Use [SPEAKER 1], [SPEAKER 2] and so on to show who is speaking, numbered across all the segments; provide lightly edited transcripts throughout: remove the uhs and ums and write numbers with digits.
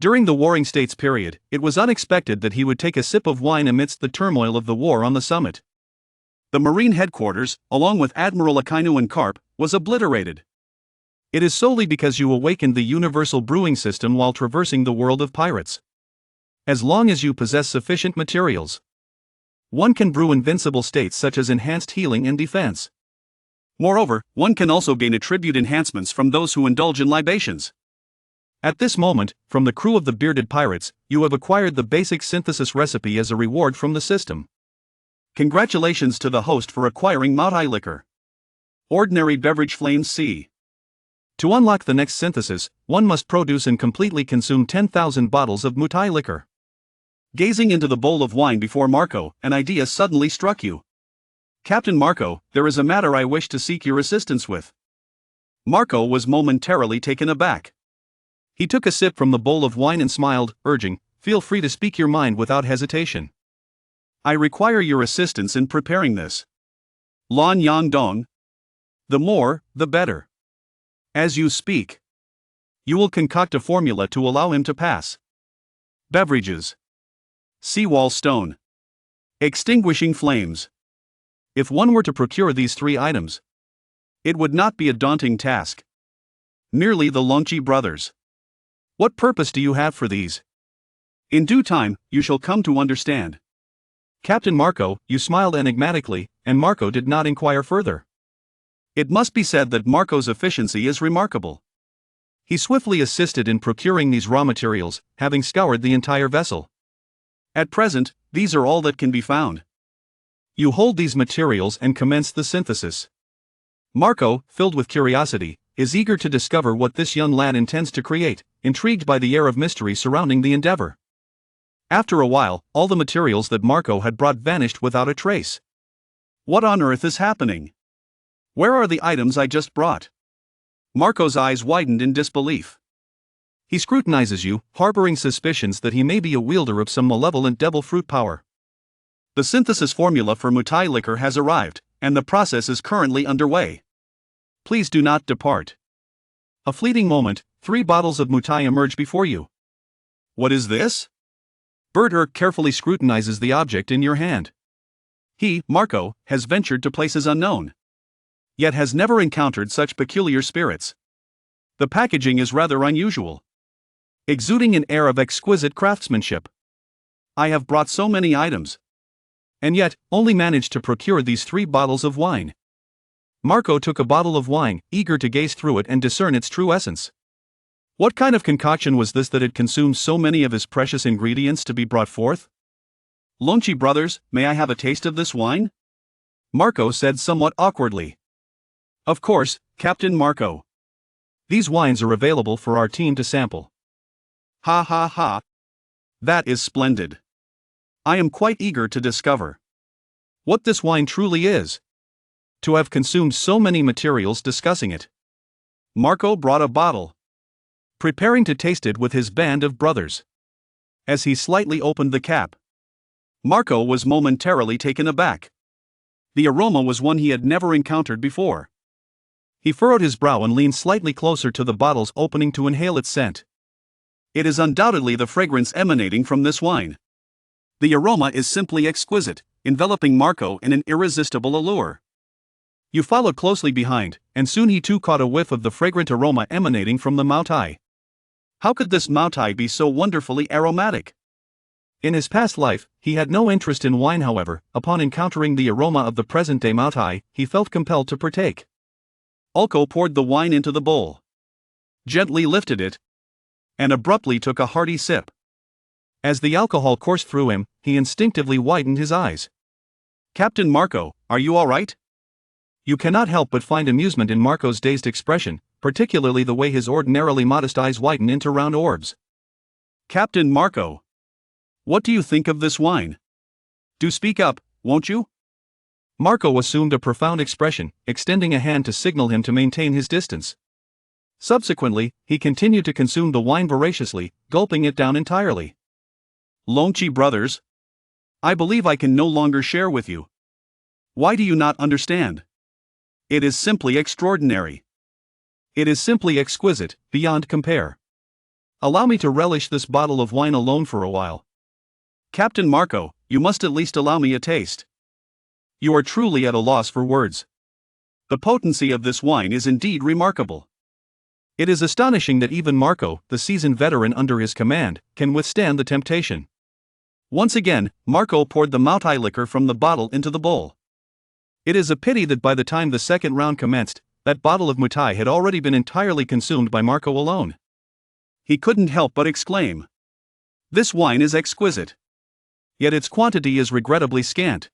[SPEAKER 1] During the Warring States period, it was unexpected that he would take a sip of wine amidst the turmoil of the war on the summit. The Marine headquarters, along with Admiral Akainu and Carp, was obliterated. It is solely because you awakened the universal brewing system while traversing the world of pirates. As long as you possess sufficient materials, one can brew invincible states such as enhanced healing and defense. Moreover, one can also gain attribute enhancements from those who indulge in libations. At this moment, from the crew of the Bearded Pirates, you have acquired the basic synthesis recipe as a reward from the system. Congratulations to the host for acquiring Maotai liquor. Ordinary beverage flames C. To unlock the next synthesis, one must produce and completely consume 10,000 bottles of Maotai liquor. Gazing into the bowl of wine before Marco, an idea suddenly struck you. Captain Marco, there is a matter I wish to seek your assistance with. Marco was momentarily taken aback. He took a sip from the bowl of wine and smiled, urging, "Feel free to speak your mind without hesitation. I require your assistance in preparing this. Lan Yang Dong. The more, the better. As you speak, you will concoct a formula to allow him to pass. Beverages. Seawall stone. Extinguishing flames. If one were to procure these 3 items, it would not be a daunting task. Merely the Longchi brothers. What purpose do you have for these? In due time, you shall come to understand." Captain Marco, you smiled enigmatically, and Marco did not inquire further. It must be said that Marco's efficiency is remarkable. He swiftly assisted in procuring these raw materials, having scoured the entire vessel. At present, these are all that can be found. You hold these materials and commence the synthesis. Marco, filled with curiosity, is eager to discover what this young lad intends to create, intrigued by the air of mystery surrounding the endeavor. After a while, all the materials that Marco had brought vanished without a trace. What on earth is happening? Where are the items I just brought? Marco's eyes widened in disbelief. He scrutinizes you, harboring suspicions that he may be a wielder of some malevolent devil fruit power. The synthesis formula for Maotai liquor has arrived, and the process is currently underway. Please do not depart. A fleeting moment, 3 bottles of Maotai emerge before you. What is this? Berter carefully scrutinizes the object in your hand. He, Marco, has ventured to places unknown, yet has never encountered such peculiar spirits. The packaging is rather unusual, exuding an air of exquisite craftsmanship. I have brought so many items, and yet only managed to procure these 3 bottles of wine. Marco took a bottle of wine, eager to gaze through it and discern its true essence. What kind of concoction was this that had consumed so many of his precious ingredients to be brought forth? Longchi brothers, may I have a taste of this wine? Marco said somewhat awkwardly. Of course, Captain Marco. These wines are available for our team to sample. Ha ha ha. That is splendid. I am quite eager to discover what this wine truly is. To have consumed so many materials discussing it. Marco brought a bottle, preparing to taste it with his band of brothers. As he slightly opened the cap, Marco was momentarily taken aback. The aroma was one he had never encountered before. He furrowed his brow and leaned slightly closer to the bottle's opening to inhale its scent. It is undoubtedly the fragrance emanating from this wine. The aroma is simply exquisite, enveloping Marco in an irresistible allure. You followed closely behind, and soon he too caught a whiff of the fragrant aroma emanating from the Maotai. How could this Maotai be so wonderfully aromatic? In his past life, he had no interest in wine. However, upon encountering the aroma of the present-day Maotai, he felt compelled to partake. Ulko poured the wine into the bowl, gently lifted it, and abruptly took a hearty sip. As the alcohol coursed through him, he instinctively widened his eyes. Captain Marco, are you all right? You cannot help but find amusement in Marco's dazed expression, particularly the way his ordinarily modest eyes widen into round orbs. Captain Marco, what do you think of this wine? Do speak up, won't you? Marco assumed a profound expression, extending a hand to signal him to maintain his distance. Subsequently, he continued to consume the wine voraciously, gulping it down entirely. Longchi brothers, I believe I can no longer share with you. Why do you not understand? It is simply extraordinary. It is simply exquisite, beyond compare. allow me to relish this bottle of wine alone for a while. Captain Marco, you must at least allow me a taste. You are truly at a loss for words. The potency of this wine is indeed remarkable. It is astonishing that even Marco, the seasoned veteran under his command, can withstand the temptation. Once again, Marco poured the Maotai liquor from the bottle into the bowl. It is a pity that by the time the second round commenced, that bottle of Maotai had already been entirely consumed by Marco alone. He couldn't help but exclaim, "This wine is exquisite." Yet its quantity is regrettably scant.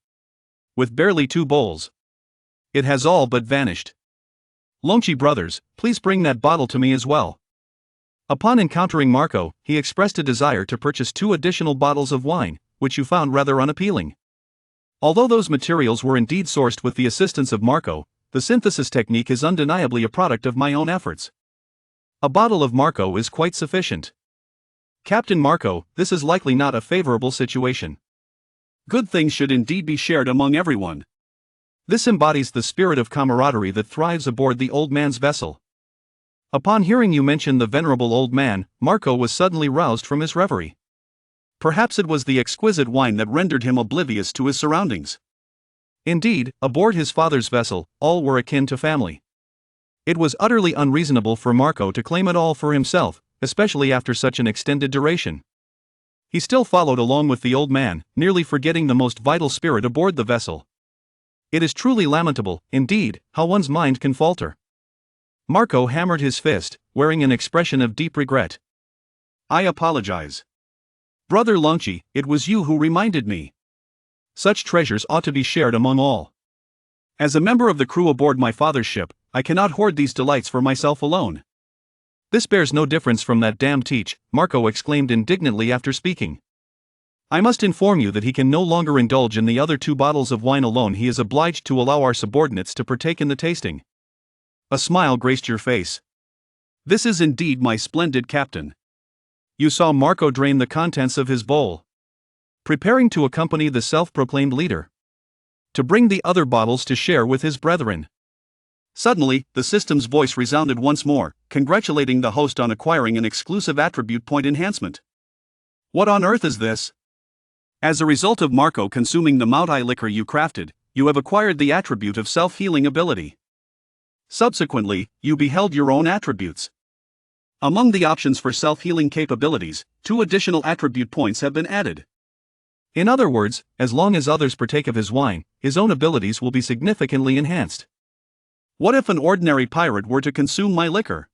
[SPEAKER 1] With barely 2 bowls, it has all but vanished. Lonchi brothers, please bring that bottle to me as well. Upon encountering Marco, he expressed a desire to purchase 2 additional bottles of wine, which you found rather unappealing. Although those materials were indeed sourced with the assistance of Marco, the synthesis technique is undeniably a product of my own efforts. A bottle of Marco is quite sufficient. Captain Marco, this is likely not a favorable situation. Good things should indeed be shared among everyone. This embodies the spirit of camaraderie that thrives aboard the old man's vessel. Upon hearing you mention the venerable old man, Marco was suddenly roused from his reverie. Perhaps it was the exquisite wine that rendered him oblivious to his surroundings. Indeed, aboard his father's vessel, all were akin to family. It was utterly unreasonable for Marco to claim it all for himself, especially after such an extended duration. He still followed along with the old man, nearly forgetting the most vital spirit aboard the vessel. It is truly lamentable, indeed, how one's mind can falter. Marco hammered his fist, wearing an expression of deep regret. I apologize. Brother Lonchi, it was you who reminded me. Such treasures ought to be shared among all. As a member of the crew aboard my father's ship, I cannot hoard these delights for myself alone. This bears no difference from that damned teach, Marco exclaimed indignantly after speaking. I must inform you that he can no longer indulge in the other 2 bottles of wine alone. He is obliged to allow our subordinates to partake in the tasting. A smile graced your face. This is indeed my splendid captain. You saw Marco drain the contents of his bowl, preparing to accompany the self-proclaimed leader, to bring the other bottles to share with his brethren. Suddenly, the system's voice resounded once more, congratulating the host on acquiring an exclusive attribute point enhancement. What on earth is this? As a result of Marco consuming the Maotai liquor you crafted, you have acquired the attribute of self-healing ability. Subsequently, you beheld your own attributes. Among the options for self-healing capabilities, 2 additional attribute points have been added. In other words, as long as others partake of his wine, his own abilities will be significantly enhanced. What if an ordinary pirate were to consume my liquor?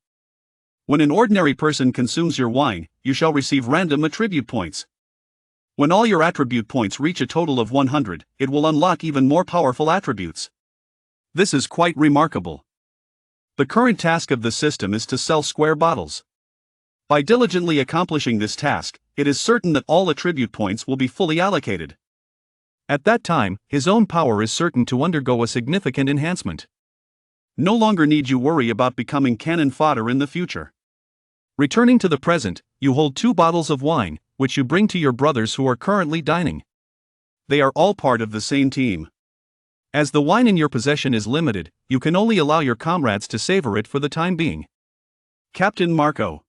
[SPEAKER 1] When an ordinary person consumes your wine, you shall receive random attribute points. When all your attribute points reach a total of 100, it will unlock even more powerful attributes. This is quite remarkable. The current task of the system is to sell square bottles. By diligently accomplishing this task, it is certain that all attribute points will be fully allocated. At that time, his own power is certain to undergo a significant enhancement. No longer need you worry about becoming cannon fodder in the future. Returning to the present, you hold 2 bottles of wine, which you bring to your brothers who are currently dining. They are all part of the same team. As the wine in your possession is limited, you can only allow your comrades to savor it for the time being. Captain Marco.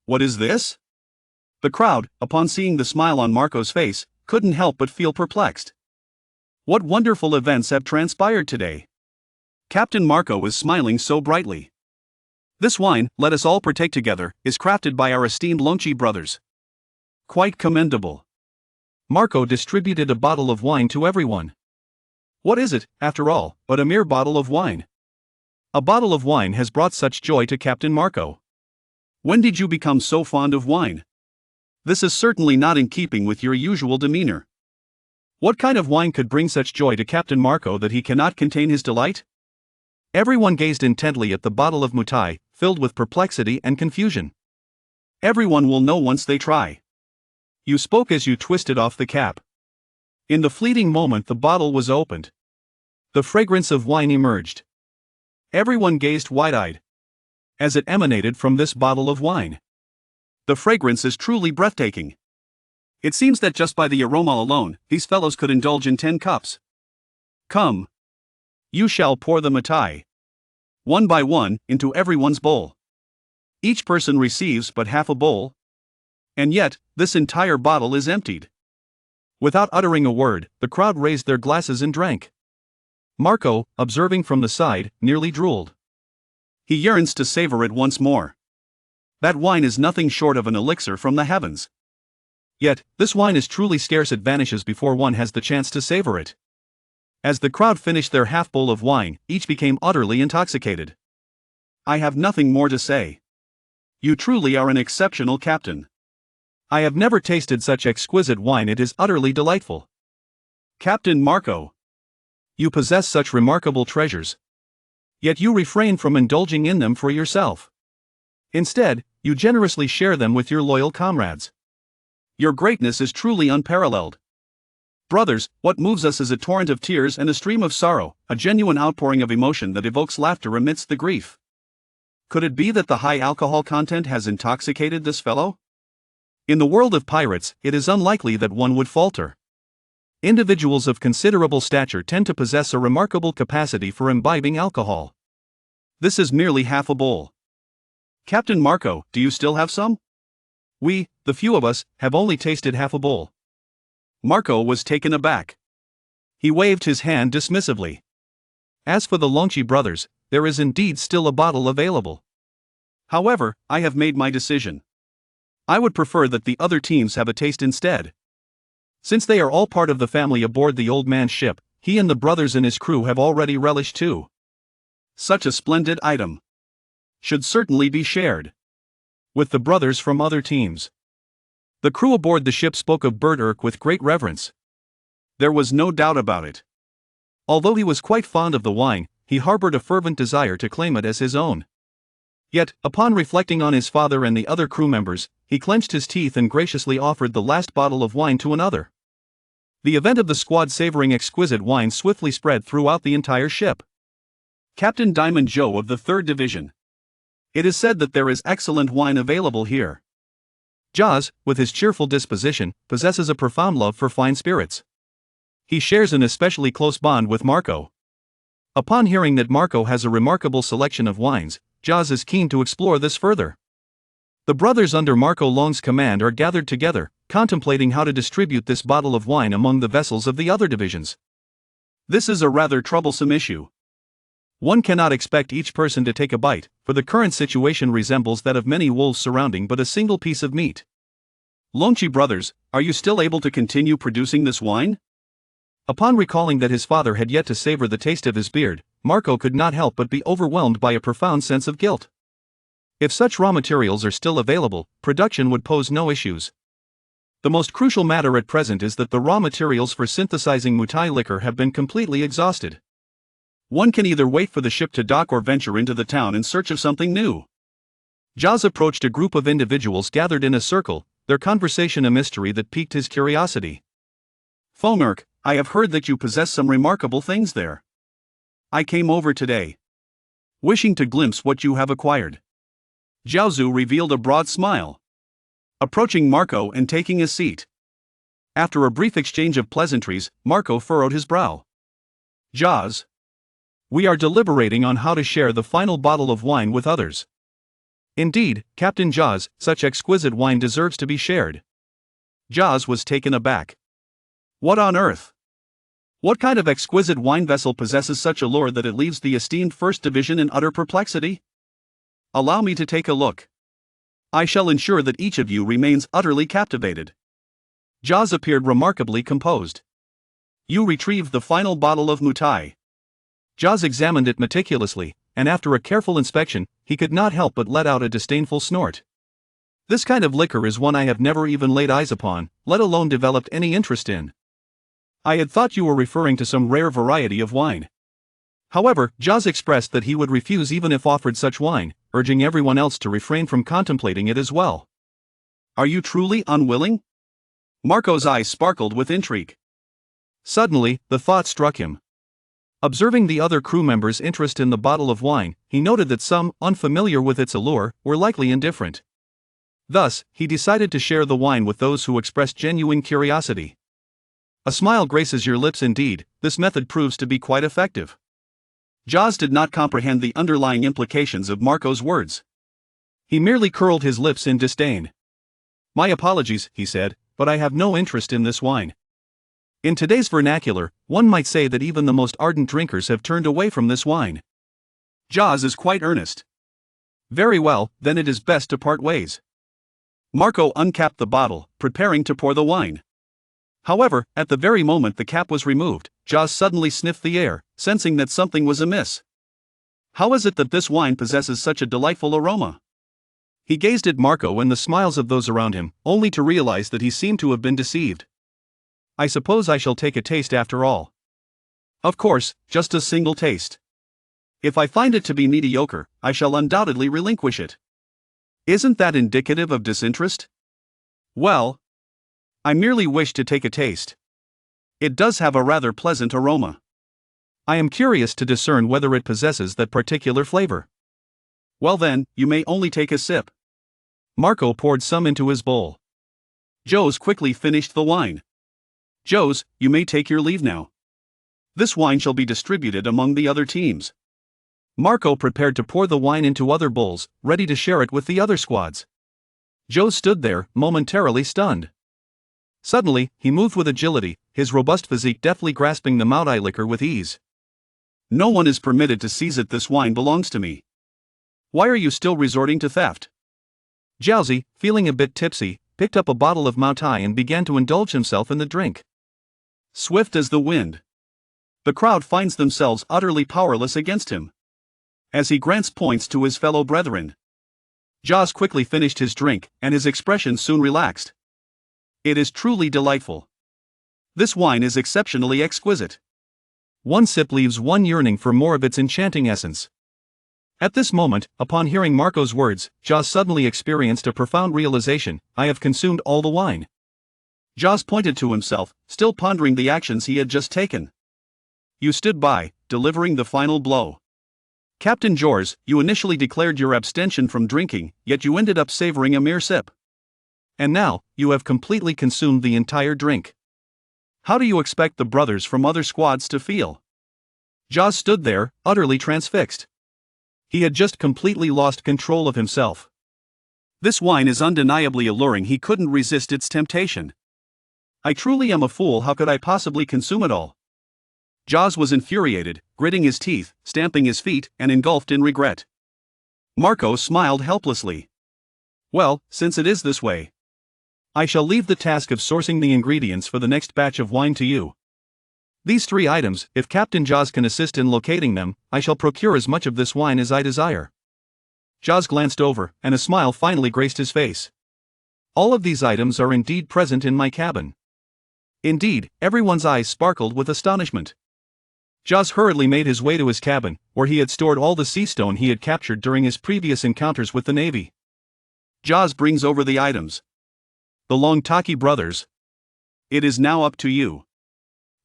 [SPEAKER 1] What is this? The crowd, upon seeing the smile on Marco's face, couldn't help but feel perplexed. What wonderful events have transpired today? Captain Marco was smiling so brightly. This wine, let us all partake together, is crafted by our esteemed Lonchi brothers. Quite commendable. Marco distributed a bottle of wine to everyone. What is it, after all, but a mere bottle of wine? A bottle of wine has brought such joy to Captain Marco. When did you become so fond of wine? This is certainly not in keeping with your usual demeanor. What kind of wine could bring such joy to Captain Marco that he cannot contain his delight? Everyone gazed intently at the bottle of Maotai, filled with perplexity and confusion. Everyone will know once they try. You spoke as you twisted off the cap. In the fleeting moment the bottle was opened. The fragrance of wine emerged. Everyone gazed wide-eyed as it emanated from this bottle of wine. The fragrance is truly breathtaking. It seems that just by the aroma alone, these fellows could indulge in 10 cups. Come. You shall pour the Maotai, one by one, into everyone's bowl. Each person receives but half a bowl. And yet, this entire bottle is emptied. Without uttering a word, the crowd raised their glasses and drank. Marco, observing from the side, nearly drooled. He yearns to savor it once more. That wine is nothing short of an elixir from the heavens. Yet, this wine is truly scarce. It vanishes before one has the chance to savor it. As the crowd finished their half bowl of wine, each became utterly intoxicated. I have nothing more to say. You truly are an exceptional captain. I have never tasted such exquisite wine. It is utterly delightful. Captain Marco. You possess such remarkable treasures. Yet you refrain from indulging in them for yourself. Instead, you generously share them with your loyal comrades. Your greatness is truly unparalleled. Brothers, what moves us is a torrent of tears and a stream of sorrow, a genuine outpouring of emotion that evokes laughter amidst the grief. Could it be that the high alcohol content has intoxicated this fellow? In the world of pirates, it is unlikely that one would falter. Individuals of considerable stature tend to possess a remarkable capacity for imbibing alcohol. This is merely half a bowl. Captain Marco, do you still have some? We, the few of us, have only tasted half a bowl. Marco was taken aback. He waved his hand dismissively. As for the Longchi brothers, there is indeed still a bottle available. However, I have made my decision. I would prefer that the other teams have a taste instead. Since they are all part of the family aboard the old man's ship, he and the brothers and his crew have already relished too. Such a splendid item should certainly be shared with the brothers from other teams. The crew aboard the ship spoke of Bird with great reverence. There was no doubt about it. Although he was quite fond of the wine, he harbored a fervent desire to claim it as his own. Yet, upon reflecting on his father and the other crew members, he clenched his teeth and graciously offered the last bottle of wine to another. The event of the squad savoring exquisite wine swiftly spread throughout the entire ship. Captain Diamond Joe of the 3rd Division. It is said that there is excellent wine available here. Jaws, with his cheerful disposition, possesses a profound love for fine spirits. He shares an especially close bond with Marco. Upon hearing that Marco has a remarkable selection of wines, Jaws is keen to explore this further. The brothers under Marco Long's command are gathered together, contemplating how to distribute this bottle of wine among the vessels of the other divisions. This is a rather troublesome issue. One cannot expect each person to take a bite, for the current situation resembles that of many wolves surrounding but a single piece of meat. Longchi brothers, are you still able to continue producing this wine? Upon recalling that his father had yet to savor the taste of his beard, Marco could not help but be overwhelmed by a profound sense of guilt. If such raw materials are still available, production would pose no issues. The most crucial matter at present is that the raw materials for synthesizing Maotai liquor have been completely exhausted. One can either wait for the ship to dock or venture into the town in search of something new. Jaws approached a group of individuals gathered in a circle, their conversation a mystery that piqued his curiosity. Fomerk, I have heard that you possess some remarkable things there. I came over today, wishing to glimpse what you have acquired. Jiaozu revealed a broad smile, approaching Marco and taking a seat. After a brief exchange of pleasantries, Marco furrowed his brow. Jaws, we are deliberating on how to share the final bottle of wine with others. Indeed, Captain Jaws, such exquisite wine deserves to be shared. Jaws was taken aback. What on earth? What kind of exquisite wine vessel possesses such allure that it leaves the esteemed 1st Division in utter perplexity? Allow me to take a look. I shall ensure that each of you remains utterly captivated. Jaws appeared remarkably composed. You retrieved the final bottle of Maotai. Jaws examined it meticulously, and after a careful inspection, he could not help but let out a disdainful snort. This kind of liquor is one I have never even laid eyes upon, let alone developed any interest in. I had thought you were referring to some rare variety of wine. However, Jaws expressed that he would refuse even if offered such wine, urging everyone else to refrain from contemplating it as well. Are you truly unwilling? Marco's eyes sparkled with intrigue. Suddenly, the thought struck him. Observing the other crew members' interest in the bottle of wine, he noted that some, unfamiliar with its allure, were likely indifferent. Thus, he decided to share the wine with those who expressed genuine curiosity. A smile graces your lips indeed, this method proves to be quite effective. Jaws did not comprehend the underlying implications of Marco's words. He merely curled his lips in disdain. "My apologies," he said, "but I have no interest in this wine." In today's vernacular, one might say that even the most ardent drinkers have turned away from this wine. Jaws is quite earnest. "Very well, then it is best to part ways." Marco uncapped the bottle, preparing to pour the wine. However, at the very moment the cap was removed, Jaws suddenly sniffed the air, sensing that something was amiss. How is it that this wine possesses such a delightful aroma? He gazed at Marco and the smiles of those around him, only to realize that he seemed to have been deceived. "I suppose I shall take a taste after all." "Of course, just a single taste. If I find it to be mediocre, I shall undoubtedly relinquish it." "Isn't that indicative of disinterest?" "Well, I merely wish to take a taste. It does have a rather pleasant aroma. I am curious to discern whether it possesses that particular flavor." "Well then, you may only take a sip." Marco poured some into his bowl. Joes quickly finished the wine. "Joes, you may take your leave now. This wine shall be distributed among the other teams." Marco prepared to pour the wine into other bowls, ready to share it with the other squads. Joe stood there, momentarily stunned. Suddenly, he moved with agility, his robust physique deftly grasping the Maotai liquor with ease. "No one is permitted to seize it. This wine belongs to me. Why are you still resorting to theft?" Jiaozi, feeling a bit tipsy, picked up a bottle of Maotai and began to indulge himself in the drink. Swift as the wind, the crowd finds themselves utterly powerless against him, as he grants points to his fellow brethren. Jaws quickly finished his drink, and his expression soon relaxed. "It is truly delightful. This wine is exceptionally exquisite. One sip leaves one yearning for more of its enchanting essence." At this moment, upon hearing Marco's words, Jaws suddenly experienced a profound realization: "I have consumed all the wine." Jaws pointed to himself, still pondering the actions he had just taken. "You stood by, delivering the final blow. Captain Jors, you initially declared your abstention from drinking, yet you ended up savoring a mere sip. And now, you have completely consumed the entire drink. How do you expect the brothers from other squads to feel?" Jaws stood there, utterly transfixed. He had just completely lost control of himself. This wine is undeniably alluring. He couldn't resist its temptation. "I truly am a fool. How could I possibly consume it all?" Jaws was infuriated, gritting his teeth, stamping his feet, and engulfed in regret. Marco smiled helplessly. "Well, since it is this way, I shall leave the task of sourcing the ingredients for the next batch of wine to you. These 3 items, if Captain Jaws can assist in locating them, I shall procure as much of this wine as I desire." Jaws glanced over, and a smile finally graced his face. "All of these items are indeed present in my cabin." Indeed, everyone's eyes sparkled with astonishment. Jaws hurriedly made his way to his cabin, where he had stored all the sea stone he had captured during his previous encounters with the Navy. Jaws brings over the items. "The Longtaki brothers. It is now up to you.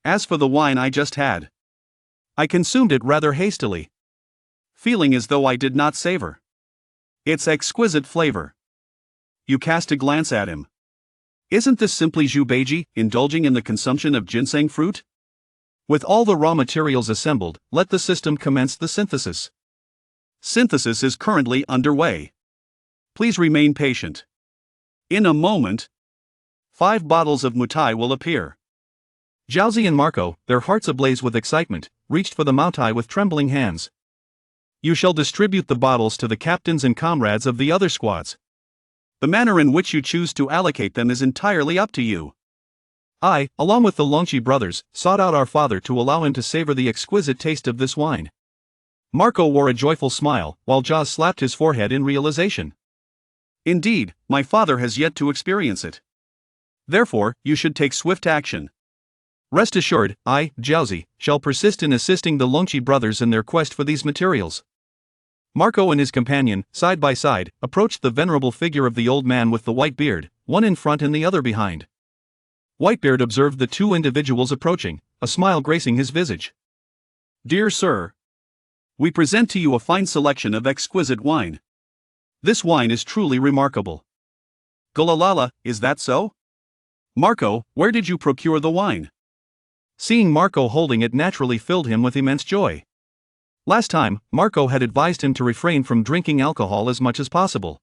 [SPEAKER 1] As for the wine I just had, I consumed it rather hastily, feeling as though I did not savor its exquisite flavor." You cast a glance at him. Isn't this simply Zhubeiji, indulging in the consumption of ginseng fruit? With all the raw materials assembled, let the system commence the synthesis. Synthesis is currently underway. Please remain patient. In a moment, 5 bottles of Maotai will appear. Jiaozi and Marco, their hearts ablaze with excitement, reached for the Maotai with trembling hands. "You shall distribute the bottles to the captains and comrades of the other squads. The manner in which you choose to allocate them is entirely up to you. I, along with the Longchi brothers, sought out our father to allow him to savor the exquisite taste of this wine." Marco wore a joyful smile, while Jaws slapped his forehead in realization. "Indeed, my father has yet to experience it. Therefore, you should take swift action. Rest assured, I, Jiaozi, shall persist in assisting the Longchi brothers in their quest for these materials." Marco and his companion, side by side, approached the venerable figure of the old man with the white beard, one in front and the other behind. Whitebeard observed the 2 individuals approaching, a smile gracing his visage. "Dear sir, we present to you a fine selection of exquisite wine. This wine is truly remarkable." "Gulalala, is that so? Marco, where did you procure the wine?" Seeing Marco holding it naturally filled him with immense joy. Last time, Marco had advised him to refrain from drinking alcohol as much as possible.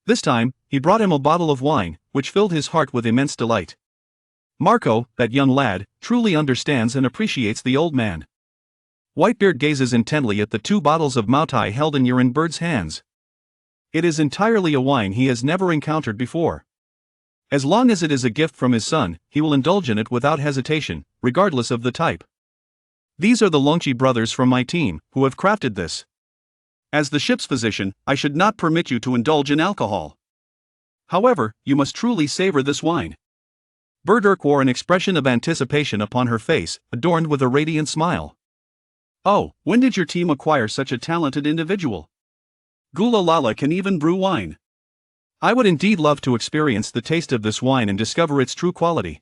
[SPEAKER 1] This time, he brought him a bottle of wine, which filled his heart with immense delight. Marco, that young lad, truly understands and appreciates the old man. Whitebeard gazes intently at the 2 bottles of Maotai held in Bird's hands. It is entirely a wine he has never encountered before. As long as it is a gift from his son, he will indulge in it without hesitation, regardless of the type. These are the Longchi brothers from my team, who have crafted this. As the ship's physician, I should not permit you to indulge in alcohol. However, you must truly savor this wine. Berdirk wore an expression of anticipation upon her face, adorned with a radiant smile. Oh, when did your team acquire such a talented individual? Gula Lala can even brew wine. I would indeed love to experience the taste of this wine and discover its true quality.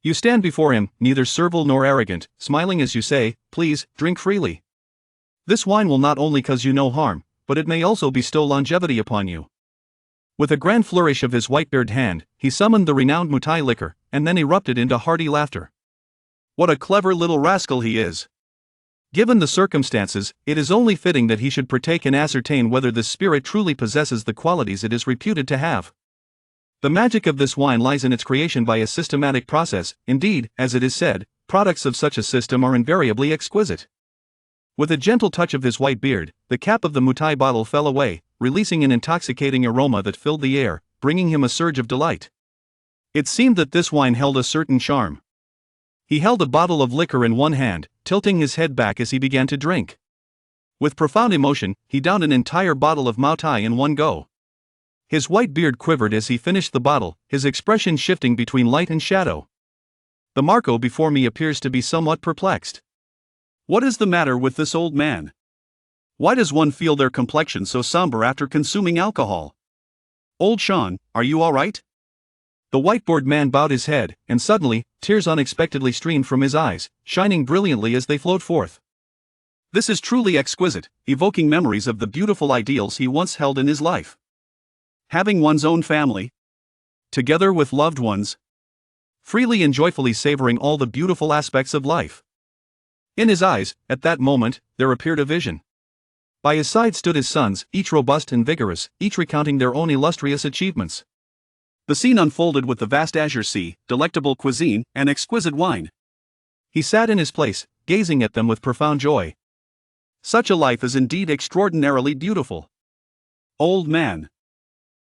[SPEAKER 1] You stand before him, neither servile nor arrogant, smiling as you say, please, drink freely. This wine will not only cause you no harm, but it may also bestow longevity upon you. With a grand flourish of his white-beard hand, he summoned the renowned Maotai liquor, and then erupted into hearty laughter. What a clever little rascal he is! Given the circumstances, it is only fitting that he should partake and ascertain whether this spirit truly possesses the qualities it is reputed to have. The magic of this wine lies in its creation by a systematic process. Indeed, as it is said, products of such a system are invariably exquisite. With a gentle touch of his white beard, the cap of the Maotai bottle fell away, releasing an intoxicating aroma that filled the air, bringing him a surge of delight. It seemed that this wine held a certain charm. He held a bottle of liquor in one hand, tilting his head back as he began to drink. With profound emotion, he downed an entire bottle of Maotai in one go. His white beard quivered as he finished the bottle, his expression shifting between light and shadow. The Marco before me appears to be somewhat perplexed. What is the matter with this old man? Why does one feel their complexion so somber after consuming alcohol? Old Sean, are you all right? The whiteboard man bowed his head, and suddenly, tears unexpectedly streamed from his eyes, shining brilliantly as they flowed forth. This is truly exquisite, evoking memories of the beautiful ideals he once held in his life. Having one's own family, together with loved ones, freely and joyfully savoring all the beautiful aspects of life. In his eyes, at that moment, there appeared a vision. By his side stood his sons, each robust and vigorous, each recounting their own illustrious achievements. The scene unfolded with the vast azure sea, delectable cuisine, and exquisite wine. He sat in his place, gazing at them with profound joy. Such a life is indeed extraordinarily beautiful. Old man.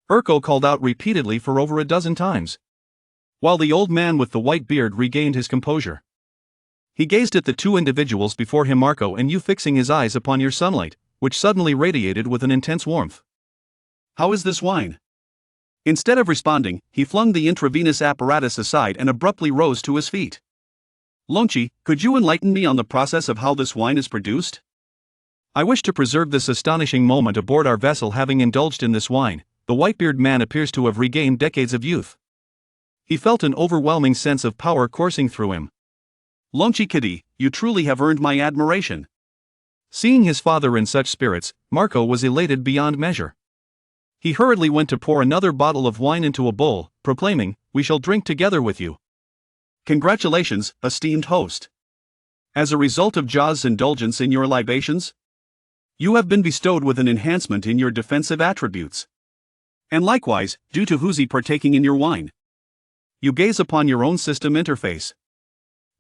[SPEAKER 1] Urko called out repeatedly for over a dozen times, while the old man with the white beard regained his composure. He gazed at the 2 individuals before him, Marco and you, fixing his eyes upon your sunlight, which suddenly radiated with an intense warmth. How is this wine? Instead of responding, he flung the intravenous apparatus aside and abruptly rose to his feet. Longchi, could you enlighten me on the process of how this wine is produced? I wish to preserve this astonishing moment aboard our vessel. Having indulged in this wine, the whitebeard man appears to have regained decades of youth. He felt an overwhelming sense of power coursing through him. Longchi Kidi, you truly have earned my admiration. Seeing his father in such spirits, Marco was elated beyond measure. He hurriedly went to pour another bottle of wine into a bowl, proclaiming, "We shall drink together with you." Congratulations, esteemed host. As a result of Jaw's indulgence in your libations, you have been bestowed with an enhancement in your defensive attributes. And likewise, due to Huzi partaking in your wine, you gaze upon your own system interface.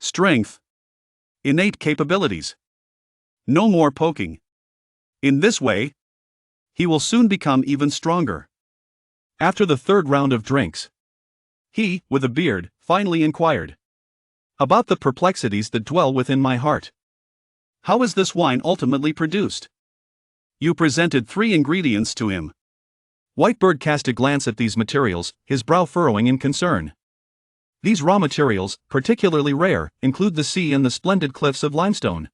[SPEAKER 1] Strength. Innate capabilities. No more poking. In this way, he will soon become even stronger. After the 3rd round of drinks, he, with a beard, finally inquired about the perplexities that dwell within my heart. How is this wine ultimately produced? You presented 3 ingredients to him. Whitebeard cast a glance at these materials, his brow furrowing in concern. These raw materials, particularly rare, include the sea and the splendid cliffs of limestone.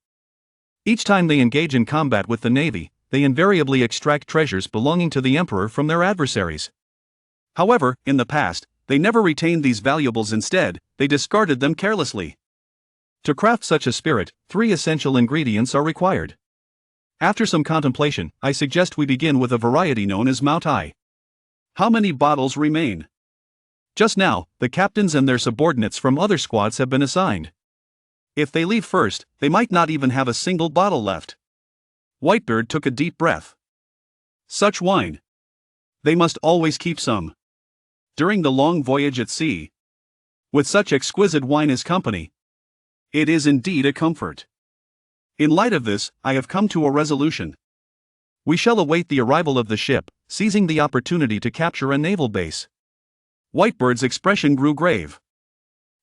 [SPEAKER 1] Each time they engage in combat with the navy, they invariably extract treasures belonging to the emperor from their adversaries. However, in the past, they never retained these valuables. Instead, they discarded them carelessly. To craft such a spirit, 3 essential ingredients are required. After some contemplation, I suggest we begin with a variety known as Maotai. How many bottles remain? Just now, the captains and their subordinates from other squads have been assigned. If they leave first, they might not even have a single bottle left. Whitebeard took a deep breath. Such wine. They must always keep some. During the long voyage at sea. With such exquisite wine as company. It is indeed a comfort. In light of this, I have come to a resolution. We shall await the arrival of the ship, seizing the opportunity to capture a naval base. Whitebeard's expression grew grave.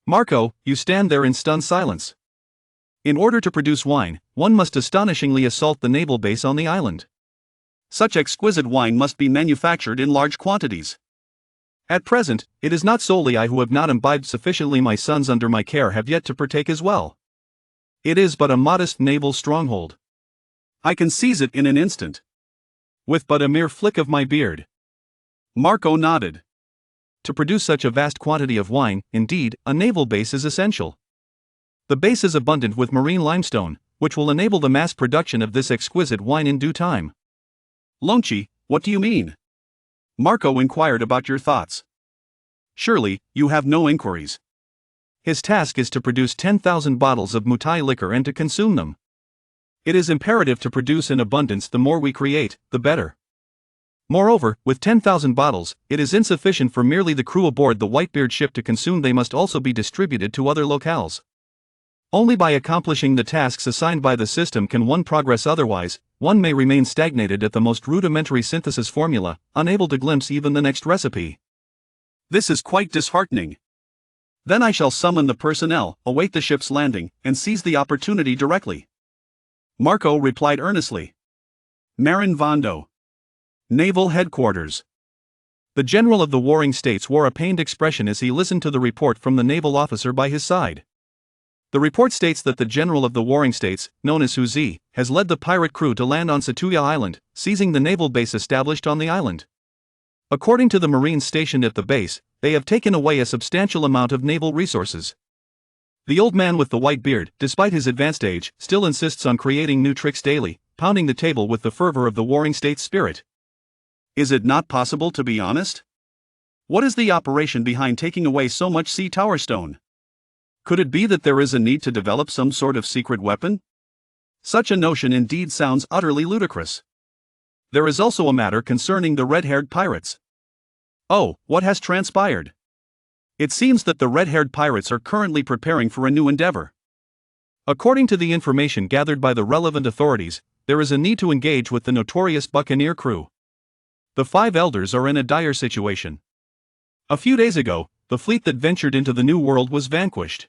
[SPEAKER 1] Marco, you stand there in stunned silence. In order to produce wine, one must astonishingly assault the naval base on the island. Such exquisite wine must be manufactured in large quantities. At present, it is not solely I who have not imbibed sufficiently. My sons under my care have yet to partake as well. It is but a modest naval stronghold. I can seize it in an instant. With but a mere flick of my beard. Marco nodded. To produce such a vast quantity of wine, indeed, a naval base is essential. The base is abundant with marine limestone, which will enable the mass production of this exquisite wine in due time. Lonchi, what do you mean? Marco inquired about your thoughts. Surely, you have no inquiries. His task is to produce 10,000 bottles of Maotai liquor and to consume them. It is imperative to produce in abundance. The more we create, the better. Moreover, with 10,000 bottles, it is insufficient for merely the crew aboard the Whitebeard ship to consume. They must also be distributed to other locales. Only by accomplishing the tasks assigned by the system can one progress. Otherwise, one may remain stagnated at the most rudimentary synthesis formula, unable to glimpse even the next recipe. This is quite disheartening. Then I shall summon the personnel, await the ship's landing, and seize the opportunity directly. Marco replied earnestly. Marineford. Naval Headquarters. The general of the warring states wore a pained expression as he listened to the report from the naval officer by his side. The report states that the general of the warring states, known as Huzi, has led the pirate crew to land on Satuya Island, seizing the naval base established on the island. According to the Marines stationed at the base, they have taken away a substantial amount of naval resources. The old man with the white beard, despite his advanced age, still insists on creating new tricks daily, pounding the table with the fervor of the warring states' spirit. Is it not possible to be honest? What is the operation behind taking away so much sea tower stone? Could it be that there is a need to develop some sort of secret weapon? Such a notion indeed sounds utterly ludicrous. There is also a matter concerning the red-haired pirates. Oh, what has transpired? It seems that the red-haired pirates are currently preparing for a new endeavor. According to the information gathered by the relevant authorities, there is a need to engage with the notorious buccaneer crew. The 5 elders are in a dire situation. A few days ago, the fleet that ventured into the New World was vanquished.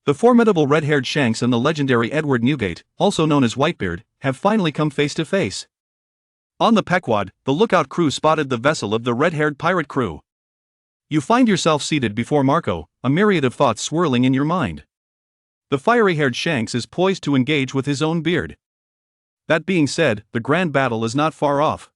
[SPEAKER 1] The formidable red-haired Shanks and the legendary Edward Newgate, also known as Whitebeard, have finally come face to face. On the Pequod, the lookout crew spotted the vessel of the red-haired pirate crew. You find yourself seated before Marco, a myriad of thoughts swirling in your mind. The fiery-haired Shanks is poised to engage with his own beard. That being said, the grand battle is not far off.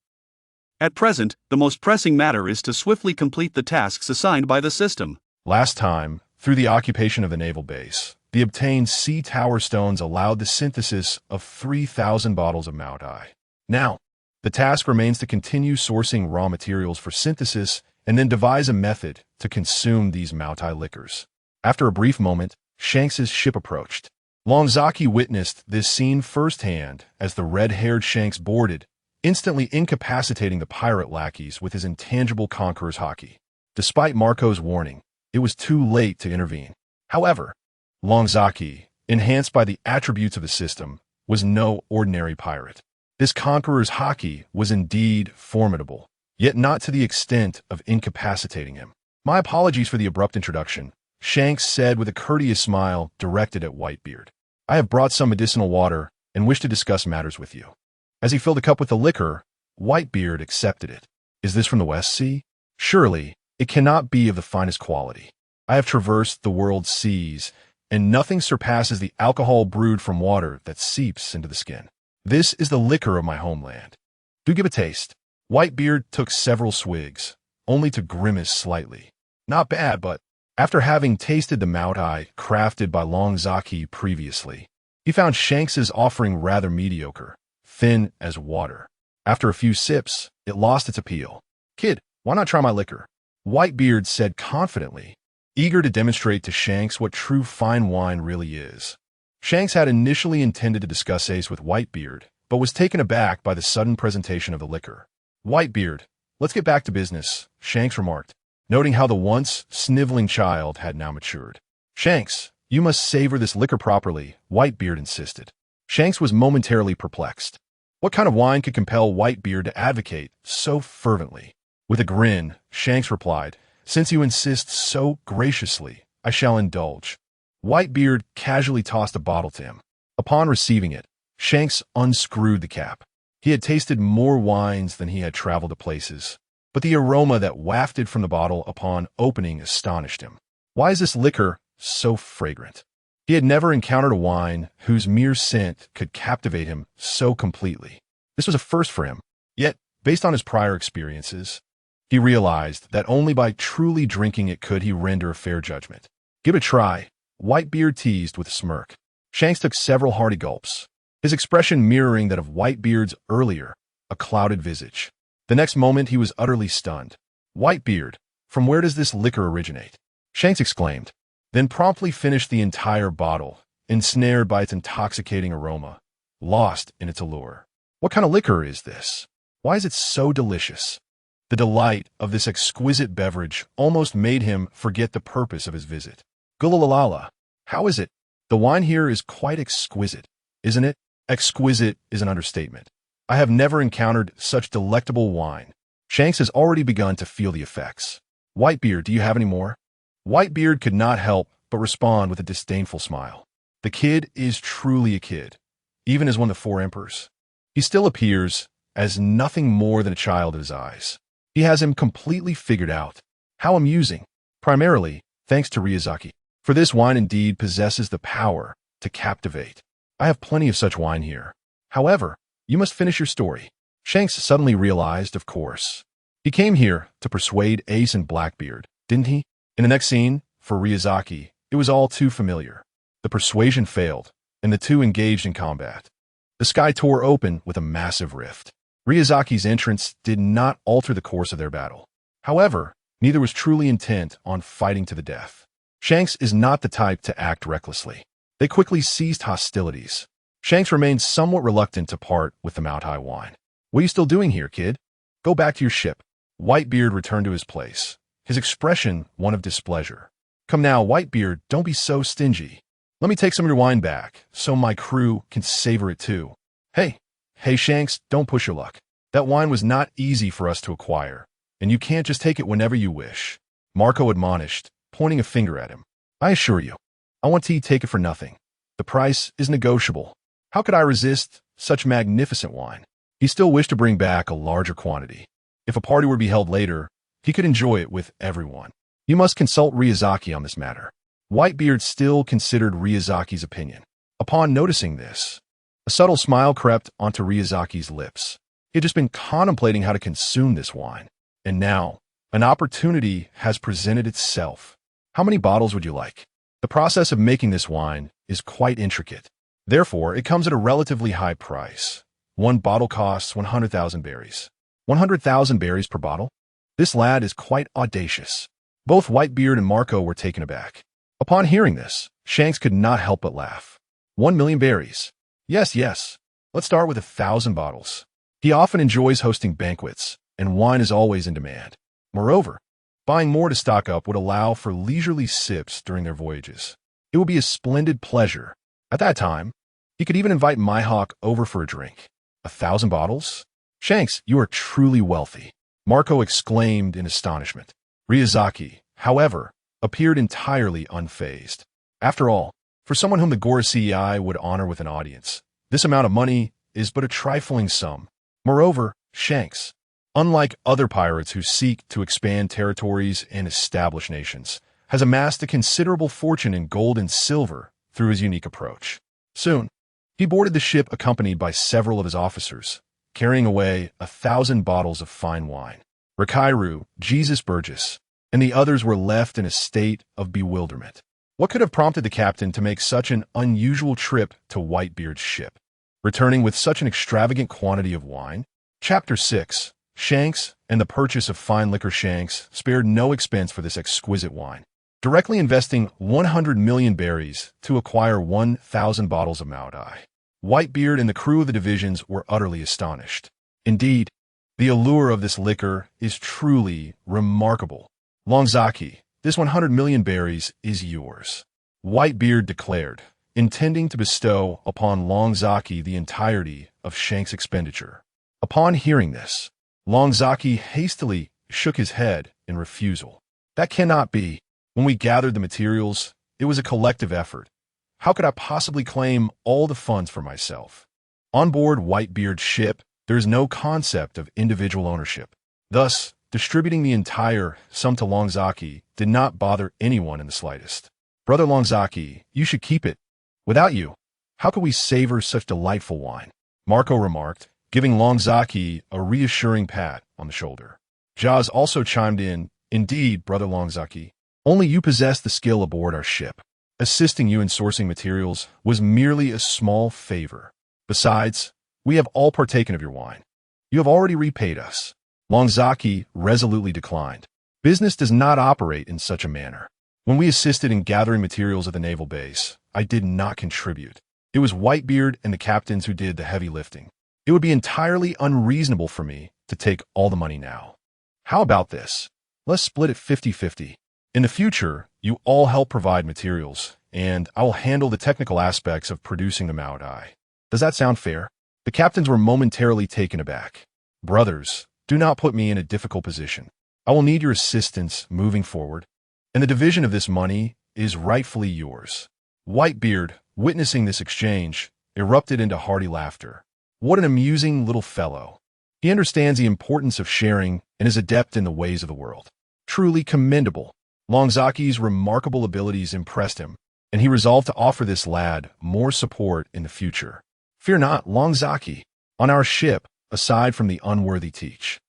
[SPEAKER 1] At present, the most pressing matter is to swiftly complete the tasks assigned by the system.
[SPEAKER 2] Last time, through the occupation of the naval base, the obtained sea tower stones allowed the synthesis of 3,000 bottles of Maotai. Now, the task remains to continue sourcing raw materials for synthesis and then devise a method to consume these Maotai liquors. After a brief moment, Shanks's ship approached. Longzaki witnessed this scene firsthand as the red-haired Shanks boarded, instantly incapacitating the pirate lackeys with his intangible conqueror's haki. Despite Marco's warning, it was too late to intervene. However, Longzaki, enhanced by the attributes of the system, was no ordinary pirate. This conqueror's haki was indeed formidable, yet not to the extent of incapacitating him. My apologies for the abrupt introduction, Shanks said with a courteous smile directed at Whitebeard. I have brought some medicinal water and wish to discuss matters with you. As he filled a cup with the liquor, Whitebeard accepted it. Is this from the West Sea? Surely, it cannot be of the finest quality. I have traversed the world's seas, and nothing surpasses the alcohol brewed from water that seeps into the skin. This is the liquor of my homeland. Do give a taste. Whitebeard took several swigs, only to grimace slightly. Not bad, but after having tasted the Maotai crafted by Longzaki previously, he found Shanks's offering rather mediocre, thin as water. After a few sips, it lost its appeal. Kid, why not try my liquor? Whitebeard said confidently, eager to demonstrate to Shanks what true fine wine really is. Shanks had initially intended to discuss Ace with Whitebeard, but was taken aback by the sudden presentation of the liquor. Whitebeard, Let's get back to business, Shanks remarked, noting how the once sniveling child had now matured. Shanks, you must savor this liquor properly, Whitebeard insisted. Shanks was momentarily perplexed. What kind of wine could compel Whitebeard to advocate so fervently? With a grin, Shanks replied, "Since you insist so graciously, I shall indulge." Whitebeard casually tossed a bottle to him. Upon receiving it, Shanks unscrewed the cap. He had tasted more wines than he had traveled to places, but the aroma that wafted from the bottle upon opening astonished him. Why is this liquor so fragrant? He had never encountered a wine whose mere scent could captivate him so completely. This was a first for him. Yet, based on his prior experiences, he realized that only by truly drinking it could he render a fair judgment. "Give it a try," Whitebeard teased with a smirk. Shanks took several hearty gulps, his expression mirroring that of Whitebeard's earlier, a clouded visage. The next moment he was utterly stunned. "Whitebeard, from where does this liquor originate?" Shanks exclaimed, then promptly finished the entire bottle, ensnared by its intoxicating aroma, lost in its allure. What kind of liquor is this? Why is it so delicious? The delight of this exquisite beverage almost made him forget the purpose of his visit. Gulalala, how is it? The wine here is quite exquisite, isn't it? Exquisite is an understatement. I have never encountered such delectable wine. Shanks has already begun to feel the effects. "Whitebeard, do you have any more?" Whitebeard could not help but respond with a disdainful smile. The kid is truly a kid, even as one of the four emperors. He still appears as nothing more than a child in his eyes. He has him completely figured out. How amusing. Primarily, thanks to Ryuzaki. For this wine indeed possesses the power to captivate. I have plenty of such wine here. However, you must finish your story. Shanks suddenly realized, of course. He came here to persuade Ace and Blackbeard, didn't he? In the next scene, for Ryuzaki, it was all too familiar. The persuasion failed, and the two engaged in combat. The sky tore open with a massive rift. Ryuzaki's entrance did not alter the course of their battle. However, neither was truly intent on fighting to the death. Shanks is not the type to act recklessly. They quickly ceased hostilities. Shanks remained somewhat reluctant to part with the Maotai wine. "What are you still doing here, kid? Go back to your ship." Whitebeard returned to his place, his expression one of displeasure. "Come now, Whitebeard, don't be so stingy. Let me take some of your wine back, so my crew can savor it too." Hey, Shanks, don't push your luck. That wine was not easy for us to acquire, and you can't just take it whenever you wish," Marco admonished, pointing a finger at him. "I assure you, I want to take it for nothing. The price is negotiable. How could I resist such magnificent wine?" He still wished to bring back a larger quantity. If a party were to be held later, he could enjoy it with everyone. "You must consult Ryuzaki on this matter." Whitebeard still considered Ryuzaki's opinion. Upon noticing this, a subtle smile crept onto Ryuzaki's lips. He had just been contemplating how to consume this wine, and now an opportunity has presented itself. "How many bottles would you like?" The process of making this wine is quite intricate. Therefore, it comes at a relatively high price. One bottle costs 100,000 berries. 100,000 berries per bottle? This lad is quite audacious. Both Whitebeard and Marco were taken aback. Upon hearing this, Shanks could not help but laugh. 1,000,000 berries. Yes. Let's start with 1,000 bottles. He often enjoys hosting banquets, and wine is always in demand. Moreover, buying more to stock up would allow for leisurely sips during their voyages. It would be a splendid pleasure. At that time, he could even invite Mihawk over for a drink. 1,000 bottles? Shanks, you are truly wealthy, Marco exclaimed in astonishment. Ryuzaki, however, appeared entirely unfazed. After all, for someone whom the Gorosei would honor with an audience, this amount of money is but a trifling sum. Moreover, Shanks, unlike other pirates who seek to expand territories and establish nations, has amassed a considerable fortune in gold and silver through his unique approach. Soon, he boarded the ship accompanied by several of his officers, carrying away 1,000 bottles of fine wine. Rakairu, Jesus Burgess, and the others were left in a state of bewilderment. What could have prompted the captain to make such an unusual trip to Whitebeard's ship, returning with such an extravagant quantity of wine? Chapter 6. Shanks and the purchase of fine liquor. Shanks spared no expense for this exquisite wine, directly investing 100 million berries to acquire 1,000 bottles of Maotai. Whitebeard and the crew of the divisions were utterly astonished. Indeed, The allure of this liquor is truly remarkable. Longzaki, this 100 million berries is yours. Whitebeard declared, intending to bestow upon Longzaki the entirety of Shank's expenditure. Upon hearing this, Longzaki hastily shook his head in refusal. That cannot be. When we gathered the materials, it was a collective effort. How could I possibly claim all the funds for myself? On board Whitebeard's ship, there is no concept of individual ownership. Thus, distributing the entire sum to Longzaki did not bother anyone in the slightest. Brother Longzaki, you should keep it. Without you, how could we savor such delightful wine? Marco remarked, giving Longzaki a reassuring pat on the shoulder. Jaws also chimed in, indeed, Brother Longzaki, only you possess the skill aboard our ship. Assisting you in sourcing materials was merely a small favor. Besides, we have all partaken of your wine. You have already repaid us. Longzaki resolutely declined. Business does not operate in such a manner. When we assisted in gathering materials at the naval base, I did not contribute. It was Whitebeard and the captains who did the heavy lifting. It would be entirely unreasonable for me to take all the money now. How about this? Let's split it 50-50. In the future, you all help provide materials, and I will handle the technical aspects of producing the Maotai. Does that sound fair? The captains were momentarily taken aback. Brothers, do not put me in a difficult position. I will need your assistance moving forward, and the division of this money is rightfully yours. Whitebeard, witnessing this exchange, erupted into hearty laughter. What an amusing little fellow. He understands the importance of sharing and is adept in the ways of the world. Truly commendable. Longzaki's remarkable abilities impressed him, and he resolved to offer this lad more support in the future. Fear not, Longzaki. On our ship, aside from the unworthy teach,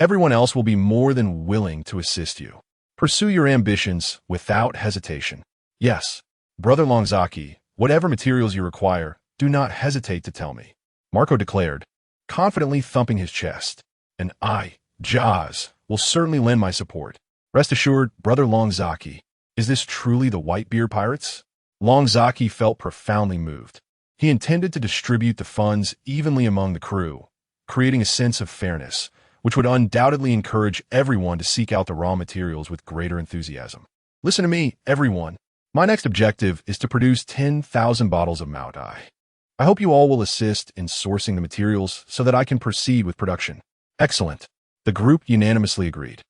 [SPEAKER 2] everyone else will be more than willing to assist you. Pursue your ambitions without hesitation. Yes, Brother Longzaki, whatever materials you require, do not hesitate to tell me. Marco declared, confidently thumping his chest. And I, Jaws, will certainly lend my support. Rest assured, Brother Longzaki, is this truly the Whitebeard Pirates? Longzaki felt profoundly moved. He intended to distribute the funds evenly among the crew, creating a sense of fairness, which would undoubtedly encourage everyone to seek out the raw materials with greater enthusiasm. Listen to me, everyone. My next objective is to produce 10,000 bottles of Maotai. I hope you all will assist in sourcing the materials so that I can proceed with production. Excellent. The group unanimously agreed.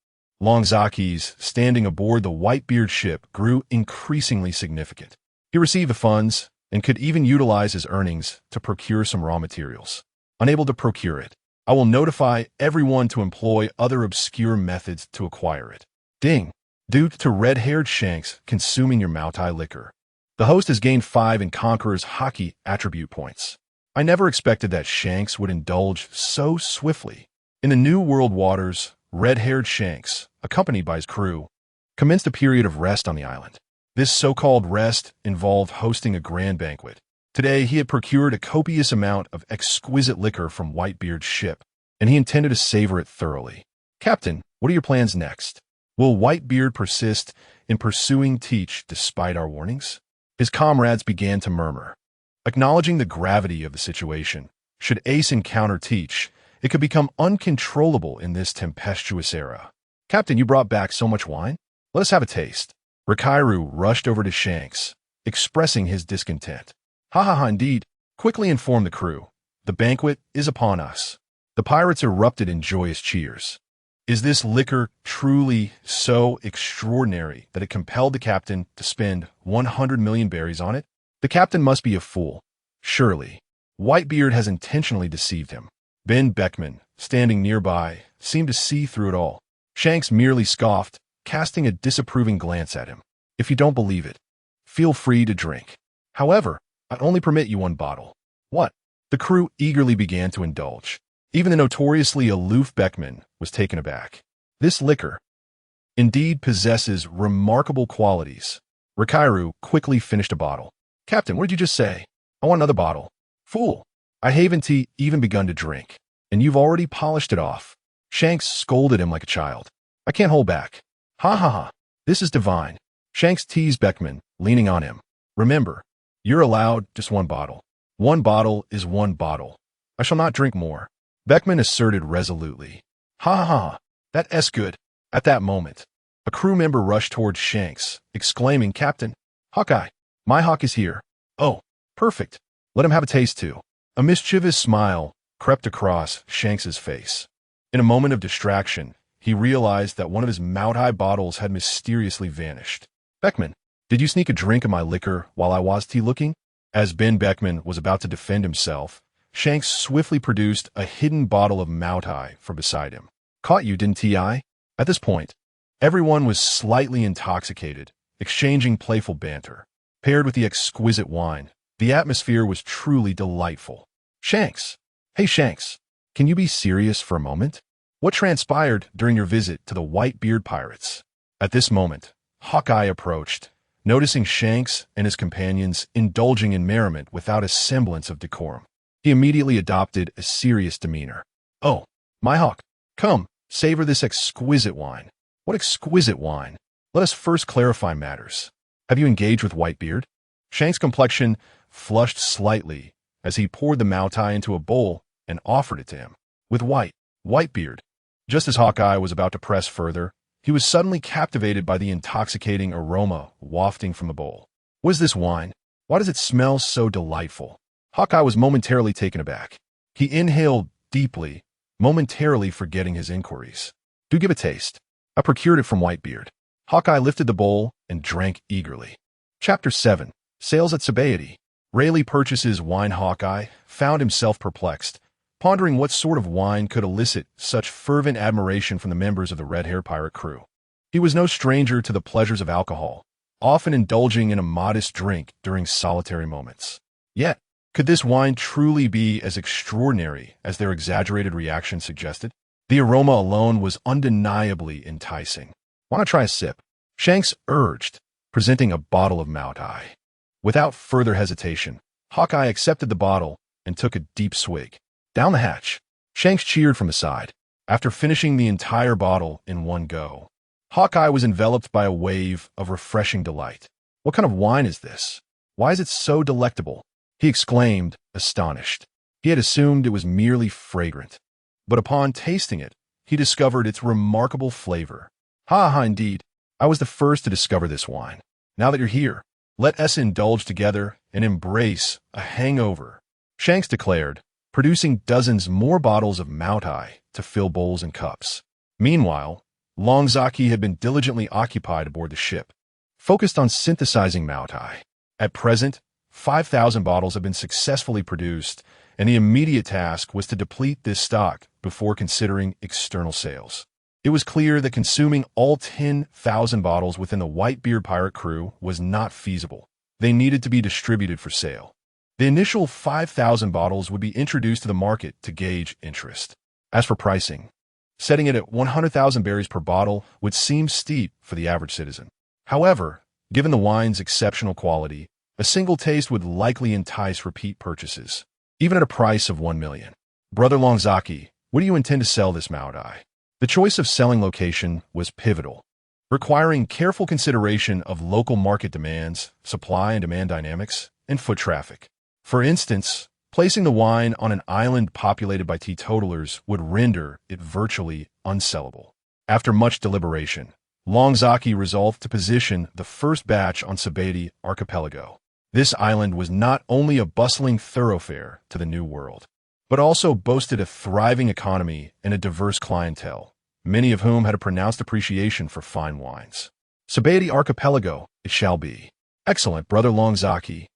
[SPEAKER 2] Longzaki's standing aboard the Whitebeard ship grew increasingly significant. He received the funds and could even utilize his earnings to procure some raw materials. Unable to procure it, I will notify everyone to employ other obscure methods to acquire it. Ding! Due to red-haired Shanks consuming your Maotai liquor, the host has gained 5 in Conqueror's hockey attribute points. I never expected that Shanks would indulge so swiftly. In the New World waters, red-haired Shanks, accompanied by his crew, commenced a period of rest on the island. This so-called rest involved hosting a grand banquet. Today, he had procured a copious amount of exquisite liquor from Whitebeard's ship, and he intended to savor it thoroughly. Captain, what are your plans next? Will Whitebeard persist in pursuing Teach despite our warnings? His comrades began to murmur. Acknowledging the gravity of the situation, should Ace encounter Teach, it could become uncontrollable in this tempestuous era. Captain, you brought back so much wine? Let us have a taste. Rakairu rushed over to Shanks, expressing his discontent. Ha ha ha, indeed. Quickly informed the crew. The banquet is upon us. The pirates erupted in joyous cheers. Is this liquor truly so extraordinary that it compelled the captain to spend 100 million berries on it? The captain must be a fool. Surely. Whitebeard has intentionally deceived him. Ben Beckman, standing nearby, seemed to see through it all. Shanks merely scoffed, casting a disapproving glance at him. If you don't believe it, feel free to drink. However, I only permit you 1 bottle. What? The crew eagerly began to indulge. Even the notoriously aloof Beckman was taken aback. This liquor indeed possesses remarkable qualities. Rakairu quickly finished a bottle. Captain, what did you just say? I want another bottle. Fool! I haven't even begun to drink, and you've already polished it off. Shanks scolded him like a child. I can't hold back. Ha ha ha. This is divine. Shanks teased Beckman, leaning on him. Remember, you're allowed just 1 bottle. 1 bottle is 1 bottle. I shall not drink more. Beckman asserted resolutely. Ha ha ha, that's good. At that moment, a crew member rushed towards Shanks, exclaiming, Captain, Hawkeye, my hawk is here. Oh, perfect. Let him have a taste too. A mischievous smile crept across Shanks's face. In a moment of distraction, he realized that one of his Maotai bottles had mysteriously vanished. Beckman, did you sneak a drink of my liquor while I was looking? As Ben Beckman was about to defend himself, Shanks swiftly produced a hidden bottle of Maotai from beside him. Caught you, didn't I? At this point, everyone was slightly intoxicated, exchanging playful banter. Paired with the exquisite wine, the atmosphere was truly delightful. Shanks! Hey Shanks, can you be serious for a moment? What transpired during your visit to the Whitebeard Pirates? At this moment, Hawkeye approached, noticing Shanks and his companions indulging in merriment without a semblance of decorum. He immediately adopted a serious demeanor. Oh, my hawk, come, savor this exquisite wine. What exquisite wine? Let us first clarify matters. Have you engaged with Whitebeard? Shanks' complexion flushed slightly as he poured the Maotai into a bowl and offered it to him. With Whitebeard. Just as Hawkeye was about to press further, he was suddenly captivated by the intoxicating aroma wafting from the bowl. What is this wine? Why does it smell so delightful? Hawkeye was momentarily taken aback. He inhaled deeply, momentarily forgetting his inquiries. Do give a taste. I procured it from Whitebeard. Hawkeye lifted the bowl and drank eagerly. Chapter 7. Sales at Sobriety. Rayleigh purchases wine. Hawkeye found himself perplexed, pondering what sort of wine could elicit such fervent admiration from the members of the red-haired pirate crew. He was no stranger to the pleasures of alcohol, often indulging in a modest drink during solitary moments. Yet, could this wine truly be as extraordinary as their exaggerated reaction suggested? The aroma alone was undeniably enticing. Want to try a sip? Shanks urged, presenting a bottle of Maotai. Without further hesitation, Hawkeye accepted the bottle and took a deep swig. Down the hatch. Shanks cheered from the side. After finishing the entire bottle in one go, Hawkeye was enveloped by a wave of refreshing delight. What kind of wine is this? Why is it so delectable? He exclaimed, astonished. He had assumed it was merely fragrant, but upon tasting it, he discovered its remarkable flavor. Ha, indeed. I was the first to discover this wine. Now that you're here, let us indulge together and embrace a hangover, Shanks declared, producing dozens more bottles of Maotai to fill bowls and cups. Meanwhile, Longzaki had been diligently occupied aboard the ship, focused on synthesizing Maotai. At present, 5,000 bottles have been successfully produced, and the immediate task was to deplete this stock before considering external sales. It was clear that consuming all 10,000 bottles within the Whitebeard pirate crew was not feasible. They needed to be distributed for sale. The initial 5,000 bottles would be introduced to the market to gauge interest. As for pricing, setting it at 100,000 berries per bottle would seem steep for the average citizen. However, given the wine's exceptional quality, a single taste would likely entice repeat purchases, even at a price of 1 million. Brother Longzaki, what do you intend to sell this Maotai? The choice of selling location was pivotal, requiring careful consideration of local market demands, supply and demand dynamics, and foot traffic. For instance, placing the wine on an island populated by teetotalers would render it virtually unsellable. After much deliberation, Longzaki resolved to position the first batch on Sobriety Archipelago. This island was not only a bustling thoroughfare to the New World, but also boasted a thriving economy and a diverse clientele, many of whom had a pronounced appreciation for fine wines. Sobriety Archipelago, it shall be. Excellent, Brother Longzaki.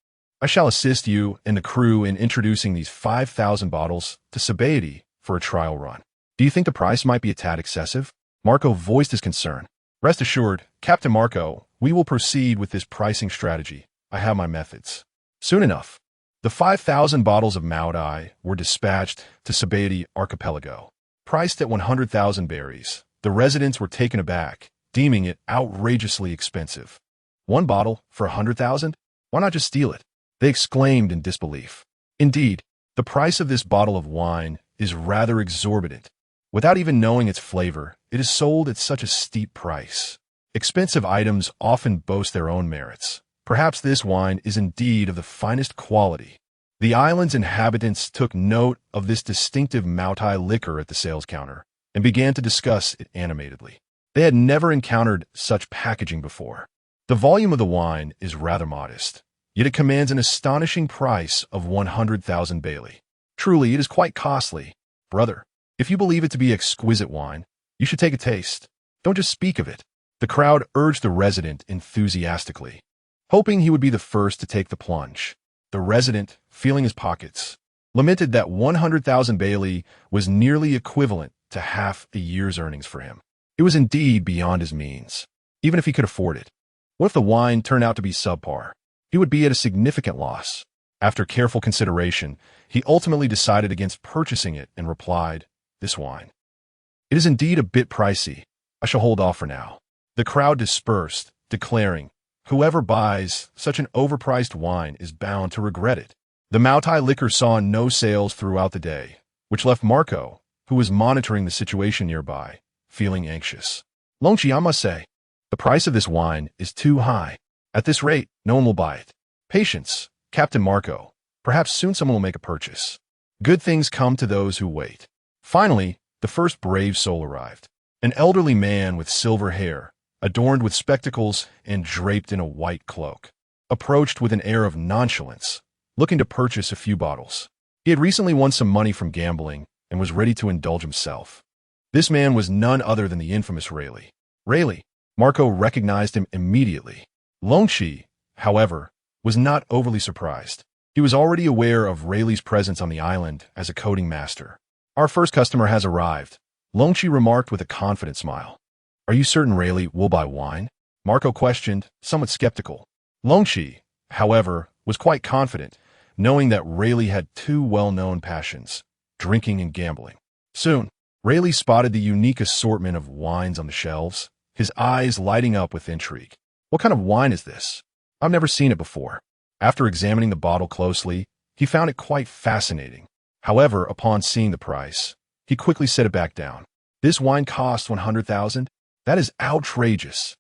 [SPEAKER 2] I shall assist you and the crew in introducing these 5,000 bottles to Sobriety for a trial run. Do you think the price might be a tad excessive? Marco voiced his concern. Rest assured, Captain Marco, we will proceed with this pricing strategy. I have my methods. Soon enough, the 5,000 bottles of Maotai were dispatched to Sobriety Archipelago. Priced at 100,000 berries, the residents were taken aback, deeming it outrageously expensive. One bottle for 100,000? Why not just steal it? They exclaimed in disbelief. Indeed, the price of this bottle of wine is rather exorbitant. Without even knowing its flavor, it is sold at such a steep price. Expensive items often boast their own merits. Perhaps this wine is indeed of the finest quality. The island's inhabitants took note of this distinctive Maotai liquor at the sales counter and began to discuss it animatedly. They had never encountered such packaging before. The volume of the wine is rather modest, yet it commands an astonishing price of 100,000 Bailey. Truly, it is quite costly. Brother, if you believe it to be exquisite wine, you should take a taste. Don't just speak of it. The crowd urged the resident enthusiastically, hoping he would be the first to take the plunge. The resident, feeling his pockets, lamented that 100,000 Bailey was nearly equivalent to half a year's earnings for him. It was indeed beyond his means, even if he could afford it. What if the wine turned out to be subpar? He would be at a significant loss. After careful consideration, he ultimately decided against purchasing it and replied, "This wine. It is indeed a bit pricey. I shall hold off for now." The crowd dispersed, declaring, "Whoever buys such an overpriced wine is bound to regret it." The Maotai liquor saw no sales throughout the day, which left Marco, who was monitoring the situation nearby, feeling anxious. "Longchi, I must say, the price of this wine is too high. At this rate, no one will buy it." "Patience, Captain Marco. Perhaps soon someone will make a purchase. Good things come to those who wait." Finally, the first brave soul arrived. An elderly man with silver hair, adorned with spectacles and draped in a white cloak, approached with an air of nonchalance, looking to purchase a few bottles. He had recently won some money from gambling and was ready to indulge himself. This man was none other than the infamous Rayleigh. Rayleigh, Marco recognized him immediately. Longchi, however, was not overly surprised. He was already aware of Rayleigh's presence on the island as a coding master. "Our first customer has arrived," Longchi remarked with a confident smile. "Are you certain Rayleigh will buy wine?" Marco questioned, somewhat skeptical. Longchi, however, was quite confident, knowing that Rayleigh had two well-known passions, drinking and gambling. Soon, Rayleigh spotted the unique assortment of wines on the shelves, his eyes lighting up with intrigue. "What kind of wine is this? I've never seen it before." After examining the bottle closely, he found it quite fascinating. However, upon seeing the price, he quickly set it back down. "This wine costs 100,000? That is outrageous,"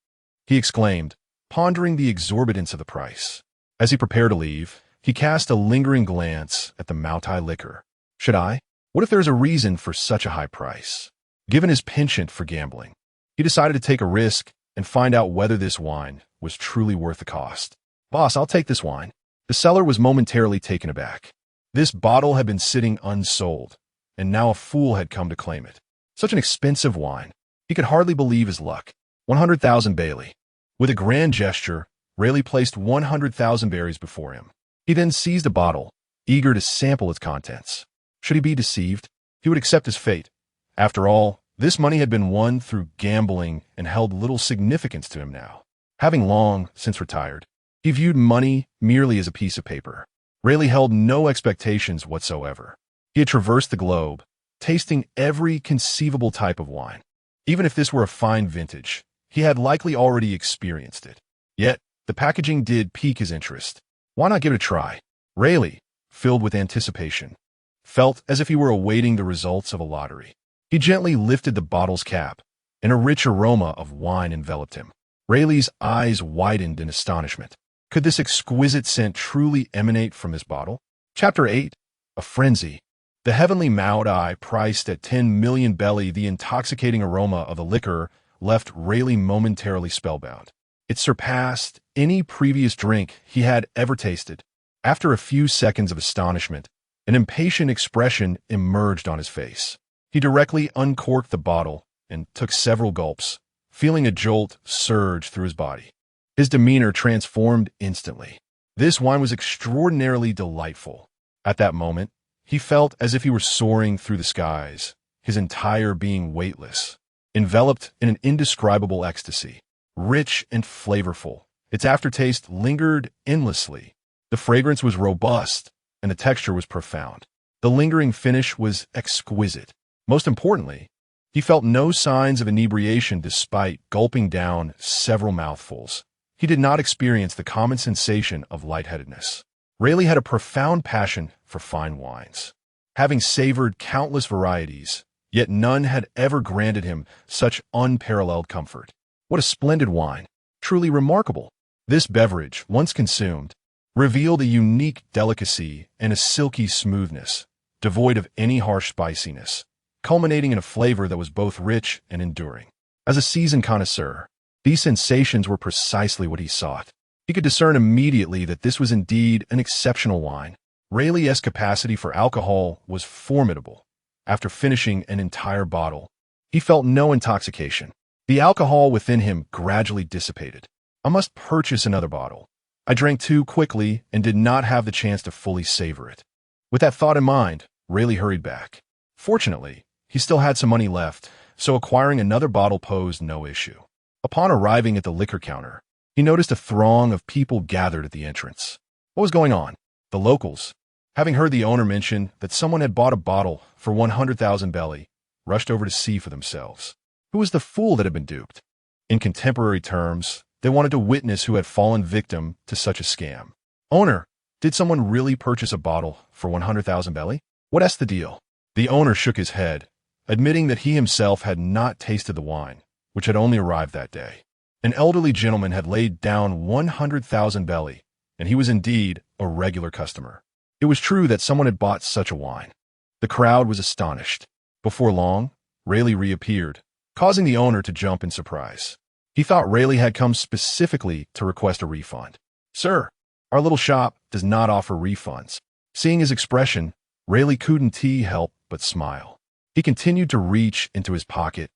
[SPEAKER 2] he exclaimed, pondering the exorbitance of the price. As he prepared to leave, he cast a lingering glance at the Maotai liquor. "Should I? What if there is a reason for such a high price?" Given his penchant for gambling, he decided to take a risk and find out whether this wine was truly worth the cost. "Boss, I'll take this wine." The seller was momentarily taken aback. This bottle had been sitting unsold, and now a fool had come to claim it. Such an expensive wine. He could hardly believe his luck. 100,000 Bailey. With a grand gesture, Rayleigh placed 100,000 berries before him. He then seized a bottle, eager to sample its contents. Should he be deceived? He would accept his fate. After all, this money had been won through gambling and held little significance to him now. Having long since retired, he viewed money merely as a piece of paper. Rayleigh held no expectations whatsoever. He had traversed the globe, tasting every conceivable type of wine. Even if this were a fine vintage, he had likely already experienced it. Yet, the packaging did pique his interest. Why not give it a try? Rayleigh, filled with anticipation, felt as if he were awaiting the results of a lottery. He gently lifted the bottle's cap, and a rich aroma of wine enveloped him. Rayleigh's eyes widened in astonishment. Could this exquisite scent truly emanate from this bottle? Chapter 8. A Frenzy. The heavenly Maotai, priced at 10 million belly, the intoxicating aroma of the liquor left Rayleigh momentarily spellbound. It surpassed any previous drink he had ever tasted. After a few seconds of astonishment, an impatient expression emerged on his face. He directly uncorked the bottle and took several gulps, feeling a jolt surge through his body. His demeanor transformed instantly. This wine was extraordinarily delightful. At that moment, he felt as if he were soaring through the skies, his entire being weightless, enveloped in an indescribable ecstasy. Rich and flavorful, its aftertaste lingered endlessly. The fragrance was robust, and the texture was profound. The lingering finish was exquisite. Most importantly, he felt no signs of inebriation despite gulping down several mouthfuls. He did not experience the common sensation of lightheadedness. Rayleigh had a profound passion for fine wines. Having savored countless varieties, yet none had ever granted him such unparalleled comfort. What a splendid wine! Truly remarkable! This beverage, once consumed, revealed a unique delicacy and a silky smoothness, devoid of any harsh spiciness, culminating in a flavor that was both rich and enduring. As a seasoned connoisseur, these sensations were precisely what he sought. He could discern immediately that this was indeed an exceptional wine. Rayleigh's capacity for alcohol was formidable. After finishing an entire bottle, he felt no intoxication. The alcohol within him gradually dissipated. I must purchase another bottle. I drank too quickly and did not have the chance to fully savor it. With that thought in mind, Rayleigh hurried back. Fortunately, he still had some money left, so acquiring another bottle posed no issue. Upon arriving at the liquor counter, he noticed a throng of people gathered at the entrance. What was going on? The locals, having heard the owner mention that someone had bought a bottle for 100,000 belly, rushed over to see for themselves. Who was the fool that had been duped? In contemporary terms, they wanted to witness who had fallen victim to such a scam. Owner, did someone really purchase a bottle for 100,000 belly? What's the deal? The owner shook his head, admitting that he himself had not tasted the wine, which had only arrived that day. An elderly gentleman had laid down 100,000 belly, and he was indeed a regular customer. It was true that someone had bought such a wine. The crowd was astonished. Before long, Rayleigh reappeared, causing the owner to jump in surprise. He thought Rayleigh had come specifically to request a refund. Sir, our little shop does not offer refunds. Seeing his expression, Rayleigh couldn't help but smile. He continued to reach into his pocket,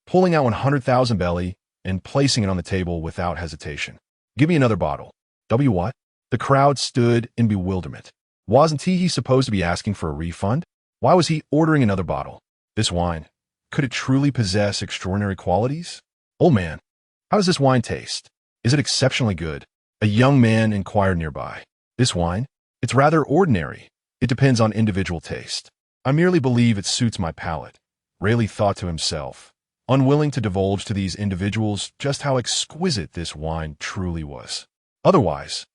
[SPEAKER 2] pulling out 100,000 belly and placing it on the table without hesitation. Give me another bottle. What? The crowd stood in bewilderment. Wasn't he supposed to be asking for a refund? Why was he ordering another bottle? This wine, could it truly possess extraordinary qualities? Old man, how does this wine taste? Is it exceptionally good? A young man inquired nearby. This wine? It's rather ordinary. It depends on individual taste. I merely believe it suits my palate, Rayleigh thought to himself, unwilling to divulge to these individuals just how exquisite this wine truly was. Otherwise,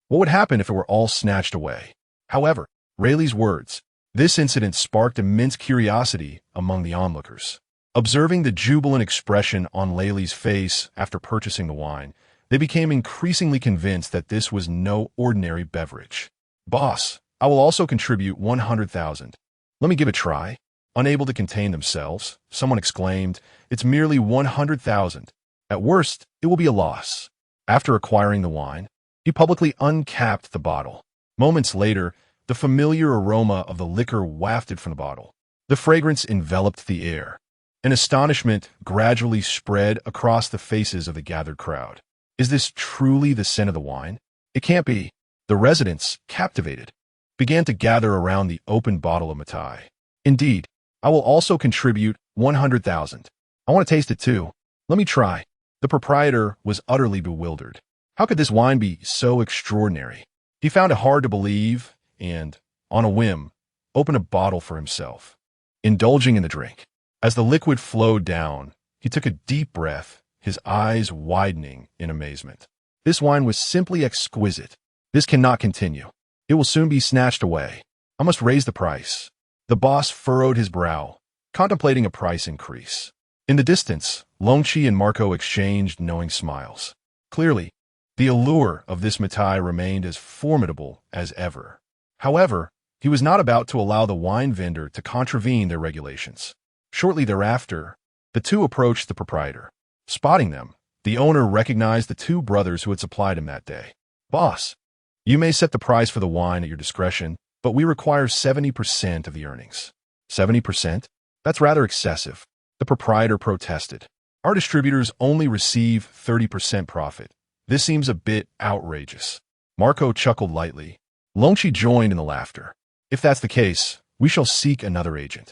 [SPEAKER 2] what would happen if it were all snatched away? However, Rayleigh's words, this incident sparked immense curiosity among the onlookers. Observing the jubilant expression on Rayleigh's face after purchasing the wine, they became increasingly convinced that this was no ordinary beverage. Boss, I will also contribute 100,000. Let me give it a try. Unable to contain themselves, someone exclaimed, it's merely 100,000. At worst, it will be a loss. After acquiring the wine, he publicly uncapped the bottle. Moments later, the familiar aroma of the liquor wafted from the bottle. The fragrance enveloped the air. An astonishment gradually spread across the faces of the gathered crowd. Is this truly the scent of the wine? It can't be. The residents, captivated, began to gather around the open bottle of Maotai. Indeed, I will also contribute 100,000. I want to taste it too. Let me try. The proprietor was utterly bewildered. How could this wine be so extraordinary? He found it hard to believe and, on a whim, opened a bottle for himself, indulging in the drink. As the liquid flowed down, he took a deep breath, his eyes widening in amazement. This wine was simply exquisite. This cannot continue. It will soon be snatched away. I must raise the price. The boss furrowed his brow, contemplating a price increase. In the distance, Longchi and Marco exchanged knowing smiles. Clearly, the allure of this Maotai remained as formidable as ever. However, he was not about to allow the wine vendor to contravene their regulations. Shortly thereafter, the two approached the proprietor. Spotting them, the owner recognized the two brothers who had supplied him that day. Boss, you may set the price for the wine at your discretion, but we require 70% of the earnings. 70%? That's rather excessive. The proprietor protested. Our distributors only receive 30% profit. This seems a bit outrageous. Marco chuckled lightly. Longchi joined in the laughter. If that's the case, we shall seek another agent.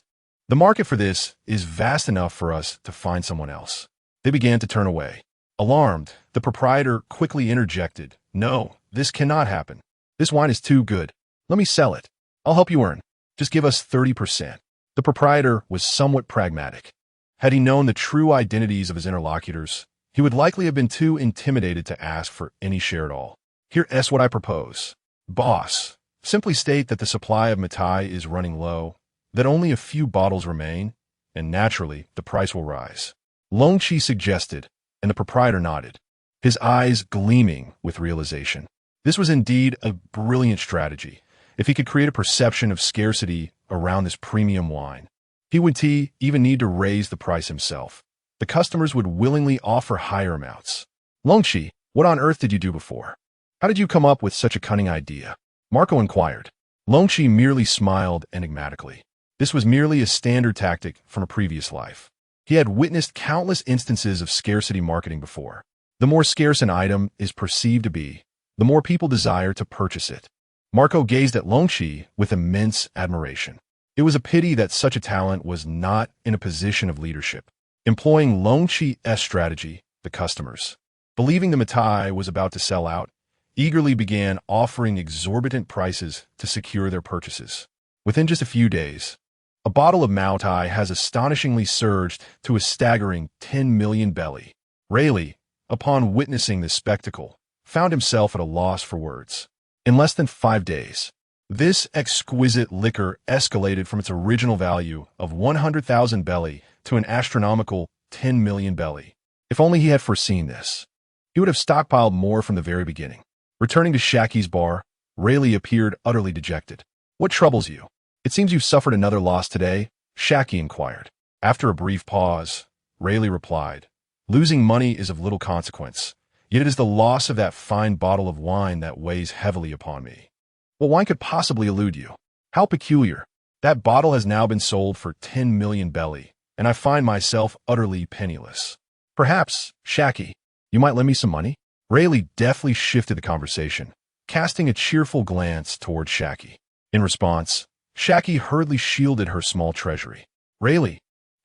[SPEAKER 2] The market for this is vast enough for us to find someone else. They began to turn away. Alarmed, the proprietor quickly interjected. No, this cannot happen. This wine is too good. Let me sell it. I'll help you earn. Just give us 30%. The proprietor was somewhat pragmatic. Had he known the true identities of his interlocutors, he would likely have been too intimidated to ask for any share at all. Here's what I propose. Boss, simply state that the supply of Maotai is running low, that only a few bottles remain, and naturally, the price will rise. Longchi suggested, and the proprietor nodded, his eyes gleaming with realization. This was indeed a brilliant strategy. If he could create a perception of scarcity around this premium wine, he would even need to raise the price himself. The customers would willingly offer higher amounts. Longqi, what on earth did you do before? How did you come up with such a cunning idea? Marco inquired. Longqi merely smiled enigmatically. This was merely a standard tactic from a previous life. He had witnessed countless instances of scarcity marketing before. The more scarce an item is perceived to be, the more people desire to purchase it. Marco gazed at Longqi with immense admiration. It was a pity that such a talent was not in a position of leadership. Employing Longqi's strategy, the customers, believing the Maotai was about to sell out, eagerly began offering exorbitant prices to secure their purchases. Within just a few days, a bottle of Maotai has astonishingly surged to a staggering 10 million belly. Rayleigh, upon witnessing this spectacle, found himself at a loss for words. In less than 5 days, this exquisite liquor escalated from its original value of 100,000 belly to an astronomical 10 million belly. If only he had foreseen this, he would have stockpiled more from the very beginning. Returning to Shaki's bar, Rayleigh appeared utterly dejected. What troubles you? It seems you've suffered another loss today, Shaki inquired. After a brief pause, Rayleigh replied, Losing money is of little consequence, yet it is the loss of that fine bottle of wine that weighs heavily upon me. What wine could possibly elude you? How peculiar. That bottle has now been sold for 10 million belly, and I find myself utterly penniless. Perhaps, Shaki, you might lend me some money? Rayleigh deftly shifted the conversation, casting a cheerful glance toward Shaki. In response, Shaki hurriedly shielded her small treasury. Rayleigh,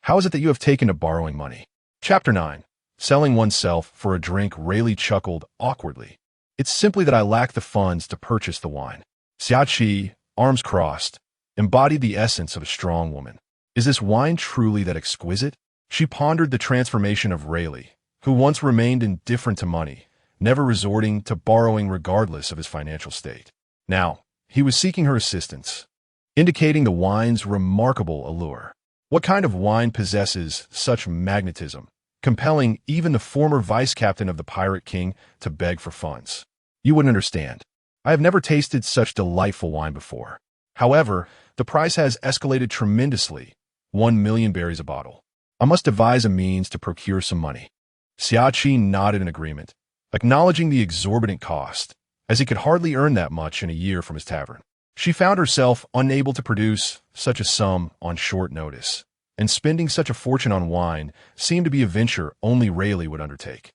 [SPEAKER 2] how is it that you have taken to borrowing money? Chapter 9. Selling oneself for a drink. Rayleigh chuckled awkwardly. It's simply that I lack the funds to purchase the wine. Xiaoqi, arms crossed, embodied the essence of a strong woman. Is this wine truly that exquisite? She pondered the transformation of Rayleigh, who once remained indifferent to money, never resorting to borrowing regardless of his financial state. Now, he was seeking her assistance, indicating the wine's remarkable allure. What kind of wine possesses such magnetism, compelling even the former vice-captain of the Pirate King to beg for funds? You wouldn't understand. I have never tasted such delightful wine before. However, the price has escalated tremendously, 1 million berries a bottle. I must devise a means to procure some money. Xiaoqi nodded in agreement, acknowledging the exorbitant cost, as he could hardly earn that much in a year from his tavern. She found herself unable to produce such a sum on short notice, and spending such a fortune on wine seemed to be a venture only Rayleigh would undertake.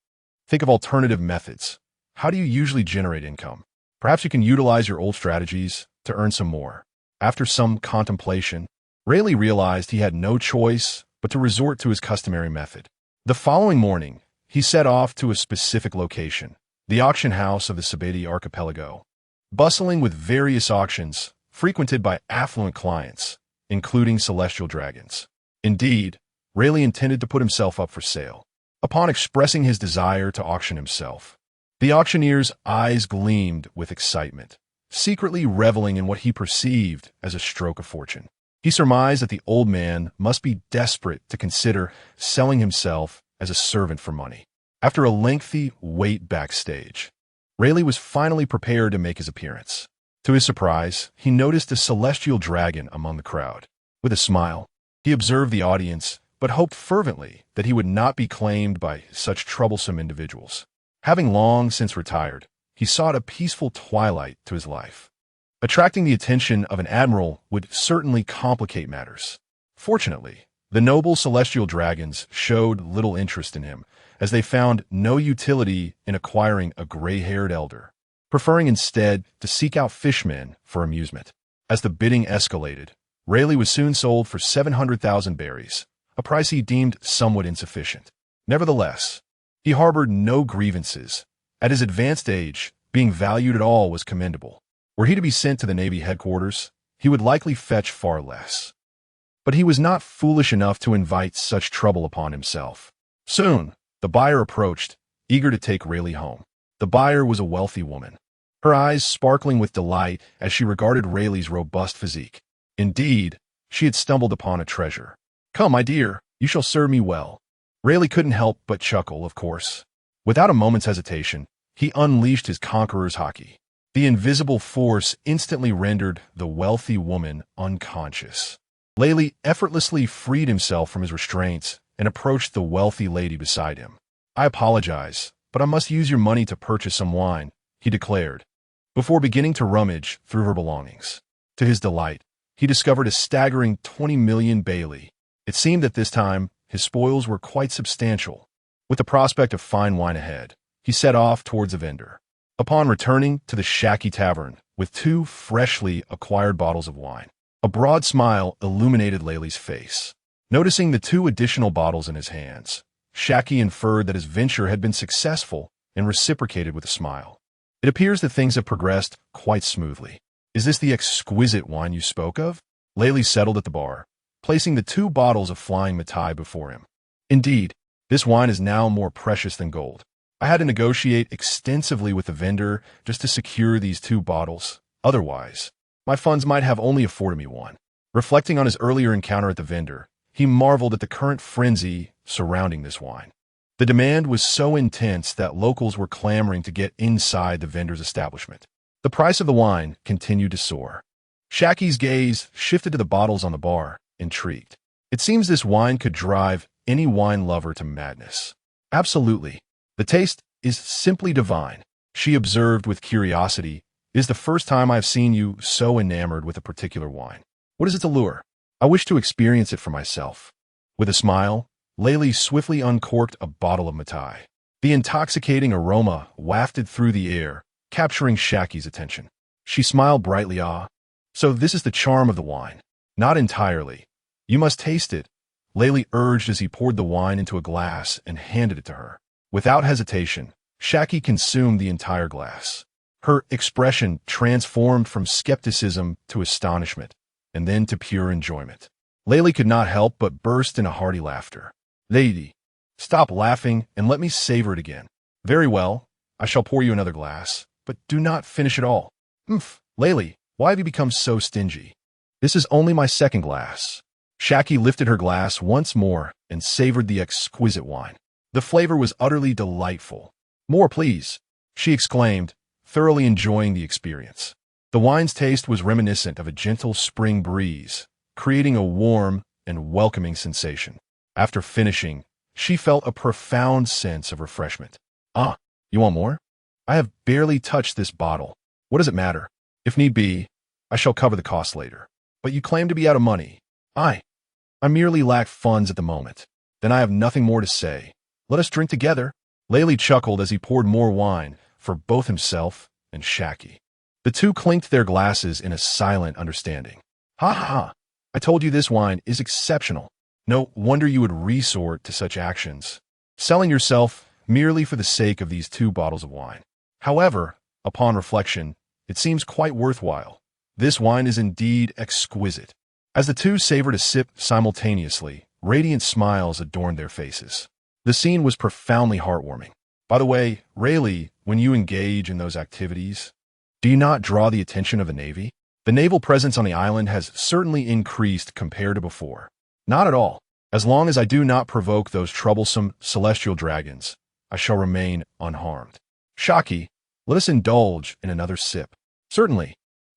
[SPEAKER 2] Think of alternative methods. How do you usually generate income? Perhaps you can utilize your old strategies to earn some more. After some contemplation, Rayleigh realized he had no choice but to resort to his customary method. The following morning, he set off to a specific location, the auction house of the Sabeti archipelago, bustling with various auctions frequented by affluent clients, including celestial dragons. Indeed, Rayleigh intended to put himself up for sale. Upon expressing his desire to auction himself, the auctioneer's eyes gleamed with excitement, secretly reveling in what he perceived as a stroke of fortune. He surmised that the old man must be desperate to consider selling himself as a servant for money. After a lengthy wait backstage, Rayleigh was finally prepared to make his appearance. To his surprise, he noticed a celestial dragon among the crowd. With a smile, he observed the audience, but hoped fervently that he would not be claimed by such troublesome individuals. Having long since retired, he sought a peaceful twilight to his life. Attracting the attention of an admiral would certainly complicate matters. Fortunately, the noble celestial dragons showed little interest in him, as they found no utility in acquiring a gray-haired elder, preferring instead to seek out fishmen for amusement. As the bidding escalated, Rayleigh was soon sold for 700,000 berries, a price he deemed somewhat insufficient. Nevertheless, he harbored no grievances. At his advanced age, being valued at all was commendable. Were he to be sent to the Navy headquarters, he would likely fetch far less. But he was not foolish enough to invite such trouble upon himself. Soon, the buyer approached, eager to take Rayleigh home. The buyer was a wealthy woman, her eyes sparkling with delight as she regarded Rayleigh's robust physique. Indeed, she had stumbled upon a treasure. Come, my dear, you shall serve me well. Rayleigh couldn't help but chuckle, of course. Without a moment's hesitation, he unleashed his conqueror's hockey. The invisible force instantly rendered the wealthy woman unconscious. Laley effortlessly freed himself from his restraints and approached the wealthy lady beside him. "I apologize, but I must use your money to purchase some wine," he declared, before beginning to rummage through her belongings. To his delight, he discovered a staggering 20 million Bailey. It seemed that this time, his spoils were quite substantial. With the prospect of fine wine ahead, he set off towards the vendor. Upon returning to the Shaky Tavern with 2 freshly acquired bottles of wine, a broad smile illuminated Laley's face. Noticing the 2 additional bottles in his hands, Shaky inferred that his venture had been successful and reciprocated with a smile. "It appears that things have progressed quite smoothly. Is this the exquisite wine you spoke of?" Laley settled at the bar, placing the 2 bottles of flying Maotai before him. "Indeed, this wine is now more precious than gold. I had to negotiate extensively with the vendor just to secure these 2 bottles. Otherwise, my funds might have only afforded me one." Reflecting on his earlier encounter at the vendor, he marveled at the current frenzy surrounding this wine. The demand was so intense that locals were clamoring to get inside the vendor's establishment. The price of the wine continued to soar. Shaky's gaze shifted to the bottles on the bar, intrigued. It seems this wine could drive any wine lover to madness. "Absolutely. The taste is simply divine," she observed with curiosity. "It is the first time I have seen you so enamored with a particular wine. What is its allure? I wish to experience it for myself." With a smile, Laley swiftly uncorked a bottle of Maotai. The intoxicating aroma wafted through the air, capturing Shaky's attention. She smiled brightly. "Ah, so this is the charm of the wine." "Not entirely. You must taste it," Laley urged as he poured the wine into a glass and handed it to her. Without hesitation, Shaky consumed the entire glass. Her expression transformed from skepticism to astonishment, and then to pure enjoyment. Laley could not help but burst into hearty laughter. "Lady, stop laughing and let me savor it again." "Very well, I shall pour you another glass, but do not finish it all." "Humph, Laley, why have you become so stingy?" "This is only my second glass." Shaky lifted her glass once more and savored the exquisite wine. The flavor was utterly delightful. "More, please," she exclaimed, thoroughly enjoying the experience. The wine's taste was reminiscent of a gentle spring breeze, creating a warm and welcoming sensation. After finishing, she felt a profound sense of refreshment. "Ah, you want more? I have barely touched this bottle. What does it matter? If need be, I shall cover the cost later." "But you claim to be out of money." I merely lack funds at the moment." "Then I have nothing more to say. Let us drink together." Laley chuckled as he poured more wine for both himself and Shaky. The 2 clinked their glasses in a silent understanding. "Ha ha ha! I told you this wine is exceptional. No wonder you would resort to such actions, selling yourself merely for the sake of these 2 bottles of wine. However, upon reflection, it seems quite worthwhile. This wine is indeed exquisite." As the 2 savored a sip simultaneously, radiant smiles adorned their faces. The scene was profoundly heartwarming. "By the way, Rayleigh, when you engage in those activities, do you not draw the attention of the Navy? The naval presence on the island has certainly increased compared to before." "Not at all. As long as I do not provoke those troublesome celestial dragons, I shall remain unharmed." "Shaky, let us indulge in another sip." "Certainly."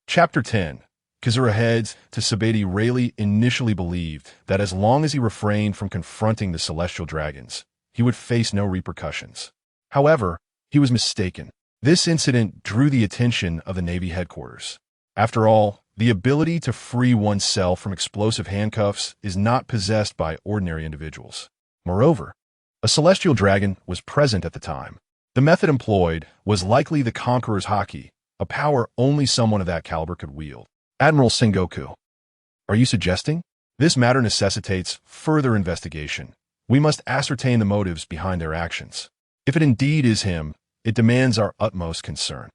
[SPEAKER 2] Chapter 10. Kazura heads to Sabeti. Rayleigh initially believed that as long as he refrained from confronting the celestial dragons, he would face no repercussions. However, he was mistaken. This incident drew the attention of the Navy headquarters. After all, the ability to free oneself from explosive handcuffs is not possessed by ordinary individuals. Moreover, a celestial dragon was present at the time. The method employed was likely the Conqueror's Haki, a power only someone of that caliber could wield. "Admiral Sengoku, are you suggesting?" "This matter necessitates further investigation. We must ascertain the motives behind their actions. If it indeed is him, it demands our utmost concern.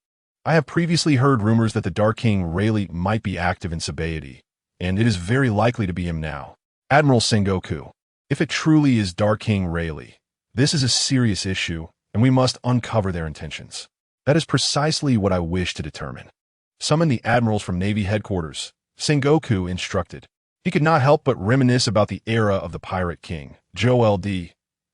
[SPEAKER 2] I have previously heard rumors that the Dark King Rayleigh might be active in Sabaody, and it is very likely to be him now." "Admiral Sengoku, if it truly is Dark King Rayleigh, this is a serious issue, and we must uncover their intentions." "That is precisely what I wish to determine." "Summon the admirals from Navy headquarters," Sengoku instructed. He could not help but reminisce about the era of the Pirate King, Joel D.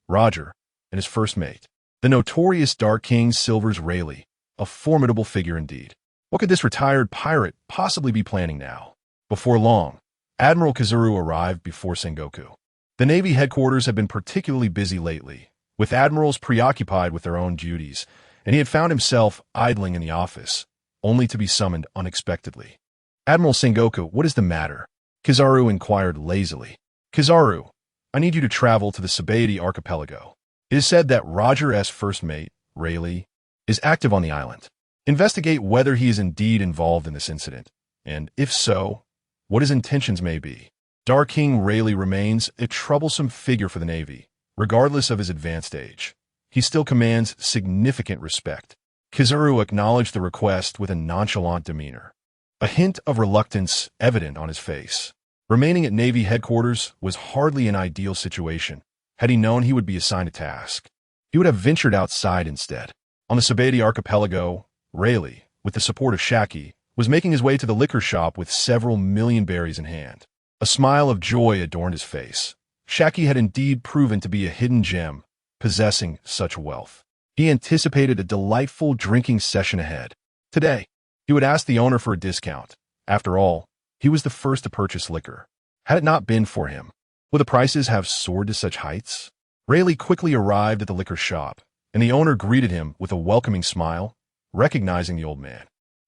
[SPEAKER 2] Roger, and his first mate, the notorious Dark King Silvers Rayleigh, a formidable figure indeed. What could this retired pirate possibly be planning now? Before long, Admiral Kizuru arrived before Sengoku. The Navy headquarters had been particularly busy lately, with admirals preoccupied with their own duties, and he had found himself idling in the office, only to be summoned unexpectedly. Admiral Sengoku, what is the matter? Kizaru inquired lazily. Kizaru, I need you to travel to the Sabaody archipelago. It is said that Roger S. First Mate, Rayleigh, is active on the island. Investigate whether he is indeed involved in this incident, and if so, what his intentions may be. Dark King Rayleigh remains a troublesome figure for the Navy, regardless of his advanced age. He still commands significant respect. Kizaru acknowledged the request with a nonchalant demeanor, a hint of reluctance evident on his face. Remaining at Navy headquarters was hardly an ideal situation. Had he known he would be assigned a task, he would have ventured outside instead. On the Sabaody archipelago, Rayleigh, with the support of Shaki, was making his way to the liquor shop with several million berries in hand. A smile of joy adorned his face. Shaki had indeed proven to be a hidden gem, possessing such wealth. He anticipated a delightful drinking session ahead. Today, he would ask the owner for a discount. After all, he was the first to purchase liquor. Had it not been for him, would the prices have soared to such heights? Rayleigh quickly arrived at the liquor shop, and the owner greeted him with a welcoming smile, recognizing the old man.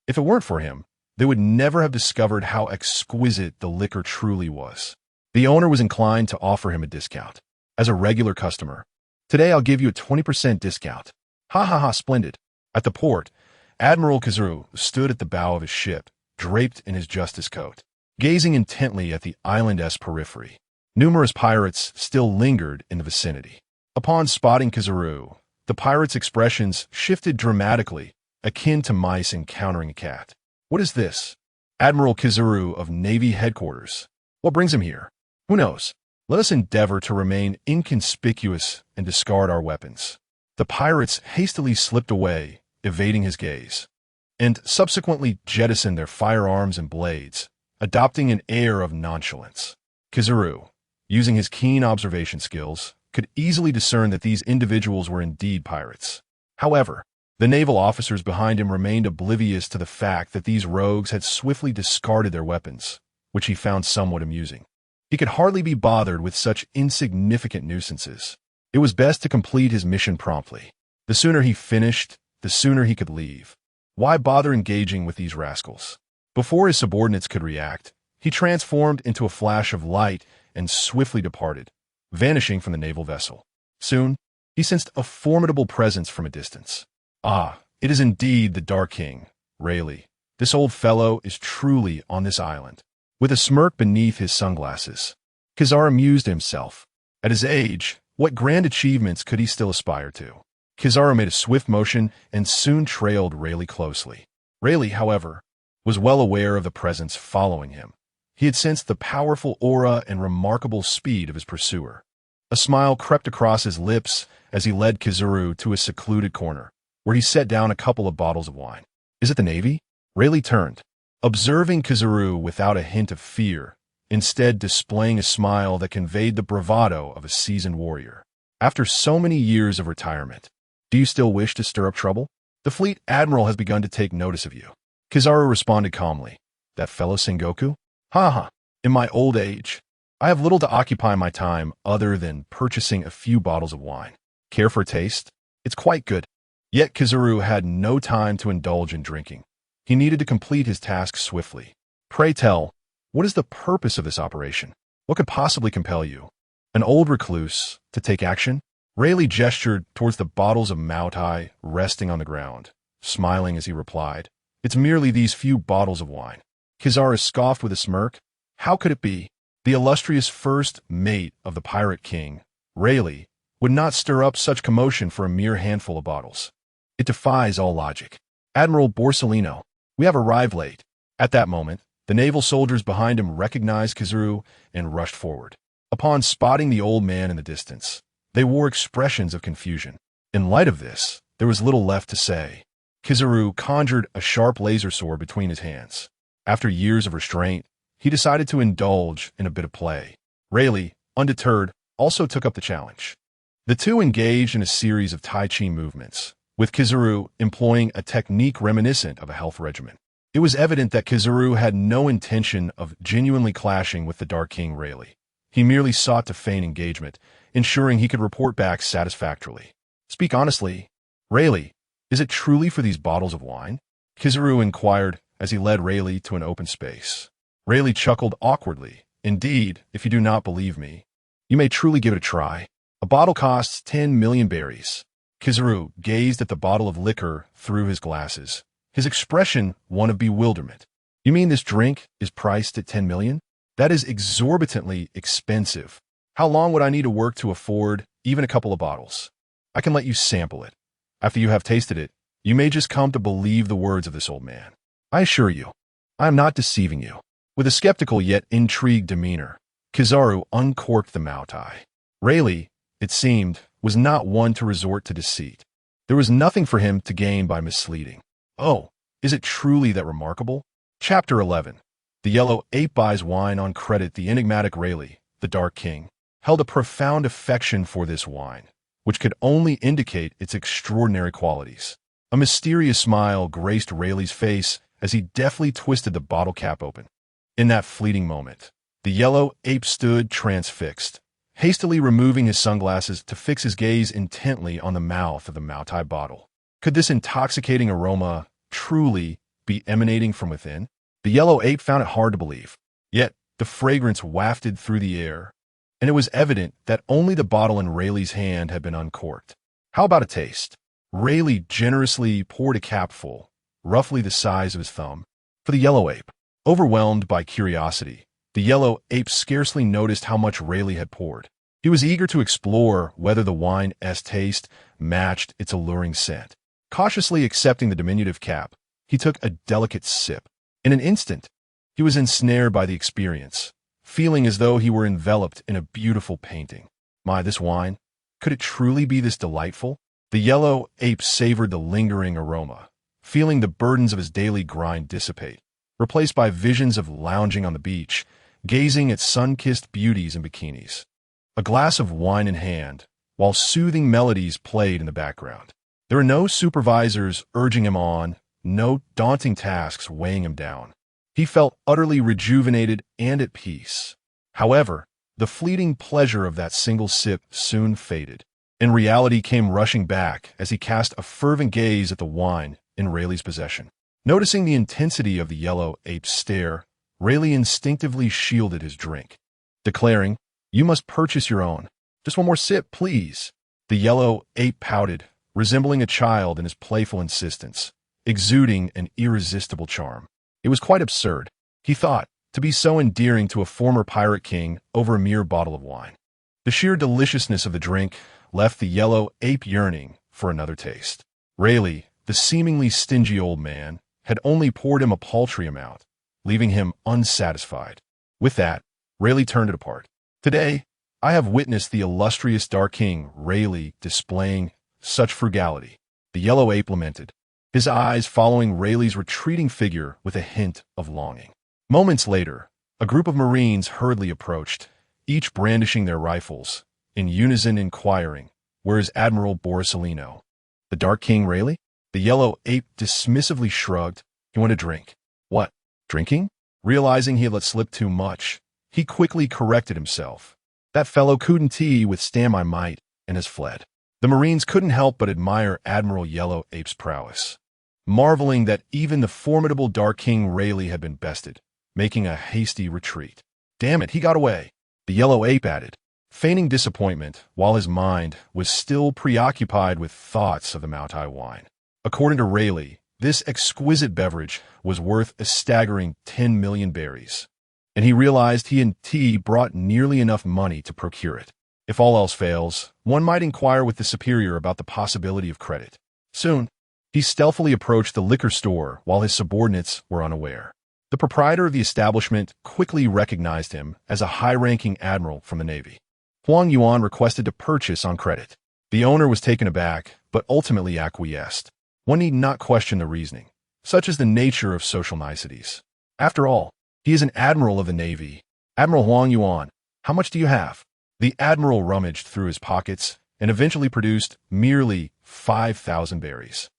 [SPEAKER 2] If it weren't for him, they would never have discovered how exquisite the liquor truly was. The owner was inclined to offer him a discount. As a regular customer, today I'll give you a 20% discount. Ha ha ha, splendid. At the port, Admiral Kizuru stood at the bow of his ship, draped in his justice coat, gazing intently at the island's periphery. Numerous pirates still lingered in the vicinity. Upon spotting Kizuru, the pirates' expressions shifted dramatically, akin to mice encountering a cat. What is this? Admiral Kizuru of Navy Headquarters. What brings him here? Who knows? Let us endeavor to remain inconspicuous and discard our weapons. The pirates hastily slipped away, evading his gaze, and subsequently jettisoned their firearms and blades, adopting an air of nonchalance. Kizuru, using his keen observation skills, could easily discern that these individuals were indeed pirates. However, the naval officers behind him remained oblivious to the fact that these rogues had swiftly discarded their weapons, which he found somewhat amusing. He could hardly be bothered with such insignificant nuisances. It was best to complete his mission promptly. The sooner he finished, the sooner he could leave. Why bother engaging with these rascals? Before his subordinates could react, he transformed into a flash of light and swiftly departed, vanishing from the naval vessel. Soon, he sensed a formidable presence from a distance. Ah, it is indeed the Dark King, Rayleigh. This old fellow is truly on this island. With a smirk beneath his sunglasses, Kizaru amused himself. At his age, what grand achievements could he still aspire to? Kizaru made a swift motion and soon trailed Rayleigh closely. Rayleigh, however, was well aware of the presence following him. He had sensed the powerful aura and remarkable speed of his pursuer. A smile crept across his lips as he led Kizuru to a secluded corner, where he set down a couple of bottles of wine. Is it the Navy? Rayleigh turned, observing Kizuru without a hint of fear, instead displaying a smile that conveyed the bravado of a seasoned warrior. After so many years of retirement, do you still wish to stir up trouble? The fleet admiral has begun to take notice of you. Kizaru responded calmly. That fellow Sengoku? Ha ha. In my old age, I have little to occupy my time other than purchasing a few bottles of wine. Care for a taste? It's quite good. Yet Kizuru had no time to indulge in drinking. He needed to complete his task swiftly. Pray tell, what is the purpose of this operation? What could possibly compel you, an old recluse, to take action? Rayleigh gestured towards the bottles of Maotai resting on the ground, smiling as he replied, It's merely these few bottles of wine. Kizaru scoffed with a smirk. How could it be? The illustrious first mate of the pirate king, Rayleigh, would not stir up such commotion for a mere handful of bottles. It defies all logic. Admiral Borsellino, we have arrived late. At that moment, the naval soldiers behind him recognized Kizuru and rushed forward. Upon spotting the old man in the distance, they wore expressions of confusion. In light of this, there was little left to say. Kizuru conjured a sharp laser sword between his hands. After years of restraint, he decided to indulge in a bit of play. Rayleigh, undeterred, also took up the challenge. The two engaged in a series of Tai Chi movements, with Kizuru employing a technique reminiscent of a health regimen. It was evident that Kizaru had no intention of genuinely clashing with the Dark King Rayleigh. He merely sought to feign engagement, ensuring he could report back satisfactorily. Speak honestly, Rayleigh, is it truly for these bottles of wine? Kizaru inquired as he led Rayleigh to an open space. Rayleigh chuckled awkwardly. Indeed, if you do not believe me, you may truly give it a try. A bottle costs 10 million berries. Kizaru gazed at the bottle of liquor through his glasses, his expression one of bewilderment. You mean this drink is priced at 10 million? That is exorbitantly expensive. How long would I need to work to afford even a couple of bottles? I can let you sample it. After you have tasted it, you may just come to believe the words of this old man. I assure you, I am not deceiving you. With a skeptical yet intrigued demeanor, Kizaru uncorked the Maotai. Rayleigh, it seemed, was not one to resort to deceit. There was nothing for him to gain by misleading. Oh, is it truly that remarkable? Chapter 11. The Yellow Ape buys wine on credit. The enigmatic Rayleigh, the Dark King, held a profound affection for this wine, which could only indicate its extraordinary qualities. A mysterious smile graced Rayleigh's face as he deftly twisted the bottle cap open. In that fleeting moment, the Yellow Ape stood transfixed, hastily removing his sunglasses to fix his gaze intently on the mouth of the Maotai bottle. Could this intoxicating aroma truly be emanating from within? The Yellow Ape found it hard to believe. Yet, the fragrance wafted through the air, and it was evident that only the bottle in Rayleigh's hand had been uncorked. How about a taste? Rayleigh generously poured a capful, roughly the size of his thumb, for the Yellow Ape. Overwhelmed by curiosity, the Yellow Ape scarcely noticed how much Rayleigh had poured. He was eager to explore whether the wine's taste matched its alluring scent. Cautiously accepting the diminutive cap, he took a delicate sip. In an instant, he was ensnared by the experience, feeling as though he were enveloped in a beautiful painting. My, this wine, could it truly be this delightful? The Yellow Ape savored the lingering aroma, feeling the burdens of his daily grind dissipate, replaced by visions of lounging on the beach, gazing at sun-kissed beauties in bikinis. A glass of wine in hand, while soothing melodies played in the background. There were no supervisors urging him on, no daunting tasks weighing him down. He felt utterly rejuvenated and at peace. However, the fleeting pleasure of that single sip soon faded, and reality came rushing back as he cast a fervent gaze at the wine in Rayleigh's possession. Noticing the intensity of the Yellow Ape's stare, Rayleigh instinctively shielded his drink, declaring, "You must purchase your own. Just one more sip, please." The Yellow Ape pouted, resembling a child in his playful insistence, exuding an irresistible charm. It was quite absurd, he thought, to be so endearing to a former pirate king over a mere bottle of wine. The sheer deliciousness of the drink left the Yellow Ape yearning for another taste. Rayleigh, the seemingly stingy old man, had only poured him a paltry amount, leaving him unsatisfied. With that, Rayleigh turned it apart. Today, I have witnessed the illustrious Dark King Rayleigh displaying such frugality, the Yellow Ape lamented, his eyes following Rayleigh's retreating figure with a hint of longing. Moments later, a group of Marines hurriedly approached, each brandishing their rifles, in unison inquiring, "Where is Admiral Borisellino?" The Dark King Rayleigh? The Yellow Ape dismissively shrugged. He wanted a drink. What? Drinking? Realizing he had let slip too much, he quickly corrected himself. That fellow couldn't withstand my might, and has fled. The Marines couldn't help but admire Admiral Yellow Ape's prowess, marveling that even the formidable Dark King Rayleigh had been bested, making a hasty retreat. Damn it, he got away, the Yellow Ape added, feigning disappointment while his mind was still preoccupied with thoughts of the Maotai wine. According to Rayleigh, this exquisite beverage was worth a staggering 10 million berries, and he realized he and T brought nearly enough money to procure it. If all else fails, one might inquire with the superior about the possibility of credit. Soon, he stealthily approached the liquor store while his subordinates were unaware. The proprietor of the establishment quickly recognized him as a high-ranking admiral from the Navy. Huang Yuan requested to purchase on credit. The owner was taken aback, but ultimately acquiesced. One need not question the reasoning. Such is the nature of social niceties. After all, he is an admiral of the Navy. Admiral Huang Yuan, how much do you have? The admiral rummaged through his pockets and eventually produced merely 5,000 berries.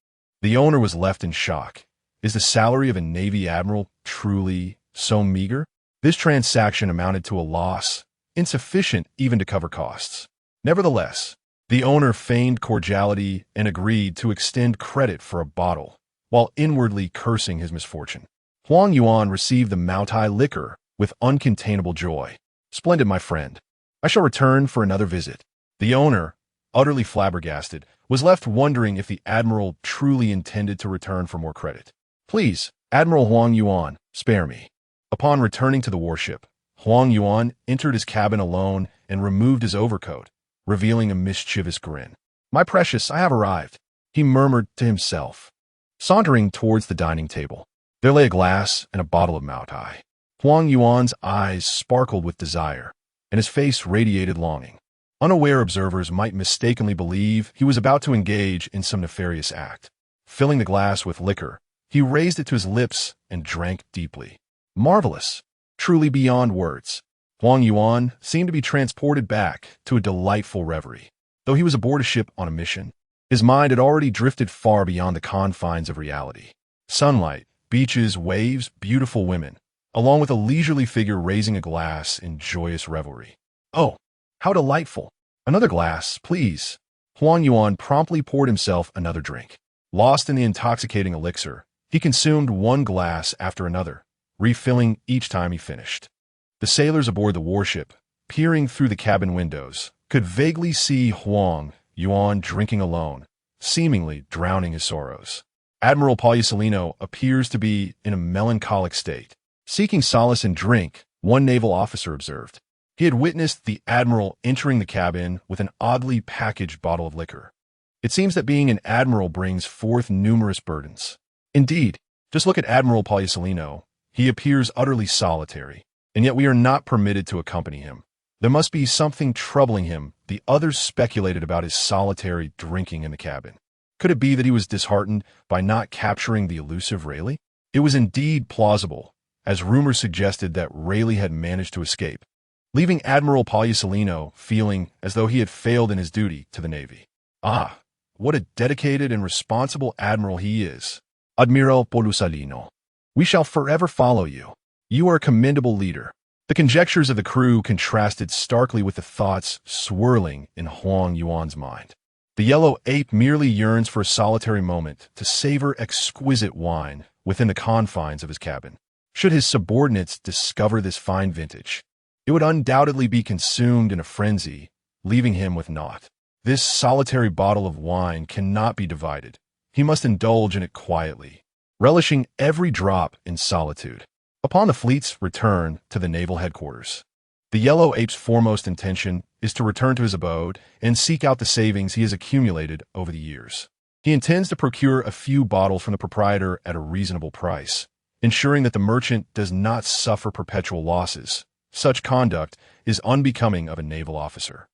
[SPEAKER 2] The owner was left in shock, Is the salary of a Navy admiral truly so meager? This transaction amounted to a loss, insufficient even to cover costs. Nevertheless, the owner feigned cordiality and agreed to extend credit for a bottle, while inwardly cursing his misfortune. Huang Yuan received the Maotai liquor with uncontainable joy. Splendid, my friend. I shall return for another visit. The owner, utterly flabbergasted, was left wondering if the admiral truly intended to return for more credit. Please, Admiral Huang Yuan, spare me. Upon returning to the warship, Huang Yuan entered his cabin alone and removed his overcoat, revealing a mischievous grin. My precious, I have arrived, he murmured to himself. Sauntering towards the dining table, there lay a glass and a bottle of Maotai. Huang Yuan's eyes sparkled with desire, and his face radiated longing. Unaware observers might mistakenly believe he was about to engage in some nefarious act. Filling the glass with liquor, he raised it to his lips and drank deeply. Marvelous! Truly beyond words. Huang Yuan seemed to be transported back to a delightful reverie. Though he was aboard a ship on a mission, his mind had already drifted far beyond the confines of reality. Sunlight, beaches, waves, beautiful women, along with a leisurely figure raising a glass in joyous revelry. Oh, how delightful! Another glass, please. Huang Yuan promptly poured himself another drink. Lost in the intoxicating elixir, he consumed one glass after another, refilling each time he finished. The sailors aboard the warship, peering through the cabin windows, could vaguely see Huang Yuan drinking alone, seemingly drowning his sorrows. Admiral Paulicelino appears to be in a melancholic state. Seeking solace in drink, one naval officer observed. He had witnessed the admiral entering the cabin with an oddly packaged bottle of liquor. It seems that being an admiral brings forth numerous burdens. Indeed, just look at Admiral Paulicelino. He appears utterly solitary, and yet we are not permitted to accompany him. There must be something troubling him. The others speculated about his solitary drinking in the cabin. Could it be that he was disheartened by not capturing the elusive Rayleigh? It was indeed plausible, as rumors suggested that Rayleigh had managed to escape, leaving Admiral Paulicelino feeling as though he had failed in his duty to the Navy. Ah, what a dedicated and responsible admiral he is. Admiral Paulicelino, we shall forever follow you. You are a commendable leader. The conjectures of the crew contrasted starkly with the thoughts swirling in Huang Yuan's mind. The yellow ape merely yearns for a solitary moment to savor exquisite wine within the confines of his cabin. Should his subordinates discover this fine vintage, it would undoubtedly be consumed in a frenzy, leaving him with naught. This solitary bottle of wine cannot be divided. He must indulge in it quietly, relishing every drop in solitude. Upon the fleet's return to the naval headquarters, the yellow ape's foremost intention is to return to his abode and seek out the savings he has accumulated over the years. He intends to procure a few bottles from the proprietor at a reasonable price, ensuring that the merchant does not suffer perpetual losses. Such conduct is unbecoming of a naval officer.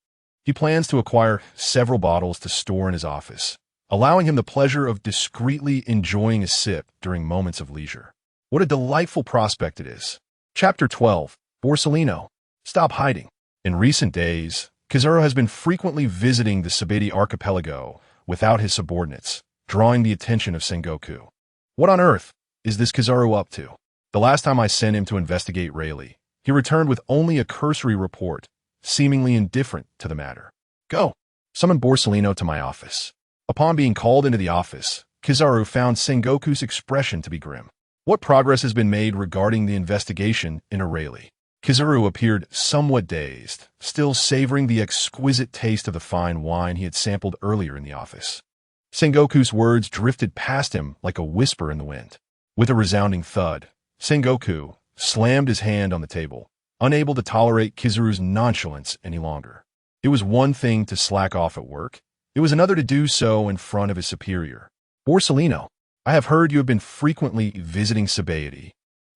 [SPEAKER 2] He plans to acquire several bottles to store in his office, allowing him the pleasure of discreetly enjoying a sip during moments of leisure. What a delightful prospect it is. Chapter 12. Borsellino. Stop hiding. In recent days, Kizaru has been frequently visiting the Sabedi archipelago without his subordinates, drawing the attention of Sengoku. What on earth is this Kizaru up to? The last time I sent him to investigate Rayleigh, he returned with only a cursory report, seemingly indifferent to the matter. Go, summon Borsellino to my office. Upon being called into the office, Kizaru found Sengoku's expression to be grim. What progress has been made regarding the investigation into Rayleigh? Kizaru appeared somewhat dazed, still savoring the exquisite taste of the fine wine he had sampled earlier in the office. Sengoku's words drifted past him like a whisper in the wind. With a resounding thud, Sengoku slammed his hand on the table, unable to tolerate Kizaru's nonchalance any longer. It was one thing to slack off at work. It was another to do so in front of his superior. Borsellino, I have heard you have been frequently visiting Sabedi.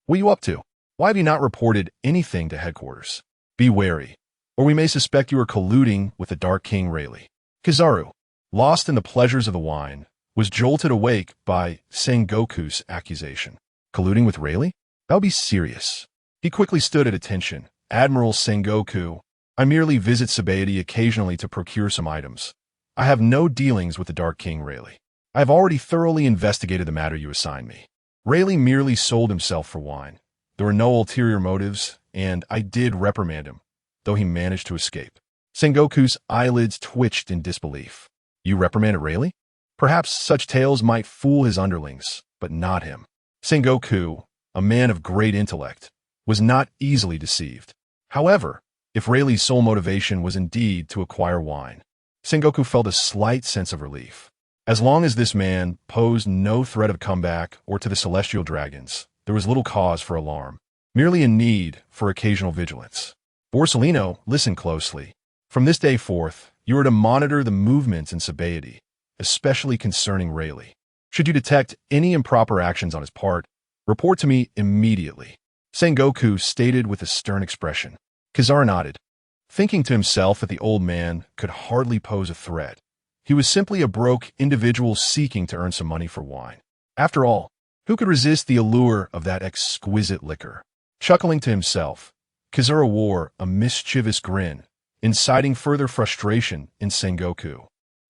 [SPEAKER 2] What are you up to? Why have you not reported anything to headquarters? Be wary, or we may suspect you are colluding with the Dark King Rayleigh. Kizaru, lost in the pleasures of the wine, was jolted awake by Sengoku's accusation. Colluding with Rayleigh? That would be serious. He quickly stood at attention. Admiral Sengoku, I merely visit Sabedi occasionally to procure some items. I have no dealings with the Dark King Rayleigh. I have already thoroughly investigated the matter you assigned me. Rayleigh merely sold himself for wine. There were no ulterior motives, and I did reprimand him, though he managed to escape. Sengoku's eyelids twitched in disbelief. You reprimanded Rayleigh? Perhaps such tales might fool his underlings, but not him. Sengoku, a man of great intellect, was not easily deceived. However, if Rayleigh's sole motivation was indeed to acquire wine, Sengoku felt a slight sense of relief. As long as this man posed no threat of comeback or to the celestial dragons, there was little cause for alarm, merely a need for occasional vigilance. Borsellino, listen closely. From this day forth, you are to monitor the movements in Sabaody, especially concerning Rayleigh. Should you detect any improper actions on his part, report to me immediately. Sengoku stated with a stern expression. Kizaru nodded, thinking to himself that the old man could hardly pose a threat. He was simply a broke individual seeking to earn some money for wine. After all, who could resist the allure of that exquisite liquor? Chuckling to himself, Kizaru wore a mischievous grin, inciting further frustration in Sengoku,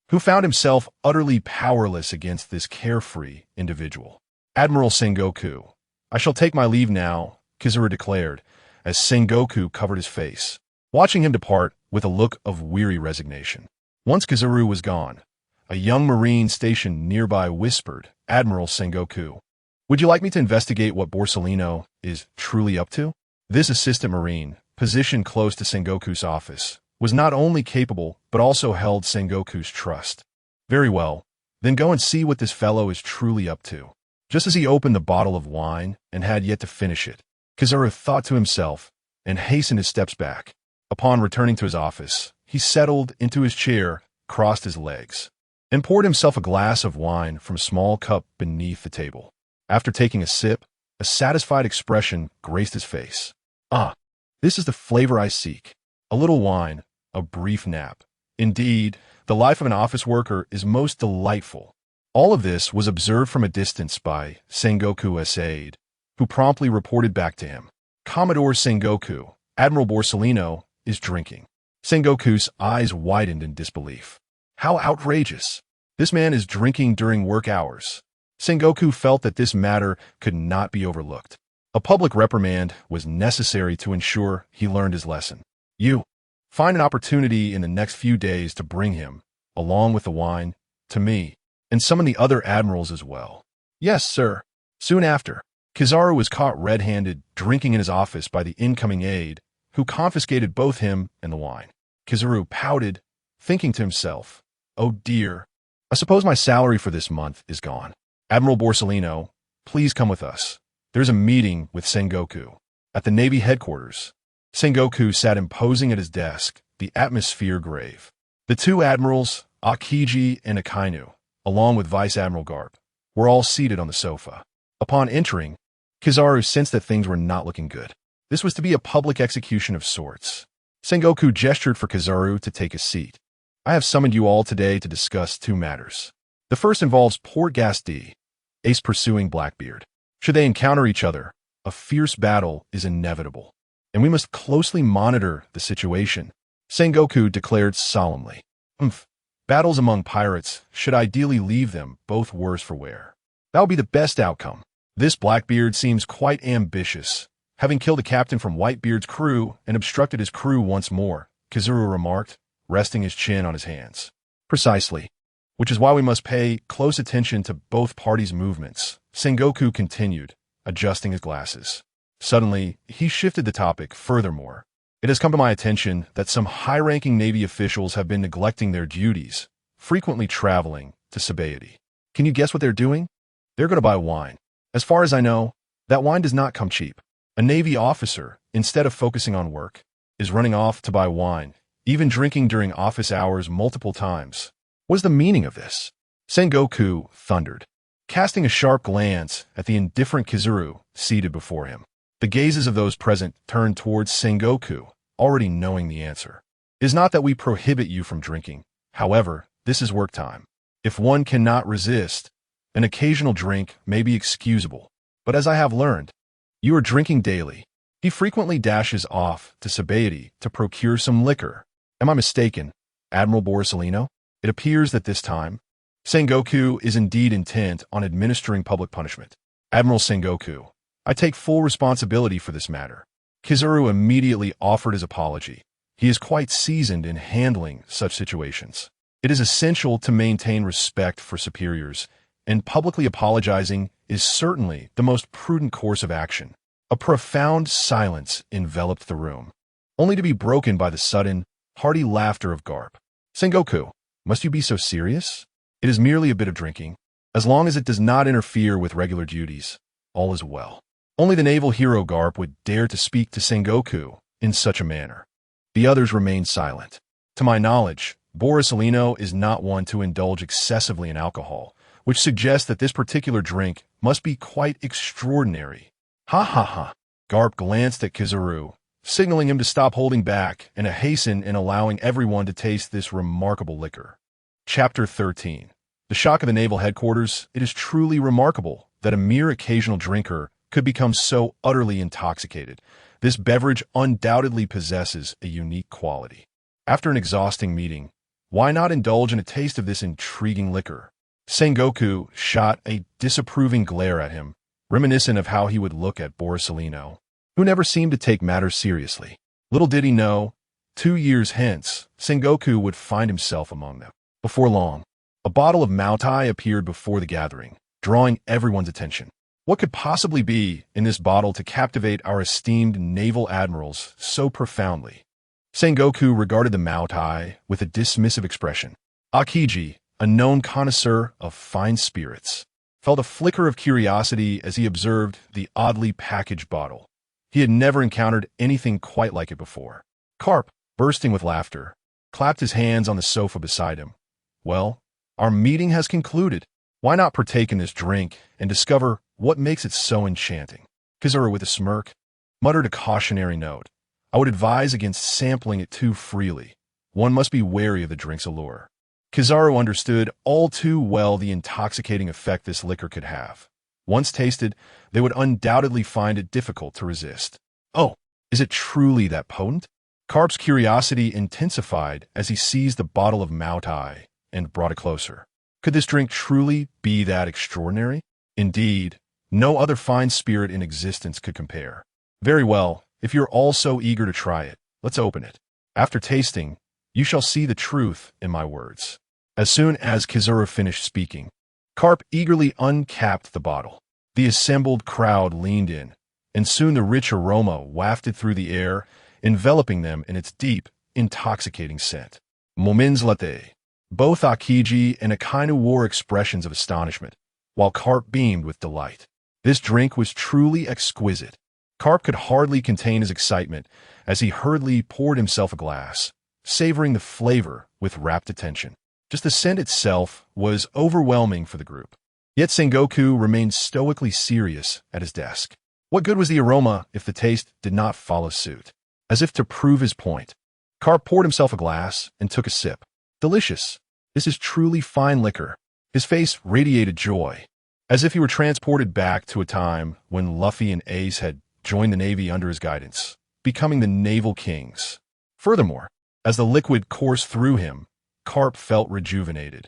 [SPEAKER 2] who found himself utterly powerless against this carefree individual. Admiral Sengoku, I shall take my leave now, Kizaru declared, as Sengoku covered his face, watching him depart with a look of weary resignation. Once Kizaru was gone, a young Marine stationed nearby whispered, Admiral Sengoku, would you like me to investigate what Borsellino is truly up to? This assistant Marine, positioned close to Sengoku's office, was not only capable but also held Sengoku's trust. Very well, then go and see what this fellow is truly up to. Just as he opened the bottle of wine and had yet to finish it, Kizaru thought to himself and hastened his steps back. Upon returning to his office, he settled into his chair, crossed his legs, and poured himself a glass of wine from a small cup beneath the table. After taking a sip, a satisfied expression graced his face. Ah, this is the flavor I seek. A little wine, a brief nap. Indeed, the life of an office worker is most delightful. All of this was observed from a distance by Sengoku's aide, who promptly reported back to him. Commodore Sengoku, Admiral Borsellino, is drinking. Sengoku's eyes widened in disbelief. How outrageous! This man is drinking during work hours. Sengoku felt that this matter could not be overlooked. A public reprimand was necessary to ensure he learned his lesson. You find an opportunity in the next few days to bring him, along with the wine, to me, and summon the other admirals as well. Yes, sir. Soon after, Kizaru was caught red-handed drinking in his office by the incoming aide, who confiscated both him and the wine. Kizaru pouted, thinking to himself, oh dear, I suppose my salary for this month is gone. Admiral Borsellino, please come with us. There's a meeting with Sengoku. At the Navy headquarters, Sengoku sat imposing at his desk, the atmosphere grave. The two admirals, Akiji and Akainu, along with Vice Admiral Garp, were all seated on the sofa. Upon entering, Kizaru sensed that things were not looking good. This was to be a public execution of sorts. Sengoku gestured for Kizaru to take a seat. I have summoned you all today to discuss two matters. The first involves Port Gasti, Ace pursuing Blackbeard. Should they encounter each other, a fierce battle is inevitable, and we must closely monitor the situation, Sengoku declared solemnly. Battles among pirates should ideally leave them both worse for wear. That would be the best outcome. This Blackbeard seems quite ambitious, having killed a captain from Whitebeard's crew and obstructed his crew once more, Kizaru remarked, resting his chin on his hands. Precisely. Which is why we must pay close attention to both parties' movements, Sengoku continued, adjusting his glasses. Suddenly, he shifted the topic furthermore. It has come to my attention that some high-ranking Navy officials have been neglecting their duties, frequently traveling to Sabaody. Can you guess what they're doing? They're going to buy wine. As far as I know, that wine does not come cheap. A Navy officer, instead of focusing on work, is running off to buy wine, even drinking during office hours multiple times. What is the meaning of this? Sengoku thundered, casting a sharp glance at the indifferent Kizaru seated before him. The gazes of those present turned towards Sengoku, already knowing the answer. It is not that we prohibit you from drinking. However, this is work time. If one cannot resist, an occasional drink may be excusable. But as I have learned, you are drinking daily. He frequently dashes off to Sabaody to procure some liquor. Am I mistaken, Admiral Borsellino? It appears that this time, Sengoku is indeed intent on administering public punishment. Admiral Sengoku, I take full responsibility for this matter. Kizaru immediately offered his apology. He is quite seasoned in handling such situations. It is essential to maintain respect for superiors, and publicly apologizing is certainly the most prudent course of action. A profound silence enveloped the room, only to be broken by the sudden, hearty laughter of Garp. Sengoku, must you be so serious? It is merely a bit of drinking. As long as it does not interfere with regular duties, all is well. Only the naval hero Garp would dare to speak to Sengoku in such a manner. The others remained silent. To my knowledge, Borsalino is not one to indulge excessively in alcohol, which suggests that this particular drink must be quite extraordinary. Ha ha ha. Garp glanced at Kizaru, signaling him to stop holding back and to hasten in allowing everyone to taste this remarkable liquor. Chapter 13. The shock of the naval headquarters. It is truly remarkable that a mere occasional drinker could become so utterly intoxicated. This beverage undoubtedly possesses a unique quality. After an exhausting meeting, why not indulge in a taste of this intriguing liquor? Sengoku shot a disapproving glare at him, reminiscent of how he would look at Borsalino, who never seemed to take matters seriously. Little did he know, 2 years hence, Sengoku would find himself among them. Before long, a bottle of Maotai appeared before the gathering, drawing everyone's attention. What could possibly be in this bottle to captivate our esteemed naval admirals so profoundly? Sengoku regarded the Maotai with a dismissive expression. Akiji, a known connoisseur of fine spirits, felt a flicker of curiosity as he observed the oddly packaged bottle. He had never encountered anything quite like it before. Garp, bursting with laughter, clapped his hands on the sofa beside him. Well, our meeting has concluded. Why not partake in this drink and discover what makes it so enchanting? Kizaru, with a smirk, muttered a cautionary note. I would advise against sampling it too freely. One must be wary of the drink's allure. Kizaru understood all too well the intoxicating effect this liquor could have. Once tasted, they would undoubtedly find it difficult to resist. Oh, is it truly that potent? Garp's curiosity intensified as he seized the bottle of Maotai and brought it closer. Could this drink truly be that extraordinary? Indeed, no other fine spirit in existence could compare. Very well, if you're all so eager to try it, let's open it. After tasting, you shall see the truth in my words. As soon as Kizaru finished speaking, Garp eagerly uncapped the bottle. The assembled crowd leaned in, and soon the rich aroma wafted through the air, enveloping them in its deep, intoxicating scent. Moments latte. Both Akiji and Akainu wore expressions of astonishment, while Garp beamed with delight. This drink was truly exquisite. Garp could hardly contain his excitement as he hurriedly poured himself a glass, savoring the flavor with rapt attention. Just the scent itself was overwhelming for the group. Yet Sengoku remained stoically serious at his desk. What good was the aroma if the taste did not follow suit? As if to prove his point, Garp poured himself a glass and took a sip. Delicious. This is truly fine liquor. His face radiated joy, as if he were transported back to a time when Luffy and Ace had joined the Navy under his guidance, becoming the naval kings. Furthermore, as the liquid coursed through him, Garp felt rejuvenated,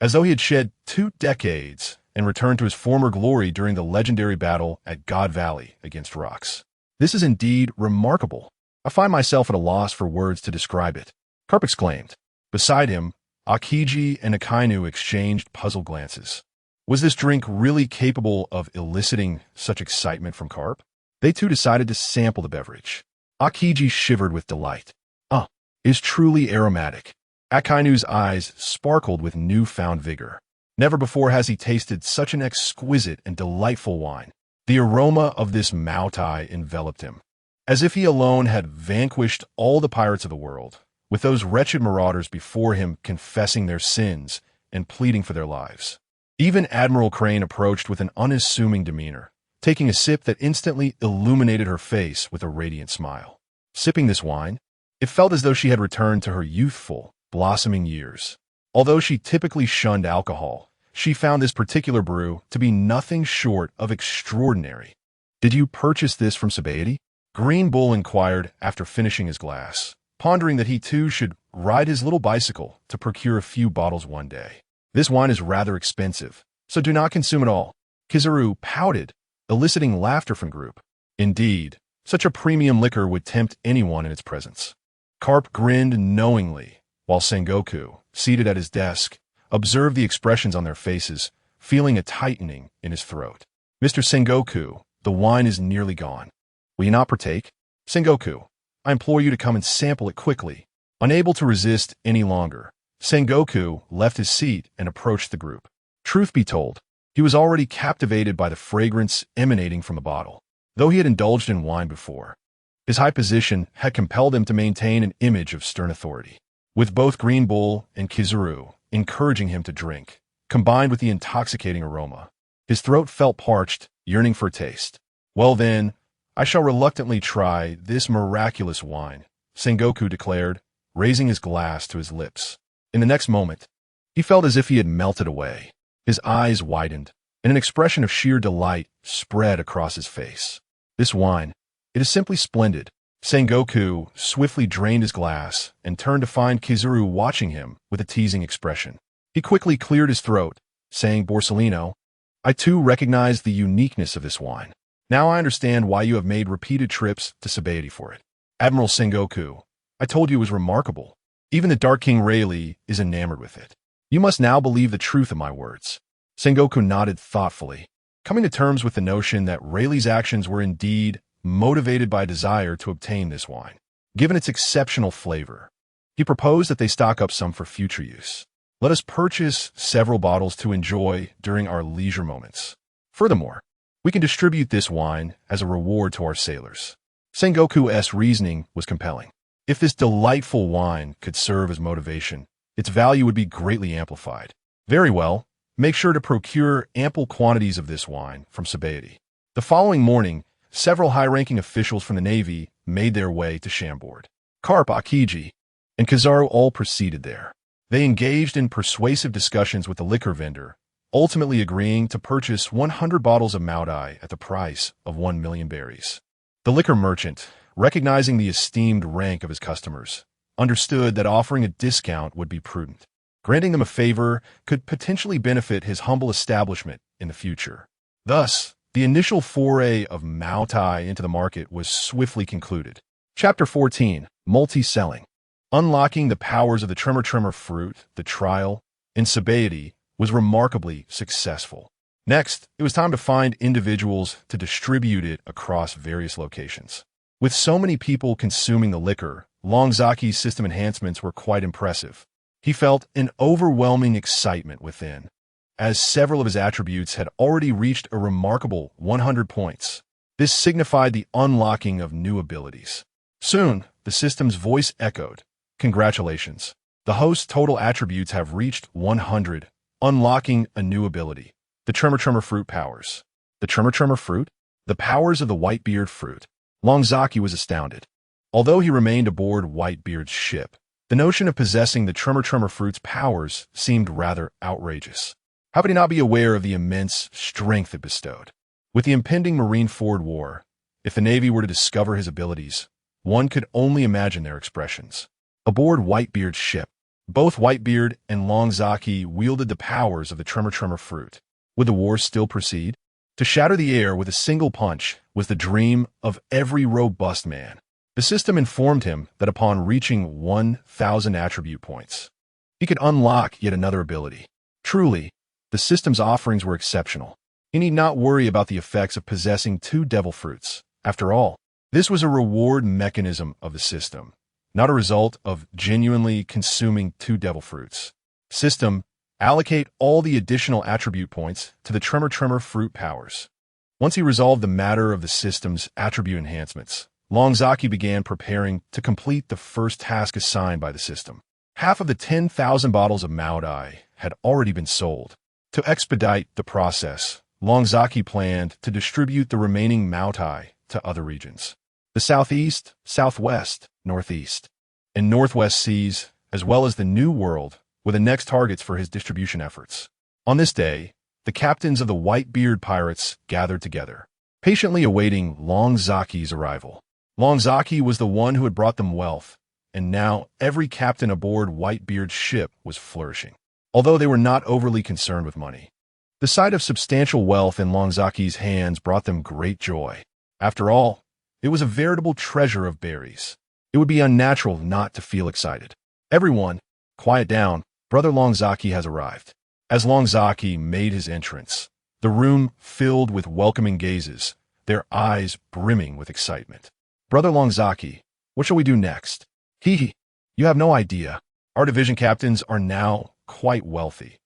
[SPEAKER 2] as though he had shed 2 decades and returned to his former glory during the legendary battle at God Valley against Rocks. This is indeed remarkable. I find myself at a loss for words to describe it. Garp exclaimed. Beside him, Akiji and Akainu exchanged puzzled glances. Was this drink really capable of eliciting such excitement from Garp? They too decided to sample the beverage. Akiji shivered with delight. It is truly aromatic. Akainu's eyes sparkled with newfound vigor. Never before has he tasted such an exquisite and delightful wine. The aroma of this Maotai enveloped him, as if he alone had vanquished all the pirates of the world, with those wretched marauders before him confessing their sins and pleading for their lives. Even Admiral Crane approached with an unassuming demeanor, taking a sip that instantly illuminated her face with a radiant smile. Sipping this wine, it felt as though she had returned to her youthful, blossoming years. Although she typically shunned alcohol, she found this particular brew to be nothing short of extraordinary. Did you purchase this from Sabaody? Green Bull inquired after finishing his glass, pondering that he too should ride his little bicycle to procure a few bottles one day. This wine is rather expensive, so do not consume it all. Kizaru pouted, eliciting laughter from the group. Indeed, such a premium liquor would tempt anyone in its presence. Carp grinned knowingly, while Sengoku, seated at his desk, observed the expressions on their faces, feeling a tightening in his throat. Mr. Sengoku, the wine is nearly gone. Will you not partake? Sengoku, I implore you to come and sample it quickly. Unable to resist any longer, Sengoku left his seat and approached the group. Truth be told, he was already captivated by the fragrance emanating from the bottle. Though he had indulged in wine before, his high position had compelled him to maintain an image of stern authority. With both Green Bull and Kizuru encouraging him to drink, combined with the intoxicating aroma, his throat felt parched, yearning for taste. Well then, I shall reluctantly try this miraculous wine, Sengoku declared, raising his glass to his lips. In the next moment, he felt as if he had melted away. His eyes widened, and an expression of sheer delight spread across his face. This wine, it is simply splendid. Sengoku swiftly drained his glass and turned to find Kizuru watching him with a teasing expression. He quickly cleared his throat, saying, Borsellino, I too recognize the uniqueness of this wine. Now I understand why you have made repeated trips to Sabaody for it. Admiral Sengoku, I told you it was remarkable. Even the Dark King Rayleigh is enamored with it. You must now believe the truth of my words. Sengoku nodded thoughtfully, coming to terms with the notion that Rayleigh's actions were indeed motivated by a desire to obtain this wine. Given its exceptional flavor, he proposed that they stock up some for future use. Let us purchase several bottles to enjoy during our leisure moments. Furthermore, we can distribute this wine as a reward to our sailors. Sengoku's reasoning was compelling. If this delightful wine could serve as motivation, its value would be greatly amplified. Very well, make sure to procure ample quantities of this wine from Sabaody. The following morning, several high-ranking officials from the Navy made their way to Chambord. Carp, Akiji, and Kizaru all proceeded there. They engaged in persuasive discussions with the liquor vendor, ultimately agreeing to purchase 100 bottles of Maotai at the price of 1 million berries. The liquor merchant, recognizing the esteemed rank of his customers, understood that offering a discount would be prudent. Granting them a favor could potentially benefit his humble establishment in the future. Thus, the initial foray of Maotai into the market was swiftly concluded. Chapter 14, Multi-Selling. Unlocking the powers of the Tremor fruit, the trial, in Sabaody, was remarkably successful. Next, it was time to find individuals to distribute it across various locations. With so many people consuming the liquor, Longzaki's system enhancements were quite impressive. He felt an overwhelming excitement within, as several of his attributes had already reached a remarkable 100 points. This signified the unlocking of new abilities. Soon, the system's voice echoed. Congratulations. The host's total attributes have reached 100, unlocking a new ability. The Tremor fruit powers. The Tremor fruit? The powers of the Whitebeard fruit. Longzaki was astounded. Although he remained aboard Whitebeard's ship, the notion of possessing the Tremor fruit's powers seemed rather outrageous. How could he not be aware of the immense strength it bestowed? With the impending Marineford war, if the Navy were to discover his abilities, one could only imagine their expressions. Aboard Whitebeard's ship, both Whitebeard and Longzaki wielded the powers of the Tremor fruit. Would the war still proceed? To shatter the air with a single punch was the dream of every robust man. The system informed him that upon reaching 1,000 attribute points, he could unlock yet another ability. Truly, the system's offerings were exceptional. He need not worry about the effects of possessing 2 devil fruits. After all, this was a reward mechanism of the system, not a result of genuinely consuming 2 devil fruits. System, allocate all the additional attribute points to the Tremor fruit powers. Once he resolved the matter of the system's attribute enhancements, Longzaki began preparing to complete the first task assigned by the system. Half of the 10,000 bottles of Maotai had already been sold. To expedite the process, Longzaki planned to distribute the remaining Maotai to other regions. The southeast, southwest, northeast, and northwest seas, as well as the New World, were the next targets for his distribution efforts. On this day, the captains of the Whitebeard Pirates gathered together, patiently awaiting Longzaki's arrival. Longzaki was the one who had brought them wealth, and now every captain aboard Whitebeard's ship was flourishing. Although they were not overly concerned with money, The sight of substantial wealth in Longzaki's hands brought them great joy. After all, it was a veritable treasure of berries. It would be unnatural not to feel excited. Everyone, quiet down. Brother Longzaki has arrived. As Longzaki made his entrance, the room filled with welcoming gazes, their eyes brimming with excitement. Brother Longzaki, what shall we do next? Hee, you have no idea. Our division captains are now quite wealthy.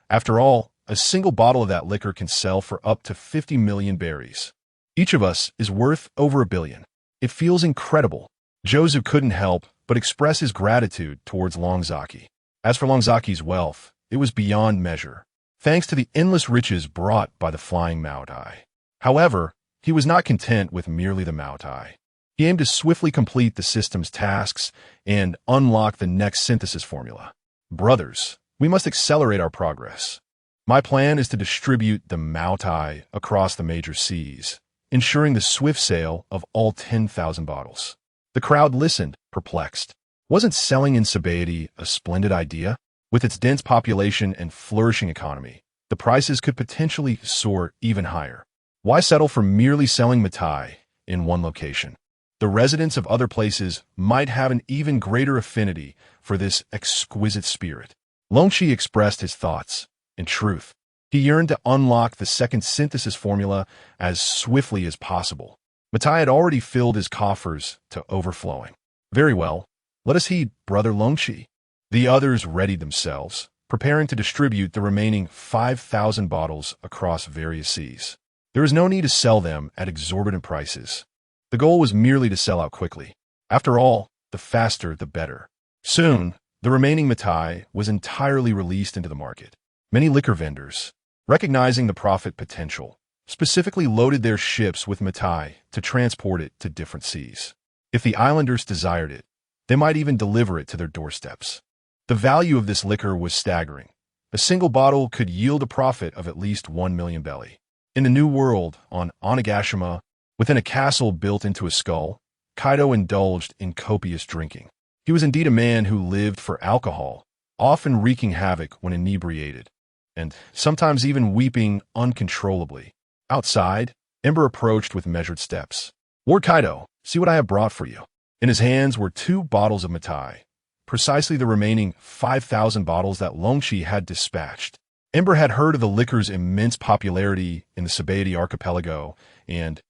[SPEAKER 2] After all, a single bottle of that liquor can sell for up to 50 million berries. Each of us is worth over $1 billion. It feels incredible. Jozu couldn't help but express his gratitude towards Longzaki. As for Longzaki's wealth, it was beyond measure, thanks to the endless riches brought by the flying Maotai. However, he was not content with merely the Maotai. He aimed to swiftly complete the system's tasks and unlock the next synthesis formula. Brothers, we must accelerate our progress. My plan is to distribute the Maotai across the major seas, ensuring the swift sale of all 10,000 bottles. The crowd listened, perplexed. Wasn't selling in Sabaody a splendid idea? With its dense population and flourishing economy, the prices could potentially soar even higher. Why settle for merely selling Maotai in one location? The residents of other places might have an even greater affinity for this exquisite spirit. Longqi expressed his thoughts. In truth, he yearned to unlock the second synthesis formula as swiftly as possible. Maotai had already filled his coffers to overflowing. Very well, let us heed Brother Longqi. The others readied themselves, preparing to distribute the remaining 5,000 bottles across various seas. There was no need to sell them at exorbitant prices. The goal was merely to sell out quickly. After all, the faster the better. Soon, the remaining Maotai was entirely released into the market. Many liquor vendors, recognizing the profit potential, specifically loaded their ships with Maotai to transport it to different seas. If the islanders desired it, they might even deliver it to their doorsteps. The value of this liquor was staggering. A single bottle could yield a profit of at least 1 million belly. In the New World, on Onigashima, within a castle built into a skull, Kaido indulged in copious drinking. He was indeed a man who lived for alcohol, often wreaking havoc when inebriated, and sometimes even weeping uncontrollably. Outside, Ember approached with measured steps. Lord Kaido, see what I have brought for you. In his hands were 2 bottles of Maotai, precisely the remaining 5,000 bottles that Longqi had dispatched. Ember had heard of the liquor's immense popularity in the Sabaody archipelago and,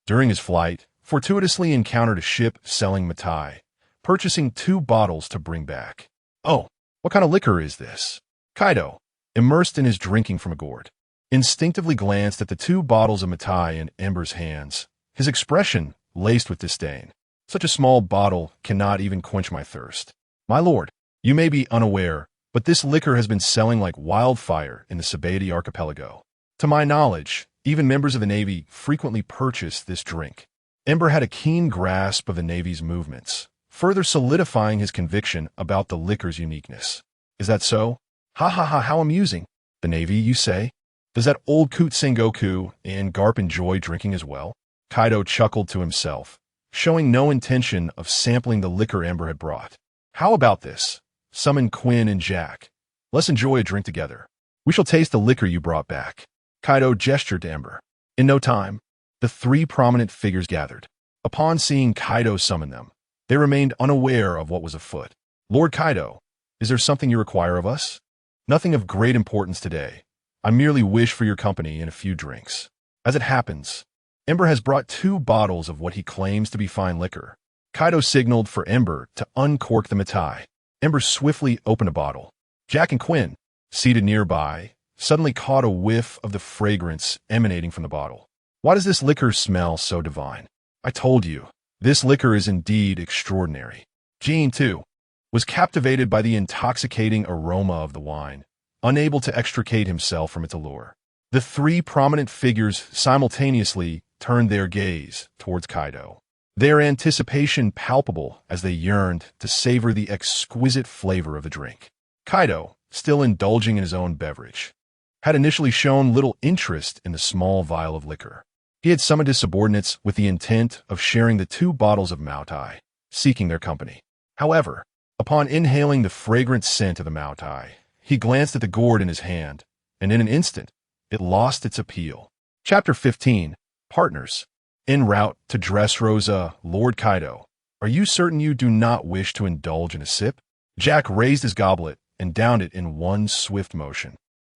[SPEAKER 2] during his flight, fortuitously encountered a ship selling Maotai, purchasing 2 bottles to bring back. Oh, what kind of liquor is this? Kaido, immersed in his drinking from a gourd, instinctively glanced at the 2 bottles of Maotai in Ember's hands, his expression laced with disdain. Such a small bottle cannot even quench my thirst. My lord, you may be unaware, but this liquor has been selling like wildfire in the Sabaody archipelago. To my knowledge, even members of the Navy frequently purchase this drink. Ember had a keen grasp of the Navy's movements, further solidifying his conviction about the liquor's uniqueness. Is that so? Ha ha ha, how amusing. The Navy, you say? Does that old coot Sengoku and Garp enjoy drinking as well? Kaido chuckled to himself, showing no intention of sampling the liquor Ember had brought. How about this? Summon Quinn and Jack. Let's enjoy a drink together. We shall taste the liquor you brought back. Kaido gestured to Ember. In no time, the 3 prominent figures gathered. Upon seeing Kaido summon them, they remained unaware of what was afoot. Lord Kaido, is there something you require of us? Nothing of great importance today. I merely wish for your company and a few drinks. As it happens, Ember has brought 2 bottles of what he claims to be fine liquor. Kaido signaled for Ember to uncork the Maotai. Ember swiftly opened a bottle. Jack and Quinn, seated nearby, suddenly caught a whiff of the fragrance emanating from the bottle. Why does this liquor smell so divine? I told you, this liquor is indeed extraordinary. Jean, too, was captivated by the intoxicating aroma of the wine, unable to extricate himself from its allure. The 3 prominent figures simultaneously turned their gaze towards Kaido, their anticipation palpable as they yearned to savor the exquisite flavor of the drink. Kaido, still indulging in his own beverage, had initially shown little interest in the small vial of liquor. He had summoned his subordinates with the intent of sharing the 2 bottles of Maotai, seeking their company. However, upon inhaling the fragrant scent of the Maotai, he glanced at the gourd in his hand, and in an instant, it lost its appeal. Chapter 15. Partners. En route to Dressrosa, Lord Kaido. Are you certain you do not wish to indulge in a sip? Jack raised his goblet and downed it in one swift motion.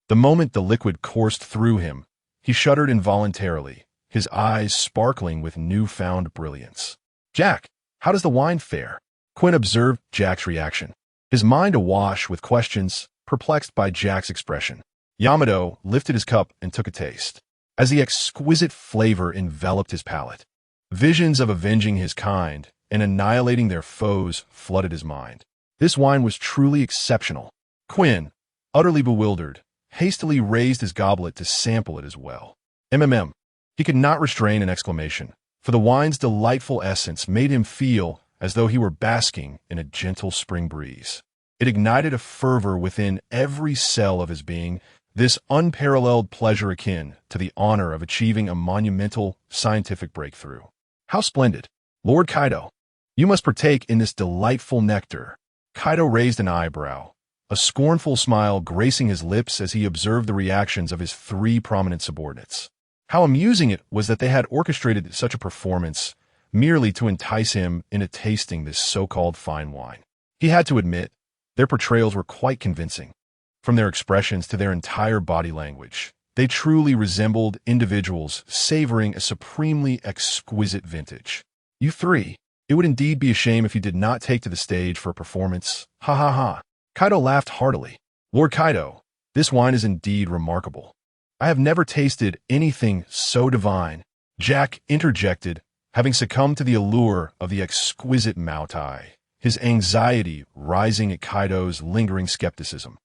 [SPEAKER 2] The moment the liquid coursed through him, he shuddered involuntarily, his eyes sparkling with newfound brilliance. Jack, how does the wine fare? Quinn observed Jack's reaction, his mind awash with questions, perplexed by Jack's expression. Yamato lifted his cup and took a taste. As the exquisite flavor enveloped his palate, visions of avenging his kind and annihilating their foes flooded his mind. This wine was truly exceptional. Quinn, utterly bewildered, hastily raised his goblet to sample it as well. He could not restrain an exclamation, for the wine's delightful essence made him feel as though he were basking in a gentle spring breeze. It ignited a fervor within every cell of his being, this unparalleled pleasure akin to the honor of achieving a monumental scientific breakthrough. How splendid! Lord Kaido, you must partake in this delightful nectar. Kaido raised an eyebrow, a scornful smile gracing his lips as he observed the reactions of his three prominent subordinates. How amusing it was that they had orchestrated such a performance merely to entice him into tasting this so-called fine wine. He had to admit, their portrayals were quite convincing. From their expressions to their entire body language, they truly resembled individuals savoring a supremely exquisite vintage. You three, it would indeed be a shame if you did not take to the stage for a performance. Ha ha ha. Kaido laughed heartily. Lord Kaido, this wine is indeed remarkable. I have never tasted anything so divine. Jack interjected, having succumbed to the allure of the exquisite Maotai, his anxiety rising at Kaido's lingering skepticism.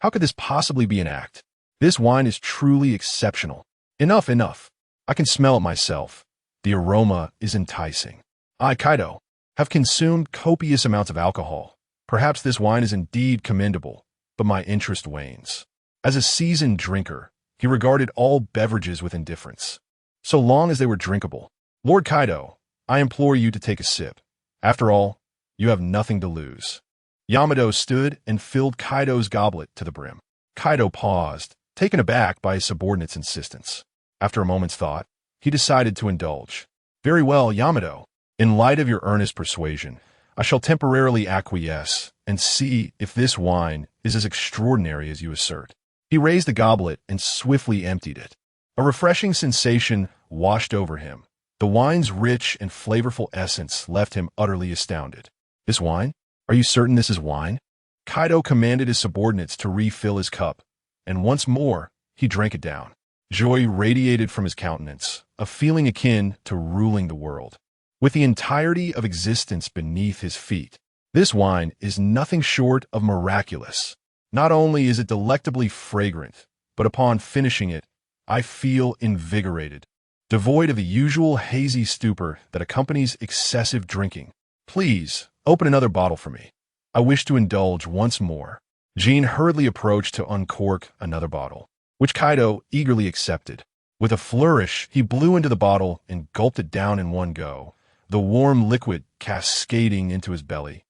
[SPEAKER 2] How could this possibly be an act? This wine is truly exceptional. Enough, enough. I can smell it myself. The aroma is enticing. I, Kaido, have consumed copious amounts of alcohol. Perhaps this wine is indeed commendable, but my interest wanes. As a seasoned drinker, he regarded all beverages with indifference, so long as they were drinkable. Lord Kaido, I implore you to take a sip. After all, you have nothing to lose. Yamato stood and filled Kaido's goblet to the brim. Kaido paused, taken aback by his subordinate's insistence. After a moment's thought, he decided to indulge. Very well, Yamato. In light of your earnest persuasion, I shall temporarily acquiesce and see if this wine is as extraordinary as you assert. He raised the goblet and swiftly emptied it. A refreshing sensation washed over him. The wine's rich and flavorful essence left him utterly astounded. This wine? Are you certain this is wine? Kaido commanded his subordinates to refill his cup, and once more he drank it down. Joy radiated from his countenance, a feeling akin to ruling the world. With the entirety of existence beneath his feet, this wine is nothing short of miraculous. Not only is it delectably fragrant, but upon finishing it, I feel invigorated, devoid of the usual hazy stupor that accompanies excessive drinking. Please, open another bottle for me. I wish to indulge once more. Jean hurriedly approached to uncork another bottle, which Kaido eagerly accepted. With a flourish, he blew into the bottle and gulped it down in one go, the warm liquid cascading into his belly,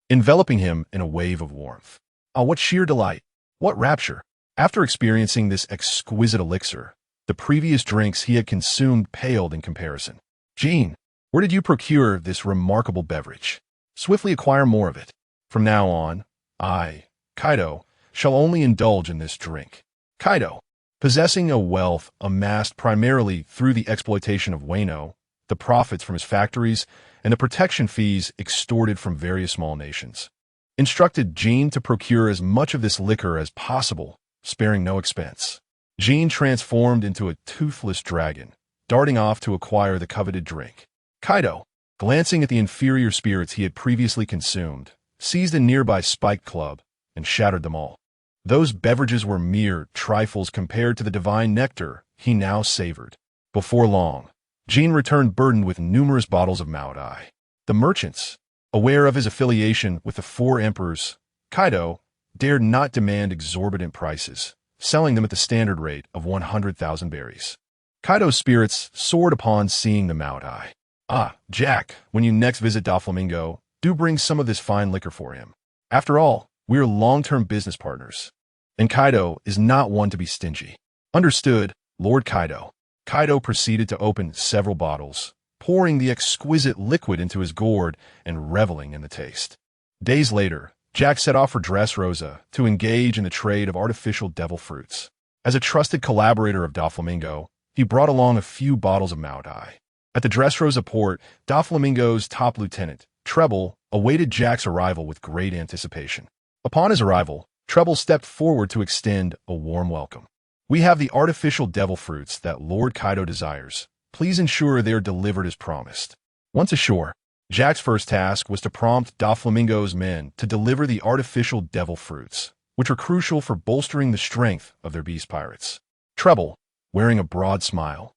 [SPEAKER 2] enveloping him in a wave of warmth. Ah, what sheer delight! What rapture! After experiencing this exquisite elixir, the previous drinks he had consumed paled in comparison. Jean, where did you procure this remarkable beverage? Swiftly acquire more of it. From now on, I, Kaido, shall only indulge in this drink. Kaido, possessing a wealth amassed primarily through the exploitation of Wano, the profits from his factories, and the protection fees extorted from various small nations, instructed Jean to procure as much of this liquor as possible, sparing no expense. Jean transformed into a toothless dragon, darting off to acquire the coveted drink. Kaido, glancing at the inferior spirits he had previously consumed, seized a nearby spiked club and shattered them all. Those beverages were mere trifles compared to the divine nectar he now savored. Before long, Jean returned burdened with numerous bottles of Maotai. The merchants, aware of his affiliation with the four emperors, Kaido dared not demand exorbitant prices, selling them at the standard rate of 100,000 berries. Kaido's spirits soared upon seeing the Maotai. Ah, Jack, when you next visit Doflamingo, do bring some of this fine liquor for him. After all, we are long-term business partners, and Kaido is not one to be stingy. Understood, Lord Kaido. Kaido proceeded to open several bottles, pouring the exquisite liquid into his gourd and reveling in the taste. Days later, Jack set off for Dressrosa to engage in the trade of artificial devil fruits. As a trusted collaborator of Doflamingo, he brought along a few bottles of Maotai. At the Dressrosa port, Doflamingo's top lieutenant, Treble, awaited Jack's arrival with great anticipation. Upon his arrival, Treble stepped forward to extend a warm welcome. "We have the artificial devil fruits that Lord Kaido desires. Please ensure they are delivered as promised." Once ashore, Jack's first task was to prompt Doflamingo's men to deliver the artificial devil fruits, which were crucial for bolstering the strength of their beast pirates. Treble, wearing a broad smile,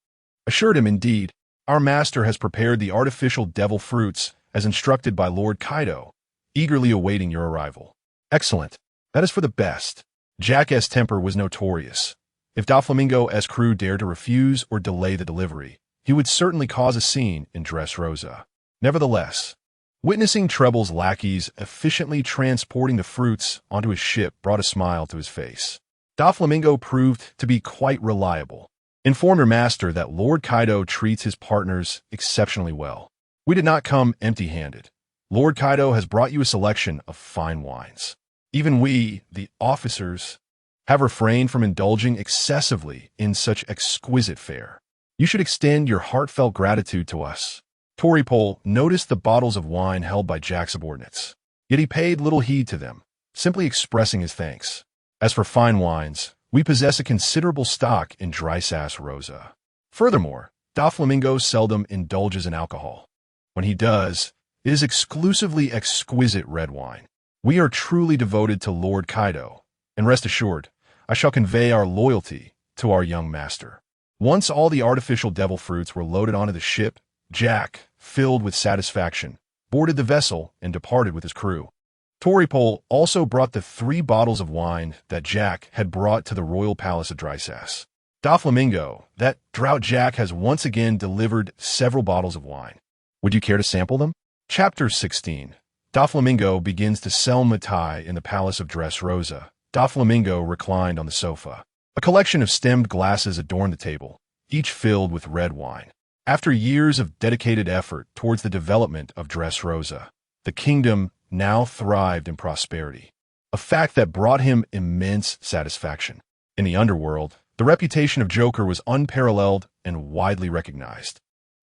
[SPEAKER 2] assured him, "Indeed, our master has prepared the artificial devil fruits as instructed by Lord Kaido, eagerly awaiting your arrival." "Excellent. That is for the best." Jack's temper was notorious. If Doflamingo's crew dared to refuse or delay the delivery, he would certainly cause a scene in Dressrosa. Nevertheless, witnessing Treble's lackeys efficiently transporting the fruits onto his ship brought a smile to his face. Doflamingo proved to be quite reliable. "Inform your master that Lord Kaido treats his partners exceptionally well. We did not come empty-handed. Lord Kaido has brought you a selection of fine wines. Even we, the officers, have refrained from indulging excessively in such exquisite fare. You should extend your heartfelt gratitude to us." Toripole noticed the bottles of wine held by Jack's subordinates, yet he paid little heed to them, simply expressing his thanks. "As for fine wines, we possess a considerable stock in Dressrosa. Furthermore, Doflamingo seldom indulges in alcohol. When he does, it is exclusively exquisite red wine. We are truly devoted to Lord Kaido, and rest assured, I shall convey our loyalty to our young master." Once all the artificial devil fruits were loaded onto the ship, Jack, filled with satisfaction, boarded the vessel and departed with his crew. Toripole also brought the 3 bottles of wine that Jack had brought to the royal palace of Drysas. "Doflamingo, that drought Jack has once again delivered several bottles of wine. Would you care to sample them?" Chapter 16. Doflamingo begins to sell Maotai in the palace of Dressrosa. Doflamingo reclined on the sofa. A collection of stemmed glasses adorned the table, each filled with red wine. After years of dedicated effort towards the development of Dressrosa, the kingdom now thrived in prosperity, a fact that brought him immense satisfaction. In the underworld, the reputation of Joker was unparalleled and widely recognized.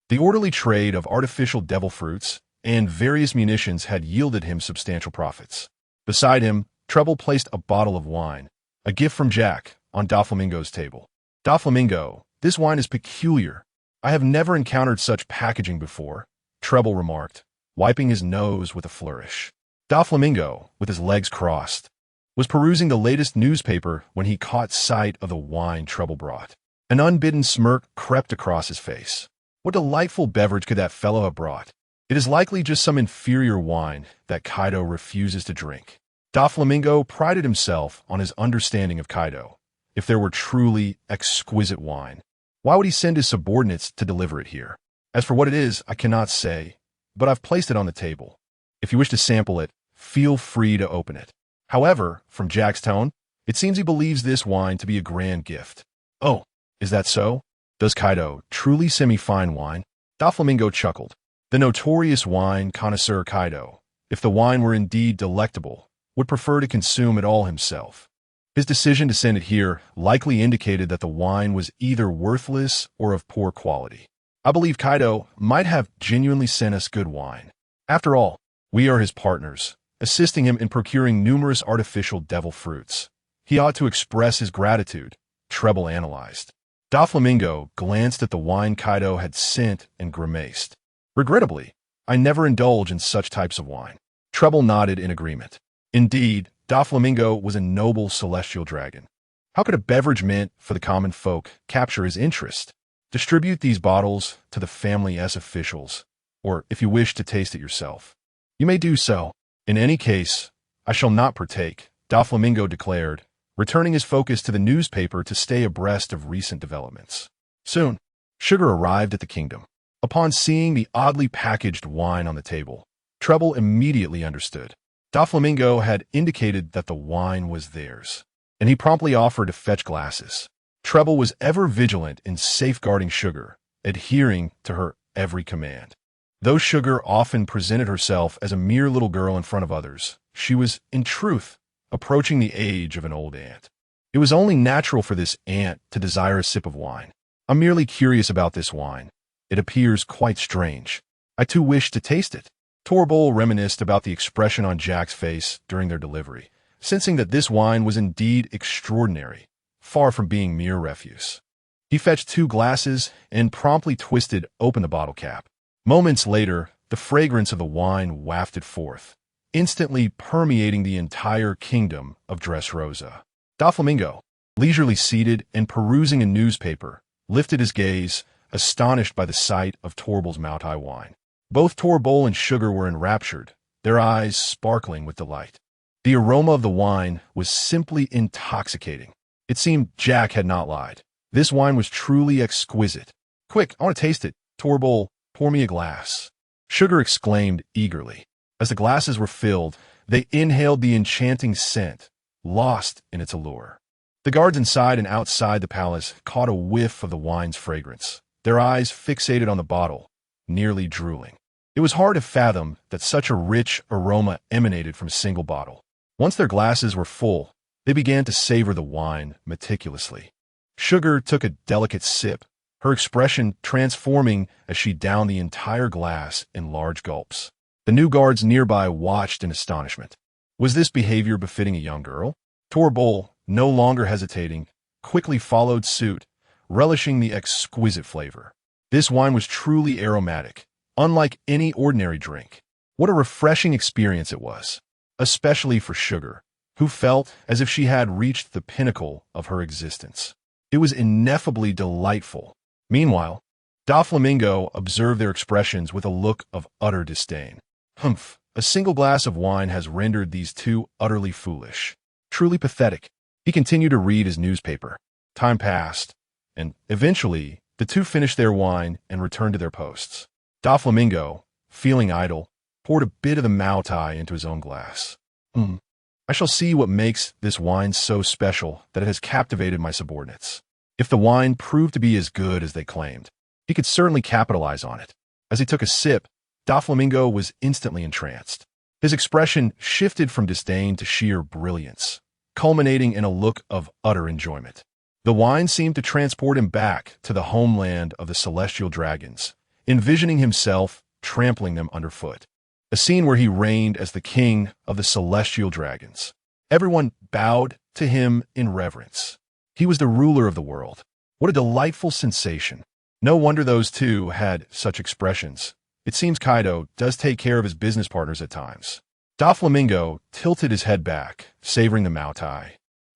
[SPEAKER 2] The orderly trade of artificial devil fruits and various munitions had yielded him substantial profits. Beside him, Treble placed a bottle of wine, a gift from Jack, on Doflamingo's table. "Doflamingo, this wine is peculiar. I have never encountered such packaging before," Treble remarked, wiping his nose with a flourish. Doflamingo, with his legs crossed, was perusing the latest newspaper when he caught sight of the wine Treble brought. An unbidden smirk crept across his face. What delightful beverage could that fellow have brought? It is likely just some inferior wine that Kaido refuses to drink. Doflamingo prided himself on his understanding of Kaido. If there were truly exquisite wine, why would he send his subordinates to deliver it here? As for what it is, I cannot say, but I've placed it on the table. If you wish to sample it, feel free to open it. However, from Jack's tone, it seems he believes this wine to be a grand gift. "Oh, is that so? Does Kaido truly send me fine wine?" Doflamingo chuckled. The notorious wine connoisseur Kaido, if the wine were indeed delectable, would prefer to consume it all himself. His decision to send it here likely indicated that the wine was either worthless or of poor quality. I believe Kaido might have genuinely sent us good wine. After all, we are his partners, assisting him in procuring numerous artificial devil fruits. He ought to express his gratitude, Treble analyzed. Doflamingo glanced at the wine Kaido had sent and grimaced. "Regrettably, I never indulge in such types of wine." Treble nodded in agreement. Indeed, Doflamingo was a noble celestial dragon. How could a beverage meant for the common folk capture his interest? Distribute these bottles to the family's officials, or if you wish to taste it yourself, you may do so. In any case, I shall not partake, Doflamingo declared, returning his focus to the newspaper to stay abreast of recent developments. Soon, sugar arrived at the kingdom. Upon seeing the oddly packaged wine on the table, Treble immediately understood. Doflamingo had indicated that the wine was theirs, and he promptly offered to fetch glasses. Treble was ever vigilant in safeguarding Sugar, adhering to her every command. Though Sugar often presented herself as a mere little girl in front of others, she was, in truth, approaching the age of an old ant. It was only natural for this ant to desire a sip of wine. I'm merely curious about this wine. It appears quite strange. I too wish to taste it. Torbull reminisced about the expression on Jack's face during their delivery, sensing that this wine was indeed extraordinary, far from being mere refuse. He fetched 2 glasses and promptly twisted open the bottle cap. Moments later, the fragrance of the wine wafted forth, instantly permeating the entire kingdom of Dressrosa. Doflamingo, leisurely seated and perusing a newspaper, lifted his gaze, astonished by the sight of Torbull's Maotai wine. Both Torbull and Sugar were enraptured, their eyes sparkling with delight. The aroma of the wine was simply intoxicating. It seemed Jack had not lied. This wine was truly exquisite. Quick, I want to taste it. Torbull, pour me a glass. Sugar exclaimed eagerly. As the glasses were filled, they inhaled the enchanting scent, lost in its allure. The guards inside and outside the palace caught a whiff of the wine's fragrance, their eyes fixated on the bottle, nearly drooling. It was hard to fathom that such a rich aroma emanated from a single bottle. Once their glasses were full, they began to savor the wine meticulously. Sugar took a delicate sip, her expression transforming as she downed the entire glass in large gulps. The new guards nearby watched in astonishment. Was this behavior befitting a young girl? Torbull, no longer hesitating, quickly followed suit, relishing the exquisite flavor. This wine was truly aromatic, unlike any ordinary drink. What a refreshing experience it was, especially for Sugar, who felt as if she had reached the pinnacle of her existence. It was ineffably delightful. Meanwhile, Doflamingo observed their expressions with a look of utter disdain. Humph, a single glass of wine has rendered these two utterly foolish. Truly pathetic. He continued to read his newspaper. Time passed, and eventually, the two finished their wine and returned to their posts. Doflamingo, feeling idle, poured a bit of the Maotai into his own glass. I shall see what makes this wine so special that it has captivated my subordinates. If the wine proved to be as good as they claimed, he could certainly capitalize on it. As he took a sip, Doflamingo was instantly entranced. His expression shifted from disdain to sheer brilliance, culminating in a look of utter enjoyment. The wine seemed to transport him back to the homeland of the celestial dragons, envisioning himself trampling them underfoot. A scene where he reigned as the king of the celestial dragons. Everyone bowed to him in reverence. He was the ruler of the world. What a delightful sensation. No wonder those two had such expressions. It seems Kaido does take care of his business partners at times. Doflamingo tilted his head back, savoring the Maotai,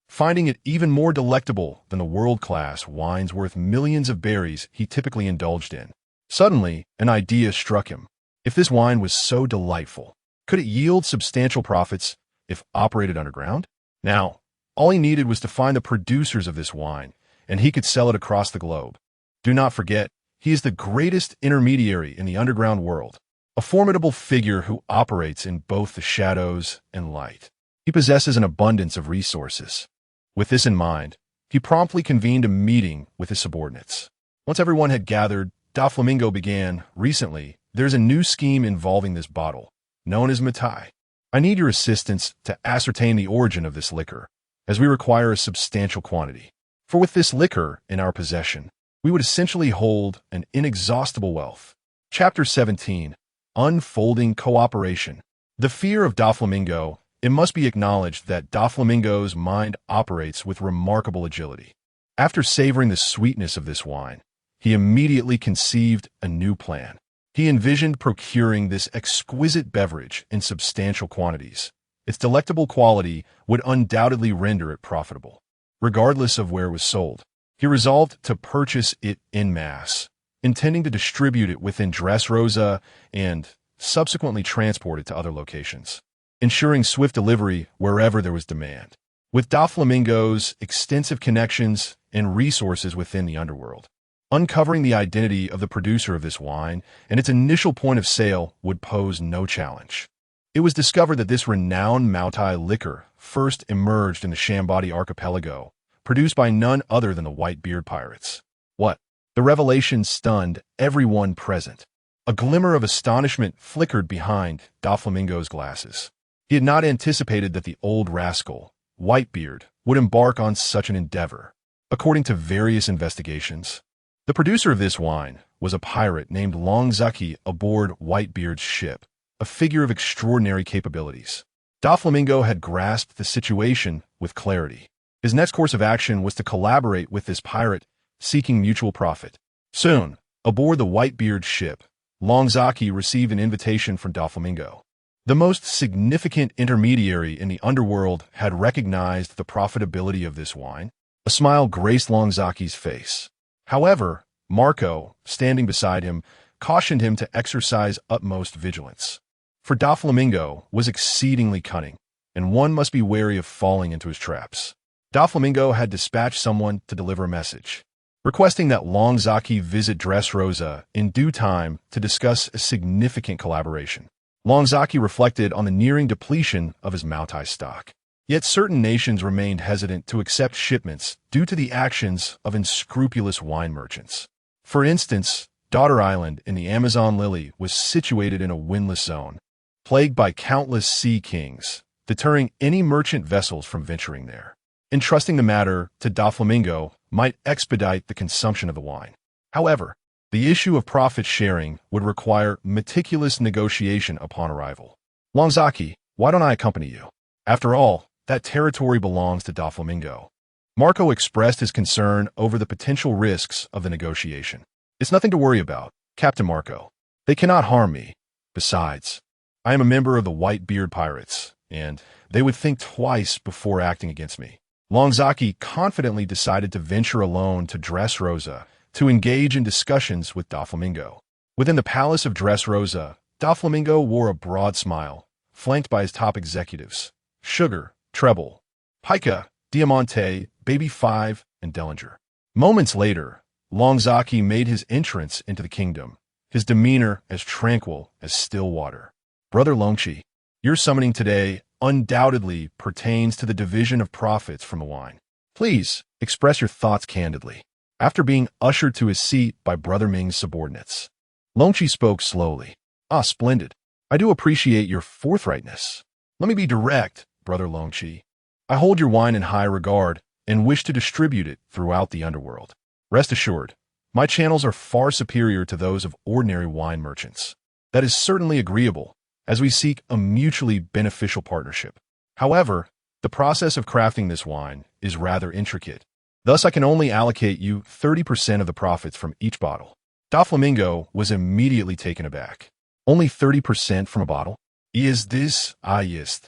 [SPEAKER 2] finding it even more delectable than the world-class wines worth millions of berries he typically indulged in. Suddenly, an idea struck him. If this wine was so delightful, could it yield substantial profits if operated underground? Now, all he needed was to find the producers of this wine, and he could sell it across the globe. Do not forget, he is the greatest intermediary in the underground world, a formidable figure who operates in both the shadows and light. He possesses an abundance of resources. With this in mind, he promptly convened a meeting with his subordinates. Once everyone had gathered, Doflamingo began, recently, there's a new scheme involving this bottle, known as Maotai. I need your assistance to ascertain the origin of this liquor, as we require a substantial quantity. For with this liquor in our possession, we would essentially hold an inexhaustible wealth. Chapter 17. Unfolding Cooperation. The fear of Doflamingo. It must be acknowledged that Doflamingo's mind operates with remarkable agility. After savoring the sweetness of this wine, he immediately conceived a new plan. He envisioned procuring this exquisite beverage in substantial quantities. Its delectable quality would undoubtedly render it profitable. Regardless of where it was sold, he resolved to purchase it en masse, intending to distribute it within Dressrosa and subsequently transport it to other locations, ensuring swift delivery wherever there was demand. With Doflamingo's extensive connections and resources within the underworld, uncovering the identity of the producer of this wine and its initial point of sale would pose no challenge. It was discovered that this renowned Maotai liquor first emerged in the Shambadi archipelago produced by none other than the Whitebeard Pirates. What? The revelation stunned everyone present. A glimmer of astonishment flickered behind Doflamingo's glasses. He had not anticipated that the old rascal, Whitebeard, would embark on such an endeavor. According to various investigations, the producer of this wine was a pirate named Longzaki aboard Whitebeard's ship, a figure of extraordinary capabilities. Doflamingo had grasped the situation with clarity. His next course of action was to collaborate with this pirate, seeking mutual profit. Soon, aboard the Whitebeard's ship, Longzaki received an invitation from Doflamingo. The most significant intermediary in the underworld had recognized the profitability of this wine. A smile graced Longzaki's face. However, Marco, standing beside him, cautioned him to exercise utmost vigilance. For Doflamingo was exceedingly cunning, and one must be wary of falling into his traps. Doflamingo had dispatched someone to deliver a message, requesting that Longzaki visit Dressrosa in due time to discuss a significant collaboration. Longzaki reflected on the nearing depletion of his Maotai stock. Yet certain nations remained hesitant to accept shipments due to the actions of unscrupulous wine merchants. For instance, Daughter Island in the Amazon Lily was situated in a windless zone, plagued by countless sea kings, deterring any merchant vessels from venturing there. Entrusting the matter to Doflamingo might expedite the consumption of the wine. However, the issue of profit sharing would require meticulous negotiation upon arrival. Longzaki, why don't I accompany you? After all, that territory belongs to Doflamingo. Marco expressed his concern over the potential risks of the negotiation. It's nothing to worry about, Captain Marco. They cannot harm me. Besides, I am a member of the Whitebeard Pirates, and they would think twice before acting against me. Longzaki confidently decided to venture alone to Dressrosa to engage in discussions with Doflamingo. Within the palace of Dressrosa, Doflamingo wore a broad smile, flanked by his top executives, Sugar, Treble, Pica, Diamante, Baby 5, and Dellinger. Moments later, Longzaki made his entrance into the kingdom, his demeanor as tranquil as still water. Brother Longchi, your summoning today undoubtedly pertains to the division of profits from the wine. Please express your thoughts candidly. After being ushered to his seat by Brother Ming's subordinates, Longchi spoke slowly. Ah, splendid. I do appreciate your forthrightness. Let me be direct, Brother Longchi. I hold your wine in high regard and wish to distribute it throughout the underworld. Rest assured, my channels are far superior to those of ordinary wine merchants. That is certainly agreeable, as we seek a mutually beneficial partnership. However, the process of crafting this wine is rather intricate. Thus, I can only allocate you 30% of the profits from each bottle. Doflamingo was immediately taken aback. Only 30% from a bottle? Is this? Ah, yes.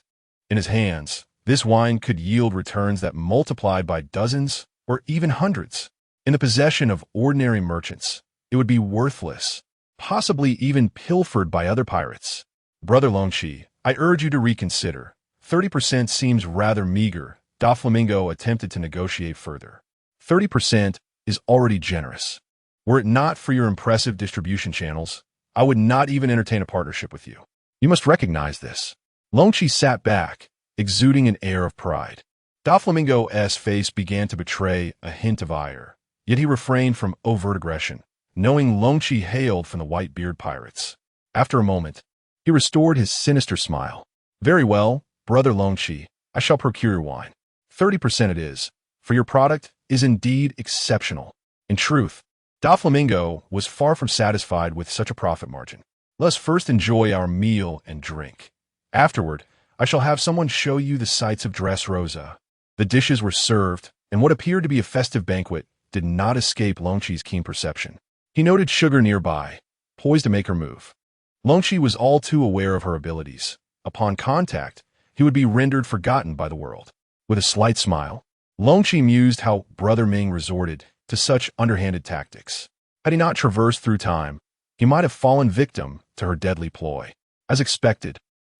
[SPEAKER 2] In his hands, this wine could yield returns that multiplied by dozens or even hundreds. In the possession of ordinary merchants, it would be worthless, possibly even pilfered by other pirates. Brother Longchi, I urge you to reconsider. 30% seems rather meager. Doflamingo attempted to negotiate further. 30% is already generous. Were it not for your impressive distribution channels, I would not even entertain a partnership with you. You must recognize this. Longchi sat back, exuding an air of pride. Doflamingo's face began to betray a hint of ire, yet he refrained from overt aggression, knowing Longchi hailed from the Whitebeard Pirates. After a moment, he restored his sinister smile. Very well, Brother Longchi, I shall procure your wine. 30% it is, for your product is indeed exceptional. In truth, Doflamingo was far from satisfied with such a profit margin. Let us first enjoy our meal and drink. Afterward, I shall have someone show you the sights of Dressrosa. The dishes were served, and what appeared to be a festive banquet did not escape Longchi's keen perception. He noted Sugar nearby, poised to make her move. Longchi was all too aware of her abilities. Upon contact, he would be rendered forgotten by the world. With a slight smile, Longchi mused how Brother Ming resorted to such underhanded tactics. Had he not traversed through time, he might have fallen victim to her deadly ploy. As expected,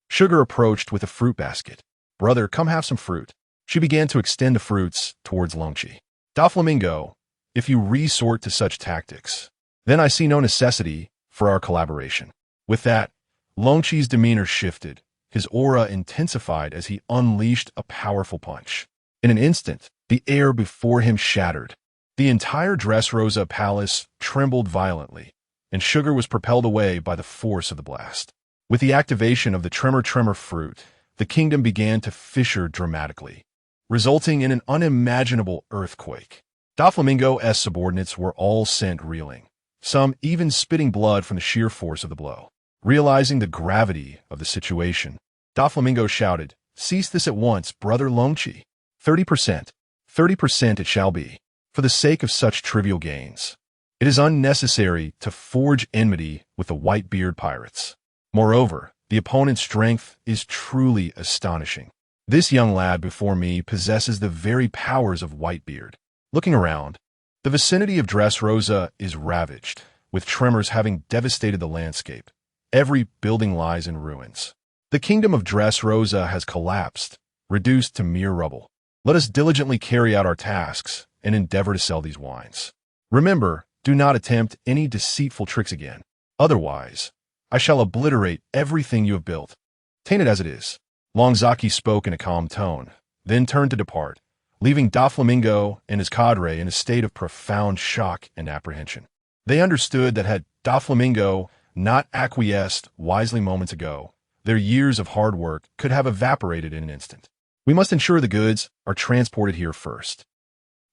[SPEAKER 2] Sugar approached with a fruit basket. Brother, come have some fruit. She began to extend the fruits towards Longchi. Doflamingo, if you resort to such tactics, then I see no necessity for our collaboration. With that, Longchi's demeanor shifted. His aura intensified as he unleashed a powerful punch. In an instant, The air before him shattered. The entire Dressrosa palace trembled violently, and sugar was propelled away by the force of the blast. With the activation of the tremor fruit, the kingdom began to fissure dramatically, resulting in an unimaginable earthquake. Doflamingo's subordinates were all sent reeling, some even spitting blood from the sheer force of the blow. Realizing the gravity of the situation, Doflamingo shouted, "Cease this at once, brother Longchi. 30%. 30% it shall be, for the sake of such trivial gains. It is unnecessary to forge enmity with the Whitebeard Pirates. Moreover, the opponent's strength is truly astonishing. This young lad before me possesses the very powers of Whitebeard." Looking around, the vicinity of Dressrosa is ravaged, with tremors having devastated the landscape. Every building lies in ruins. The kingdom of Dressrosa has collapsed, reduced to mere rubble. Let us diligently carry out our tasks and endeavor to sell these wines. Remember, do not attempt any deceitful tricks again. Otherwise, I shall obliterate everything you have built. Tainted as it is. Longzaki spoke in a calm tone, then turned to depart, leaving Doflamingo and his cadre in a state of profound shock and apprehension. They understood that had Doflamingo not acquiesced wisely moments ago, their years of hard work could have evaporated in an instant. We must ensure the goods are transported here first.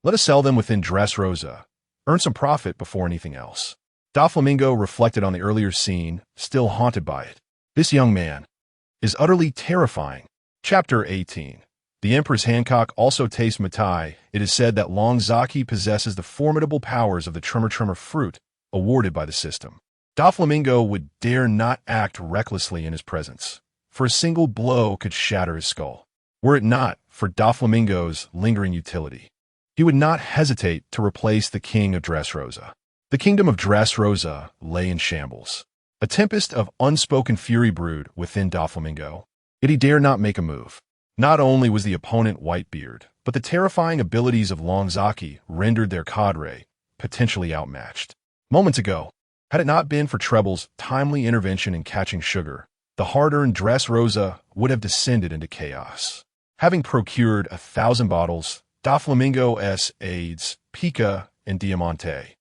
[SPEAKER 2] Let us sell them within Dressrosa, earn some profit before anything else. Doflamingo reflected on the earlier scene, still haunted by it. This young man is utterly terrifying. Chapter 18. The Empress Hancock also tastes Maotai. It is said that Longzaki possesses the formidable powers of the tremor fruit awarded by the system. Doflamingo would dare not act recklessly in his presence, for a single blow could shatter his skull. Were it not for Doflamingo's lingering utility, he would not hesitate to replace the king of Dressrosa. The kingdom of Dressrosa lay in shambles. A tempest of unspoken fury brewed within Doflamingo, yet he dared not make a move. Not only was the opponent Whitebeard, but the terrifying abilities of Longzaki rendered their cadre potentially outmatched. Moments ago, had it not been for Treble's timely intervention in catching sugar, the hard-earned Dressrosa would have descended into chaos. Having procured 1,000 bottles, Doflamingo's aides, Pica and Diamante,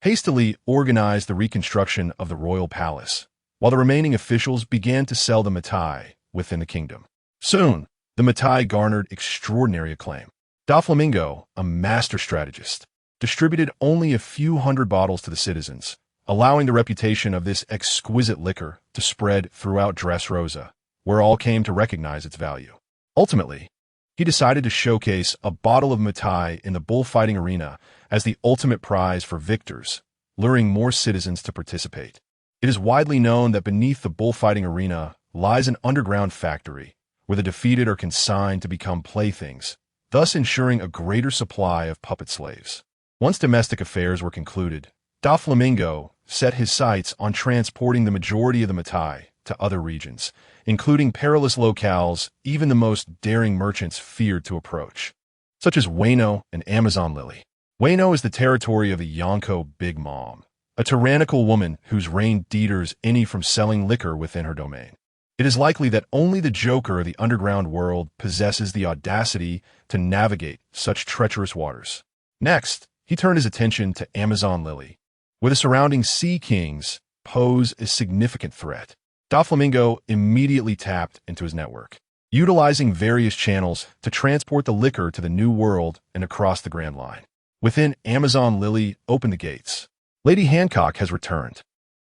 [SPEAKER 2] hastily organized the reconstruction of the royal palace, while the remaining officials began to sell the Maotai within the kingdom. Soon, the Maotai garnered extraordinary acclaim. Doflamingo, a master strategist, distributed only a few hundred bottles to the citizens, allowing the reputation of this exquisite liquor to spread throughout Dressrosa, where all came to recognize its value. Ultimately, he decided to showcase a bottle of Maotai in the bullfighting arena as the ultimate prize for victors, luring more citizens to participate. It is widely known that beneath the bullfighting arena lies an underground factory, where the defeated are consigned to become playthings, thus ensuring a greater supply of puppet slaves. Once domestic affairs were concluded, Doflamingo set his sights on transporting the majority of the Maotai to other regions, including perilous locales even the most daring merchants feared to approach, such as Wano and Amazon Lily. Wano is the territory of the Yonko Big Mom, a tyrannical woman whose reign deters any from selling liquor within her domain. It is likely that only the Joker of the underground world possesses the audacity to navigate such treacherous waters. Next, he turned his attention to Amazon Lily, where the surrounding sea kings pose a significant threat. Doflamingo immediately tapped into his network, utilizing various channels to transport the liquor to the New World and across the Grand Line. Within Amazon Lily opened the gates. Lady Hancock has returned.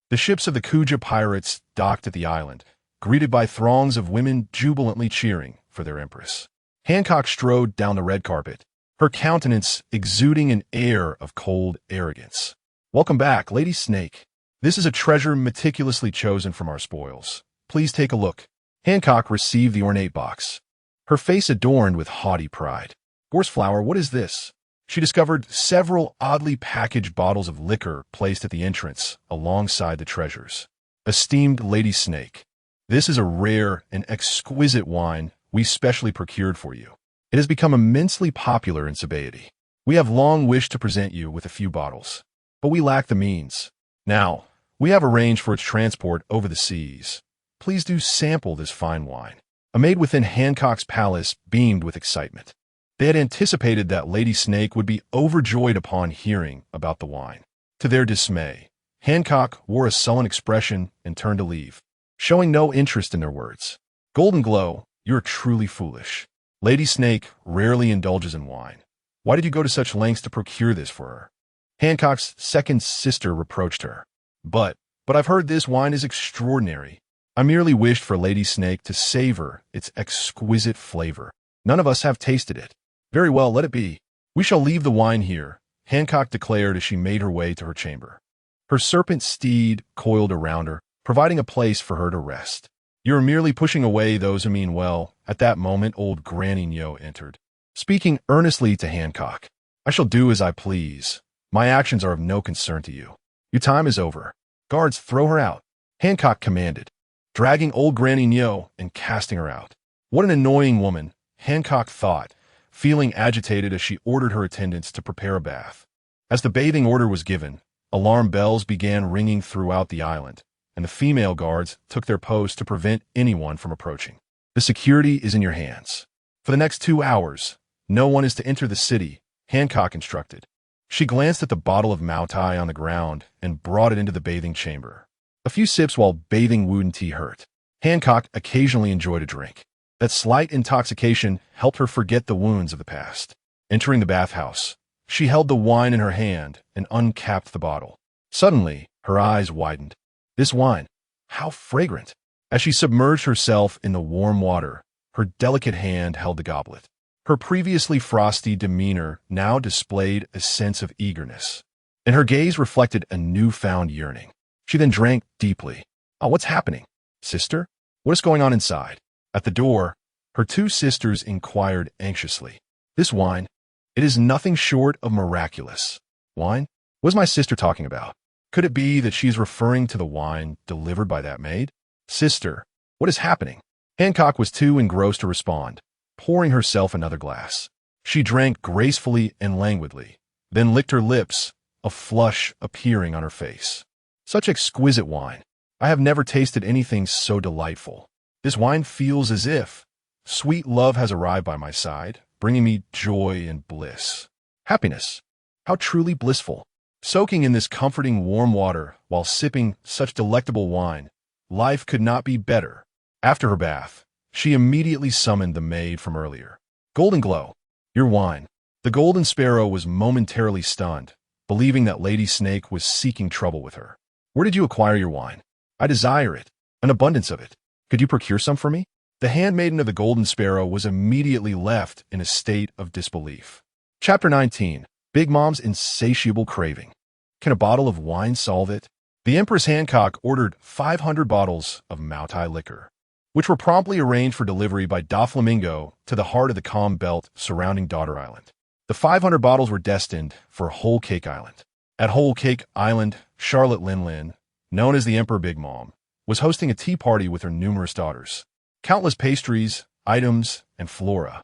[SPEAKER 2] The ships of the Kuja pirates docked at the island, greeted by throngs of women jubilantly cheering for their empress. Hancock strode down the red carpet, her countenance exuding an air of cold arrogance. "Welcome back, Lady Snake. This is a treasure meticulously chosen from our spoils. Please take a look." Hancock received the ornate box, her face adorned with haughty pride. "Horseflower, what is this?" She discovered several oddly packaged bottles of liquor placed at the entrance alongside the treasures. "Esteemed Lady Snake, this is a rare and exquisite wine we specially procured for you. It has become immensely popular in Sabaody. We have long wished to present you with a few bottles, but we lack the means. Now, we have arranged for its transport over the seas. Please do sample this fine wine." A maid within Hancock's palace beamed with excitement. They had anticipated that Lady Snake would be overjoyed upon hearing about the wine. To their dismay, Hancock wore a sullen expression and turned to leave, showing no interest in their words. Golden Glow, you're truly foolish. Lady Snake rarely indulges in wine. Why did you go to such lengths to procure this for her? Hancock's second sister reproached her. But I've heard this wine is extraordinary. I merely wished for Lady Snake to savor its exquisite flavor. None of us have tasted it. Very well, let it be. We shall leave the wine here, Hancock declared as she made her way to her chamber. Her serpent steed coiled around her, providing a place for her to rest. You're merely pushing away those who mean well. At that moment, old Granny Nyo entered, speaking earnestly to Hancock. I shall do as I please. My actions are of no concern to you. Your time is over. Guards, throw her out, Hancock commanded, dragging old Granny Nyo and casting her out. What an annoying woman, Hancock thought, feeling agitated as she ordered her attendants to prepare a bath. As the bathing order was given, alarm bells began ringing throughout the island, and the female guards took their posts to prevent anyone from approaching. The security is in your hands. For the next 2 hours, no one is to enter the city, Hancock instructed. She glanced at the bottle of Maotai on the ground and brought it into the bathing chamber. A few sips while bathing wouldn't tea hurt. Hancock occasionally enjoyed a drink. That slight intoxication helped her forget the wounds of the past. Entering the bathhouse, she held the wine in her hand and uncapped the bottle. Suddenly, her eyes widened. This wine, how fragrant! As she submerged herself in the warm water, her delicate hand held the goblet. Her previously frosty demeanor now displayed a sense of eagerness, and her gaze reflected a newfound yearning. She then drank deeply. Oh, what's happening? Sister? What is going on inside? At the door, her two sisters inquired anxiously. This wine, it is nothing short of miraculous. Wine? What is my sister talking about? Could it be that she's referring to the wine delivered by that maid? Sister, what is happening? Hancock was too engrossed to respond, pouring herself another glass. She drank gracefully and languidly, then licked her lips, a flush appearing on her face. Such exquisite wine. I have never tasted anything so delightful. This wine feels as if sweet love has arrived by my side, bringing me joy and bliss. Happiness. How truly blissful. Soaking in this comforting warm water while sipping such delectable wine, life could not be better. After her bath, she immediately summoned the maid from earlier. Golden Glow, your wine. The Golden Sparrow was momentarily stunned, believing that Lady Snake was seeking trouble with her. Where did you acquire your wine? I desire it, an abundance of it. Could you procure some for me? The handmaiden of the Golden Sparrow was immediately left in a state of disbelief. Chapter 19. Big Mom's Insatiable Craving. Can a bottle of wine solve it? The Empress Hancock ordered 500 bottles of Maotai liquor, which were promptly arranged for delivery by Doflamingo to the heart of the calm belt surrounding Daughter Island. The 500 bottles were destined for Whole Cake Island. At Whole Cake Island, Charlotte Lin, known as the Emperor Big Mom, was hosting a tea party with her numerous daughters. Countless pastries, items, and flora,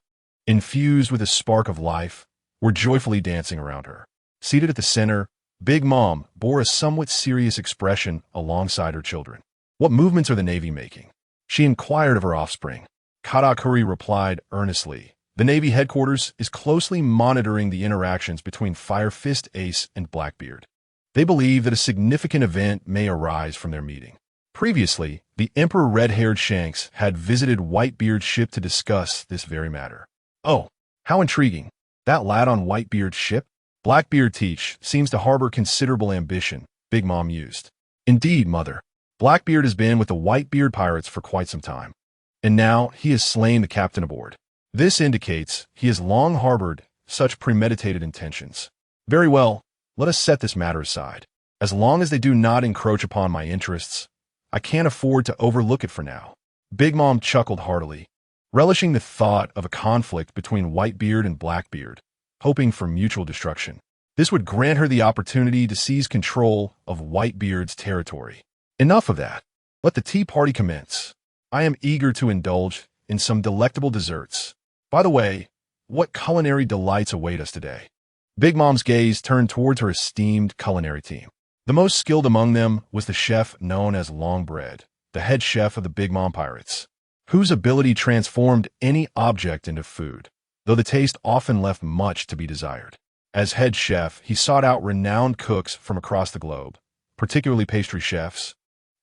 [SPEAKER 2] infused with a spark of life, were joyfully dancing around her. Seated at the center, Big Mom bore a somewhat serious expression alongside her children. What movements are the Navy making? She inquired of her offspring. Katakuri replied earnestly. The Navy headquarters is closely monitoring the interactions between Fire Fist Ace and Blackbeard. They believe that a significant event may arise from their meeting. Previously, the Emperor Red-Haired Shanks had visited Whitebeard's ship to discuss this very matter. Oh, how intriguing. That lad on Whitebeard's ship? Blackbeard Teach seems to harbor considerable ambition, Big Mom mused. Indeed, Mother. Blackbeard has been with the Whitebeard Pirates for quite some time, and now he has slain the captain aboard. This indicates he has long harbored such premeditated intentions. Very well, let us set this matter aside. As long as they do not encroach upon my interests, I can't afford to overlook it for now. Big Mom chuckled heartily, relishing the thought of a conflict between Whitebeard and Blackbeard, hoping for mutual destruction. This would grant her the opportunity to seize control of Whitebeard's territory. Enough of that. Let the tea party commence. I am eager to indulge in some delectable desserts. By the way, what culinary delights await us today? Big Mom's gaze turned towards her esteemed culinary team. The most skilled among them was the chef known as Longbread, the head chef of the Big Mom Pirates, whose ability transformed any object into food. though the taste often left much to be desired. As head chef, he sought out renowned cooks from across the globe, particularly pastry chefs,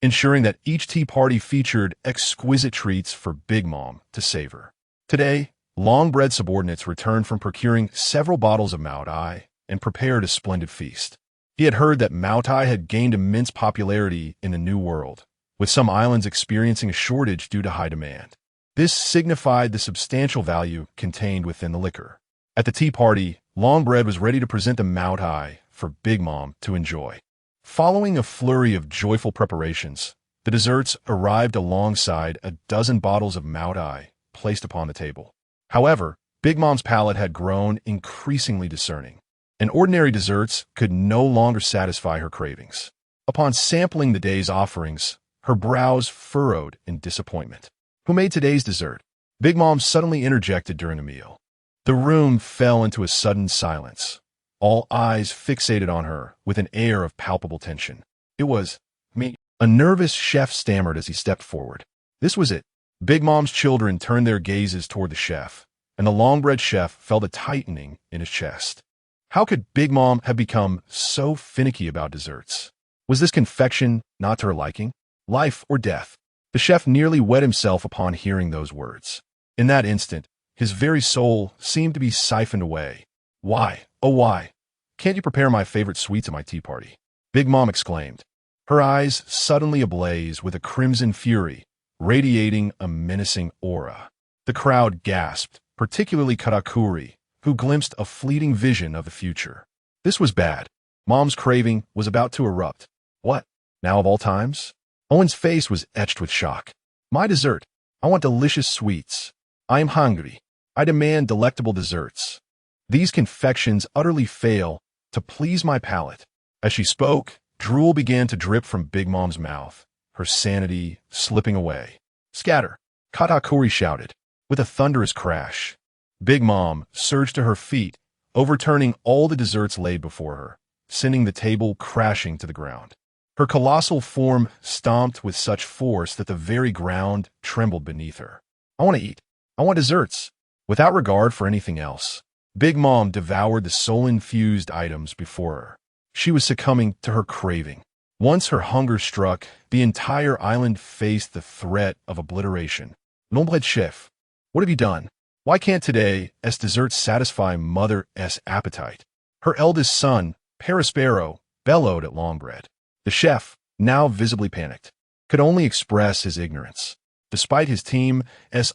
[SPEAKER 2] ensuring that each tea party featured exquisite treats for Big Mom to savor. Today, long-bred subordinates returned from procuring several bottles of Maotai and prepared a splendid feast. He had heard that Maotai had gained immense popularity in the New World, with some islands experiencing a shortage due to high demand. This signified the substantial value contained within the liquor. At the tea party, Longbread was ready to present the Maotai for Big Mom to enjoy. Following a flurry of joyful preparations, the desserts arrived alongside a dozen bottles of Maotai placed upon the table. However, Big Mom's palate had grown increasingly discerning, and ordinary desserts could no longer satisfy her cravings. Upon sampling the day's offerings, her brows furrowed in disappointment. Who made today's dessert? Big Mom suddenly interjected during the meal. The room fell into a sudden silence, all eyes fixated on her with an air of palpable tension. It was me. A nervous chef stammered as he stepped forward. This was it. Big Mom's children turned their gazes toward the chef, and the long-bred chef felt a tightening in his chest. How could Big Mom have become so finicky about desserts? Was this confection not to her liking? Life or death? The chef nearly wet himself upon hearing those words. In that instant, his very soul seemed to be siphoned away. Why, oh why, can't you prepare my favorite sweets at my tea party? Big Mom exclaimed, her eyes suddenly ablaze with a crimson fury, radiating a menacing aura. The crowd gasped, particularly Katakuri, who glimpsed a fleeting vision of the future. This was bad. Mom's craving was about to erupt. What? Now of all times? Owen's face was etched with shock. My dessert. I want delicious sweets. I am hungry. I demand delectable desserts. These confections utterly fail to please my palate. As she spoke, drool began to drip from Big Mom's mouth, her sanity slipping away. Scatter! Katakuri shouted. With a thunderous crash, Big Mom surged to her feet, overturning all the desserts laid before her, sending the table crashing to the ground. Her colossal form stomped with such force that the very ground trembled beneath her. I want to eat. I want desserts. Without regard for anything else, Big Mom devoured the soul-infused items before her. She was succumbing to her craving. Once her hunger struck, the entire island faced the threat of obliteration. L'omelette chef, what have you done? Why can't today's desserts satisfy Mother's appetite? Her eldest son, Perispero, bellowed at Longbread. The chef, now visibly panicked, could only express his ignorance. Despite his team's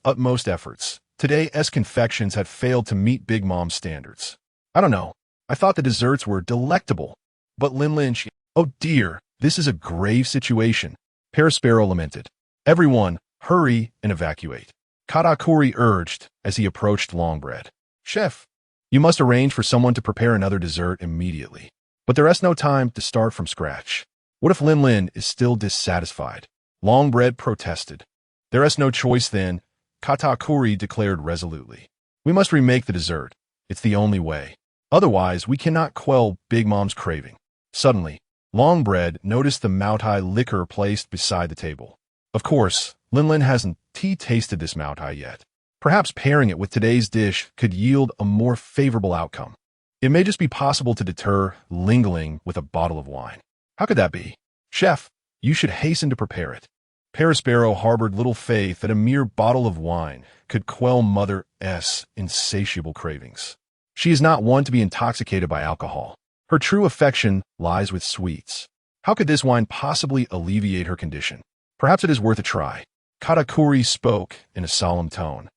[SPEAKER 2] utmost efforts, today's confections had failed to meet Big Mom's standards. I don't know. I thought the desserts were delectable. But Lynch, oh dear, this is a grave situation, Perispero lamented. Everyone, hurry and evacuate. Katakuri urged as he approached Longbread. Chef, you must arrange for someone to prepare another dessert immediately. But there is no time to start from scratch. What if Lin is still dissatisfied? Longbread protested. There is no choice then, Katakuri declared resolutely. We must remake the dessert. It's the only way. Otherwise, we cannot quell Big Mom's craving. Suddenly, Longbread noticed the Maotai liquor placed beside the table. Of course, Lin hasn't tasted this Maotai yet. Perhaps pairing it with today's dish could yield a more favorable outcome. It may just be possible to deter Lingling with a bottle of wine. How could that be? Chef, you should hasten to prepare it. Perispero harbored little faith that a mere bottle of wine could quell Mother's insatiable cravings. She is not one to be intoxicated by alcohol. Her true affection lies with sweets. How could this wine possibly alleviate her condition? Perhaps it is worth a try. Katakuri spoke in a solemn tone,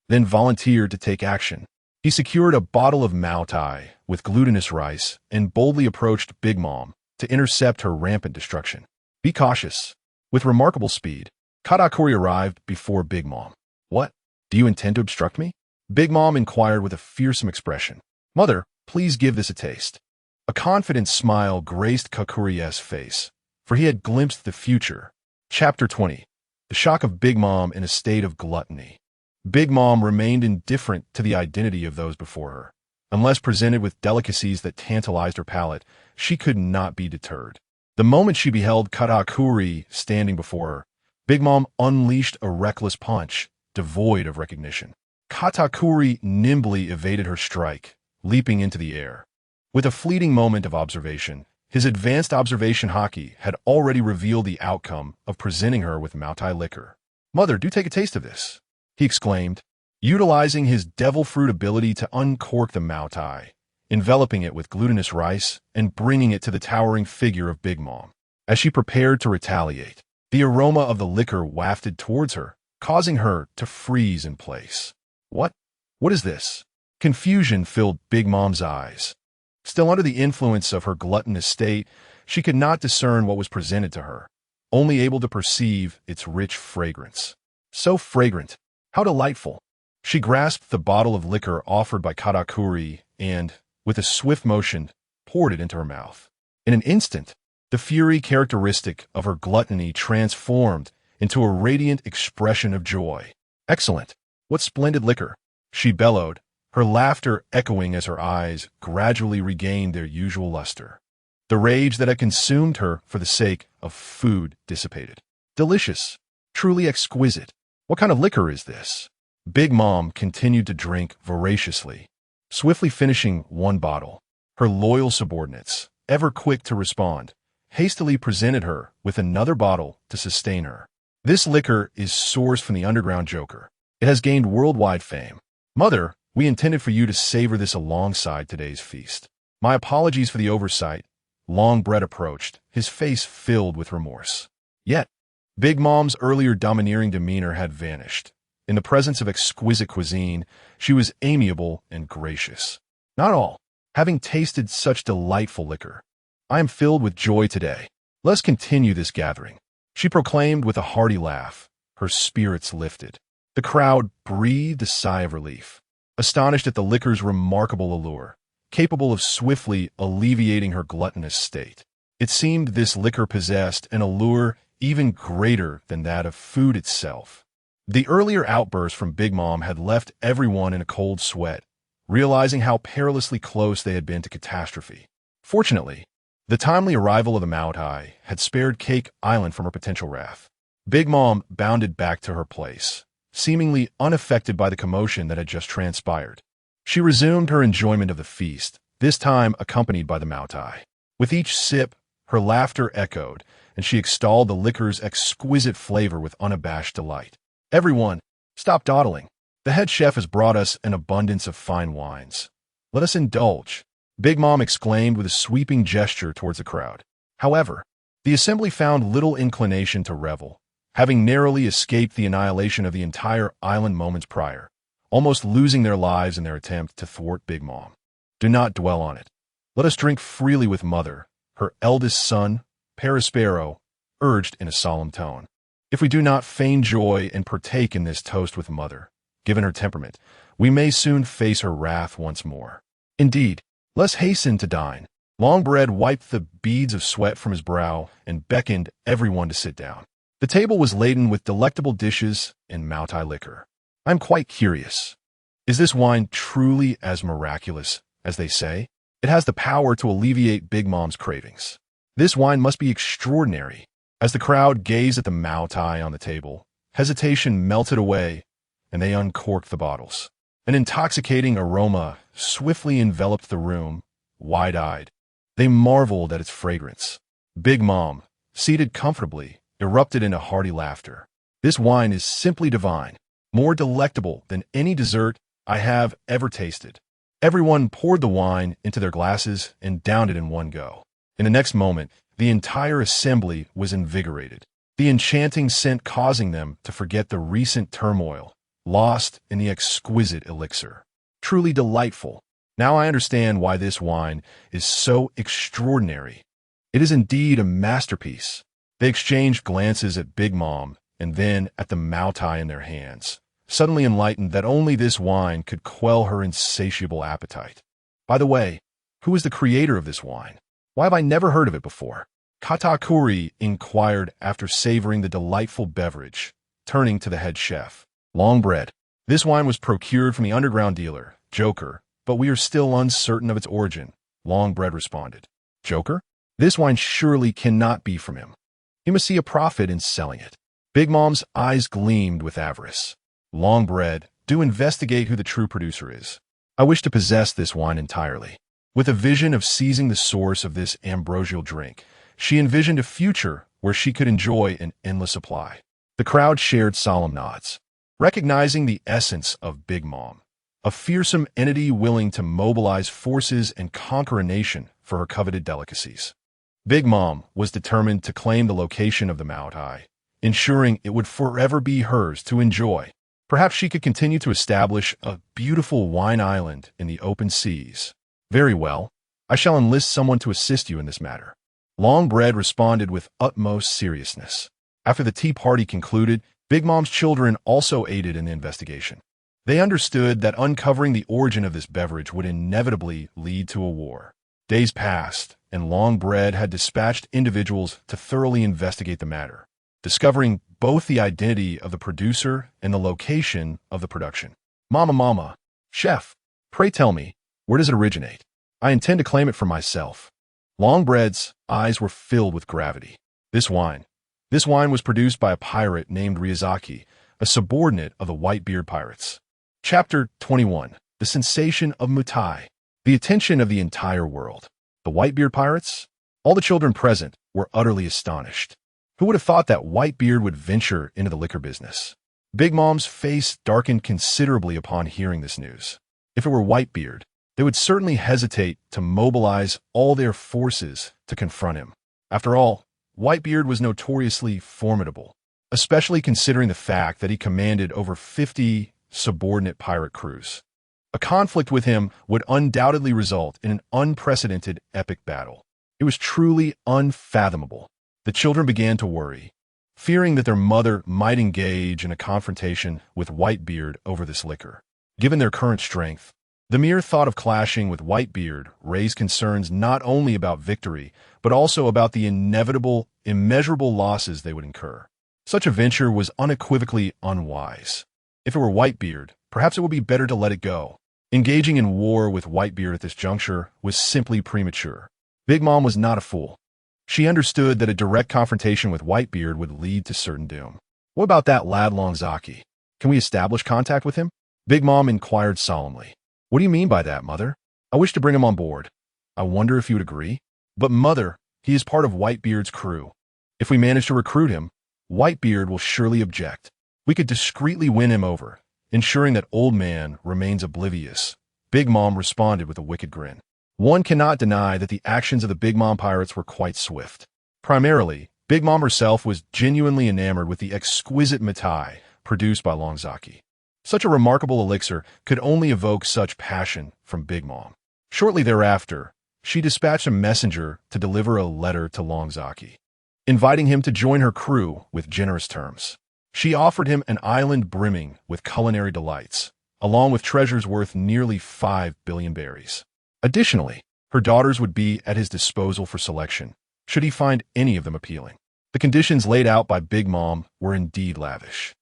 [SPEAKER 2] then volunteered to take action. He secured a bottle of Maotai with glutinous rice and boldly approached Big Mom to intercept her rampant destruction. Be cautious. With remarkable speed, Katakuri arrived before Big Mom. What? Do you intend to obstruct me? Big Mom inquired with a fearsome expression. Mother, please give this a taste. A confident smile graced Kakuri's face, for he had glimpsed the future. Chapter 20. The shock of Big Mom in a state of gluttony. Big Mom remained indifferent to the identity of those before her. Unless presented with delicacies that tantalized her palate, she could not be deterred. The moment she beheld Katakuri standing before her, Big Mom unleashed a reckless punch, devoid of recognition. Katakuri nimbly evaded her strike, leaping into the air. With a fleeting moment of observation, his advanced observation haki had already revealed the outcome of presenting her with Maotai liquor. "Mother, do take a taste of this," he exclaimed, utilizing his devil fruit ability to uncork the Maotai, enveloping it with glutinous rice and bringing it to the towering figure of Big Mom. As she prepared to retaliate, the aroma of the liquor wafted towards her, causing her to freeze in place. What is this?" Confusion filled Big Mom's eyes. Still under the influence of her gluttonous state, she could not discern what was presented to her, only able to perceive its rich fragrance. So fragrant! How delightful! She grasped the bottle of liquor offered by Katakuri and, with a swift motion, poured it into her mouth. In an instant, the fury characteristic of her gluttony transformed into a radiant expression of joy. "Excellent! What splendid liquor!" she bellowed, her laughter echoing as her eyes gradually regained their usual luster. The rage that had consumed her for the sake of food dissipated. "Delicious! Truly exquisite! What kind of liquor is this?" Big Mom continued to drink voraciously, swiftly finishing one bottle. Her loyal subordinates, ever quick to respond, hastily presented her with another bottle to sustain her. "This liquor is sourced from the underground Joker. It has gained worldwide fame. Mother, we intended for you to savor this alongside today's feast. My apologies for the oversight." Longbread approached, his face filled with remorse. Yet, Big Mom's earlier domineering demeanor had vanished. In the presence of exquisite cuisine, she was amiable and gracious. "Not all. Having tasted such delightful liquor, I am filled with joy today. Let's continue this gathering," she proclaimed with a hearty laugh, her spirits lifted. The crowd breathed a sigh of relief, astonished at the liquor's remarkable allure, capable of swiftly alleviating her gluttonous state. It seemed this liquor possessed an allure even greater than that of food itself. The earlier outburst from Big Mom had left everyone in a cold sweat, realizing how perilously close they had been to catastrophe. Fortunately, the timely arrival of the Maotai had spared Cake Island from her potential wrath. Big Mom bounded back to her place, seemingly unaffected by the commotion that had just transpired. She resumed her enjoyment of the feast, this time accompanied by the Maotai. With each sip, her laughter echoed, and she extolled the liquor's exquisite flavor with unabashed delight. "Everyone, stop dawdling. The head chef has brought us an abundance of fine wines. Let us indulge," Big Mom exclaimed with a sweeping gesture towards the crowd. However, the assembly found little inclination to revel, having narrowly escaped the annihilation of the entire island moments prior, almost losing their lives in their attempt to thwart Big Mom. "Do not dwell on it. Let us drink freely with Mother," her eldest son, Perispero, urged in a solemn tone. "If we do not feign joy and partake in this toast with Mother, given her temperament, we may soon face her wrath once more. Indeed, let's hasten to dine." Longbread wiped the beads of sweat from his brow and beckoned everyone to sit down. The table was laden with delectable dishes and Maotai liquor. "I'm quite curious. Is this wine truly as miraculous as they say? It has the power to alleviate Big Mom's cravings. This wine must be extraordinary." As the crowd gazed at the Maotai on the table, hesitation melted away, and they uncorked the bottles. An intoxicating aroma swiftly enveloped the room, wide-eyed. They marveled at its fragrance. Big Mom, seated comfortably, erupted into hearty laughter. "This wine is simply divine, more delectable than any dessert I have ever tasted." Everyone poured the wine into their glasses and downed it in one go. In the next moment, the entire assembly was invigorated, the enchanting scent causing them to forget the recent turmoil, lost in the exquisite elixir. "Truly delightful. Now I understand why this wine is so extraordinary. It is indeed a masterpiece." They exchanged glances at Big Mom and then at the Maotai in their hands, suddenly enlightened that only this wine could quell her insatiable appetite. "By the way, who is the creator of this wine? Why have I never heard of it before?" Katakuri inquired after savoring the delightful beverage, turning to the head chef. "Longbread. This wine was procured from the underground dealer, Joker, but we are still uncertain of its origin," Longbread responded. "Joker? This wine surely cannot be from him. He must see a profit in selling it." Big Mom's eyes gleamed with avarice. Longbread Do investigate who the true producer is. I wish to possess this wine entirely. With a vision of seizing the source of this ambrosial drink, she envisioned a future where she could enjoy an endless supply. The crowd shared solemn nods, recognizing the essence of Big Mom, a fearsome entity willing to mobilize forces and conquer a nation for her coveted delicacies. Big Mom was determined to claim the location of the Maotai, ensuring it would forever be hers to enjoy. Perhaps she could continue to establish a beautiful wine island in the open seas. Very well, I shall enlist someone to assist you in this matter. Longbread responded with utmost seriousness. After the tea party concluded, Big Mom's children also aided in the investigation. They understood that uncovering the origin of this beverage would inevitably lead to a war. Days passed, and Longbread had dispatched individuals to thoroughly investigate the matter, discovering both the identity of the producer and the location of the production. Mama, chef, pray tell me, where does it originate? I intend to claim it for myself. Longbread's eyes were filled with gravity. This wine was produced by a pirate named Ryazaki, a subordinate of the Whitebeard Pirates. Chapter 21. The Sensation of Maotai. The attention of the entire world. The Whitebeard Pirates? All the children present were utterly astonished. Who would have thought that Whitebeard would venture into the liquor business? Big Mom's face darkened considerably upon hearing this news. If it were Whitebeard, they would certainly hesitate to mobilize all their forces to confront him. After all, Whitebeard was notoriously formidable, especially considering the fact that he commanded over 50 subordinate pirate crews. A conflict with him would undoubtedly result in an unprecedented epic battle. It was truly unfathomable. The children began to worry, fearing that their mother might engage in a confrontation with Whitebeard over this liquor. Given their current strength, the mere thought of clashing with Whitebeard raised concerns not only about victory, but also about the inevitable, immeasurable losses they would incur. Such a venture was unequivocally unwise. If it were Whitebeard, perhaps it would be better to let it go. Engaging in war with Whitebeard at this juncture was simply premature. Big Mom was not a fool. She understood that a direct confrontation with Whitebeard would lead to certain doom. What about that lad Longzaki? Can we establish contact with him? Big Mom inquired solemnly. What do you mean by that, Mother? I wish to bring him on board. I wonder if you would agree. But Mother, he is part of Whitebeard's crew. If we manage to recruit him, Whitebeard will surely object. We could discreetly win him over, ensuring that Old Man remains oblivious. Big Mom responded with a wicked grin. One cannot deny that the actions of the Big Mom pirates were quite swift. Primarily, Big Mom herself was genuinely enamored with the exquisite Maotai produced by Longzaki. Such a remarkable elixir could only evoke such passion from Big Mom. Shortly thereafter, she dispatched a messenger to deliver a letter to Longzaki, inviting him to join her crew with generous terms. She offered him an island brimming with culinary delights, along with treasures worth nearly 5 billion berries. Additionally, her daughters would be at his disposal for selection, should he find any of them appealing. The conditions laid out by Big Mom were indeed lavish.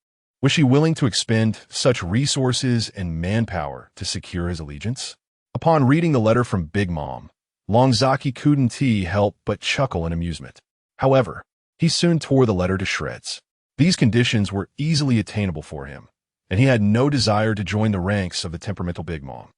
[SPEAKER 2] Was she willing to expend such resources and manpower to secure his allegiance? Upon reading the letter from Big Mom, Longzaki couldn't help but chuckle in amusement. However, he soon tore the letter to shreds. These conditions were easily attainable for him, and he had no desire to join the ranks of the temperamental Big Mom.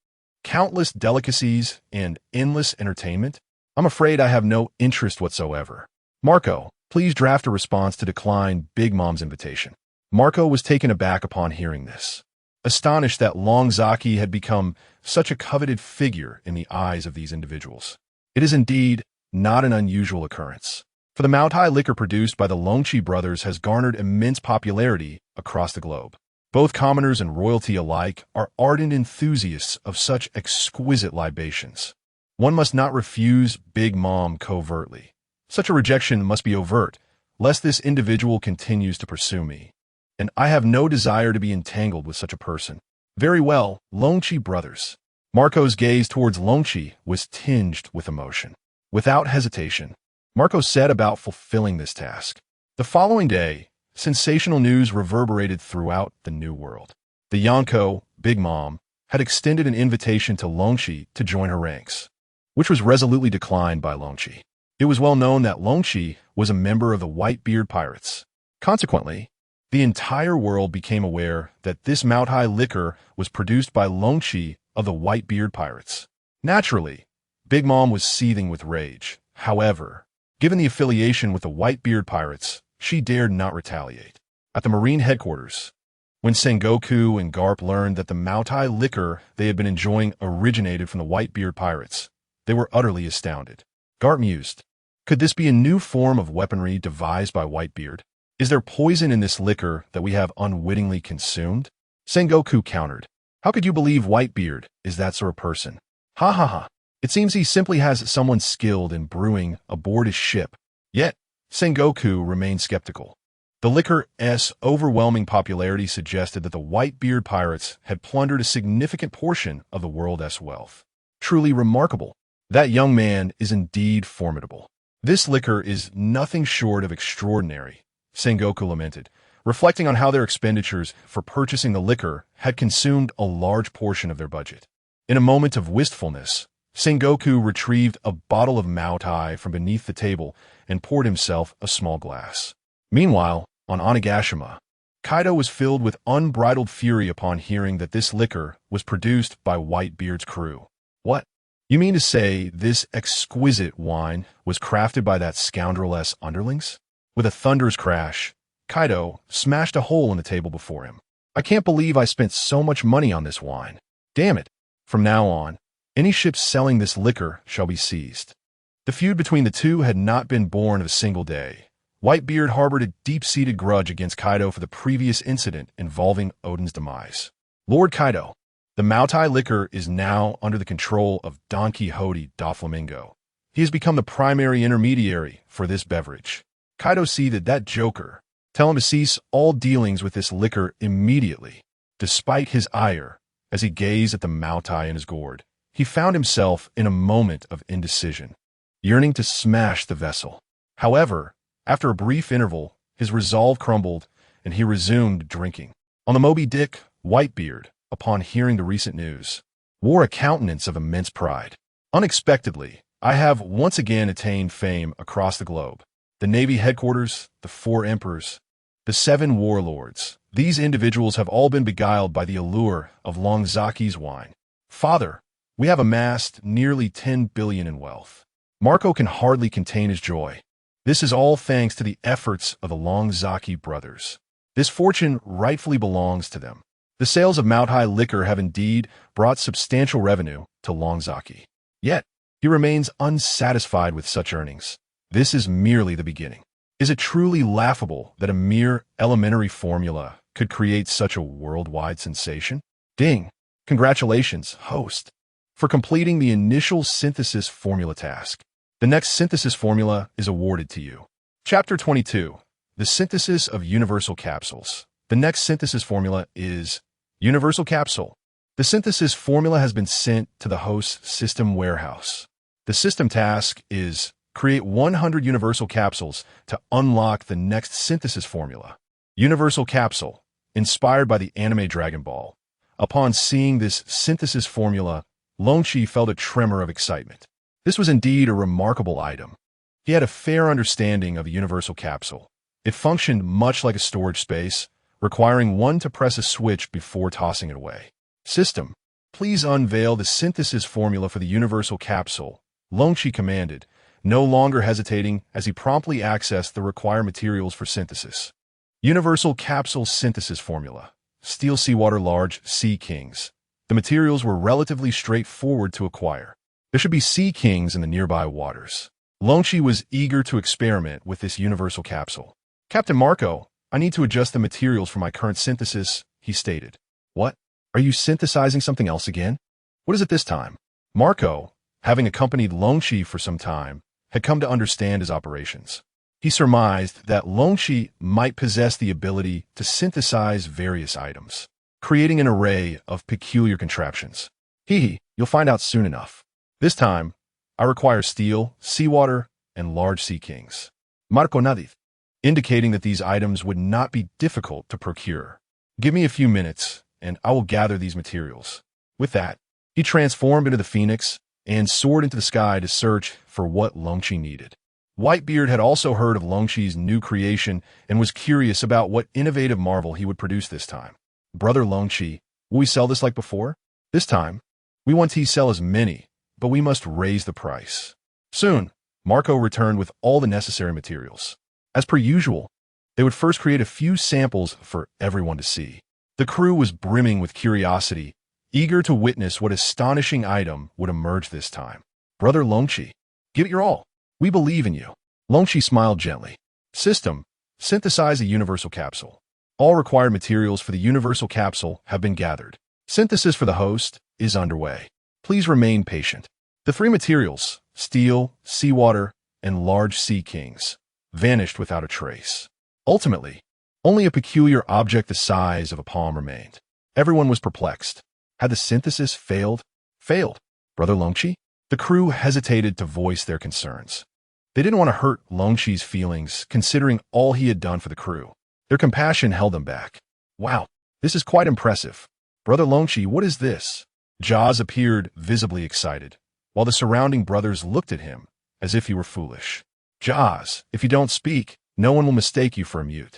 [SPEAKER 2] Countless delicacies and endless entertainment? I'm afraid I have no interest whatsoever. Marco, please draft a response to decline Big Mom's invitation. Marco was taken aback upon hearing this, astonished that Longzaki had become such a coveted figure in the eyes of these individuals. It is indeed not an unusual occurrence, for the Maotai liquor produced by the Longchi brothers has garnered immense popularity across the globe. Both commoners and royalty alike are ardent enthusiasts of such exquisite libations. One must not refuse Big Mom covertly. Such a rejection must be overt, lest this individual continues to pursue me. And I have no desire to be entangled with such a person. Very well, Longchi brothers. Marco's gaze towards Longchi was tinged with emotion. Without hesitation, Marco set about fulfilling this task. The following day, sensational news reverberated throughout the New World. The Yonko, Big Mom, had extended an invitation to Longchi to join her ranks, which was resolutely declined by Longchi. It was well known that Longchi was a member of the Whitebeard Pirates. Consequently, The entire world became aware that this Maotai liquor was produced by Longqi of the Whitebeard Pirates. Naturally, Big Mom was seething with rage. However, given the affiliation with the Whitebeard Pirates, she dared not retaliate. At the Marine headquarters, when Sengoku and Garp learned that the Maotai liquor they had been enjoying originated from the Whitebeard Pirates, they were utterly astounded. Garp mused, could this be a new form of weaponry devised by Whitebeard? Is there poison in this liquor that we have unwittingly consumed? Sengoku countered, how could you believe Whitebeard is that sort of person? Ha ha ha. It seems he simply has someone skilled in brewing aboard his ship. Yet, Sengoku remained skeptical. The liquor's overwhelming popularity suggested that the Whitebeard Pirates had plundered a significant portion of the world's wealth. Truly remarkable. That young man is indeed formidable. This liquor is nothing short of extraordinary, Sengoku lamented, reflecting on how their expenditures for purchasing the liquor had consumed a large portion of their budget. In a moment of wistfulness, Sengoku retrieved a bottle of Maotai from beneath the table and poured himself a small glass. Meanwhile, on Onigashima, Kaido was filled with unbridled fury upon hearing that this liquor was produced by Whitebeard's crew. What? You mean to say this exquisite wine was crafted by that scoundrel's underlings? With a thunderous crash, Kaido smashed a hole in the table before him. I can't believe I spent so much money on this wine. Damn it. From now on, any ships selling this liquor shall be seized. The feud between the two had not been born of a single day. Whitebeard harbored a deep-seated grudge against Kaido for the previous incident involving Oden's demise. Lord Kaido, the Maotai liquor is now under the control of Don Quixote da Flamingo. He has become the primary intermediary for this beverage. Kaido seethed that joker. Tell him to cease all dealings with this liquor immediately. Despite his ire, as he gazed at the Maotai in his gourd, he found himself in a moment of indecision, yearning to smash the vessel. However, after a brief interval, his resolve crumbled, and he resumed drinking. On the Moby Dick, Whitebeard, upon hearing the recent news, wore a countenance of immense pride. Unexpectedly, I have once again attained fame across the globe. The Navy headquarters, the 4 emperors, the 7 warlords, these individuals have all been beguiled by the allure of Longzaki's wine. Father, we have amassed nearly 10 billion in wealth. Marco can hardly contain his joy. This is all thanks to the efforts of the Longzaki brothers. This fortune rightfully belongs to them. The sales of Maotai liquor have indeed brought substantial revenue to Longzaki. Yet, he remains unsatisfied with such earnings. This is merely the beginning. Is it truly laughable that a mere elementary formula could create such a worldwide sensation? Ding! Congratulations, host, for completing the initial synthesis formula task. The next synthesis formula is awarded to you. Chapter 22. The Synthesis of Universal Capsules. The next synthesis formula is Universal Capsule. The synthesis formula has been sent to the host's system warehouse. The system task is create 100 universal capsules to unlock the next synthesis formula. Universal Capsule, inspired by the anime Dragon Ball. Upon seeing this synthesis formula, Longqi felt a tremor of excitement. This was indeed a remarkable item. He had a fair understanding of a universal capsule. It functioned much like a storage space, requiring one to press a switch before tossing it away. System, please unveil the synthesis formula for the universal capsule, Longqi commanded, no longer hesitating as he promptly accessed the required materials for synthesis. Universal Capsule Synthesis Formula. Steel Seawater Large Sea Kings. The materials were relatively straightforward to acquire. There should be sea kings in the nearby waters. Longqi was eager to experiment with this universal capsule. Captain Marco, I need to adjust the materials for my current synthesis, he stated. What? Are you synthesizing something else again? What is it this time? Marco, having accompanied Longqi for some time, had come to understand his operations. He surmised that Longqi might possess the ability to synthesize various items, creating an array of peculiar contraptions. You'll find out soon enough. This time, I require steel, seawater, and large sea kings. Marco Nadith, indicating that these items would not be difficult to procure. Give me a few minutes, and I will gather these materials. With that, he transformed into the phoenix and soared into the sky to search for what Longqi needed. Whitebeard had also heard of Longqi's new creation and was curious about what innovative marvel he would produce this time. Brother Longqi, will we sell this like before? This time, we want to sell as many, but we must raise the price. Soon, Marco returned with all the necessary materials. As per usual, they would first create a few samples for everyone to see. The crew was brimming with curiosity, eager to witness what astonishing item would emerge this time. Brother Longqi, give it your all. We believe in you. Longqi smiled gently. System, synthesize a universal capsule. All required materials for the universal capsule have been gathered. Synthesis for the host is underway. Please remain patient. The three materials, steel, seawater, and large sea kings, vanished without a trace. Ultimately, only a peculiar object the size of a palm remained. Everyone was perplexed. Had the synthesis failed? Failed. Brother Longqi? The crew hesitated to voice their concerns. They didn't want to hurt Longqi's feelings, considering all he had done for the crew. Their compassion held them back. Wow, this is quite impressive. Brother Longqi, what is this? Jaws appeared visibly excited, while the surrounding brothers looked at him as if he were foolish. Jaws, if you don't speak, no one will mistake you for a mute.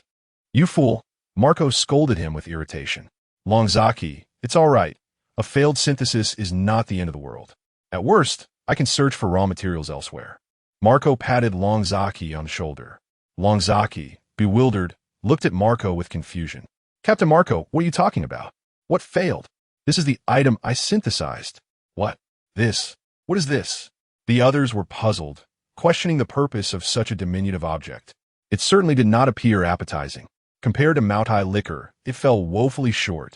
[SPEAKER 2] You fool, Marco scolded him with irritation. Longzaki, it's all right. A failed synthesis is not the end of the world. At worst, I can search for raw materials elsewhere. Marco patted Longzaki on the shoulder. Longzaki, bewildered, looked at Marco with confusion. Captain Marco, what are you talking about? What failed? This is the item I synthesized. What? This? What is this? The others were puzzled, questioning the purpose of such a diminutive object. It certainly did not appear appetizing. Compared to Maotai liquor, it fell woefully short.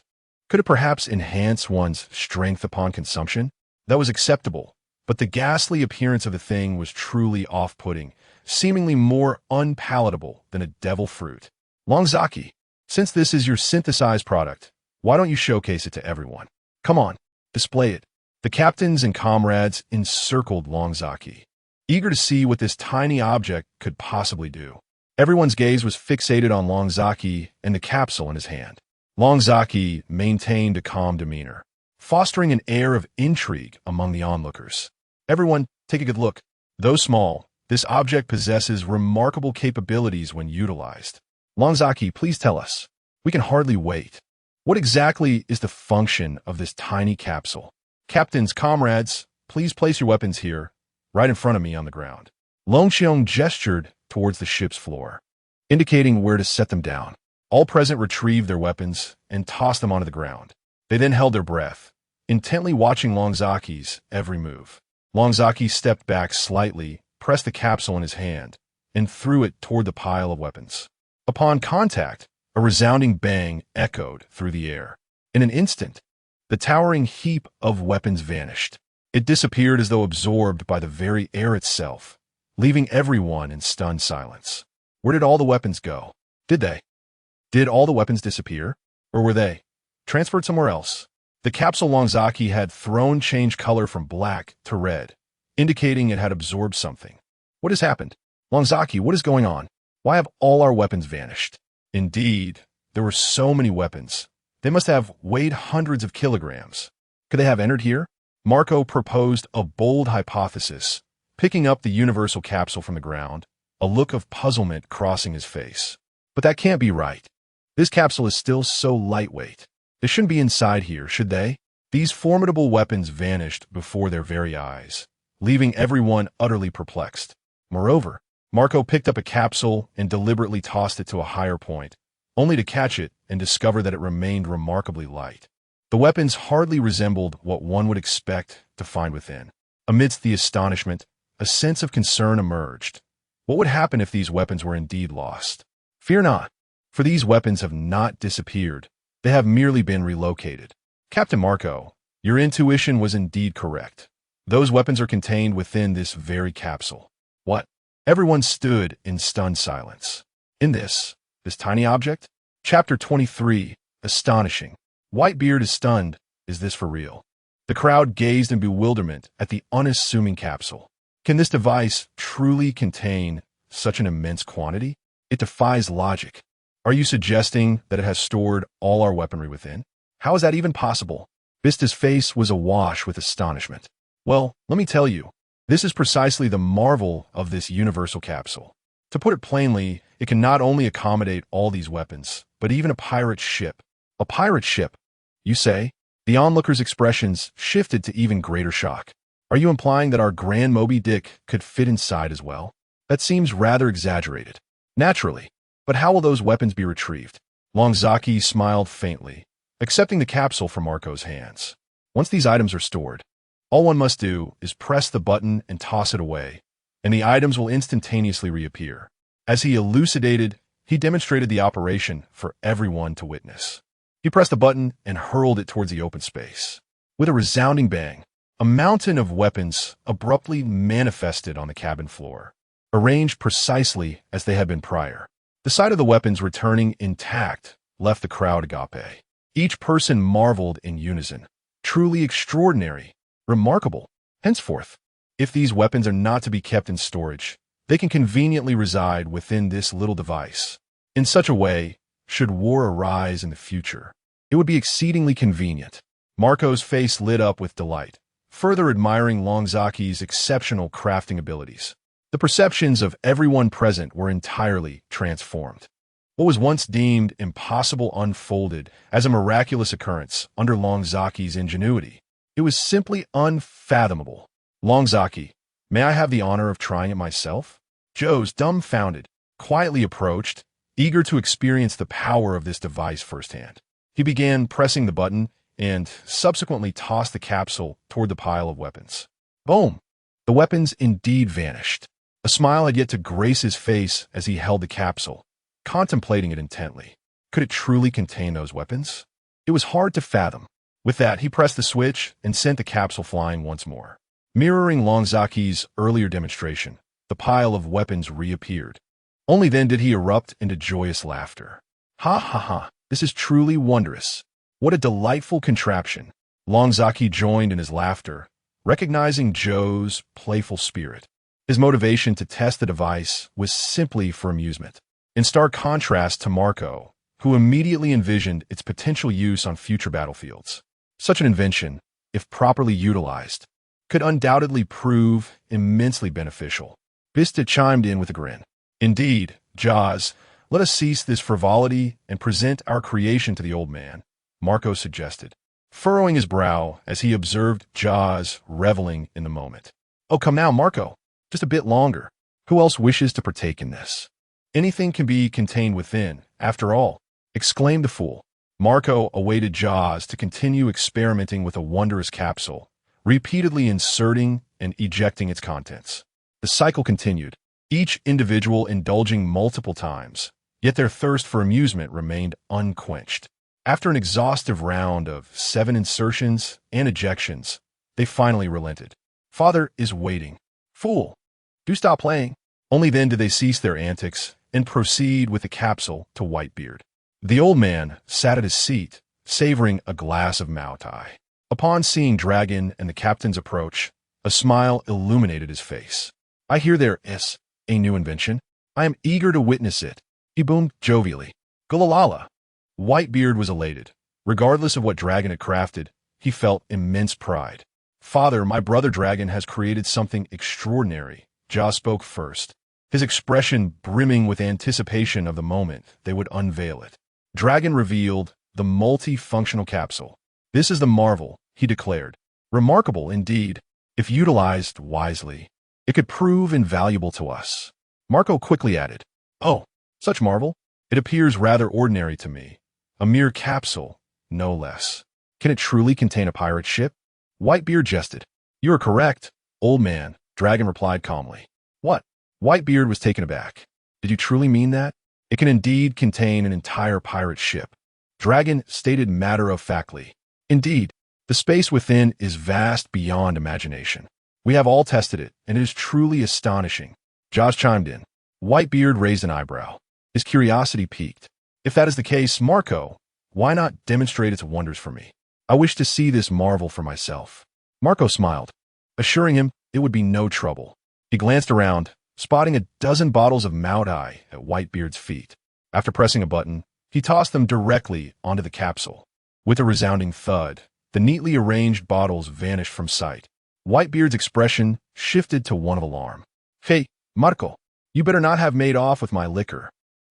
[SPEAKER 2] Could it perhaps enhance one's strength upon consumption? That was acceptable, but the ghastly appearance of the thing was truly off-putting, seemingly more unpalatable than a devil fruit. Longzaki, since this is your synthesized product, why don't you showcase it to everyone? Come on, display it. The captains and comrades encircled Longzaki, eager to see what this tiny object could possibly do. Everyone's gaze was fixated on Longzaki and the capsule in his hand. Longzaki maintained a calm demeanor, fostering an air of intrigue among the onlookers. Everyone, take a good look. Though small, this object possesses remarkable capabilities when utilized. Longzaki, please tell us. We can hardly wait. What exactly is the function of this tiny capsule? Captains, comrades, please place your weapons here, right in front of me on the ground. Longqiang gestured towards the ship's floor, indicating where to set them down. All present retrieved their weapons and tossed them onto the ground. They then held their breath, intently watching Longzaki's every move. Longzaki stepped back slightly, pressed the capsule in his hand, and threw it toward the pile of weapons. Upon contact, a resounding bang echoed through the air. In an instant, the towering heap of weapons vanished. It disappeared as though absorbed by the very air itself, leaving everyone in stunned silence. Where did all the weapons go? Did all the weapons disappear? Or were they transferred somewhere else? The capsule Longzaki had thrown changed color from black to red, indicating it had absorbed something. What has happened? Longzaki, what is going on? Why have all our weapons vanished? Indeed, there were so many weapons. They must have weighed hundreds of kilograms. Could they have entered here? Marco proposed a bold hypothesis, picking up the universal capsule from the ground, a look of puzzlement crossing his face. But that can't be right. This capsule is still so lightweight. They shouldn't be inside here, should they? These formidable weapons vanished before their very eyes, leaving everyone utterly perplexed. Moreover, Marco picked up a capsule and deliberately tossed it to a higher point, only to catch it and discover that it remained remarkably light. The weapons hardly resembled what one would expect to find within. Amidst the astonishment, a sense of concern emerged. What would happen if these weapons were indeed lost? Fear not, for these weapons have not disappeared. They have merely been relocated. Captain Marco, your intuition was indeed correct. Those weapons are contained within this very capsule. What? Everyone stood in stunned silence. In this tiny object? Chapter 23, Astonishing. Whitebeard is stunned. Is this for real? The crowd gazed in bewilderment at the unassuming capsule. Can this device truly contain such an immense quantity? It defies logic. Are you suggesting that it has stored all our weaponry within? How is that even possible? Vista's face was awash with astonishment. Well, let me tell you, This is precisely the marvel of this universal capsule. To put it plainly, it can not only accommodate all these weapons, but even a pirate ship. A pirate ship, you say? The onlooker's expressions shifted to even greater shock. Are you implying that our Grand Moby Dick could fit inside as well? That seems rather exaggerated. Naturally. But how will those weapons be retrieved? Longzaki smiled faintly, accepting the capsule from Marco's hands. Once these items are stored, all one must do is press the button and toss it away, and the items will instantaneously reappear. As he elucidated, he demonstrated the operation for everyone to witness. He pressed the button and hurled it towards the open space. With a resounding bang, a mountain of weapons abruptly manifested on the cabin floor, arranged precisely as they had been prior. The sight of the weapons returning intact left the crowd agape. Each person marveled in unison. Truly extraordinary, remarkable. Henceforth, if these weapons are not to be kept in storage, they can conveniently reside within this little device. In such a way, should war arise in the future, it would be exceedingly convenient. Marco's face lit up with delight, further admiring Longzaki's exceptional crafting abilities. The perceptions of everyone present were entirely transformed. What was once deemed impossible unfolded as a miraculous occurrence under Longzaki's ingenuity. It was simply unfathomable. Longzaki, may I have the honor of trying it myself? Joe's dumbfounded, quietly approached, eager to experience the power of this device firsthand. He began pressing the button and subsequently tossed the capsule toward the pile of weapons. Boom! The weapons indeed vanished. A smile had yet to grace his face as he held the capsule, contemplating it intently. Could it truly contain those weapons? It was hard to fathom. With that, he pressed the switch and sent the capsule flying once more. Mirroring Longzaki's earlier demonstration, the pile of weapons reappeared. Only then did he erupt into joyous laughter. Ha ha ha, this is truly wondrous. What a delightful contraption. Longzaki joined in his laughter, recognizing Joe's playful spirit. His motivation to test the device was simply for amusement. In stark contrast to Marco, who immediately envisioned its potential use on future battlefields. Such an invention, if properly utilized, could undoubtedly prove immensely beneficial. Bista chimed in with a grin. Indeed, Jaws, let us cease this frivolity and present our creation to the old man, Marco suggested, furrowing his brow as he observed Jaws reveling in the moment. Oh, come now, Marco, just a bit longer. Who else wishes to partake in this? Anything can be contained within, after all, exclaimed the fool. Marco awaited Jaws to continue experimenting with a wondrous capsule, repeatedly inserting and ejecting its contents. The cycle continued, each individual indulging multiple times, yet their thirst for amusement remained unquenched. After an exhaustive round of 7 insertions and ejections, they finally relented. Father is waiting. Fool, do stop playing. Only then did they cease their antics and proceed with the capsule to Whitebeard. The old man sat at his seat, savoring a glass of Maotai. Upon seeing Dragon and the captain's approach, a smile illuminated his face. I hear there is a new invention. I am eager to witness it. He boomed jovially. Gulalala. Whitebeard was elated. Regardless of what Dragon had crafted, he felt immense pride. Father, my brother Dragon has created something extraordinary. Jaw spoke first, his expression brimming with anticipation of the moment they would unveil it. Dragon revealed the multifunctional capsule. This is the marvel, he declared. Remarkable indeed. If utilized wisely, it could prove invaluable to us. Marco quickly added, Oh, such marvel? It appears rather ordinary to me. A mere capsule, no less. Can it truly contain a pirate ship? Whitebeard jested. You are correct, old man, Dragon replied calmly. What? Whitebeard was taken aback. Did you truly mean that? It can indeed contain an entire pirate ship. Dragon stated matter-of-factly. Indeed, the space within is vast beyond imagination. We have all tested it, and it is truly astonishing. Josh chimed in. Whitebeard raised an eyebrow. His curiosity piqued. If that is the case, Marco, why not demonstrate its wonders for me? I wish to see this marvel for myself. Marco smiled, assuring him it would be no trouble. He glanced around, spotting a dozen bottles of Maotai at Whitebeard's feet. After pressing a button, he tossed them directly onto the capsule. With a resounding thud, the neatly arranged bottles vanished from sight. Whitebeard's expression shifted to one of alarm. "Hey, Marco, you better not have made off with my liquor."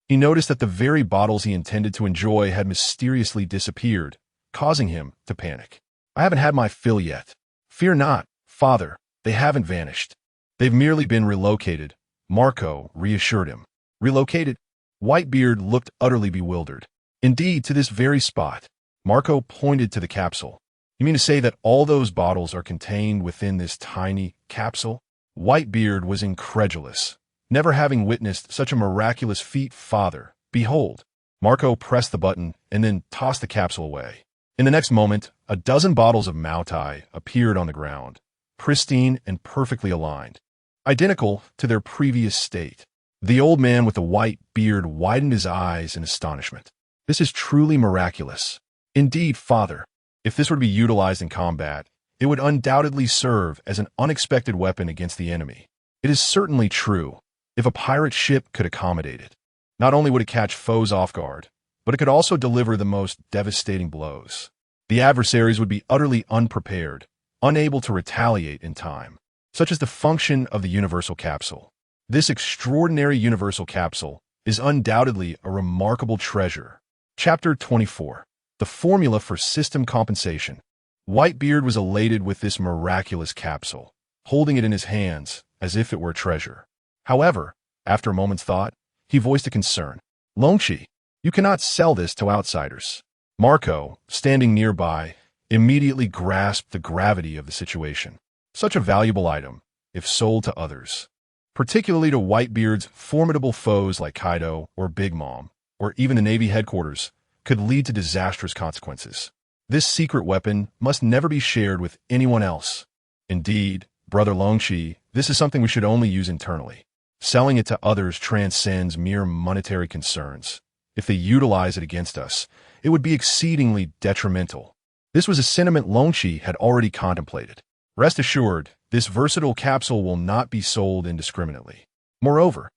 [SPEAKER 2] He noticed that the very bottles he intended to enjoy had mysteriously disappeared, causing him to panic. "I haven't had my fill yet." "Fear not, father, they haven't vanished. They've merely been relocated," Marco reassured him. "Relocated?" Whitebeard looked utterly bewildered. "Indeed, to this very spot." Marco pointed to the capsule. "You mean to say that all those bottles are contained within this tiny capsule?" Whitebeard was incredulous, never having witnessed such a miraculous feat. "Father, behold." Marco pressed the button and then tossed the capsule away. In the next moment, a dozen bottles of Maotai appeared on the ground, pristine and perfectly aligned, identical to their previous state. The old man with the white beard widened his eyes in astonishment. "This is truly miraculous." "Indeed, father. If this were to be utilized in combat, it would undoubtedly serve as an unexpected weapon against the enemy. It is certainly true. If a pirate ship could accommodate it, not only would it catch foes off guard, but it could also deliver the most devastating blows. The adversaries would be utterly unprepared, unable to retaliate in time. Such is the function of the universal capsule. This extraordinary universal capsule is undoubtedly a remarkable treasure." Chapter 24. The Formula for System Compensation. Whitebeard was elated with this miraculous capsule, holding it in his hands as if it were a treasure. However, after a moment's thought, he voiced a concern. "Longshi, you cannot sell this to outsiders." Marco, standing nearby, immediately grasped the gravity of the situation. Such a valuable item, if sold to others, particularly to Whitebeard's formidable foes like Kaido or Big Mom, or even the Navy headquarters, could lead to disastrous consequences. This secret weapon must never be shared with anyone else. Indeed, Brother Longshi, this is something we should only use internally. Selling it to others transcends mere monetary concerns. If they utilize it against us, it would be exceedingly detrimental. This was a sentiment Longshi had already contemplated. Rest assured, this versatile capsule will not be sold indiscriminately. Moreover,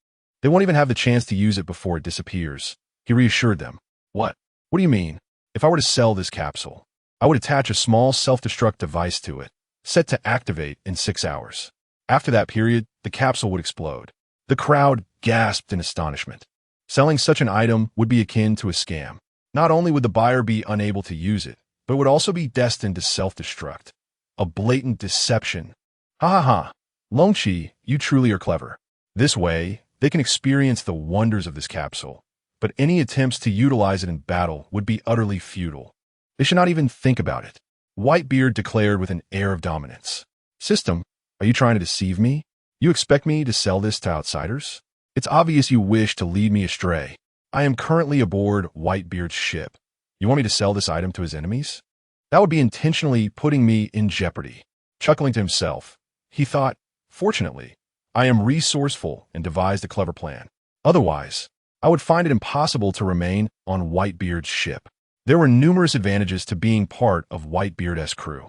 [SPEAKER 2] they won't even have the chance to use it before it disappears. He reassured them. "What? What do you mean? If I were to sell this capsule, I would attach a small self-destruct device to it, set to activate in 6 hours. After that period, the capsule would explode." The crowd gasped in astonishment. Selling such an item would be akin to a scam. Not only would the buyer be unable to use it, but would also be destined to self-destruct. A blatant deception. Ha ha ha. Longshi, you truly are clever. This way, they can experience the wonders of this capsule, but any attempts to utilize it in battle would be utterly futile. They should not even think about it. Whitebeard declared with an air of dominance. "System, are you trying to deceive me? You expect me to sell this to outsiders? It's obvious you wish to lead me astray. I am currently aboard Whitebeard's ship. You want me to sell this item to his enemies? That would be intentionally putting me in jeopardy." Chuckling to himself, he thought, "Fortunately, I am resourceful and devised a clever plan. Otherwise, I would find it impossible to remain on Whitebeard's ship." There were numerous advantages to being part of Whitebeard's crew.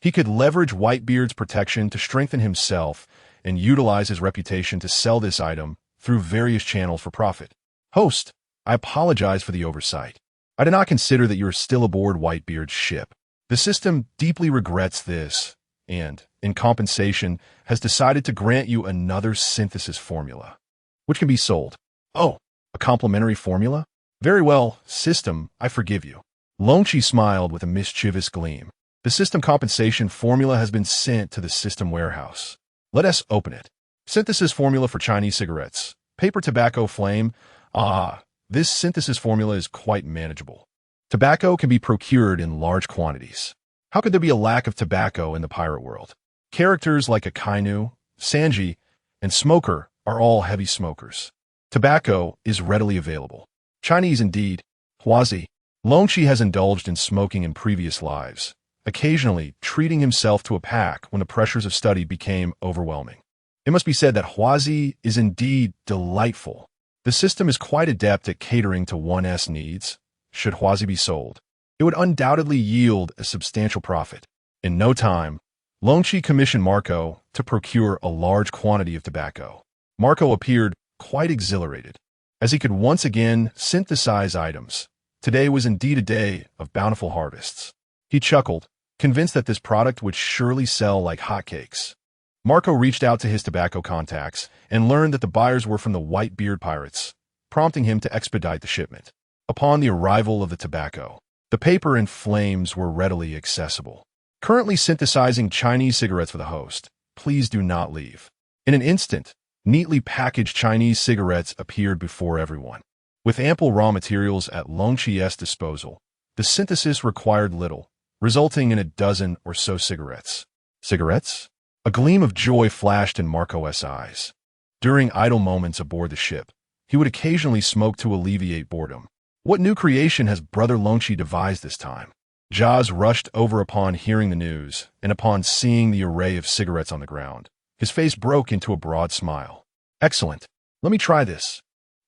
[SPEAKER 2] He could leverage Whitebeard's protection to strengthen himself and utilize his reputation to sell this item through various channels for profit. "Host, I apologize for the oversight. I did not consider that you are still aboard Whitebeard's ship. The system deeply regrets this, and, in compensation, has decided to grant you another synthesis formula, which can be sold." "Oh, a complimentary formula? Very well, system, I forgive you." Longshi smiled with a mischievous gleam. "The system compensation formula has been sent to the system warehouse. Let us open it. Synthesis formula for Chinese cigarettes. Paper tobacco flame. Ah, this synthesis formula is quite manageable. Tobacco can be procured in large quantities. How could there be a lack of tobacco in the pirate world? Characters like Akainu, Sanji, and Smoker are all heavy smokers. Tobacco is readily available. Chinese indeed. Huazi. Longshi has indulged in smoking in previous lives, occasionally treating himself to a pack when the pressures of study became overwhelming. It must be said that Huazi is indeed delightful. The system is quite adept at catering to one's needs. Should Huazi be sold, it would undoubtedly yield a substantial profit. In no time, Longshi commissioned Marco to procure a large quantity of tobacco. Marco appeared quite exhilarated, as he could once again synthesize items. Today was indeed a day of bountiful harvests. He chuckled, convinced that this product would surely sell like hotcakes. Marco reached out to his tobacco contacts and learned that the buyers were from the Whitebeard Pirates, prompting him to expedite the shipment. Upon the arrival of the tobacco, the paper and flames were readily accessible. Currently synthesizing Chinese cigarettes for the host. Please do not leave. In an instant, neatly packaged Chinese cigarettes appeared before everyone. With ample raw materials at Longqi's disposal, the synthesis required little, resulting in a dozen or so cigarettes. Cigarettes? A gleam of joy flashed in Marco's eyes. During idle moments aboard the ship, he would occasionally smoke to alleviate boredom. What new creation has Brother Longqi devised this time? Jaws rushed over upon hearing the news, and upon seeing the array of cigarettes on the ground, his face broke into a broad smile. Excellent. Let me try this.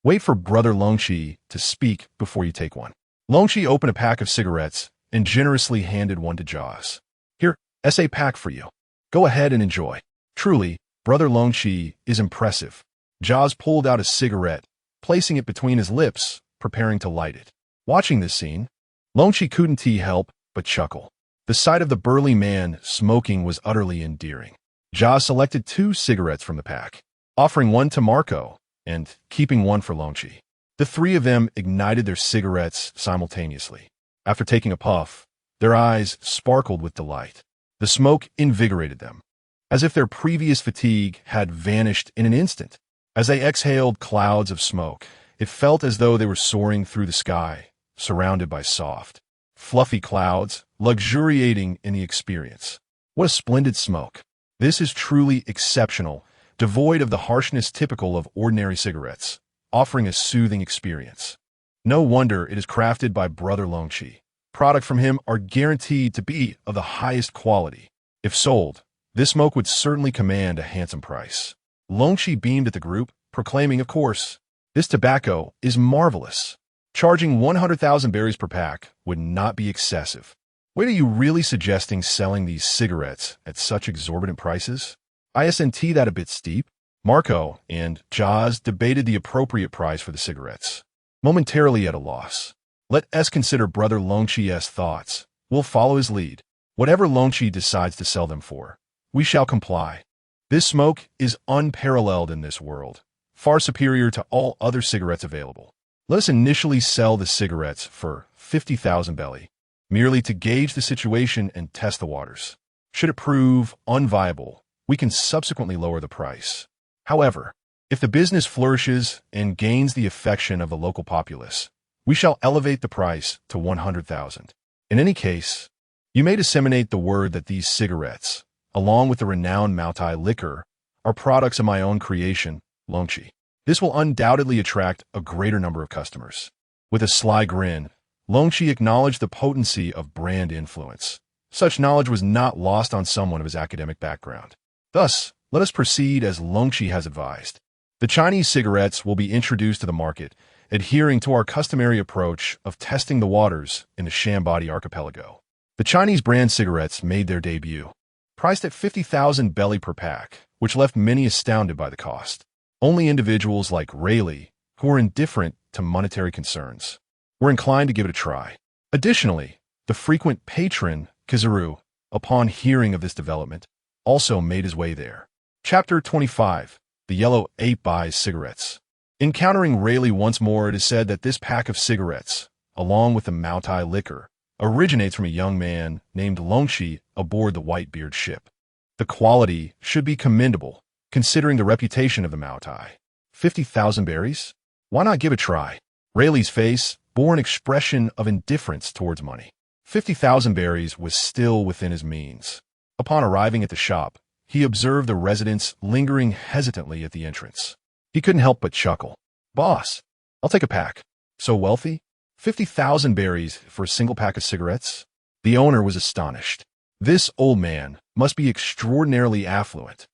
[SPEAKER 2] Wait for Brother Longqi to speak before you take one. Longqi opened a pack of cigarettes and generously handed one to Jaws. Here, SA pack for you. Go ahead and enjoy. Truly, Brother Longqi is impressive. Jaws pulled out a cigarette, placing it between his lips, preparing to light it. Watching this scene, Longqi couldn't help but chuckle. The sight of the burly man smoking was utterly endearing. Jaws selected 2 cigarettes from the pack, offering one to Marco and keeping one for Longqi. The 3 of them ignited their cigarettes simultaneously. After taking a puff, their eyes sparkled with delight. The smoke invigorated them, as if their previous fatigue had vanished in an instant. As they exhaled clouds of smoke, it felt as though they were soaring through the sky, surrounded by soft, fluffy clouds, luxuriating in the experience. What a splendid smoke. This is truly exceptional, devoid of the harshness typical of ordinary cigarettes, offering a soothing experience. No wonder it is crafted by Brother Longqi. Products from him are guaranteed to be of the highest quality. If sold, this smoke would certainly command a handsome price. Longqi beamed at the group, proclaiming, of course, this tobacco is marvelous. Charging 100,000 berries per pack would not be excessive. Wait, are you really suggesting selling these cigarettes at such exorbitant prices? Isn't that a bit steep? Marco and Jaws debated the appropriate price for the cigarettes, momentarily at a loss. Let us consider Brother Longqi's thoughts. We'll follow his lead. Whatever Longqi decides to sell them for, we shall comply. This smoke is unparalleled in this world, far superior to all other cigarettes available. Let us initially sell the cigarettes for 50,000 belly, merely to gauge the situation and test the waters. Should it prove unviable, we can subsequently lower the price. However, if the business flourishes and gains the affection of the local populace, we shall elevate the price to 100,000. In any case, you may disseminate the word that these cigarettes, along with the renowned Maotai liquor, are products of my own creation, Longqi. This will undoubtedly attract a greater number of customers. With a sly grin, Longqi acknowledged the potency of brand influence. Such knowledge was not lost on someone of his academic background. Thus, let us proceed as Longqi has advised. The Chinese cigarettes will be introduced to the market, adhering to our customary approach of testing the waters in the Shambadi archipelago. The Chinese brand cigarettes made their debut, priced at 50,000 belly per pack, which left many astounded by the cost. Only individuals like Rayleigh, who were indifferent to monetary concerns, were inclined to give it a try. Additionally, the frequent patron, Kizaru, upon hearing of this development, also made his way there. Chapter 25. The Yellow 8 buys cigarettes. Encountering Rayleigh once more, it is said that this pack of cigarettes, along with the Maotai liquor, originates from a young man named Longqi aboard the Whitebeard ship. The quality should be commendable, considering the reputation of the Maotai. 50,000 berries? Why not give it a try? Rayleigh's face bore an expression of indifference towards money. 50,000 berries was still within his means. Upon arriving at the shop, he observed the residents lingering hesitantly at the entrance. He couldn't help but chuckle. Boss, I'll take a pack. So wealthy? 50,000 berries for a single pack of cigarettes? The owner was astonished. This old man must be extraordinarily affluent.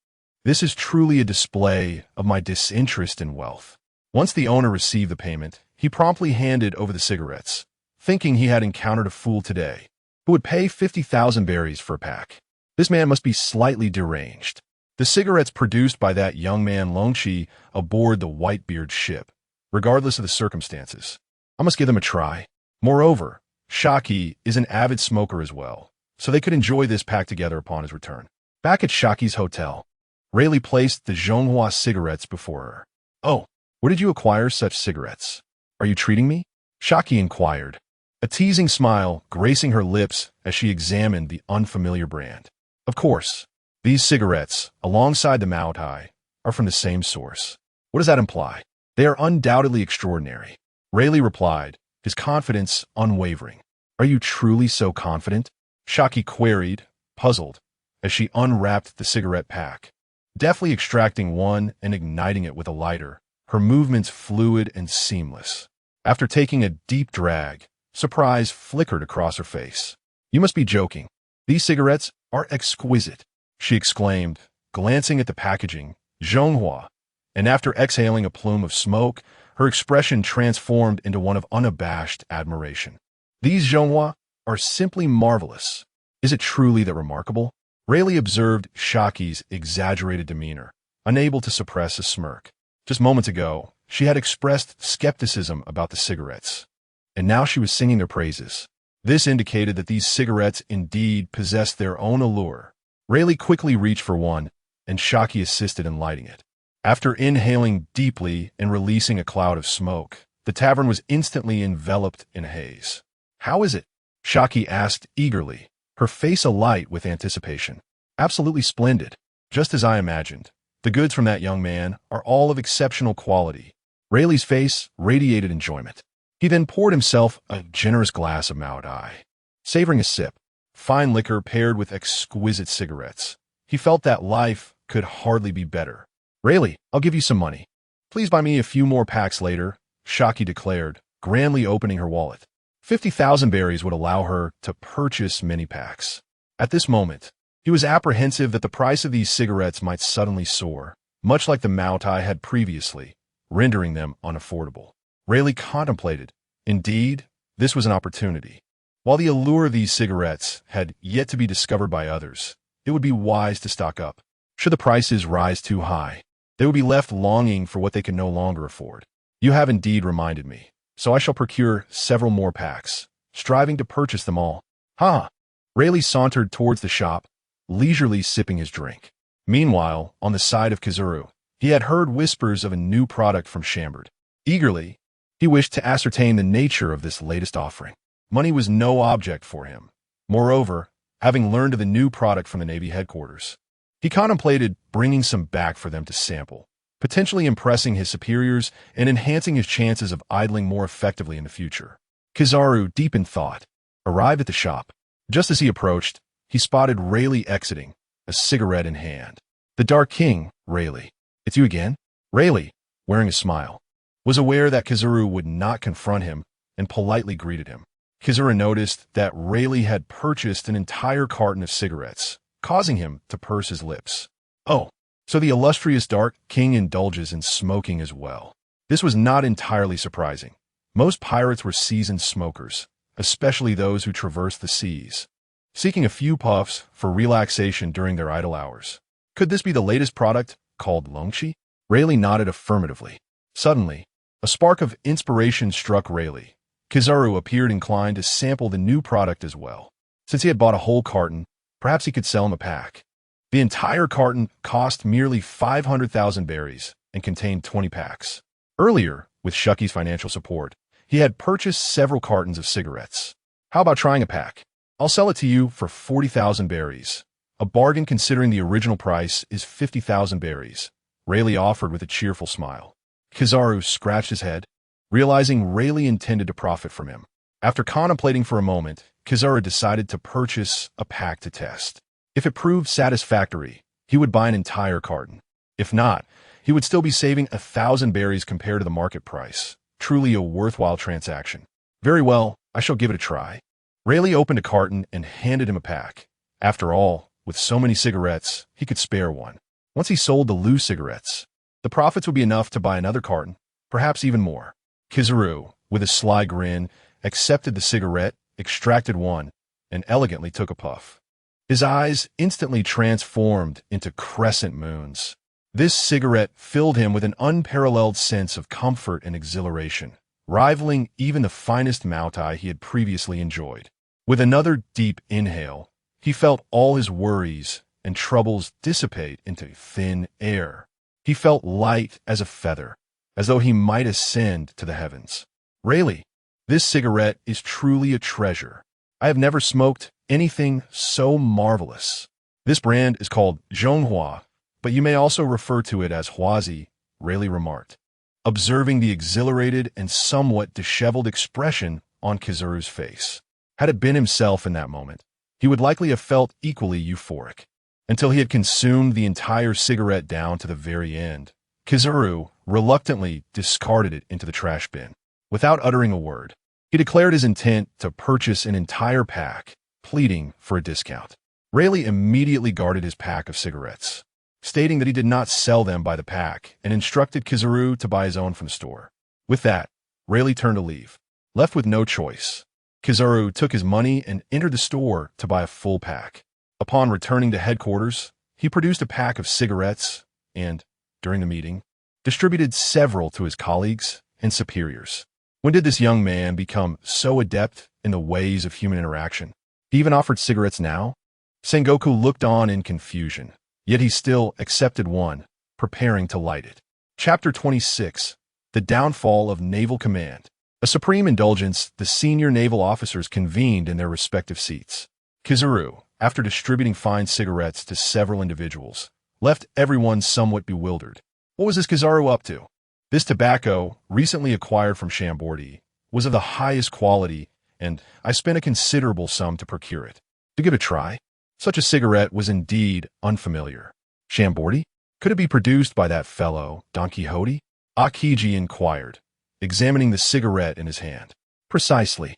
[SPEAKER 2] This is truly a display of my disinterest in wealth. Once the owner received the payment, he promptly handed over the cigarettes, thinking he had encountered a fool today, who would pay 50,000 berries for a pack. This man must be slightly deranged. The cigarettes produced by that young man Longqi aboard the Whitebeard ship, regardless of the circumstances. I must give them a try. Moreover, Shaki is an avid smoker as well, so they could enjoy this pack together upon his return. Back at Shaki's hotel, Rayleigh placed the Zhonghua cigarettes before her. "Oh, where did you acquire such cigarettes? Are you treating me?" Shaki inquired, a teasing smile gracing her lips as she examined the unfamiliar brand. "Of course, these cigarettes, alongside the Maotai, are from the same source." "What does that imply?" "They are undoubtedly extraordinary," Rayleigh replied, his confidence unwavering. "Are you truly so confident?" Shaki queried, puzzled, as she unwrapped the cigarette pack. Deftly extracting one and igniting it with a lighter, her movements fluid and seamless. After taking a deep drag, surprise flickered across her face. "You must be joking. These cigarettes are exquisite," she exclaimed, glancing at the packaging, Zhonghua, and after exhaling a plume of smoke, her expression transformed into one of unabashed admiration. "These Zhonghua are simply marvelous. Is it truly that remarkable?" Rayleigh observed Shaki's exaggerated demeanor, unable to suppress a smirk. Just moments ago, she had expressed skepticism about the cigarettes, and now she was singing their praises. This indicated that these cigarettes indeed possessed their own allure. Rayleigh quickly reached for one, and Shaki assisted in lighting it. After inhaling deeply and releasing a cloud of smoke, the tavern was instantly enveloped in a haze. "How is it?" Shaki asked eagerly, her face alight with anticipation. "Absolutely splendid. Just as I imagined. The goods from that young man are all of exceptional quality." Rayleigh's face radiated enjoyment. He then poured himself a generous glass of Maotai. Savoring a sip, fine liquor paired with exquisite cigarettes, he felt that life could hardly be better. "Rayleigh, I'll give you some money. Please buy me a few more packs later," Shaki declared, grandly opening her wallet. 50,000 berries would allow her to purchase many packs. At this moment, he was apprehensive that the price of these cigarettes might suddenly soar, much like the Maotai had previously, rendering them unaffordable. Rayleigh contemplated. Indeed, this was an opportunity. While the allure of these cigarettes had yet to be discovered by others, it would be wise to stock up. Should the prices rise too high, they would be left longing for what they could no longer afford. "You have indeed reminded me, so I shall procure several more packs, striving to purchase them all." "Ha!" Rayleigh sauntered towards the shop, leisurely sipping his drink. Meanwhile, on the side of Kizuru, he had heard whispers of a new product from Chambord. Eagerly, he wished to ascertain the nature of this latest offering. Money was no object for him. Moreover, having learned of the new product from the Navy headquarters, he contemplated bringing some back for them to sample, potentially impressing his superiors and enhancing his chances of idling more effectively in the future. Kizaru, deep in thought, arrived at the shop. Just as he approached, he spotted Rayleigh exiting, a cigarette in hand. "The Dark King, Rayleigh. It's you again?" Rayleigh, wearing a smile, was aware that Kizaru would not confront him and politely greeted him. Kizaru noticed that Rayleigh had purchased an entire carton of cigarettes, causing him to purse his lips. "Oh, so the illustrious Dark King indulges in smoking as well." This was not entirely surprising. Most pirates were seasoned smokers, especially those who traversed the seas, seeking a few puffs for relaxation during their idle hours. Could this be the latest product, called longshi? Rayleigh nodded affirmatively. Suddenly, a spark of inspiration struck Rayleigh. Kizaru appeared inclined to sample the new product as well. Since he had bought a whole carton, perhaps he could sell him a pack. The entire carton cost merely 500,000 berries and contained 20 packs. Earlier, with Shucky's financial support, he had purchased several cartons of cigarettes. "How about trying a pack? I'll sell it to you for 40,000 berries. A bargain considering the original price is 50,000 berries," Rayleigh offered with a cheerful smile. Kizaru scratched his head, realizing Rayleigh intended to profit from him. After contemplating for a moment, Kizaru decided to purchase a pack to test. If it proved satisfactory, he would buy an entire carton. If not, he would still be saving 1,000 berries compared to the market price. Truly a worthwhile transaction. "Very well, I shall give it a try." Rayleigh opened a carton and handed him a pack. After all, with so many cigarettes, he could spare one. Once he sold the loose cigarettes, the profits would be enough to buy another carton, perhaps even more. Kizaru, with a sly grin, accepted the cigarette, extracted one, and elegantly took a puff. His eyes instantly transformed into crescent moons. This cigarette filled him with an unparalleled sense of comfort and exhilaration, rivaling even the finest Maotai he had previously enjoyed. With another deep inhale, he felt all his worries and troubles dissipate into thin air. He felt light as a feather, as though he might ascend to the heavens. Really, this cigarette is truly a treasure. I have never smoked anything so marvelous. This brand is called Zhonghua, but you may also refer to it as Huazi, Rayleigh remarked, observing the exhilarated and somewhat disheveled expression on Kizaru's face. Had it been himself in that moment, he would likely have felt equally euphoric. Until he had consumed the entire cigarette down to the very end, Kizaru reluctantly discarded it into the trash bin. Without uttering a word, he declared his intent to purchase an entire pack, pleading for a discount. Rayleigh immediately guarded his pack of cigarettes, stating that he did not sell them by the pack and instructed Kizaru to buy his own from the store. With that, Rayleigh turned to leave. Left with no choice, Kizaru took his money and entered the store to buy a full pack. Upon returning to headquarters, he produced a pack of cigarettes and, during the meeting, distributed several to his colleagues and superiors. When did this young man become so adept in the ways of human interaction? He even offered cigarettes now? Sengoku looked on in confusion, yet he still accepted one, preparing to light it. Chapter 26. The Downfall of Naval Command. A supreme indulgence, the senior naval officers convened in their respective seats. Kizaru, after distributing fine cigarettes to several individuals, left everyone somewhat bewildered. What was this Kizaru up to? This tobacco, recently acquired from Shambordi, was of the highest quality, and I spent a considerable sum to procure it. To give it a try, such a cigarette was indeed unfamiliar. Shambordi? Could it be produced by that fellow, Don Quixote? Akiji inquired, examining the cigarette in his hand. Precisely.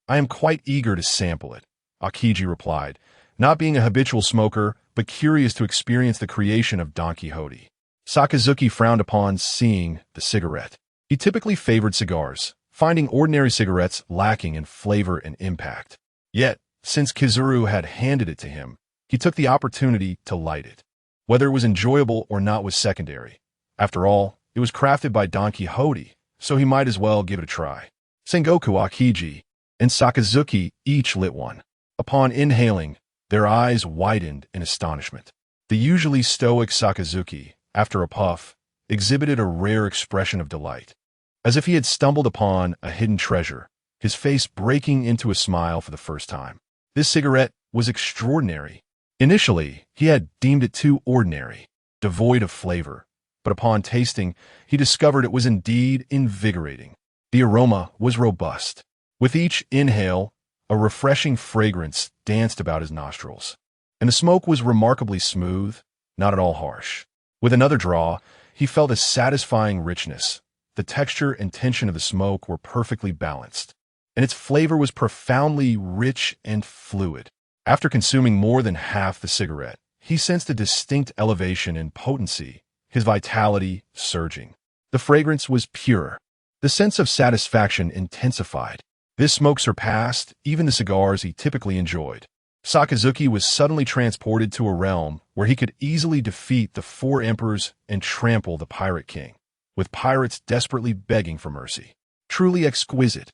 [SPEAKER 2] I am quite eager to sample it, Akiji replied, not being a habitual smoker, but curious to experience the creation of Don Quixote. Sakazuki frowned upon seeing the cigarette. He typically favored cigars, finding ordinary cigarettes lacking in flavor and impact. Yet, since Kizaru had handed it to him, he took the opportunity to light it. Whether it was enjoyable or not was secondary. After all, it was crafted by Don Quixote, so he might as well give it a try. Sengoku, Akiji, and Sakazuki each lit one. Upon inhaling, their eyes widened in astonishment. The usually stoic Sakazuki, after a puff, exhibited a rare expression of delight, as if he had stumbled upon a hidden treasure, his face breaking into a smile for the first time. This cigarette was extraordinary. Initially, he had deemed it too ordinary, devoid of flavor, but upon tasting, he discovered it was indeed invigorating. The aroma was robust. With each inhale, a refreshing fragrance danced about his nostrils, and the smoke was remarkably smooth, not at all harsh. With another draw, he felt a satisfying richness. The texture and tension of the smoke were perfectly balanced, and its flavor was profoundly rich and fluid. After consuming more than half the cigarette, he sensed a distinct elevation in potency, his vitality surging. The fragrance was pure. The sense of satisfaction intensified. This smoke surpassed even the cigars he typically enjoyed. Sakazuki was suddenly transported to a realm where he could easily defeat the four emperors and trample the pirate king, with pirates desperately begging for mercy. Truly exquisite.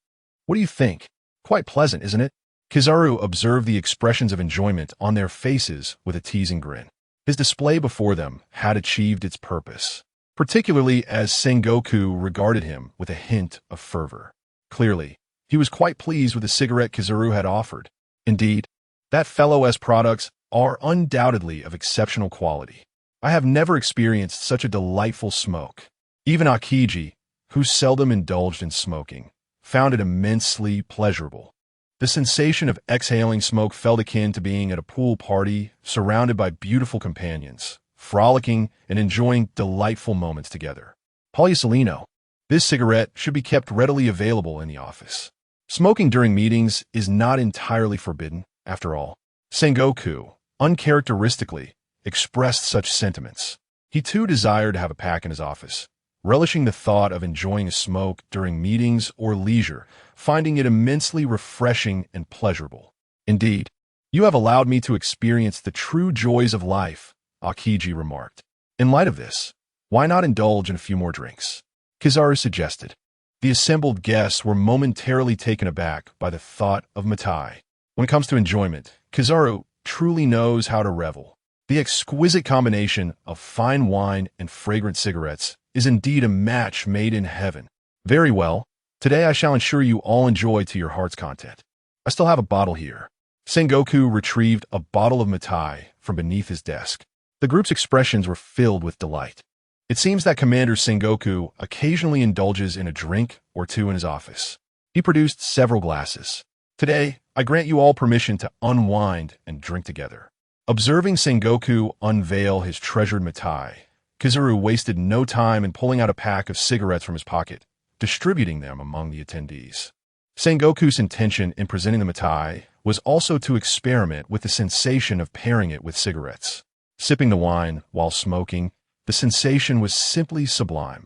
[SPEAKER 2] What do you think? Quite pleasant, isn't it? Kizaru observed the expressions of enjoyment on their faces with a teasing grin. His display before them had achieved its purpose, particularly as Sengoku regarded him with a hint of fervor. Clearly, he was quite pleased with the cigarette Kizaru had offered. Indeed, that fellow's products are undoubtedly of exceptional quality. I have never experienced such a delightful smoke. Even Akiji, who seldom indulged in smoking, found it immensely pleasurable. The sensation of exhaling smoke felt akin to being at a pool party surrounded by beautiful companions, frolicking and enjoying delightful moments together. Polysolino. This cigarette should be kept readily available in the office. Smoking during meetings is not entirely forbidden, after all. Sengoku, uncharacteristically, expressed such sentiments. He too desired to have a pack in his office, relishing the thought of enjoying a smoke during meetings or leisure, finding it immensely refreshing and pleasurable. Indeed, you have allowed me to experience the true joys of life, Akiji remarked. In light of this, why not indulge in a few more drinks? Kizaru suggested. The assembled guests were momentarily taken aback by the thought of Maotai. When it comes to enjoyment, Kizaru truly knows how to revel. The exquisite combination of fine wine and fragrant cigarettes is indeed a match made in heaven. Very well, today I shall ensure you all enjoy to your heart's content. I still have a bottle here. Sengoku retrieved a bottle of Maotai from beneath his desk. The group's expressions were filled with delight. It seems that Commander Sengoku occasionally indulges in a drink or two in his office. He produced several glasses. Today, I grant you all permission to unwind and drink together. Observing Sengoku unveil his treasured Maotai, Kizuru wasted no time in pulling out a pack of cigarettes from his pocket, distributing them among the attendees. Sengoku's intention in presenting the Maotai was also to experiment with the sensation of pairing it with cigarettes. Sipping the wine while smoking, the sensation was simply sublime.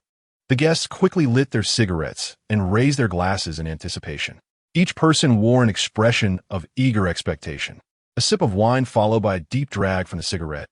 [SPEAKER 2] The guests quickly lit their cigarettes and raised their glasses in anticipation. Each person wore an expression of eager expectation. A sip of wine followed by a deep drag from the cigarette.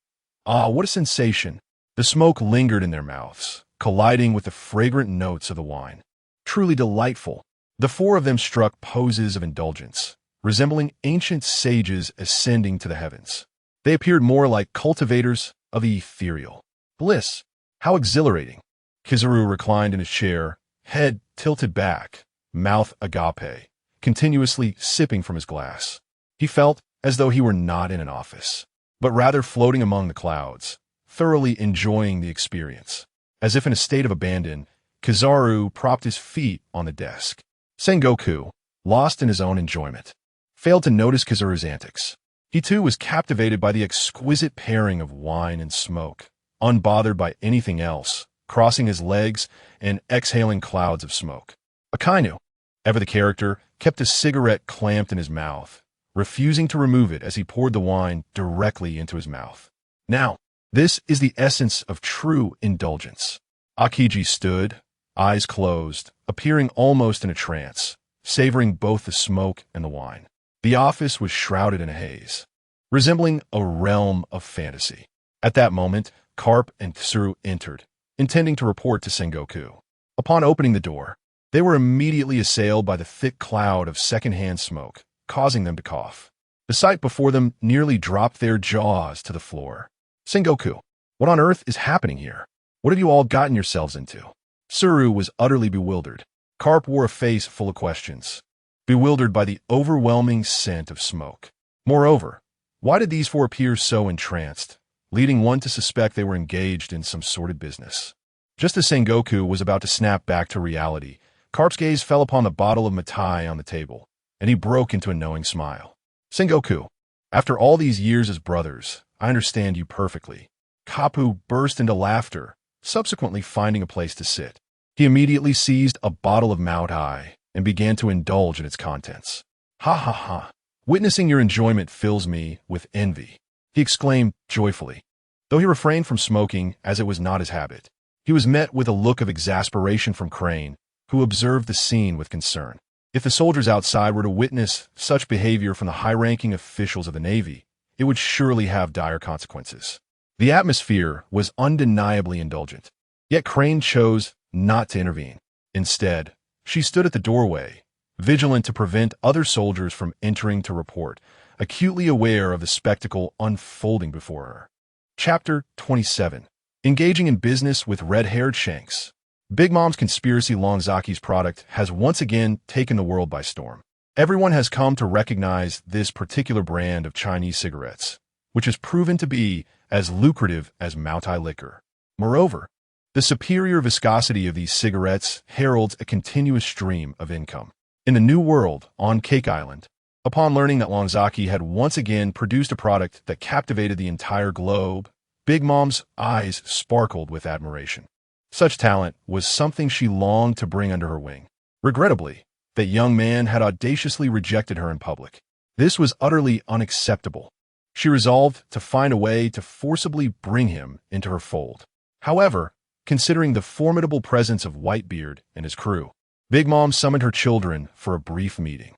[SPEAKER 2] Ah, what a sensation! The smoke lingered in their mouths, colliding with the fragrant notes of the wine. Truly delightful. The four of them struck poses of indulgence, resembling ancient sages ascending to the heavens. They appeared more like cultivators of the ethereal. Bliss! How exhilarating! Kizuru reclined in his chair, head tilted back, mouth agape, continuously sipping from his glass. He felt as though he were not in an office, but rather floating among the clouds, thoroughly enjoying the experience. As if in a state of abandon, Kizaru propped his feet on the desk. Sengoku, lost in his own enjoyment, failed to notice Kizaru's antics. He too was captivated by the exquisite pairing of wine and smoke, unbothered by anything else, crossing his legs and exhaling clouds of smoke. Akainu, ever the character, kept a cigarette clamped in his mouth, refusing to remove it as he poured the wine directly into his mouth. Now, this is the essence of true indulgence. Akiji stood, eyes closed, appearing almost in a trance, savoring both the smoke and the wine. The office was shrouded in a haze, resembling a realm of fantasy. At that moment, Carp and Tsuru entered, intending to report to Sengoku. Upon opening the door, they were immediately assailed by the thick cloud of secondhand smoke, causing them to cough. The sight before them nearly dropped their jaws to the floor. Sengoku, what on earth is happening here? What have you all gotten yourselves into? Tsuru was utterly bewildered. Carp wore a face full of questions, bewildered by the overwhelming scent of smoke. Moreover, why did these four appear so entranced, leading one to suspect they were engaged in some sordid business? Just as Sengoku was about to snap back to reality, Carp's gaze fell upon the bottle of Maotai on the table, and he broke into a knowing smile. Sengoku, after all these years as brothers, I understand you perfectly. Kapu burst into laughter, subsequently finding a place to sit. He immediately seized a bottle of Maotai and began to indulge in its contents. Ha ha ha! Witnessing your enjoyment fills me with envy, he exclaimed joyfully. Though he refrained from smoking, as it was not his habit, he was met with a look of exasperation from Crane, who observed the scene with concern. If the soldiers outside were to witness such behavior from the high-ranking officials of the Navy, it would surely have dire consequences. The atmosphere was undeniably indulgent, yet Crane chose not to intervene. Instead, she stood at the doorway, vigilant to prevent other soldiers from entering to report, acutely aware of the spectacle unfolding before her. Chapter 27. Engaging in business with red-haired Shanks. Big Mom's conspiracy Longzaki's product has once again taken the world by storm. Everyone has come to recognize this particular brand of Chinese cigarettes, which has proven to be as lucrative as Maotai liquor. Moreover, the superior viscosity of these cigarettes heralds a continuous stream of income. In the New World, on Cake Island, upon learning that Longzaki had once again produced a product that captivated the entire globe, Big Mom's eyes sparkled with admiration. Such talent was something she longed to bring under her wing. Regrettably, that young man had audaciously rejected her in public. This was utterly unacceptable. She resolved to find a way to forcibly bring him into her fold. However, considering the formidable presence of Whitebeard and his crew, Big Mom summoned her children for a brief meeting.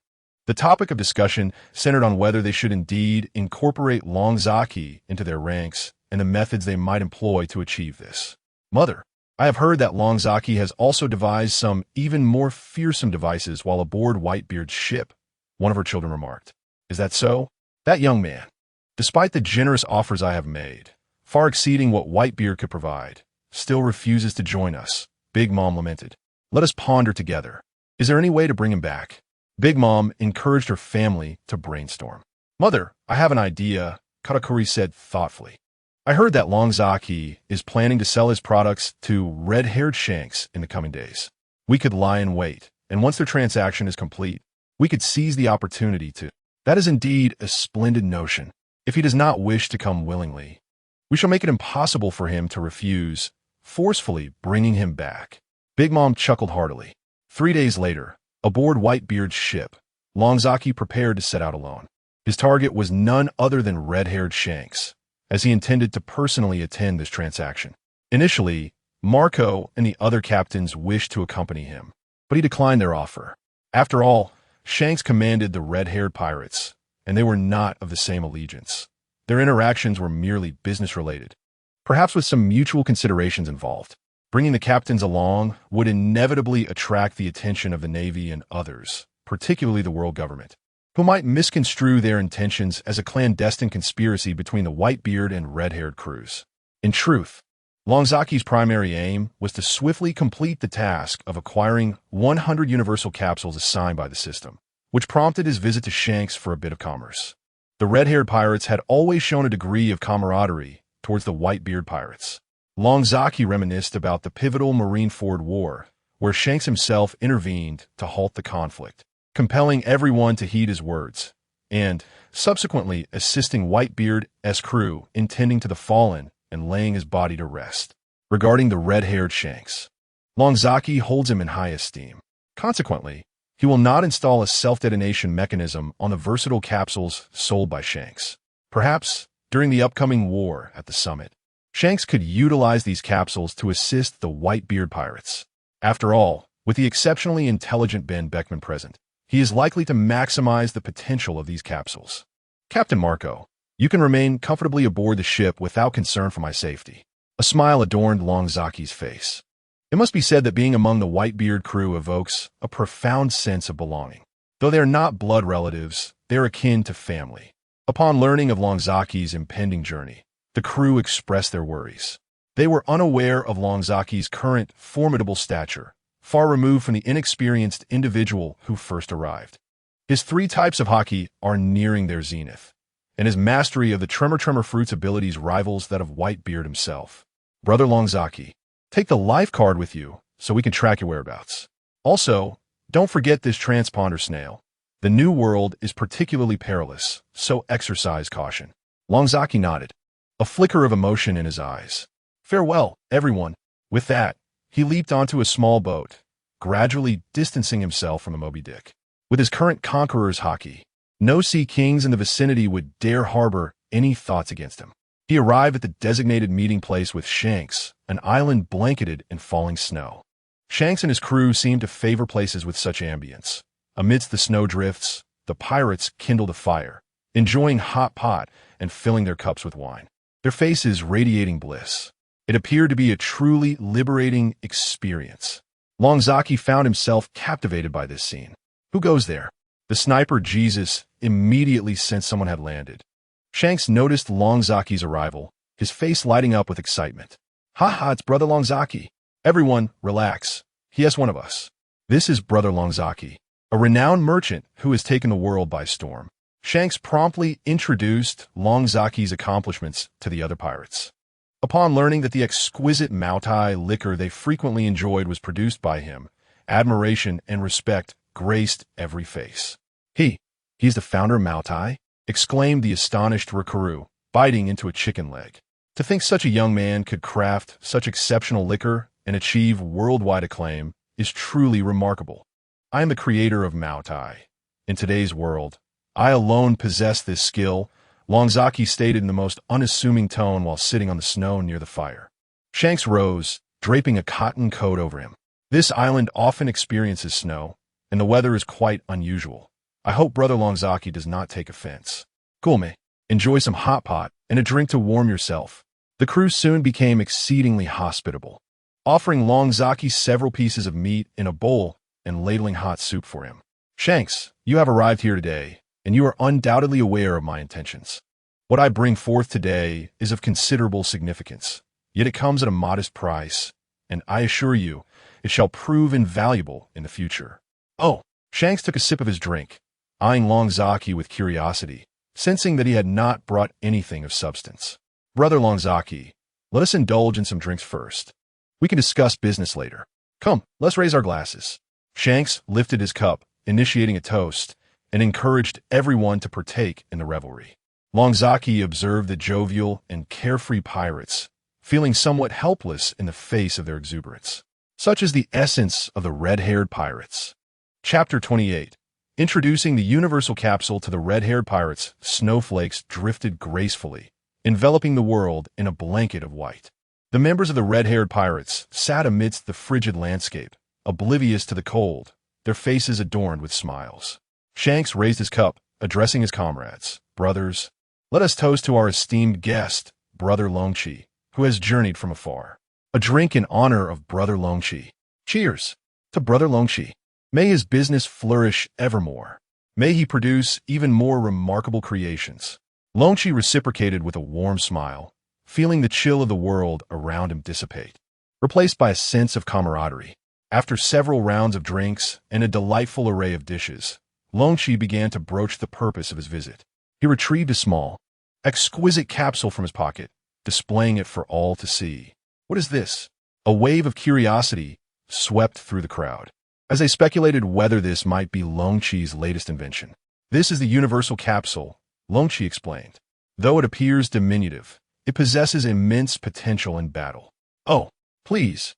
[SPEAKER 2] The topic of discussion centered on whether they should indeed incorporate Longzaki into their ranks and the methods they might employ to achieve this. Mother, I have heard that Longzaki has also devised some even more fearsome devices while aboard Whitebeard's ship, one of her children remarked. Is that so? That young man, Despite the generous offers I have made, far exceeding what Whitebeard could provide, still refuses to join us, Big Mom lamented. Let us ponder together. Is there any way to bring him back? Big Mom encouraged her family to brainstorm. Mother, I have an idea, Katakuri said thoughtfully. I heard that Longzaki is planning to sell his products to red-haired Shanks in the coming days. We could lie in wait, and once their transaction is complete, we could seize the opportunity to. That is indeed a splendid notion. If he does not wish to come willingly, we shall make it impossible for him to refuse, forcefully bringing him back. Big Mom chuckled heartily. 3 days later, aboard Whitebeard's ship, Longzaki prepared to set out alone. His target was none other than red-haired Shanks, as he intended to personally attend this transaction. Initially, Marco and the other captains wished to accompany him, but he declined their offer. After all, Shanks commanded the red-haired pirates, and they were not of the same allegiance. Their interactions were merely business-related, perhaps with some mutual considerations involved. Bringing the captains along would inevitably attract the attention of the Navy and others, particularly the world government, who might misconstrue their intentions as a clandestine conspiracy between the Whitebeard and red-haired crews. In truth, Longzaki's primary aim was to swiftly complete the task of acquiring 100 universal capsules assigned by the system, which prompted his visit to Shanks for a bit of commerce. The red-haired pirates had always shown a degree of camaraderie towards the Whitebeard Pirates. Longzaki reminisced about the pivotal Marineford War, where Shanks himself intervened to halt the conflict, compelling everyone to heed his words, and subsequently assisting Whitebeard's crew in tending to the fallen and laying his body to rest. Regarding the red-haired Shanks, Longzaki holds him in high esteem. Consequently, he will not install a self-detonation mechanism on the versatile capsules sold by Shanks. Perhaps, during the upcoming war at the summit, Shanks could utilize these capsules to assist the Whitebeard Pirates. After all, with the exceptionally intelligent Ben Beckman present, he is likely to maximize the potential of these capsules. Captain Marco, you can remain comfortably aboard the ship without concern for my safety. A smile adorned Longzaki's face. It must be said that being among the Whitebeard crew evokes a profound sense of belonging. Though they are not blood relatives, they are akin to family. Upon learning of Longzaki's impending journey, the crew expressed their worries. They were unaware of Longzaki's current formidable stature, far removed from the inexperienced individual who first arrived. His 3 types of hockey are nearing their zenith, and his mastery of the Tremor Fruit's abilities rivals that of Whitebeard himself. Brother Longzaki, take the life card with you so we can track your whereabouts. Also, don't forget this transponder snail. The new world is particularly perilous, so exercise caution. Longzaki nodded, a flicker of emotion in his eyes. Farewell, everyone. With that, he leaped onto a small boat, gradually distancing himself from the Moby Dick. With his current conqueror's hockey, no sea kings in the vicinity would dare harbor any thoughts against him. He arrived at the designated meeting place with Shanks, an island blanketed in falling snow. Shanks and his crew seemed to favor places with such ambience. Amidst the snowdrifts, the pirates kindled a fire, enjoying hot pot and filling their cups with wine, their faces radiating bliss. It appeared to be a truly liberating experience. Longzaki found himself captivated by this scene. Who goes there? The sniper Jesus immediately sensed someone had landed. Shanks noticed Longzaki's arrival, his face lighting up with excitement. Ha, it's Brother Longzaki. Everyone, relax. He has one of us. This is Brother Longzaki, a renowned merchant who has taken the world by storm. Shanks promptly introduced Longzaki's accomplishments to the other pirates. Upon learning that the exquisite Maotai liquor they frequently enjoyed was produced by him, admiration and respect graced every face. He's the founder of Maotai? Exclaimed the astonished Rakaru, biting into a chicken leg. To think such a young man could craft such exceptional liquor and achieve worldwide acclaim is truly remarkable. I am the creator of Maotai. In today's world, I alone possess this skill, Longzaki stated in the most unassuming tone while sitting on the snow near the fire. Shanks rose, draping a cotton coat over him. This island often experiences snow, and the weather is quite unusual. I hope Brother Longzaki does not take offense. Cool, enjoy some hot pot and a drink to warm yourself. The crew soon became exceedingly hospitable, offering Longzaki several pieces of meat in a bowl and ladling hot soup for him. Shanks, you have arrived here today, and you are undoubtedly aware of my intentions. What I bring forth today is of considerable significance, yet it comes at a modest price, and I assure you, it shall prove invaluable in the future. Oh, Shanks took a sip of his drink, eyeing Long Zaki with curiosity, sensing that he had not brought anything of substance. Brother Long Zaki, let us indulge in some drinks first. We can discuss business later. Come, let's raise our glasses. Shanks lifted his cup, initiating a toast, and encouraged everyone to partake in the revelry. Long Zaki observed the jovial and carefree pirates, feeling somewhat helpless in the face of their exuberance. Such is the essence of the red-haired pirates. Chapter 28. Introducing the universal capsule to the red-haired pirates, snowflakes drifted gracefully, enveloping the world in a blanket of white. The members of the red-haired pirates sat amidst the frigid landscape, oblivious to the cold, their faces adorned with smiles. Shanks raised his cup, addressing his comrades. Brothers, let us toast to our esteemed guest, Brother Longchi, who has journeyed from afar. A drink in honor of Brother Longchi. Cheers to Brother Longchi. May his business flourish evermore. May he produce even more remarkable creations. Longchi reciprocated with a warm smile, feeling the chill of the world around him dissipate, replaced by a sense of camaraderie. After several rounds of drinks and a delightful array of dishes, Longchi began to broach the purpose of his visit. He retrieved a small, exquisite capsule from his pocket, displaying it for all to see. What is this? A wave of curiosity swept through the crowd, as they speculated whether this might be Longchi's latest invention. This is the universal capsule, Longchi explained. Though it appears diminutive, it possesses immense potential in battle. Oh, please,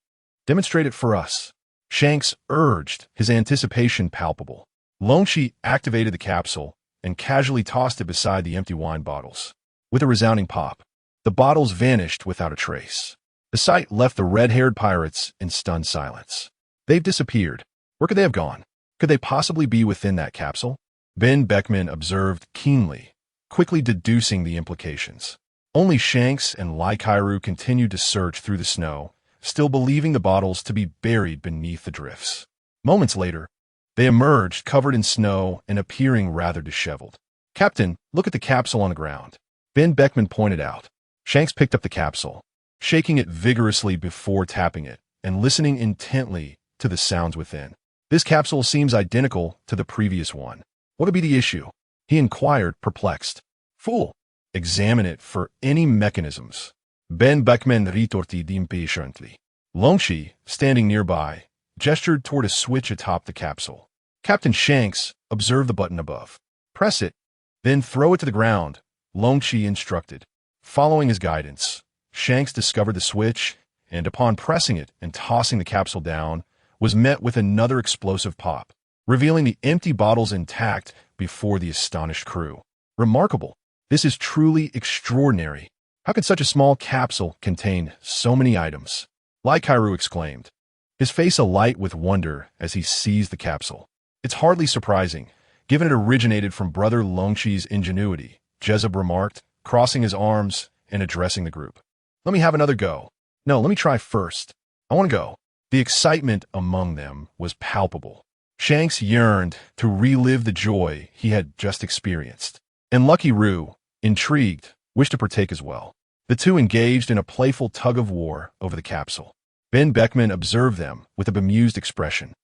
[SPEAKER 2] demonstrate it for us. Shanks urged, his anticipation palpable. Longchi activated the capsule and casually tossed it beside the empty wine bottles. With a resounding pop, the bottles vanished without a trace. The sight left the red-haired pirates in stunned silence. They've disappeared. Where could they have gone? Could they possibly be within that capsule? Ben Beckman observed keenly, quickly deducing the implications. Only Shanks and Laikairu continued to search through the snow, still believing the bottles to be buried beneath the drifts. Moments later, they emerged covered in snow and appearing rather disheveled. Captain, look at the capsule on the ground. Ben Beckman pointed out. Shanks picked up the capsule, shaking it vigorously before tapping it, and listening intently to the sounds within. This capsule seems identical to the previous one. What would be the issue? He inquired, perplexed. Fool! Examine it for any mechanisms. Ben Beckman retorted impatiently. Longchi, standing nearby, gestured toward a switch atop the capsule. Captain Shanks observed the button above. Press it, then throw it to the ground, Longchi instructed. Following his guidance, Shanks discovered the switch, and upon pressing it and tossing the capsule down, was met with another explosive pop, revealing the empty bottles intact before the astonished crew. Remarkable. This is truly extraordinary. How could such a small capsule contain so many items? Laikairu exclaimed, his face alight with wonder as he seized the capsule. It's hardly surprising, given it originated from Brother Longchi's ingenuity, Jezeb remarked, crossing his arms and addressing the group. Let me have another go. No, let me try first. I want to go. The excitement among them was palpable. Shanks yearned to relive the joy he had just experienced, and Lucky Roo, intrigued, wished to partake as well. The two engaged in a playful tug-of-war over the capsule. Ben Beckman observed them with a bemused expression.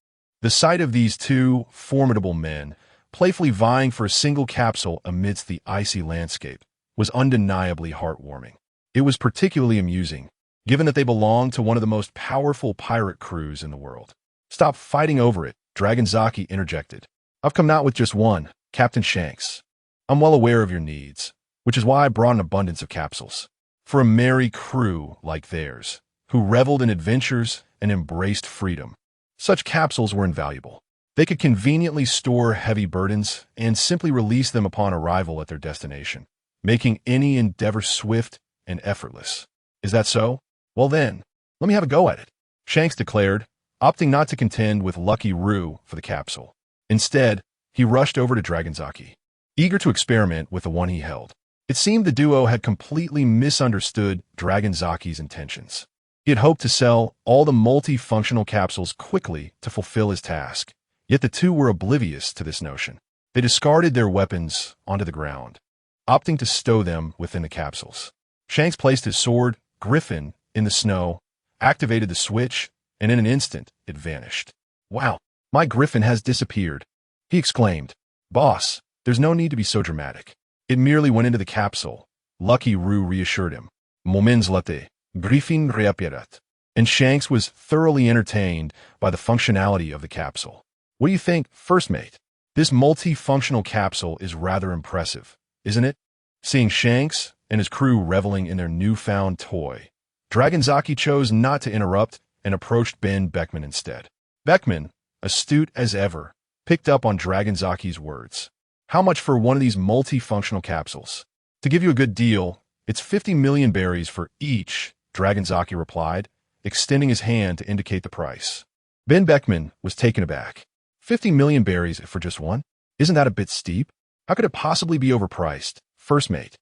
[SPEAKER 2] The sight of these two formidable men, playfully vying for a single capsule amidst the icy landscape, was undeniably heartwarming. It was particularly amusing, given that they belonged to one of the most powerful pirate crews in the world. Stop fighting over it, Dragon Zaki interjected. I've come not with just one, Captain Shanks. I'm well aware of your needs, which is why I brought an abundance of capsules. For a merry crew like theirs, who reveled in adventures and embraced freedom, such capsules were invaluable. They could conveniently store heavy burdens and simply release them upon arrival at their destination, making any endeavor swift and effortless. Is that so? Well then, let me have a go at it, Shanks declared, opting not to contend with Lucky Roo for the capsule. Instead, he rushed over to Dragon Zaki, eager to experiment with the one he held. It seemed the duo had completely misunderstood Dragon Zaki's intentions. He had hoped to sell all the multifunctional capsules quickly to fulfill his task, yet the two were oblivious to this notion. They discarded their weapons onto the ground, opting to stow them within the capsules. Shanks placed his sword, Griffin, in the snow, activated the switch, and in an instant, it vanished. "Wow, my Griffin has disappeared," he exclaimed. "Boss, there's no need to be so dramatic. It merely went into the capsule." Lucky Roo reassured him. "Moments later, Griffin reappearat." And Shanks was thoroughly entertained by the functionality of the capsule. "What do you think, first mate? This multifunctional capsule is rather impressive, isn't it?" Seeing Shanks and his crew reveling in their newfound toy, Dragonzaki chose not to interrupt and approached Ben Beckman instead. Beckman, astute as ever, picked up on Dragonzaki's words. "How much for one of these multifunctional capsules?" "To give you a good deal, it's 50 million berries for each," Dragonzaki replied, extending his hand to indicate the price. Ben Beckman was taken aback. 50 million berries for just one? Isn't that a bit steep? How could it possibly be overpriced, first mate?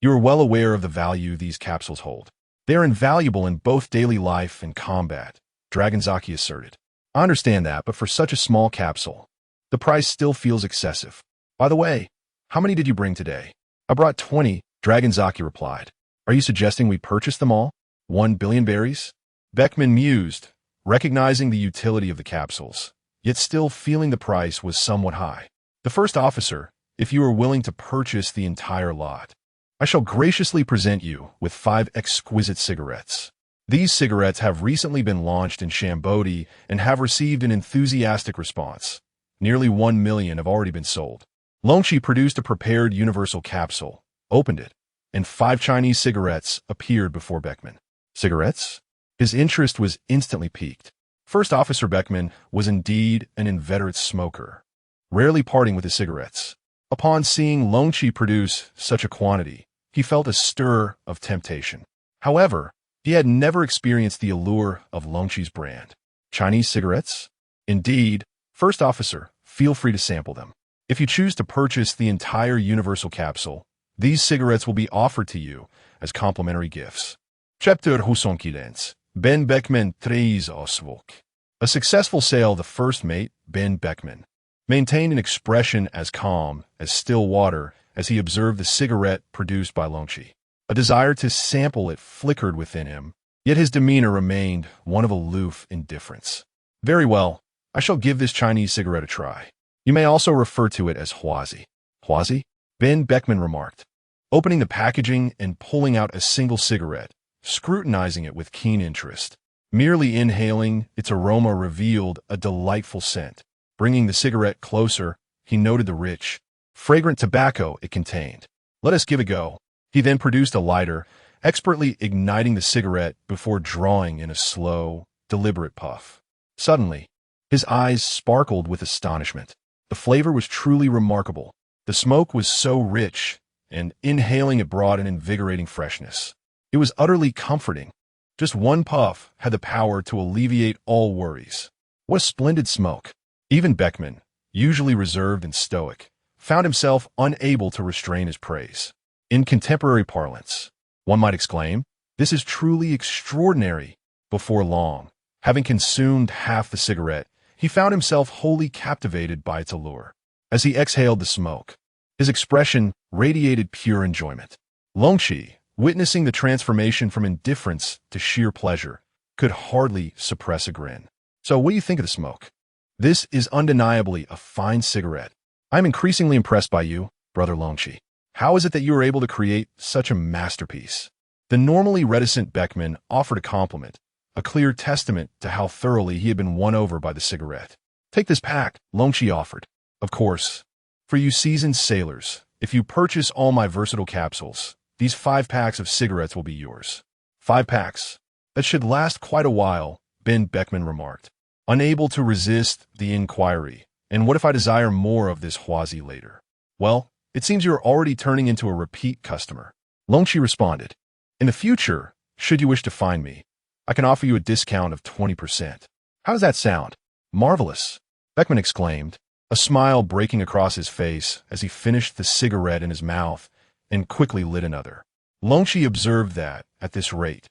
[SPEAKER 2] You are well aware of the value these capsules hold. They are invaluable in both daily life and combat, Dragonzaki asserted. "I understand that, but for such a small capsule, the price still feels excessive. By the way, how many did you bring today?" "I brought 20, Dragonzaki replied. "Are you suggesting we purchase them all? 1 billion berries?" Beckman mused, recognizing the utility of the capsules, yet still feeling the price was somewhat high. "The first officer, if you are willing to purchase the entire lot, I shall graciously present you with 5 exquisite cigarettes. These cigarettes have recently been launched in Shambodi and have received an enthusiastic response. Nearly 1 million have already been sold." Longshi produced a prepared universal capsule, opened it, and 5 Chinese cigarettes appeared before Beckman. Cigarettes? His interest was instantly piqued. First Officer Beckman was indeed an inveterate smoker, rarely parting with his cigarettes. Upon seeing Longshi produce such a quantity, he felt a stir of temptation. However, he had never experienced the allure of Longshi's brand. "Chinese cigarettes? Indeed, First Officer, feel free to sample them. If you choose to purchase the entire universal capsule, these cigarettes will be offered to you as complimentary gifts." Chapter Husonkidens, Ben Beckman Treis Osvok. A successful sale, the first mate, Ben Beckman, maintained an expression as calm as still water as he observed the cigarette produced by Longshi. A desire to sample it flickered within him, yet his demeanor remained one of aloof indifference. "Very well, I shall give this Chinese cigarette a try. You may also refer to it as Huazi." "Huazi?" Ben Beckman remarked, opening the packaging and pulling out a single cigarette, scrutinizing it with keen interest. Merely inhaling its aroma revealed a delightful scent. Bringing the cigarette closer, he noted the rich, fragrant tobacco it contained. "Let us give it a go." He then produced a lighter, expertly igniting the cigarette before drawing in a slow, deliberate puff. Suddenly, his eyes sparkled with astonishment. The flavor was truly remarkable. The smoke was so rich, and inhaling it brought an invigorating freshness. It was utterly comforting. Just one puff had the power to alleviate all worries. What a splendid smoke! Even Beckman, usually reserved and stoic, found himself unable to restrain his praise. In contemporary parlance, one might exclaim, "This is truly extraordinary." Before long, having consumed half the cigarette, he found himself wholly captivated by its allure. As he exhaled the smoke, his expression radiated pure enjoyment. Longshi, witnessing the transformation from indifference to sheer pleasure, could hardly suppress a grin. "So what do you think of the smoke?" "This is undeniably a fine cigarette. I'm increasingly impressed by you, Brother Longshi. How is it that you were able to create such a masterpiece?" The normally reticent Beckman offered a compliment, a clear testament to how thoroughly he had been won over by the cigarette. "Take this pack," Longshi offered. "Of course. For you seasoned sailors, if you purchase all my versatile capsules, these 5 packs of cigarettes will be yours." 5 packs. That should last quite a while, Ben Beckman remarked, unable to resist the inquiry. "And what if I desire more of this Huazi later?" "Well, it seems you are already turning into a repeat customer," Longshi responded. "In the future, should you wish to find me, I can offer you a discount of 20%. How does that sound?" "Marvelous," Beckman exclaimed, a smile breaking across his face as he finished the cigarette in his mouth and quickly lit another. Longshi observed that, at this rate,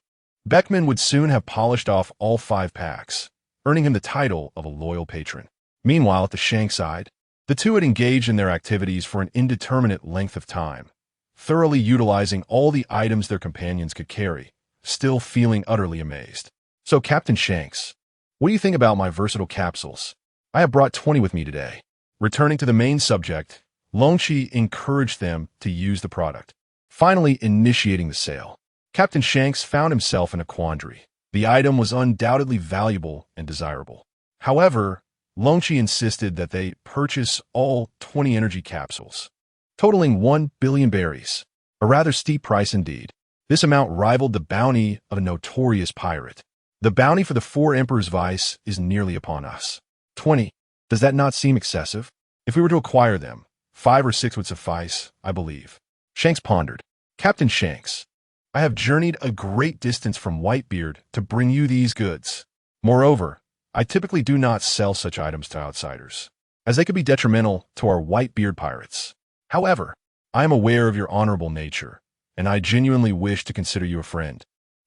[SPEAKER 2] Beckman would soon have polished off all 5 packs, earning him the title of a loyal patron. Meanwhile, at the Shank side, the two had engaged in their activities for an indeterminate length of time, thoroughly utilizing all the items their companions could carry, still feeling utterly amazed. So, Captain Shanks, what do you think about my versatile capsules? I have brought 20 with me today. Returning to the main subject, Longshi encouraged them to use the product, finally initiating the sale. Captain Shanks found himself in a quandary. The item was undoubtedly valuable and desirable. However, Longshi insisted that they purchase all 20 energy capsules, totaling 1 billion berries. A rather steep price indeed. This amount rivaled the bounty of a notorious pirate. The bounty for the 4 Emperor's Vice is nearly upon us. 20. Does that not seem excessive? If we were to acquire them, 5 or 6 would suffice, I believe. Shanks pondered. Captain Shanks, I have journeyed a great distance from Whitebeard to bring you these goods. Moreover, I typically do not sell such items to outsiders, as they could be detrimental to our Whitebeard Pirates. However, I am aware of your honorable nature, and I genuinely wish to consider you a friend,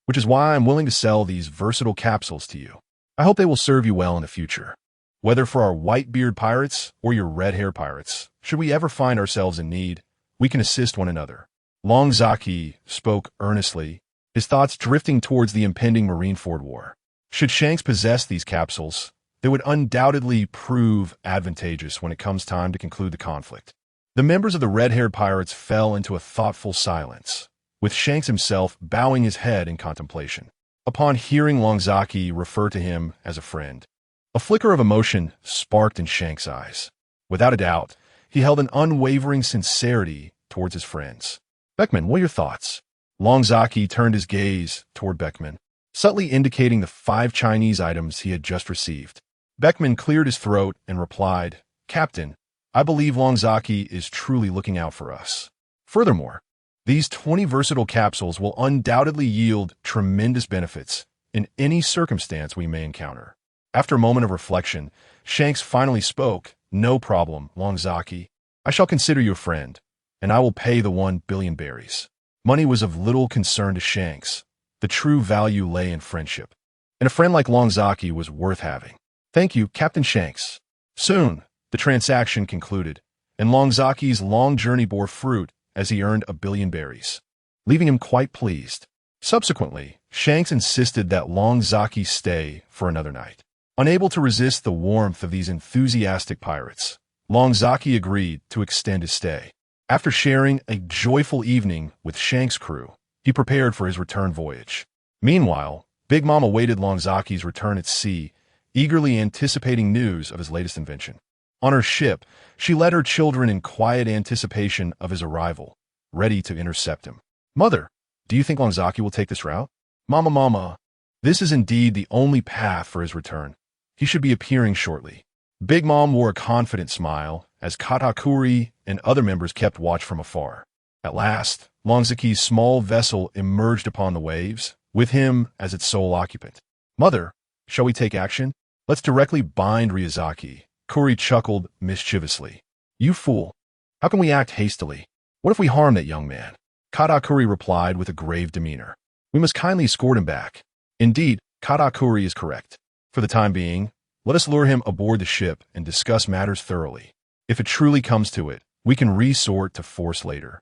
[SPEAKER 2] which is why I am willing to sell these versatile capsules to you. I hope they will serve you well in the future. Whether for our Whitebeard Pirates or your red-hair pirates, should we ever find ourselves in need, we can assist one another. Long Zaki spoke earnestly, his thoughts drifting towards the impending Marineford war. Should Shanks possess these capsules, they would undoubtedly prove advantageous when it comes time to conclude the conflict. The members of the red-haired pirates fell into a thoughtful silence, with Shanks himself bowing his head in contemplation. Upon hearing Long Zaki refer to him as a friend, a flicker of emotion sparked in Shanks' eyes. Without a doubt, he held an unwavering sincerity towards his friends. Beckman, what are your thoughts? Long Zaki turned his gaze toward Beckman, subtly indicating the 5 Chinese items he had just received. Beckman cleared his throat and replied, Captain, I believe Long Zaki is truly looking out for us. Furthermore, these 20 versatile capsules will undoubtedly yield tremendous benefits in any circumstance we may encounter. After a moment of reflection, Shanks finally spoke. No problem, Long Zaki. I shall consider you a friend, and I will pay the 1 billion berries. Money was of little concern to Shanks. The true value lay in friendship, and a friend like Long Zaki was worth having. Thank you, Captain Shanks. Soon, the transaction concluded, and Long Zaki's long journey bore fruit as he earned 1 billion berries, leaving him quite pleased. Subsequently, Shanks insisted that Long Zaki stay for another night. Unable to resist the warmth of these enthusiastic pirates, Long Zaki agreed to extend his stay. After sharing a joyful evening with Shanks' crew, he prepared for his return voyage. Meanwhile, Big Mom awaited Long Zaki's return at sea, eagerly anticipating news of his latest invention. On her ship, she led her children in quiet anticipation of his arrival, ready to intercept him. Mother, do you think Long Zaki will take this route? Mama, this is indeed the only path for his return. He should be appearing shortly. Big Mom wore a confident smile as Katakuri and other members kept watch from afar. At last, Long Zaki's small vessel emerged upon the waves, with him as its sole occupant. Mother, shall we take action? Let's directly bind Ryuzaki. Kuri chuckled mischievously. You fool. How can we act hastily? What if we harm that young man? Katakuri replied with a grave demeanor. We must kindly escort him back. Indeed, Katakuri is correct. For the time being, let us lure him aboard the ship and discuss matters thoroughly. If it truly comes to it, we can resort to force later.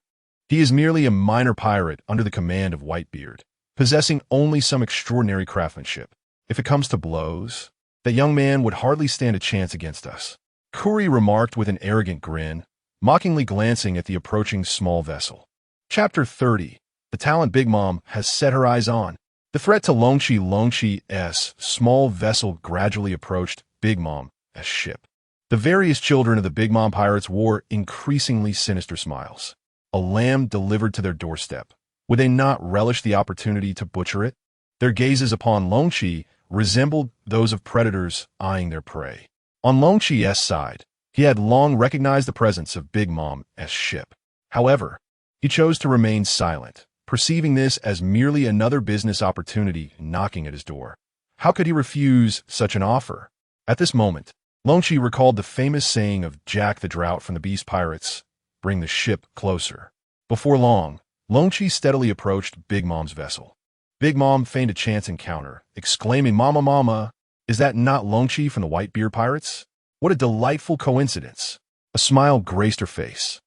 [SPEAKER 2] He is merely a minor pirate under the command of Whitebeard, possessing only some extraordinary craftsmanship. If it comes to blows, that young man would hardly stand a chance against us. Kuri remarked with an arrogant grin, mockingly glancing at the approaching small vessel. Chapter 30. The talent Big Mom has set her eyes on. The threat to Longshi's small vessel gradually approached Big Mom's ship. The various children of the Big Mom Pirates wore increasingly sinister smiles. A lamb delivered to their doorstep. Would they not relish the opportunity to butcher it? Their gazes upon Longshi resembled those of predators eyeing their prey. On Longshi's side, he had long recognized the presence of Big Mom's ship. However, he chose to remain silent, perceiving this as merely another business opportunity knocking at his door. How could he refuse such an offer? At this moment, Longshi recalled the famous saying of Jack the Drought from the Beast Pirates, "Bring the ship closer." Before long, Longshi steadily approached Big Mom's vessel. Big Mom feigned a chance encounter, exclaiming, Mama, is that not Longshi from the Whitebeard Pirates? What a delightful coincidence. A smile graced her face.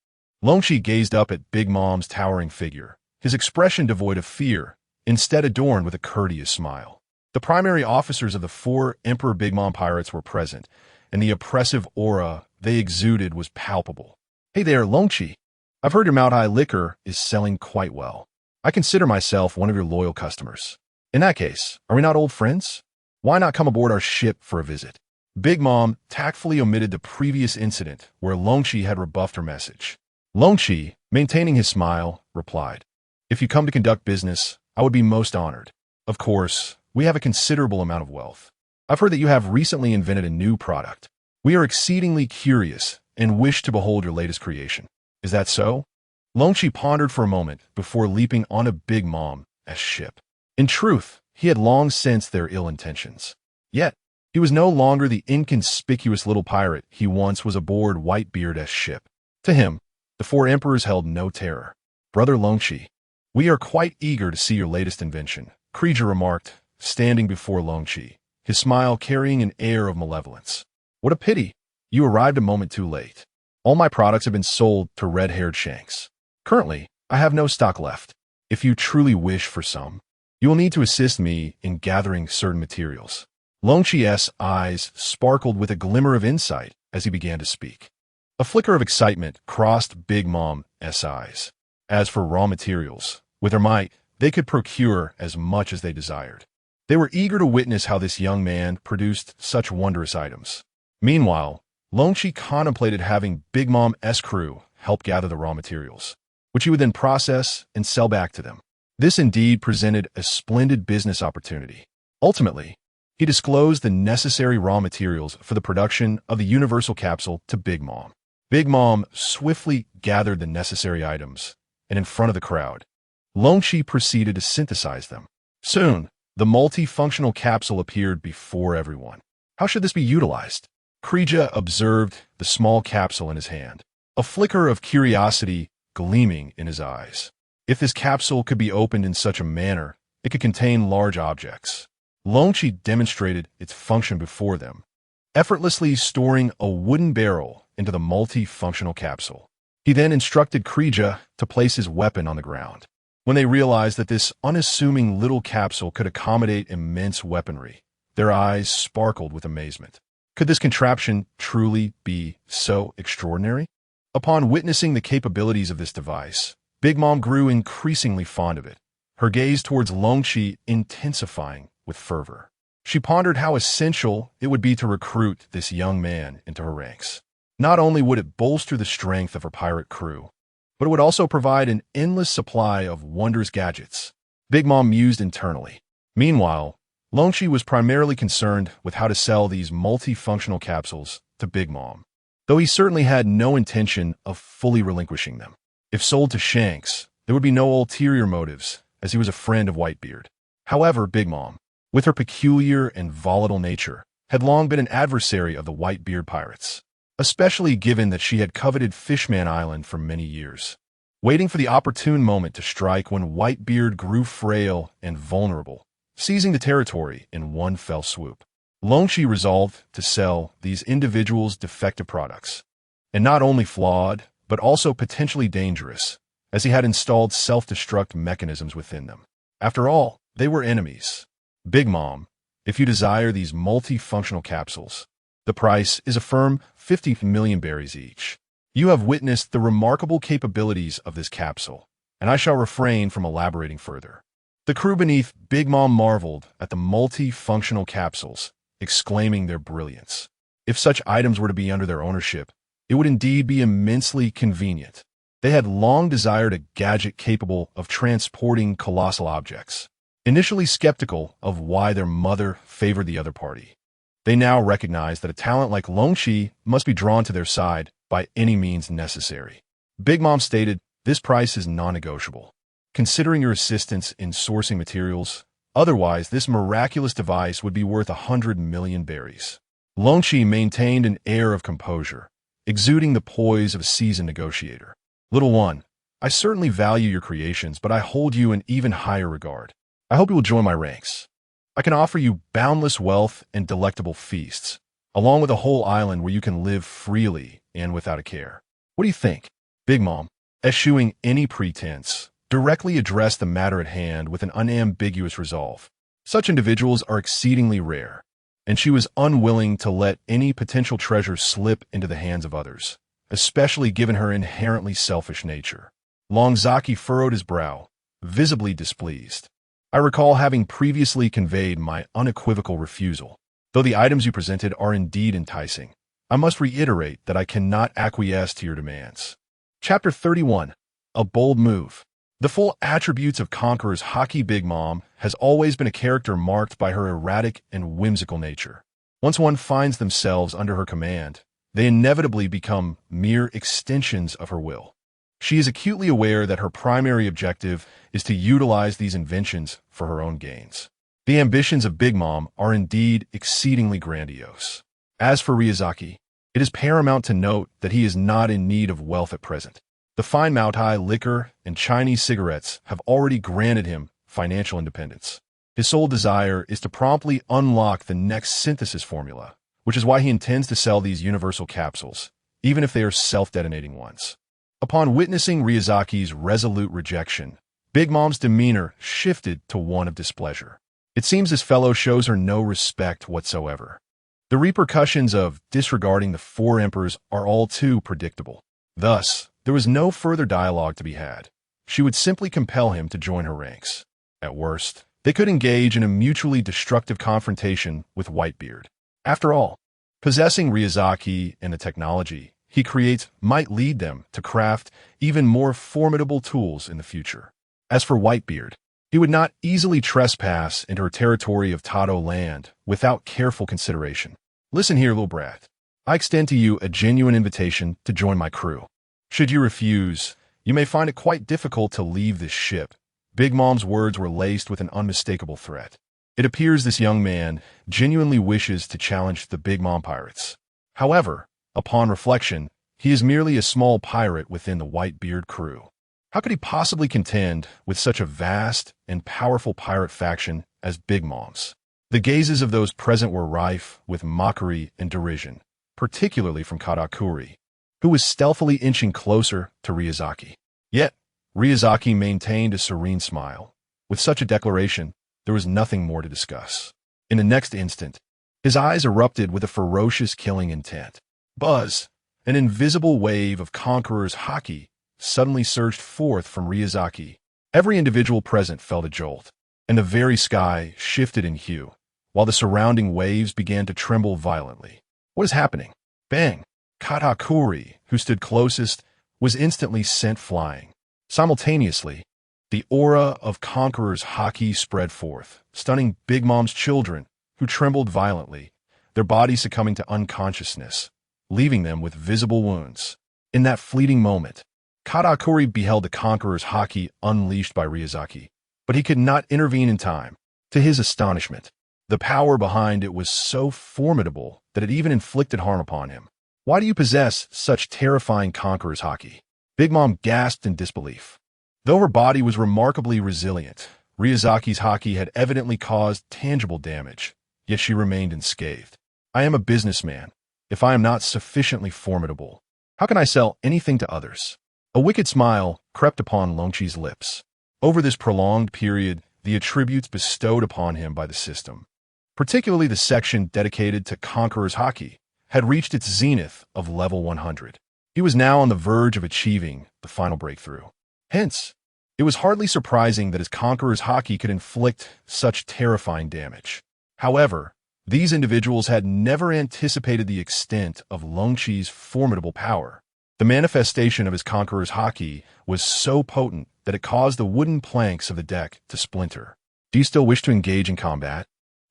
[SPEAKER 2] Longshi gazed up at Big Mom's towering figure, his expression devoid of fear, instead adorned with a courteous smile. The primary officers of the 4 Emperor Big Mom Pirates were present, and the oppressive aura they exuded was palpable. "Hey there, Longshi. I've heard your Maotai liquor is selling quite well. I consider myself one of your loyal customers. In that case, are we not old friends? Why not come aboard our ship for a visit?" Big Mom tactfully omitted the previous incident where Longshi had rebuffed her message. Longshi, maintaining his smile, replied, "If you come to conduct business, I would be most honored. Of course, we have a considerable amount of wealth. I've heard that you have recently invented a new product. We are exceedingly curious and wish to behold your latest creation. Is that so?" Longshi pondered for a moment before leaping onto Big Mom's ship. In truth, he had long sensed their ill intentions. Yet, he was no longer the inconspicuous little pirate he once was aboard Whitebeard's ship. To him, the 4 emperors held no terror. "Brother Longshi, we are quite eager to see your latest invention," Krieger remarked, standing before Longshi, his smile carrying an air of malevolence. "What a pity. You arrived a moment too late. All my products have been sold to red-haired Shanks. Currently, I have no stock left. If you truly wish for some, you will need to assist me in gathering certain materials." Longshi's eyes sparkled with a glimmer of insight as he began to speak. A flicker of excitement crossed Big Mom's eyes. As for raw materials, with their might, they could procure as much as they desired. They were eager to witness how this young man produced such wondrous items. Meanwhile, Longshi contemplated having Big Mom's crew help gather the raw materials, which he would then process and sell back to them. This indeed presented a splendid business opportunity. Ultimately, he disclosed the necessary raw materials for the production of the universal capsule to Big Mom. Big Mom swiftly gathered the necessary items, and in front of the crowd, Longshi proceeded to synthesize them. Soon, the multifunctional capsule appeared before everyone. How should this be utilized? Krieger observed the small capsule in his hand, a flicker of curiosity gleaming in his eyes. If this capsule could be opened in such a manner, it could contain large objects. Longshi demonstrated its function before them, effortlessly storing a wooden barrel into the multifunctional capsule. He then instructed Krieger to place his weapon on the ground. When they realized that this unassuming little capsule could accommodate immense weaponry, their eyes sparkled with amazement. Could this contraption truly be so extraordinary? Upon witnessing the capabilities of this device, Big Mom grew increasingly fond of it, her gaze towards Longshi intensifying with fervor. She pondered how essential it would be to recruit this young man into her ranks. Not only would it bolster the strength of her pirate crew, but it would also provide an endless supply of wondrous gadgets. Big Mom mused internally. Meanwhile, Longshi was primarily concerned with how to sell these multifunctional capsules to Big Mom, though he certainly had no intention of fully relinquishing them. If sold to Shanks, there would be no ulterior motives, as he was a friend of Whitebeard. However, Big Mom, with her peculiar and volatile nature, had long been an adversary of the Whitebeard Pirates, especially given that she had coveted Fishman Island for many years, waiting for the opportune moment to strike when Whitebeard grew frail and vulnerable, seizing the territory in one fell swoop. Longshi resolved to sell these individuals' defective products, and not only flawed, but also potentially dangerous, as he had installed self-destruct mechanisms within them. After all, they were enemies. Big Mom, if you desire these multifunctional capsules, the price is a firm 50 million berries each. You have witnessed the remarkable capabilities of this capsule, and I shall refrain from elaborating further. The crew beneath Big Mom marveled at the multifunctional capsules, exclaiming their brilliance. If such items were to be under their ownership, it would indeed be immensely convenient. They had long desired a gadget capable of transporting colossal objects. Initially skeptical of why their mother favored the other party, they now recognized that a talent like Longshi must be drawn to their side by any means necessary. Big Mom stated, "This price is non-negotiable, considering your assistance in sourcing materials. Otherwise, this miraculous device would be worth 100 million berries." Longshi maintained an air of composure, exuding the poise of a seasoned negotiator. "Little one, I certainly value your creations, but I hold you in even higher regard. I hope you will join my ranks. I can offer you boundless wealth and delectable feasts, along with a whole island where you can live freely and without a care. What do you think?" Big Mom, eschewing any pretense, directly addressed the matter at hand with an unambiguous resolve. Such individuals are exceedingly rare, and she was unwilling to let any potential treasure slip into the hands of others, especially given her inherently selfish nature. Longzaki furrowed his brow, visibly displeased. I recall having previously conveyed my unequivocal refusal. Though the items you presented are indeed enticing, I must reiterate that I cannot acquiesce to your demands. Chapter 31. A Bold Move. The full attributes of Conqueror's Haki. Big Mom has always been a character marked by her erratic and whimsical nature. Once one finds themselves under her command, they inevitably become mere extensions of her will. She is acutely aware that her primary objective is to utilize these inventions for her own gains. The ambitions of Big Mom are indeed exceedingly grandiose. As for Ryuzaki, it is paramount to note that he is not in need of wealth at present. The fine Maotai liquor and Chinese cigarettes have already granted him financial independence. His sole desire is to promptly unlock the next synthesis formula, which is why he intends to sell these universal capsules, even if they are self-detonating ones. Upon witnessing Ryuzaki's resolute rejection, Big Mom's demeanor shifted to one of displeasure. It seems this fellow shows her no respect whatsoever. The repercussions of disregarding the four emperors are all too predictable. Thus, there was no further dialogue to be had. She would simply compel him to join her ranks. At worst, they could engage in a mutually destructive confrontation with Whitebeard. After all, possessing Ryuzaki and the technology he creates might lead them to craft even more formidable tools in the future. As for Whitebeard, he would not easily trespass into her territory of Tato land without careful consideration. Listen here, little brat. I extend to you a genuine invitation to join my crew. Should you refuse, you may find it quite difficult to leave this ship. Big Mom's words were laced with an unmistakable threat. It appears this young man genuinely wishes to challenge the Big Mom Pirates. However, upon reflection, he is merely a small pirate within the Whitebeard crew. How could he possibly contend with such a vast and powerful pirate faction as Big Mom's? The gazes of those present were rife with mockery and derision, particularly from Katakuri, who was stealthily inching closer to Ryuzaki. Yet, Ryuzaki maintained a serene smile. With such a declaration, there was nothing more to discuss. In the next instant, his eyes erupted with a ferocious killing intent. Buzz, an invisible wave of Conqueror's Haki, suddenly surged forth from Ryuzaki. Every individual present felt a jolt, and the very sky shifted in hue, while the surrounding waves began to tremble violently. What is happening? Bang! Katakuri, who stood closest, was instantly sent flying. Simultaneously, the aura of Conqueror's Haki spread forth, stunning Big Mom's children, who trembled violently, their bodies succumbing to unconsciousness, leaving them with visible wounds. In that fleeting moment, Katakuri beheld the Conqueror's Haki unleashed by Ryuzaki, but he could not intervene in time. To his astonishment, the power behind it was so formidable that it even inflicted harm upon him. Why do you possess such terrifying Conqueror's Haki? Big Mom gasped in disbelief. Though her body was remarkably resilient, Ryuzaki's Haki had evidently caused tangible damage, yet she remained unscathed. I am a businessman. If I am not sufficiently formidable, how can I sell anything to others? A wicked smile crept upon Longchi's lips. Over this prolonged period, the attributes bestowed upon him by the system, particularly the section dedicated to Conqueror's Haki, had reached its zenith of level 100. He was now on the verge of achieving the final breakthrough. Hence, it was hardly surprising that his Conqueror's Haki could inflict such terrifying damage. However, these individuals had never anticipated the extent of Longchi's formidable power. The manifestation of his Conqueror's Haki was so potent that it caused the wooden planks of the deck to splinter. Do you still wish to engage in combat?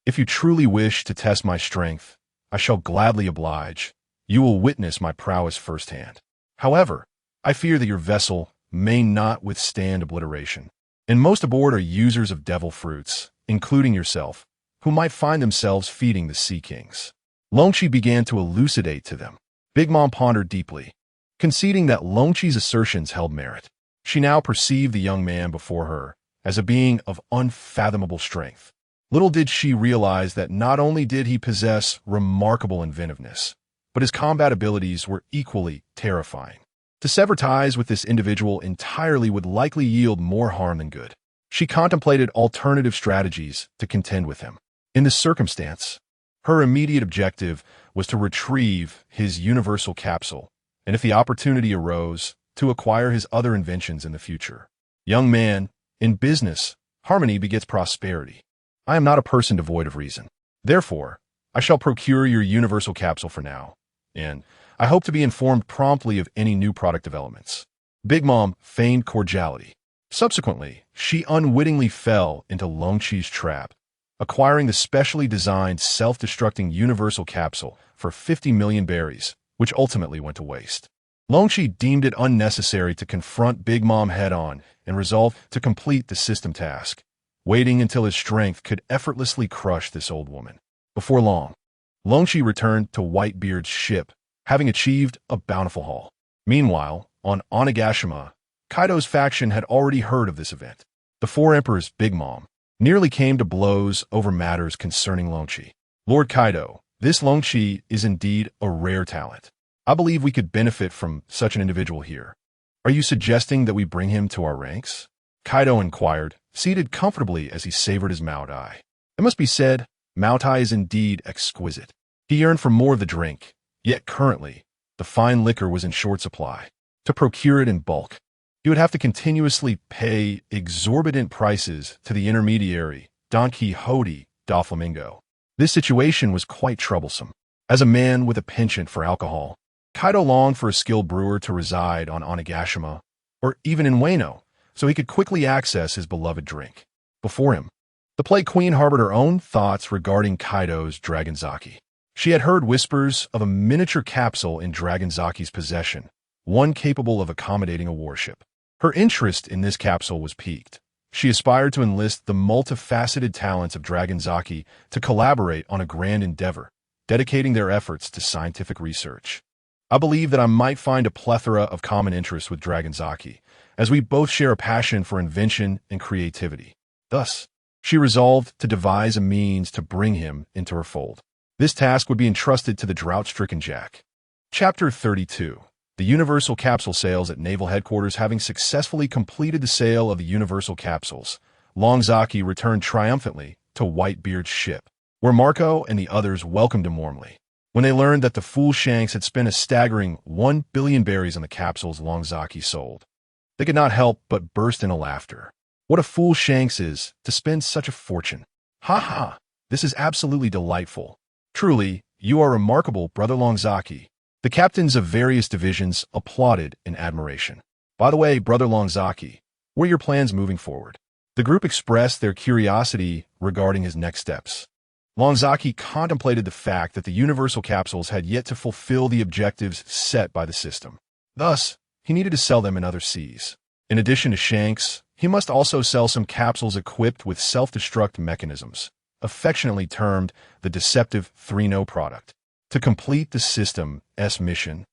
[SPEAKER 2] If you truly wish to test my strength, I shall gladly oblige. You will witness my prowess firsthand. However, I fear that your vessel may not withstand obliteration, and most aboard are users of devil fruits, including yourself, who might find themselves feeding the Sea Kings. Longchi began to elucidate to them. Big Mom pondered deeply, conceding that Longchi's assertions held merit. She now perceived the young man before her as a being of unfathomable strength. Little did she realize that not only did he possess remarkable inventiveness, but his combat abilities were equally terrifying. To sever ties with this individual entirely would likely yield more harm than good. She contemplated alternative strategies to contend with him. In this circumstance, her immediate objective was to retrieve his universal capsule, and if the opportunity arose, to acquire his other inventions in the future. Young man, in business, harmony begets prosperity. I am not a person devoid of reason. Therefore, I shall procure your universal capsule for now, and I hope to be informed promptly of any new product developments. Big Mom feigned cordiality. Subsequently, she unwittingly fell into Longqi's trap, acquiring the specially designed self-destructing universal capsule for 50 million berries, which ultimately went to waste. Longqi deemed it unnecessary to confront Big Mom head-on and resolved to complete the system task, waiting until his strength could effortlessly crush this old woman. Before long, Longqi returned to Whitebeard's ship, having achieved a bountiful haul. Meanwhile, on Onigashima, Kaido's faction had already heard of this event. The Four Emperors' Big Mom nearly came to blows over matters concerning Longqi. Lord Kaido, this Longqi is indeed a rare talent. I believe we could benefit from such an individual here. Are you suggesting that we bring him to our ranks? Kaido inquired, seated comfortably as he savored his Maotai. It must be said, Maotai is indeed exquisite. He yearned for more of the drink, yet currently, the fine liquor was in short supply. To procure it in bulk, he would have to continuously pay exorbitant prices to the intermediary, Don Quixote da Flamingo. This situation was quite troublesome. As a man with a penchant for alcohol, Kaido longed for a skilled brewer to reside on Onigashima, or even in Wano, so he could quickly access his beloved drink. Before him, the Plague Queen harbored her own thoughts regarding Kaido's Dragonzaki. She had heard whispers of a miniature capsule in Dragonzaki's possession, one capable of accommodating a warship. Her interest in this capsule was piqued. She aspired to enlist the multifaceted talents of Dragonzaki to collaborate on a grand endeavor, dedicating their efforts to scientific research. I believe that I might find a plethora of common interests with Dragonzaki, as we both share a passion for invention and creativity. Thus, she resolved to devise a means to bring him into her fold. This task would be entrusted to the drought-stricken Jack. Chapter 32. The Universal Capsule Sales at Naval Headquarters. Having successfully completed the sale of the Universal Capsules, Longzaki returned triumphantly to Whitebeard's ship, where Marco and the others welcomed him warmly. When they learned that the fool Shanks had spent a staggering 1 billion berries on the capsules Longzaki sold, they could not help but burst into laughter. What a fool Shanks is to spend such a fortune. Ha ha, this is absolutely delightful. Truly, you are remarkable, Brother Longzaki. The captains of various divisions applauded in admiration. By the way, Brother Longzaki, what are your plans moving forward? The group expressed their curiosity regarding his next steps. Longzaki contemplated the fact that the universal capsules had yet to fulfill the objectives set by the system. Thus, he needed to sell them in other seas. In addition to Shanks, he must also sell some capsules equipped with self-destruct mechanisms, affectionately termed the deceptive 3-No product. To complete the system's mission,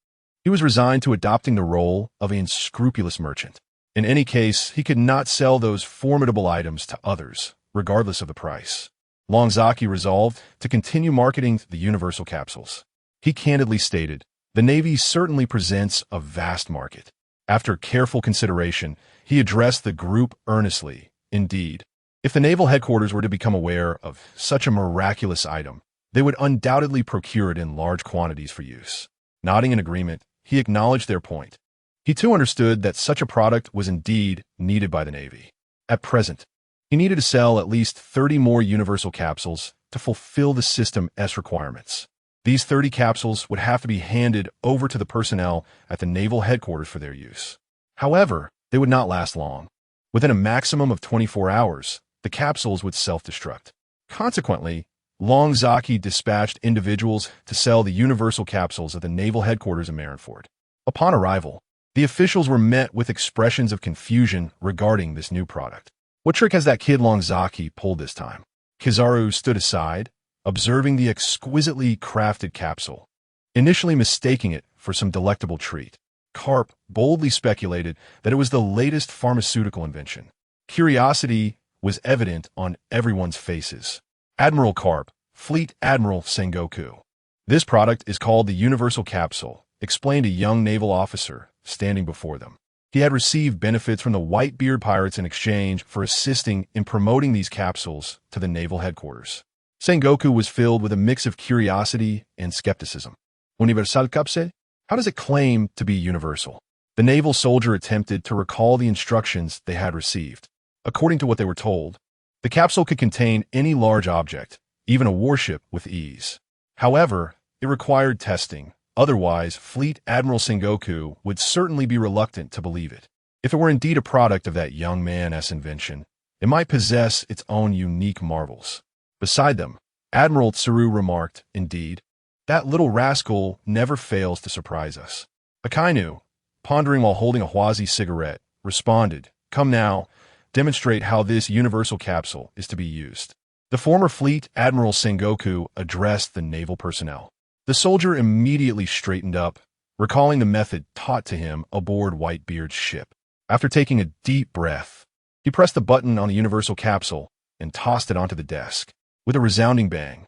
[SPEAKER 2] he was resigned to adopting the role of an unscrupulous merchant. In any case, he could not sell those formidable items to others, regardless of the price. Longzaki resolved to continue marketing the universal capsules. He candidly stated, "The Navy certainly presents a vast market." After careful consideration, he addressed the group earnestly. Indeed, if the naval headquarters were to become aware of such a miraculous item, they would undoubtedly procure it in large quantities for use. Nodding in agreement, he acknowledged their point. He too understood that such a product was indeed needed by the Navy. At present, he needed to sell at least 30 more universal capsules to fulfill the system's requirements. These 30 capsules would have to be handed over to the personnel at the naval headquarters for their use. However, they would not last long. Within a maximum of 24 hours, the capsules would self-destruct. Consequently, Longzaki dispatched individuals to sell the universal capsules at the naval headquarters in Marineford. Upon arrival, the officials were met with expressions of confusion regarding this new product. What trick has that kid Longzaki pulled this time? Kizaru stood aside, observing the exquisitely crafted capsule, initially mistaking it for some delectable treat. Carp boldly speculated that it was the latest pharmaceutical invention. Curiosity was evident on everyone's faces. Admiral Carp, Fleet Admiral Sengoku. This product is called the Universal Capsule, explained a young naval officer standing before them. He had received benefits from the Whitebeard Pirates in exchange for assisting in promoting these capsules to the naval headquarters. Sengoku was filled with a mix of curiosity and skepticism. Universal capsule? How does it claim to be universal? The naval soldier attempted to recall the instructions they had received. According to what they were told, the capsule could contain any large object, even a warship, with ease. However, it required testing. Otherwise, Fleet Admiral Sengoku would certainly be reluctant to believe it. If it were indeed a product of that young man's invention, it might possess its own unique marvels. Beside them, Admiral Tsuru remarked, "Indeed, that little rascal never fails to surprise us." Akainu, pondering while holding a Huazi cigarette, responded, "Come now, demonstrate how this universal capsule is to be used." The former Fleet Admiral Sengoku addressed the naval personnel. The soldier immediately straightened up, recalling the method taught to him aboard Whitebeard's ship. After taking a deep breath, he pressed the button on the universal capsule and tossed it onto the desk. With a resounding bang,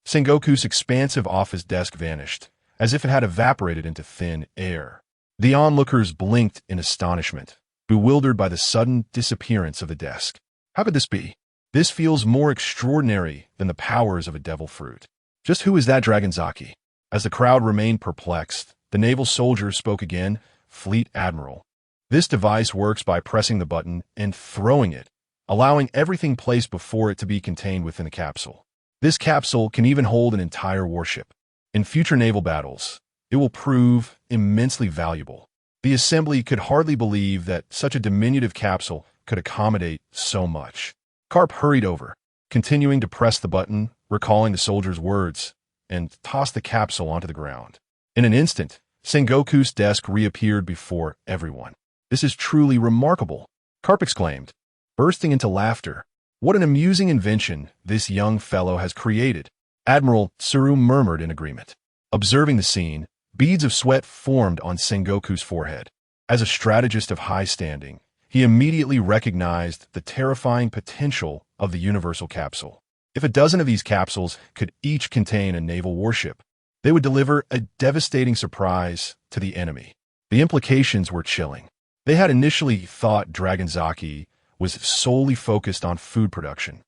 [SPEAKER 2] Sengoku's expansive office desk vanished, as if it had evaporated into thin air. The onlookers blinked in astonishment, bewildered by the sudden disappearance of the desk. How could this be? This feels more extraordinary than the powers of a devil fruit. Just who is that Dragonzaki? As the crowd remained perplexed, the naval soldier spoke again, "Fleet Admiral. This device works by pressing the button and throwing it, allowing everything placed before it to be contained within the capsule. This capsule can even hold an entire warship. In future naval battles, it will prove immensely valuable." The assembly could hardly believe that such a diminutive capsule could accommodate so much. Carp hurried over, continuing to press the button, recalling the soldier's words, and tossed the capsule onto the ground. In an instant, Sengoku's desk reappeared before everyone. "This is truly remarkable," Carp exclaimed, bursting into laughter. "What an amusing invention this young fellow has created." Admiral Tsuru murmured in agreement. Observing the scene, beads of sweat formed on Sengoku's forehead. As a strategist of high standing, he immediately recognized the terrifying potential of the universal capsule. If a dozen of these capsules could each contain a naval warship, they would deliver a devastating surprise to the enemy. The implications were chilling. They had initially thought Dragonzaki was solely focused on food production,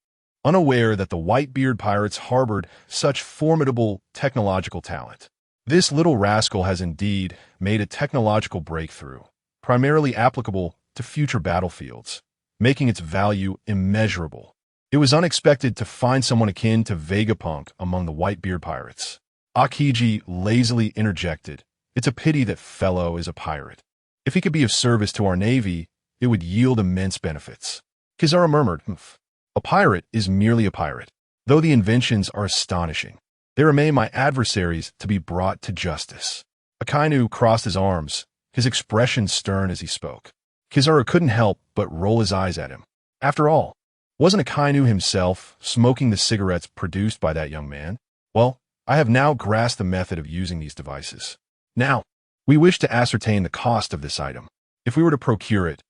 [SPEAKER 2] unaware that the Whitebeard Pirates harbored such formidable technological talent. This little rascal has indeed made a technological breakthrough, primarily applicable to future battlefields, making its value immeasurable. It was unexpected to find someone akin to Vegapunk among the Whitebeard Pirates. Akiji lazily interjected, "It's a pity that fellow is a pirate. If he could be of service to our navy, it would yield immense benefits." Kizaru murmured, "Humph. A pirate is merely a pirate. Though the inventions are astonishing, they remain my adversaries to be brought to justice." Akainu crossed his arms, his expression stern as he spoke. Kizaru couldn't help but roll his eyes at him. After all, wasn't Akainu himself smoking the cigarettes produced by that young man? "Well, I have now grasped the method of using these devices. Now, we wish to ascertain the cost of this item. If we were to procure it,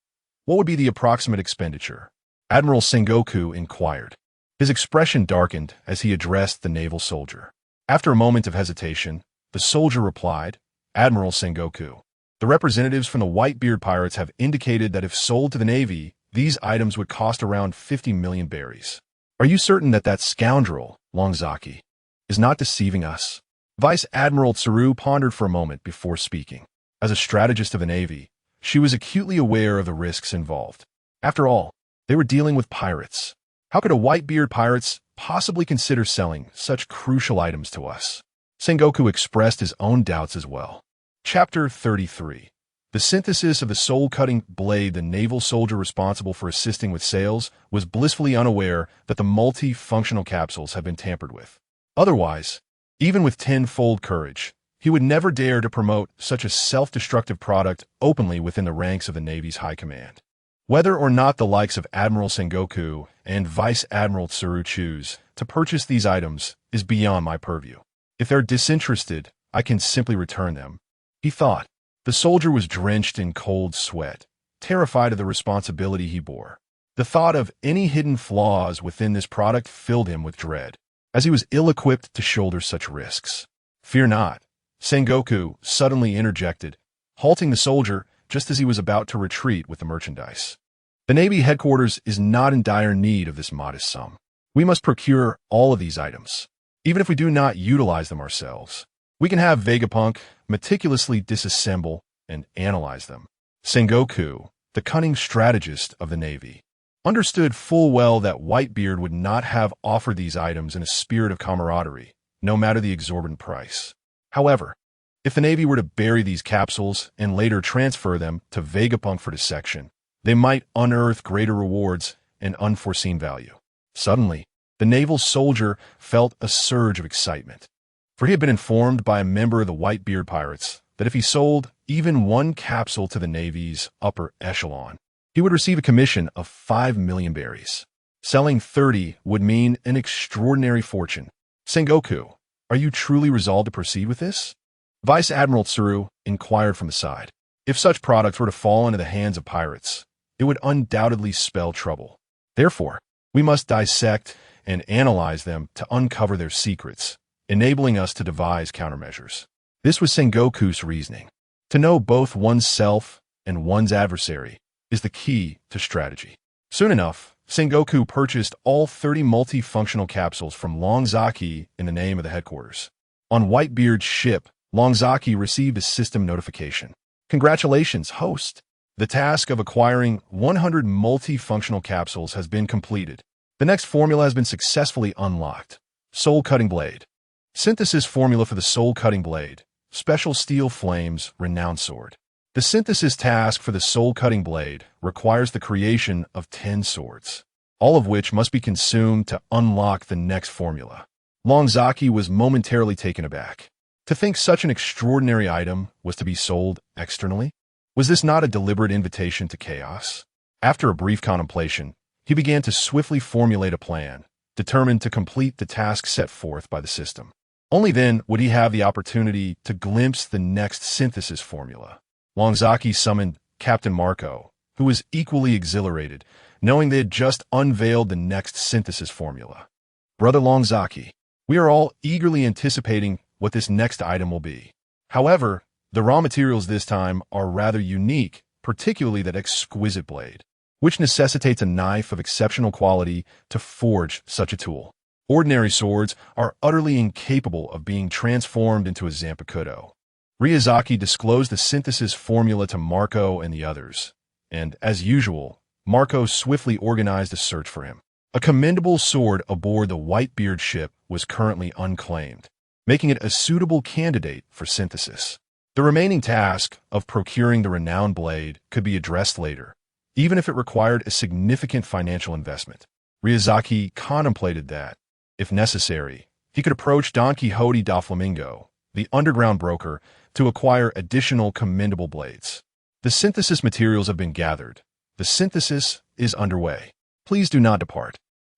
[SPEAKER 2] what would be the approximate expenditure?" Admiral Sengoku inquired. His expression darkened as he addressed the naval soldier. After a moment of hesitation, the soldier replied, "Admiral Sengoku, the representatives from the Whitebeard Pirates have indicated that if sold to the Navy, these items would cost around 50 million berries. Are you certain that that scoundrel, Longzaki, is not deceiving us?" Vice Admiral Tsuru pondered for a moment before speaking. As a strategist of the Navy, she was acutely aware of the risks involved. After all, they were dealing with pirates. How could a Whitebeard Pirates possibly consider selling such crucial items to us? Sengoku expressed his own doubts as well. Chapter 33. The synthesis of the soul-cutting blade. The naval soldier responsible for assisting with sales was blissfully unaware that the multi-functional capsules had been tampered with. Otherwise, even with tenfold courage, he would never dare to promote such a self-destructive product openly within the ranks of the Navy's high command. Whether or not the likes of Admiral Sengoku and Vice Admiral Tsuru choose to purchase these items is beyond my purview. If they're disinterested, I can simply return them, he thought. The soldier was drenched in cold sweat, terrified of the responsibility he bore. The thought of any hidden flaws within this product filled him with dread, as he was ill-equipped to shoulder such risks. "Fear not," Sengoku suddenly interjected, halting the soldier just as he was about to retreat with the merchandise. The Navy headquarters is not in dire need of this modest sum. We must procure all of these items. Even if we do not utilize them ourselves, we can have Vegapunk meticulously disassemble and analyze them. Sengoku, the cunning strategist of the Navy, understood full well that Whitebeard would not have offered these items in a spirit of camaraderie, no matter the exorbitant price. However, if the Navy were to bury these capsules and later transfer them to Vegapunk for dissection, they might unearth greater rewards and unforeseen value. Suddenly, the naval soldier felt a surge of excitement, for he had been informed by a member of the Whitebeard Pirates that if he sold even one capsule to the Navy's upper echelon, he would receive a commission of 5 million berries. Selling 30 would mean an extraordinary fortune. Sengoku, are you truly resolved to proceed with this? Vice Admiral Tsuru inquired from the side. If such products were to fall into the hands of pirates, it would undoubtedly spell trouble. Therefore, we must dissect and analyze them to uncover their secrets, enabling us to devise countermeasures. This was Sengoku's reasoning. To know both oneself and one's adversary is the key to strategy. Soon enough, Sengoku purchased all 30 multifunctional capsules from Longzaki in the name of the headquarters. On Whitebeard's ship, Longzaki received a system notification. Congratulations, host! The task of acquiring 100 multifunctional capsules has been completed. The next formula has been successfully unlocked. Soul Cutting Blade. Synthesis formula for the Soul Cutting Blade. Special Steel Flames Renowned Sword. The synthesis task for the Soul Cutting Blade requires the creation of 10 swords, all of which must be consumed to unlock the next formula. Longzaki was momentarily taken aback. To think such an extraordinary item was to be sold externally? Was this not a deliberate invitation to chaos? After a brief contemplation, he began to swiftly formulate a plan, determined to complete the task set forth by the system. Only then would he have the opportunity to glimpse the next synthesis formula. Longzaki summoned Captain Marco, who was equally exhilarated, knowing they had just unveiled the next synthesis formula. Brother Longzaki, we are all eagerly anticipating what this next item will be. However, the raw materials this time are rather unique, particularly that exquisite blade, which necessitates a knife of exceptional quality to forge such a tool. Ordinary swords are utterly incapable of being transformed into a Zanpakuto. Ryuzaki disclosed the synthesis formula to Marco and the others, and, as usual, Marco swiftly organized a search for him. A commendable sword aboard the Whitebeard ship was currently unclaimed, making it a suitable candidate for synthesis. The remaining task of procuring the renowned blade could be addressed later, even if it required a significant financial investment. Ryuzaki contemplated that, if necessary, he could approach Don Quixote da Flamingo, the underground broker, to acquire additional commendable blades. The synthesis materials have been gathered. The synthesis is underway. Please do not depart.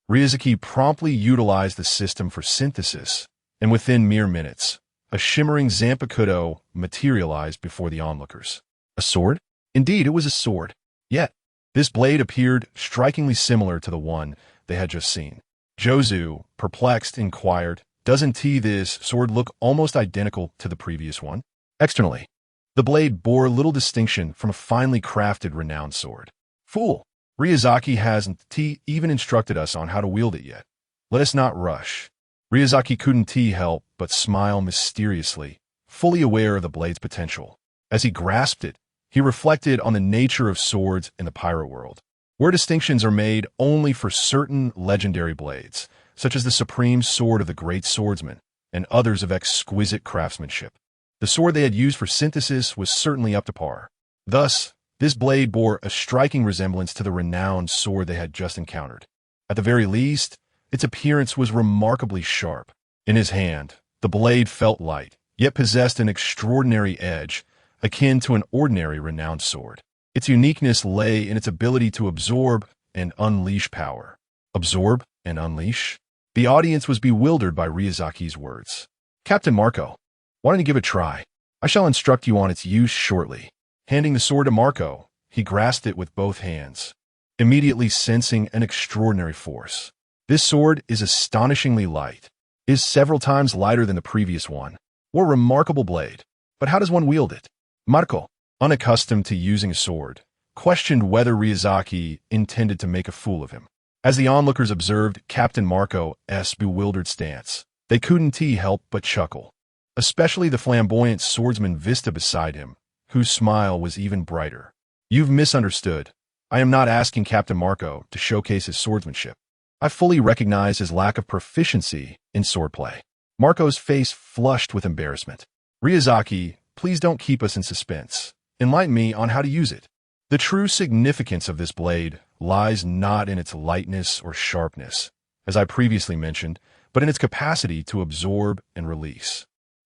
[SPEAKER 2] Ryuzaki promptly utilized the system for synthesis, and within mere minutes, a shimmering Zanpakuto materialized before the onlookers. A sword? Indeed, it was a sword. Yet, this blade appeared strikingly similar to the one they had just seen. Jozu, perplexed, inquired, "Doesn't this sword look almost identical to the previous one?" Externally, the blade bore little distinction from a finely crafted renowned sword. Fool! Ryuzaki hasn't even instructed us on how to wield it yet. Let us not rush. Ryuzaki couldn't help but smile mysteriously, fully aware of the blade's potential. As he grasped it, he reflected on the nature of swords in the pirate world, where distinctions are made only for certain legendary blades, such as the supreme sword of the great swordsman, and others of exquisite craftsmanship. The sword they had used for synthesis was certainly up to par. Thus, this blade bore a striking resemblance to the renowned sword they had just encountered. At the very least, its appearance was remarkably sharp. In his hand, the blade felt light, yet possessed an extraordinary edge, akin to an ordinary renowned sword. Its uniqueness lay in its ability to absorb and unleash power. Absorb and unleash? The audience was bewildered by Ryuzaki's words. "Captain Marco, why don't you give it a try? I shall instruct you on its use shortly." Handing the sword to Marco, he grasped it with both hands, immediately sensing an extraordinary force. This sword is astonishingly light. It is several times lighter than the previous one. What a remarkable blade. But how does one wield it? Marco, unaccustomed to using a sword, questioned whether Ryuzaki intended to make a fool of him. As the onlookers observed Captain Marco's bewildered stance, they couldn't help but chuckle. Especially the flamboyant swordsman Vista beside him, whose smile was even brighter. You've misunderstood. I am not asking Captain Marco to showcase his swordsmanship. I fully recognize his lack of proficiency in swordplay. Marco's face flushed with embarrassment. Ryuzaki, please don't keep us in suspense. Enlighten me on how to use it. The true significance of this blade lies not in its lightness or sharpness, as I previously mentioned, but in its capacity to absorb and release.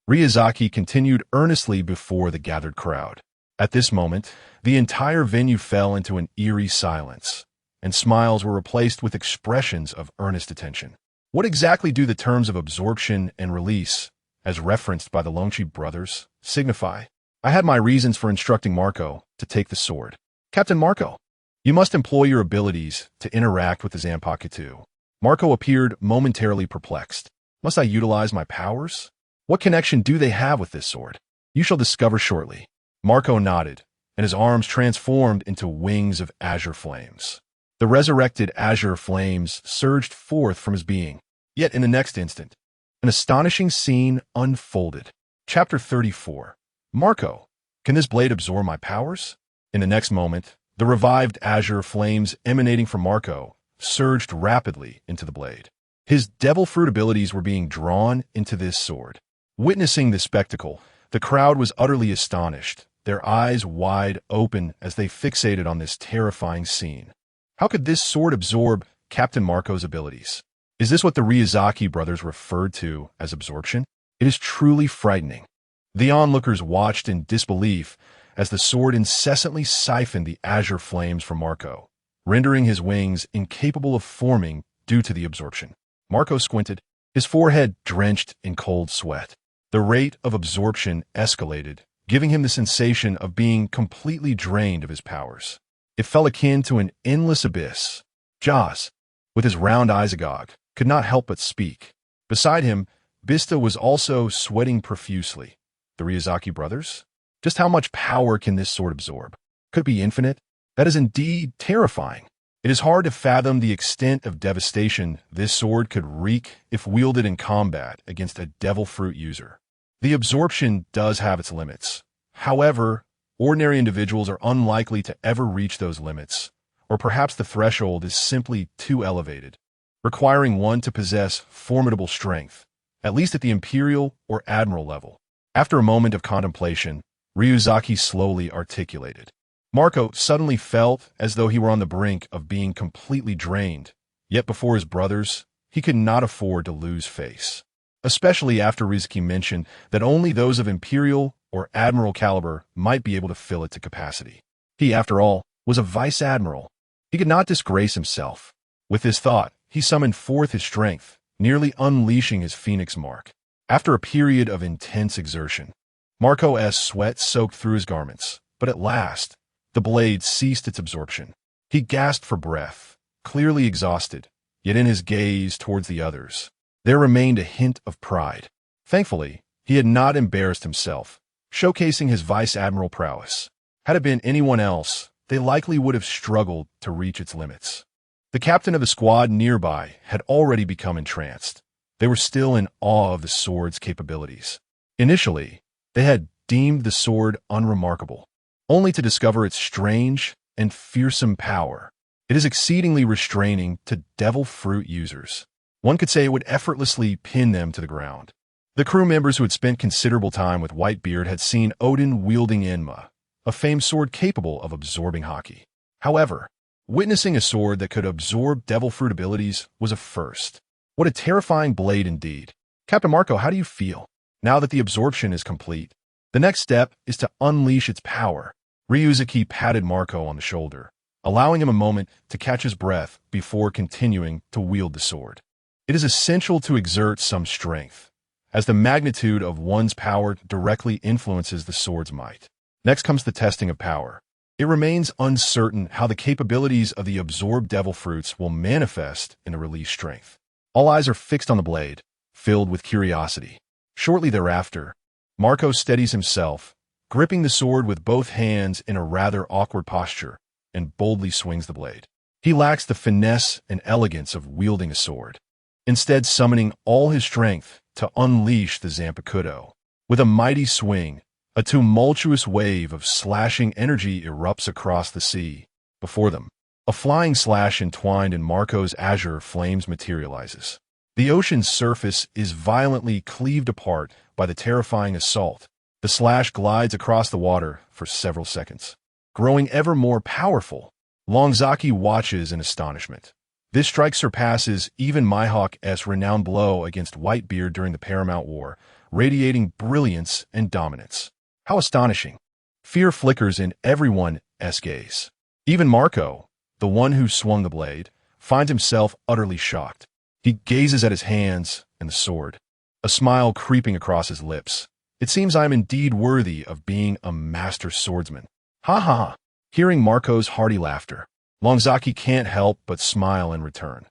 [SPEAKER 2] Ryuzaki continued earnestly before the gathered crowd. At this moment, the entire venue fell into an eerie silence, and smiles were replaced with expressions of earnest attention. What exactly do the terms of absorption and release, as referenced by the Lonchi brothers, signify? I had my reasons for instructing Marco to take the sword. Captain Marco, you must employ your abilities to interact with the Zanpakutu. Marco appeared momentarily perplexed. Must I utilize my powers? What connection do they have with this sword? You shall discover shortly. Marco nodded, and his arms transformed into wings of azure flames. The resurrected azure flames surged forth from his being. Yet in the next instant, an astonishing scene unfolded. Chapter 34. Marco, can this blade absorb my powers? In the next moment, the revived azure flames emanating from Marco surged rapidly into the blade. His devil fruit abilities were being drawn into this sword. Witnessing this spectacle, the crowd was utterly astonished, their eyes wide open as they fixated on this terrifying scene. How could this sword absorb Captain Marco's abilities? Is this what the Ryuzaki brothers referred to as absorption? It is truly frightening. The onlookers watched in disbelief as the sword incessantly siphoned the azure flames from Marco, rendering his wings incapable of forming due to the absorption. Marco squinted, his forehead drenched in cold sweat. The rate of absorption escalated, giving him the sensation of being completely drained of his powers. It felt akin to an endless abyss. Jaws, with his round eyes agog, could not help but speak. Beside him, Bista was also sweating profusely. The Ryuzaki brothers? Just how much power can this sword absorb? Could it be infinite? That is indeed terrifying. It is hard to fathom the extent of devastation this sword could wreak if wielded in combat against a devil fruit user. The absorption does have its limits. However, ordinary individuals are unlikely to ever reach those limits, or perhaps the threshold is simply too elevated, requiring one to possess formidable strength, at least at the Imperial or Admiral level. After a moment of contemplation, Ryuzaki slowly articulated. Marco suddenly felt as though he were on the brink of being completely drained, yet before his brothers, he could not afford to lose face. Especially after Ryuzaki mentioned that only those of Imperial or Admiral caliber might be able to fill it to capacity. He, after all, was a Vice Admiral. He could not disgrace himself. With this thought, he summoned forth his strength, nearly unleashing his phoenix mark. After a period of intense exertion, Marco's sweat soaked through his garments, but at last, the blade ceased its absorption. He gasped for breath, clearly exhausted, yet in his gaze towards the others, there remained a hint of pride. Thankfully, he had not embarrassed himself, showcasing his Vice Admiral prowess. Had it been anyone else, they likely would have struggled to reach its limits. The captain of the squad nearby had already become entranced. They were still in awe of the sword's capabilities. Initially, they had deemed the sword unremarkable, only to discover its strange and fearsome power. It is exceedingly restraining to devil fruit users. One could say it would effortlessly pin them to the ground. The crew members who had spent considerable time with Whitebeard had seen Odin wielding Enma, a famed sword capable of absorbing haki. However, witnessing a sword that could absorb devil fruit abilities was a first. What a terrifying blade indeed. Captain Marco, how do you feel? Now that the absorption is complete, the next step is to unleash its power. Ryuzaki patted Marco on the shoulder, allowing him a moment to catch his breath before continuing to wield the sword. It is essential to exert some strength, as the magnitude of one's power directly influences the sword's might. Next comes the testing of power. It remains uncertain how the capabilities of the absorbed devil fruits will manifest in a released strength. All eyes are fixed on the blade, filled with curiosity. Shortly thereafter, Marco steadies himself, gripping the sword with both hands in a rather awkward posture, and boldly swings the blade. He lacks the finesse and elegance of wielding a sword, instead summoning all his strength to unleash the Zanpakuto. With a mighty swing, a tumultuous wave of slashing energy erupts across the sea. Before them, a flying slash entwined in Marco's azure flames materializes. The ocean's surface is violently cleaved apart by the terrifying assault. The slash glides across the water for several seconds. Growing ever more powerful, Longzaki watches in astonishment. This strike surpasses even Mihawk's renowned blow against Whitebeard during the Paramount War, radiating brilliance and dominance. How astonishing! Fear flickers in everyone's gaze. Even Marco, the one who swung the blade, finds himself utterly shocked. He gazes at his hands and the sword, a smile creeping across his lips. It seems I am indeed worthy of being a master swordsman. Ha ha ha! Hearing Marco's hearty laughter, Longzaki can't help but smile in return.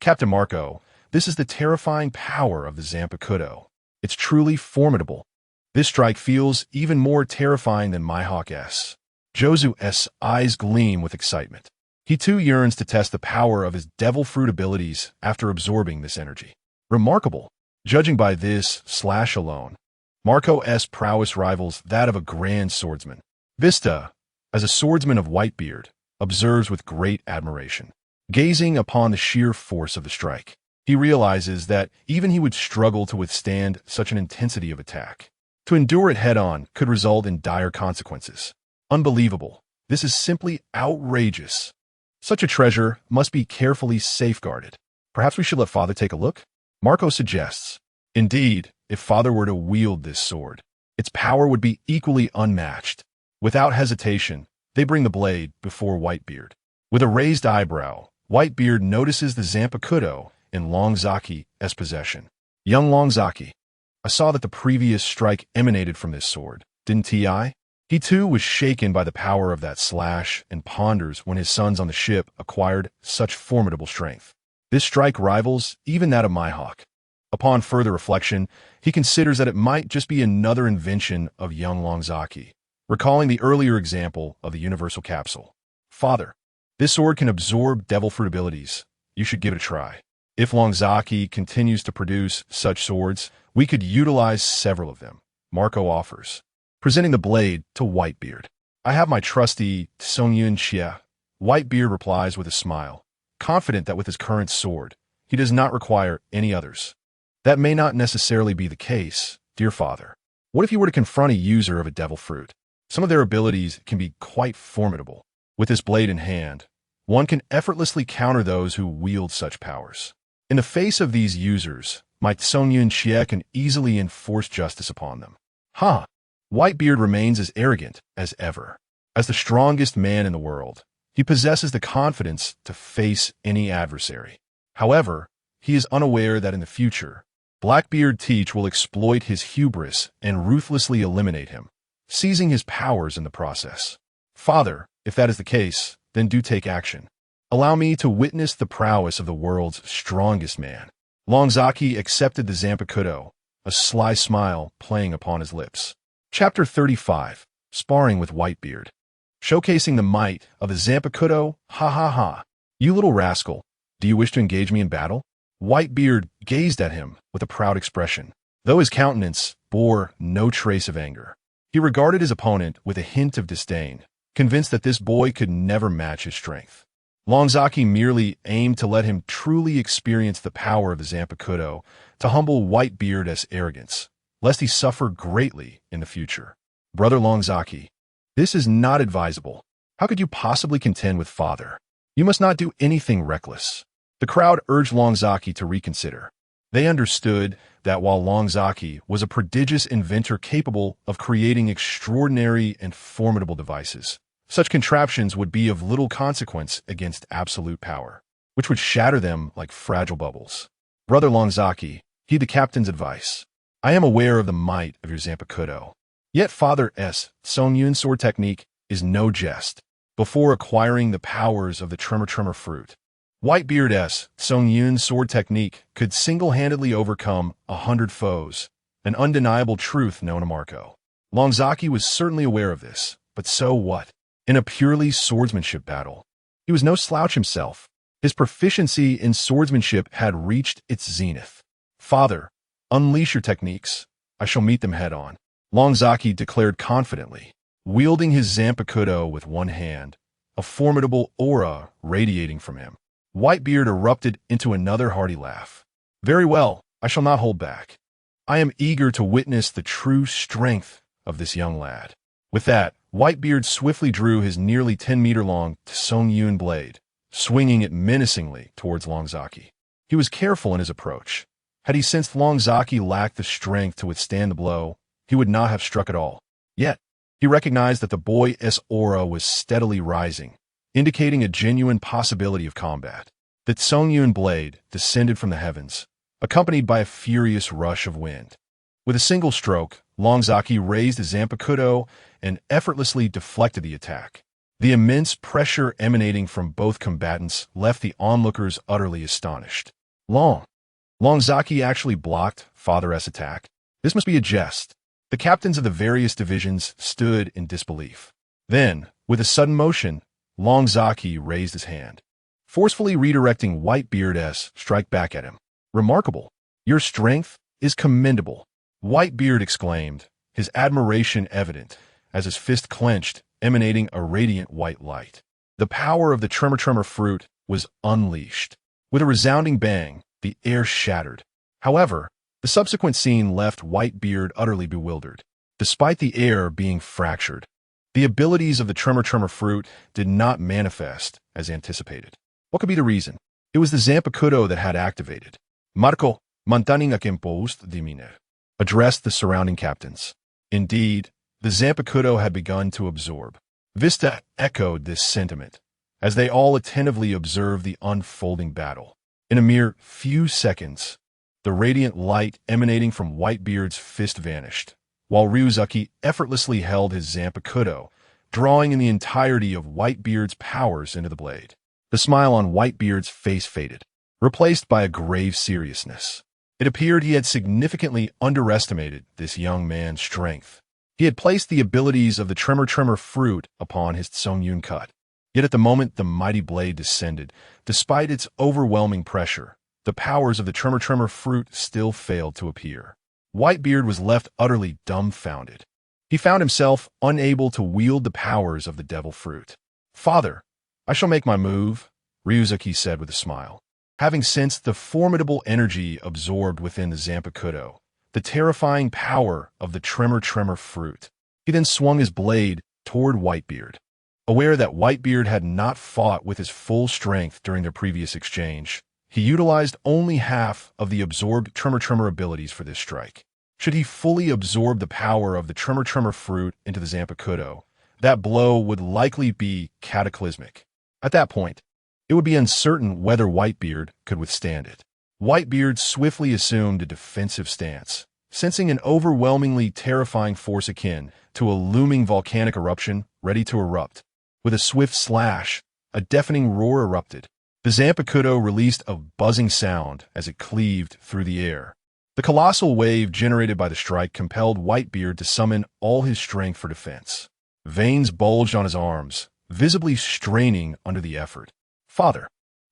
[SPEAKER 2] Captain Marco, this is the terrifying power of the Zanpakuto. It's truly formidable. This strike feels even more terrifying than Mihawk's. Josu's eyes gleam with excitement. He too yearns to test the power of his devil fruit abilities after absorbing this energy. Remarkable. Judging by this slash alone, Marco's prowess rivals that of a grand swordsman. Vista, as a swordsman of Whitebeard, observes with great admiration. Gazing upon the sheer force of the strike, he realizes that even he would struggle to withstand such an intensity of attack. To endure it head-on could result in dire consequences. Unbelievable. This is simply outrageous. Such a treasure must be carefully safeguarded. Perhaps we should let Father take a look? Marco suggests. Indeed, if Father were to wield this sword, its power would be equally unmatched. Without hesitation, they bring the blade before Whitebeard. With a raised eyebrow, Whitebeard notices the Zanpakuto in Longzaki's possession. Young Longzaki, I saw that the previous strike emanated from this sword, didn't I? He too was shaken by the power of that slash and ponders when his sons on the ship acquired such formidable strength. This strike rivals even that of Mihawk. Upon further reflection, he considers that it might just be another invention of young Longzaki, recalling the earlier example of the universal capsule. Father, this sword can absorb devil fruit abilities. You should give it a try. If Longzaki continues to produce such swords, we could utilize several of them, Marco offers, presenting the blade to Whitebeard. I have my trusty Songyun Xie. Whitebeard replies with a smile, confident that with his current sword, he does not require any others. That may not necessarily be the case, dear father. What if you were to confront a user of a devil fruit? Some of their abilities can be quite formidable. With this blade in hand, one can effortlessly counter those who wield such powers. In the face of these users, my Songyun Xie can easily enforce justice upon them. Ha! Whitebeard remains as arrogant as ever. As the strongest man in the world, he possesses the confidence to face any adversary. However, he is unaware that in the future, Blackbeard Teach will exploit his hubris and ruthlessly eliminate him, seizing his powers in the process. Father, if that is the case, then do take action. Allow me to witness the prowess of the world's strongest man. Longzaki accepted the Zanpakuto, a sly smile playing upon his lips. Chapter 35, Sparring with Whitebeard. Showcasing the might of the Zanpakuto, ha ha ha. You little rascal, do you wish to engage me in battle? Whitebeard gazed at him with a proud expression, though his countenance bore no trace of anger. He regarded his opponent with a hint of disdain, convinced that this boy could never match his strength. Longzaki merely aimed to let him truly experience the power of the Zanpakuto to humble Whitebeard's arrogance, lest he suffer greatly in the future. Brother Longzaki, this is not advisable. How could you possibly contend with Father? You must not do anything reckless. The crowd urged Longzaki to reconsider. They understood that while Longzaki was a prodigious inventor capable of creating extraordinary and formidable devices, such contraptions would be of little consequence against absolute power, which would shatter them like fragile bubbles. Brother Longzaki, heed the captain's advice. I am aware of the might of your Zanpakuto. Yet Father's Songyun sword technique is no jest. Before acquiring the powers of the Tremor fruit, Whitebeard's Songyun sword technique could single-handedly overcome 100 foes, an undeniable truth known to Marco. Longzaki was certainly aware of this, but so what? In a purely swordsmanship battle, he was no slouch himself. His proficiency in swordsmanship had reached its zenith. Father, unleash your techniques. I shall meet them head-on, Longzaki declared confidently, wielding his Zanpakuto with one hand, a formidable aura radiating from him. Whitebeard erupted into another hearty laugh. Very well, I shall not hold back. I am eager to witness the true strength of this young lad. With that, Whitebeard swiftly drew his nearly 10-meter-long Tsongyun blade, swinging it menacingly towards Longzaki. He was careful in his approach. Had he sensed Longzaki lacked the strength to withstand the blow, he would not have struck at all. Yet, he recognized that the boy's aura was steadily rising, indicating a genuine possibility of combat. The Tsongyun blade descended from the heavens, accompanied by a furious rush of wind. With a single stroke, Longzaki raised his Zanpakuto and effortlessly deflected the attack. The immense pressure emanating from both combatants left the onlookers utterly astonished. Longzaki actually blocked Father's attack. This must be a jest. The captains of the various divisions stood in disbelief. Then, with a sudden motion, Longzaki raised his hand, forcefully redirecting Whitebeard's strike back at him. Remarkable. Your strength is commendable, Whitebeard exclaimed, his admiration evident, as his fist clenched, emanating a radiant white light. The power of the tremor fruit was unleashed. With a resounding bang, the air shattered. However, the subsequent scene left Whitebeard utterly bewildered. Despite the air being fractured, the abilities of the tremor fruit did not manifest as anticipated. What could be the reason? It was the Zanpakuto that had activated. Marco, manteniendo a compost diminer, addressed the surrounding captains. Indeed, the Zanpakuto had begun to absorb. Vista echoed this sentiment, as they all attentively observed the unfolding battle. In a mere few seconds, the radiant light emanating from Whitebeard's fist vanished, while Ryuzuki effortlessly held his Zanpakuto, drawing in the entirety of Whitebeard's powers into the blade. The smile on Whitebeard's face faded, replaced by a grave seriousness. It appeared he had significantly underestimated this young man's strength. He had placed the abilities of the tremor fruit upon his Tsongyun cut. Yet at the moment the mighty blade descended, despite its overwhelming pressure, the powers of the tremor fruit still failed to appear. Whitebeard was left utterly dumbfounded. He found himself unable to wield the powers of the devil fruit. Father, I shall make my move, Ryuzuki said with a smile. Having sensed the formidable energy absorbed within the Zanpakuto, the terrifying power of the tremor fruit, he then swung his blade toward Whitebeard. Aware that Whitebeard had not fought with his full strength during their previous exchange, he utilized only half of the absorbed tremor abilities for this strike. Should he fully absorb the power of the tremor fruit into the Zanpakuto, that blow would likely be cataclysmic. At that point, it would be uncertain whether Whitebeard could withstand it. Whitebeard swiftly assumed a defensive stance, sensing an overwhelmingly terrifying force akin to a looming volcanic eruption ready to erupt. With a swift slash, a deafening roar erupted. The Zanpakuto released a buzzing sound as it cleaved through the air. The colossal wave generated by the strike compelled Whitebeard to summon all his strength for defense. Veins bulged on his arms, visibly straining under the effort. Father.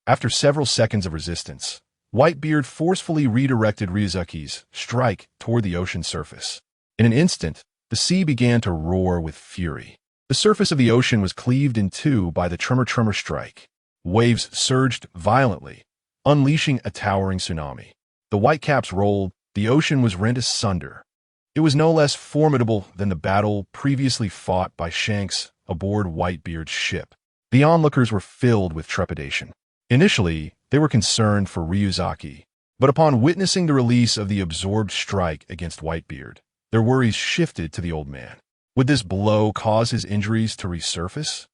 [SPEAKER 2] After several seconds of resistance, Whitebeard forcefully redirected Ryuzuki's strike toward the ocean surface. In an instant, the sea began to roar with fury. The surface of the ocean was cleaved in two by the tremor strike. Waves surged violently, unleashing a towering tsunami. The whitecaps rolled, the ocean was rent asunder. It was no less formidable than the battle previously fought by Shanks aboard Whitebeard's ship. The onlookers were filled with trepidation. Initially, they were concerned for Ryuzuki, but upon witnessing the release of the absorbed strike against Whitebeard, their worries shifted to the old man. Would this blow cause his injuries to resurface?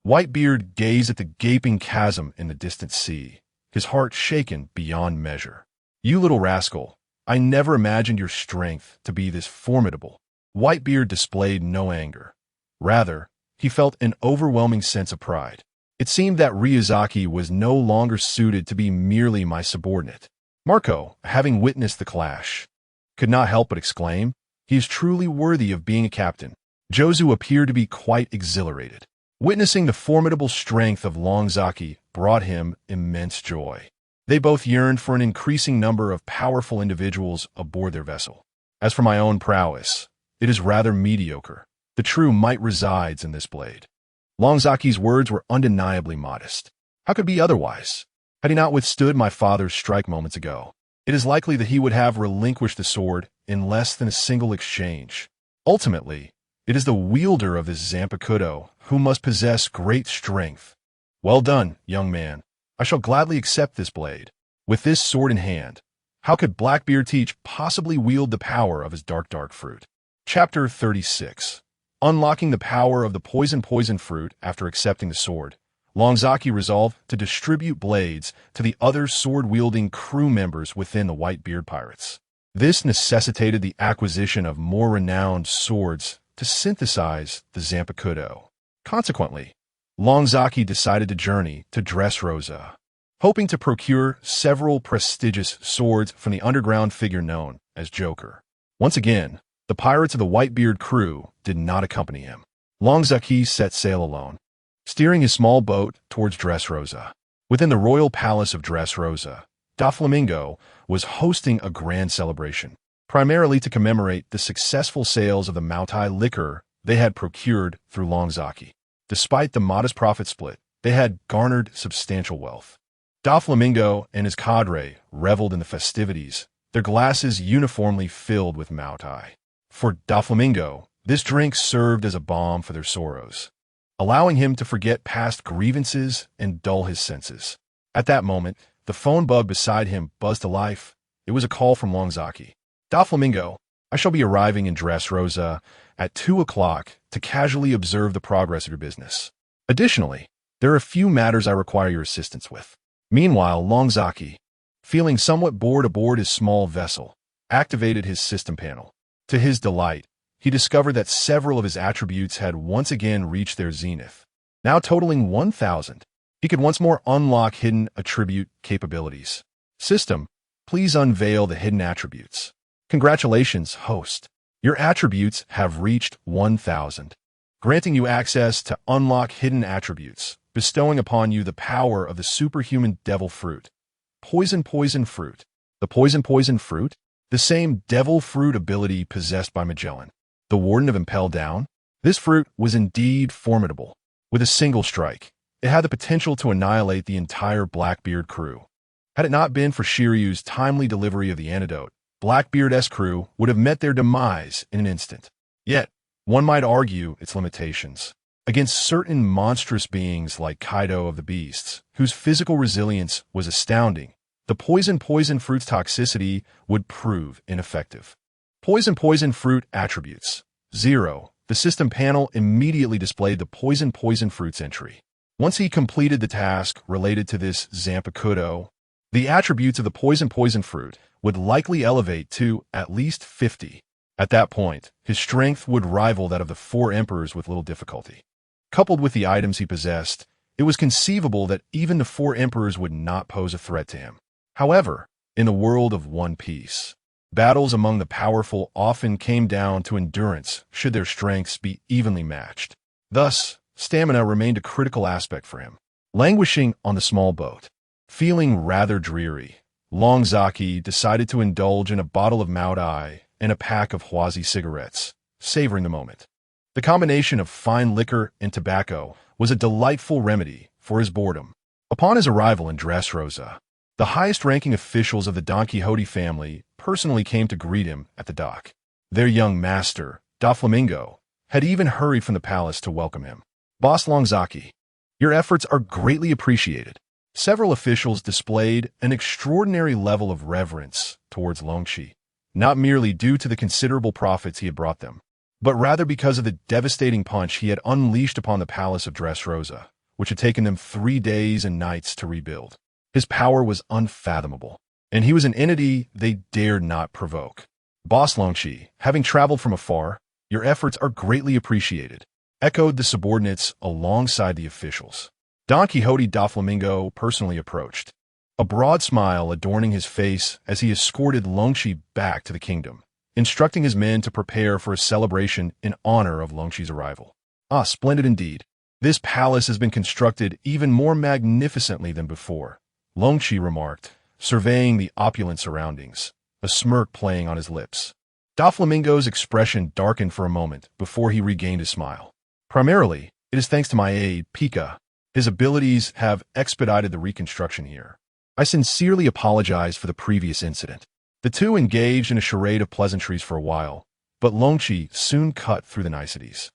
[SPEAKER 2] Whitebeard gazed at the gaping chasm in the distant sea, his heart shaken beyond measure. You little rascal, I never imagined your strength to be this formidable. Whitebeard displayed no anger. Rather, he felt an overwhelming sense of pride. It seemed that Ryuzuki was no longer suited to be merely my subordinate. Marco, having witnessed the clash, could not help but exclaim, "He is truly worthy of being a captain." Jozu appeared to be quite exhilarated. Witnessing the formidable strength of Longzaki brought him immense joy. They both yearned for an increasing number of powerful individuals aboard their vessel. As for my own prowess, it is rather mediocre. The true might resides in this blade. Longzaki's words were undeniably modest. How could it be otherwise? Had he not withstood my father's strike moments ago, it is likely that he would have relinquished the sword in less than a single exchange. Ultimately, it is the wielder of this Zanpakuto who must possess great strength. Well done, young man. I shall gladly accept this blade. With this sword in hand, how could Blackbeard teach possibly wield the power of his dark fruit? Chapter 36. Unlocking the power of the poison fruit after accepting the sword, Longzaki resolved to distribute blades to the other sword-wielding crew members within the Whitebeard Pirates. This necessitated the acquisition of more renowned swords to synthesize the Zanpakuto. Consequently, Longzaki decided to journey to Dressrosa, hoping to procure several prestigious swords from the underground figure known as Joker. Once again, the pirates of the Whitebeard crew did not accompany him. Longzaki set sail alone, steering his small boat towards Dressrosa. Within the royal palace of Dressrosa, Doflamingo was hosting a grand celebration, primarily to commemorate the successful sales of the Maotai liquor they had procured through Longzaki. Despite the modest profit split, they had garnered substantial wealth. Doflamingo and his cadre reveled in the festivities, their glasses uniformly filled with Maotai. For Doflamingo, this drink served as a balm for their sorrows, allowing him to forget past grievances and dull his senses. At that moment, the phone bug beside him buzzed to life. It was a call from Longzaki. "Doflamingo, I shall be arriving in Dressrosa at 2 o'clock to casually observe the progress of your business. Additionally, there are a few matters I require your assistance with." Meanwhile, Longzaki, feeling somewhat bored aboard his small vessel, activated his system panel. To his delight, he discovered that several of his attributes had once again reached their zenith, now totaling 1,000. He could once more unlock hidden attribute capabilities. System, please unveil the hidden attributes. Congratulations, host. Your attributes have reached 1,000, granting you access to unlock hidden attributes, bestowing upon you the power of the superhuman devil fruit. Poison fruit. The poison fruit? The same devil fruit ability possessed by Magellan, the Warden of Impel Down. This fruit was indeed formidable. With a single strike, it had the potential to annihilate the entire Blackbeard crew. Had it not been for Shiryu's timely delivery of the antidote, Blackbeard's crew would have met their demise in an instant. Yet, one might argue its limitations. Against certain monstrous beings like Kaido of the Beasts, whose physical resilience was astounding, the poison fruit's toxicity would prove ineffective. Poison fruit attributes. 0. The system panel immediately displayed the poison fruit's entry. Once he completed the task related to this Zanpakuto, the attributes of the poison fruit would likely elevate to at least 50. At that point, his strength would rival that of the 4 emperors with little difficulty. Coupled with the items he possessed, it was conceivable that even the 4 emperors would not pose a threat to him. However, in the world of One Piece, battles among the powerful often came down to endurance should their strengths be evenly matched. Thus, stamina remained a critical aspect for him. Languishing on the small boat, feeling rather dreary, Longzaki decided to indulge in a bottle of Maotai and a pack of Huazi cigarettes, savoring the moment. The combination of fine liquor and tobacco was a delightful remedy for his boredom. Upon his arrival in Dressrosa, the highest-ranking officials of the Don Quixote family personally came to greet him at the dock. Their young master, Doflamingo, had even hurried from the palace to welcome him. "Boss Longzaki, your efforts are greatly appreciated." Several officials displayed an extraordinary level of reverence towards Longshi, not merely due to the considerable profits he had brought them, but rather because of the devastating punch he had unleashed upon the palace of Dressrosa, which had taken them 3 days and nights to rebuild. His power was unfathomable, and he was an entity they dared not provoke. "Boss Longshi, having traveled from afar, your efforts are greatly appreciated," echoed the subordinates alongside the officials. Don Quixote Doflamingo personally approached. a broad smile adorning his face as he escorted Longqi back to the kingdom, instructing his men to prepare for a celebration in honor of Longqi's arrival. Ah, splendid indeed. This palace has been constructed even more magnificently than before, Longqi remarked, surveying the opulent surroundings, a smirk playing on his lips. Doflamingo's expression darkened for a moment before he regained his smile. Primarily, it is thanks to my aide, Pika. His abilities have expedited the reconstruction here. I sincerely apologize for the previous incident. The two engaged in a charade of pleasantries for a while, but Longqi soon cut through the niceties.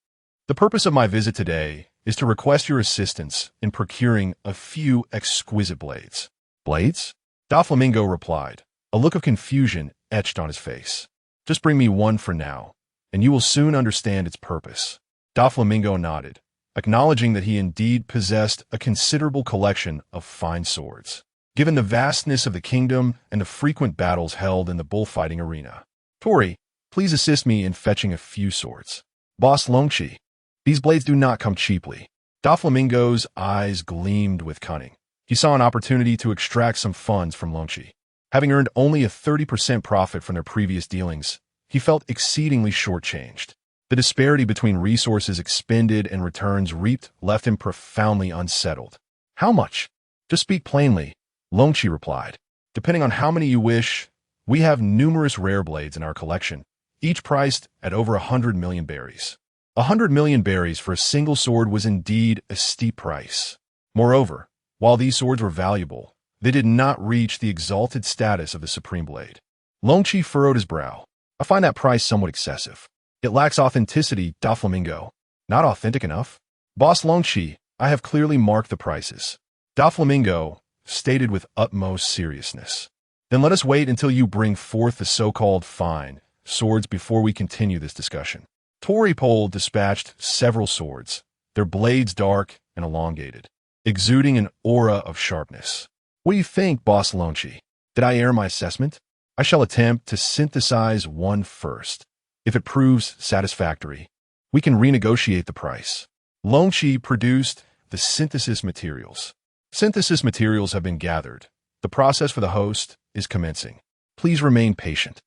[SPEAKER 2] The purpose of my visit today is to request your assistance in procuring a few exquisite blades. Blades? Doflamingo replied, a look of confusion etched on his face. Just bring me one for now, and you will soon understand its purpose. Doflamingo nodded, acknowledging that he indeed possessed a considerable collection of fine swords, given the vastness of the kingdom and the frequent battles held in the bullfighting arena. Tori, please assist me in fetching a few swords. Boss Longqi, these blades do not come cheaply. Doflamingo's eyes gleamed with cunning. He saw an opportunity to extract some funds from Longqi. Having earned only a 30% profit from their previous dealings, he felt exceedingly shortchanged. The disparity between resources expended and returns reaped left him profoundly unsettled. How much? To speak plainly, Longqi replied. Depending on how many you wish, we have numerous rare blades in our collection, each priced at over 100 million berries. 100 million berries for a single sword was indeed a steep price. Moreover, while these swords were valuable, they did not reach the exalted status of the supreme blade. Longqi furrowed his brow. I find that price somewhat excessive. It lacks authenticity, Doflamingo. Not authentic enough? Boss Longqi, I have clearly marked the prices. Doflamingo stated with utmost seriousness. Then let us wait until you bring forth the so-called fine swords before we continue this discussion. Tori Pole dispatched several swords, their blades dark and elongated, exuding an aura of sharpness. What do you think, Boss Longqi? Did I err my assessment? I shall attempt to synthesize one first. If it proves satisfactory, we can renegotiate the price. Longqi produced the synthesis materials. Synthesis materials have been gathered. The process for the host is commencing. Please remain patient.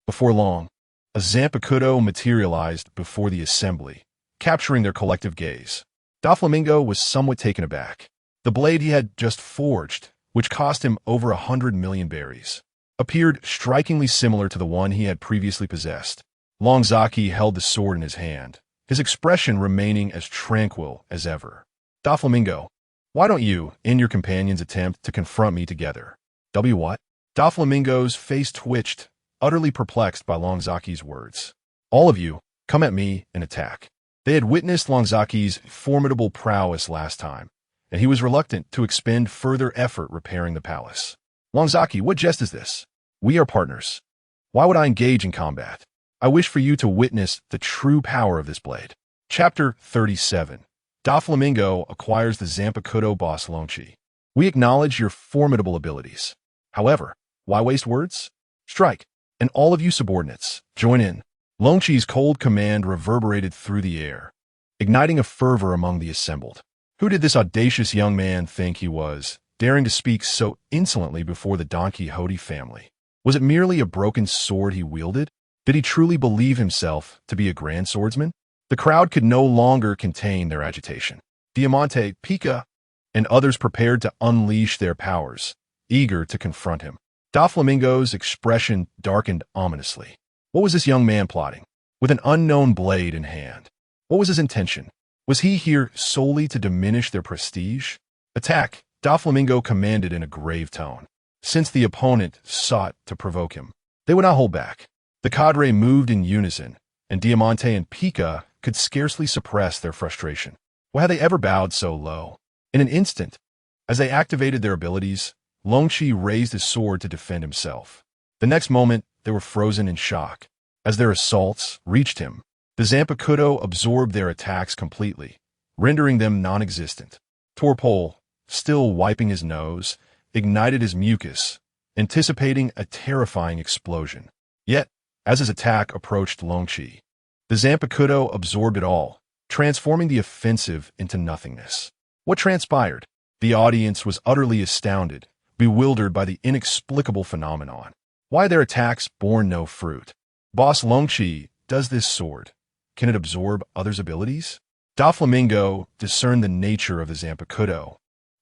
[SPEAKER 2] Before long, a Zampicudo materialized before the assembly, capturing their collective gaze. Doflamingo was somewhat taken aback. The blade he had just forged, which cost him over 100 million berries, appeared strikingly similar to the one he had previously possessed. Longzaki held the sword in his hand, his expression remaining as tranquil as ever. Doflamingo, why don't you and your companions attempt to confront me together? What? Doflamingo's face twitched, utterly perplexed by Longzaki's words. All of you, come at me and attack. They had witnessed Longzaki's formidable prowess last time, and he was reluctant to expend further effort repairing the palace. Longzaki, what jest is this? We are partners. Why would I engage in combat? I wish for you to witness the true power of this blade. Chapter 37. Doflamingo acquires the Zampicudo boss Longqi. We acknowledge your formidable abilities. However, why waste words? Strike, and all of you subordinates, join in. Longqi's cold command reverberated through the air, igniting a fervor among the assembled. Who did this audacious young man think he was, daring to speak so insolently before the Don Quixote family? Was it merely a broken sword he wielded? Did he truly believe himself to be a grand swordsman? The crowd could no longer contain their agitation. Diamante, Pika, and others prepared to unleash their powers, eager to confront him. Doflamingo's expression darkened ominously. What was this young man plotting? With an unknown blade in hand. What was his intention? Was he here solely to diminish their prestige? Attack, Doflamingo commanded in a grave tone. Since the opponent sought to provoke him, they would not hold back. The cadre moved in unison, and Diamante and Pika could scarcely suppress their frustration. Why had they ever bowed so low? In an instant, as they activated their abilities, Longqi raised his sword to defend himself. The next moment, they were frozen in shock. As their assaults reached him, the Zampicudo absorbed their attacks completely, rendering them non-existent. Torpole, still wiping his nose, ignited his mucus, anticipating a terrifying explosion. Yet, as his attack approached Longqi, the Zampicudo absorbed it all, transforming the offensive into nothingness. What transpired? The audience was utterly astounded, bewildered by the inexplicable phenomenon. Why their attacks borne no fruit? Boss Longqi, does this sword? Can it absorb others' abilities? Doflamingo discerned the nature of the Zampicudo.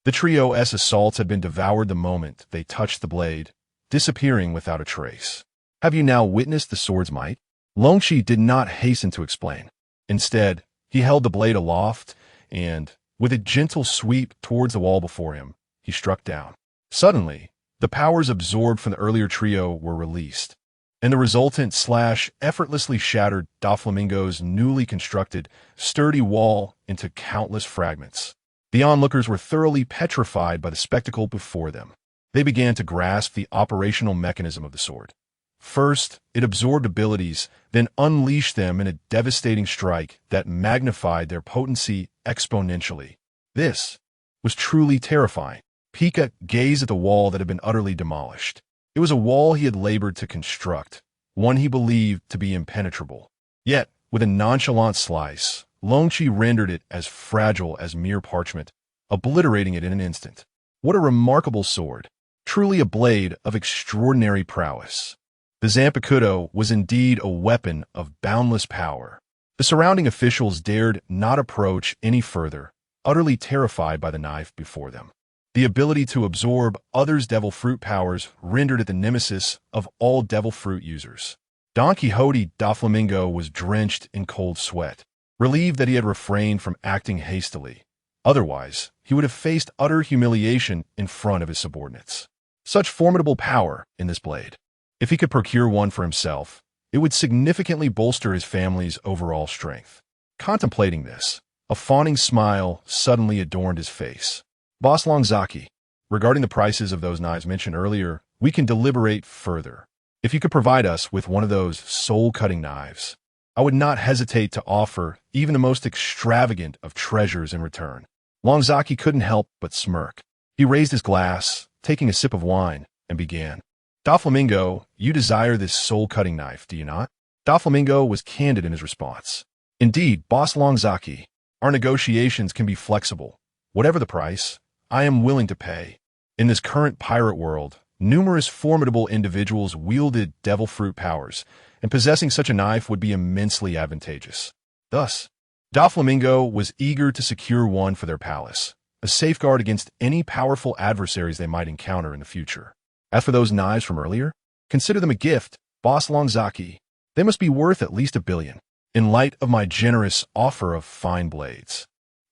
[SPEAKER 2] The trio's assaults had been devoured the moment they touched the blade, disappearing without a trace. Have you now witnessed the sword's might? Longqi did not hasten to explain. Instead, he held the blade aloft and, with a gentle sweep towards the wall before him, he struck down. Suddenly, the powers absorbed from the earlier trio were released, and the resultant slash effortlessly shattered Doflamingo's newly constructed, sturdy wall into countless fragments. The onlookers were thoroughly petrified by the spectacle before them. They began to grasp the operational mechanism of the sword. First, it absorbed abilities, then unleashed them in a devastating strike that magnified their potency exponentially. This was truly terrifying. Pika gazed at the wall that had been utterly demolished. It was a wall he had labored to construct, one he believed to be impenetrable. Yet, with a nonchalant slice, Longqi rendered it as fragile as mere parchment, obliterating it in an instant. What a remarkable sword! Truly a blade of extraordinary prowess. The Zampicudo was indeed a weapon of boundless power. The surrounding officials dared not approach any further, utterly terrified by the knife before them. The ability to absorb others' devil fruit powers rendered it the nemesis of all devil fruit users. Don Quixote Doflamingo was drenched in cold sweat, relieved that he had refrained from acting hastily. Otherwise, he would have faced utter humiliation in front of his subordinates. Such formidable power in this blade. If he could procure one for himself, it would significantly bolster his family's overall strength. Contemplating this, a fawning smile suddenly adorned his face. Boss Longzaki, regarding the prices of those knives mentioned earlier, we can deliberate further. If you could provide us with one of those soul-cutting knives, I would not hesitate to offer even the most extravagant of treasures in return. Longzaki couldn't help but smirk. He raised his glass, taking a sip of wine, and began. Doflamingo, you desire this soul-cutting knife, do you not? Doflamingo was candid in his response. Indeed, Boss Longzaki, our negotiations can be flexible. Whatever the price, I am willing to pay. In this current pirate world, numerous formidable individuals wielded devil fruit powers, and possessing such a knife would be immensely advantageous. Thus, Doflamingo was eager to secure one for their palace, a safeguard against any powerful adversaries they might encounter in the future. As for those knives from earlier, consider them a gift, Boss Longzaki. They must be worth at least $1 billion, in light of my generous offer of fine blades.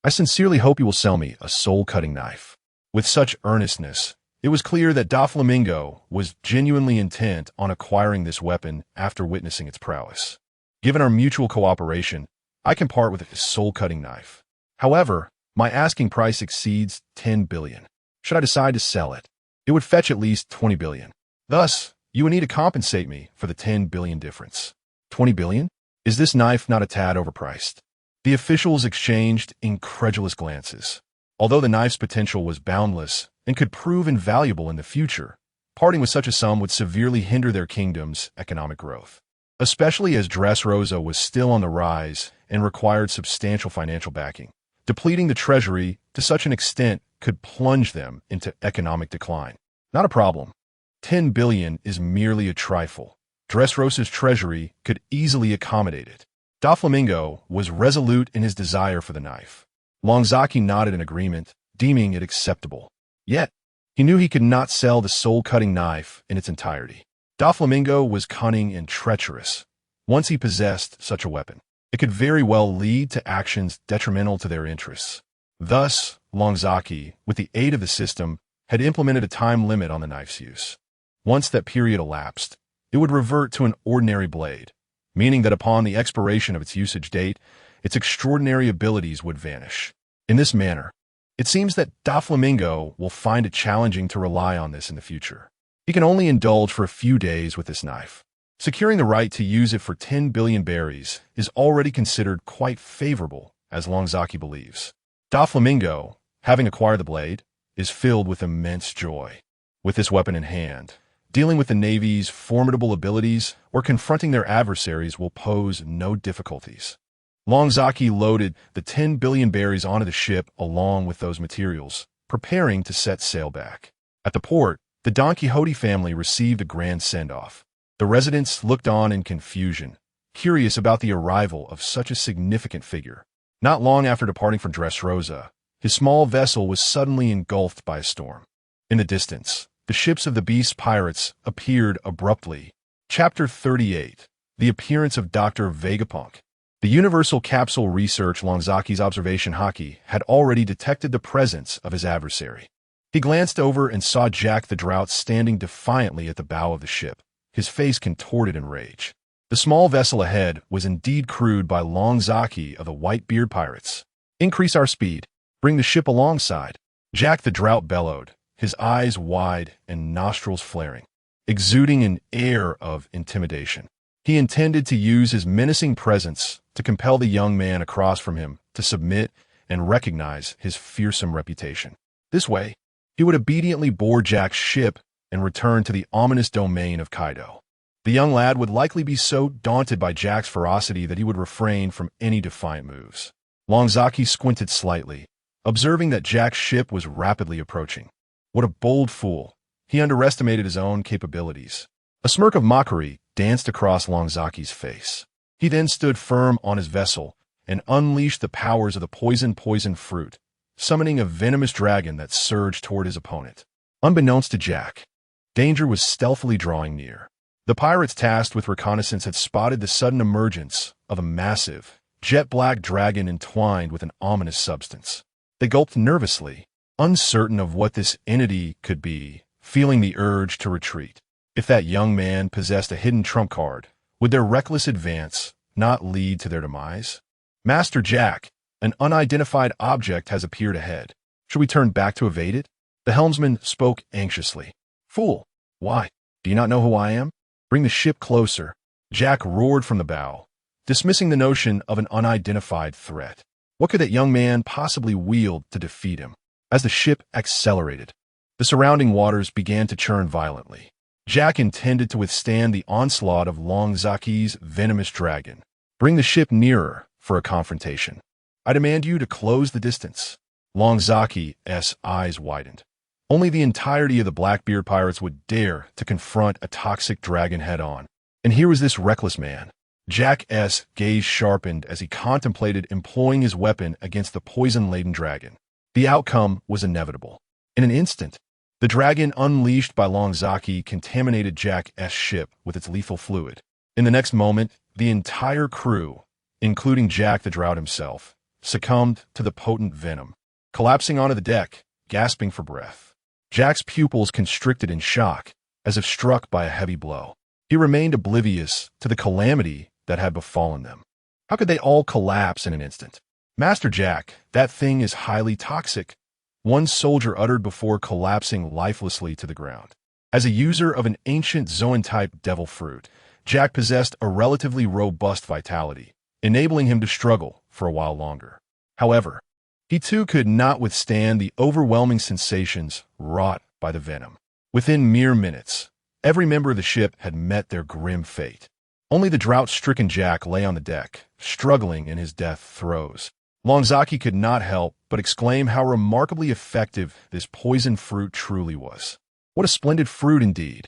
[SPEAKER 2] I sincerely hope you will sell me a soul-cutting knife. With such earnestness, it was clear that Doflamingo was genuinely intent on acquiring this weapon after witnessing its prowess. Given our mutual cooperation, I can part with this soul-cutting knife. However, my asking price exceeds $10 billion. Should I decide to sell it, it would fetch at least $20 billion. Thus, you would need to compensate me for the $10 billion difference. $20 billion? Is this knife not a tad overpriced? The officials exchanged incredulous glances. Although the knife's potential was boundless and could prove invaluable in the future, parting with such a sum would severely hinder their kingdom's economic growth, especially as Dressrosa was still on the rise and required substantial financial backing. Depleting the treasury to such an extent could plunge them into economic decline. Not a problem. $10 billion is merely a trifle. Dressrosa's treasury could easily accommodate it. Doflamingo was resolute in his desire for the knife. Longzaki nodded in agreement, deeming it acceptable. Yet, he knew he could not sell the soul-cutting knife in its entirety. Doflamingo was cunning and treacherous. Once he possessed such a weapon, it could very well lead to actions detrimental to their interests. Thus, Longzaki, with the aid of the system, had implemented a time limit on the knife's use. Once that period elapsed, it would revert to an ordinary blade, meaning that upon the expiration of its usage date, its extraordinary abilities would vanish. In this manner, it seems that Doflamingo will find it challenging to rely on this in the future. He can only indulge for a few days with this knife. Securing the right to use it for 10 billion berries is already considered quite favorable, as Longzaki believes. Doflamingo, having acquired the blade, is filled with immense joy. With this weapon in hand, dealing with the Navy's formidable abilities or confronting their adversaries will pose no difficulties. Longzaki loaded the 10 billion berries onto the ship along with those materials, preparing to set sail back. At the port, the Don Quixote family received a grand send-off. The residents looked on in confusion, curious about the arrival of such a significant figure. Not long after departing from Dressrosa, his small vessel was suddenly engulfed by a storm. In the distance, the ships of the Beast Pirates appeared abruptly. Chapter 38. The Appearance of Dr. Vegapunk. The Universal Capsule Research Longzaki's observation hockey had already detected the presence of his adversary. He glanced over and saw Jack the Drought standing defiantly at the bow of the ship, his face contorted in rage. The small vessel ahead was indeed crewed by Longzaki of the Whitebeard Pirates. "Increase our speed. Bring the ship alongside," Jack the Drought bellowed, his eyes wide and nostrils flaring, exuding an air of intimidation. He intended to use his menacing presence to compel the young man across from him to submit and recognize his fearsome reputation. This way, he would obediently board Jack's ship and return to the ominous domain of Kaido. The young lad would likely be so daunted by Jack's ferocity that he would refrain from any defiant moves. Longzaki squinted slightly, observing that Jack's ship was rapidly approaching. What a bold fool. He underestimated his own capabilities. A smirk of mockery danced across Longzaki's face. He then stood firm on his vessel and unleashed the powers of the poison fruit, summoning a venomous dragon that surged toward his opponent. Unbeknownst to Jack, danger was stealthily drawing near. The pirates tasked with reconnaissance had spotted the sudden emergence of a massive, jet-black dragon entwined with an ominous substance. They gulped nervously, uncertain of what this entity could be, feeling the urge to retreat. If that young man possessed a hidden trump card, would their reckless advance not lead to their demise? "Master Jack, an unidentified object has appeared ahead. Should we turn back to evade it?" The helmsman spoke anxiously. "Fool! Why? Do you not know who I am? Bring the ship closer," Jack roared from the bow, dismissing the notion of an unidentified threat. What could that young man possibly wield to defeat him? As the ship accelerated, the surrounding waters began to churn violently. Jack intended to withstand the onslaught of Longzaki's venomous dragon. "Bring the ship nearer for a confrontation. I demand you to close the distance." Longzaki's eyes widened. Only the entirety of the Blackbeard Pirates would dare to confront a toxic dragon head-on. And here was this reckless man. Jack's gaze sharpened as he contemplated employing his weapon against the poison-laden dragon. The outcome was inevitable. In an instant, the dragon unleashed by Longzaki contaminated Jack's ship with its lethal fluid. In the next moment, the entire crew, including Jack the Drought himself, succumbed to the potent venom, collapsing onto the deck, gasping for breath. Jack's pupils constricted in shock, as if struck by a heavy blow. He remained oblivious to the calamity that had befallen them. How could they all collapse in an instant? "Master Jack, that thing is highly toxic," one soldier uttered before collapsing lifelessly to the ground. As a user of an ancient Zoan-type devil fruit, Jack possessed a relatively robust vitality, enabling him to struggle for a while longer. However, he too could not withstand the overwhelming sensations wrought by the venom. Within mere minutes, every member of the ship had met their grim fate. Only the drought-stricken Jack lay on the deck, struggling in his death throes. Longzaki could not help but exclaim how remarkably effective this poison fruit truly was. What a splendid fruit indeed.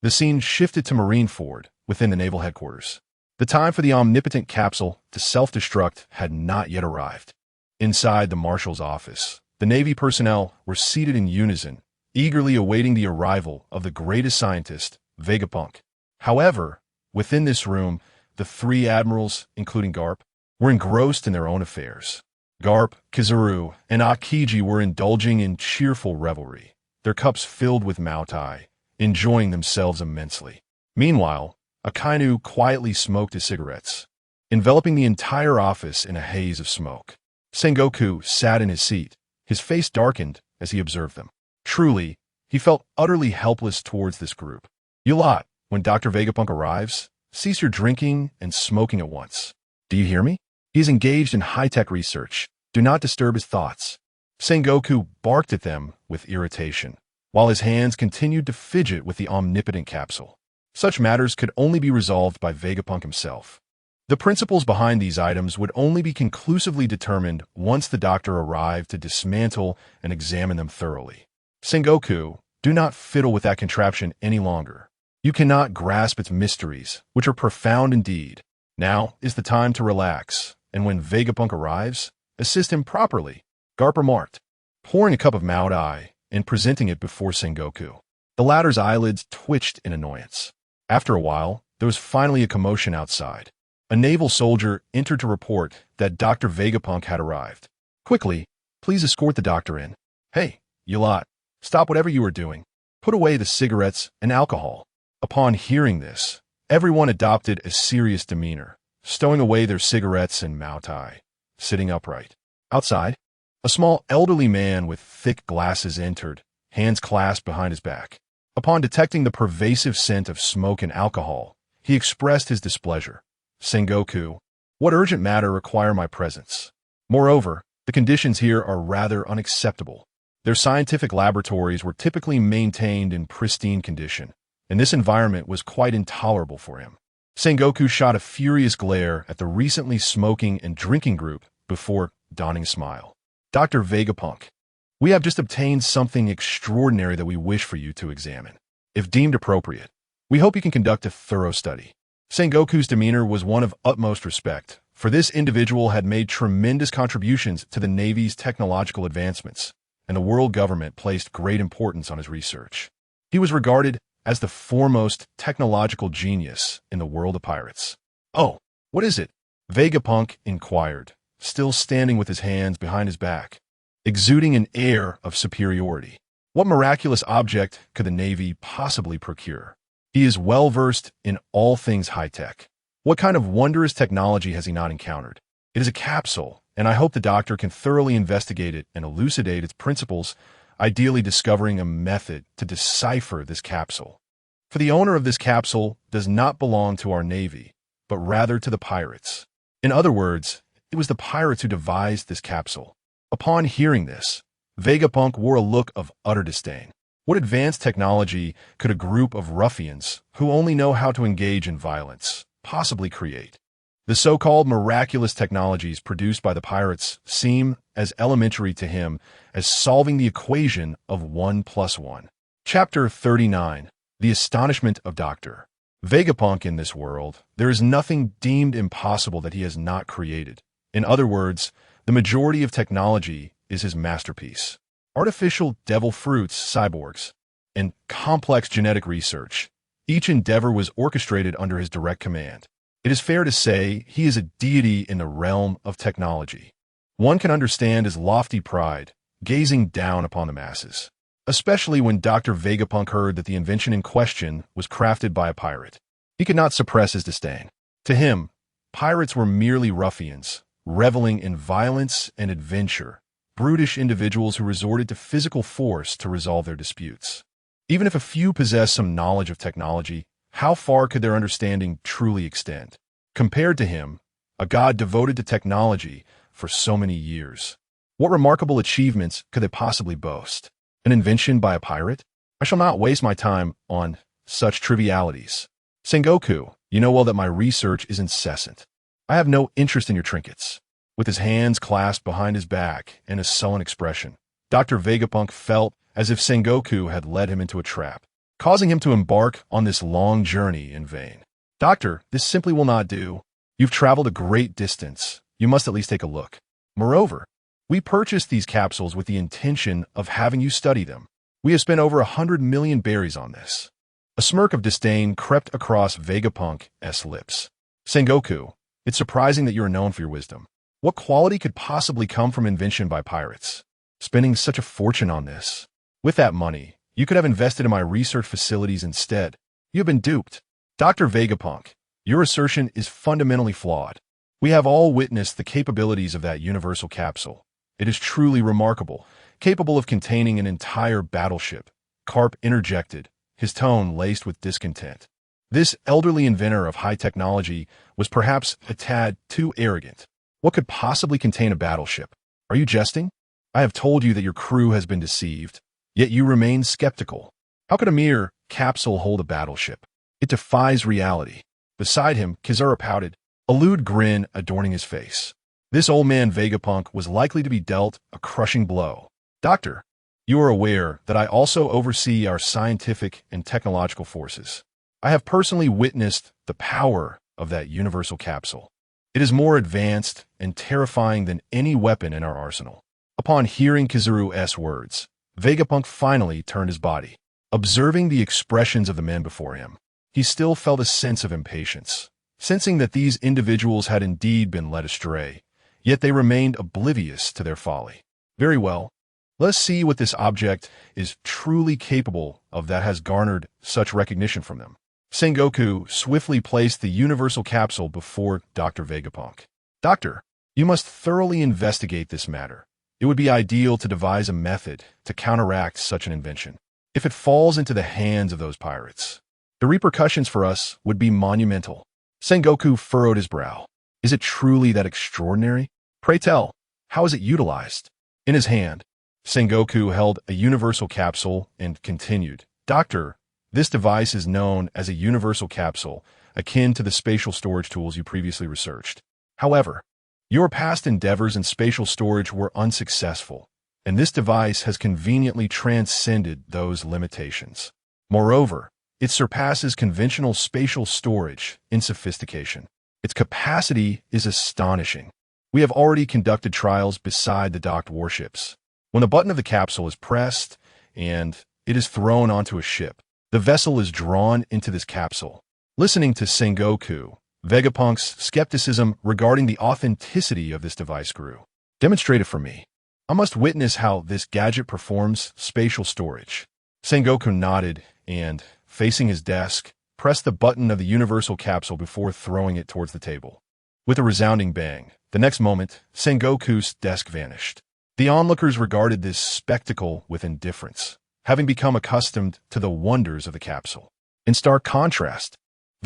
[SPEAKER 2] The scene shifted to Marineford, within the naval headquarters. The time for the omnipotent capsule to self-destruct had not yet arrived. Inside the marshal's office, the Navy personnel were seated in unison, eagerly awaiting the arrival of the greatest scientist, Vegapunk. However, within this room, the three admirals, including Garp, were engrossed in their own affairs. Garp, Kizaru, and Akiji were indulging in cheerful revelry, their cups filled with Maotai, enjoying themselves immensely. Meanwhile, Akainu quietly smoked his cigarettes, enveloping the entire office in a haze of smoke. Sengoku sat in his seat, his face darkened as he observed them. Truly, he felt utterly helpless towards this group. "You lot, when Dr. Vegapunk arrives, cease your drinking and smoking at once. Do you hear me? He is engaged in high-tech research. Do not disturb his thoughts." Sengoku barked at them with irritation, while his hands continued to fidget with the omnipotent capsule. Such matters could only be resolved by Vegapunk himself. The principles behind these items would only be conclusively determined once the doctor arrived to dismantle and examine them thoroughly. Sengoku, Do not fiddle with that contraption any longer. You cannot grasp its mysteries, which are profound indeed. Now is the time to relax, and when Vegapunk arrives, assist him properly. Garp remarked, pouring a cup of Maotai and presenting it before Sengoku. The latter's eyelids twitched in annoyance. After a while, there was finally a commotion outside. A naval soldier entered to report that Dr. Vegapunk had arrived. Quickly, please escort the doctor in. Hey, you lot, stop whatever you are doing. Put away the cigarettes and alcohol. Upon hearing this, everyone adopted a serious demeanor, stowing away their cigarettes and Maotai, sitting upright. Outside, a small elderly man with thick glasses entered, hands clasped behind his back. Upon detecting the pervasive scent of smoke and alcohol, he expressed his displeasure. Sengoku, what urgent matter require my presence? Moreover, the conditions here are rather unacceptable. Their scientific laboratories were typically maintained in pristine condition, and this environment was quite intolerable for him. Sengoku shot a furious glare at the recently smoking and drinking group before donning a smile. Dr. Vegapunk, we have just obtained something extraordinary that we wish for you to examine. If deemed appropriate, we hope you can conduct a thorough study. Sengoku's demeanor was one of utmost respect, for this individual had made tremendous contributions to the Navy's technological advancements, and the world government placed great importance on his research. He was regarded as the foremost technological genius in the world of pirates. Oh, what is it? Vegapunk inquired, still standing with his hands behind his back, exuding an air of superiority. What miraculous object could the Navy possibly procure? He is well-versed in all things high-tech. What kind of wondrous technology has he not encountered? It is a capsule, and I hope the doctor can thoroughly investigate it and elucidate its principles, ideally discovering a method to decipher this capsule. For the owner of this capsule does not belong to our Navy, but rather to the pirates. In other words, it was the pirates who devised this capsule. Upon hearing this, Vegapunk wore a look of utter disdain. What advanced technology could a group of ruffians, who only know how to engage in violence, possibly create? The so-called miraculous technologies produced by the pirates seem as elementary to him as solving the equation of 1 + 1. Chapter 39. The Astonishment of Dr. Vegapunk. In this world, there is nothing deemed impossible that he has not created. In other words, the majority of technology is his masterpiece. Artificial devil fruits, cyborgs, and complex genetic research. Each endeavor was orchestrated under his direct command. It is fair to say he is a deity in the realm of technology. One can understand his lofty pride, gazing down upon the masses, especially when Dr. Vegapunk heard that the invention in question was crafted by a pirate. He could not suppress his disdain. To him, pirates were merely ruffians, reveling in violence and adventure, brutish individuals who resorted to physical force to resolve their disputes. Even if a few possessed some knowledge of technology, how far could their understanding truly extend? Compared to him, a god devoted to technology for so many years, what remarkable achievements could they possibly boast? An invention by a pirate? I shall not waste my time on such trivialities. Sengoku, you know well that my research is incessant. I have no interest in your trinkets. With his hands clasped behind his back and a sullen expression, Dr. Vegapunk felt as if Sengoku had led him into a trap, causing him to embark on this long journey in vain. Doctor, this simply will not do. You've traveled a great distance. You must at least take a look. Moreover, we purchased these capsules with the intention of having you study them. We have spent over 100 million berries on this. A smirk of disdain crept across Vegapunk's lips. Sengoku, it's surprising that you are known for your wisdom. What quality could possibly come from invention by pirates? Spending such a fortune on this. With that money, you could have invested in my research facilities instead. You have been duped. Dr. Vegapunk, your assertion is fundamentally flawed. We have all witnessed the capabilities of that universal capsule. It is truly remarkable, capable of containing an entire battleship. Carp interjected, his tone laced with discontent. This elderly inventor of high technology was perhaps a tad too arrogant. What could possibly contain a battleship? Are you jesting? I have told you that your crew has been deceived, yet you remain skeptical. How could a mere capsule hold a battleship? It defies reality. Beside him, Kizura pouted, a lewd grin adorning his face. This old man Vegapunk was likely to be dealt a crushing blow. Doctor, You are aware that I also oversee our scientific and technological forces. I have personally witnessed the power of that universal capsule. It is more advanced and terrifying than any weapon in our arsenal. Upon hearing Kizaru's words, Vegapunk finally turned his body. Observing the expressions of the men before him, he still felt a sense of impatience, sensing that these individuals had indeed been led astray, yet they remained oblivious to their folly. Very well, let's see what this object is truly capable of that has garnered such recognition from them. Sengoku swiftly placed the universal capsule before Dr. Vegapunk. Doctor, you must thoroughly investigate this matter. It would be ideal to devise a method to counteract such an invention. If it falls into the hands of those pirates, the repercussions for us would be monumental. Sengoku furrowed his brow. Is it truly that extraordinary? Pray tell, how is it utilized? In his hand, Sengoku held a universal capsule and continued, Doctor, this device is known as a universal capsule, akin to the spatial storage tools you previously researched. However, your past endeavors in spatial storage were unsuccessful, and this device has conveniently transcended those limitations. Moreover, it surpasses conventional spatial storage in sophistication. Its capacity is astonishing. We have already conducted trials beside the docked warships. When the button of the capsule is pressed and it is thrown onto a ship, the vessel is drawn into this capsule. Listening to Sengoku, Vegapunk's skepticism regarding the authenticity of this device grew. Demonstrate it for me. I must witness how this gadget performs spatial storage. Sengoku nodded and, facing his desk, pressed the button of the universal capsule before throwing it towards the table. With a resounding bang, the next moment, Sengoku's desk vanished. The onlookers regarded this spectacle with indifference, having become accustomed to the wonders of the capsule. In stark contrast,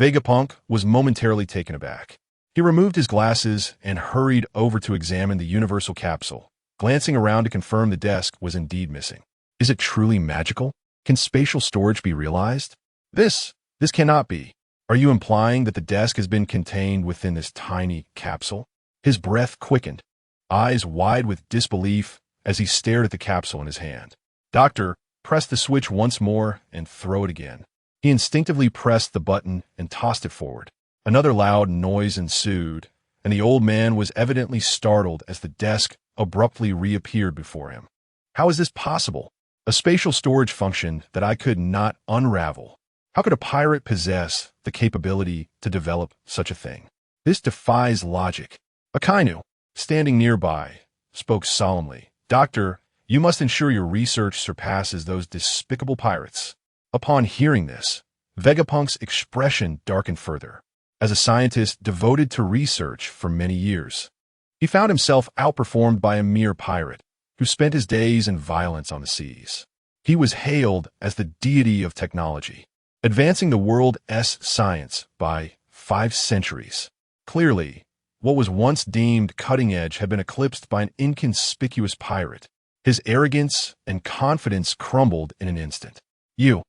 [SPEAKER 2] Vegapunk was momentarily taken aback. He removed his glasses and hurried over to examine the universal capsule, glancing around to confirm the desk was indeed missing. Is it truly magical? Can spatial storage be realized? This cannot be. Are you implying that the desk has been contained within this tiny capsule? His breath quickened, eyes wide with disbelief as he stared at the capsule in his hand. Doctor, press the switch once more and throw it again. He instinctively pressed the button and tossed it forward. Another loud noise ensued, and the old man was evidently startled as the desk abruptly reappeared before him. How is this possible? A spatial storage function that I could not unravel. How could a pirate possess the capability to develop such a thing? This defies logic. Akainu, standing nearby, spoke solemnly. Doctor, you must ensure your research surpasses those despicable pirates. Upon hearing this, Vegapunk's expression darkened further. As a scientist devoted to research for many years, he found himself outperformed by a mere pirate who spent his days in violence on the seas. He was hailed as the deity of technology, advancing the world's science by 5 centuries. Clearly, what was once deemed cutting edge had been eclipsed by an inconspicuous pirate. His arrogance and confidence crumbled in an instant. You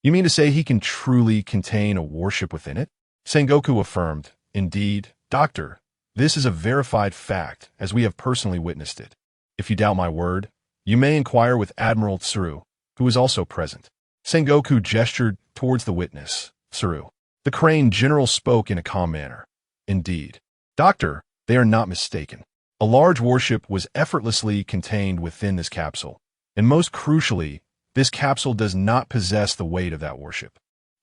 [SPEAKER 2] mean to say he can truly contain a warship within it? Sengoku affirmed. Indeed, Doctor, this is a verified fact, as we have personally witnessed it. If you doubt my word, you may inquire with Admiral Tsuru, who is also present. Sengoku gestured towards the witness, Tsuru. The Crane General spoke in a calm manner. Indeed, Doctor, they are not mistaken. A large warship was effortlessly contained within this capsule, and most crucially, this capsule does not possess the weight of that warship.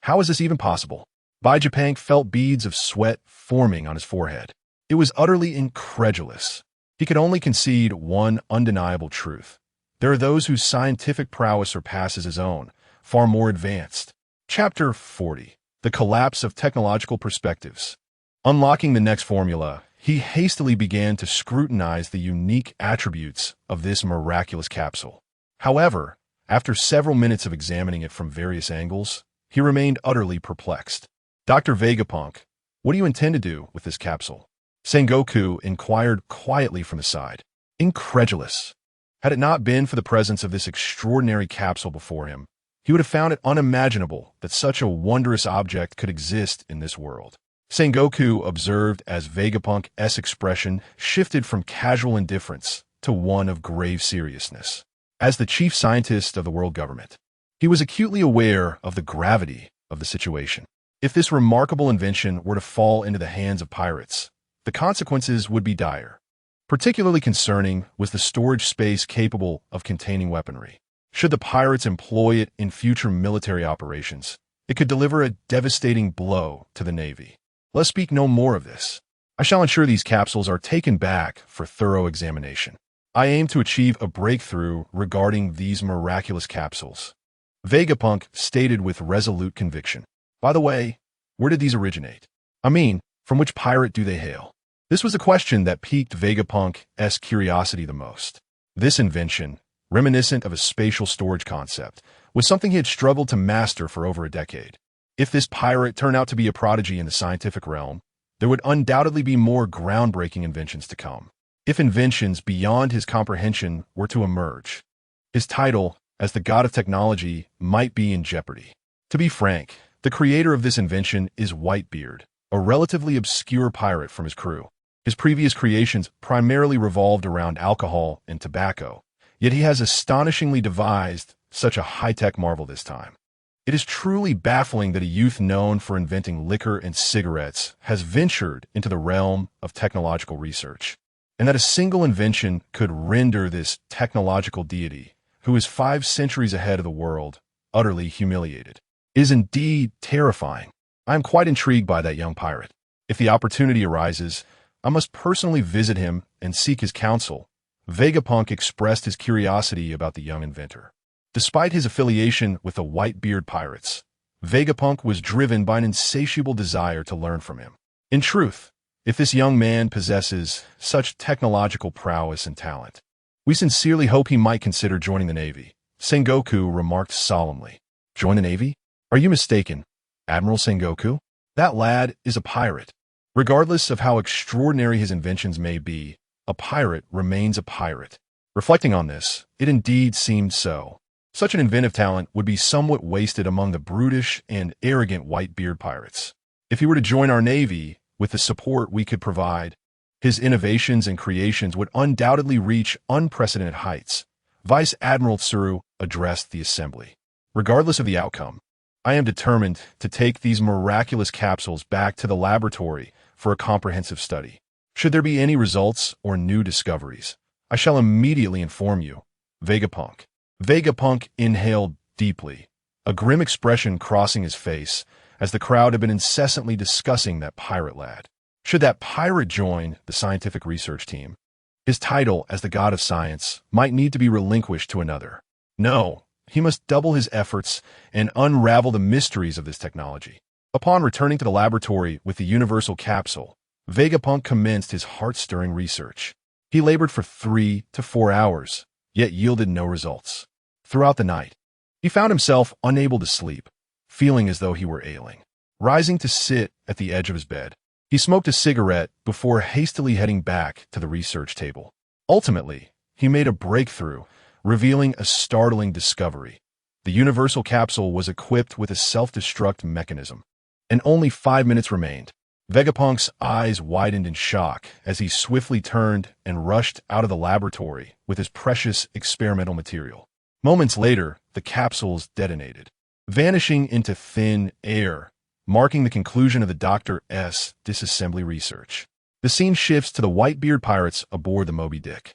[SPEAKER 2] How is this even possible? Vegapunk felt beads of sweat forming on his forehead. It was utterly incredulous. He could only concede one undeniable truth. There are those whose scientific prowess surpasses his own, far more advanced. Chapter 40. The Collapse of Technological Perspectives. Unlocking the next formula, he hastily began to scrutinize the unique attributes of this miraculous capsule. However, after several minutes of examining it from various angles, he remained utterly perplexed. Dr. Vegapunk, what do you intend to do with this capsule? Sengoku inquired quietly from the side. Incredulous. Had it not been for the presence of this extraordinary capsule before him, he would have found it unimaginable that such a wondrous object could exist in this world. Sengoku observed as Vegapunk's expression shifted from casual indifference to one of grave seriousness. As the chief scientist of the world government, he was acutely aware of the gravity of the situation. If this remarkable invention were to fall into the hands of pirates, the consequences would be dire. Particularly concerning was the storage space capable of containing weaponry. Should the pirates employ it in future military operations, it could deliver a devastating blow to the Navy. Let's speak no more of this. I shall ensure these capsules are taken back for thorough examination. I aim to achieve a breakthrough regarding these miraculous capsules, Vegapunk stated with resolute conviction. By the way, where did these originate? I mean, from which pirate do they hail? This was a question that piqued Vegapunk's curiosity the most. This invention, reminiscent of a spatial storage concept, was something he had struggled to master for over a decade. If this pirate turned out to be a prodigy in the scientific realm, there would undoubtedly be more groundbreaking inventions to come. If inventions beyond his comprehension were to emerge, his title as the god of technology might be in jeopardy. To be frank, the creator of this invention is Whitebeard, a relatively obscure pirate from his crew. His previous creations primarily revolved around alcohol and tobacco, yet he has astonishingly devised such a high-tech marvel this time. It is truly baffling that a youth known for inventing liquor and cigarettes has ventured into the realm of technological research, and that a single invention could render this technological deity, who is 5 centuries ahead of the world, utterly humiliated. It is indeed terrifying. I am quite intrigued by that young pirate. If the opportunity arises, I must personally visit him and seek his counsel. Vegapunk expressed his curiosity about the young inventor. Despite his affiliation with the Whitebeard Pirates, Vegapunk was driven by an insatiable desire to learn from him. In truth, if this young man possesses such technological prowess and talent, we sincerely hope he might consider joining the Navy, Sengoku remarked solemnly. Join the Navy? Are you mistaken, Admiral Sengoku? That lad is a pirate. Regardless of how extraordinary his inventions may be, a pirate remains a pirate. Reflecting on this, it indeed seemed so. Such an inventive talent would be somewhat wasted among the brutish and arrogant Whitebeard pirates. If he were to join our Navy, with the support we could provide, his innovations and creations would undoubtedly reach unprecedented heights. Vice Admiral Tsuru addressed the assembly. Regardless of the outcome, I am determined to take these miraculous capsules back to the laboratory for a comprehensive study. Should there be any results or new discoveries, I shall immediately inform you. Vegapunk. Vegapunk inhaled deeply, a grim expression crossing his face, as the crowd had been incessantly discussing that pirate lad. Should that pirate join the scientific research team, his title as the god of science might need to be relinquished to another. No, he must double his efforts and unravel the mysteries of this technology. Upon returning to the laboratory with the universal capsule, Vegapunk commenced his heart-stirring research. He labored for 3 to 4 hours, yet yielded no results. Throughout the night, he found himself unable to sleep, feeling as though he were ailing. Rising to sit at the edge of his bed, he smoked a cigarette before hastily heading back to the research table. Ultimately, he made a breakthrough, revealing a startling discovery. The universal capsule was equipped with a self-destruct mechanism, and only 5 minutes remained. Vegapunk's eyes widened in shock as he swiftly turned and rushed out of the laboratory with his precious experimental material. Moments later, the capsules detonated, vanishing into thin air, marking the conclusion of the Dr. S. disassembly research. The scene shifts to the Whitebeard Pirates aboard the Moby Dick.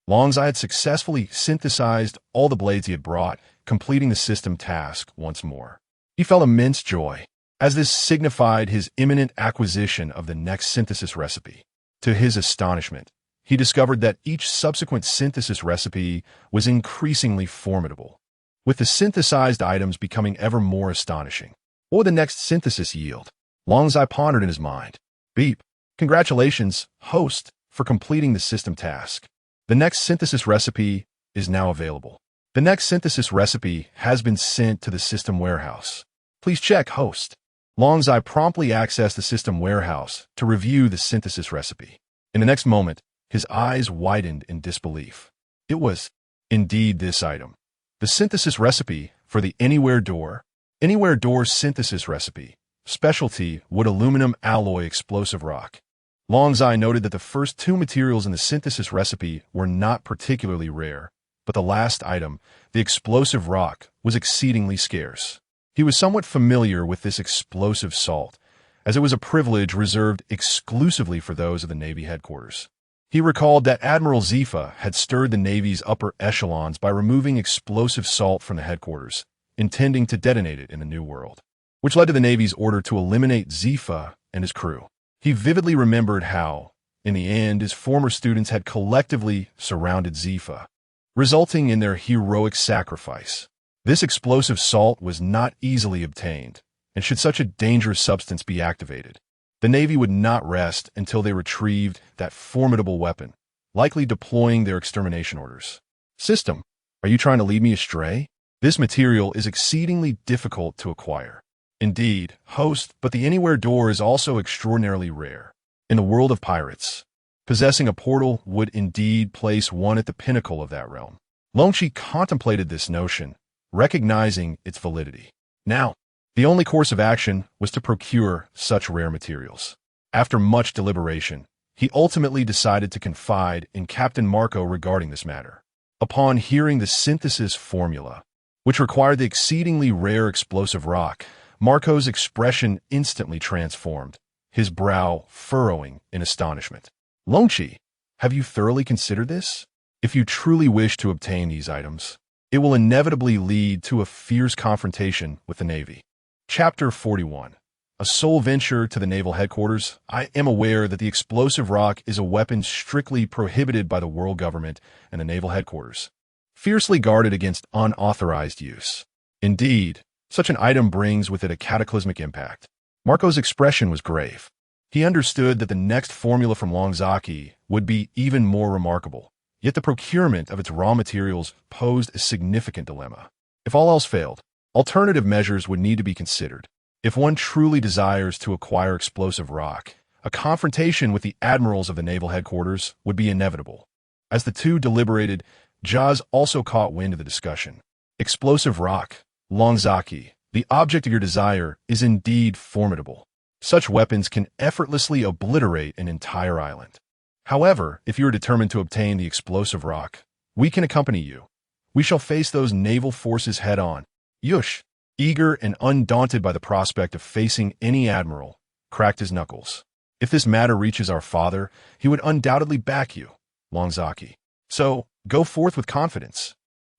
[SPEAKER 2] Longzai had successfully synthesized all the blades he had brought, completing the system task once more. He felt immense joy, as this signified his imminent acquisition of the next synthesis recipe. To his astonishment, he discovered that each subsequent synthesis recipe was increasingly formidable, with the synthesized items becoming ever more astonishing. What would the next synthesis yield? Longzai pondered in his mind. Beep. Congratulations, host, for completing the system task. The next synthesis recipe is now available. The next synthesis recipe has been sent to the system warehouse. Please check, host. Longzai promptly accessed the system warehouse to review the synthesis recipe. In the next moment, his eyes widened in disbelief. It was, indeed, this item. The synthesis recipe for the Anywhere Door synthesis recipe. Specialty wood aluminum alloy explosive rock. Longzai noted that the first 2 materials in the synthesis recipe were not particularly rare, But the last item, the explosive rock, was exceedingly scarce. He was somewhat familiar with this explosive salt, as it was a privilege reserved exclusively for those of the Navy headquarters. He recalled that Admiral Zifa had stirred the Navy's upper echelons by removing explosive salt from the headquarters, intending to detonate it in the New World, which led to the Navy's order to eliminate Zifa and his crew. He vividly remembered how, in the end, his former students had collectively surrounded Zifa, resulting in their heroic sacrifice. This explosive salt was not easily obtained, and should such a dangerous substance be activated, the Navy would not rest until they retrieved that formidable weapon, likely deploying their extermination orders. System, are you trying to lead me astray? This material is exceedingly difficult to acquire. Indeed, host, but the anywhere door is also extraordinarily rare. In the world of pirates, possessing a portal would indeed place one at the pinnacle of that realm. Longchi contemplated this notion, recognizing its validity. Now, the only course of action was to procure such rare materials. After much deliberation, he ultimately decided to confide in Captain Marco regarding this matter. Upon hearing the synthesis formula, which required the exceedingly rare explosive rock, Marco's expression instantly transformed, his brow furrowing in astonishment. Longchi, have you thoroughly considered this? If you truly wish to obtain these items, it will inevitably lead to a fierce confrontation with the Navy. Chapter 41. A sole venture to the naval headquarters. I am aware that the explosive rock is a weapon strictly prohibited by the world government and the naval headquarters, fiercely guarded against unauthorized use. Indeed, such an item brings with it a cataclysmic impact. Marco's expression was grave. He understood that the next formula from Longzaki would be even more remarkable, yet the procurement of its raw materials posed a significant dilemma. If all else failed, alternative measures would need to be considered. If one truly desires to acquire explosive rock, a confrontation with the admirals of the naval headquarters would be inevitable. As the two deliberated, Jaz also caught wind of the discussion. Explosive rock, Longzaki, the object of your desire, is indeed formidable. Such weapons can effortlessly obliterate an entire island. However, if you are determined to obtain the explosive rock, we can accompany you. We shall face those naval forces head-on. Yush, eager and undaunted by the prospect of facing any admiral, cracked his knuckles. If this matter reaches our father, he would undoubtedly back you, Longzaki. So, go forth with confidence.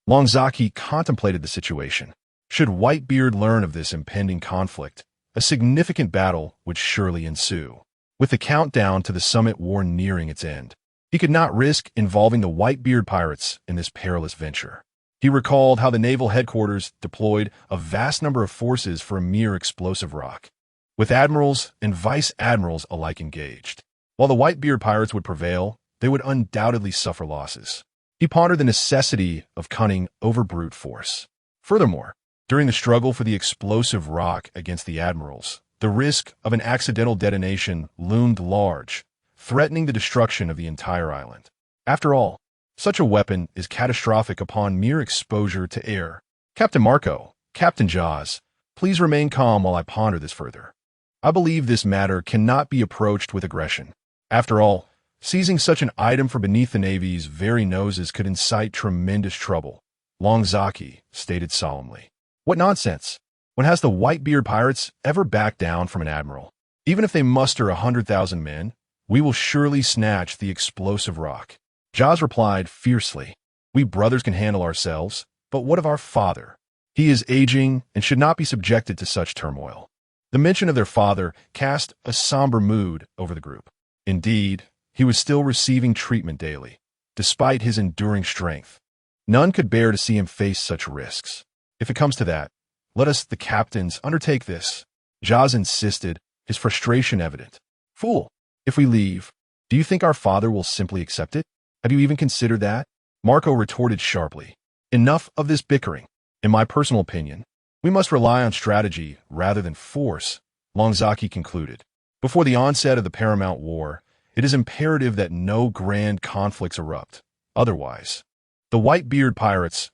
[SPEAKER 2] Longzaki contemplated the situation. Should Whitebeard learn of this impending conflict, a significant battle would surely ensue. With the countdown to the summit war nearing its end, he could not risk involving the Whitebeard Pirates in this perilous venture. He recalled how the naval headquarters deployed a vast number of forces for a mere explosive rock, with admirals and vice-admirals alike engaged. While the Whitebeard Pirates would prevail, they would undoubtedly suffer losses. He pondered the necessity of cunning over brute force. Furthermore, during the struggle for the explosive rock against the admirals, the risk of an accidental detonation loomed large, threatening the destruction of the entire island. After all, such a weapon is catastrophic upon mere exposure to air. Captain Marco, Captain Jaz, please remain calm while I ponder this further. I believe this matter cannot be approached with aggression. After all, seizing such an item from beneath the Navy's very noses could incite tremendous trouble, Longzaki stated solemnly. What nonsense! When has the Whitebeard Pirates ever backed down from an admiral? Even if they muster 100,000 men, we will surely snatch the explosive rock. Jaz replied fiercely, we brothers can handle ourselves, but what of our father? He is aging and should not be subjected to such turmoil. The mention of their father cast a somber mood over the group. Indeed, he was still receiving treatment daily, despite his enduring strength. None could bear to see him face such risks. If it comes to that, let us, the captains, undertake this. Jaz insisted, his frustration evident. Fool, if we leave, do you think our father will simply accept it? Have you even considered that? Marco retorted sharply. Enough of this bickering. In my personal opinion, we must rely on strategy rather than force, Longzaki concluded. Before the onset of the paramount war, it is imperative that no grand conflicts erupt. Otherwise, the Whitebeard Pirates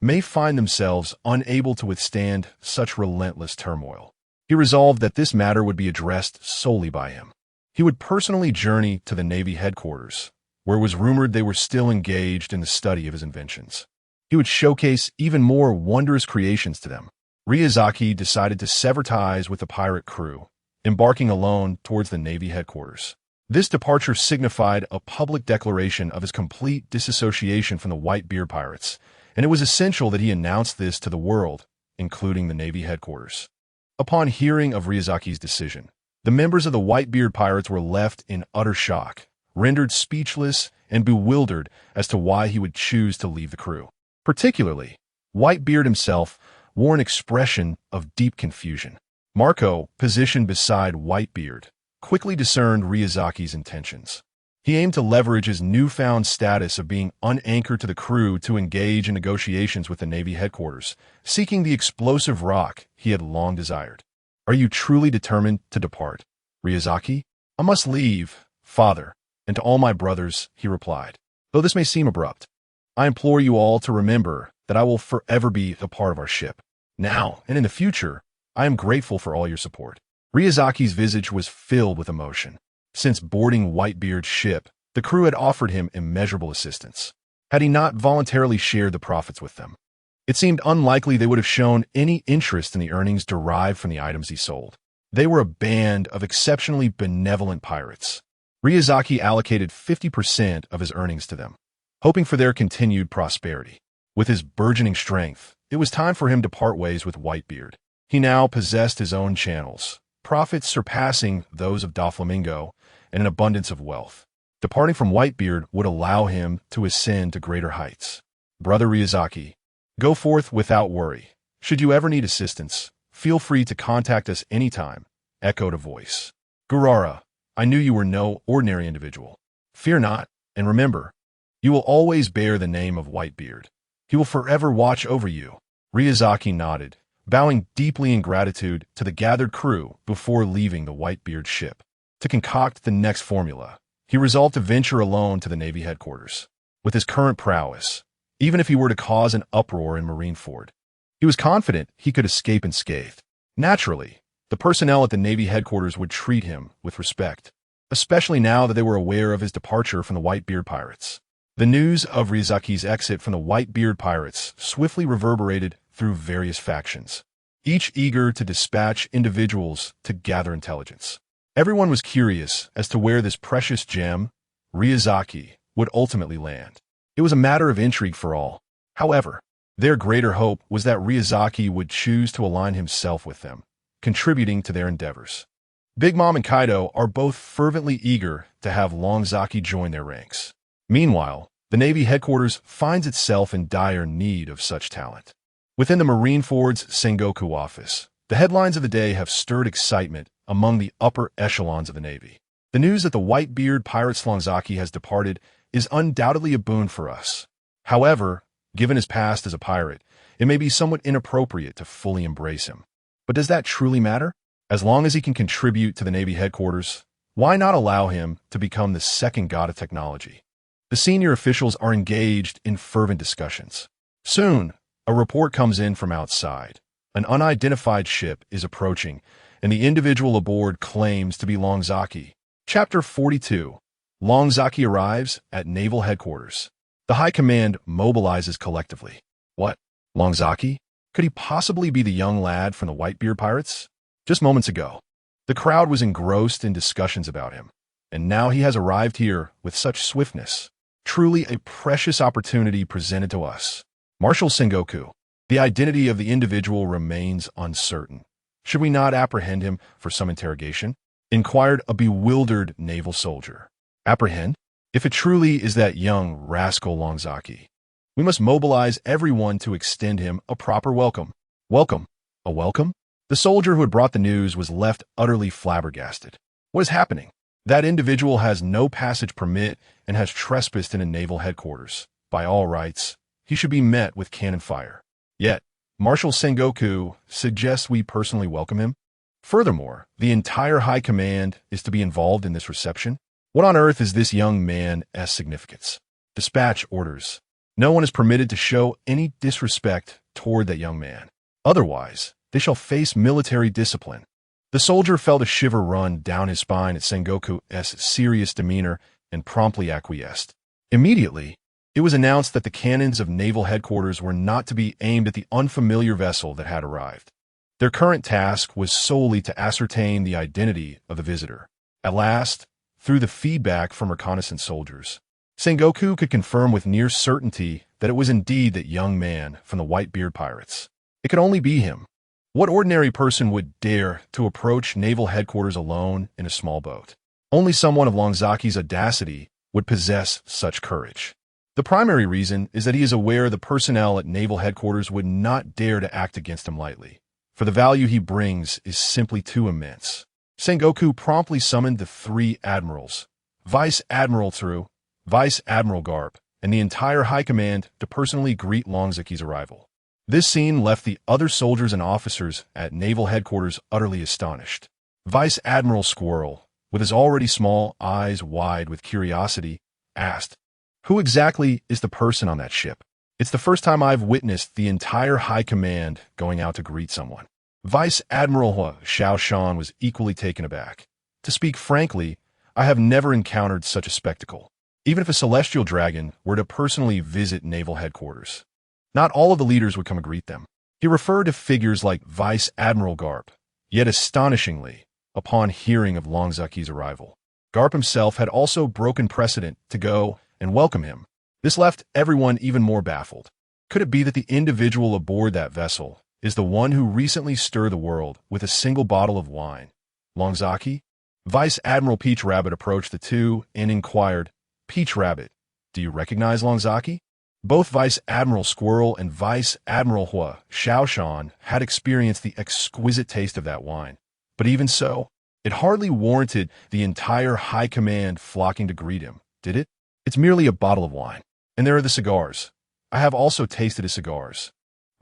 [SPEAKER 2] may find themselves unable to withstand such relentless turmoil. He resolved that this matter would be addressed solely by him. He would personally journey to the Navy headquarters, where it was rumored they were still engaged in the study of his inventions. he would showcase even more wondrous creations to them. Ryuzaki decided to sever ties with the pirate crew, embarking alone towards the Navy headquarters. This departure signified a public declaration of his complete disassociation from the Whitebeard Pirates, and it was essential that he announce this to the world, including the Navy headquarters. Upon hearing of Ryuzaki's decision, the members of the Whitebeard Pirates were left in utter shock, rendered speechless and bewildered as to why he would choose to leave the crew. Particularly, Whitebeard himself wore an expression of deep confusion. Marco, positioned beside Whitebeard, quickly discerned Ryuzaki's intentions. He aimed to leverage his newfound status of being unanchored to the crew to engage in negotiations with the Navy headquarters, seeking the explosive rock he had long desired. "Are you truly determined to depart, Ryuzaki?" "I must leave, father, and to all my brothers," he replied. "Though this may seem abrupt, I implore you all to remember that I will forever be a part of our ship. Now and in the future, I am grateful for all your support." Ryuzaki's visage was filled with emotion. Since boarding Whitebeard's ship, the crew had offered him immeasurable assistance. Had he not voluntarily shared the profits with them, it seemed unlikely they would have shown any interest in the earnings derived from the items he sold. They were a band of exceptionally benevolent pirates. Ryuzaki allocated 50% of his earnings to them, hoping for their continued prosperity. With his burgeoning strength, it was time for him to part ways with Whitebeard. He now possessed his own channels, profits surpassing those of Doflamingo, and an abundance of wealth. Departing from Whitebeard would allow him to ascend to greater heights. "Brother Ryuzaki, go forth without worry. Should you ever need assistance, feel free to contact us anytime," echoed a voice. "Gurara, I knew you were no ordinary individual. Fear not, and remember, you will always bear the name of Whitebeard. He will forever watch over you." Ryuzaki nodded, bowing deeply in gratitude to the gathered crew before leaving the Whitebeard ship. To concoct the next formula, he resolved to venture alone to the Navy headquarters. With his current prowess, even if he were to cause an uproar in Marineford, he was confident he could escape unscathed. Naturally, the personnel at the Navy headquarters would treat him with respect, especially now that they were aware of his departure from the Whitebeard Pirates. The news of Ryuzaki's exit from the Whitebeard Pirates swiftly reverberated through various factions, each eager to dispatch individuals to gather intelligence. Everyone was curious as to where this precious gem, Ryuzaki, would ultimately land. It was a matter of intrigue for all. However, their greater hope was that Ryuzaki would choose to align himself with them, contributing to their endeavors. Big Mom and Kaido are both fervently eager to have Longzaki join their ranks. Meanwhile, the Navy headquarters finds itself in dire need of such talent. Within the Marineford's Sengoku office, the headlines of the day have stirred excitement among the upper echelons of the Navy. The news that the Whitebeard Pirates Longzaki has departed is undoubtedly a boon for us. However, given his past as a pirate, it may be somewhat inappropriate to fully embrace him. But does that truly matter? As long as he can contribute to the Navy headquarters, why not allow him to become the second god of technology? The senior officials are engaged in fervent discussions. Soon, a report comes in from outside. An unidentified ship is approaching, and the individual aboard claims to be Longzaki. Chapter 42. Longzaki arrives at Naval Headquarters. The High Command mobilizes collectively. What? Longzaki? Could he possibly be the young lad from the Whitebeard Pirates? Just moments ago, the crowd was engrossed in discussions about him, and now he has arrived here with such swiftness. Truly a precious opportunity presented to us. Marshal Sengoku, the identity of the individual remains uncertain. Should we not apprehend him for some interrogation? Inquired a bewildered naval soldier. Apprehend? If it truly is that young rascal Longzaki, we must mobilize everyone to extend him a proper welcome. Welcome? A welcome? The soldier who had brought the news was left utterly flabbergasted. What is happening? That individual has no passage permit and has trespassed in a naval headquarters. By all rights, he should be met with cannon fire. Yet, Marshal Sengoku suggests we personally welcome him. Furthermore, the entire High Command is to be involved in this reception. What on earth is this young man's significance? Dispatch orders. No one is permitted to show any disrespect toward that young man. Otherwise, they shall face military discipline. The soldier felt a shiver run down his spine at Sengoku's serious demeanor and promptly acquiesced. Immediately, It was announced that the cannons of naval headquarters were not to be aimed at the unfamiliar vessel that had arrived. Their current task was solely to ascertain the identity of the visitor. At last, through the feedback from reconnaissance soldiers, Sengoku could confirm with near certainty that it was indeed that young man from the Whitebeard Pirates. It could only be him. What ordinary person would dare to approach naval headquarters alone in a small boat? Only someone of Longzaki's audacity would possess such courage. The primary reason is that he is aware the personnel at naval headquarters would not dare to act against him lightly, for the value he brings is simply too immense. Sengoku promptly summoned the 3 admirals, Vice Admiral Tsuru, Vice Admiral Garp, and the entire high command to personally greet Longzaki's arrival. This scene left the other soldiers and officers at naval headquarters utterly astonished. Vice Admiral Squirrel, with his already small eyes wide with curiosity, asked, "Who exactly is the person on that ship? It's the first time I've witnessed the entire high command going out to greet someone." Vice Admiral Xiao Shan was equally taken aback. "To speak frankly, I have never encountered such a spectacle, even if a celestial dragon were to personally visit naval headquarters. Not all of the leaders would come and greet them." He referred to figures like Vice Admiral Garp, yet astonishingly, upon hearing of Longzaki's arrival, Garp himself had also broken precedent to go and welcome him. This left everyone even more baffled. Could it be that the individual aboard that vessel is the one who recently stirred the world with a single bottle of wine? Longzaki? Vice Admiral Peach Rabbit approached the two and inquired, "Peach Rabbit, do you recognize Longzaki?" Both Vice Admiral Squirrel and Vice Admiral Xiao Shan had experienced the exquisite taste of that wine. But even so, it hardly warranted the entire high command flocking to greet him, did it? "It's merely a bottle of wine. And there are the cigars. I have also tasted his cigars,"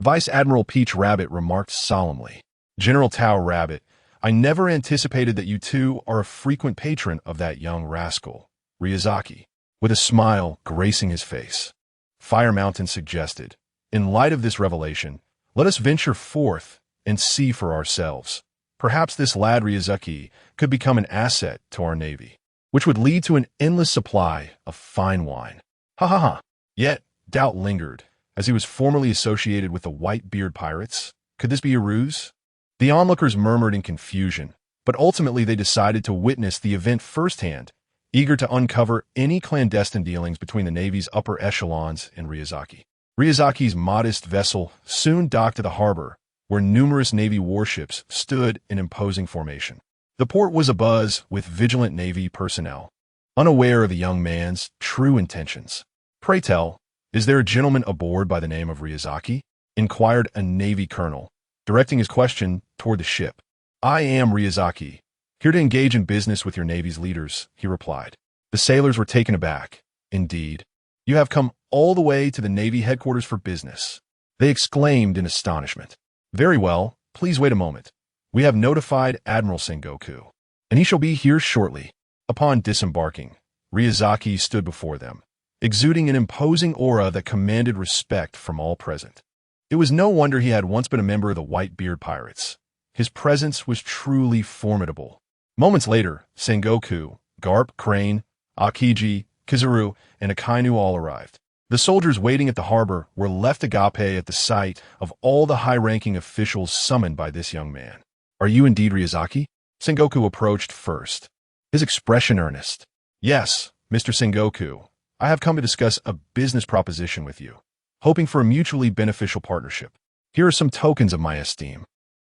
[SPEAKER 2] Vice Admiral Peach Rabbit remarked solemnly. "General Tao Rabbit, I never anticipated that you two are a frequent patron of that young rascal, Ryazaki," with a smile gracing his face. Fire Mountain suggested, "In light of this revelation, let us venture forth and see for ourselves. Perhaps this lad Ryazaki could become an asset to our navy, which would lead to an endless supply of fine wine." Ha ha ha. Yet, doubt lingered, as he was formerly associated with the Whitebeard Pirates. Could this be a ruse? The onlookers murmured in confusion, but ultimately they decided to witness the event firsthand, eager to uncover any clandestine dealings between the Navy's upper echelons and Ryazaki. Ryazaki's modest vessel soon docked at the harbor, where numerous Navy warships stood in imposing formation. The port was abuzz with vigilant Navy personnel, unaware of the young man's true intentions. "Pray tell, is there a gentleman aboard by the name of Ryazaki?" inquired a Navy colonel, directing his question toward the ship. "I am Ryazaki, here to engage in business with your Navy's leaders," he replied. The sailors were taken aback. "Indeed, you have come all the way to the Navy headquarters for business," they exclaimed in astonishment. "Very well, please wait a moment. We have notified Admiral Sengoku, and he shall be here shortly." Upon disembarking, Ryazaki stood before them, exuding an imposing aura that commanded respect from all present. It was no wonder he had once been a member of the Whitebeard Pirates. His presence was truly formidable. Moments later, Sengoku, Garp, Crane, Akiji, Kizaru, and Akainu all arrived. The soldiers waiting at the harbor were left agape at the sight of all the high-ranking officials summoned by this young man. "Are you indeed Ryazaki?" Sengoku approached first, his expression earnest. "Yes, Mr. Sengoku. I have come to discuss a business proposition with you, hoping for a mutually beneficial partnership. Here are some tokens of my esteem,"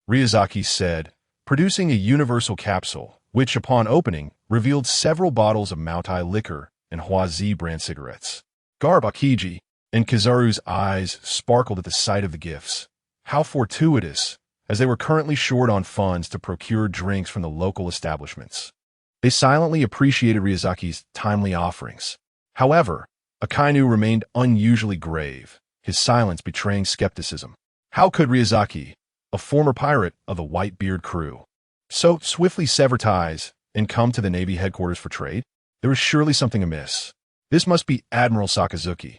[SPEAKER 2] Ryazaki said, producing a universal capsule, which, upon opening, revealed several bottles of Maotai liquor and Huazi brand cigarettes. Garb, Akiji, and Kizaru's eyes sparkled at the sight of the gifts. How fortuitous, as they were currently short on funds to procure drinks from the local establishments. They silently appreciated Ryazaki's timely offerings. However, Akainu remained unusually grave, his silence betraying skepticism. How could Ryazaki, a former pirate of the Whitebeard crew, so swiftly sever ties and come to the Navy headquarters for trade? There was surely something amiss. "This must be Admiral Sakazuki.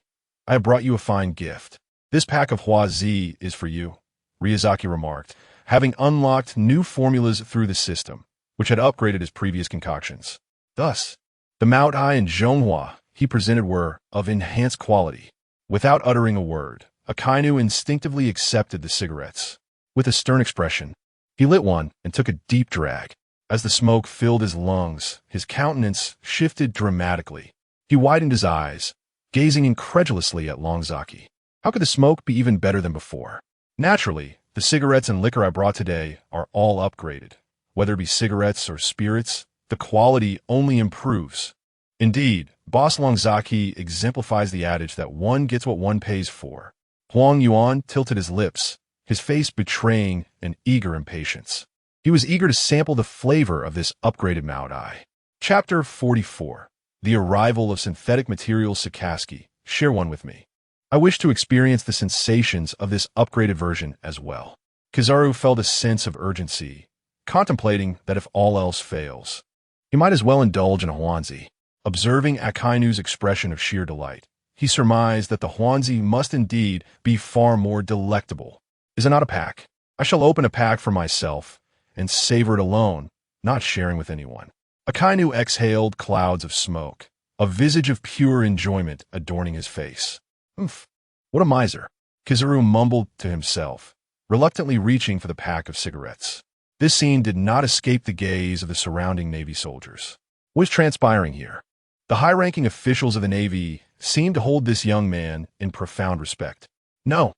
[SPEAKER 2] I have brought you a fine gift. This pack of Huazi is for you," Ryazaki remarked, having unlocked new formulas through the system, which had upgraded his previous concoctions. Thus, the Maotai and Zhonghua he presented were of enhanced quality. Without uttering a word, Akainu instinctively accepted the cigarettes. With a stern expression, he lit one and took a deep drag. As the smoke filled his lungs, his countenance shifted dramatically. He widened his eyes, gazing incredulously at Longzaki. How could the smoke be even better than before? Naturally, the cigarettes and liquor I brought today are all upgraded. Whether it be cigarettes or spirits, the quality only improves. Indeed, Boss Longzaki exemplifies the adage that one gets what one pays for. Huang Yuan tilted his lips, his face betraying an eager impatience. He was eager to sample the flavor of this upgraded Maotai. Chapter 44. The Arrival of Synthetic Materials. Sakaski, share one with me. I wish to experience the sensations of this upgraded version as well. Kizaru felt a sense of urgency, contemplating that if all else fails, he might as well indulge in a Huanzi. Observing Akainu's expression of sheer delight, he surmised that the Huanzi must indeed be far more delectable. Is it not a pack? I shall open a pack for myself and savor it alone, not sharing with anyone. Akainu exhaled clouds of smoke, a visage of pure enjoyment adorning his face. What a miser, Kizaru mumbled to himself, reluctantly reaching for the pack of cigarettes. This scene did not escape the gaze of the surrounding Navy soldiers. What is transpiring here? The high-ranking officials of the Navy seemed to hold this young man in profound respect. No,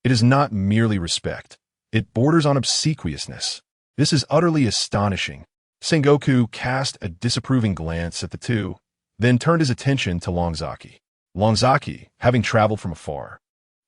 [SPEAKER 2] it is not merely respect. It borders on obsequiousness. This is utterly astonishing. Sengoku cast a disapproving glance at the two, then turned his attention to Longzaki. Longzaki, having traveled from afar,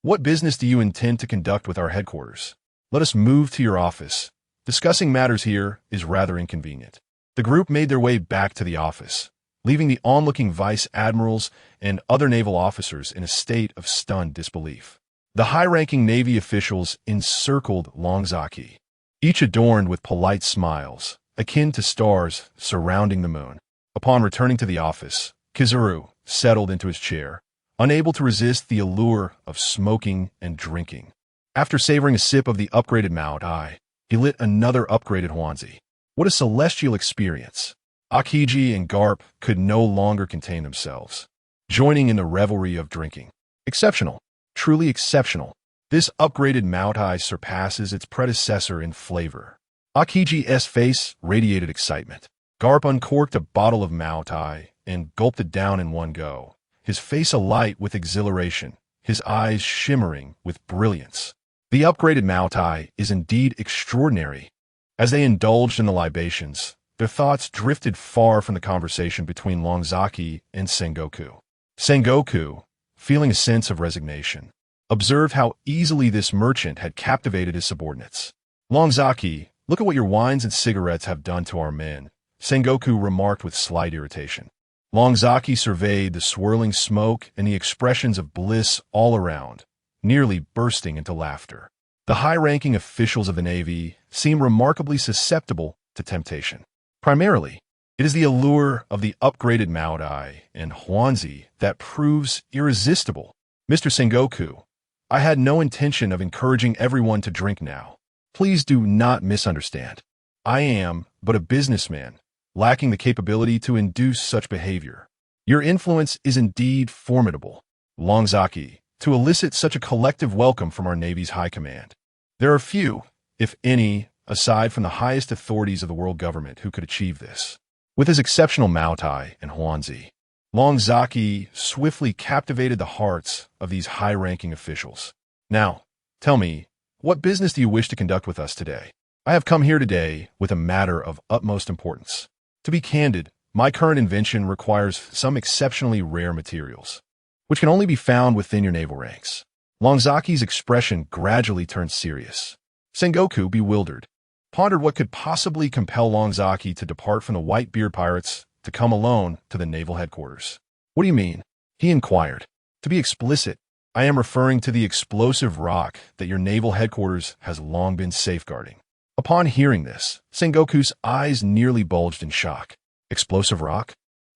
[SPEAKER 2] what business do you intend to conduct with our headquarters? Let us move to your office. Discussing matters here is rather inconvenient. The group made their way back to the office, leaving the onlooking vice admirals and other naval officers in a state of stunned disbelief. The high-ranking Navy officials encircled Longzaki, each adorned with polite smiles, akin to stars surrounding the moon. Upon returning to the office, Kizaru settled into his chair, unable to resist the allure of smoking and drinking. After savoring a sip of the upgraded Maotai, he lit another upgraded Huanzi. What a celestial experience! Akiji and Garp could no longer contain themselves, joining in the revelry of drinking. Exceptional, truly exceptional. This upgraded Maotai surpasses its predecessor in flavor. Akiji's face radiated excitement. Garp uncorked a bottle of Maotai and gulped it down in one go, his face alight with exhilaration, his eyes shimmering with brilliance. The upgraded Maotai is indeed extraordinary. As they indulged in the libations, their thoughts drifted far from the conversation between Longzaki and Sengoku. Sengoku, feeling a sense of resignation, observed how easily this merchant had captivated his subordinates. Longzaki, look at what your wines and cigarettes have done to our men, Sengoku remarked with slight irritation. Longzaki surveyed the swirling smoke and the expressions of bliss all around, nearly bursting into laughter. The high-ranking officials of the Navy seem remarkably susceptible to temptation. Primarily, it is the allure of the upgraded Maotai and Huanzi that proves irresistible. Mr. Sengoku, I had no intention of encouraging everyone to drink now. Please do not misunderstand. I am but a businessman, lacking the capability to induce such behavior. Your influence is indeed formidable, Longzaki, to elicit such a collective welcome from our Navy's high command. There are few, if any, aside from the highest authorities of the world government who could achieve this. With his exceptional Maotai and Huanzi, Longzaki swiftly captivated the hearts of these high-ranking officials. Now, tell me, what business do you wish to conduct with us today? I have come here today with a matter of utmost importance. To be candid, my current invention requires some exceptionally rare materials, which can only be found within your naval ranks. Longzaki's expression gradually turned serious. Sengoku, bewildered, pondered what could possibly compel Longzaki to depart from the Whitebeard Pirates to come alone to the naval headquarters. What do you mean? He inquired. To be explicit, I am referring to the explosive rock that your naval headquarters has long been safeguarding. Upon hearing this, Sengoku's eyes nearly bulged in shock. Explosive rock?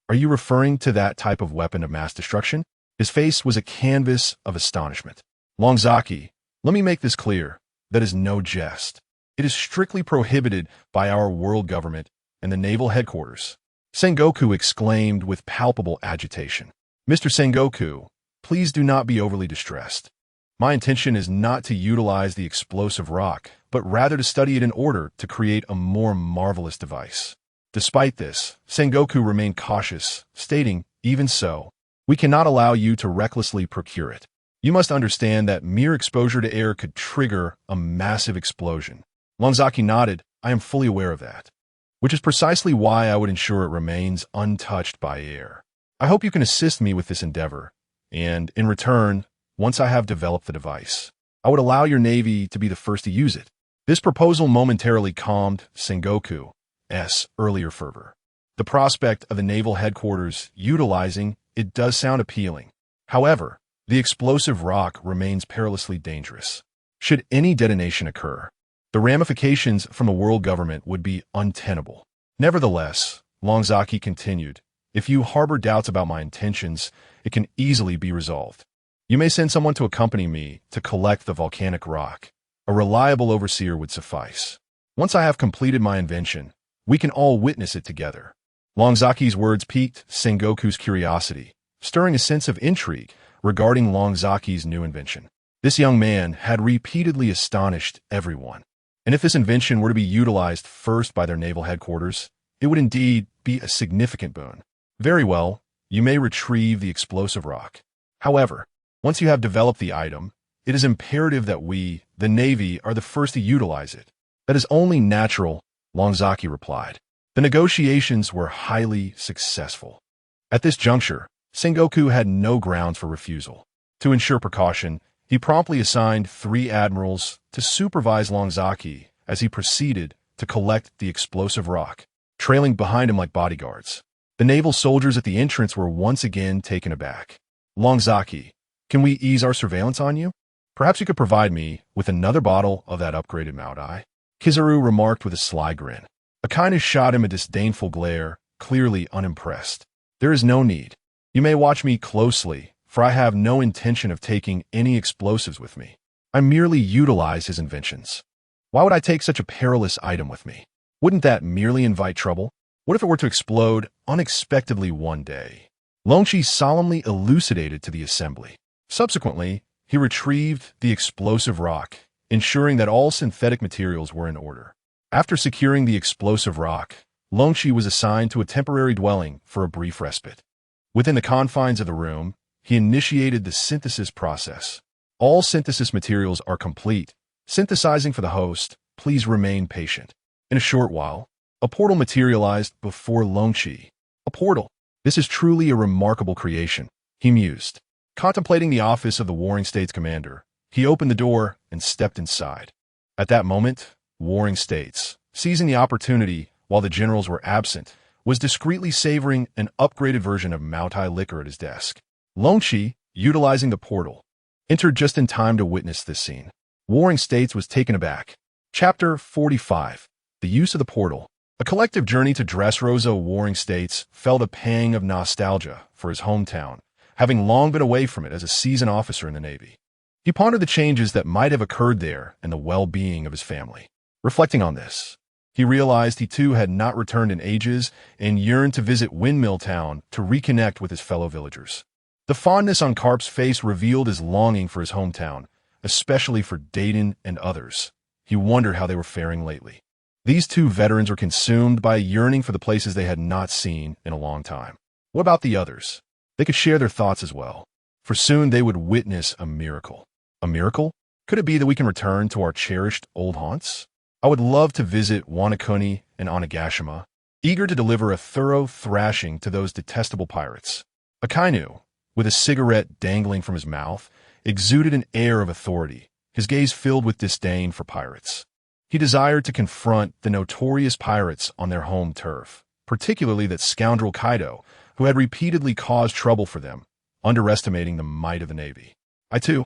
[SPEAKER 2] Are you referring to that type of weapon of mass destruction? His face was a canvas of astonishment. Longzaki, let me make this clear. That is no jest. It is strictly prohibited by our world government and the naval headquarters. Sengoku exclaimed with palpable agitation. Mr. Sengoku, please do not be overly distressed. My intention is not to utilize the explosive rock, but rather to study it in order to create a more marvelous device. Despite this, Sengoku remained cautious, stating, even so, we cannot allow you to recklessly procure it. You must understand that mere exposure to air could trigger a massive explosion. Longzaki nodded, I am fully aware of that, which is precisely why I would ensure it remains untouched by air. I hope you can assist me with this endeavor, and in return, once I have developed the device, I would allow your navy to be the first to use it. This proposal momentarily calmed Sengoku's earlier fervor. The prospect of the naval headquarters utilizing it does sound appealing. However, the explosive rock remains perilously dangerous. Should any detonation occur, the ramifications from the world government would be untenable. Nevertheless, Longzaki continued, if you harbor doubts about my intentions, it can easily be resolved. You may send someone to accompany me to collect the volcanic rock. A reliable overseer would suffice. Once I have completed my invention, we can all witness it together. Longzaki's words piqued Sengoku's curiosity, stirring a sense of intrigue regarding Longzaki's new invention. This young man had repeatedly astonished everyone, and if this invention were to be utilized first by their naval headquarters, it would indeed be a significant boon. Very well, you may retrieve the explosive rock. However, once you have developed the item, it is imperative that we, the Navy, are the first to utilize it. That is only natural, Longzaki replied. The negotiations were highly successful. At this juncture, Sengoku had no grounds for refusal. To ensure precaution, he promptly assigned 3 admirals to supervise Longzaki as he proceeded to collect the explosive rock, trailing behind him like bodyguards. The naval soldiers at the entrance were once again taken aback. Longzaki, can we ease our surveillance on you? Perhaps you could provide me with another bottle of that upgraded Maotai? Kizaru remarked with a sly grin. Akainu shot him a disdainful glare, clearly unimpressed. There is no need. You may watch me closely, for I have no intention of taking any explosives with me. I merely utilize his inventions. Why would I take such a perilous item with me? Wouldn't that merely invite trouble? What if it were to explode unexpectedly one day? Longchi solemnly elucidated to the assembly. Subsequently, he retrieved the explosive rock, ensuring that all synthetic materials were in order. After securing the explosive rock, Longchi was assigned to a temporary dwelling for a brief respite. Within the confines of the room, he initiated the synthesis process. All synthesis materials are complete. Synthesizing for the host, please remain patient. In a short while, a portal materialized before Longchi. A portal. This is truly a remarkable creation, he mused. Contemplating the office of the Warring States commander, he opened the door and stepped inside. At that moment, Warring States, seizing the opportunity while the generals were absent, was discreetly savoring an upgraded version of Maotai liquor at his desk. Longchi, utilizing the portal, entered just in time to witness this scene. Warring States was taken aback. Chapter 45. The Use of the Portal. A collective journey to Dressrosa. Warring States felt a pang of nostalgia for his hometown, having long been away from it as a seasoned officer in the Navy. He pondered the changes that might have occurred there and the well-being of his family. Reflecting on this, he realized he too had not returned in ages and yearned to visit Windmill Town to reconnect with his fellow villagers. The fondness on Karp's face revealed his longing for his hometown, especially for Dayton and others. He wondered how they were faring lately. These 2 veterans were consumed by a yearning for the places they had not seen in a long time. What about the others? They could share their thoughts as well, for soon they would witness a miracle. A miracle? Could it be that we can return to our cherished old haunts? I would love to visit Wanakuni and Onigashima, eager to deliver a thorough thrashing to those detestable pirates. Akainu, with a cigarette dangling from his mouth, exuded an air of authority, his gaze filled with disdain for pirates. He desired to confront the notorious pirates on their home turf, particularly that scoundrel Kaido, who had repeatedly caused trouble for them, underestimating the might of the Navy. I, too,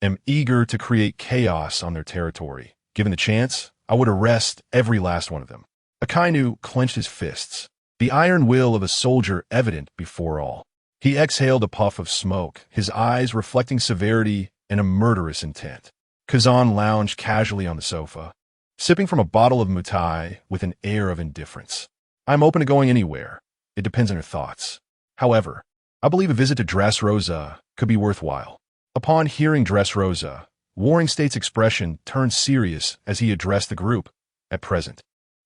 [SPEAKER 2] am eager to create chaos on their territory. Given the chance, I would arrest every last one of them. Akainu clenched his fists, the iron will of a soldier evident before all. He exhaled a puff of smoke, his eyes reflecting severity and a murderous intent. Kazan lounged casually on the sofa, sipping from a bottle of Maotai with an air of indifference. I'm open to going anywhere. It depends on your thoughts. However, I believe a visit to Dressrosa could be worthwhile. Upon hearing Dressrosa, Warring State's expression turned serious as he addressed the group. At present,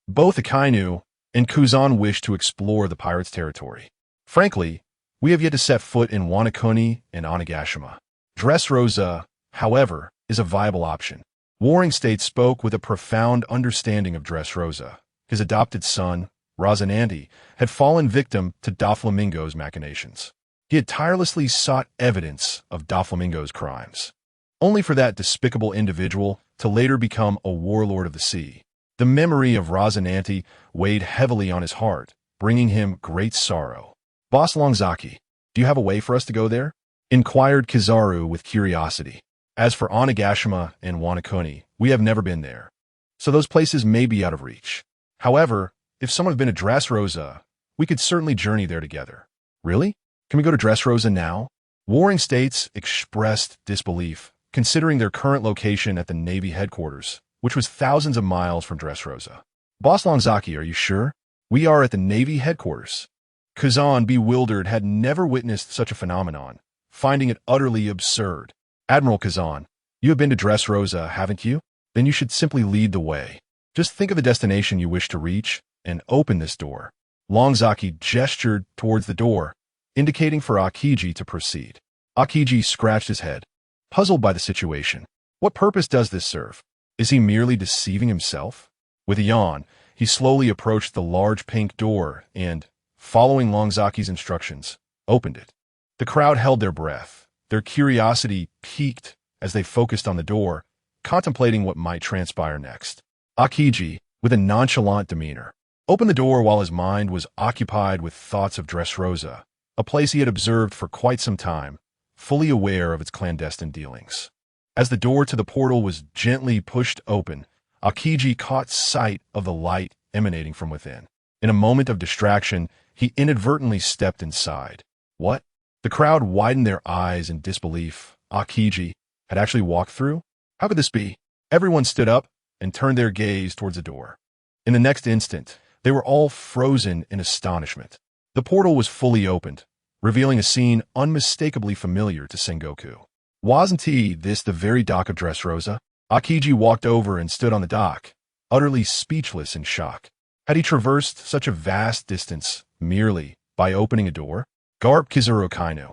[SPEAKER 2] both Akainu and Kuzan wish to explore the pirates' territory. Frankly, we have yet to set foot in Wanakuni and Onigashima. Dressrosa, however, is a viable option. Warring State spoke with a profound understanding of Dressrosa. His adopted son, Rosinante, had fallen victim to Doflamingo's machinations. He had tirelessly sought evidence of Doflamingo's crimes, only for that despicable individual to later become a warlord of the sea. The memory of Rosinante weighed heavily on his heart, bringing him great sorrow. "Boss Longzaki, do you have a way for us to go there?" inquired Kizaru with curiosity. "As for Onigashima and Wanakuni, we have never been there, so those places may be out of reach. However, if someone had been to Dressrosa, we could certainly journey there together." "Really? Can we go to Dressrosa now?" Warring States expressed disbelief, considering their current location at the Navy headquarters, which was thousands of miles from Dressrosa. "Boss Longzaki, are you sure? We are at the Navy headquarters." Kazan, bewildered, had never witnessed such a phenomenon, finding it utterly absurd. "Admiral Kazan, you have been to Dressrosa, haven't you? Then you should simply lead the way. Just think of the destination you wish to reach, and open this door." Longzaki gestured towards the door, indicating for Akiji to proceed. Akiji scratched his head, puzzled by the situation. What purpose does this serve? Is he merely deceiving himself? With a yawn, he slowly approached the large pink door and, following Longzaki's instructions, opened it. The crowd held their breath, their curiosity piqued as they focused on the door, contemplating what might transpire next. Akiji, with a nonchalant demeanor, opened the door while his mind was occupied with thoughts of Dressrosa, a place he had observed for quite some time, fully aware of its clandestine dealings. As the door to the portal was gently pushed open, Akiji caught sight of the light emanating from within. In a moment of distraction, he inadvertently stepped inside. What? The crowd widened their eyes in disbelief. Akiji had actually walked through? How could this be? Everyone stood up and turned their gaze towards the door. In the next instant, they were all frozen in astonishment. The portal was fully opened, revealing a scene unmistakably familiar to Sengoku. Wasn't this the very dock of Dressrosa? Akiji walked over and stood on the dock, utterly speechless in shock. Had he traversed such a vast distance merely by opening a door? Garp Kizaru Kainu,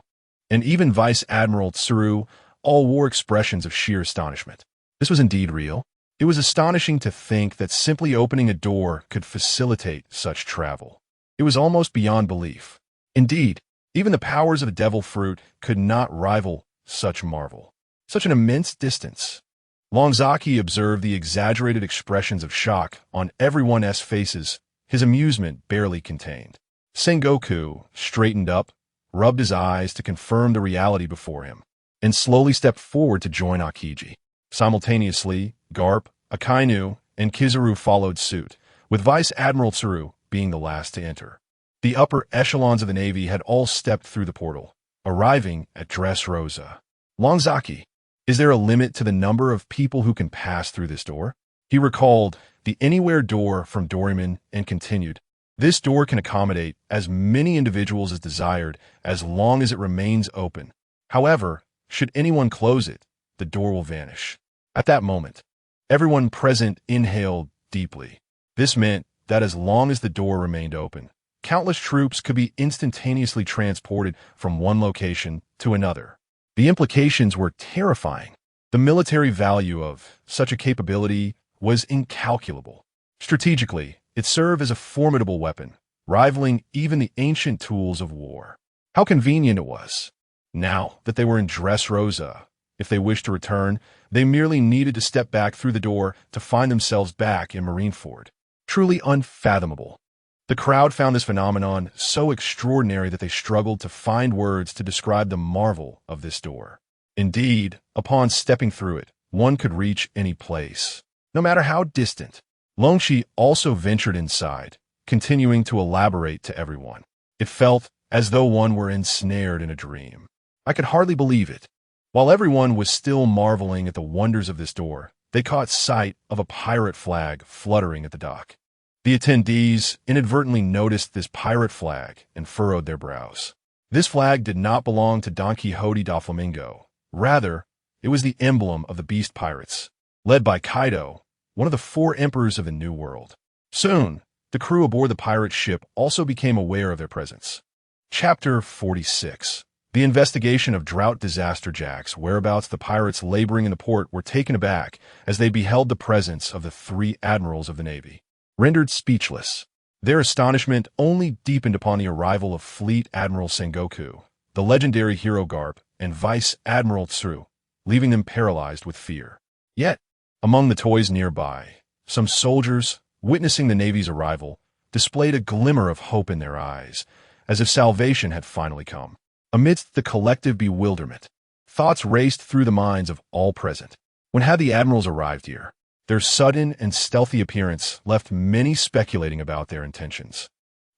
[SPEAKER 2] and even Vice Admiral Tsuru all wore expressions of sheer astonishment. This was indeed real. It was astonishing to think that simply opening a door could facilitate such travel. It was almost beyond belief. Indeed, even the powers of the devil fruit could not rival such marvel. Such an immense distance. Longzaki observed the exaggerated expressions of shock on everyone's faces, his amusement barely contained. Sengoku straightened up, rubbed his eyes to confirm the reality before him, and slowly stepped forward to join Akiji. Simultaneously, Garp, Akainu, and Kizaru followed suit, with Vice Admiral Tsuru being the last to enter. The upper echelons of the Navy had all stepped through the portal, arriving at Dressrosa. Longzaki, is there a limit to the number of people who can pass through this door? He recalled the anywhere door from Doryman and continued, this door can accommodate as many individuals as desired as long as it remains open. However, should anyone close it, the door will vanish. At that moment, everyone present inhaled deeply. This meant that as long as the door remained open, countless troops could be instantaneously transported from one location to another. The implications were terrifying. The military value of such a capability was incalculable. Strategically, it served as a formidable weapon, rivaling even the ancient tools of war. How convenient it was. Now that they were in Dressrosa, if they wished to return, they merely needed to step back through the door to find themselves back in Marineford. Truly unfathomable. The crowd found this phenomenon so extraordinary that they struggled to find words to describe the marvel of this door. Indeed, upon stepping through it, one could reach any place, no matter how distant. Longshi also ventured inside, continuing to elaborate to everyone. It felt as though one were ensnared in a dream. I could hardly believe it. While everyone was still marveling at the wonders of this door, they caught sight of a pirate flag fluttering at the dock. The attendees inadvertently noticed this pirate flag and furrowed their brows. This flag did not belong to Don Quixote da Flamingo. Rather, it was the emblem of the Beast Pirates, led by Kaido, one of the 4 emperors of the New World. Soon, the crew aboard the pirate ship also became aware of their presence. Chapter 46. The investigation of Drought Disaster Jack's whereabouts. The pirates laboring in the port were taken aback as they beheld the presence of the 3 admirals of the Navy. Rendered speechless, their astonishment only deepened upon the arrival of Fleet Admiral Sengoku, the legendary hero Garp, and Vice Admiral Tsuru, leaving them paralyzed with fear. Yet, among the toys nearby, some soldiers, witnessing the Navy's arrival, displayed a glimmer of hope in their eyes, as if salvation had finally come. Amidst the collective bewilderment, thoughts raced through the minds of all present. When had the admirals arrived here? Their sudden and stealthy appearance left many speculating about their intentions.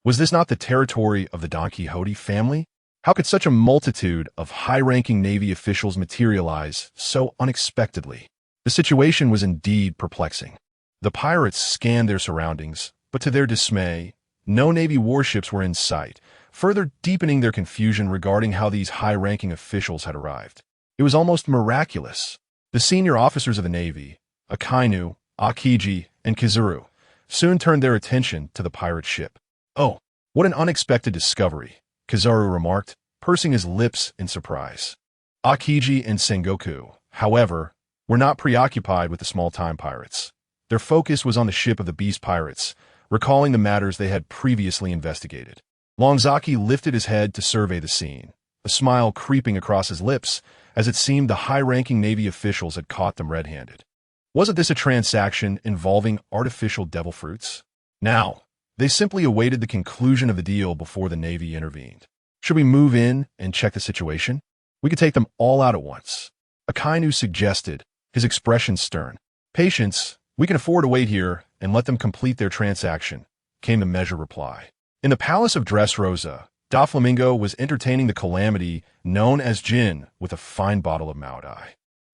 [SPEAKER 2] Was this not the territory of the Don Quixote family? How could such a multitude of high-ranking Navy officials materialize so unexpectedly? The situation was indeed perplexing. The pirates scanned their surroundings, but to their dismay, no Navy warships were in sight, further deepening their confusion regarding how these high-ranking officials had arrived. It was almost miraculous. The senior officers of the Navy, Akainu, Akiji, and Kizuru, soon turned their attention to the pirate ship. "Oh, what an unexpected discovery," Kizaru remarked, pursing his lips in surprise. Akiji and Sengoku, however, were not preoccupied with the small-time pirates. Their focus was on the ship of the Beast Pirates, recalling the matters they had previously investigated. Longzaki lifted his head to survey the scene, a smile creeping across his lips as it seemed the high-ranking Navy officials had caught them red-handed. Wasn't this a transaction involving artificial devil fruits? Now, they simply awaited the conclusion of the deal before the Navy intervened. Should we move in and check the situation? We could take them all out at once. Akainu suggested, his expression stern. "Patience, we can afford to wait here and let them complete their transaction," came the measured reply. In the palace of Dressrosa, Doflamingo was entertaining the calamity known as Jin with a fine bottle of Maotai.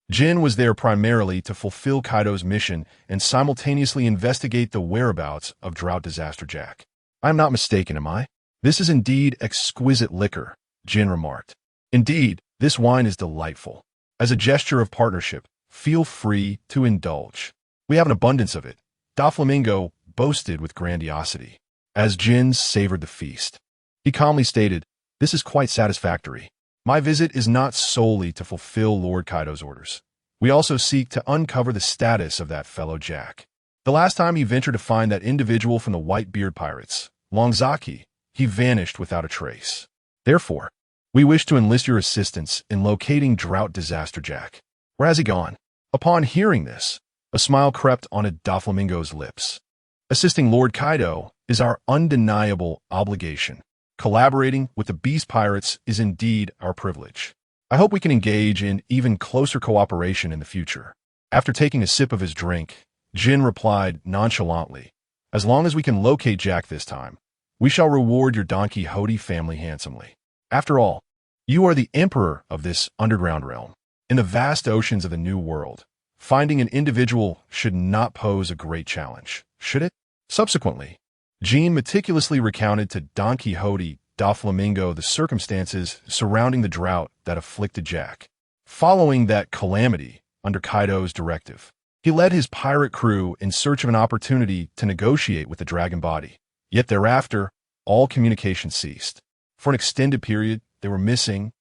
[SPEAKER 2] Jin was there primarily to fulfill Kaido's mission and simultaneously investigate the whereabouts of Drought Disaster Jack. "I am not mistaken, am I? This is indeed exquisite liquor," Jin remarked. "Indeed, this wine is delightful. As a gesture of partnership, feel free to indulge. We have an abundance of it," Doflamingo boasted with grandiosity. As Jin savored the feast, he calmly stated, "This is quite satisfactory. My visit is not solely to fulfill Lord Kaido's orders. We also seek to uncover the status of that fellow Jack. The last time he ventured to find that individual from the Whitebeard Pirates, Longzaki, he vanished without a trace. Therefore, we wish to enlist your assistance in locating Drought Disaster Jack. Where has he gone?" Upon hearing this, a smile crept onto Doflamingo's lips. "Assisting Lord Kaido is our undeniable obligation. Collaborating with the Beast Pirates is indeed our privilege. I hope we can engage in even closer cooperation in the future." After taking a sip of his drink, Jin replied nonchalantly, "As long as we can locate Jack this time, we shall reward your Don Quixote family handsomely. After all, you are the emperor of this underground realm. In the vast oceans of the New World, finding an individual should not pose a great challenge, should it?" Subsequently, Jin meticulously recounted to Don Quixote da Flamingo the circumstances surrounding the drought that afflicted Jack. Following that calamity, under Kaido's directive, he led his pirate crew in search of an opportunity to negotiate with the dragon body. Yet thereafter, all communication ceased. For an extended period, they were missing,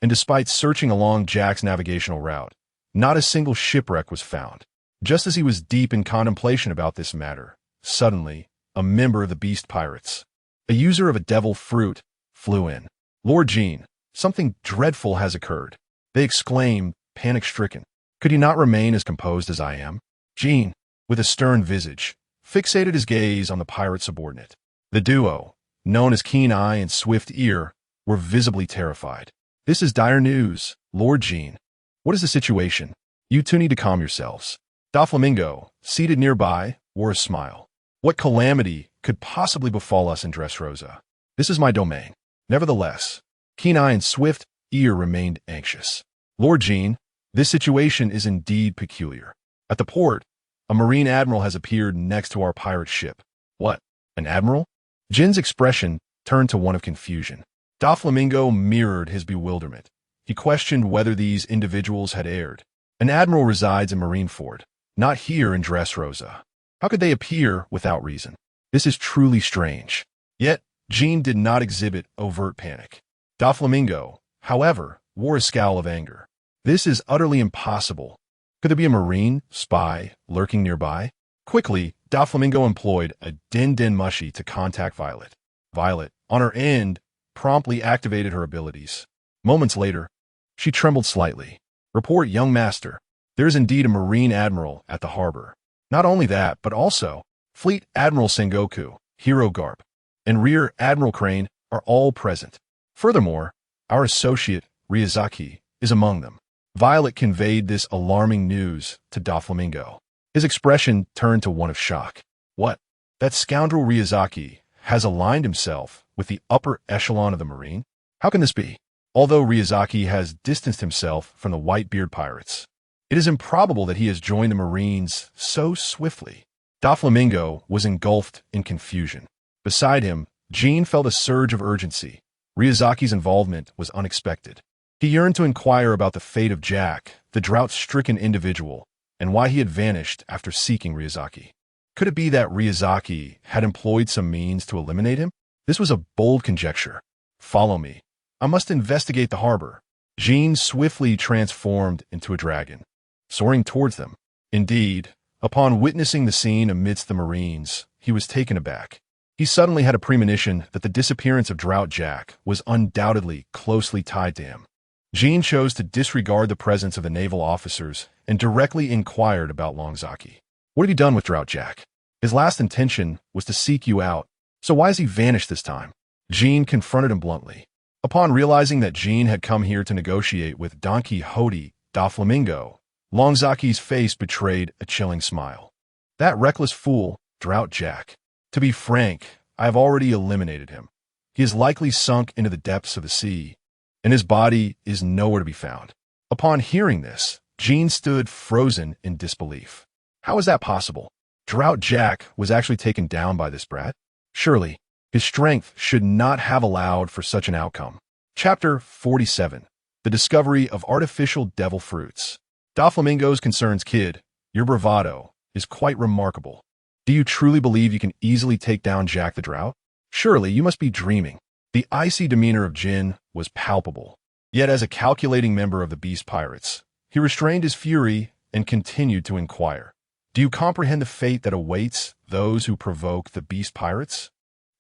[SPEAKER 2] and despite searching along Jack's navigational route, not a single shipwreck was found. Just as he was deep in contemplation about this matter, suddenly, a member of the Beast Pirates, a user of a devil fruit, flew in. "Lord Jin, something dreadful has occurred," they exclaimed, panic-stricken. "Could he not remain as composed as I am?" Jin, with a stern visage, fixated his gaze on the pirate subordinate. The duo, known as Keen Eye and Swift Ear, were visibly terrified. "This is dire news, Lord Jin. What is the situation? You two need to calm yourselves." Doflamingo, seated nearby, wore a smile. "What calamity could possibly befall us in Dressrosa? This is my domain." Nevertheless, Keen Eye and Swift Ear remained anxious. "Lord Jin, this situation is indeed peculiar. At the port, a marine admiral has appeared next to our pirate ship." "What? An admiral?" Jin's expression turned to one of confusion. Doflamingo mirrored his bewilderment. He questioned whether these individuals had erred. An admiral resides in Marineford, not here in Dressrosa. How could they appear without reason? This is truly strange. Yet, Jean did not exhibit overt panic. Doflamingo, however, wore a scowl of anger. This is utterly impossible. Could there be a marine spy lurking nearby? Quickly, Doflamingo employed a din-din mushy to contact Violet. Violet, on her end, promptly activated her abilities. Moments later, she trembled slightly. Report, young master. There is indeed a marine admiral at the harbor. Not only that, but also Fleet Admiral Sengoku, Hero Garp, and Rear Admiral Crane are all present. Furthermore, our associate, Ryazaki, is among them. Violet conveyed this alarming news to Doflamingo. His expression turned to one of shock. What? That scoundrel Ryazaki has aligned himself with the upper echelon of the Marine? How can this be? Although Ryazaki has distanced himself from the Whitebeard Pirates, it is improbable that he has joined the Marines so swiftly. Doflamingo was engulfed in confusion. Beside him, Jean felt a surge of urgency. Ryazaki's involvement was unexpected. He yearned to inquire about the fate of Jack, the drought-stricken individual, and why he had vanished after seeking Ryazaki. Could it be that Ryazaki had employed some means to eliminate him? This was a bold conjecture. Follow me. I must investigate the harbor. Jean swiftly transformed into a dragon, soaring towards them. Indeed, upon witnessing the scene amidst the Marines, he was taken aback. He suddenly had a premonition that the disappearance of Drought Jack was undoubtedly closely tied to him. Jean chose to disregard the presence of the naval officers and directly inquired about Longzaki. What have you done with Drought Jack? His last intention was to seek you out, so why has he vanished this time? Jean confronted him bluntly. Upon realizing that Jean had come here to negotiate with Don Quixote Doflamingo, Longzaki's face betrayed a chilling smile. That reckless fool, Drought Jack. To be frank, I have already eliminated him. He is likely sunk into the depths of the sea, and his body is nowhere to be found. Upon hearing this, Jean stood frozen in disbelief. How is that possible? Drought Jack was actually taken down by this brat? Surely, his strength should not have allowed for such an outcome. Chapter 47. The Discovery of Artificial Devil Fruits. Doflamingo's concerns, kid, your bravado is quite remarkable. Do you truly believe you can easily take down Jack the Drought? Surely you must be dreaming. The icy demeanor of Jin was palpable. Yet as a calculating member of the Beast Pirates, he restrained his fury and continued to inquire. Do you comprehend the fate that awaits those who provoke the Beast Pirates?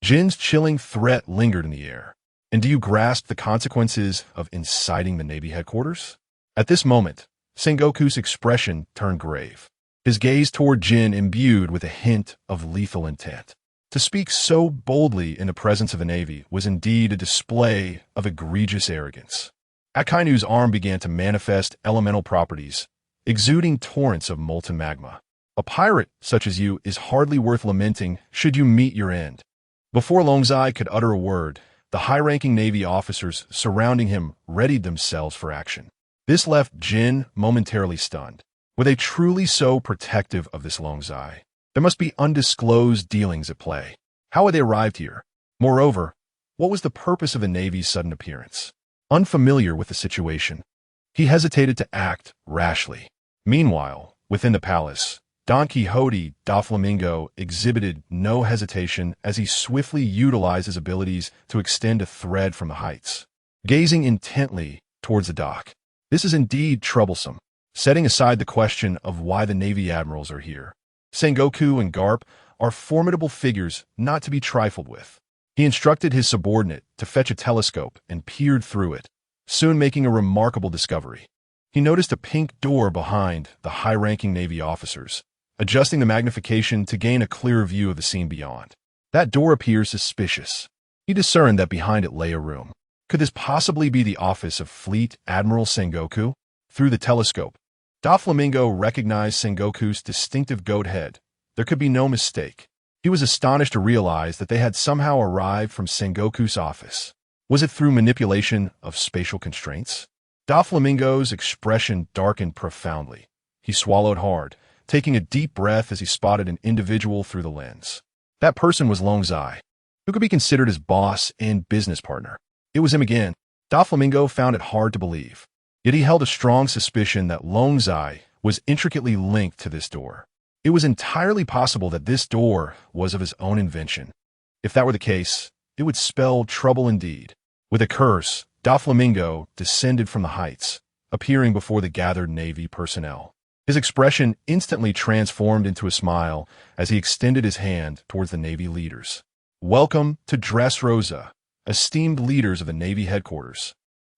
[SPEAKER 2] Jin's chilling threat lingered in the air. And do you grasp the consequences of inciting the Navy headquarters? At this moment, Sengoku's expression turned grave. His gaze toward Jin imbued with a hint of lethal intent. To speak so boldly in the presence of the Navy was indeed a display of egregious arrogance. Akainu's arm began to manifest elemental properties, exuding torrents of molten magma. A pirate such as you is hardly worth lamenting should you meet your end. Before Longzai could utter a word, the high-ranking Navy officers surrounding him readied themselves for action. This left Jin momentarily stunned. Were they truly so protective of this Longzai? There must be undisclosed dealings at play. How had they arrived here? Moreover, what was the purpose of the Navy's sudden appearance? Unfamiliar with the situation, he hesitated to act rashly. Meanwhile, within the palace, Don Quixote Doflamingo exhibited no hesitation as he swiftly utilized his abilities to extend a thread from the heights, gazing intently towards the dock. This is indeed troublesome. Setting aside the question of why the Navy admirals are here, Sengoku and Garp are formidable figures not to be trifled with. He instructed his subordinate to fetch a telescope and peered through it, soon making a remarkable discovery. He noticed a pink door behind the high-ranking Navy officers, adjusting the magnification to gain a clearer view of the scene beyond. That door appeared suspicious. He discerned that behind it lay a room. Could this possibly be the office of Fleet Admiral Sengoku? Through the telescope, Doflamingo recognized Sengoku's distinctive goat head. There could be no mistake. He was astonished to realize that they had somehow arrived from Sengoku's office. Was it through manipulation of spatial constraints? Doflamingo's expression darkened profoundly. He swallowed hard, taking a deep breath as he spotted an individual through the lens. That person was Longzai, who could be considered his boss and business partner. It was him again. Doflamingo found it hard to believe. Yet he held a strong suspicion that Longzai was intricately linked to this door. It was entirely possible that this door was of his own invention. If that were the case, it would spell trouble indeed. With a curse, Doflamingo descended from the heights, appearing before the gathered Navy personnel. His expression instantly transformed into a smile as he extended his hand towards the Navy leaders. Welcome to Dressrosa, esteemed leaders of the Navy headquarters.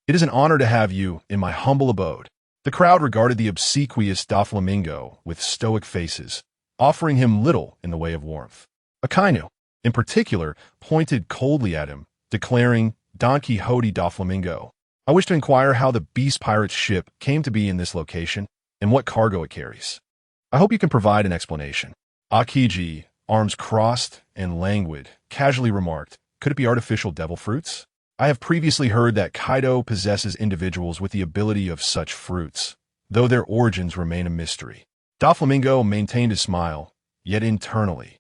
[SPEAKER 2] It is an honor to have you in my humble abode. The crowd regarded the obsequious Doflamingo with stoic faces, offering him little in the way of warmth. Akainu, in particular, pointed coldly at him, declaring, Don Quixote Doflamingo, I wish to inquire how the Beast Pirates ship came to be in this location and what cargo it carries. I hope you can provide an explanation. Akiji, arms crossed and languid, casually remarked, could it be artificial devil fruits? I have previously heard that Kaido possesses individuals with the ability of such fruits, though their origins remain a mystery. Doflamingo maintained his smile, yet internally,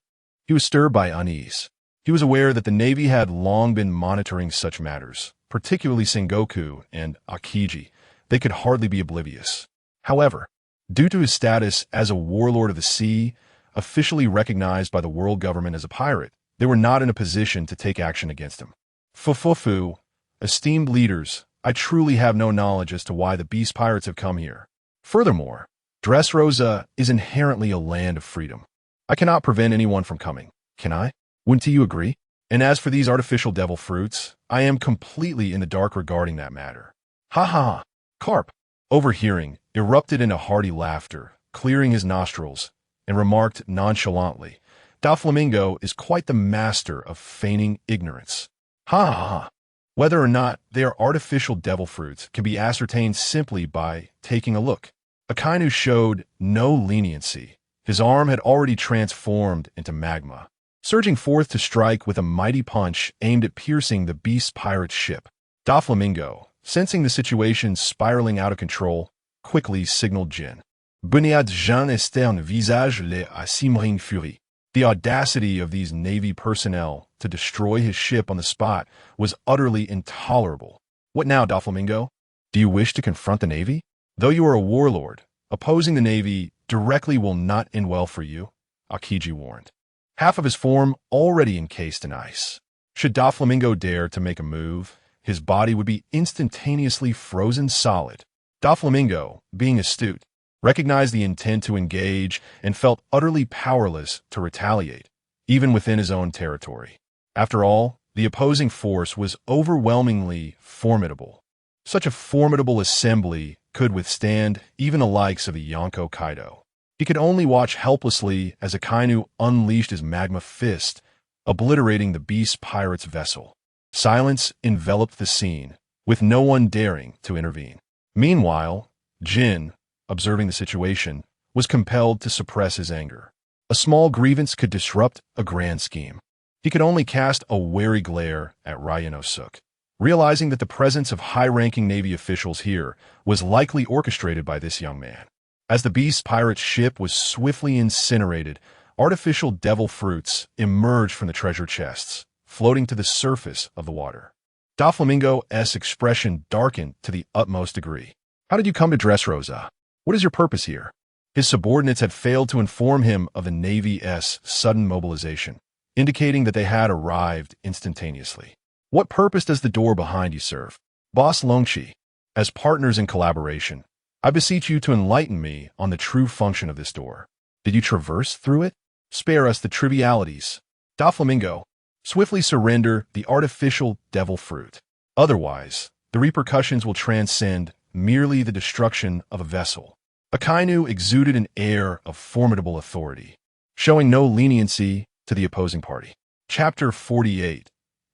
[SPEAKER 2] he was stirred by unease. He was aware that the Navy had long been monitoring such matters, particularly Sengoku and Akiji. They could hardly be oblivious. However, due to his status as a warlord of the sea, officially recognized by the world government as a pirate, they were not in a position to take action against him. Fufufu, esteemed leaders, I truly have no knowledge as to why the Beast Pirates have come here. Furthermore, Dressrosa is inherently a land of freedom. I cannot prevent anyone from coming, can I? Wouldn't you agree? And as for these artificial devil fruits, I am completely in the dark regarding that matter. Ha ha! Carp, overhearing, erupted into hearty laughter, clearing his nostrils, and remarked nonchalantly, Doflamingo is quite the master of feigning ignorance. Ha ha ha! Whether or not they are artificial devil fruits can be ascertained simply by taking a look. Akainu showed no leniency. His arm had already transformed into magma, surging forth to strike with a mighty punch aimed at piercing the Beast Pirate's ship. Doflamingo, sensing the situation spiraling out of control, quickly signaled Jin. Bunyad Jean Esterne visage le à simmering furie. The audacity of these Navy personnel to destroy his ship on the spot was utterly intolerable. What now, Doflamingo? Do you wish to confront the Navy? Though you are a warlord, opposing the Navy directly will not end well for you, Akiji warned. Half of his form already encased in ice. Should Doflamingo dare to make a move, his body would be instantaneously frozen solid. Doflamingo, being astute, recognized the intent to engage and felt utterly powerless to retaliate, even within his own territory. After all, the opposing force was overwhelmingly formidable. Such a formidable assembly could withstand even the likes of a Yonko Kaido. He could only watch helplessly as Akainu unleashed his magma fist, obliterating the Beast Pirate's vessel. Silence enveloped the scene, with no one daring to intervene. Meanwhile, Jin, observing the situation, was compelled to suppress his anger. A small grievance could disrupt a grand scheme. He could only cast a wary glare at Ryanosuke, realizing that the presence of high-ranking Navy officials here was likely orchestrated by this young man. As the Beast Pirate's ship was swiftly incinerated, artificial devil fruits emerged from the treasure chests, floating to the surface of the water. Doflamingo's expression darkened to the utmost degree. How did you come to Dressrosa? What is your purpose here? His subordinates had failed to inform him of the Navy's sudden mobilization, indicating that they had arrived instantaneously. What purpose does the door behind you serve? Boss Longchi, as partners in collaboration, I beseech you to enlighten me on the true function of this door. Did you traverse through it? Spare us the trivialities. Doflamingo, swiftly surrender the artificial devil fruit. Otherwise, the repercussions will transcend merely the destruction of a vessel. Akainu exuded an air of formidable authority, showing no leniency to the opposing party. Chapter 48.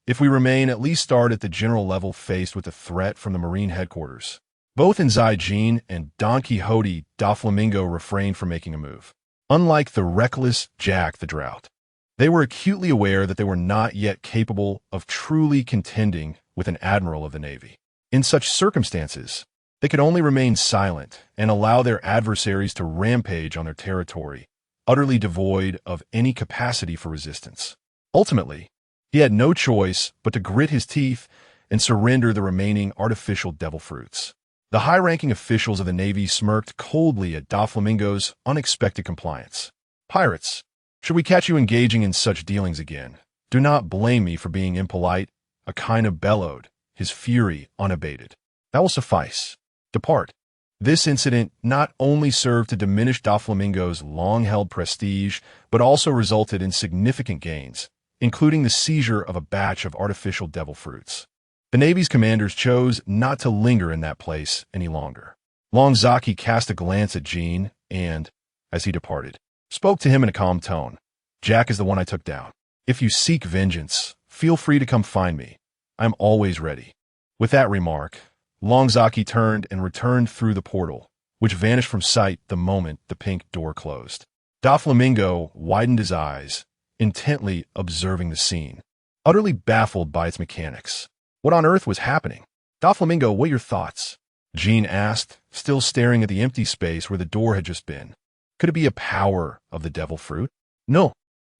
[SPEAKER 2] If we remain, at least start at the general level faced with a threat from the Marine headquarters. Both in Zaijin and Don Quixote, Doflamingo refrained from making a move. Unlike the reckless Jack the Drought, they were acutely aware that they were not yet capable of truly contending with an admiral of the Navy. In such circumstances, they could only remain silent and allow their adversaries to rampage on their territory, utterly devoid of any capacity for resistance. Ultimately, he had no choice but to grit his teeth and surrender the remaining artificial devil fruits. The high-ranking officials of the Navy smirked coldly at Doflamingo's unexpected compliance. "Pirates, should we catch you engaging in such dealings again, do not blame me for being impolite," Akainu bellowed, his fury unabated. "That will suffice. Depart." This incident not only served to diminish Doflamingo's long-held prestige, but also resulted in significant gains, including the seizure of a batch of artificial devil fruits. The Navy's commanders chose not to linger in that place any longer. Longzaki cast a glance at Jean and, as he departed, spoke to him in a calm tone. "Jack is the one I took down. If you seek vengeance, feel free to come find me. I am always ready." With that remark, Longzaki turned and returned through the portal, which vanished from sight the moment the pink door closed. Doflamingo widened his eyes, intently observing the scene, utterly baffled by its mechanics. What on earth was happening? "Doflamingo, what are your thoughts?" Jean asked, still staring at the empty space where the door had just been. Could it be a power of the devil fruit? No,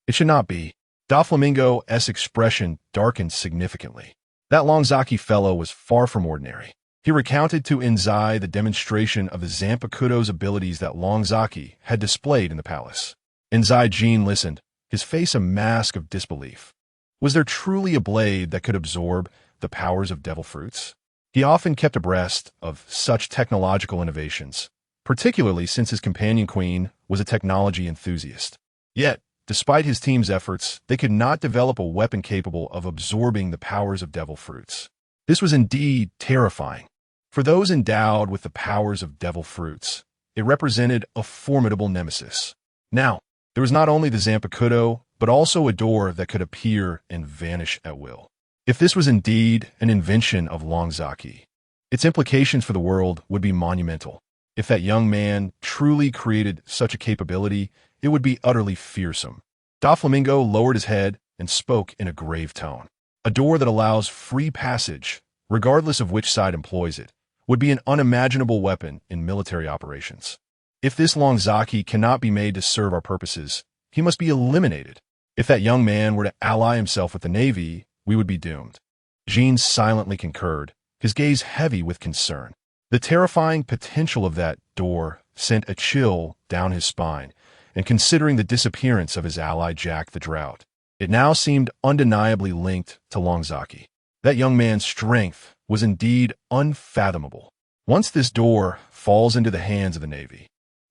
[SPEAKER 2] it should not be. Doflamingo's expression darkened significantly. That Longzaki fellow was far from ordinary. He recounted to Enzai the demonstration of the Zanpakuto's abilities that Longzaki had displayed in the palace. Enzai Jean listened, his face a mask of disbelief. Was there truly a blade that could absorb the powers of devil fruits? He often kept abreast of such technological innovations, particularly since his companion queen was a technology enthusiast. Yet, despite his team's efforts, they could not develop a weapon capable of absorbing the powers of devil fruits. This was indeed terrifying. For those endowed with the powers of devil fruits, it represented a formidable nemesis. Now, there was not only the Zanpakuto, but also a door that could appear and vanish at will. If this was indeed an invention of Longzaki, its implications for the world would be monumental. If that young man truly created such a capability, it would be utterly fearsome. Doflamingo lowered his head and spoke in a grave tone. A door that allows free passage, regardless of which side employs it, would be an unimaginable weapon in military operations. If this Longzaki cannot be made to serve our purposes, he must be eliminated. If that young man were to ally himself with the Navy, we would be doomed. Jean silently concurred, his gaze heavy with concern. The terrifying potential of that door sent a chill down his spine, and considering the disappearance of his ally Jack the Drought, it now seemed undeniably linked to Longzaki. That young man's strength was indeed unfathomable. Once this door falls into the hands of the Navy,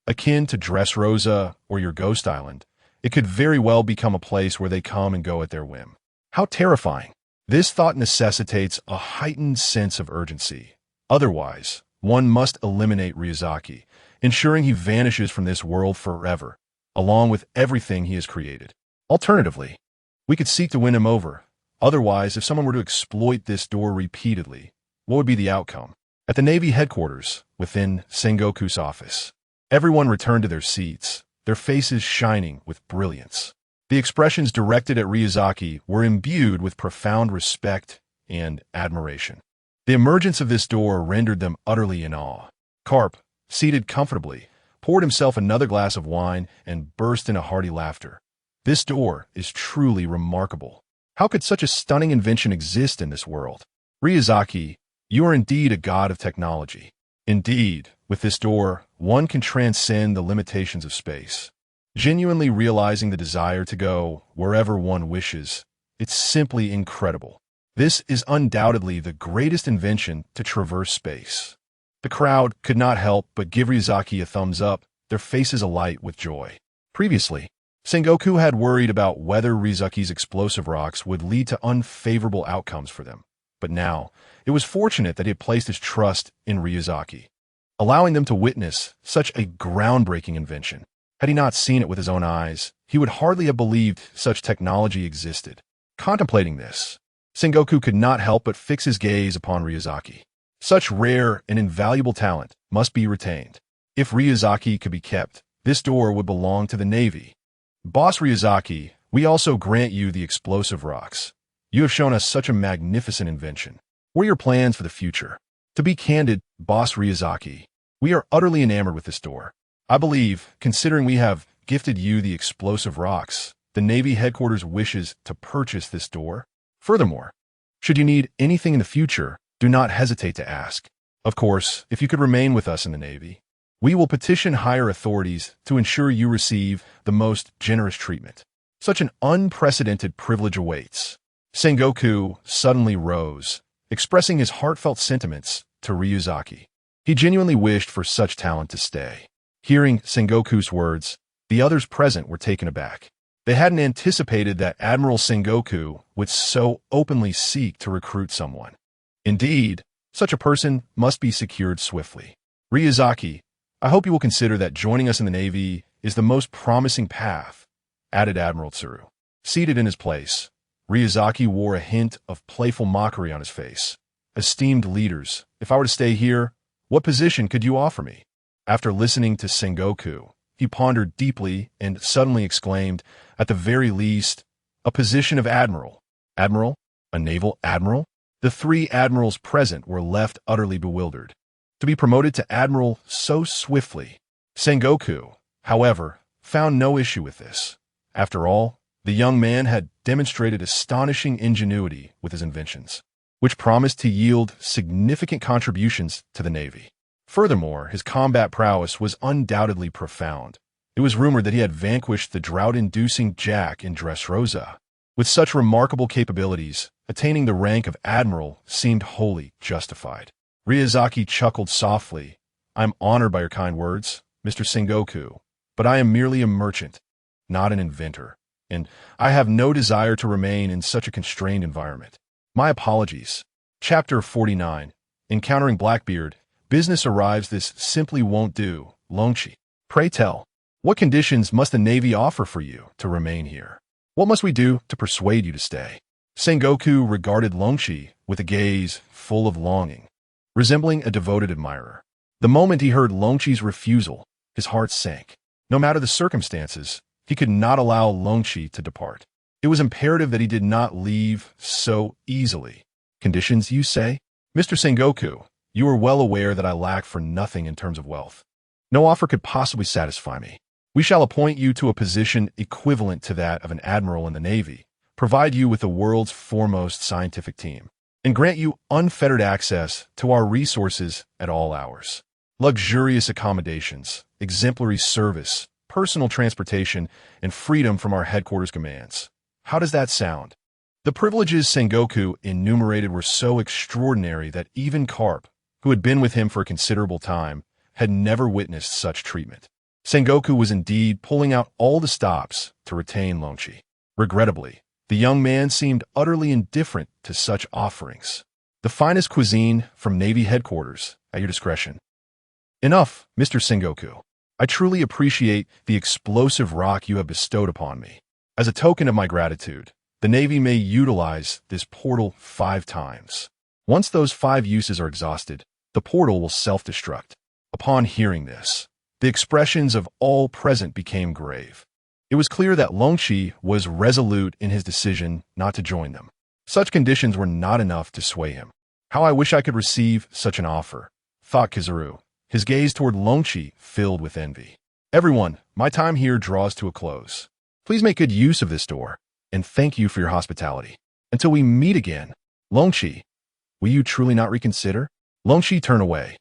[SPEAKER 2] akin to Dressrosa or your Ghost Island, it could very well become a place where they come and go at their whim. How terrifying! This thought necessitates a heightened sense of urgency. Otherwise, one must eliminate Ryuzaki, ensuring he vanishes from this world forever, along with everything he has created. Alternatively, we could seek to win him over. Otherwise, if someone were to exploit this door repeatedly, what would be the outcome? At the Navy headquarters, within Sengoku's office, everyone returned to their seats, their faces shining with brilliance. The expressions directed at Ryuzaki were imbued with profound respect and admiration. The emergence of this door rendered them utterly in awe. Carp, seated comfortably, poured himself another glass of wine and burst into hearty laughter. This door is truly remarkable. How could such a stunning invention exist in this world? Ryuzaki, you are indeed a god of technology. Indeed, with this door, one can transcend the limitations of space. Genuinely realizing the desire to go wherever one wishes, it's simply incredible. This is undoubtedly the greatest invention to traverse space. The crowd could not help but give Ryuzaki a thumbs up, their faces alight with joy. Previously, Sengoku had worried about whether Ryuzaki's explosive rocks would lead to unfavorable outcomes for them. But now, it was fortunate that he had placed his trust in Ryuzaki, allowing them to witness such a groundbreaking invention. Had he not seen it with his own eyes, he would hardly have believed such technology existed. Contemplating this, Sengoku could not help but fix his gaze upon Ryuzaki. Such rare and invaluable talent must be retained. If Ryuzaki could be kept, this door would belong to the Navy. Boss Ryuzaki, we also grant you the explosive rocks. You have shown us such a magnificent invention. What are your plans for the future? To be candid, Boss Ryuzaki, we are utterly enamored with this door. I believe, considering we have gifted you the explosive rocks, the Navy headquarters wishes to purchase this door. Furthermore, Should you need anything in the future, do not hesitate to ask. Of course, if you could remain with us in the Navy, we will petition higher authorities to ensure you receive the most generous treatment. Such an unprecedented privilege awaits. Sengoku suddenly rose, expressing his heartfelt sentiments to Ryuzaki. He genuinely wished for such talent to stay. Hearing Sengoku's words, the others present were taken aback. They hadn't anticipated that Admiral Sengoku would so openly seek to recruit someone. Indeed, such a person must be secured swiftly. Ryuzaki, I hope you will consider that joining us in the Navy is the most promising path, added Admiral Tsuru. Seated in his place, Ryuzaki wore a hint of playful mockery on his face. Esteemed leaders, if I were to stay here, what position could you offer me? After listening to Sengoku, he pondered deeply and suddenly exclaimed, at the very least, a position of admiral. Admiral? A naval admiral? The three admirals present were left utterly bewildered. To be promoted to admiral so swiftly. Sengoku, however, found no issue with this. After all, the young man had demonstrated astonishing ingenuity with his inventions, which promised to yield significant contributions to the Navy. Furthermore, his combat prowess was undoubtedly profound. It was rumored that he had vanquished the drought-inducing Jack in Dressrosa. With such remarkable capabilities, attaining the rank of admiral seemed wholly justified. Ryuzaki chuckled softly. I am honored by your kind words, Mr. Sengoku, but I am merely a merchant, not an inventor, and I have no desire to remain in such a constrained environment. My apologies. Chapter 49. Encountering Blackbeard. Business arrives. This simply won't do. Longchi. Pray tell, what conditions must the Navy offer for you to remain here? What must we do to persuade you to stay? Sengoku regarded Longchi with a gaze full of longing, resembling a devoted admirer. The moment he heard Longchi's refusal, his heart sank. No matter the circumstances, he could not allow Longchi to depart. It was imperative that he did not leave so easily. Conditions, you say? Mr. Sengoku, you are well aware that I lack for nothing in terms of wealth. No offer could possibly satisfy me. We shall appoint you to a position equivalent to that of an admiral in the Navy, provide you with the world's foremost scientific team, and grant you unfettered access to our resources at all hours. Luxurious accommodations, exemplary service, personal transportation, and freedom from our headquarters commands. How does that sound? The privileges Sengoku enumerated were so extraordinary that even Karp, who had been with him for a considerable time, had never witnessed such treatment. Sengoku was indeed pulling out all the stops to retain Longchi. Regrettably, the young man seemed utterly indifferent to such offerings. The finest cuisine from Navy headquarters, at your discretion. Enough, Mr. Sengoku. I truly appreciate the explosive rock you have bestowed upon me. As a token of my gratitude, the Navy may utilize this portal 5 times. Once those 5 uses are exhausted, the portal will self-destruct. Upon hearing this, the expressions of all present became grave. It was clear that Longchi was resolute in his decision not to join them. Such conditions were not enough to sway him. How I wish I could receive such an offer, thought Kizaru, his gaze toward Longchi filled with envy. Everyone, my time here draws to a close. Please make good use of this door, and thank you for your hospitality. Until we meet again, Longchi, will you truly not reconsider? Longchi turned away,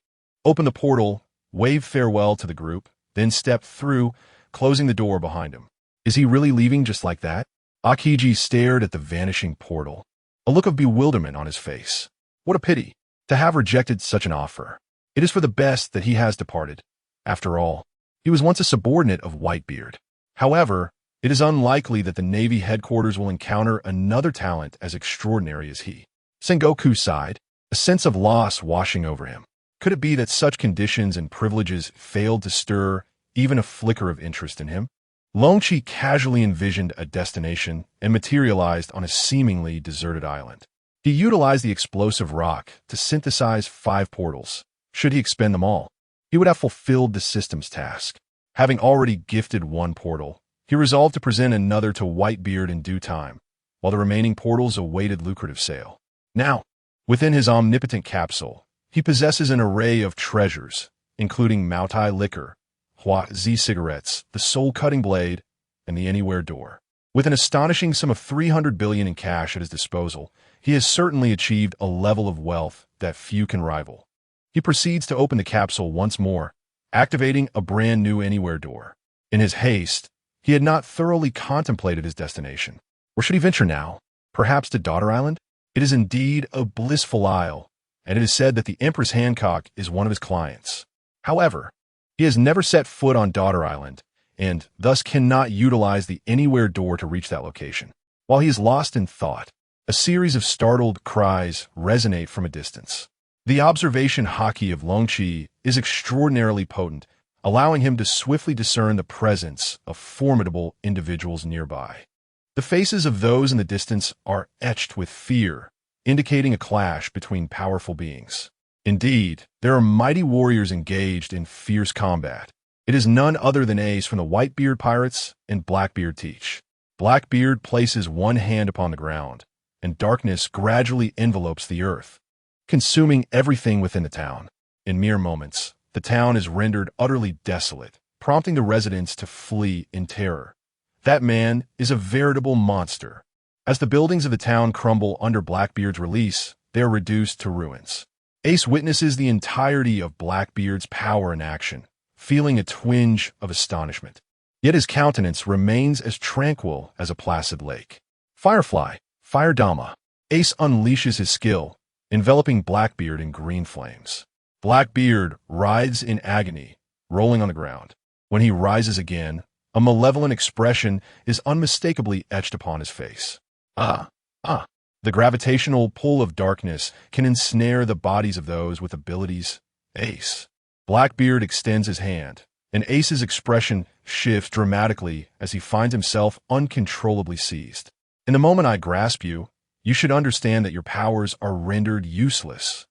[SPEAKER 2] opened the portal, waved farewell to the group, then stepped through, closing the door behind him. Is he really leaving just like that? Akiji stared at the vanishing portal, a look of bewilderment on his face. What a pity to have rejected such an offer. It is for the best that he has departed. After all, he was once a subordinate of Whitebeard. However, it is unlikely that the Navy headquarters will encounter another talent as extraordinary as he. Sengoku sighed, a sense of loss washing over him. Could it be that such conditions and privileges failed to stir even a flicker of interest in him? Longchi casually envisioned a destination and materialized on a seemingly deserted island. He utilized the explosive rock to synthesize 5 portals. Should he expend them all, he would have fulfilled the system's task. Having already gifted 1 portal, he resolved to present another to Whitebeard in due time, while the remaining portals awaited lucrative sale. Now, within his omnipotent capsule, he possesses an array of treasures, including Maotai liquor, Hua Z cigarettes, the soul-cutting blade, and the anywhere door. With an astonishing sum of 300 billion in cash at his disposal, he has certainly achieved a level of wealth that few can rival. He proceeds to open the capsule once more, activating a brand new anywhere door. In his haste, he had not thoroughly contemplated his destination. Where should he venture now? Perhaps to Daughter Island? It is indeed a blissful isle, and it is said that the Empress Hancock is one of his clients. However, he has never set foot on Daughter Island, and thus cannot utilize the anywhere door to reach that location. While he is lost in thought, a series of startled cries resonate from a distance. The observation haki of Longqi is extraordinarily potent, allowing him to swiftly discern the presence of formidable individuals nearby. The faces of those in the distance are etched with fear, indicating a clash between powerful beings. Indeed, there are mighty warriors engaged in fierce combat. It is none other than Ace from the Whitebeard Pirates and Blackbeard teach. Blackbeard places one hand upon the ground, and darkness gradually envelopes the earth, consuming everything within the town. In mere moments, the town is rendered utterly desolate, prompting the residents to flee in terror. That man is a veritable monster. As the buildings of the town crumble under Blackbeard's release, they are reduced to ruins. Ace witnesses the entirety of Blackbeard's power in action, feeling a twinge of astonishment. Yet his countenance remains as tranquil as a placid lake. Firefly, Fire Dama. Ace unleashes his skill, enveloping Blackbeard in green flames. Blackbeard writhes in agony, rolling on the ground. When he rises again, a malevolent expression is unmistakably etched upon his face. The gravitational pull of darkness can ensnare the bodies of those with abilities. Ace. Blackbeard extends his hand, and Ace's expression shifts dramatically as he finds himself uncontrollably seized. In the moment I grasp you, you should understand that your powers are rendered useless.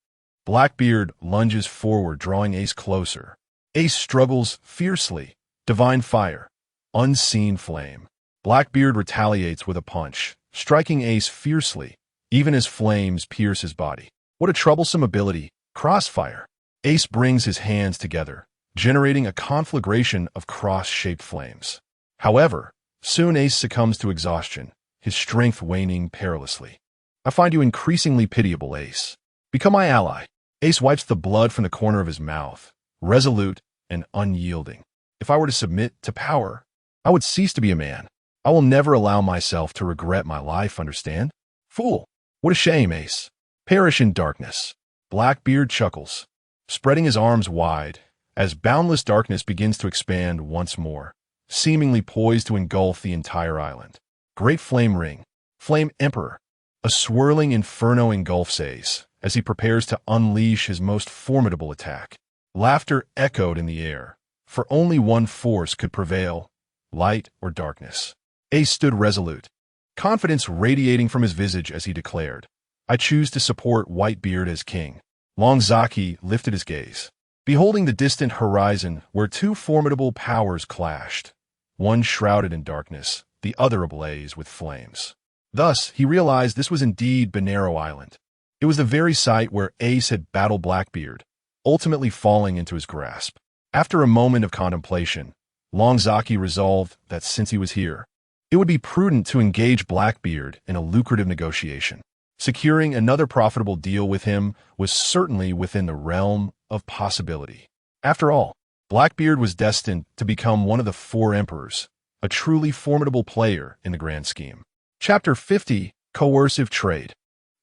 [SPEAKER 2] Blackbeard lunges forward, drawing Ace closer. Ace struggles fiercely. Divine fire. Unseen flame. Blackbeard retaliates with a punch, striking Ace fiercely, even as flames pierce his body. What a troublesome ability. Crossfire. Ace brings his hands together, generating a conflagration of cross-shaped flames. However, soon Ace succumbs to exhaustion, his strength waning perilously. I find you increasingly pitiable, Ace. Become my ally. Ace wipes the blood from the corner of his mouth, resolute and unyielding. If I were to submit to power, I would cease to be a man. I will never allow myself to regret my life, understand? Fool! What a shame, Ace. Perish in darkness. Blackbeard chuckles, spreading his arms wide, as boundless darkness begins to expand once more, seemingly poised to engulf the entire island. Great Flame Ring. Flame Emperor. A swirling inferno engulfs Ace as he prepares to unleash his most formidable attack. Laughter echoed in the air, for only one force could prevail, light or darkness. Ace stood resolute, confidence radiating from his visage as he declared, I choose to support Whitebeard as king. Longzaki lifted his gaze, beholding the distant horizon where two formidable powers clashed, one shrouded in darkness, the other ablaze with flames. Thus, he realized this was indeed Bonero Island. It was the very site where Ace had battled Blackbeard, ultimately falling into his grasp. After a moment of contemplation, Longzaki resolved that since he was here, it would be prudent to engage Blackbeard in a lucrative negotiation. Securing another profitable deal with him was certainly within the realm of possibility. After all, Blackbeard was destined to become one of the four emperors, a truly formidable player in the grand scheme. Chapter 50, Coercive Trade.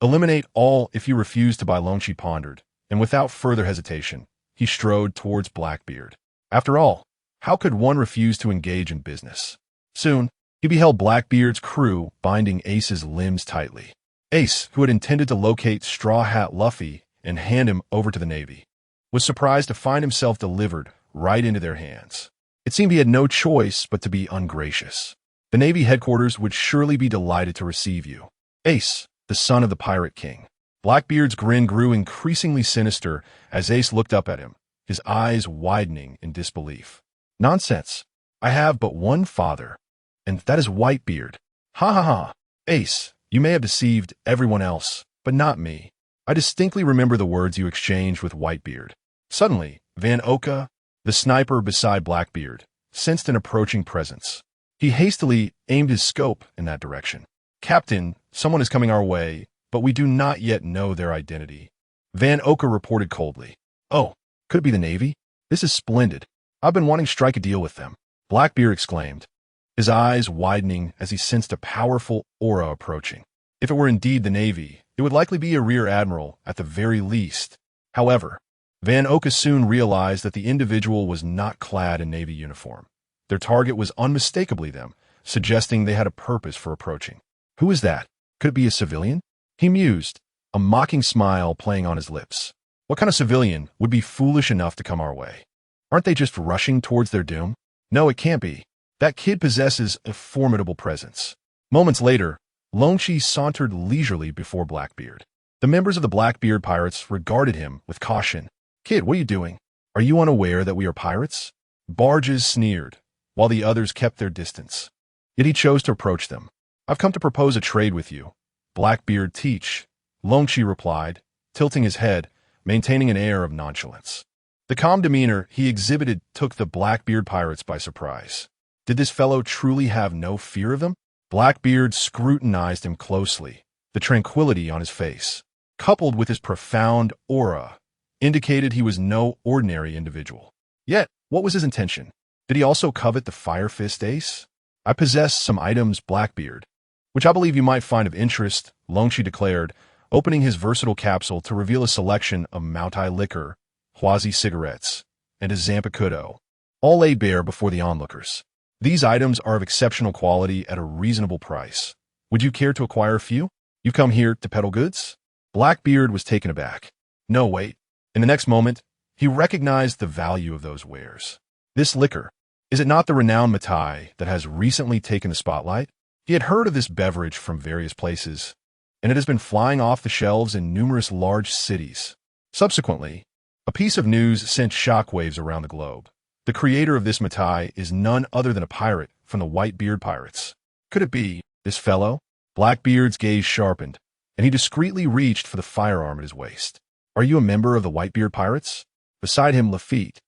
[SPEAKER 2] Eliminate all if you refuse to buy, Longqi pondered, and without further hesitation, he strode towards Blackbeard. After all, how could one refuse to engage in business? Soon, he beheld Blackbeard's crew binding Ace's limbs tightly. Ace, who had intended to locate Straw Hat Luffy and hand him over to the Navy, was surprised to find himself delivered right into their hands. It seemed he had no choice but to be ungracious. The Navy headquarters would surely be delighted to receive you. Ace, the son of the Pirate King. Blackbeard's grin grew increasingly sinister as Ace looked up at him, his eyes widening in disbelief. Nonsense. I have but one father, and that is Whitebeard. Ha ha ha. Ace, you may have deceived everyone else, but not me. I distinctly remember the words you exchanged with Whitebeard. Suddenly, Van Oka, the sniper beside Blackbeard, sensed an approaching presence. He hastily aimed his scope in that direction. Captain, someone is coming our way, but we do not yet know their identity. Van Oka reported coldly. Oh, could it be the Navy? This is splendid. I've been wanting to strike a deal with them. Blackbeard exclaimed, his eyes widening as he sensed a powerful aura approaching. If it were indeed the Navy, it would likely be a rear admiral at the very least. However, Van Oka soon realized that the individual was not clad in Navy uniform. Their target was unmistakably them, suggesting they had a purpose for approaching. Who is that? Could it be a civilian? He mused, a mocking smile playing on his lips. What kind of civilian would be foolish enough to come our way? Aren't they just rushing towards their doom? No, it can't be. That kid possesses a formidable presence. Moments later, Longshi sauntered leisurely before Blackbeard. The members of the Blackbeard Pirates regarded him with caution. Kid, what are you doing? Are you unaware that we are pirates? Barges sneered, while the others kept their distance. Yet he chose to approach them. I've come to propose a trade with you. Blackbeard teach, Longshi replied, tilting his head, maintaining an air of nonchalance. The calm demeanor he exhibited took the Blackbeard Pirates by surprise. Did this fellow truly have no fear of them? Blackbeard scrutinized him closely. The tranquility on his face, coupled with his profound aura, indicated he was no ordinary individual. Yet, what was his intention? Did he also covet the Fire Fist Ace? I possess some items, Blackbeard, which I believe you might find of interest, Longshi declared, opening his versatile capsule to reveal a selection of Maotai liquor, Huazi cigarettes, and a Zampicudo, all laid bare before the onlookers. These items are of exceptional quality at a reasonable price. Would you care to acquire a few? You come here to peddle goods? Blackbeard was taken aback. No, wait. In the next moment, he recognized the value of those wares. This liquor, is it not the renowned Maotai that has recently taken the spotlight? He had heard of this beverage from various places, and it has been flying off the shelves in numerous large cities. Subsequently, a piece of news sent shockwaves around the globe. The creator of this Maotai is none other than a pirate from the Whitebeard Pirates. Could it be this fellow? Blackbeard's gaze sharpened, and he discreetly reached for the firearm at his waist. Are you a member of the Whitebeard Pirates? Beside him, Lafitte,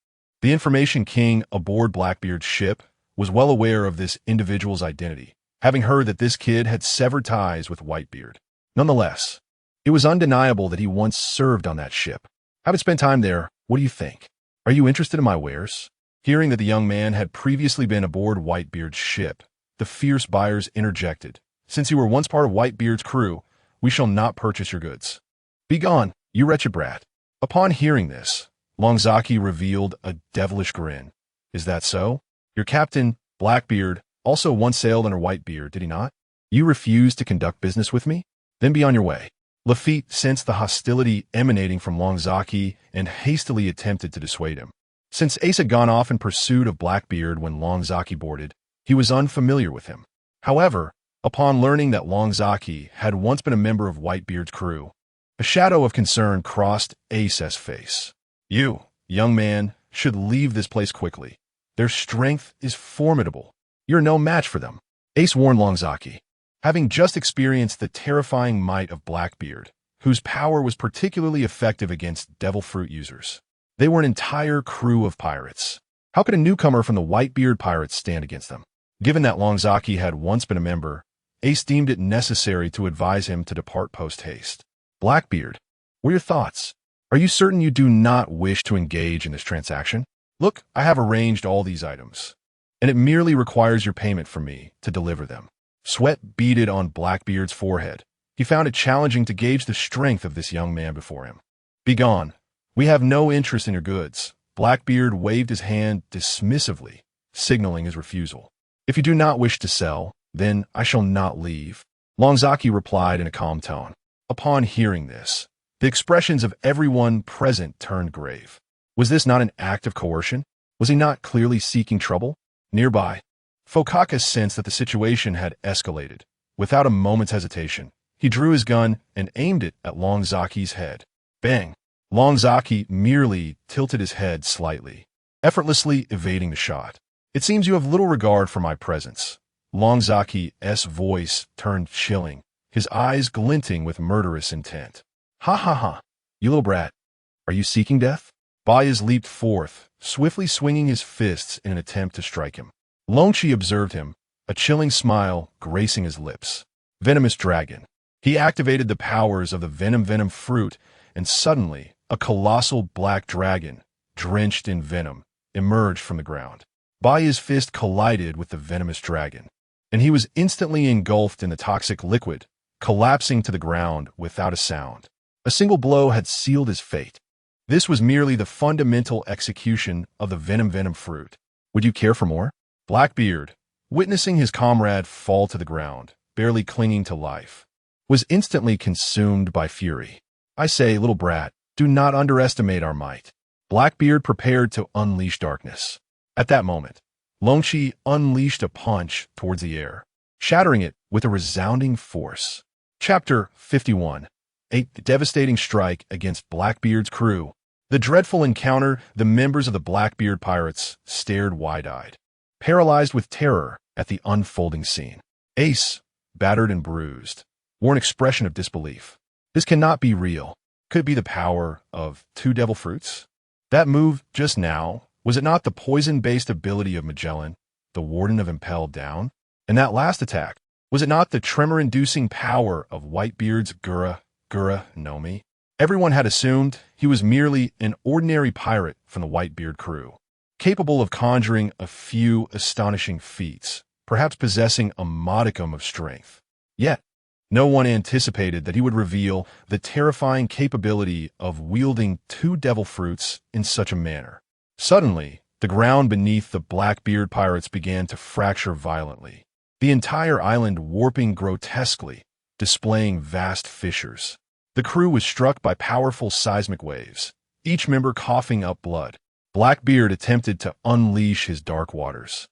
[SPEAKER 2] the information king aboard Blackbeard's ship, was well aware of this individual's identity, having heard that this kid had severed ties with Whitebeard. Nonetheless, it was undeniable that he once served on that ship. Having spent time there, what do you think? Are you interested in my wares? Hearing that the young man had previously been aboard Whitebeard's ship, the fierce buyers interjected. Since you were once part of Whitebeard's crew, we shall not purchase your goods. Begone, you wretched brat. Upon hearing this, Longzaki revealed a devilish grin. Is that so? Your captain, Blackbeard, also once sailed under Whitebeard, did he not? You refuse to conduct business with me? Then be on your way. Lafitte sensed the hostility emanating from Longzaki and hastily attempted to dissuade him. Since Ace had gone off in pursuit of Blackbeard when Longzaki boarded, he was unfamiliar with him. However, upon learning that Longzaki had once been a member of Whitebeard's crew, a shadow of concern crossed Ace's face. You, young man, should leave this place quickly. Their strength is formidable. You're no match for them. Ace warned Longzaki, having just experienced the terrifying might of Blackbeard, whose power was particularly effective against devil fruit users. They were an entire crew of pirates. How could a newcomer from the Whitebeard Pirates stand against them? Given that Longzaki had once been a member, Ace deemed it necessary to advise him to depart post-haste. Blackbeard, what are your thoughts? Are you certain you do not wish to engage in this transaction? Look, I have arranged all these items, and it merely requires your payment from me to deliver them. Sweat beaded on Blackbeard's forehead. He found it challenging to gauge the strength of this young man before him. Begone. We have no interest in your goods. Blackbeard waved his hand dismissively, signaling his refusal. If you do not wish to sell, then I shall not leave. Longzaki replied in a calm tone. Upon hearing this, the expressions of everyone present turned grave. Was this not an act of coercion? Was he not clearly seeking trouble? Nearby, Fokaka sensed that the situation had escalated. Without a moment's hesitation, he drew his gun and aimed it at Longzaki's head. Bang! Longzaki merely tilted his head slightly, effortlessly evading the shot. It seems you have little regard for my presence. Longzaki's voice turned chilling, his eyes glinting with murderous intent. Ha ha ha, you little brat. Are you seeking death? Bayas leaped forth, swiftly swinging his fists in an attempt to strike him. Longshi observed him, a chilling smile gracing his lips. Venomous dragon. He activated the powers of the venom fruit, and suddenly, a colossal black dragon, drenched in venom, emerged from the ground. Bai's fist collided with the venomous dragon, and he was instantly engulfed in the toxic liquid, collapsing to the ground without a sound. A single blow had sealed his fate. This was merely the fundamental execution of the venom fruit. Would you care for more? Blackbeard, witnessing his comrade fall to the ground, barely clinging to life, was instantly consumed by fury. I say, little brat, do not underestimate our might. Blackbeard prepared to unleash darkness. At that moment, Longqi unleashed a punch towards the air, shattering it with a resounding force. Chapter 51. A devastating strike against Blackbeard's crew. The dreadful encounter, the members of the Blackbeard Pirates stared wide-eyed, paralyzed with terror at the unfolding scene. Ace, battered and bruised, wore an expression of disbelief. This cannot be real. Could it be the power of two devil fruits? That move just now, was it not the poison-based ability of Magellan, the Warden of Impelled Down? And that last attack, was it not the tremor-inducing power of Whitebeard's Gura Nomi? Everyone had assumed he was merely an ordinary pirate from the Whitebeard crew, capable of conjuring a few astonishing feats, perhaps possessing a modicum of strength. Yet, no one anticipated that he would reveal the terrifying capability of wielding two devil fruits in such a manner. Suddenly, the ground beneath the Blackbeard Pirates began to fracture violently, the entire island warping grotesquely, displaying vast fissures. The crew was struck by powerful seismic waves, each member coughing up blood. Blackbeard attempted to unleash his dark waters,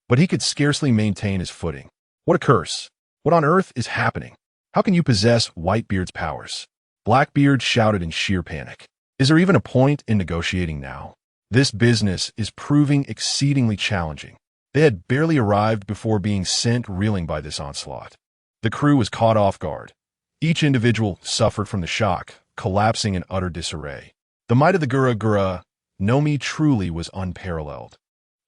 [SPEAKER 2] but he could scarcely maintain his footing. What a curse! What on earth is happening? How can you possess Whitebeard's powers? Blackbeard shouted in sheer panic. Is there even a point in negotiating now? This business is proving exceedingly challenging. They had barely arrived before being sent reeling by this onslaught. The crew was caught off guard. Each individual suffered from the shock, collapsing in utter disarray. The might of the Gura Nomi truly was unparalleled.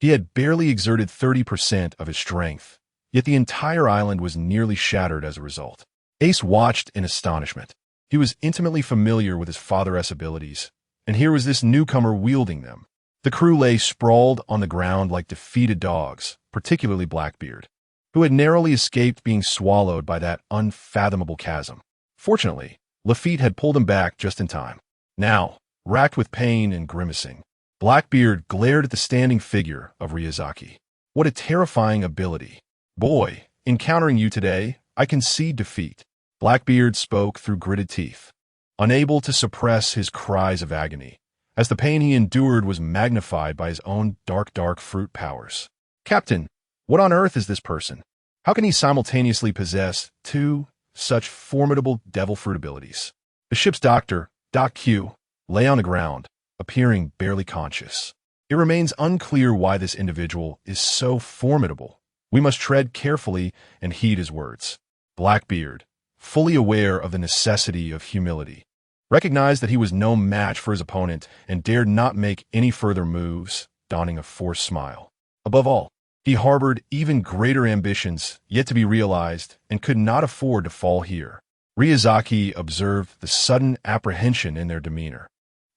[SPEAKER 2] He had barely exerted 30% of his strength, yet the entire island was nearly shattered as a result. Ace watched in astonishment. He was intimately familiar with his father's abilities, and here was this newcomer wielding them. The crew lay sprawled on the ground like defeated dogs, particularly Blackbeard, who had narrowly escaped being swallowed by that unfathomable chasm. Fortunately, Lafitte had pulled him back just in time. Now, racked with pain and grimacing, Blackbeard glared at the standing figure of Ryazaki. What a terrifying ability. Boy, encountering you today, I concede defeat. Blackbeard spoke through gritted teeth, unable to suppress his cries of agony, as the pain he endured was magnified by his own dark fruit powers. Captain, what on earth is this person? How can he simultaneously possess two such formidable devil fruit abilities? The ship's doctor, Doc Q, lay on the ground, appearing barely conscious. It remains unclear why this individual is so formidable. We must tread carefully and heed his words. Blackbeard, fully aware of the necessity of humility, recognized that he was no match for his opponent and dared not make any further moves, donning a forced smile. Above all, he harbored even greater ambitions yet to be realized and could not afford to fall here. Ryazaki observed the sudden apprehension in their demeanor,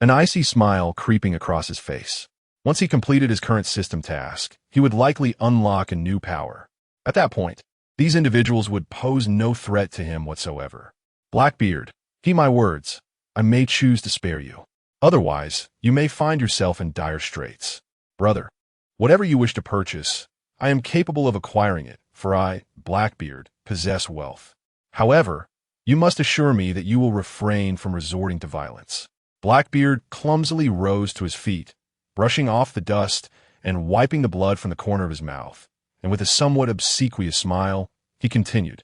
[SPEAKER 2] an icy smile creeping across his face. Once he completed his current system task, he would likely unlock a new power. At that point, these individuals would pose no threat to him whatsoever. Blackbeard, heed my words. I may choose to spare you. Otherwise, you may find yourself in dire straits. Brother, whatever you wish to purchase, I am capable of acquiring it, for I, Blackbeard, possess wealth. However, you must assure me that you will refrain from resorting to violence. Blackbeard clumsily rose to his feet, brushing off the dust and wiping the blood from the corner of his mouth, and with a somewhat obsequious smile, he continued,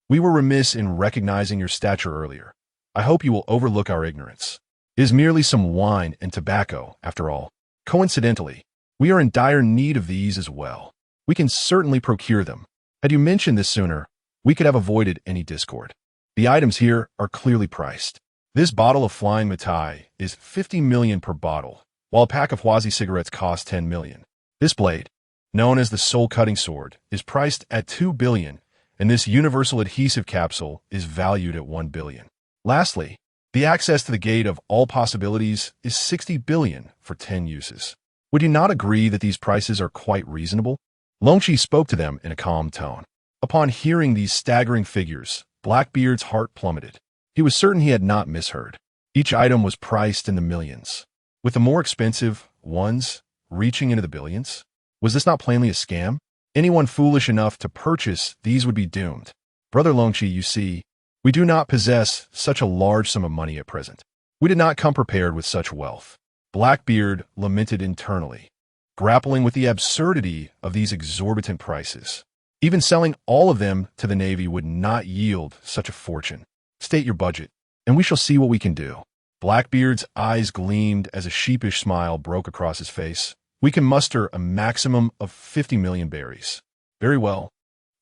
[SPEAKER 2] We were remiss in recognizing your stature earlier. I hope you will overlook our ignorance. It is merely some wine and tobacco, after all. Coincidentally, we are in dire need of these as well. We can certainly procure them. Had you mentioned this sooner, we could have avoided any discord. The items here are clearly priced. This bottle of flying Maotai is 50 million per bottle, while a pack of Huazi cigarettes costs 10 million. This blade, known as the soul-cutting sword, is priced at 2 billion, and this universal adhesive capsule is valued at 1 billion. Lastly, the access to the gate of all possibilities is 60 billion for 10 uses. Would you not agree that these prices are quite reasonable? Longqi spoke to them in a calm tone. Upon hearing these staggering figures, Blackbeard's heart plummeted. He was certain he had not misheard. Each item was priced in the millions, with the more expensive ones reaching into the billions. Was this not plainly a scam? Anyone foolish enough to purchase these would be doomed. Brother Longqi, you see, we do not possess such a large sum of money at present. We did not come prepared with such wealth. Blackbeard lamented internally, grappling with the absurdity of these exorbitant prices. Even selling all of them to the Navy would not yield such a fortune. State your budget, and we shall see what we can do. Blackbeard's eyes gleamed as a sheepish smile broke across his face. We can muster a maximum of 50 million berries. Very well.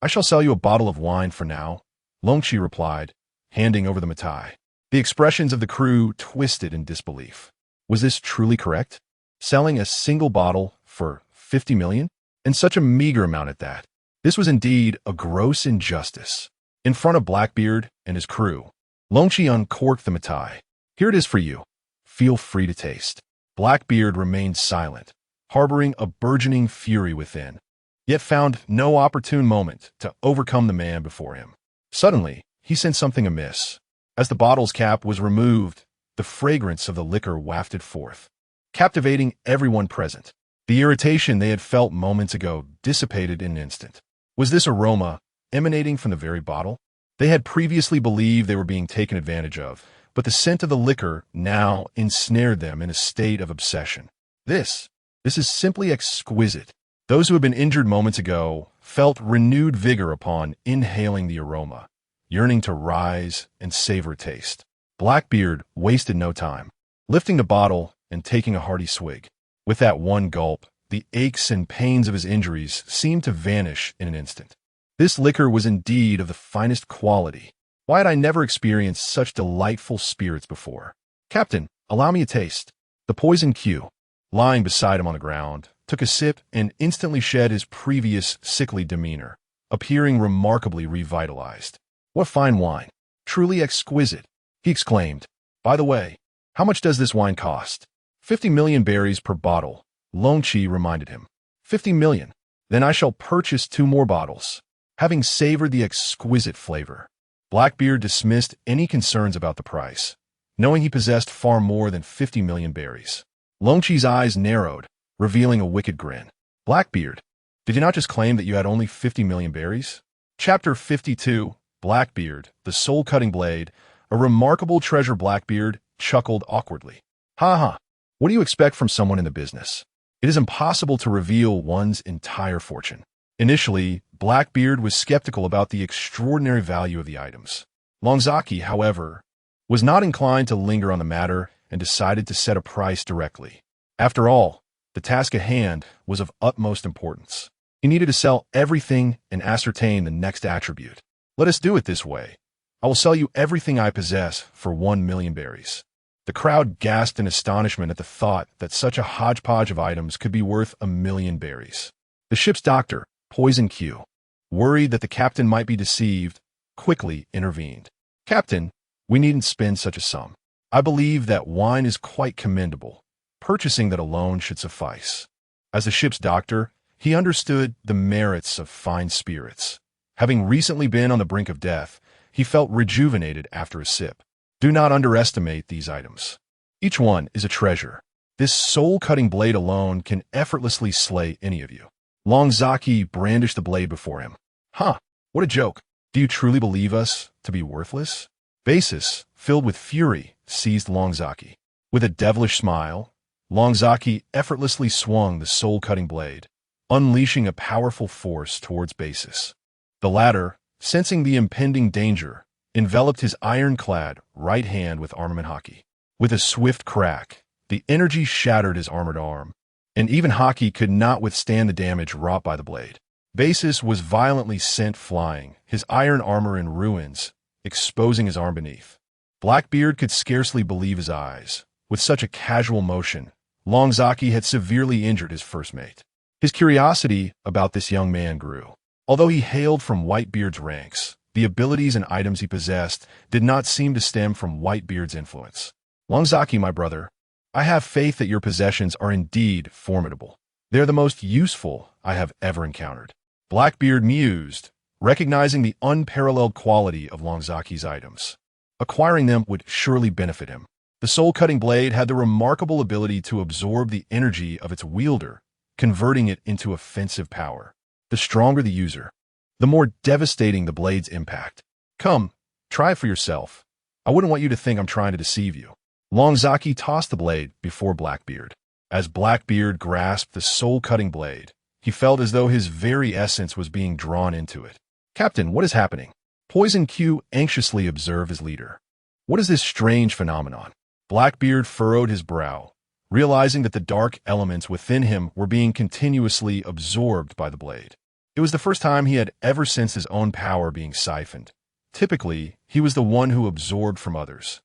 [SPEAKER 2] I shall sell you a bottle of wine for now, Longqi replied, handing over the Maotai. The expressions of the crew twisted in disbelief. Was this truly correct? Selling a single bottle for 50 million? And such a meager amount at that. This was indeed a gross injustice. In front of Blackbeard and his crew, Longqi uncorked the Maotai. Here it is for you. Feel free to taste. Blackbeard remained silent, harboring a burgeoning fury within, yet found no opportune moment to overcome the man before him. Suddenly, he sensed something amiss. As the bottle's cap was removed, the fragrance of the liquor wafted forth, captivating everyone present. The irritation they had felt moments ago dissipated in an instant. Was this aroma emanating from the very bottle? They had previously believed they were being taken advantage of, but the scent of the liquor now ensnared them in a state of obsession. This is simply exquisite. Those who had been injured moments ago felt renewed vigor upon inhaling the aroma, yearning to rise and savor taste. Blackbeard wasted no time, lifting the bottle and taking a hearty swig. With that one gulp, the aches and pains of his injuries seemed to vanish in an instant. This liquor was indeed of the finest quality. Why had I never experienced such delightful spirits before? Captain, allow me a taste. The poison Q, lying beside him on the ground, took a sip and instantly shed his previous sickly demeanor, appearing remarkably revitalized. What fine wine! Truly exquisite, he exclaimed. By the way, how much does this wine cost? 50 million berries per bottle, Longqi reminded him. 50 million. Then I shall purchase 2 more bottles. Having savored the exquisite flavor, Blackbeard dismissed any concerns about the price, knowing he possessed far more than 50 million berries. Longqi's eyes narrowed, revealing a wicked grin. Blackbeard, did you not just claim that you had only 50 million berries? Chapter 52, Blackbeard, the soul-cutting blade, a remarkable treasure. Blackbeard chuckled awkwardly. Ha ha, what do you expect from someone in the business? It is impossible to reveal one's entire fortune. Initially, Blackbeard was skeptical about the extraordinary value of the items. Longzaki, however, was not inclined to linger on the matter and decided to set a price directly. After all, the task at hand was of utmost importance. He needed to sell everything and ascertain the next attribute. Let us do it this way. I will sell you everything I possess for 1 million berries. The crowd gasped in astonishment at the thought that such a hodgepodge of items could be worth 1 million berries. The ship's doctor, Poison Q, worried that the captain might be deceived, quickly intervened. Captain, we needn't spend such a sum. I believe that wine is quite commendable. Purchasing that alone should suffice. As the ship's doctor, he understood the merits of fine spirits. Having recently been on the brink of death, he felt rejuvenated after a sip. Do not underestimate these items. Each one is a treasure. This soul-cutting blade alone can effortlessly slay any of you. Longzaki brandished the blade before him. Huh, what a joke. Do you truly believe us to be worthless? Basis, filled with fury, seized Longzaki. With a devilish smile, Longzaki effortlessly swung the soul-cutting blade, unleashing a powerful force towards Basis. The latter, sensing the impending danger, enveloped his ironclad right hand with armament hockey. With a swift crack, the energy shattered his armored arm, and even hockey could not withstand the damage wrought by the blade. Basis was violently sent flying, his iron armor in ruins, exposing his arm beneath. Blackbeard could scarcely believe his eyes. With such a casual motion, Longzaki had severely injured his first mate. His curiosity about this young man grew. Although he hailed from Whitebeard's ranks, the abilities and items he possessed did not seem to stem from Whitebeard's influence. Longzaki, my brother, I have faith that your possessions are indeed formidable. They are the most useful I have ever encountered. Blackbeard mused, recognizing the unparalleled quality of Longzaki's items. Acquiring them would surely benefit him. The soul-cutting blade had the remarkable ability to absorb the energy of its wielder, converting it into offensive power. The stronger the user, the more devastating the blade's impact. Come, try it for yourself. I wouldn't want you to think I'm trying to deceive you. Longzaki tossed the blade before Blackbeard. As Blackbeard grasped the soul-cutting blade, he felt as though his very essence was being drawn into it. Captain, what is happening? Poison Q anxiously observed his leader. What is this strange phenomenon? Blackbeard furrowed his brow, realizing that the dark elements within him were being continuously absorbed by the blade. It was the first time he had ever sensed his own power being siphoned. Typically, he was the one who absorbed from others.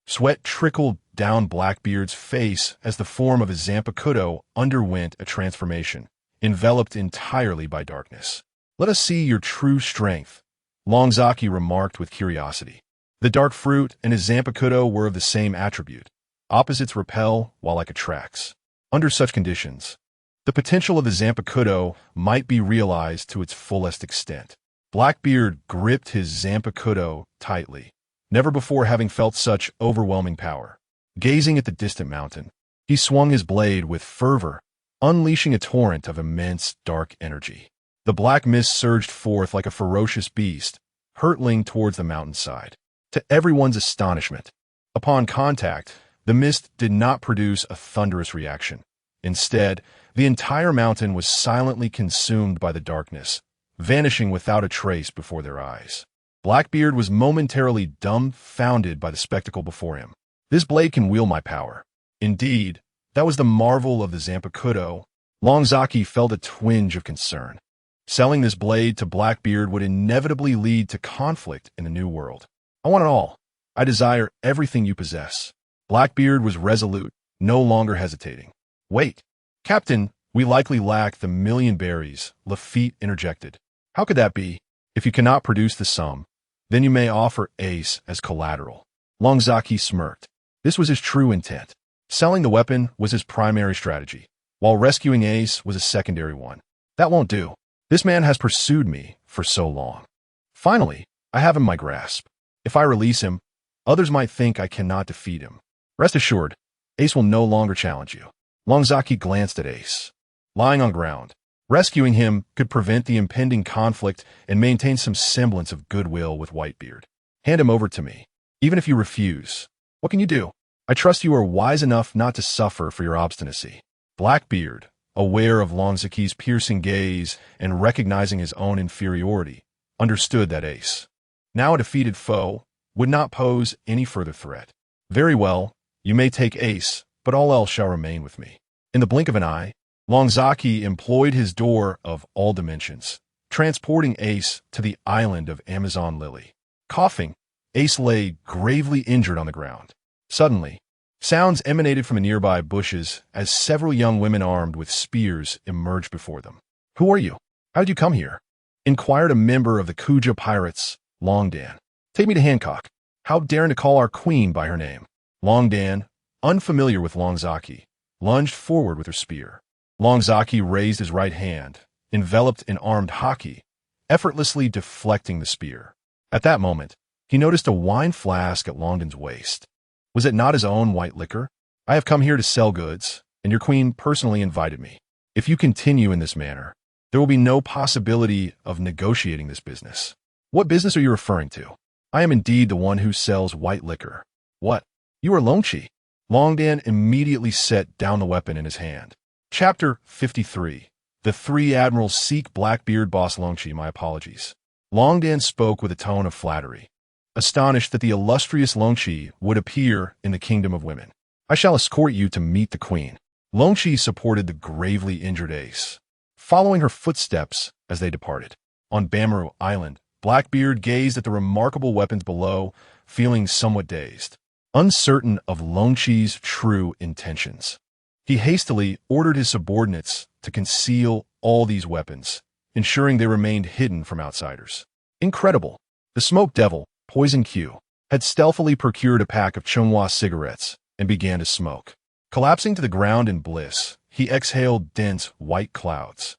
[SPEAKER 2] Sweat trickled down Blackbeard's face as the form of his Zanpakuto underwent a transformation, enveloped entirely by darkness. Let us see your true strength, Longzaki remarked with curiosity. The dark fruit and his Zanpakuto were of the same attribute. Opposites repel while like attracts. Under such conditions, the potential of the Zanpakuto might be realized to its fullest extent. Blackbeard gripped his Zanpakuto tightly, never before having felt such overwhelming power. Gazing at the distant mountain, he swung his blade with fervor, unleashing a torrent of immense dark energy. The black mist surged forth like a ferocious beast, hurtling towards the mountainside. To everyone's astonishment, upon contact, the mist did not produce a thunderous reaction. Instead, the entire mountain was silently consumed by the darkness, vanishing without a trace before their eyes. Blackbeard was momentarily dumbfounded by the spectacle before him. This blade can wield my power. Indeed, that was the marvel of the Zanpakuto. Longzaki felt a twinge of concern. Selling this blade to Blackbeard would inevitably lead to conflict in the new world. I want it all. I desire everything you possess. Blackbeard was resolute, no longer hesitating. Wait, Captain, we likely lack the 1,000,000 berries, Lafitte interjected. How could that be? If you cannot produce the sum, then you may offer Ace as collateral. Longzaki smirked. This was his true intent. Selling the weapon was his primary strategy, while rescuing Ace was a secondary one. That won't do. This man has pursued me for so long. Finally, I have him in my grasp. If I release him, others might think I cannot defeat him. Rest assured, Ace will no longer challenge you. Longzaki glanced at Ace, lying on ground. Rescuing him could prevent the impending conflict and maintain some semblance of goodwill with Whitebeard. Hand him over to me. Even if you refuse, what can you do? I trust you are wise enough not to suffer for your obstinacy. Blackbeard, aware of Longzaki's piercing gaze and recognizing his own inferiority, understood that Ace, now a defeated foe, would not pose any further threat. Very well, you may take Ace, but all else shall remain with me. In the blink of an eye, Longzaki employed his door of all dimensions, transporting Ace to the island of Amazon Lily. Coughing, Ace lay gravely injured on the ground. Suddenly, sounds emanated from the nearby bushes as several young women armed with spears emerged before them. Who are you? How did you come here? Inquired a member of the Kuja Pirates, Longdan. Take me to Hancock. How daring to call our queen by her name? Longdan, unfamiliar with Longzaki, lunged forward with her spear. Longzaki raised his right hand, enveloped in armed haki, effortlessly deflecting the spear. At that moment, he noticed a wine flask at Longdan's waist. Was it not his own white liquor? I have come here to sell goods, and your queen personally invited me. If you continue in this manner, there will be no possibility of negotiating this business. What business are you referring to? I am indeed the one who sells white liquor. What? You are Longchi. Longdan immediately set down the weapon in his hand. Chapter 53. The three admirals seek Blackbeard boss Longchi. My apologies. Longdan spoke with a tone of flattery, astonished that the illustrious Longchi would appear in the kingdom of women. I shall escort you to meet the queen. Longchi supported the gravely injured Ace, following her footsteps as they departed. On Bamaru Island, Blackbeard gazed at the remarkable weapons below, feeling somewhat dazed, uncertain of Longchi's true intentions. He hastily ordered his subordinates to conceal all these weapons, ensuring they remained hidden from outsiders. Incredible! The smoke devil, Poison Q, had stealthily procured a pack of Chunhua cigarettes and began to smoke. Collapsing to the ground in bliss, he exhaled dense white clouds.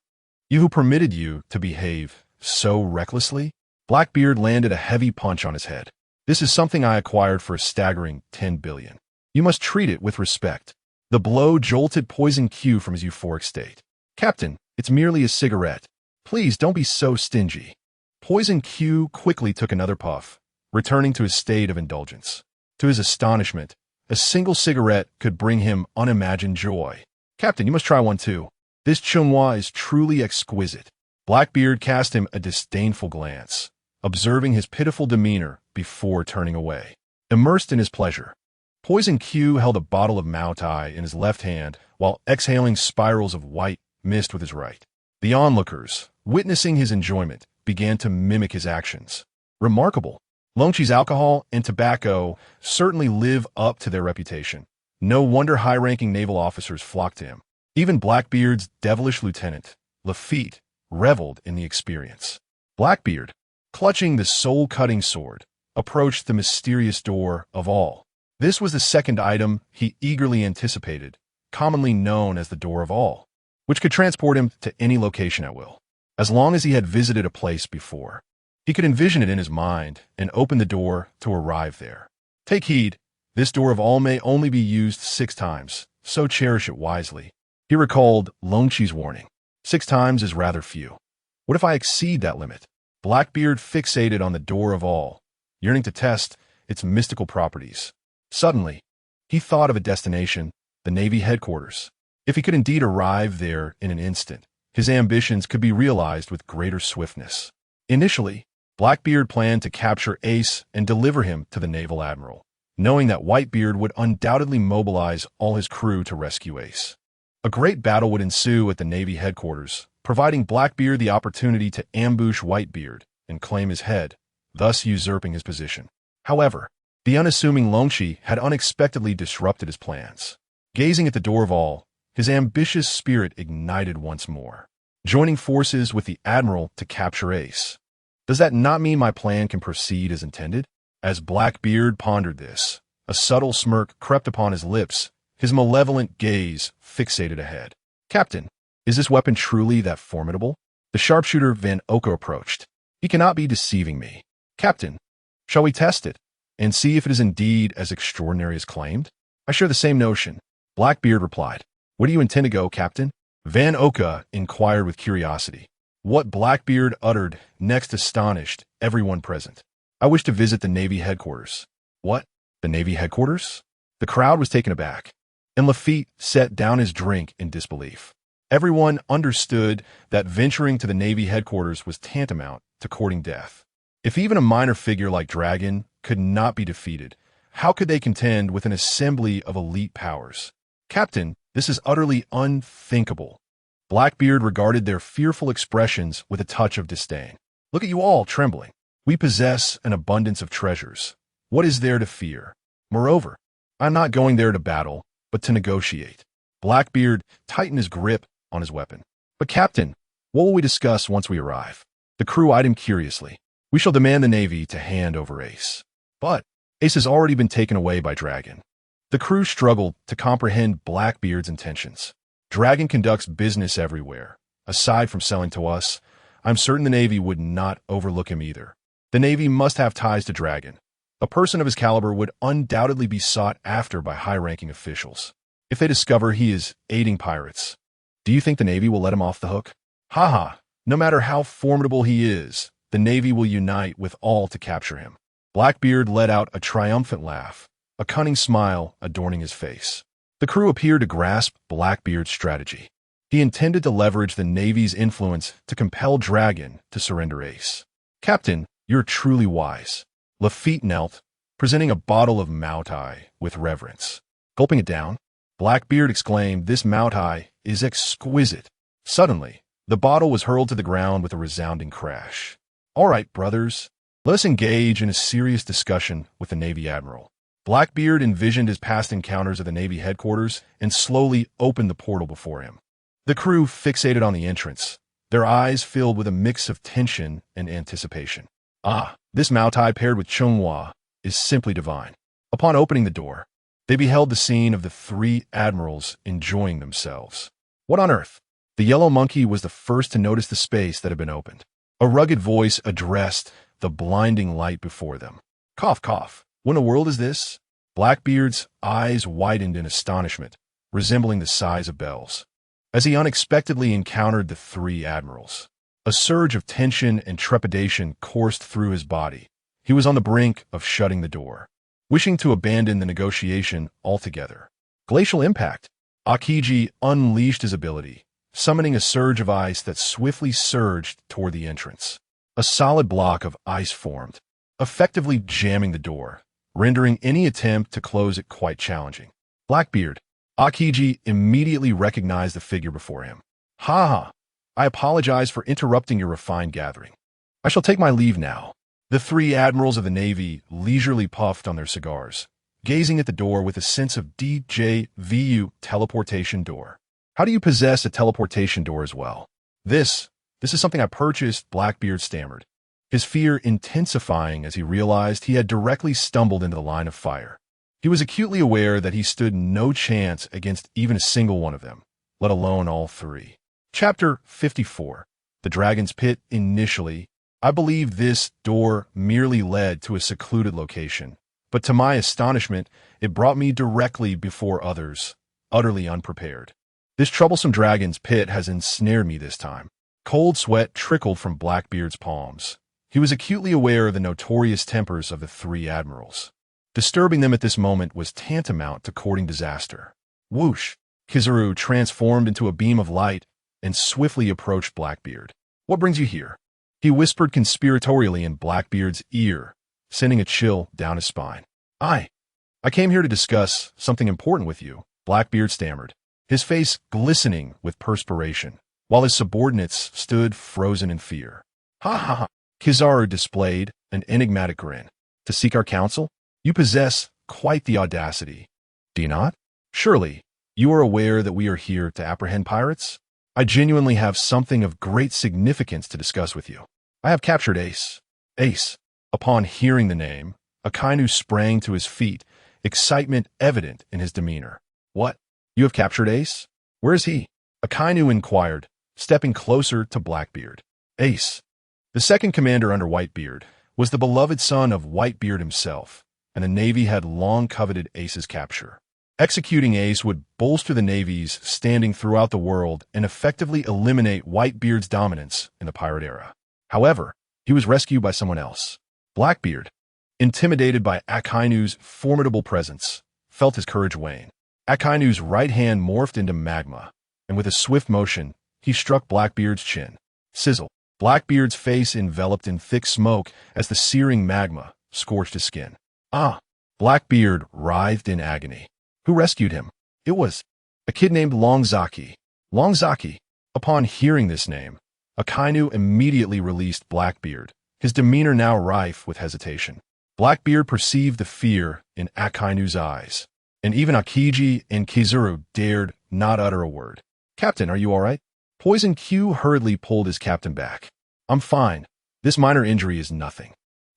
[SPEAKER 2] "You who permitted you to behave so recklessly?" Blackbeard landed a heavy punch on his head. "This is something I acquired for a staggering 10 billion. You must treat it with respect." The blow jolted Poison Q from his euphoric state. "Captain, it's merely a cigarette. Please don't be so stingy." Poison Q quickly took another puff, returning to his state of indulgence. To his astonishment, a single cigarette could bring him unimagined joy. "Captain, you must try one too. This Chunhua is truly exquisite." Blackbeard cast him a disdainful glance, observing his pitiful demeanor before turning away. Immersed in his pleasure, Poison Q held a bottle of Maotai in his left hand while exhaling spirals of white mist with his right. The onlookers, witnessing his enjoyment, began to mimic his actions. Remarkable. Longqi's alcohol and tobacco certainly live up to their reputation. No wonder high-ranking naval officers flocked to him. Even Blackbeard's devilish lieutenant, Lafitte, reveled in the experience. Blackbeard, clutching the soul-cutting sword, approached the mysterious door of all. This was the second item he eagerly anticipated, commonly known as the Door of All, which could transport him to any location at will, as long as he had visited a place before. He could envision it in his mind and open the door to arrive there. Take heed, this Door of All may only be used 6 times, so cherish it wisely. He recalled Longqi's warning. 6 times is rather few. What if I exceed that limit? Blackbeard fixated on the Door of All, yearning to test its mystical properties. Suddenly, he thought of a destination, the Navy headquarters. If he could indeed arrive there in an instant, his ambitions could be realized with greater swiftness. Initially, Blackbeard planned to capture Ace and deliver him to the naval admiral, knowing that Whitebeard would undoubtedly mobilize all his crew to rescue Ace. A great battle would ensue at the Navy headquarters, providing Blackbeard the opportunity to ambush Whitebeard and claim his head, thus usurping his position. However, the unassuming Longqi had unexpectedly disrupted his plans. Gazing at the Door of All, his ambitious spirit ignited once more, joining forces with the admiral to capture Ace. Does that not mean my plan can proceed as intended? As Blackbeard pondered this, a subtle smirk crept upon his lips, his malevolent gaze fixated ahead. "Captain, is this weapon truly that formidable?" The sharpshooter Van Oka approached. "He cannot be deceiving me." "Captain, shall we test it and see if it is indeed as extraordinary as claimed?" "I share the same notion," Blackbeard replied. "Where do you intend to go, Captain?" Van Oka inquired with curiosity. What Blackbeard uttered next astonished everyone present. "I wish to visit the Navy headquarters." "What? The Navy headquarters?" The crowd was taken aback, and Lafitte set down his drink in disbelief. Everyone understood that venturing to the Navy headquarters was tantamount to courting death. If even a minor figure like Dragon could not be defeated, how could they contend with an assembly of elite powers? "Captain, this is utterly unthinkable." Blackbeard regarded their fearful expressions with a touch of disdain. "Look at you all trembling. We possess an abundance of treasures. What is there to fear? Moreover, I'm not going there to battle, but to negotiate." Blackbeard tightened his grip on his weapon. "But Captain, what will we discuss once we arrive?" The crew eyed him curiously. "We shall demand the Navy to hand over Ace." "But Ace has already been taken away by Dragon." The crew struggled to comprehend Blackbeard's intentions. "Dragon conducts business everywhere. Aside from selling to us, I'm certain the Navy would not overlook him either. The Navy must have ties to Dragon. A person of his caliber would undoubtedly be sought after by high-ranking officials. If they discover he is aiding pirates, do you think the Navy will let him off the hook? Ha! No matter how formidable he is, the Navy will unite with all to capture him." Blackbeard let out a triumphant laugh, a cunning smile adorning his face. The crew appeared to grasp Blackbeard's strategy. He intended to leverage the Navy's influence to compel Dragon to surrender Ace. "Captain, you're truly wise." Lafitte knelt, presenting a bottle of Maotai with reverence. Gulping it down, Blackbeard exclaimed, "This Maotai is exquisite." Suddenly, the bottle was hurled to the ground with a resounding crash. "All right, brothers, let us engage in a serious discussion with the Navy Admiral." Blackbeard envisioned his past encounters at the Navy headquarters and slowly opened the portal before him. The crew fixated on the entrance, their eyes filled with a mix of tension and anticipation. Ah, this Maotai paired with Chunghua is simply divine. Upon opening the door, they beheld the scene of the three admirals enjoying themselves. What on earth? The yellow monkey was the first to notice the space that had been opened. A rugged voice addressed the blinding light before them. Cough, cough. What in the world is this? Blackbeard's eyes widened in astonishment, resembling the size of bells, as he unexpectedly encountered the three admirals. A surge of tension and trepidation coursed through his body. He was on the brink of shutting the door, wishing to abandon the negotiation altogether. Glacial impact. Akiji unleashed his ability, summoning a surge of ice that swiftly surged toward the entrance. A solid block of ice formed, effectively jamming the door, rendering any attempt to close it quite challenging. Blackbeard. Akiji immediately recognized the figure before him. Ha ha! I apologize for interrupting your refined gathering. I shall take my leave now. The three admirals of the Navy leisurely puffed on their cigars, gazing at the door with a sense of DJVU teleportation door. How do you possess a teleportation door as well? This is something I purchased, Blackbeard stammered, his fear intensifying as he realized he had directly stumbled into the line of fire. He was acutely aware that he stood no chance against even a single one of them, let alone all three. Chapter 54. The Dragon's Pit. Initially, I believed this door merely led to a secluded location, but to my astonishment, it brought me directly before others, utterly unprepared. This troublesome dragon's pit has ensnared me this time. Cold sweat trickled from Blackbeard's palms. He was acutely aware of the notorious tempers of the three admirals. Disturbing them at this moment was tantamount to courting disaster. Whoosh! Kizaru transformed into a beam of light and swiftly approached Blackbeard. What brings you here? He whispered conspiratorially in Blackbeard's ear, sending a chill down his spine. I came here to discuss something important with you, Blackbeard stammered, his face glistening with perspiration, while his subordinates stood frozen in fear. Ha ha ha! Kizaru displayed an enigmatic grin. To seek our counsel? You possess quite the audacity, do you not? Surely, you are aware that we are here to apprehend pirates? I genuinely have something of great significance to discuss with you. I have captured Ace. Ace. Upon hearing the name, Akainu sprang to his feet, excitement evident in his demeanor. What? You have captured Ace? Where is he? Akainu inquired, stepping closer to Blackbeard. Ace, the second commander under Whitebeard, was the beloved son of Whitebeard himself, and the Navy had long coveted Ace's capture. Executing Ace would bolster the Navy's standing throughout the world and effectively eliminate Whitebeard's dominance in the pirate era. However, he was rescued by someone else. Blackbeard, intimidated by Akainu's formidable presence, felt his courage wane. Akainu's right hand morphed into magma, and with a swift motion, he struck Blackbeard's chin. Sizzle. Blackbeard's face enveloped in thick smoke as the searing magma scorched his skin. Ah! Blackbeard writhed in agony. Who rescued him? It was a kid named Longzaki. Longzaki. Upon hearing this name, Akainu immediately released Blackbeard, his demeanor now rife with hesitation. Blackbeard perceived the fear in Akainu's eyes, and even Akiji and Kizaru dared not utter a word. Captain, are you all right? Poison Q hurriedly pulled his captain back. I'm fine. This minor injury is nothing.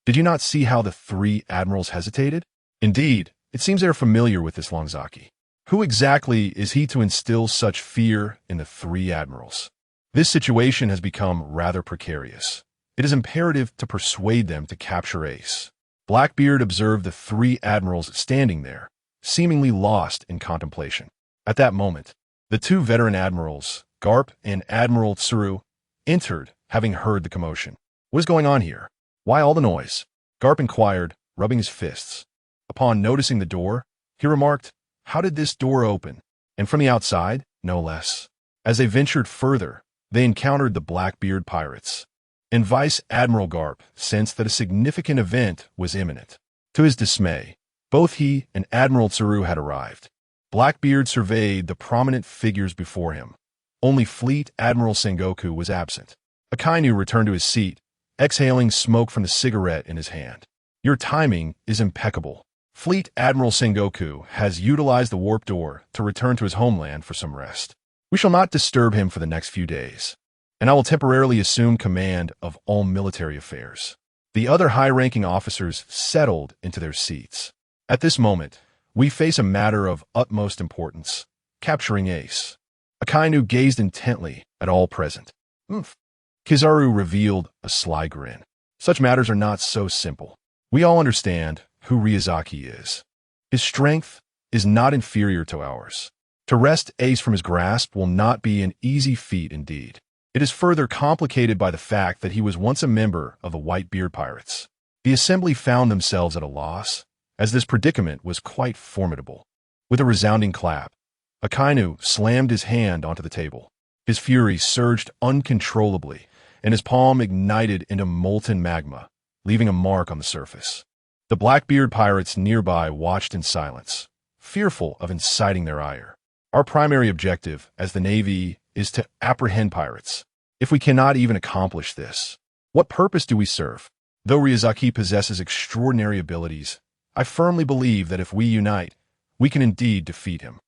[SPEAKER 2] Did you not see how the three admirals hesitated? Indeed, it seems they are familiar with this Longzaki. Who exactly is he to instill such fear in the three admirals? This situation has become rather precarious. It is imperative to persuade them to capture Ace. Blackbeard observed the three admirals standing there, seemingly lost in contemplation. At that moment, the two veteran admirals, Garp and Admiral Tsuru, entered, having heard the commotion. What is going on here? Why all the noise? Garp inquired, rubbing his fists. Upon noticing the door, he remarked, how did this door open? And from the outside, no less. As they ventured further, they encountered the Blackbeard Pirates. And Vice Admiral Garp sensed that a significant event was imminent. To his dismay, both he and Admiral Tsuru had arrived. Blackbeard surveyed the prominent figures before him. Only Fleet Admiral Sengoku was absent. Akainu returned to his seat, exhaling smoke from the cigarette in his hand. Your timing is impeccable. Fleet Admiral Sengoku has utilized the warp door to return to his homeland for some rest. We shall not disturb him for the next few days, and I will temporarily assume command of all military affairs. The other high-ranking officers settled into their seats. At this moment, we face a matter of utmost importance, capturing Ace. Akainu gazed intently at all present. Kizaru revealed a sly grin. Such matters are not so simple. We all understand who Ryuzaki is. His strength is not inferior to ours. To wrest Ace from his grasp will not be an easy feat indeed. It is further complicated by the fact that he was once a member of the Whitebeard Pirates. The assembly found themselves at a loss, as this predicament was quite formidable. With a resounding clap, Akainu slammed his hand onto the table. His fury surged uncontrollably, and his palm ignited into molten magma, leaving a mark on the surface. The Blackbeard pirates nearby watched in silence, fearful of inciting their ire. Our primary objective as the Navy is to apprehend pirates. If we cannot even accomplish this, what purpose do we serve? Though Ryuzaki possesses extraordinary abilities, I firmly believe that if we unite, we can indeed defeat him.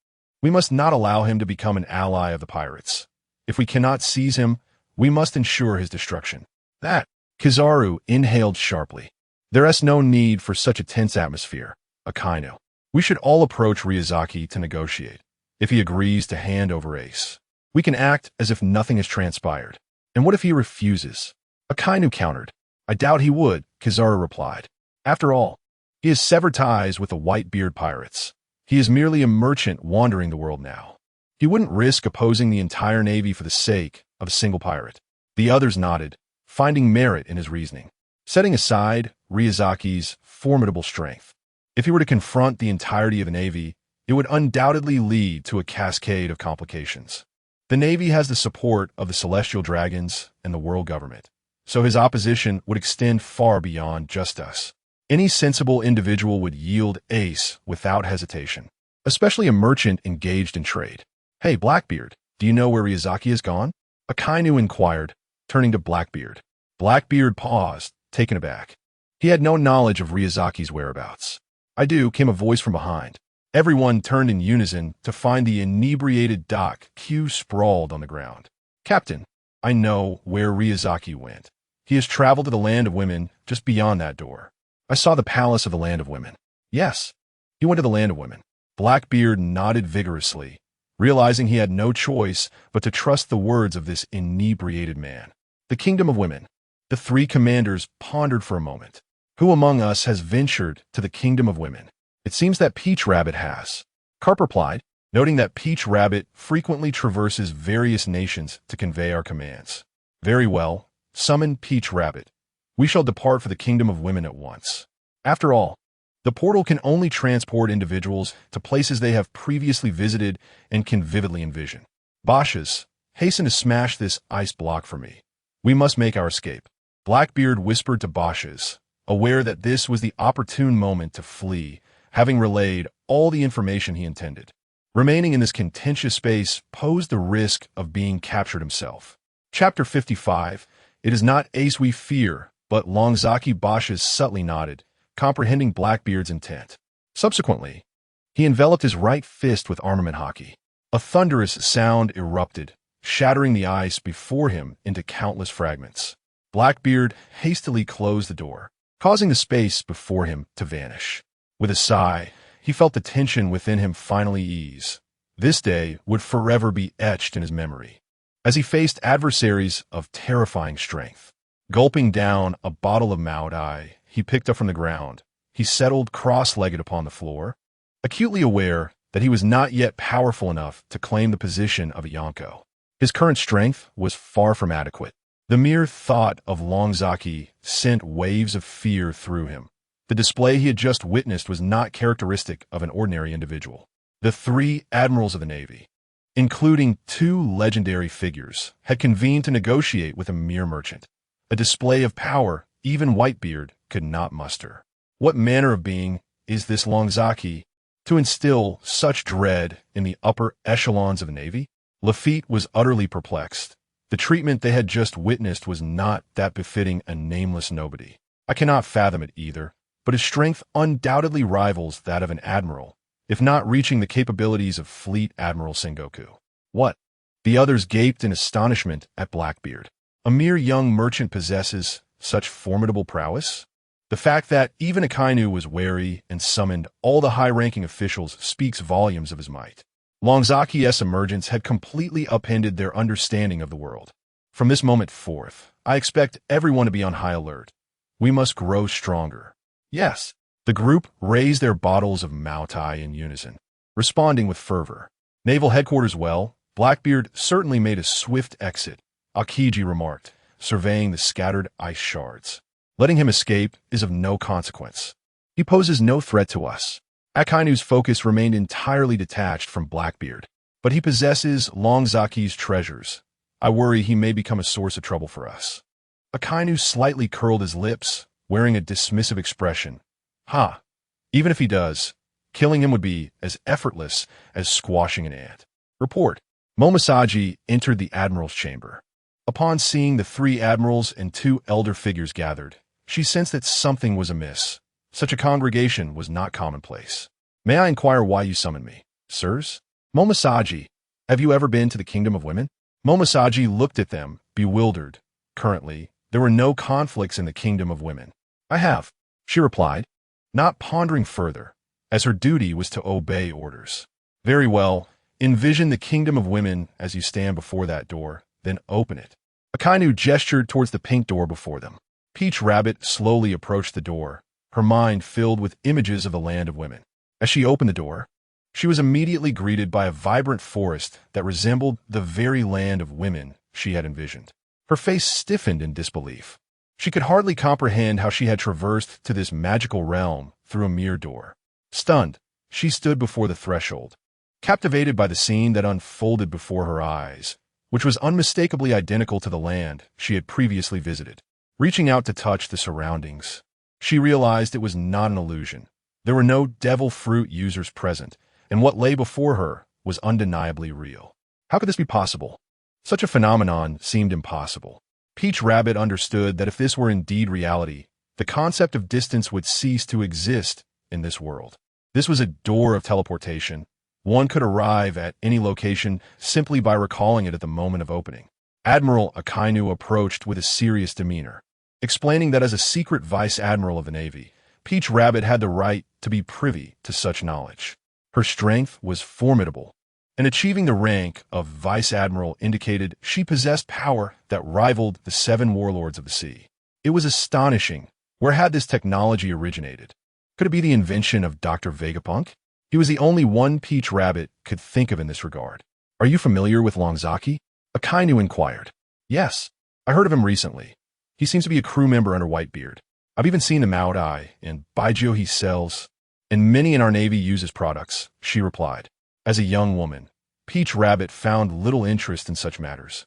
[SPEAKER 2] We must not allow him to become an ally of the pirates. If we cannot seize him, we must ensure his destruction. That, Kizaru inhaled sharply. There is no need for such a tense atmosphere, Akainu. We should all approach Ryuzaki to negotiate. If he agrees to hand over Ace, we can act as if nothing has transpired. And what if he refuses? Akainu countered. I doubt he would, Kizaru replied. After all, he has severed ties with the Whitebeard Pirates. He is merely a merchant wandering the world now. He wouldn't risk opposing the entire Navy for the sake of a single pirate. The others nodded, finding merit in his reasoning. Setting aside Ryuzaki's formidable strength, if he were to confront the entirety of the Navy, it would undoubtedly lead to a cascade of complications. The Navy has the support of the Celestial Dragons and the world government, so his opposition would extend far beyond just us. Any sensible individual would yield Ace without hesitation, especially a merchant engaged in trade. Hey, Blackbeard, do you know where Ryuzaki has gone? Akainu inquired, turning to Blackbeard. Blackbeard paused, taken aback. He had no knowledge of Ryuzaki's whereabouts. I do, came a voice from behind. Everyone turned in unison to find the inebriated Doc Q sprawled on the ground. Captain, I know where Ryuzaki went. He has traveled to the Land of Women just beyond that door. I saw the palace of the Land of Women. Yes, he went to the Land of Women. Blackbeard nodded vigorously, realizing he had no choice but to trust the words of this inebriated man. The Kingdom of Women. The three commanders pondered for a moment. Who among us has ventured to the Kingdom of Women? It seems that Peach Rabbit has. Carp replied, noting that Peach Rabbit frequently traverses various nations to convey our commands. Very well, summon Peach Rabbit. We shall depart for the Kingdom of Women at once. After all, the portal can only transport individuals to places they have previously visited and can vividly envision. Boschas, hasten to smash this ice block for me. We must make our escape. Blackbeard whispered to Boschas, aware that this was the opportune moment to flee, having relayed all the information he intended. Remaining in this contentious space posed the risk of being captured himself. Chapter 55. It is not Ace we fear, but Longzaki. Boschas subtly nodded, comprehending Blackbeard's intent. Subsequently, he enveloped his right fist with armament hockey. A thunderous sound erupted, shattering the ice before him into countless fragments. Blackbeard hastily closed the door, causing the space before him to vanish. With a sigh, he felt the tension within him finally ease. This day would forever be etched in his memory, as he faced adversaries of terrifying strength. Gulping down a bottle of Maotai he picked up from the ground, he settled cross-legged upon the floor, acutely aware that he was not yet powerful enough to claim the position of a Yonko. His current strength was far from adequate. The mere thought of Longzaki sent waves of fear through him. The display he had just witnessed was not characteristic of an ordinary individual. The three admirals of the Navy, including two legendary figures, had convened to negotiate with a mere merchant. A display of power even Whitebeard could not muster. What manner of being is this Longzaki to instill such dread in the upper echelons of the Navy? Lafitte was utterly perplexed. The treatment they had just witnessed was not that befitting a nameless nobody. I cannot fathom it either, but his strength undoubtedly rivals that of an admiral, if not reaching the capabilities of Fleet Admiral Sengoku. What? The others gaped in astonishment at Blackbeard. A mere young merchant possesses such formidable prowess? The fact that even Akainu was wary and summoned all the high-ranking officials speaks volumes of his might. Longzaki's emergence had completely upended their understanding of the world. From this moment forth, I expect everyone to be on high alert. We must grow stronger. Yes. The group raised their bottles of Maotai in unison, responding with fervor. Naval headquarters well, Blackbeard certainly made a swift exit, Akiji remarked, surveying the scattered ice shards. Letting him escape is of no consequence. He poses no threat to us. Akainu's focus remained entirely detached from Blackbeard, but he possesses Longzaki's treasures. I worry he may become a source of trouble for us. Akainu slightly curled his lips, wearing a dismissive expression. Ha! Even if he does, killing him would be as effortless as squashing an ant. Report. Momosaji entered the admiral's chamber. Upon seeing the 3 admirals and 2 elder figures gathered, she sensed that something was amiss. Such a congregation was not commonplace. May I inquire why you summoned me, sirs? Momosaji, have you ever been to the kingdom of women? Momosaji looked at them, bewildered. Currently, there were no conflicts in the kingdom of women. I have, she replied, not pondering further, as her duty was to obey orders. Very well, envision the kingdom of women as you stand before that door, then open it. Akainu gestured towards the pink door before them. Peach Rabbit slowly approached the door, her mind filled with images of the land of women. As she opened the door, she was immediately greeted by a vibrant forest that resembled the very land of women she had envisioned. Her face stiffened in disbelief. She could hardly comprehend how she had traversed to this magical realm through a mere door. Stunned, she stood before the threshold, captivated by the scene that unfolded before her eyes, which was unmistakably identical to the land she had previously visited. Reaching out to touch the surroundings, she realized it was not an illusion. There were no devil fruit users present, and what lay before her was undeniably real. How could this be possible? Such a phenomenon seemed impossible. Peach Rabbit understood that if this were indeed reality, the concept of distance would cease to exist in this world. This was a door of teleportation. One could arrive at any location simply by recalling it at the moment of opening. Admiral Akainu approached with a serious demeanor, explaining that as a secret vice admiral of the Navy, Peach Rabbit had the right to be privy to such knowledge. Her strength was formidable, and achieving the rank of vice admiral indicated she possessed power that rivaled the 7 warlords of the sea. It was astonishing. Where had this technology originated? Could it be the invention of Dr. Vegapunk? He was the only one Peach Rabbit could think of in this regard. Are you familiar with Longzaki? Akainu inquired. Yes, I heard of him recently. He seems to be a crew member under Whitebeard. I've even seen the Maotai and Baijiu he sells, and many in our Navy use his products, she replied. As a young woman, Peach Rabbit found little interest in such matters,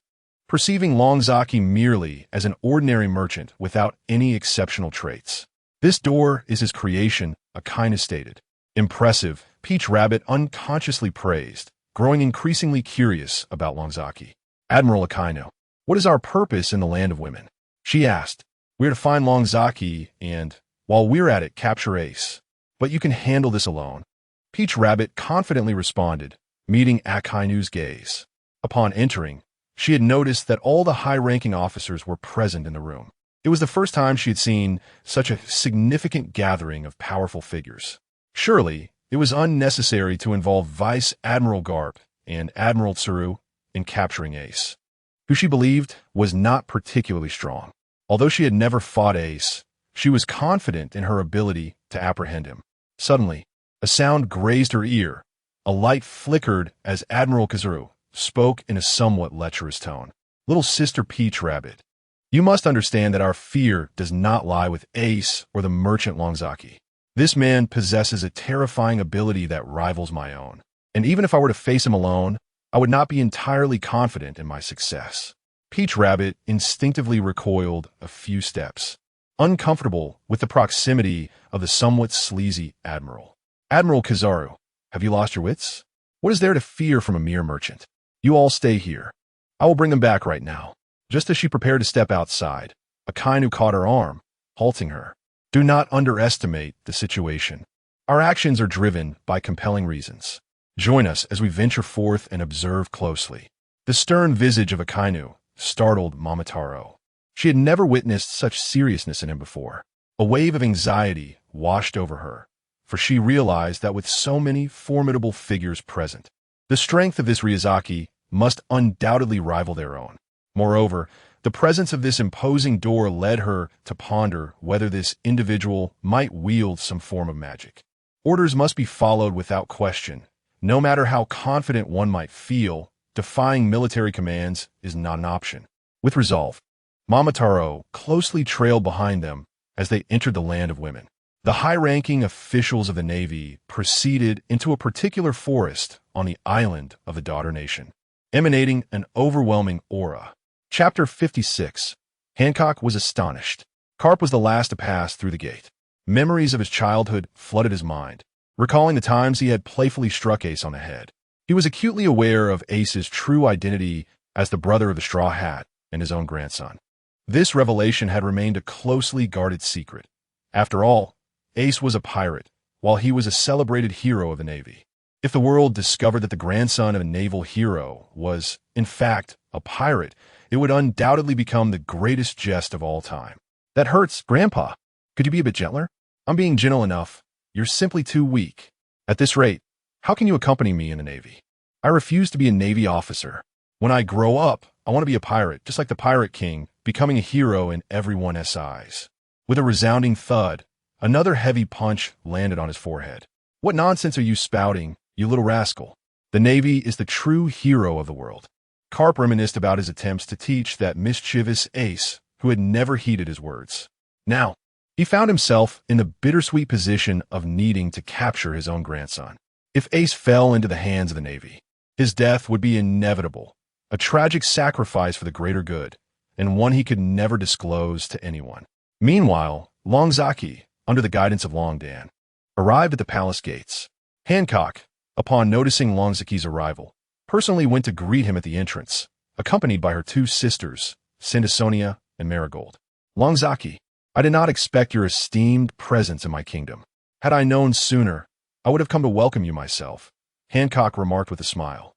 [SPEAKER 2] perceiving Longzaki merely as an ordinary merchant without any exceptional traits. This door is his creation, Akainu stated. Impressive, Peach Rabbit unconsciously praised, growing increasingly curious about Longzaki. Admiral Akainu, what is our purpose in the land of women? She asked. We're to find Longzaki and, while we're at it, capture Ace. But you can handle this alone. Peach Rabbit confidently responded, meeting Akainu's gaze. Upon entering, she had noticed that all the high-ranking officers were present in the room. It was the first time she had seen such a significant gathering of powerful figures. Surely, it was unnecessary to involve Vice Admiral Garp and Admiral Tsuru in capturing Ace, who she believed was not particularly strong. Although she had never fought Ace, she was confident in her ability to apprehend him. Suddenly, a sound grazed her ear. A light flickered as Admiral Kazuru spoke in a somewhat lecherous tone. Little Sister Peach Rabbit, you must understand that our fear does not lie with Ace or the merchant Longzaki. This man possesses a terrifying ability that rivals my own. And even if I were to face him alone, I would not be entirely confident in my success. Peach Rabbit instinctively recoiled a few steps, uncomfortable with the proximity of the somewhat sleazy Admiral. Admiral Kizaru, have you lost your wits? What is there to fear from a mere merchant? You all stay here. I will bring them back right now. Just as she prepared to step outside, Akainu caught her arm, halting her. Do not underestimate the situation. Our actions are driven by compelling reasons. Join us as we venture forth and observe closely. The stern visage of Akainu startled Momotaro. She had never witnessed such seriousness in him before. A wave of anxiety washed over her, for she realized that with so many formidable figures present, the strength of this Ryuzaki must undoubtedly rival their own. Moreover, the presence of this imposing door led her to ponder whether this individual might wield some form of magic. Orders must be followed without question. No matter how confident one might feel, defying military commands is not an option. With resolve, Momotaro closely trailed behind them as they entered the land of women. The high-ranking officials of the Navy proceeded into a particular forest on the island of the daughter nation, emanating an overwhelming aura. Chapter 56. Hancock was astonished. Carp was the last to pass through the gate. Memories of his childhood flooded his mind, recalling the times he had playfully struck Ace on the head. He was acutely aware of Ace's true identity as the brother of the straw hat and his own grandson. This revelation had remained a closely guarded secret. After all, Ace was a pirate, while he was a celebrated hero of the Navy. If the world discovered that the grandson of a naval hero was, in fact, a pirate, it would undoubtedly become the greatest jest of all time. That hurts, Grandpa. Could you be a bit gentler? I'm being gentle enough. You're simply too weak. At this rate, how can you accompany me in the Navy? I refuse to be a Navy officer. When I grow up, I want to be a pirate, just like the Pirate King, becoming a hero in everyone's eyes. With a resounding thud, another heavy punch landed on his forehead. What nonsense are you spouting, you little rascal? The Navy is the true hero of the world. Carp reminisced about his attempts to teach that mischievous Ace, who had never heeded his words. Now, he found himself in the bittersweet position of needing to capture his own grandson. If Ace fell into the hands of the Navy, his death would be inevitable, a tragic sacrifice for the greater good, and one he could never disclose to anyone. Meanwhile, Long Zaki, under the guidance of Long Dan, arrived at the palace gates. Hancock, upon noticing Long Zaki's arrival, personally went to greet him at the entrance, accompanied by her two sisters, Sandasonia and Marigold. Long Zaki, I did not expect your esteemed presence in my kingdom. Had I known sooner, I would have come to welcome you myself, Hancock remarked with a smile.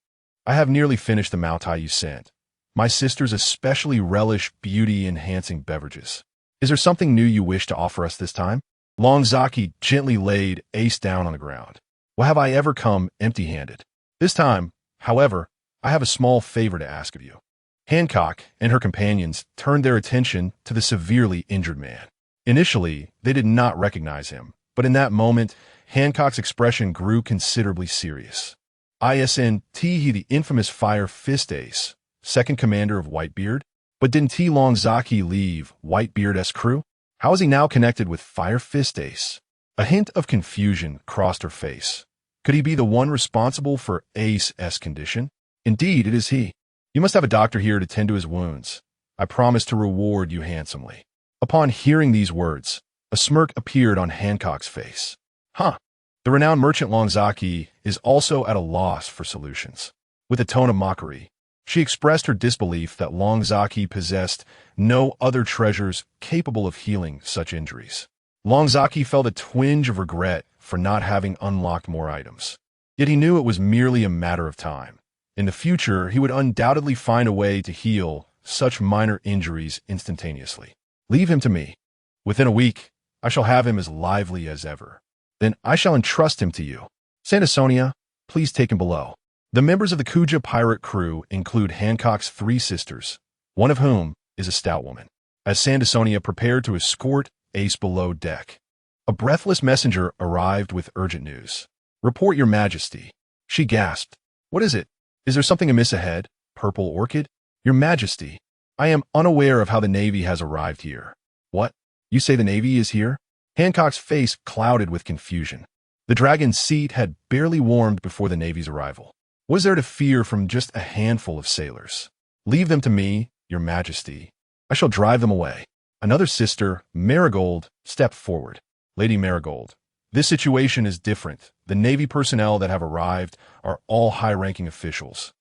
[SPEAKER 2] I have nearly finished the Maotai you sent. My sisters especially relish beauty-enhancing beverages. Is there something new you wish to offer us this time? Long Zaki gently laid Ace down on the ground. Well, have I ever come empty-handed? This time, however, I have a small favor to ask of you. Hancock and her companions turned their attention to the severely injured man. Initially, they did not recognize him, but in that moment, Hancock's expression grew considerably serious. ISNT, he the infamous Fire Fist Ace, second commander of Whitebeard? But didn't T. Long Zaki leave Whitebeard's crew? How is he now connected with Fire Fist Ace? A hint of confusion crossed her face. Could he be the one responsible for Ace's condition? Indeed, it is he. You must have a doctor here to tend to his wounds. I promise to reward you handsomely. Upon hearing these words, a smirk appeared on Hancock's face. Huh. The renowned merchant Long Zaki is also at a loss for solutions. With a tone of mockery, she expressed her disbelief that Long Zaki possessed no other treasures capable of healing such injuries. Long Zaki felt a twinge of regret for not having unlocked more items. Yet he knew it was merely a matter of time. In the future, he would undoubtedly find a way to heal such minor injuries instantaneously. Leave him to me. Within a week, I shall have him as lively as ever. Then I shall entrust him to you. Sandasonia, please take him below. The members of the Kuja pirate crew include Hancock's three sisters, one of whom is a stout woman. As Sandasonia prepared to escort Ace below deck, a breathless messenger arrived with urgent news. Report, Your Majesty. She gasped. What is it? Is there something amiss ahead, Purple Orchid? Your Majesty, I am unaware of how the Navy has arrived here. What? You say the Navy is here? Hancock's face clouded with confusion. The Dragon's seat had barely warmed before the Navy's arrival. What is there to fear from just a handful of sailors? Leave them to me, Your Majesty. I shall drive them away. Another sister, Marigold, stepped forward. Lady Marigold, this situation is different. The Navy personnel that have arrived are all high-ranking officials,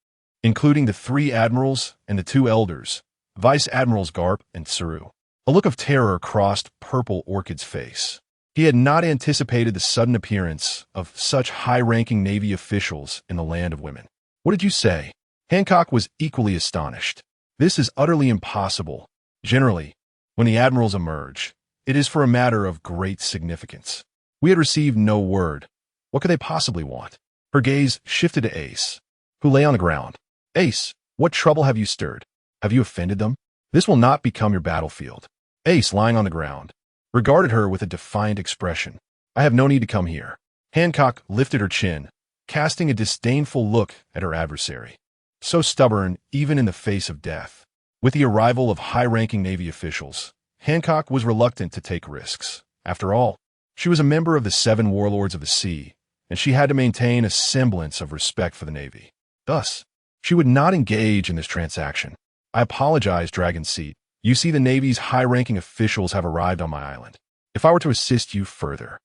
[SPEAKER 2] including the 3 admirals and the 2 elders, Vice Admirals Garp and Saru. A look of terror crossed Purple Orchid's face. He had not anticipated the sudden appearance of such high-ranking Navy officials in the land of women. What did you say? Hancock was equally astonished. This is utterly impossible. Generally, when the admirals emerge, it is for a matter of great significance. We had received no word. What could they possibly want? Her gaze shifted to Ace, who lay on the ground. Ace, what trouble have you stirred? Have you offended them? This will not become your battlefield. Ace, lying on the ground, regarded her with a defiant expression. I have no need to come here. Hancock lifted her chin, casting a disdainful look at her adversary. So stubborn, even in the face of death. With the arrival of high-ranking Navy officials, Hancock was reluctant to take risks. After all, she was a member of the 7 warlords of the sea, and she had to maintain a semblance of respect for the Navy. Thus, she would not engage in this transaction. I apologize, Dragon Seat. You see, the Navy's high-ranking officials have arrived on my island. If I were to assist you further,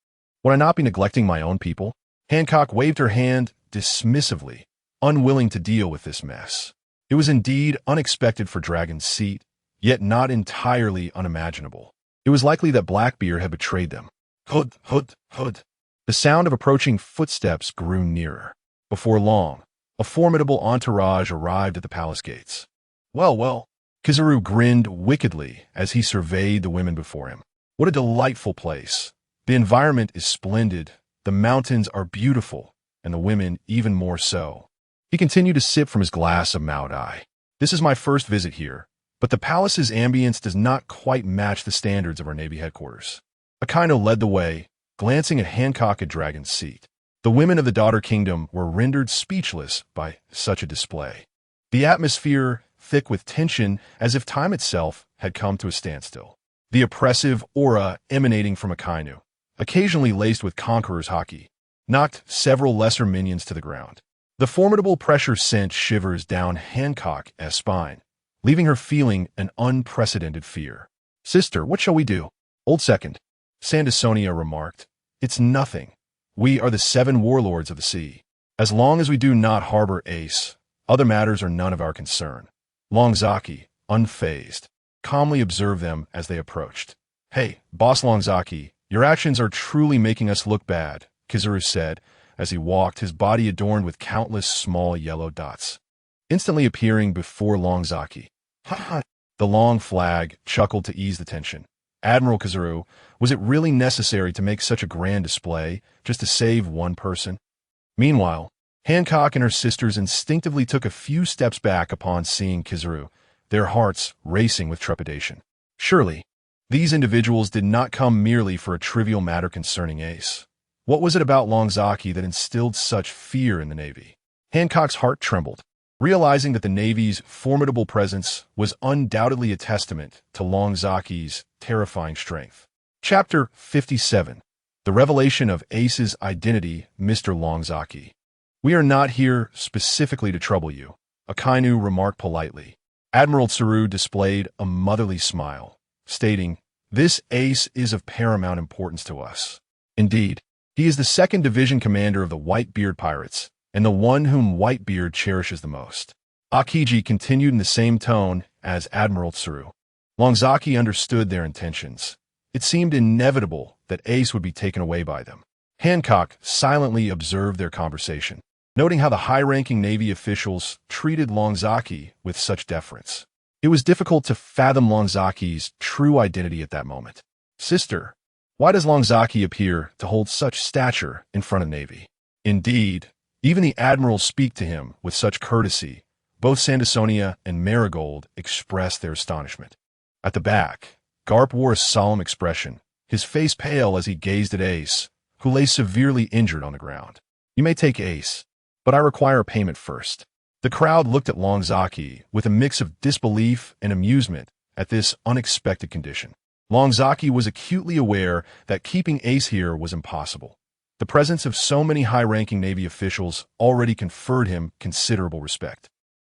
[SPEAKER 2] would I not be neglecting my own people? Hancock waved her hand dismissively, unwilling to deal with this mess. It was indeed unexpected for Dragon's Seat, yet not entirely unimaginable. It was likely that Blackbeard had betrayed them. Hood, hood, hood. The sound of approaching footsteps grew nearer. Before long, a formidable entourage arrived at the palace gates. Well, Kizaru grinned wickedly as he surveyed the women before him. What a delightful place. The environment is splendid, the mountains are beautiful, and the women even more so. He continued to sip from his glass of Maotai. This is my first visit here, but the palace's ambience does not quite match the standards of our Navy headquarters. Akainu led the way, glancing at Hancock at Dragon's Seat. The women of the Daughter Kingdom were rendered speechless by such a display. The atmosphere thick with tension, as if time itself had come to a standstill. The oppressive aura emanating from Akainu, occasionally laced with Conqueror's haki, knocked several lesser minions to the ground. The formidable pressure sent shivers down Hancock's spine, leaving her feeling an unprecedented fear. Sister, what shall we do? Old Second, Sandisonia remarked. It's nothing. We are the 7 warlords of the sea. As long as we do not harbor Ace, other matters are none of our concern. Longzaki, unfazed, calmly observed them as they approached. Hey, Boss Longzaki, your actions are truly making us look bad, Kizaru said as he walked, his body adorned with countless small yellow dots. Instantly appearing before Longzaki. Ha ha! The long flag chuckled to ease the tension. Admiral Kizaru, was it really necessary to make such a grand display just to save one person? Meanwhile, Hancock and her sisters instinctively took a few steps back upon seeing Kizaru, their hearts racing with trepidation. Surely, these individuals did not come merely for a trivial matter concerning Ace. What was it about Longzaki that instilled such fear in the Navy? Hancock's heart trembled, realizing that the Navy's formidable presence was undoubtedly a testament to Longzaki's terrifying strength. Chapter 57. The Revelation of Ace's Identity, Mr. Longzaki. We are not here specifically to trouble you, Akainu remarked politely. Admiral Tsuru displayed a motherly smile, stating, This Ace is of paramount importance to us. Indeed, he is the 2nd Division commander of the Whitebeard Pirates, and the one whom Whitebeard cherishes the most. Akiji continued in the same tone as Admiral Tsuru. Longzaki understood their intentions. It seemed inevitable that Ace would be taken away by them. Hancock silently observed their conversation, noting how the high-ranking Navy officials treated Longzaki with such deference. It was difficult to fathom Longzaki's true identity at that moment. Sister, why does Longzaki appear to hold such stature in front of Navy? Indeed, even the admirals speak to him with such courtesy. Both Sandisonia and Marigold expressed their astonishment. At the back, Garp wore a solemn expression, his face pale as he gazed at Ace, who lay severely injured on the ground. You may take Ace, but I require payment first. The crowd looked at Longzaki with a mix of disbelief and amusement at this unexpected condition. Longzaki was acutely aware that keeping Ace here was impossible. The presence of so many high-ranking Navy officials already conferred him considerable respect.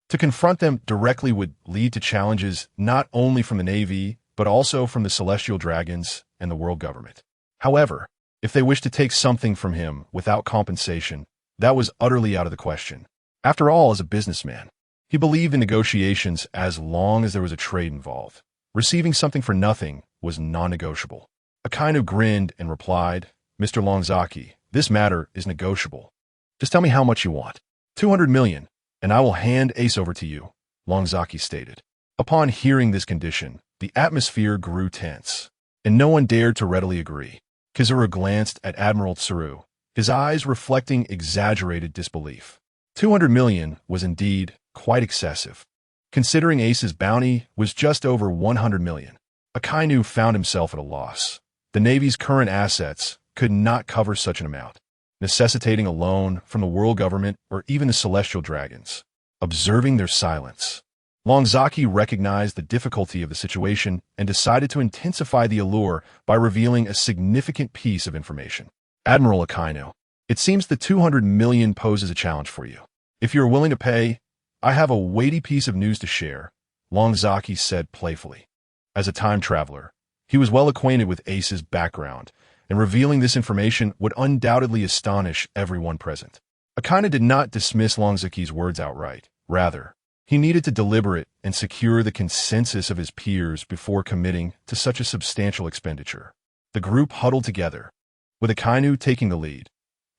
[SPEAKER 2] To confront them directly would lead to challenges not only from the Navy, but also from the Celestial Dragons and the world government. However, if they wished to take something from him without compensation, that was utterly out of the question. After all, as a businessman, he believed in negotiations as long as there was a trade involved. Receiving something for nothing was non-negotiable. Akainu grinned and replied, "Mr. Longzaki, this matter is negotiable. Just tell me how much you want." 200 million, and I will hand Ace over to you, Longzaki stated. Upon hearing this condition, the atmosphere grew tense, and no one dared to readily agree. Kizura glanced at Admiral Tsuru, his eyes reflecting exaggerated disbelief. 200 million was indeed quite excessive, considering Ace's bounty was just over 100 million. Akainu found himself at a loss. The Navy's current assets could not cover such an amount, necessitating a loan from the world government or even the celestial dragons. Observing their silence, Longzaki recognized the difficulty of the situation and decided to intensify the allure by revealing a significant piece of information. "Admiral Akainu, it seems the 200 million poses a challenge for you. If you are willing to pay, I have a weighty piece of news to share," Longzaki said playfully. As a time traveler, he was well acquainted with Ace's background, and revealing this information would undoubtedly astonish everyone present. Akainu did not dismiss Longzaki's words outright. Rather, he needed to deliberate and secure the consensus of his peers before committing to such a substantial expenditure. The group huddled together, with Akainu taking the lead.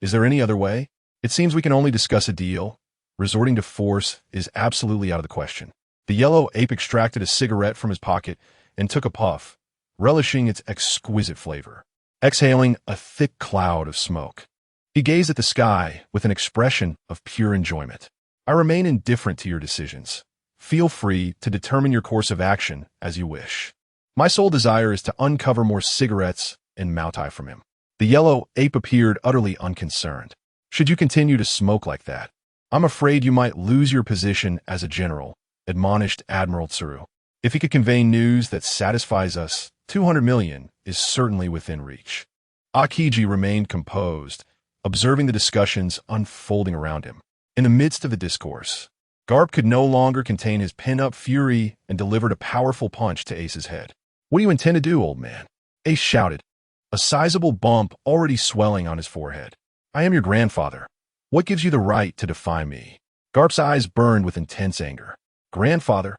[SPEAKER 2] "Is there any other way? It seems we can only discuss a deal. Resorting to force is absolutely out of the question." The yellow ape extracted a cigarette from his pocket and took a puff, relishing its exquisite flavor. Exhaling a thick cloud of smoke, he gazed at the sky with an expression of pure enjoyment. "I remain indifferent to your decisions. Feel free to determine your course of action as you wish. My sole desire is to uncover more cigarettes and Maotai from him." The yellow ape appeared utterly unconcerned. "Should you continue to smoke like that, I'm afraid you might lose your position as a general," admonished Admiral Tsuru. "If he could convey news that satisfies us, 200 million is certainly within reach." Akiji remained composed, observing the discussions unfolding around him. In the midst of the discourse, Garp could no longer contain his pin-up fury and delivered a powerful punch to Ace's head. "What do you intend to do, old man?" Ace shouted, a sizable bump already swelling on his forehead. "I am your grandfather. What gives you the right to defy me?" Garp's eyes burned with intense anger. "Grandfather?"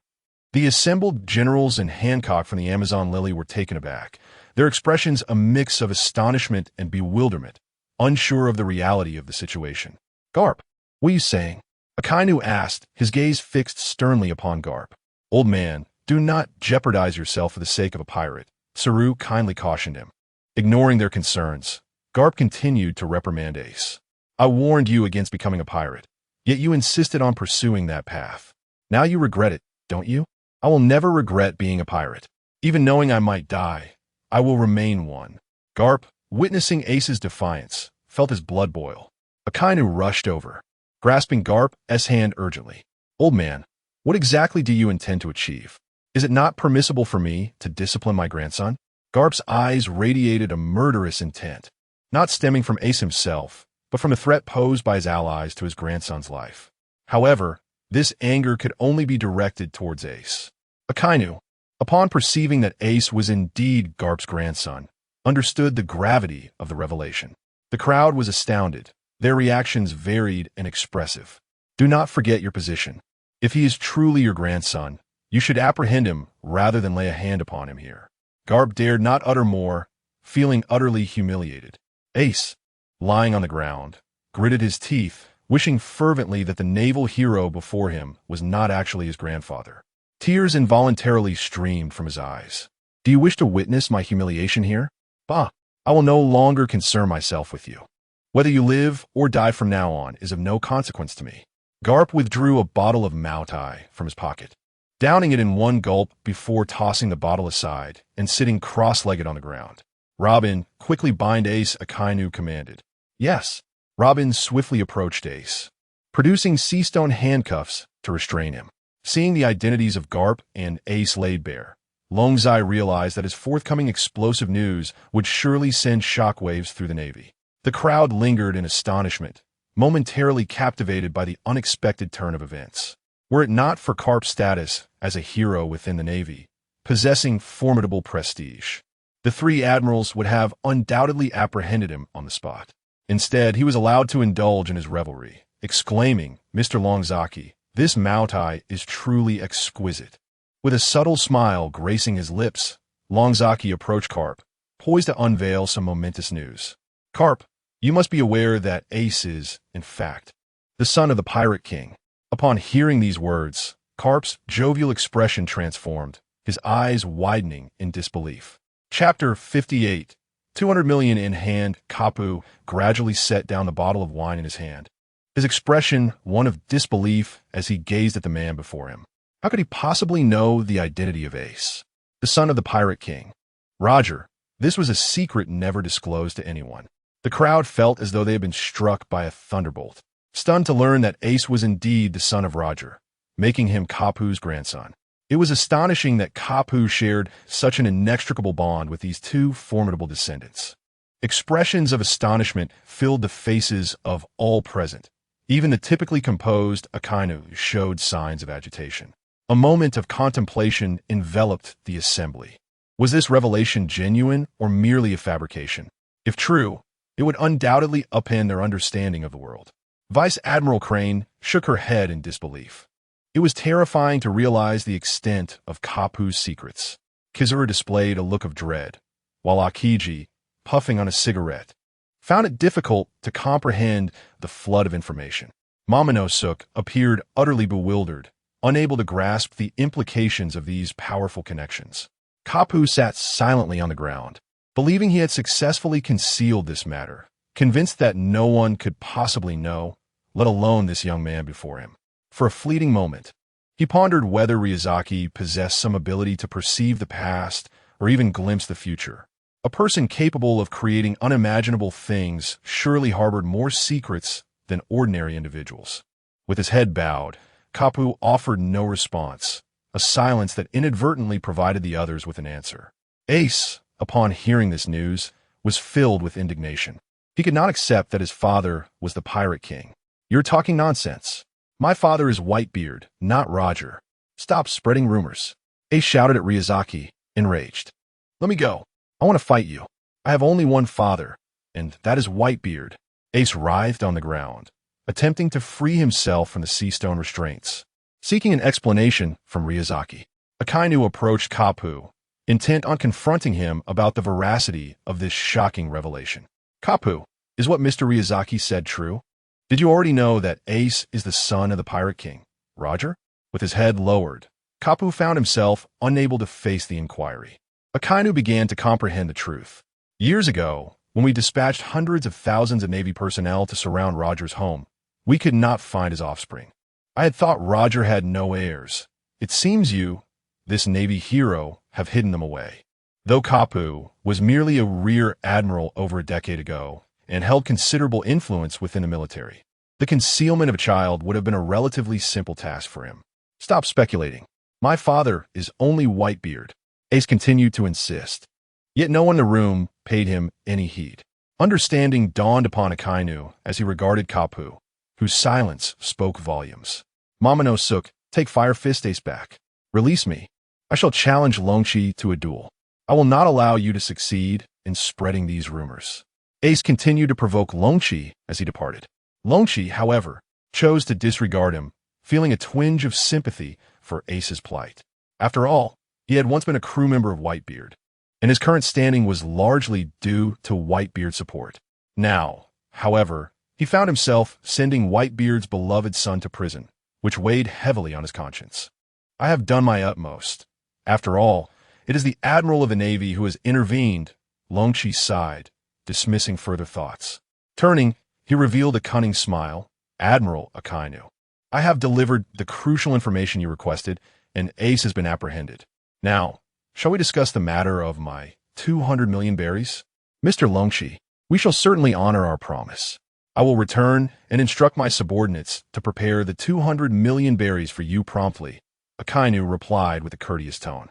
[SPEAKER 2] The assembled generals and Hancock from the Amazon Lily were taken aback, their expressions a mix of astonishment and bewilderment, unsure of the reality of the situation. "Garp, what are you saying?" Akainu asked, his gaze fixed sternly upon Garp. "Old man, do not jeopardize yourself for the sake of a pirate," Tsuru kindly cautioned him. Ignoring their concerns, Garp continued to reprimand Ace. "I warned you against becoming a pirate, yet you insisted on pursuing that path. Now you regret it, don't you?" "I will never regret being a pirate. Even knowing I might die, I will remain one." Garp, witnessing Ace's defiance, felt his blood boil. Akainu rushed over, grasping Garp's hand urgently. "Old man, what exactly do you intend to achieve? Is it not permissible for me to discipline my grandson?" Garp's eyes radiated a murderous intent, not stemming from Ace himself, but from the threat posed by his allies to his grandson's life. However, this anger could only be directed towards Ace. Akainu, upon perceiving that Ace was indeed Garp's grandson, understood the gravity of the revelation. The crowd was astounded, their reactions varied and expressive. "Do not forget your position. If he is truly your grandson, you should apprehend him rather than lay a hand upon him here." Garp dared not utter more, feeling utterly humiliated. Ace, lying on the ground, gritted his teeth, wishing fervently that the naval hero before him was not actually his grandfather. Tears involuntarily streamed from his eyes. "Do you wish to witness my humiliation here? Bah, I will no longer concern myself with you. Whether you live or die from now on is of no consequence to me." Garp withdrew a bottle of Maotai from his pocket, downing it in one gulp before tossing the bottle aside and sitting cross-legged on the ground. "Robin, quickly bind Ace," Akainu commanded. "Yes." Robin swiftly approached Ace, producing sea-stone handcuffs to restrain him. Seeing the identities of Garp and Ace laid bare, Longzai realized that his forthcoming explosive news would surely send shockwaves through the Navy. The crowd lingered in astonishment, momentarily captivated by the unexpected turn of events. Were it not for Garp's status as a hero within the Navy, possessing formidable prestige, the three admirals would have undoubtedly apprehended him on the spot. Instead, he was allowed to indulge in his revelry, exclaiming, "Mr. Longzaki, this Maotai is truly exquisite. With a subtle smile gracing his lips, Longzaki approached Carp, poised to unveil some momentous news. Carp, you must be aware that Ace is, in fact, the son of the Pirate King. Upon hearing these words, Carp's jovial expression transformed, his eyes widening in disbelief. Chapter 58. 200 million in hand, Kapu gradually set down the bottle of wine in his hand. His expression one of disbelief as he gazed at the man before him. How could he possibly know the identity of Ace, the son of the Pirate King? Roger, this was a secret never disclosed to anyone. The crowd felt as though they had been struck by a thunderbolt, stunned to learn that Ace was indeed the son of Roger, making him Kapu's grandson. It was astonishing that Kapu shared such an inextricable bond with these two formidable descendants. Expressions of astonishment filled the faces of all present. Even the typically composed Akainu showed signs of agitation. A moment of contemplation enveloped the assembly. Was this revelation genuine or merely a fabrication? If true, it would undoubtedly upend their understanding of the world. Vice Admiral Crane shook her head in disbelief. It was terrifying to realize the extent of Kapu's secrets. Kizura displayed a look of dread, while Akiji, puffing on a cigarette, found it difficult to comprehend the flood of information. Momonosuke appeared utterly bewildered, unable to grasp the implications of these powerful connections. Kapu sat silently on the ground, believing he had successfully concealed this matter, convinced that no one could possibly know, let alone this young man before him. For a fleeting moment, he pondered whether Ryuzaki possessed some ability to perceive the past or even glimpse the future. A person capable of creating unimaginable things surely harbored more secrets than ordinary individuals. With his head bowed, Kapu offered no response, a silence that inadvertently provided the others with an answer. Ace, upon hearing this news, was filled with indignation. He could not accept that his father was the Pirate King. "You're talking nonsense. My father is Whitebeard, not Roger. Stop spreading rumors." Ace shouted at Ryuzaki, enraged. "Let me go. I want to fight you. I have only one father, and that is Whitebeard." Ace writhed on the ground, attempting to free himself from the sea stone restraints, seeking an explanation from Ryuzaki. Akainu approached Kapu, intent on confronting him about the veracity of this shocking revelation. "Kapu, is what Mr. Ryuzaki said true? Did you already know that Ace is the son of the Pirate King, Roger?" With his head lowered, Kapu found himself unable to face the inquiry. Akainu began to comprehend the truth. Years ago, when we dispatched hundreds of thousands of Navy personnel to surround Roger's home, we could not find his offspring. I had thought Roger had no heirs. It seems you, this Navy hero, have hidden them away. Though Kapu was merely a rear admiral over a decade ago and held considerable influence within the military, the concealment of a child would have been a relatively simple task for him. "Stop speculating. My father is only Whitebeard," Ace continued to insist. Yet no one in the room paid him any heed. Understanding dawned upon Akainu as he regarded Kapu, whose silence spoke volumes. "Momonosuke, take Fire Fist Ace back. Release me. I shall challenge Longchi to a duel. I will not allow you to succeed in spreading these rumors." Ace continued to provoke Longchi as he departed. Longchi, however, chose to disregard him, feeling a twinge of sympathy for Ace's plight. After all, he had once been a crew member of Whitebeard, and his current standing was largely due to Whitebeard's support. Now, however, he found himself sending Whitebeard's beloved son to prison, which weighed heavily on his conscience. "I have done my utmost. After all, it is the Admiral of the Navy who has intervened," Longchi sighed, dismissing further thoughts. Turning, he revealed a cunning smile. "Admiral Akainu, I have delivered the crucial information you requested, and Ace has been apprehended. Now, shall we discuss the matter of my 200 million berries? Mr. Longchi, we shall certainly honor our promise. I will return and instruct my subordinates to prepare the 200 million berries for you promptly," Akainu replied with a courteous tone.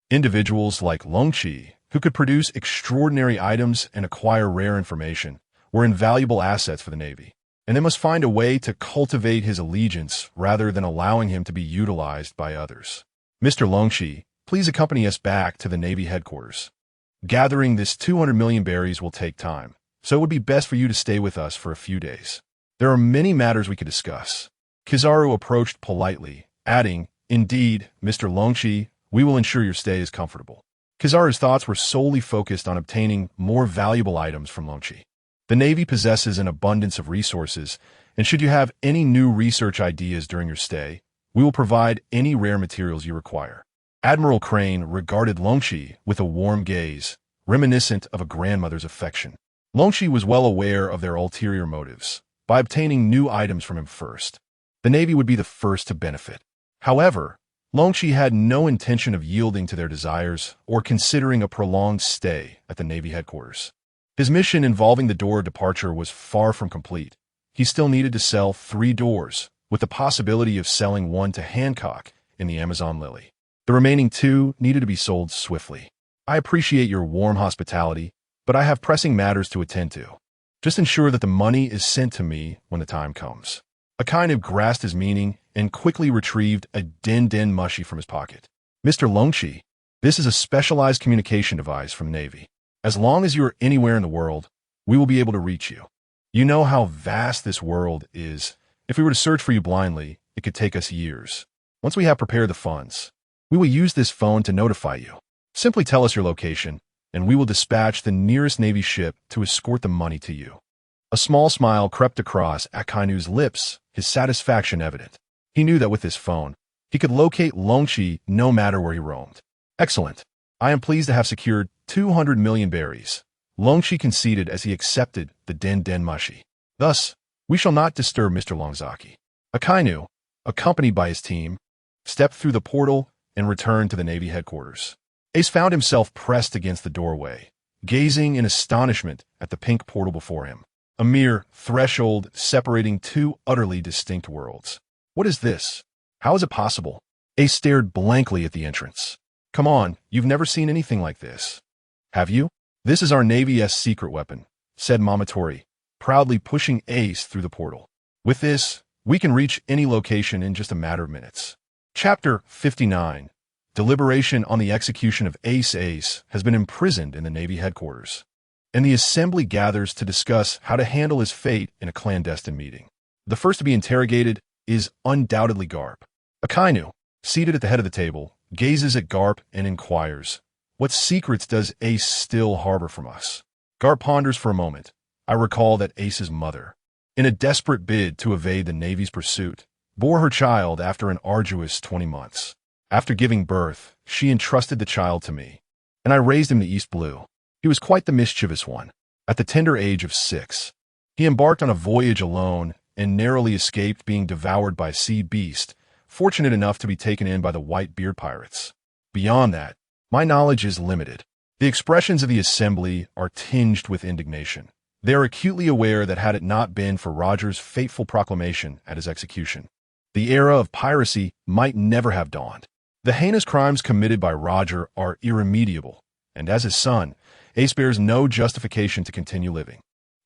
[SPEAKER 2] Individuals like Longchi, who could produce extraordinary items and acquire rare information, were invaluable assets for the Navy, and they must find a way to cultivate his allegiance rather than allowing him to be utilized by others. "Mr. Longchi, please accompany us back to the Navy headquarters. Gathering this 200 million berries will take time, so it would be best for you to stay with us for a few days. There are many matters we could discuss." Kizaru approached politely, adding, "Indeed, Mr. Longchi, we will ensure your stay is comfortable. Kizaru's thoughts were solely focused on obtaining more valuable items from Longchi. The Navy possesses an abundance of resources, and should you have any new research ideas during your stay, we will provide any rare materials you require. Admiral Crane regarded Longchi with a warm gaze, reminiscent of a grandmother's affection. Longchi was well aware of their ulterior motives. By obtaining new items from him first, the Navy would be the first to benefit. However, Longchi had no intention of yielding to their desires or considering a prolonged stay at the Navy headquarters. His mission involving the door of departure was far from complete. He still needed to sell 3 doors, with the possibility of selling one to Hancock in the Amazon Lily. The remaining 2 needed to be sold swiftly. I appreciate your warm hospitality, but I have pressing matters to attend to. Just ensure that the money is sent to me when the time comes. Akainu grasped his meaning and quickly retrieved a den mushi from his pocket. Mr. Longchi, this is a specialized communication device from the Navy. As long as you are anywhere in the world, we will be able to reach you. You know how vast this world is. If we were to search for you blindly, it could take us years. Once we have prepared the funds, we will use this phone to notify you. Simply tell us your location, and we will dispatch the nearest Navy ship to escort the money to you. A small smile crept across Akainu's lips, his satisfaction evident. He knew that with this phone, he could locate Longchi no matter where he roamed. Excellent. I am pleased to have secured 200 million berries. Longchi conceded as he accepted the den mushi. Thus, we shall not disturb Mr. Longzaki. Akainu, accompanied by his team, stepped through the portal and returned to the Navy headquarters. Ace found himself pressed against the doorway, gazing in astonishment at the pink portal before him. A mere threshold separating 2 utterly distinct worlds. What is this? How is it possible? Ace stared blankly at the entrance. Come on, you've never seen anything like this. Have you? This is our Navy's secret weapon, said Maotai, proudly pushing Ace through the portal. With this, we can reach any location in just a matter of minutes. Chapter 59. Deliberation on the execution of Ace has been imprisoned in the Navy headquarters, and the assembly gathers to discuss how to handle his fate in a clandestine meeting. The first to be interrogated is undoubtedly Garp. Akainu, seated at the head of the table, gazes at Garp and inquires, "What secrets does Ace still harbor from us?" Garp ponders for a moment. I recall that Ace's mother, in a desperate bid to evade the Navy's pursuit, bore her child after an arduous 20 months. After giving birth, she entrusted the child to me, and I raised him to East Blue. He was quite the mischievous one. At the tender age of 6, he embarked on a voyage alone and narrowly escaped being devoured by a sea beast, fortunate enough to be taken in by the Whitebeard Pirates. Beyond that, my knowledge is limited. The expressions of the assembly are tinged with indignation. They are acutely aware that had it not been for Roger's fateful proclamation at his execution, the era of piracy might never have dawned. The heinous crimes committed by Roger are irremediable, and as his son, Ace bears no justification to continue living.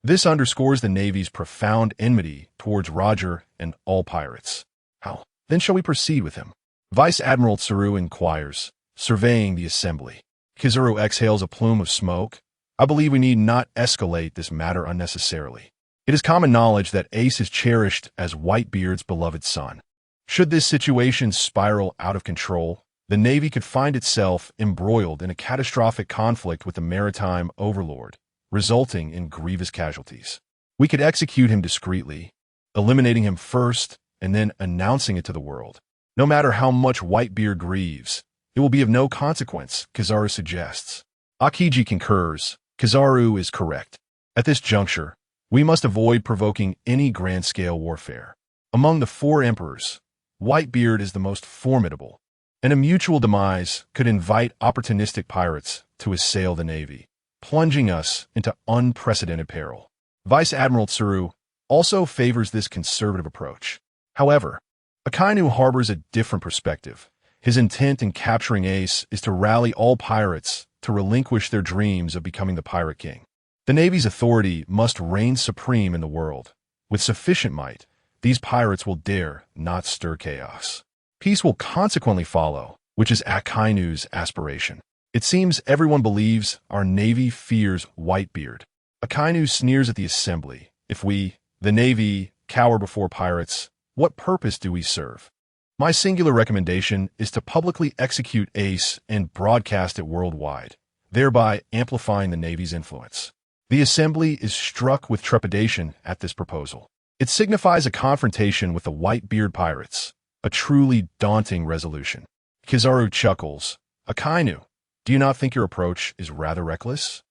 [SPEAKER 2] This underscores the Navy's profound enmity towards Roger and all pirates. How, then, shall we proceed with him? Vice Admiral Tsuru inquires, surveying the assembly. Kizaru exhales a plume of smoke. I believe we need not escalate this matter unnecessarily. It is common knowledge that Ace is cherished as Whitebeard's beloved son. Should this situation spiral out of control, the Navy could find itself embroiled in a catastrophic conflict with the maritime overlord, resulting in grievous casualties. We could execute him discreetly, eliminating him first and then announcing it to the world. No matter how much Whitebeard grieves, it will be of no consequence, Kizaru suggests. Akiji concurs. Kizaru is correct. At this juncture, we must avoid provoking any grand-scale warfare. Among the 4 emperors, Whitebeard is the most formidable, and a mutual demise could invite opportunistic pirates to assail the Navy, plunging us into unprecedented peril. Vice Admiral Tsuru also favors this conservative approach. However, Akainu harbors a different perspective. His intent in capturing Ace is to rally all pirates to relinquish their dreams of becoming the Pirate King. The Navy's authority must reign supreme in the world. With sufficient might, these pirates will dare not stir chaos. Peace will consequently follow, which is Akainu's aspiration. It seems everyone believes our Navy fears Whitebeard. Akainu sneers at the assembly. If we, the Navy, cower before pirates, what purpose do we serve? My singular recommendation is to publicly execute Ace and broadcast it worldwide, thereby amplifying the Navy's influence. The Assembly is struck with trepidation at this proposal. It signifies a confrontation with the Whitebeard Pirates, a truly daunting resolution. Kizaru chuckles. Akainu, do you not think your approach is rather reckless?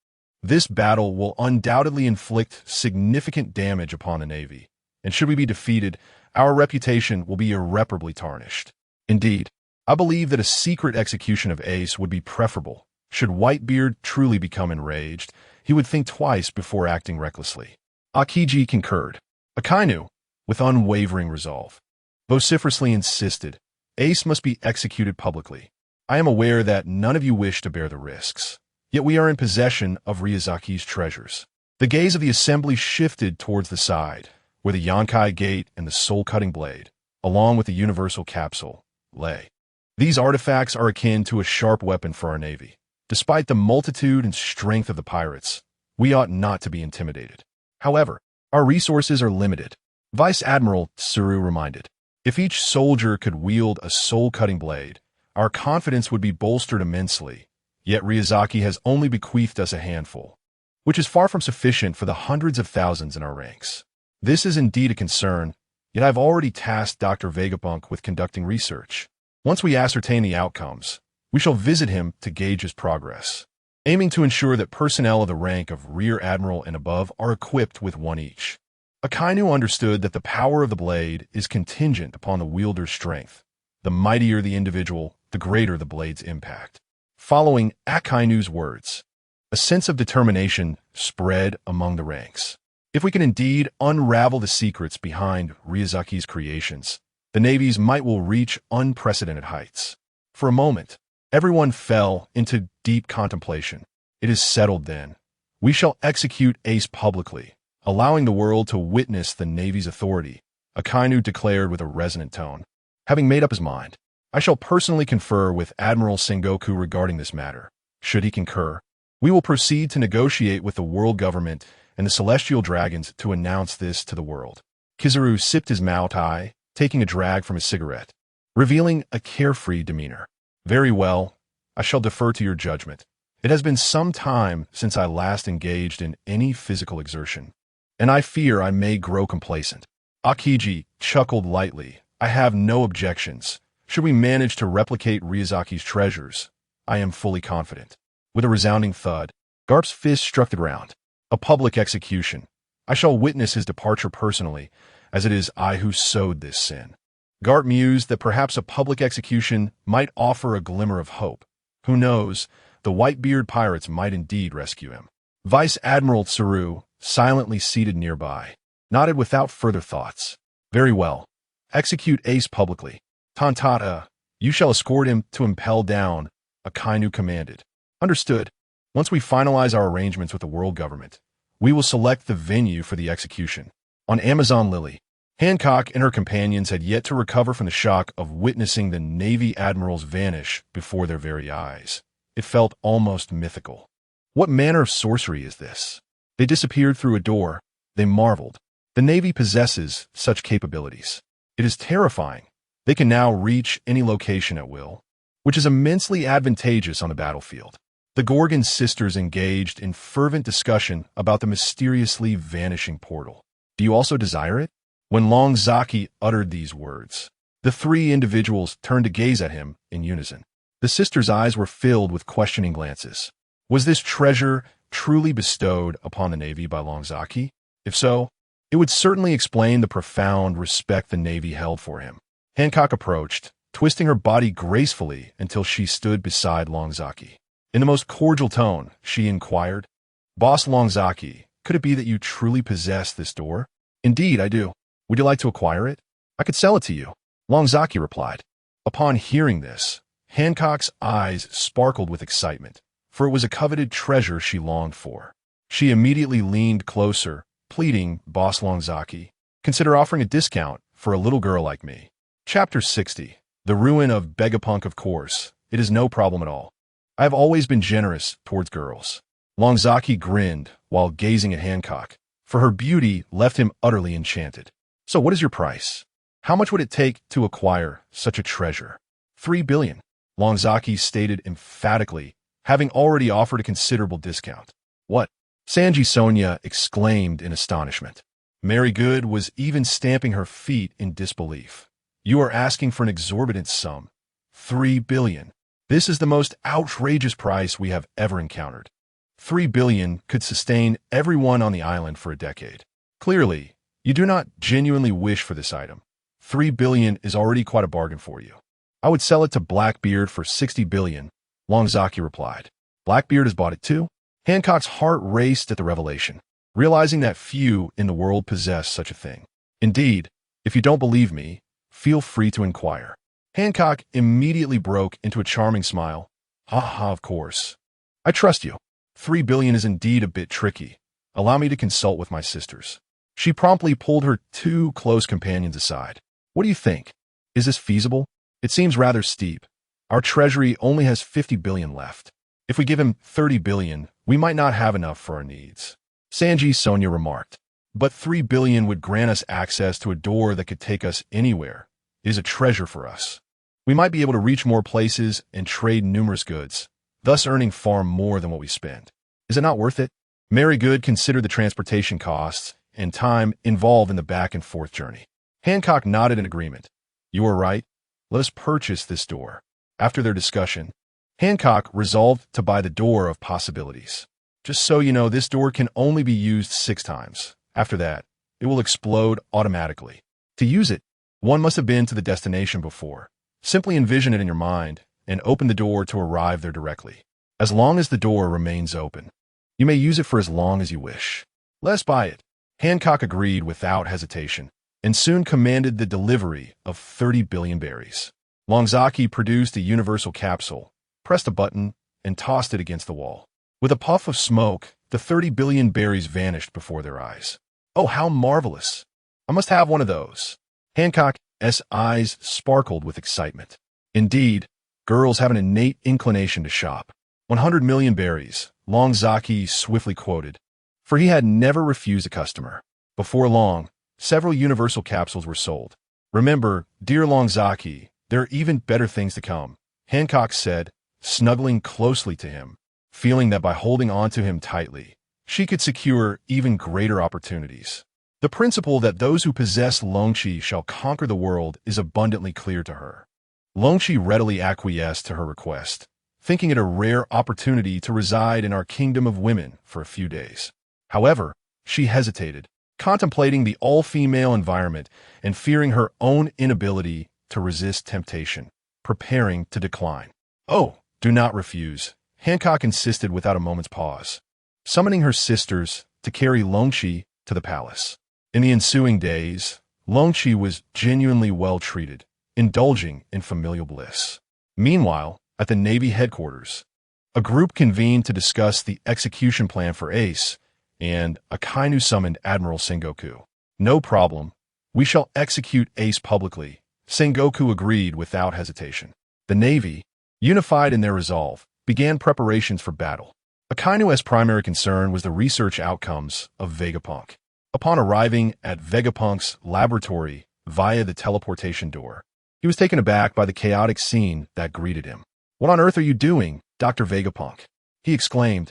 [SPEAKER 2] This battle will undoubtedly inflict significant damage upon the Navy, and should we be defeated, our reputation will be irreparably tarnished. Indeed, I believe that a secret execution of Ace would be preferable. Should Whitebeard truly become enraged, he would think twice before acting recklessly. Akiji concurred. Akainu, with unwavering resolve, vociferously insisted, Ace must be executed publicly. I am aware that none of you wish to bear the risks, yet we are in possession of Ryazaki's treasures. The gaze of the assembly shifted towards the side, where the Yonkai Gate and the soul-cutting blade, along with the universal capsule, lay. These artifacts are akin to a sharp weapon for our Navy. Despite the multitude and strength of the pirates, we ought not to be intimidated. However, our resources are limited. Vice Admiral Tsuru reminded. If each soldier could wield a soul-cutting blade, our confidence would be bolstered immensely. Yet Ryazaki has only bequeathed us a handful, which is far from sufficient for the hundreds of thousands in our ranks. This is indeed a concern, yet I've already tasked Dr. Vegapunk with conducting research. Once we ascertain the outcomes, we shall visit him to gauge his progress, aiming to ensure that personnel of the rank of Rear Admiral and above are equipped with one each. Akainu understood that the power of the blade is contingent upon the wielder's strength. The mightier the individual, the greater the blade's impact. Following Akainu's words, a sense of determination spread among the ranks. If we can indeed unravel the secrets behind Ryazaki's creations, the Navy's might will reach unprecedented heights. For a moment, everyone fell into deep contemplation. It is settled then. We shall execute Ace publicly, allowing the world to witness the Navy's authority, Akainu declared with a resonant tone. Having made up his mind, I shall personally confer with Admiral Sengoku regarding this matter. Should he concur, we will proceed to negotiate with the world government and the celestial dragons to announce this to the world. Kizaru sipped his Maotai, taking a drag from his cigarette, revealing a carefree demeanor. Very well, I shall defer to your judgment. It has been some time since I last engaged in any physical exertion, and I fear I may grow complacent. Akiji chuckled lightly. I have no objections. Should we manage to replicate Ryazaki's treasures, I am fully confident. With a resounding thud, Garp's fist struck the ground. A public execution. I shall witness his departure personally, as it is I who sowed this sin. Garp mused that perhaps a public execution might offer a glimmer of hope. Who knows, the Whitebeard Pirates might indeed rescue him. Vice Admiral Tsuru, silently seated nearby, nodded without further thoughts. Very well. Execute Ace publicly. Tantata, you shall escort him to impel down, Akainu commanded. Understood. Once we finalize our arrangements with the world government, we will select the venue for the execution. On Amazon Lily, Hancock and her companions had yet to recover from the shock of witnessing the Navy admirals vanish before their very eyes. It felt almost mythical. What manner of sorcery is this? They disappeared through a door. They marveled. The Navy possesses such capabilities. It is terrifying. They can now reach any location at will, which is immensely advantageous on the battlefield. The Gorgon sisters engaged in fervent discussion about the mysteriously vanishing portal. Do you also desire it? When Long Zaki uttered these words, the three individuals turned to gaze at him in unison. The sisters' eyes were filled with questioning glances. Was this treasure truly bestowed upon the Navy by Long Zaki? If so, it would certainly explain the profound respect the Navy held for him. Hancock approached, twisting her body gracefully until she stood beside Long Zaki. In the most cordial tone, she inquired, Boss Long Zaki, could it be that you truly possess this door? Indeed, I do. Would you like to acquire it? I could sell it to you. Long Zaki replied. Upon hearing this, Hancock's eyes sparkled with excitement, for it was a coveted treasure she longed for. She immediately leaned closer, pleading, Boss Long Zaki, consider offering a discount for a little girl like me. Chapter 60. The ruin of Vegapunk. Of course, it is no problem at all. I have always been generous towards girls. Long Zaki grinned while gazing at Hancock, for her beauty left him utterly enchanted. So what is your price? How much would it take to acquire such a treasure? 3 billion, Longzaki stated emphatically, having already offered a considerable discount. What? Sanji Sonia exclaimed in astonishment. Mary Good was even stamping her feet in disbelief. You are asking for an exorbitant sum. 3 billion. This is the most outrageous price we have ever encountered. 3 billion could sustain everyone on the island for a decade. Clearly, you do not genuinely wish for this item. 3 billion is already quite a bargain for you. I would sell it to Blackbeard for 60 billion, Longzaki replied. Blackbeard has bought it too? Hancock's heart raced at the revelation, realizing that few in the world possess such a thing. Indeed, if you don't believe me, feel free to inquire. Hancock immediately broke into a charming smile. Ha ha, of course. I trust you. 3 billion is indeed a bit tricky. Allow me to consult with my sisters. She promptly pulled her two close companions aside. What do you think? Is this feasible? It seems rather steep. Our treasury only has 50 billion left. If we give him 30 billion, we might not have enough for our needs. Sanji Sonia remarked. But 3 billion would grant us access to a door that could take us anywhere. It is a treasure for us. We might be able to reach more places and trade numerous goods, thus earning far more than what we spend. Is it not worth it? Mary Good considered the transportation costs and time involved in the back and forth journey. Hancock nodded in agreement. You are right. Let us purchase this door. After their discussion, Hancock resolved to buy the door of possibilities. Just so you know, this door can only be used 6 times. After that, it will explode automatically. To use it, one must have been to the destination before. Simply envision it in your mind and open the door to arrive there directly. As long as the door remains open, you may use it for as long as you wish. Let us buy it. Hancock agreed without hesitation and soon commanded the delivery of 30 billion berries. Longzaki produced a universal capsule, pressed a button, and tossed it against the wall. With a puff of smoke, the 30 billion berries vanished before their eyes. Oh, how marvelous! I must have one of those. Hancock's eyes sparkled with excitement. Indeed, girls have an innate inclination to shop. 100 million berries, Longzaki swiftly quoted, for he had never refused a customer. Before long, several universal capsules were sold. Remember, dear Longzaki, there are even better things to come, Hancock said, snuggling closely to him, feeling that by holding on to him tightly, she could secure even greater opportunities. The principle that those who possess Longqi shall conquer the world is abundantly clear to her. Longqi readily acquiesced to her request, thinking it a rare opportunity to reside in our kingdom of women for a few days. However, she hesitated, contemplating the all-female environment and fearing her own inability to resist temptation, preparing to decline. Oh, do not refuse, Hancock insisted without a moment's pause, summoning her sisters to carry Longqi to the palace. In the ensuing days, Longqi was genuinely well treated, indulging in familial bliss. Meanwhile, at the Navy headquarters, a group convened to discuss the execution plan for Ace, and Akainu summoned Admiral Sengoku. No problem. We shall execute Ace publicly, Sengoku agreed without hesitation. The Navy, unified in their resolve, began preparations for battle. Akainu's primary concern was the research outcomes of Vegapunk. Upon arriving at Vegapunk's laboratory via the teleportation door, he was taken aback by the chaotic scene that greeted him. What on earth are you doing, Dr. Vegapunk? He exclaimed,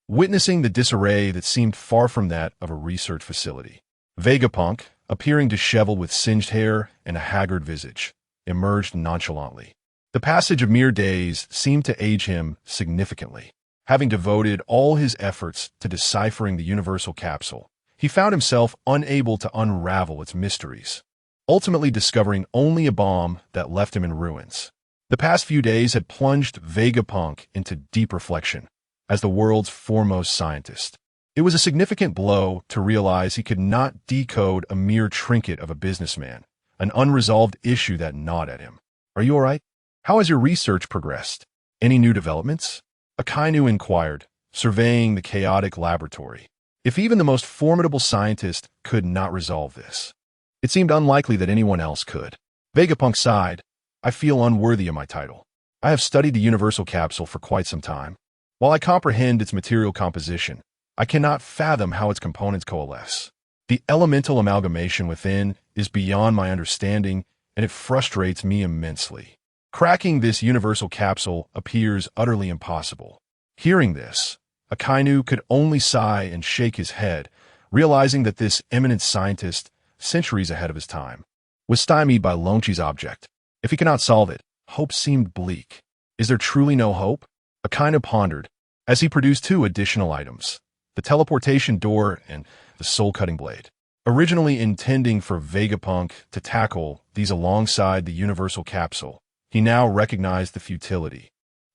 [SPEAKER 2] witnessing the disarray that seemed far from that of a research facility. Vegapunk, appearing disheveled with singed hair and a haggard visage, emerged nonchalantly. The passage of mere days seemed to age him significantly. Having devoted all his efforts to deciphering the universal capsule, he found himself unable to unravel its mysteries, ultimately discovering only a bomb that left him in ruins. The past few days had plunged Vegapunk into deep reflection as the world's foremost scientist. It was a significant blow to realize he could not decode a mere trinket of a businessman, an unresolved issue that gnawed at him. Are you all right? How has your research progressed? Any new developments? Akainu inquired, surveying the chaotic laboratory. If even the most formidable scientist could not resolve this, it seemed unlikely that anyone else could. Vegapunk sighed. I feel unworthy of my title. I have studied the universal capsule for quite some time. While I comprehend its material composition, I cannot fathom how its components coalesce. The elemental amalgamation within is beyond my understanding, and it frustrates me immensely. Cracking this universal capsule appears utterly impossible. Hearing this, Akainu could only sigh and shake his head, realizing that this eminent scientist, centuries ahead of his time, was stymied by Lonchi's object. If he cannot solve it, hope seemed bleak. Is there truly no hope? Akainu pondered, as he produced two additional items, the teleportation door and the soul-cutting blade. Originally intending for Vegapunk to tackle these alongside the universal capsule, he now recognized the futility,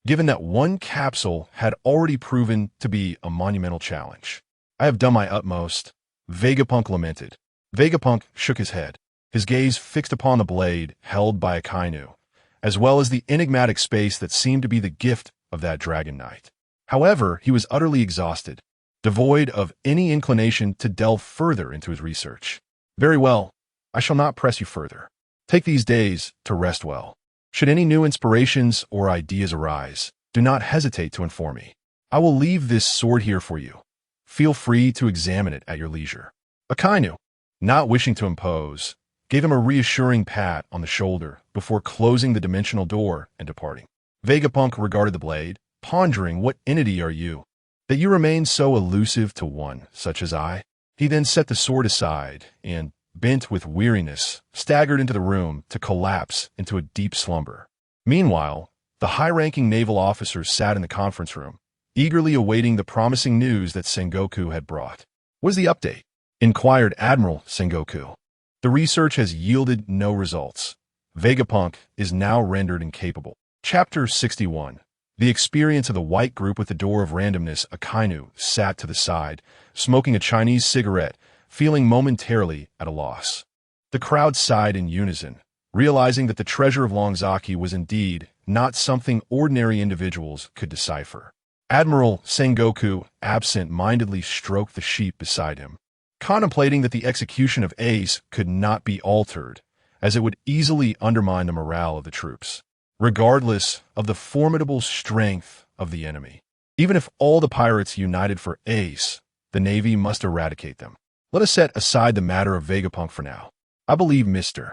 [SPEAKER 2] given that one capsule had already proven to be a monumental challenge. I have done my utmost, Vegapunk lamented. Vegapunk shook his head, his gaze fixed upon the blade held by Akainu, as well as the enigmatic space that seemed to be the gift of that Dragon Knight. However, he was utterly exhausted, devoid of any inclination to delve further into his research. Very well, I shall not press you further. Take these days to rest well. Should any new inspirations or ideas arise, do not hesitate to inform me. I will leave this sword here for you. Feel free to examine it at your leisure. Akainu, not wishing to impose, gave him a reassuring pat on the shoulder before closing the dimensional door and departing. Vegapunk regarded the blade, pondering, what entity are you, that you remain so elusive to one such as I? He then set the sword aside and, bent with weariness, staggered into the room to collapse into a deep slumber. Meanwhile, the high-ranking naval officers sat in the conference room, eagerly awaiting the promising news that Sengoku had brought. "What is the update?" inquired Admiral Sengoku. "The research has yielded no results. Vegapunk is now rendered incapable." Chapter 61. The experience of the white group with the door of randomness. Akainu sat to the side, smoking a Chinese cigarette, feeling momentarily at a loss. The crowd sighed in unison, realizing that the treasure of Longzaki was indeed not something ordinary individuals could decipher. Admiral Sengoku absent-mindedly stroked the sheep beside him, contemplating that the execution of Ace could not be altered, as it would easily undermine the morale of the troops, regardless of the formidable strength of the enemy. Even if all the pirates united for Ace, the Navy must eradicate them. Let us set aside the matter of Vegapunk for now. I believe Mr.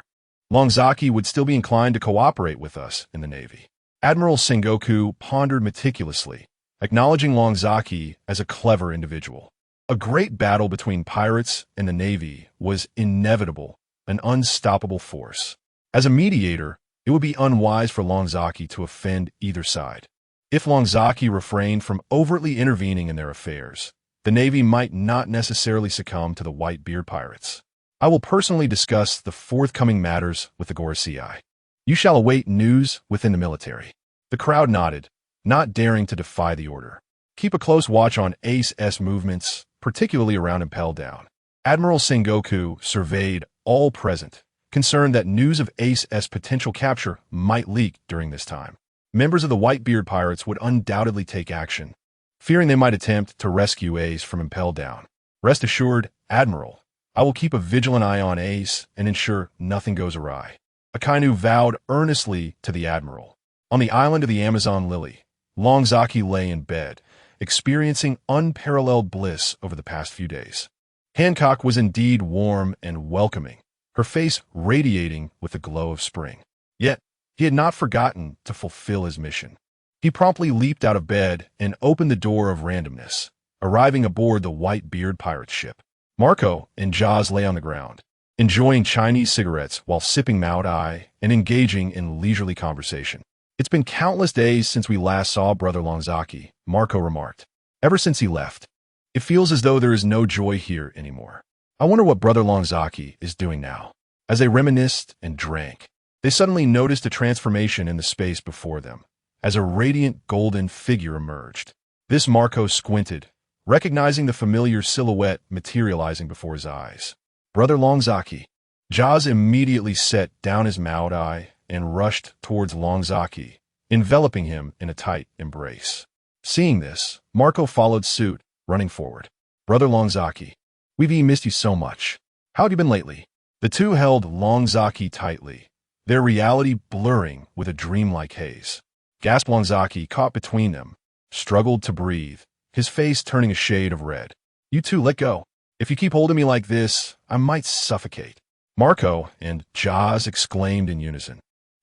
[SPEAKER 2] Longzaki would still be inclined to cooperate with us in the Navy. Admiral Sengoku pondered meticulously, acknowledging Longzaki as a clever individual. A great battle between pirates and the Navy was inevitable, an unstoppable force. As a mediator, it would be unwise for Longzaki to offend either side. If Longzaki refrained from overtly intervening in their affairs, the Navy might not necessarily succumb to the Whitebeard Pirates. I will personally discuss the forthcoming matters with the Gorosei. You shall await news within the military. The crowd nodded, not daring to defy the order. Keep a close watch on Ace's movements, particularly around Impel Down. Admiral Sengoku surveyed all present, concerned that news of Ace's potential capture might leak during this time. Members of the Whitebeard Pirates would undoubtedly take action, fearing they might attempt to rescue Ace from Impel Down. Rest assured, Admiral, I will keep a vigilant eye on Ace and ensure nothing goes awry. Akainu vowed earnestly to the Admiral. On the island of the Amazon Lily, Longzaki lay in bed, experiencing unparalleled bliss over the past few days. Hancock was indeed warm and welcoming, her face radiating with the glow of spring. Yet, he had not forgotten to fulfill his mission. He promptly leaped out of bed and opened the door of randomness, arriving aboard the Whitebeard Pirates ship. Marco and Jaws lay on the ground, enjoying Chinese cigarettes while sipping Maotai and engaging in leisurely conversation. "It's been countless days since we last saw Brother Longzaki," Marco remarked. "Ever since he left, it feels as though there is no joy here anymore. I wonder what Brother Longzaki is doing now." As they reminisced and drank, they suddenly noticed a transformation in the space before them, as a radiant golden figure emerged. This Marco squinted, recognizing the familiar silhouette materializing before his eyes. Brother Longzaki. Jaws immediately set down his Maotai and rushed towards Longzaki, enveloping him in a tight embrace. Seeing this, Marco followed suit, running forward. "Brother Longzaki, we've missed you so much. How have you been lately?" The two held Longzaki tightly, their reality blurring with a dreamlike haze. Gasped Longzaki, caught between them, struggled to breathe, his face turning a shade of red. "You two, let go. If you keep holding me like this, I might suffocate." Marco and Jaws exclaimed in unison.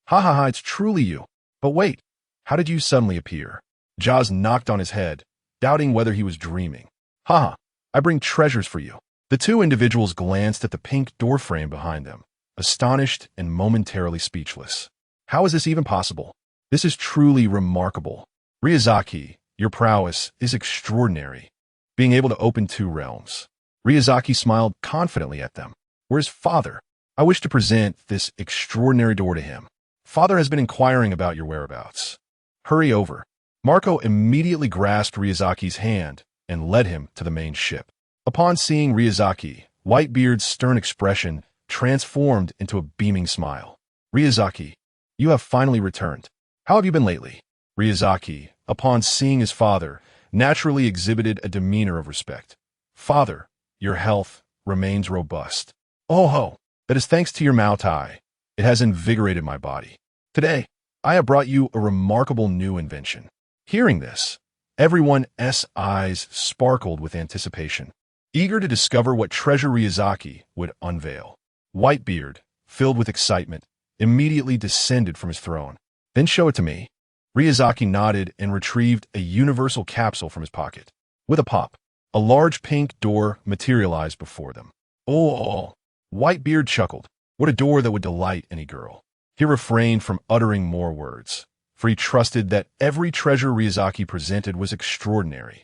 [SPEAKER 2] Ha ha ha, it's truly you. But wait, how did you suddenly appear? Jaws knocked on his head, doubting whether he was dreaming. Ha ha, I bring treasures for you. The two individuals glanced at the pink doorframe behind them, astonished and momentarily speechless. How is this even possible? This is truly remarkable. Ryazaki, your prowess is extraordinary. Being able to open two realms. Ryazaki smiled confidently at them. Where's Father? I wish to present this extraordinary door to him. Father has been inquiring about your whereabouts. Hurry over. Marco immediately grasped Ryazaki's hand and led him to the main ship. Upon seeing Ryazaki, Whitebeard's stern expression transformed into a beaming smile. Ryazaki, you have finally returned. How have you been lately? Ryazaki, upon seeing his father, naturally exhibited a demeanor of respect. Father, your health remains robust. Oh ho, that is thanks to your Maotai. It has invigorated my body. Today, I have brought you a remarkable new invention. Hearing this, everyone's eyes sparkled with anticipation, eager to discover what treasure Ryazaki would unveil. Whitebeard, filled with excitement, immediately descended from his throne. Then show it to me. Ryazaki nodded and retrieved a universal capsule from his pocket. With a pop, a large pink door materialized before them. Oh, Whitebeard chuckled. What a door that would delight any girl. He refrained from uttering more words, for he trusted that every treasure Ryazaki presented was extraordinary,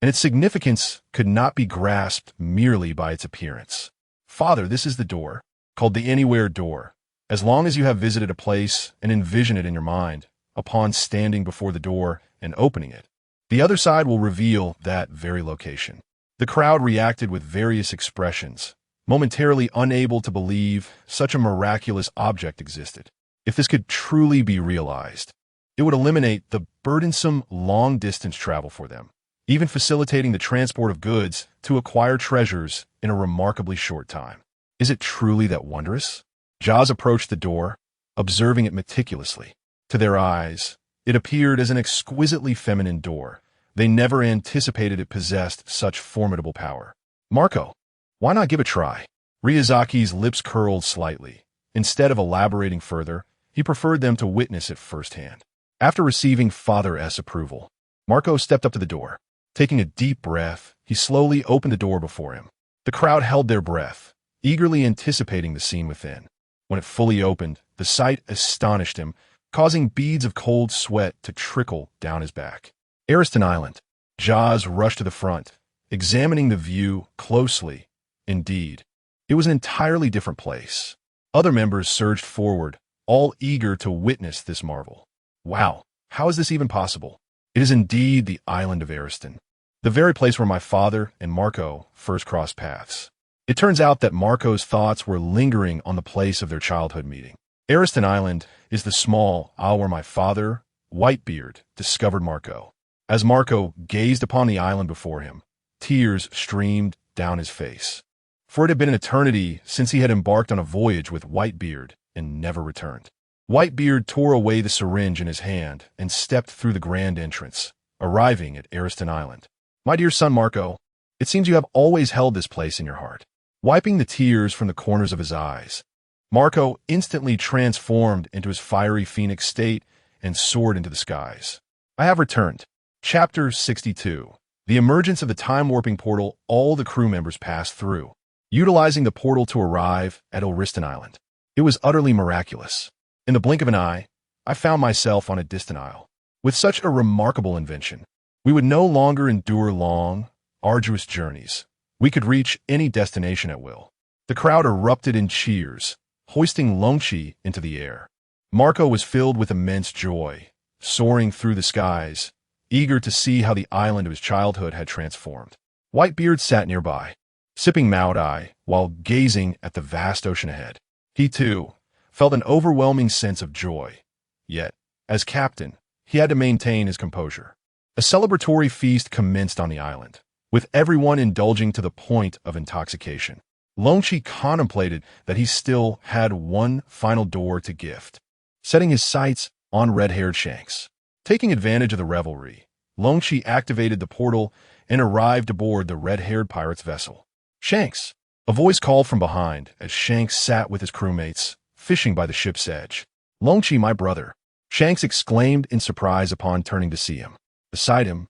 [SPEAKER 2] and its significance could not be grasped merely by its appearance. Father, this is the door, called the Anywhere Door. As long as you have visited a place and envision it in your mind, upon standing before the door and opening it, the other side will reveal that very location. The crowd reacted with various expressions, momentarily unable to believe such a miraculous object existed. If this could truly be realized, it would eliminate the burdensome long-distance travel for them, even facilitating the transport of goods to acquire treasures in a remarkably short time. Is it truly that wondrous? Jaws approached the door, observing it meticulously. To their eyes, it appeared as an exquisitely feminine door. They never anticipated it possessed such formidable power. Marco, why not give it a try? Ryazaki's lips curled slightly. Instead of elaborating further, he preferred them to witness it firsthand. After receiving Father's approval, Marco stepped up to the door. Taking a deep breath, he slowly opened the door before him. The crowd held their breath, eagerly anticipating the scene within. When it fully opened, the sight astonished him, causing beads of cold sweat to trickle down his back. Ariston Island. Jaws rushed to the front, examining the view closely. Indeed, it was an entirely different place. Other members surged forward, all eager to witness this marvel. Wow, how is this even possible? It is indeed the island of Ariston, the very place where my father and Marco first crossed paths. It turns out that Marco's thoughts were lingering on the place of their childhood meeting. Ariston Island is the small isle where my father, Whitebeard, discovered Marco. As Marco gazed upon the island before him, tears streamed down his face. For it had been an eternity since he had embarked on a voyage with Whitebeard and never returned. Whitebeard tore away the syringe in his hand and stepped through the grand entrance, arriving at Ariston Island. My dear son Marco, it seems you have always held this place in your heart. Wiping the tears from the corners of his eyes, Marco instantly transformed into his fiery phoenix state and soared into the skies. I have returned. Chapter 62. The emergence of the time-warping portal all the crew members passed through, utilizing the portal to arrive at Ariston Island. It was utterly miraculous. In the blink of an eye, I found myself on a distant isle. With such a remarkable invention, we would no longer endure long, arduous journeys. We could reach any destination at will. The crowd erupted in cheers, hoisting Longchi into the air. Marco was filled with immense joy, soaring through the skies, eager to see how the island of his childhood had transformed. Whitebeard sat nearby, sipping Maotai while gazing at the vast ocean ahead. He, too, felt an overwhelming sense of joy. Yet, as captain, he had to maintain his composure. A celebratory feast commenced on the island, with everyone indulging to the point of intoxication. Longchi contemplated that he still had one final door to gift, setting his sights on red-haired Shanks. Taking advantage of the revelry, Longchi activated the portal and arrived aboard the red-haired pirate's vessel. Shanks, A voice called from behind as Shanks sat with his crewmates, fishing by the ship's edge. "Longchi, my brother," Shanks exclaimed in surprise upon turning to see him. Beside him,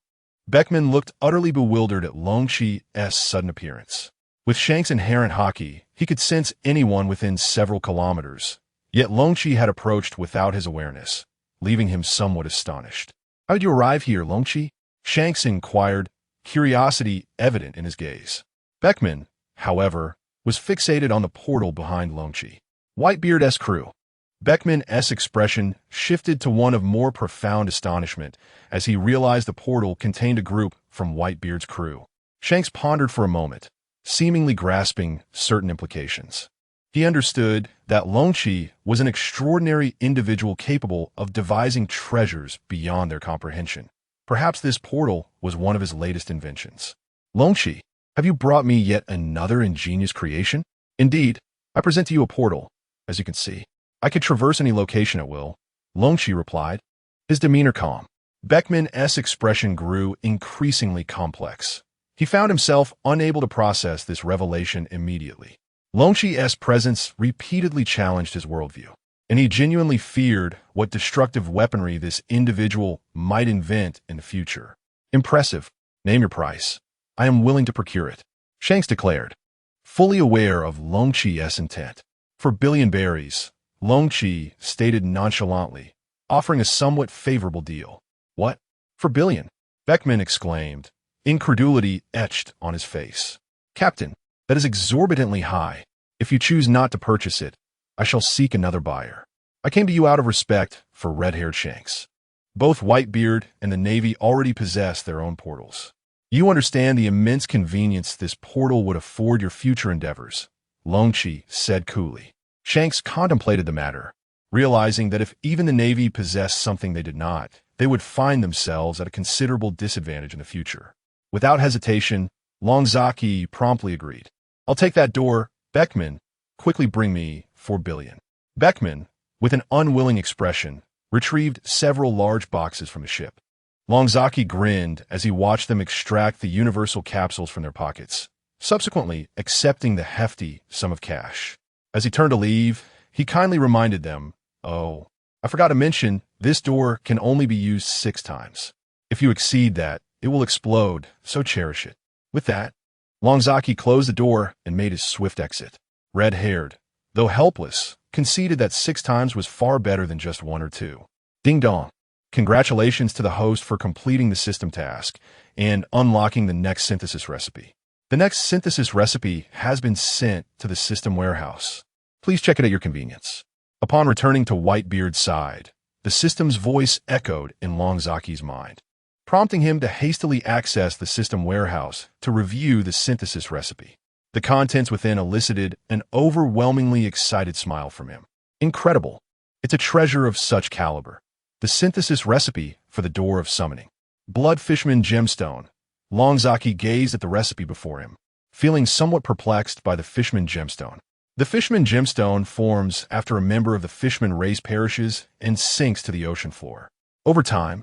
[SPEAKER 2] Beckman looked utterly bewildered at Longchi's sudden appearance. With Shanks' inherent hockey, he could sense anyone within several kilometers, yet Longchi had approached without his awareness, leaving him somewhat astonished. "How did you arrive here, Longchi?" Shanks inquired, curiosity evident in his gaze. Beckman, however, was fixated on the portal behind Longchi. "Whitebeard's crew." Beckman's expression shifted to one of more profound astonishment as he realized the portal contained a group from Whitebeard's crew. Shanks pondered for a moment, seemingly grasping certain implications. He understood that Longchi was an extraordinary individual capable of devising treasures beyond their comprehension. Perhaps this portal was one of his latest inventions. "Longchi, have you brought me yet another ingenious creation?" "Indeed, I present to you a portal. As you can see, I could traverse any location at will," Longchi replied, his demeanor calm. Beckman's expression grew increasingly complex. He found himself unable to process this revelation immediately. Longchi's presence repeatedly challenged his worldview, and he genuinely feared what destructive weaponry this individual might invent in the future. "Impressive. Name your price. I am willing to procure it," Shanks declared, fully aware of Longchi's intent. "For billion berries," Longchi stated nonchalantly, offering a somewhat favorable deal. "What? For billion?" Beckman exclaimed, incredulity etched on his face. "Captain, that is exorbitantly high. If you choose not to purchase it, I shall seek another buyer." "I came to you out of respect for red-haired Shanks. Both Whitebeard and the Navy already possess their own portals. You understand the immense convenience this portal would afford your future endeavors," Longchi said coolly. Shanks contemplated the matter, realizing that if even the Navy possessed something they did not, they would find themselves at a considerable disadvantage in the future. Without hesitation, Longzaki promptly agreed. "I'll take that door, Beckman. Quickly bring me 4 billion. Beckman, with an unwilling expression, retrieved several large boxes from the ship. Longzaki grinned as he watched them extract the universal capsules from their pockets, subsequently accepting the hefty sum of cash. As he turned to leave, he kindly reminded them, "Oh, I forgot to mention, this door can only be used 6 times. If you exceed that, it will explode, so cherish it." With that, Longzaki closed the door and made his swift exit. Red-haired, though helpless, conceded that 6 times was far better than just 1 or 2. Ding dong. Congratulations to the host for completing the system task and unlocking the next synthesis recipe. The next synthesis recipe has been sent to the system warehouse. Please check it at your convenience. Upon returning to Whitebeard's side, the system's voice echoed in Longzaki's mind, prompting him to hastily access the system warehouse to review the synthesis recipe. The contents within elicited an overwhelmingly excited smile from him. Incredible. It's a treasure of such caliber. The synthesis recipe for the Door of Summoning. Blood Fishman Gemstone. Longzaki gazed at the recipe before him, feeling somewhat perplexed by the Fishman Gemstone. The Fishman Gemstone forms after a member of the Fishman race perishes and sinks to the ocean floor. Over time,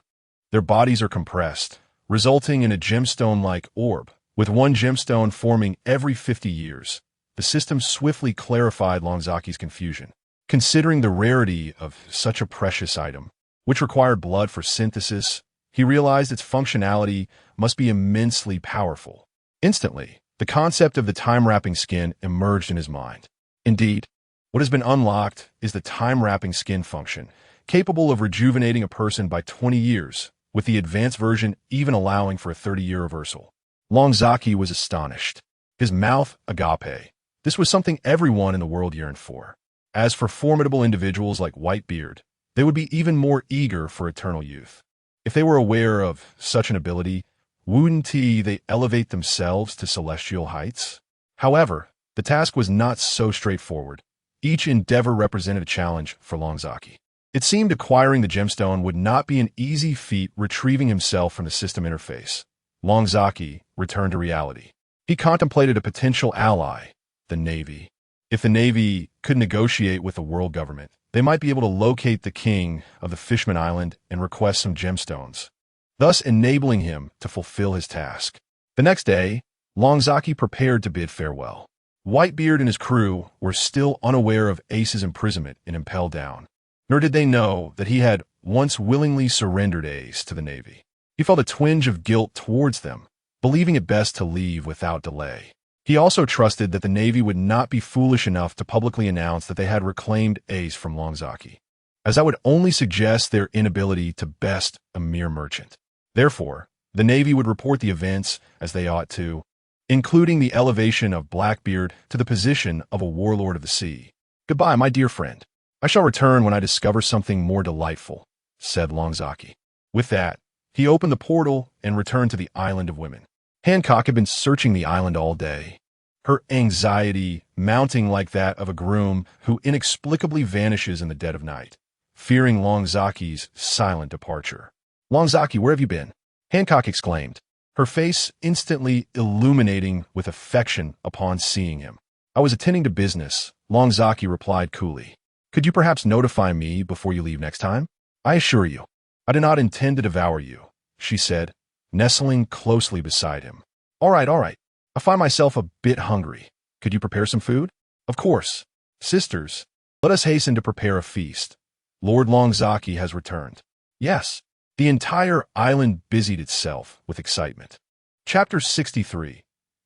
[SPEAKER 2] their bodies are compressed, resulting in a gemstone-like orb, with one gemstone forming every 50 years. The system swiftly clarified Longzaki's confusion. Considering the rarity of such a precious item, which required blood for synthesis, he realized its functionality must be immensely powerful. Instantly, the concept of the time-wrapping skin emerged in his mind. Indeed, what has been unlocked is the time-wrapping skin function, capable of rejuvenating a person by 20 years, with the advanced version even allowing for a 30-year reversal. Longzaki was astonished. His mouth agape. This was something everyone in the world yearned for. As for formidable individuals like Whitebeard, they would be even more eager for eternal youth. If they were aware of such an ability, wouldn't they elevate themselves to celestial heights? However, the task was not so straightforward. Each endeavor represented a challenge for Longzaki. It seemed acquiring the gemstone would not be an easy feat retrieving himself from the system interface. Longzaki returned to reality. He contemplated a potential ally, the Navy. If the Navy could negotiate with the world government, they might be able to locate the king of the Fishman Island and request some gemstones, thus enabling him to fulfill his task. The next day, Longzaki prepared to bid farewell. Whitebeard and his crew were still unaware of Ace's imprisonment in Impel Down, nor did they know that he had once willingly surrendered Ace to the Navy. He felt a twinge of guilt towards them, believing it best to leave without delay. He also trusted that the Navy would not be foolish enough to publicly announce that they had reclaimed Ace from Longzaki, as that would only suggest their inability to best a mere merchant. Therefore, the Navy would report the events as they ought to, including the elevation of Blackbeard to the position of a warlord of the sea. "Goodbye, my dear friend. I shall return when I discover something more delightful," said Longzaki. With that, he opened the portal and returned to the Island of Women. Hancock had been searching the island all day, her anxiety mounting like that of a groom who inexplicably vanishes in the dead of night, fearing Longzaki's silent departure. "Longzaki, where have you been?" Hancock exclaimed, her face instantly illuminating with affection upon seeing him. "I was attending to business," Longzaki replied coolly. "Could you perhaps notify me before you leave next time?" "I assure you, I do not intend to devour you," she said, nestling closely beside him. All right. I find myself a bit hungry. Could you prepare some food?" "Of course. Sisters, let us hasten to prepare a feast. Lord Longzaki has returned." "Yes." The entire island busied itself with excitement. Chapter 63.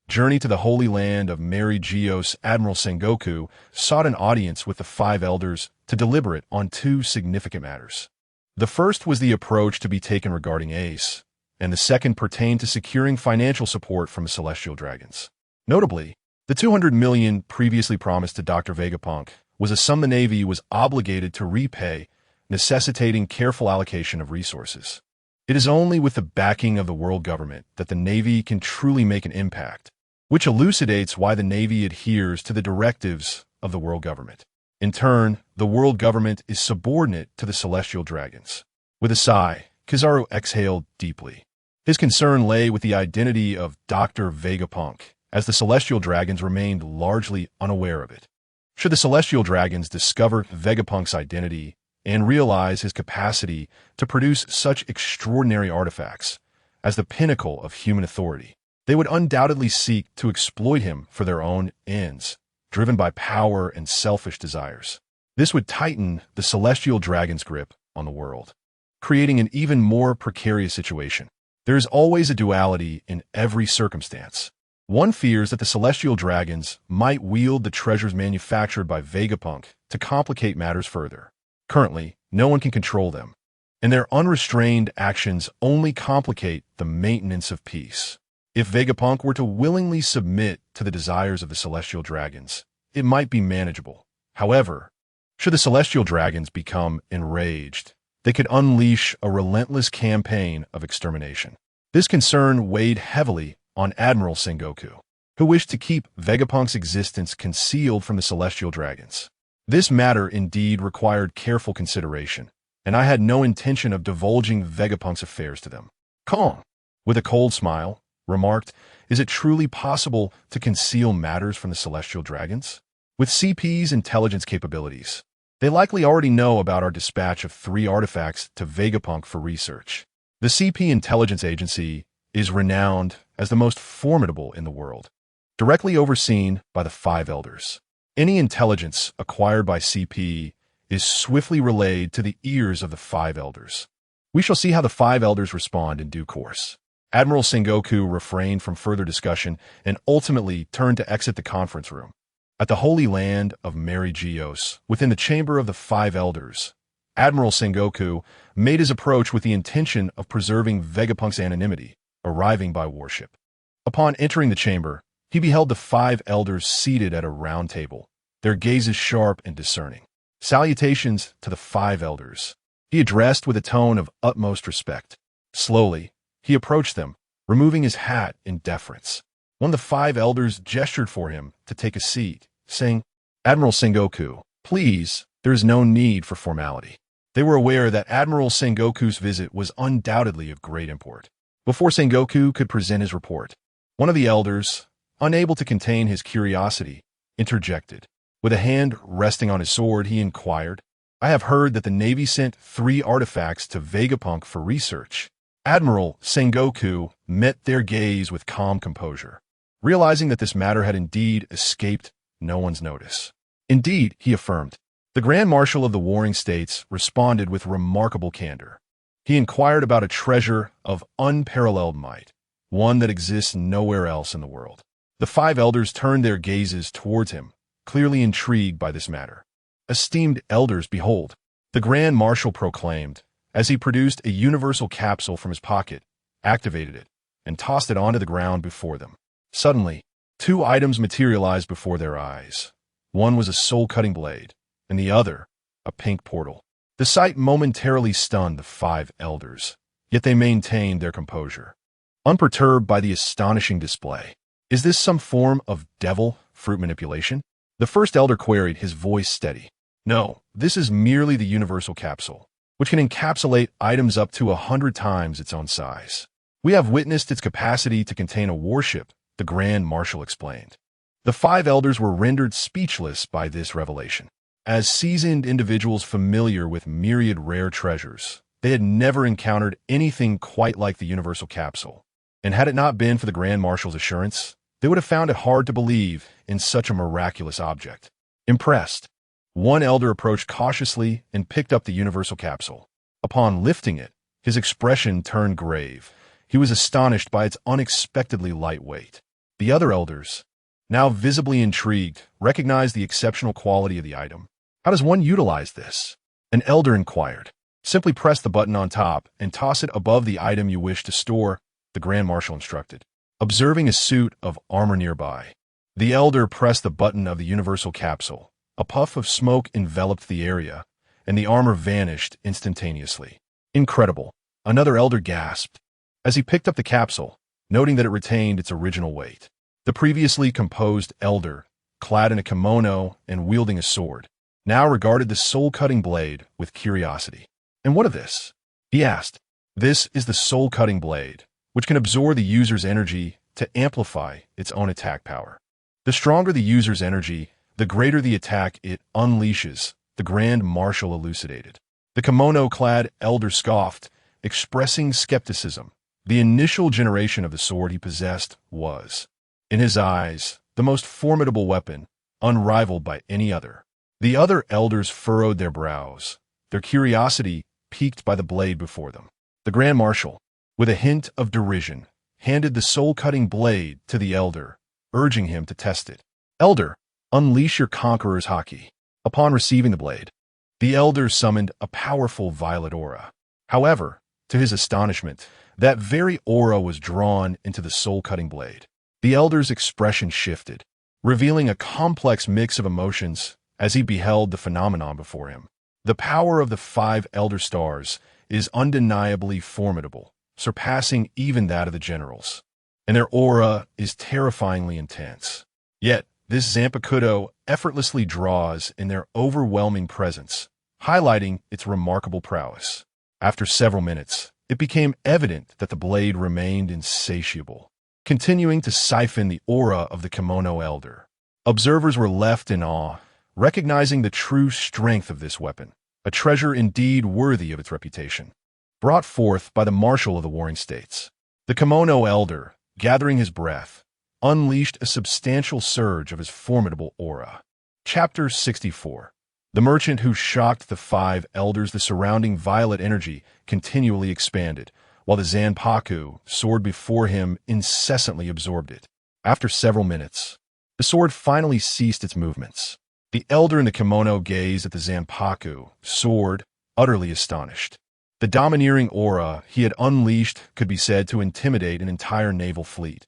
[SPEAKER 2] Journey to the Holy Land of Mary Geos. Admiral Sengoku sought an audience with the 5 elders to deliberate on 2 significant matters. The first was the approach to be taken regarding Ace, and the second pertained to securing financial support from the Celestial Dragons. Notably, the 200 million previously promised to Dr. Vegapunk was a sum the Navy was obligated to repay, necessitating careful allocation of resources. It is only with the backing of the world government that the Navy can truly make an impact, which elucidates why the Navy adheres to the directives of the world government. In turn, the world government is subordinate to the Celestial Dragons. With a sigh, Kizaru exhaled deeply. His concern lay with the identity of Dr. Vegapunk, as the Celestial Dragons remained largely unaware of it. Should the Celestial Dragons discover Vegapunk's identity and realize his capacity to produce such extraordinary artifacts as the pinnacle of human authority, they would undoubtedly seek to exploit him for their own ends, driven by power and selfish desires. This would tighten the Celestial Dragon's grip on the world, creating an even more precarious situation. There is always a duality in every circumstance. One fears that the Celestial Dragons might wield the treasures manufactured by Vegapunk to complicate matters further. Currently, no one can control them, and their unrestrained actions only complicate the maintenance of peace. If Vegapunk were to willingly submit to the desires of the Celestial Dragons, it might be manageable. However, should the Celestial Dragons become enraged, they could unleash a relentless campaign of extermination. This concern weighed heavily on Admiral Sengoku, who wished to keep Vegapunk's existence concealed from the Celestial Dragons. This matter indeed required careful consideration, and I had no intention of divulging Vegapunk's affairs to them. Kong, with a cold smile, remarked, "Is it truly possible to conceal matters from the Celestial Dragons? With CP's intelligence capabilities, they likely already know about our dispatch of 3 artifacts to Vegapunk for research. The CP Intelligence Agency is renowned as the most formidable in the world, directly overseen by the 5 elders. Any intelligence acquired by CP is swiftly relayed to the ears of the 5 elders. We shall see how the 5 elders respond in due course." Admiral Sengoku refrained from further discussion and ultimately turned to exit the conference room. At the Holy Land of Mary Geos, within the chamber of the 5 elders, Admiral Sengoku made his approach with the intention of preserving Vegapunk's anonymity, arriving by warship. Upon entering the chamber, he beheld the 5 elders seated at a round table, their gazes sharp and discerning. Salutations to the 5 elders, he addressed with a tone of utmost respect. Slowly, he approached them, removing his hat in deference. One of the 5 elders gestured for him to take a seat, saying, "Admiral Sengoku, please, there is no need for formality." They were aware that Admiral Sengoku's visit was undoubtedly of great import. Before Sengoku could present his report, one of the elders, unable to contain his curiosity, interjected. With a hand resting on his sword, he inquired, "I have heard that the Navy sent 3 artifacts to Vegapunk for research." Admiral Sengoku met their gaze with calm composure. realizing that this matter had indeed escaped no one's notice. Indeed, he affirmed. The Grand Marshal of the Warring States responded with remarkable candor. He inquired about a treasure of unparalleled might, one that exists nowhere else in the world. The 5 elders turned their gazes towards him, clearly intrigued by this matter. "Esteemed elders, behold," the Grand Marshal proclaimed, as he produced a universal capsule from his pocket, activated it, and tossed it onto the ground before them. Suddenly, 2 items materialized before their eyes. One was a soul-cutting blade, and the other, a pink portal. The sight momentarily stunned the 5 elders, yet they maintained their composure, unperturbed by the astonishing display. "Is this some form of devil fruit manipulation?" The first elder queried, his voice steady. "No, this is merely the universal capsule, which can encapsulate items up to 100 times its own size. We have witnessed its capacity to contain a warship," the Grand Marshal explained. The 5 elders were rendered speechless by this revelation. As seasoned individuals familiar with myriad rare treasures, they had never encountered anything quite like the universal capsule. And had it not been for the Grand Marshal's assurance, they would have found it hard to believe in such a miraculous object. Impressed, one elder approached cautiously and picked up the universal capsule. Upon lifting it, his expression turned grave. He was astonished by its unexpectedly light weight. The other elders, now visibly intrigued, recognized the exceptional quality of the item. "How does one utilize this?" an elder inquired. "Simply press the button on top and toss it above the item you wish to store," the Grand Marshal instructed. Observing a suit of armor nearby, the elder pressed the button of the universal capsule. A puff of smoke enveloped the area, and the armor vanished instantaneously. "Incredible," another elder gasped, as he picked up the capsule, noting that it retained its original weight. The previously composed elder, clad in a kimono and wielding a sword, now regarded the soul-cutting blade with curiosity. "And what of this?" he asked. "This is the soul-cutting blade, which can absorb the user's energy to amplify its own attack power. The stronger the user's energy, the greater the attack it unleashes," the Grand Marshal elucidated. The kimono-clad elder scoffed, expressing skepticism. The initial generation of the sword he possessed was, in his eyes, the most formidable weapon, unrivaled by any other. The other elders furrowed their brows, their curiosity piqued by the blade before them. The Grand Marshal, with a hint of derision, handed the soul-cutting blade to the elder, urging him to test it. "Elder, unleash your conqueror's haki." Upon receiving the blade, the elder summoned a powerful violet aura. However, to his astonishment, that very aura was drawn into the soul-cutting blade. The elder's expression shifted, revealing a complex mix of emotions as he beheld the phenomenon before him. The power of the 5 elder stars is undeniably formidable, surpassing even that of the generals, and their aura is terrifyingly intense. Yet, this Zanpakuto effortlessly draws in their overwhelming presence, highlighting its remarkable prowess. After several minutes, it became evident that the blade remained insatiable, continuing to siphon the aura of the kimono elder. Observers were left in awe, recognizing the true strength of this weapon, a treasure indeed worthy of its reputation. Brought forth by the Marshal of the Warring States, the kimono elder, gathering his breath, unleashed a substantial surge of his formidable aura. Chapter 64. The merchant who shocked the 5 elders, the surrounding violet energy continually expanded, while the Zanpaku sword before him incessantly absorbed it. After several minutes, the sword finally ceased its movements. The elder in the kimono gazed at the Zanpaku sword, utterly astonished. The domineering aura he had unleashed could be said to intimidate an entire naval fleet.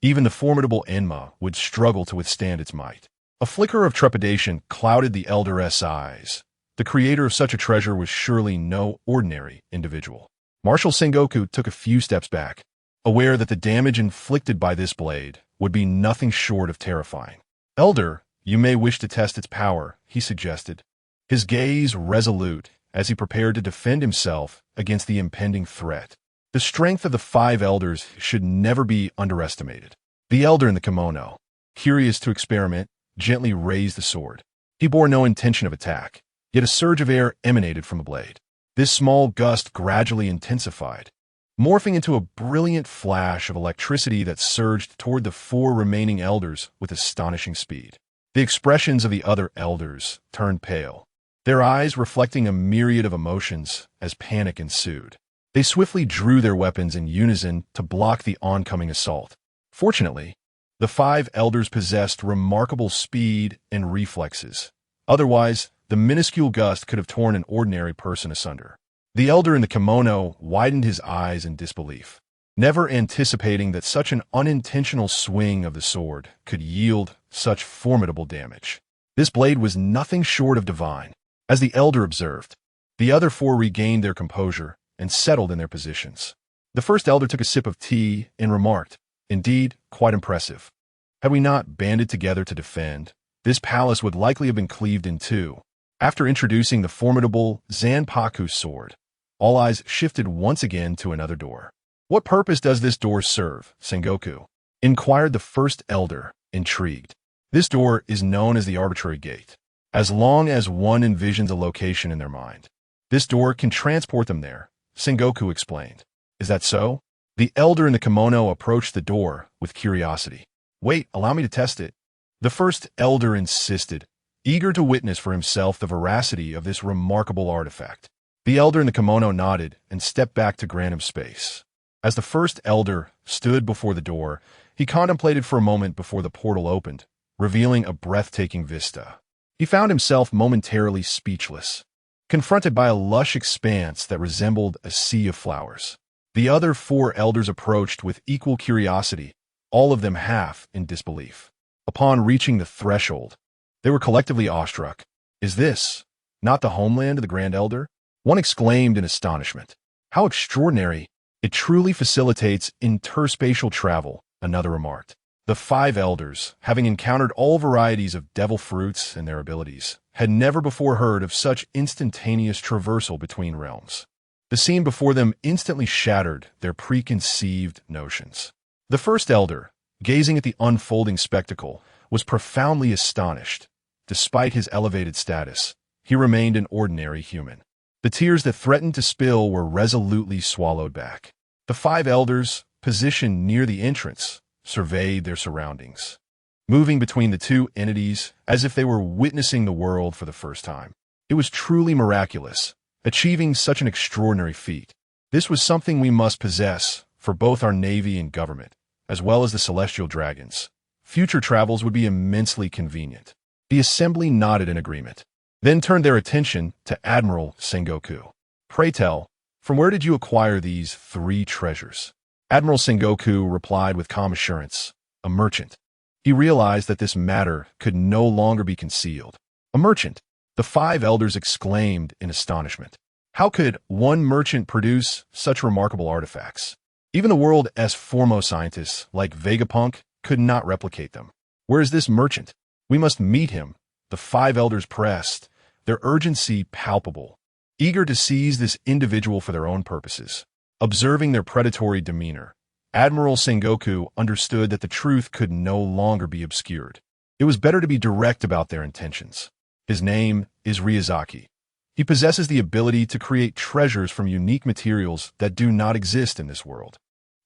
[SPEAKER 2] Even the formidable Enma would struggle to withstand its might. A flicker of trepidation clouded the elder's eyes. The creator of such a treasure was surely no ordinary individual. Marshal Sengoku took a few steps back, aware that the damage inflicted by this blade would be nothing short of terrifying. "Elder, you may wish to test its power," he suggested, his gaze resolute as he prepared to defend himself against the impending threat. The strength of the 5 elders should never be underestimated. The elder in the kimono, curious to experiment, gently raised the sword. He bore no intention of attack, yet a surge of air emanated from the blade. This small gust gradually intensified, morphing into a brilliant flash of electricity that surged toward the four remaining elders with astonishing speed. The expressions of the other elders turned pale, their eyes reflecting a myriad of emotions as panic ensued. They swiftly drew their weapons in unison to block the oncoming assault. Fortunately, the five elders possessed remarkable speed and reflexes. Otherwise, the minuscule gust could have torn an ordinary person asunder. The elder in the kimono widened his eyes in disbelief, never anticipating that such an unintentional swing of the sword could yield such formidable damage. This blade was nothing short of divine. As the elder observed, the other four regained their composure and settled in their positions. The first elder took a sip of tea and remarked, "Indeed, quite impressive. Had we not banded together to defend, this palace would likely have been cleaved in two." After introducing the formidable Zanpaku sword, all eyes shifted once again to another door. "What purpose does this door serve, Sengoku?" inquired the first elder, intrigued. "This door is known as the arbitrary gate. As long as one envisions a location in their mind, this door can transport them there," Sengoku explained. "Is that so?" The elder in the kimono approached the door with curiosity. "Wait, allow me to test it." The first elder insisted, eager to witness for himself the veracity of this remarkable artifact. The elder in the kimono nodded and stepped back to grant him space. As the first elder stood before the door, he contemplated for a moment before the portal opened, revealing a breathtaking vista. He found himself momentarily speechless, confronted by a lush expanse that resembled a sea of flowers. The other four elders approached with equal curiosity, all of them half in disbelief. Upon reaching the threshold, they were collectively awestruck. "Is this not the homeland of the Grand Elder?" One exclaimed in astonishment. "How extraordinary! It truly facilitates interspatial travel," another remarked. The five elders, having encountered all varieties of devil fruits and their abilities, had never before heard of such instantaneous traversal between realms. The scene before them instantly shattered their preconceived notions. The first elder, gazing at the unfolding spectacle, was profoundly astonished. Despite his elevated status, he remained an ordinary human. The tears that threatened to spill were resolutely swallowed back. The five elders, positioned near the entrance, surveyed their surroundings, moving between the two entities as if they were witnessing the world for the first time. It was truly miraculous, achieving such an extraordinary feat. This was something we must possess for both our navy and government, as well as the celestial dragons. Future travels would be immensely convenient. The assembly nodded in agreement, then turned their attention to Admiral Sengoku. "Pray tell, from where did you acquire these three treasures?" Admiral Sengoku replied with calm assurance, "A merchant." He realized that this matter could no longer be concealed. "A merchant?" The five elders exclaimed in astonishment. How could one merchant produce such remarkable artifacts? Even the world's foremost scientists, like Vegapunk, could not replicate them. "Where is this merchant? We must meet him," the five elders pressed, their urgency palpable, eager to seize this individual for their own purposes. Observing their predatory demeanor, Admiral Sengoku understood that the truth could no longer be obscured. It was better to be direct about their intentions. His name is Ryuzaki. He possesses the ability to create treasures from unique materials that do not exist in this world.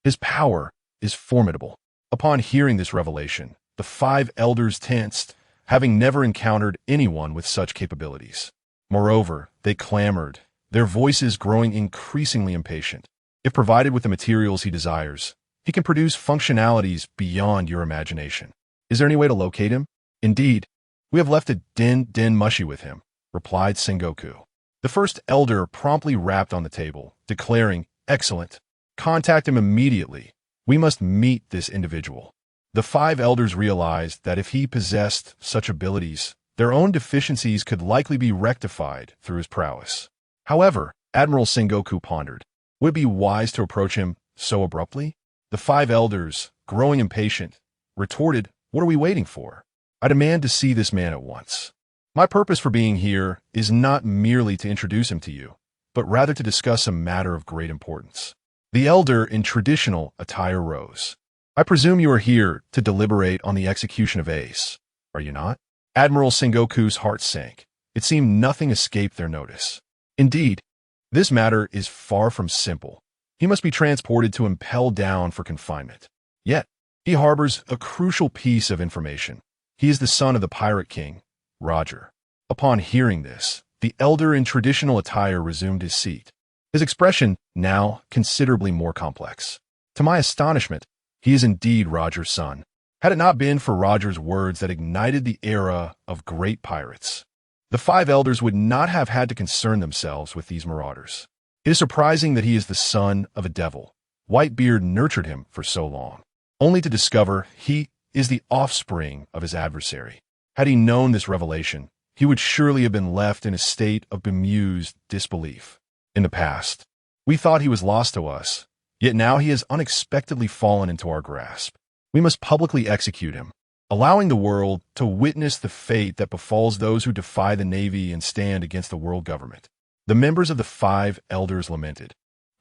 [SPEAKER 2] His power is formidable. Upon hearing this revelation, the five elders tensed, having never encountered anyone with such capabilities. Moreover, they clamored, their voices growing increasingly impatient. If provided with the materials he desires, he can produce functionalities beyond your imagination. "Is there any way to locate him?" "Indeed, we have left a den mushy with him," replied Sengoku. The first elder promptly rapped on the table, declaring, "Excellent. Contact him immediately. We must meet this individual." The five elders realized that if he possessed such abilities, their own deficiencies could likely be rectified through his prowess. However, Admiral Sengoku pondered, would it be wise to approach him so abruptly? The five elders, growing impatient, retorted, "What are we waiting for? I demand to see this man at once. My purpose for being here is not merely to introduce him to you, but rather to discuss a matter of great importance." The elder in traditional attire rose. "I presume you are here to deliberate on the execution of Ace, are you not?" Admiral Sengoku's heart sank. It seemed nothing escaped their notice. "Indeed, this matter is far from simple," He must be transported to impel down for confinement. Yet, he harbors a crucial piece of information. He is the son of the pirate king, Roger. Upon hearing this, the elder in traditional attire resumed his seat, his expression now considerably more complex. To my astonishment, he is indeed Roger's son. Had it not been for Roger's words that ignited the era of great pirates, the five elders would not have had to concern themselves with these marauders. It is surprising that he is the son of a devil. Whitebeard nurtured him for so long, only to discover he is the offspring of his adversary. Had he known this revelation, he would surely have been left in a state of bemused disbelief. In the past, we thought he was lost to us, yet now he has unexpectedly fallen into our grasp. We must publicly execute him, allowing the world to witness the fate that befalls those who defy the Navy and stand against the world government. The members of the five elders lamented,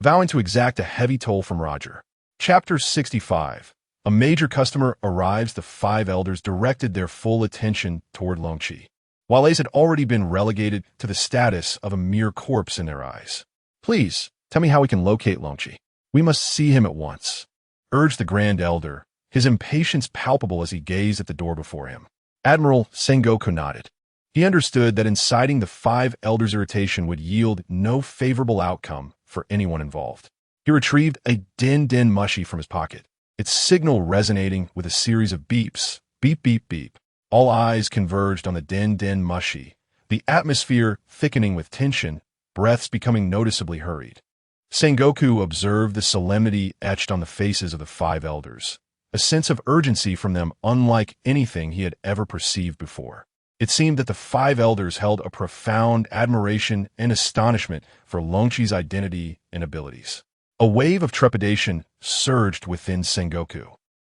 [SPEAKER 2] vowing to exact a heavy toll from Roger. Chapter 65. A major customer arrives. The five elders directed their full attention toward Longchi. Walays had already been relegated to the status of a mere corpse in their eyes. Please, tell me how we can locate Longchi. We must see him at once, urged the Grand Elder, his impatience palpable as he gazed at the door before him. Admiral Sengoku nodded. He understood that inciting the five elders' irritation would yield no favorable outcome for anyone involved. He retrieved a din-din mushi from his pocket, its signal resonating with a series of beeps, beep, beep, beep. All eyes converged on the din-din mushi, the atmosphere thickening with tension, breaths becoming noticeably hurried. Sengoku observed the solemnity etched on the faces of the five elders, a sense of urgency from them unlike anything he had ever perceived before. It seemed that the five elders held a profound admiration and astonishment for Longchi's identity and abilities. A wave of trepidation surged within Sengoku.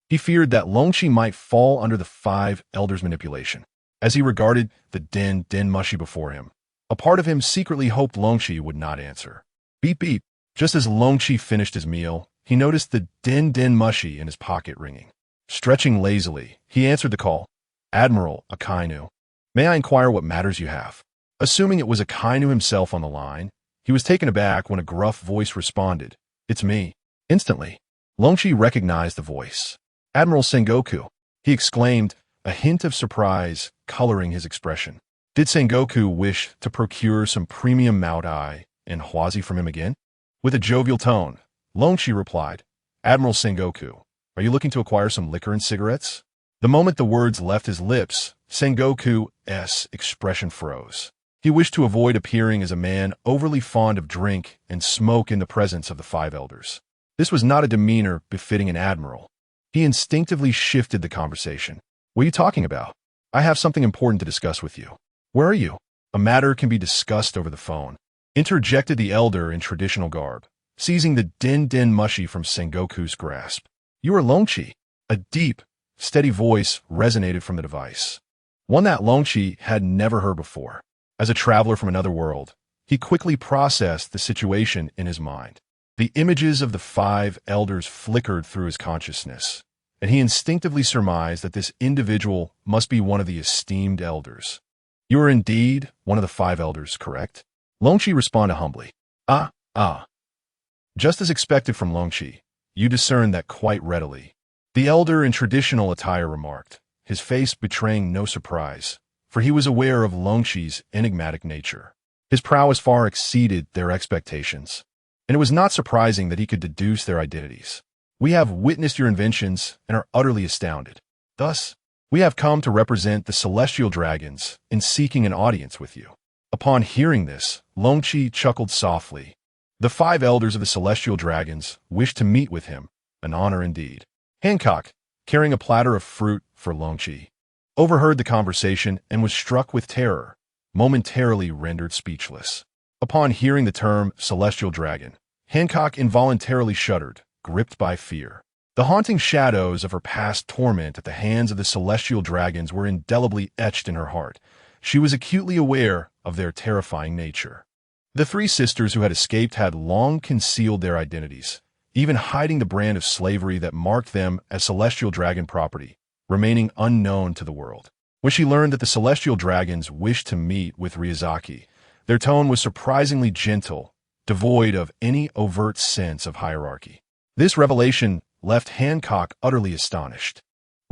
[SPEAKER 2] He feared that Longchi might fall under the five elders' manipulation. As he regarded the din-din mushi before him, a part of him secretly hoped Longchi would not answer. Beep beep. Just as Longchi finished his meal, he noticed the din-din mushi in his pocket ringing. Stretching lazily, he answered the call. Admiral Akainu, may I inquire what matters you have? Assuming it was Akainu himself on the line, he was taken aback when a gruff voice responded. It's me. Instantly, Longchi recognized the voice. Admiral Sengoku, he exclaimed, a hint of surprise coloring his expression. Did Sengoku wish to procure some premium Maotai and Huazi from him again? With a jovial tone, Longchi replied, Admiral Sengoku, are you looking to acquire some liquor and cigarettes? The moment the words left his lips, Sengoku's expression froze. He wished to avoid appearing as a man overly fond of drink and smoke in the presence of the five elders. This was not a demeanor befitting an admiral. He instinctively shifted the conversation. What are you talking about? I have something important to discuss with you. Where are you? A matter can be discussed over the phone, interjected the elder in traditional garb, seizing the din-din mushi from Sengoku's grasp. You are Longchi. A deep, steady voice resonated from the device, one that Longchi had never heard before. As a traveler from another world, he quickly processed the situation in his mind. The images of the five elders flickered through his consciousness, and he instinctively surmised that this individual must be one of the esteemed elders. You are indeed one of the five elders, correct? Longchi responded humbly. Ah. Just as expected from Longchi, you discerned that quite readily. The elder in traditional attire remarked, his face betraying no surprise, for he was aware of Longchi's enigmatic nature. His prowess far exceeded their expectations, and it was not surprising that he could deduce their identities. We have witnessed your inventions and are utterly astounded. Thus, we have come to represent the celestial dragons in seeking an audience with you. Upon hearing this, Longchi chuckled softly. The five elders of the celestial dragons wished to meet with him, an honor indeed. Hancock, carrying a platter of fruit for Longchi, overheard the conversation and was struck with terror, momentarily rendered speechless. Upon hearing the term celestial dragon, Hancock involuntarily shuddered, gripped by fear. The haunting shadows of her past torment at the hands of the celestial dragons were indelibly etched in her heart. She was acutely aware of their terrifying nature. The three sisters who had escaped had long concealed their identities, even hiding the brand of slavery that marked them as celestial dragon property, remaining unknown to the world. When she learned that the celestial dragons wished to meet with Ryuzaki, their tone was surprisingly gentle, devoid of any overt sense of hierarchy. This revelation left Hancock utterly astonished.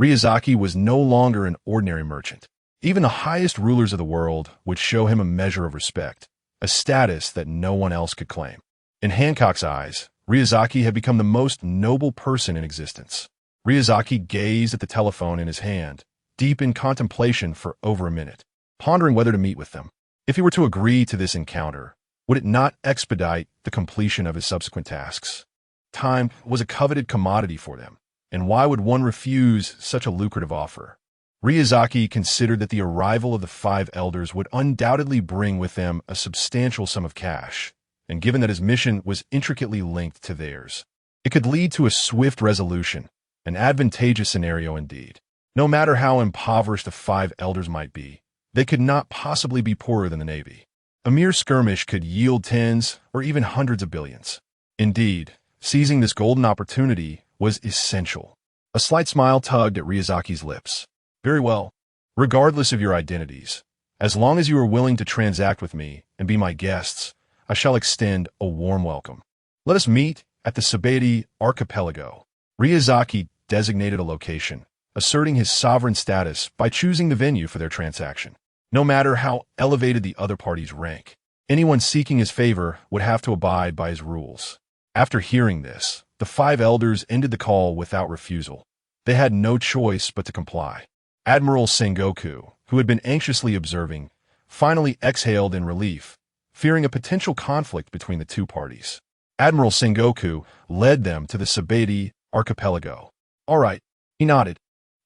[SPEAKER 2] Ryazaki was no longer an ordinary merchant. Even the highest rulers of the world would show him a measure of respect, a status that no one else could claim. In Hancock's eyes, Ryazaki had become the most noble person in existence. Ryazaki gazed at the telephone in his hand, deep in contemplation for over a minute, pondering whether to meet with them. If he were to agree to this encounter, would it not expedite the completion of his subsequent tasks? Time was a coveted commodity for them, and why would one refuse such a lucrative offer? Ryazaki considered that the arrival of the 5 elders would undoubtedly bring with them a substantial sum of cash, and given that his mission was intricately linked to theirs, it could lead to a swift resolution, an advantageous scenario indeed. No matter how impoverished the 5 elders might be, they could not possibly be poorer than the Navy. A mere skirmish could yield tens or even hundreds of billions. Indeed, seizing this golden opportunity was essential. A slight smile tugged at Ryazaki's lips. Very well. Regardless of your identities, as long as you are willing to transact with me and be my guests, I shall extend a warm welcome. Let us meet at the Sabeti archipelago. Ryazaki designated a location, asserting his sovereign status by choosing the venue for their transaction. No matter how elevated the other party's rank, anyone seeking his favor would have to abide by his rules. After hearing this, the 5 elders ended the call without refusal. They had no choice but to comply. Admiral Sengoku, who had been anxiously observing, finally exhaled in relief, fearing a potential conflict between the two parties. Admiral Sengoku led them to the Sabeti archipelago. All right, he nodded.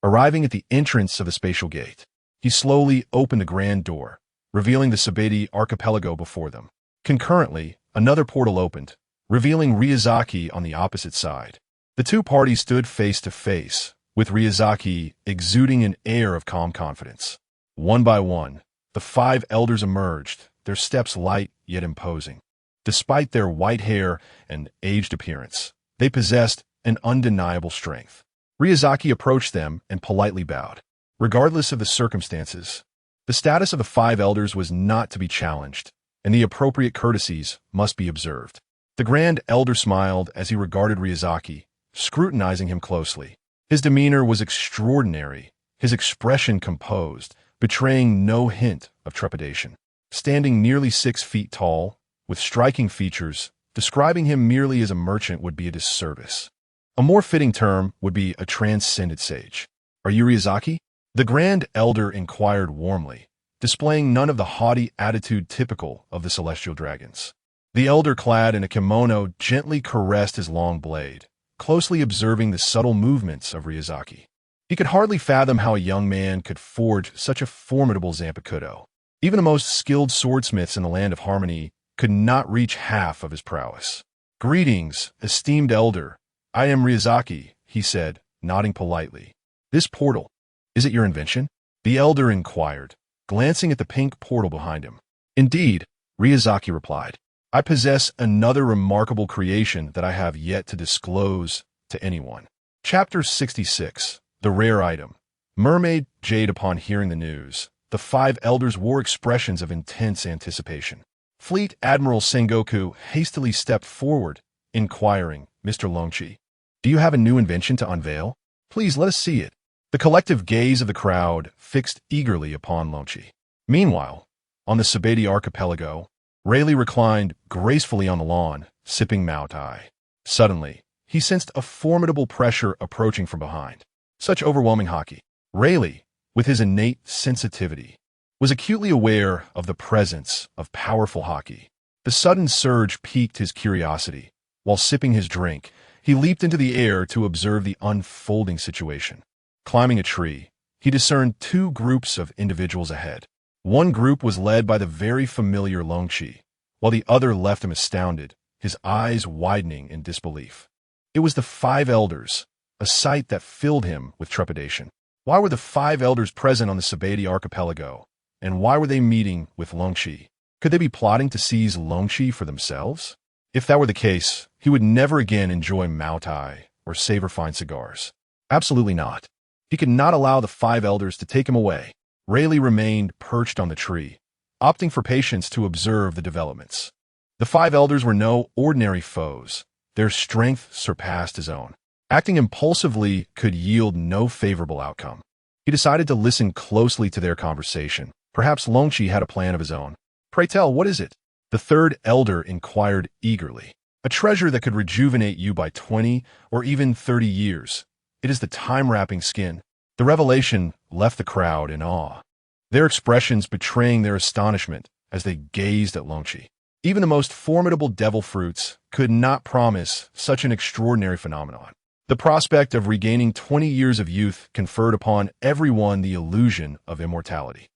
[SPEAKER 2] Arriving at the entrance of the spatial gate, he slowly opened the grand door, revealing the Sabeti archipelago before them. Concurrently, another portal opened, revealing Ryazaki on the opposite side. The two parties stood face to face, with Ryazaki exuding an air of calm confidence. One by one, the 5 elders emerged, their steps light yet imposing. Despite their white hair and aged appearance, they possessed an undeniable strength. Ryazaki approached them and politely bowed. Regardless of the circumstances, the status of the 5 elders was not to be challenged, and the appropriate courtesies must be observed. The Grand Elder smiled as he regarded Ryazaki, scrutinizing him closely. His demeanor was extraordinary, his expression composed, betraying no hint of trepidation. Standing nearly 6 feet tall, with striking features, describing him merely as a merchant would be a disservice. A more fitting term would be a transcendent sage. Are you Ryazaki? The Grand Elder inquired warmly, displaying none of the haughty attitude typical of the celestial dragons. The elder, clad in a kimono, gently caressed his long blade, closely observing the subtle movements of Ryazaki. He could hardly fathom how a young man could forge such a formidable Zanpakuto. Even the most skilled swordsmiths in the Land of Harmony could not reach half of his prowess. Greetings, esteemed elder. I am Ryazaki, he said, nodding politely. This portal, is it your invention? The elder inquired, glancing at the pink portal behind him. Indeed, Ryazaki replied. I possess another remarkable creation that I have yet to disclose to anyone. Chapter 66, The Rare Item. Mermaid Jade. Upon hearing the news, the 5 elders wore expressions of intense anticipation. Fleet Admiral Sengoku hastily stepped forward, inquiring, Mr. Longchi, do you have a new invention to unveil? Please let us see it. The collective gaze of the crowd fixed eagerly upon Longchi. Meanwhile, on the Sabeti archipelago, Rayleigh reclined gracefully on the lawn, sipping Maotai. Suddenly, he sensed a formidable pressure approaching from behind. Such overwhelming hockey. Rayleigh, with his innate sensitivity, was acutely aware of the presence of powerful hockey. The sudden surge piqued his curiosity. While sipping his drink, he leaped into the air to observe the unfolding situation. Climbing a tree, he discerned 2 groups of individuals ahead. One group was led by the very familiar Longchi, while the other left him astounded, his eyes widening in disbelief. It was the 5 elders, a sight that filled him with trepidation. Why were the 5 elders present on the Sabeti archipelago, and why were they meeting with Longchi? Could they be plotting to seize Longchi for themselves? If that were the case, he would never again enjoy Maotai or savor fine cigars. Absolutely not. He could not allow the 5 elders to take him away. Rayleigh remained perched on the tree, opting for patience to observe the developments. The five elders were no ordinary foes. Their strength surpassed his own. Acting impulsively could yield no favorable outcome. He decided to listen closely to their conversation. Perhaps Longqi had a plan of his own. "Pray tell, what is it?" The third elder inquired eagerly. "A treasure that could rejuvenate you by 20 or even 30 years. It is the time-wrapping skin." The revelation left the crowd in awe, their expressions betraying their astonishment as they gazed at Longqi. Even the most formidable devil fruits could not promise such an extraordinary phenomenon. The prospect of regaining 20 years of youth conferred upon everyone the illusion of immortality.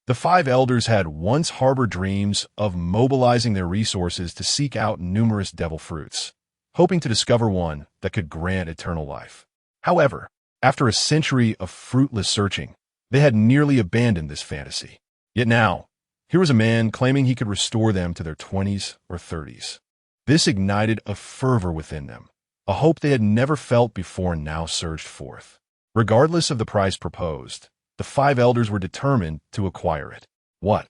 [SPEAKER 2] The five elders had once harbored dreams of mobilizing their resources to seek out numerous devil fruits, hoping to discover one that could grant eternal life. However, after a century of fruitless searching, they had nearly abandoned this fantasy. Yet now, here was a man claiming he could restore them to their 20s or 30s. This ignited a fervor within them, a hope they had never felt before now surged forth. Regardless of the price proposed, the five elders were determined to acquire it. What?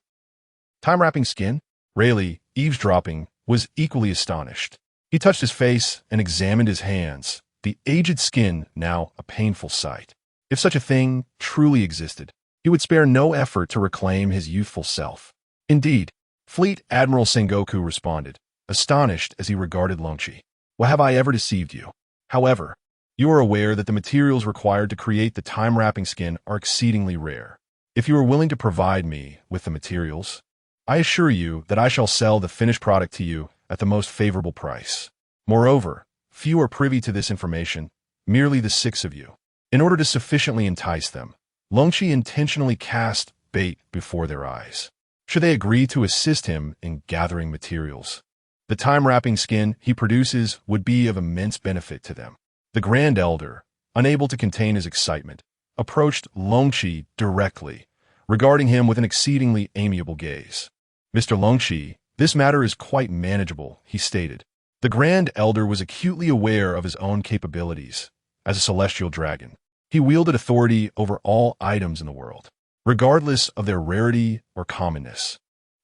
[SPEAKER 2] Time-wrapping skin? Rayleigh, eavesdropping, was equally astonished. He touched his face and examined his hands, the aged skin now a painful sight. If such a thing truly existed, he would spare no effort to reclaim his youthful self. Indeed, Fleet Admiral Sengoku responded, astonished as he regarded Longqi. "Well, have I ever deceived you? However, you are aware that the materials required to create the time-wrapping skin are exceedingly rare. If you are willing to provide me with the materials, I assure you that I shall sell the finished product to you at the most favorable price. Moreover, few are privy to this information, merely the 6 of you." In order to sufficiently entice them, Longqi intentionally cast bait before their eyes. Should they agree to assist him in gathering materials, the time-wrapping skin he produces would be of immense benefit to them. The Grand Elder, unable to contain his excitement, approached Longqi directly, regarding him with an exceedingly amiable gaze. "Mr. Longqi, this matter is quite manageable," he stated. The Grand Elder was acutely aware of his own capabilities. As a celestial dragon, he wielded authority over all items in the world, regardless of their rarity or commonness.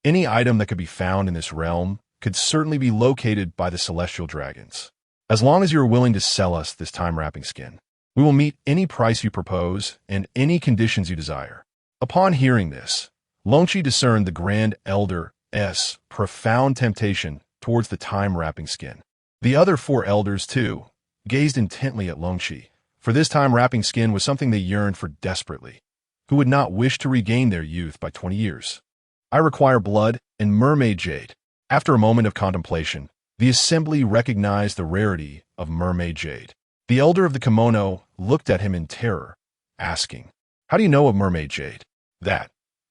[SPEAKER 2] Any item that could be found in this realm could certainly be located by the celestial dragons. "As long as you are willing to sell us this time-wrapping skin, we will meet any price you propose and any conditions you desire." Upon hearing this, Longqi discerned the Grand Elder's profound temptation towards the time-wrapping skin. The other 4 elders, too, gazed intently at Longqi, for this time-wrapping skin was something they yearned for desperately. Who would not wish to regain their youth by 20 years? "I require blood and mermaid jade." After a moment of contemplation, the assembly recognized the rarity of mermaid jade. The elder of the kimono looked at him in terror, asking, "How do you know of mermaid jade?" "That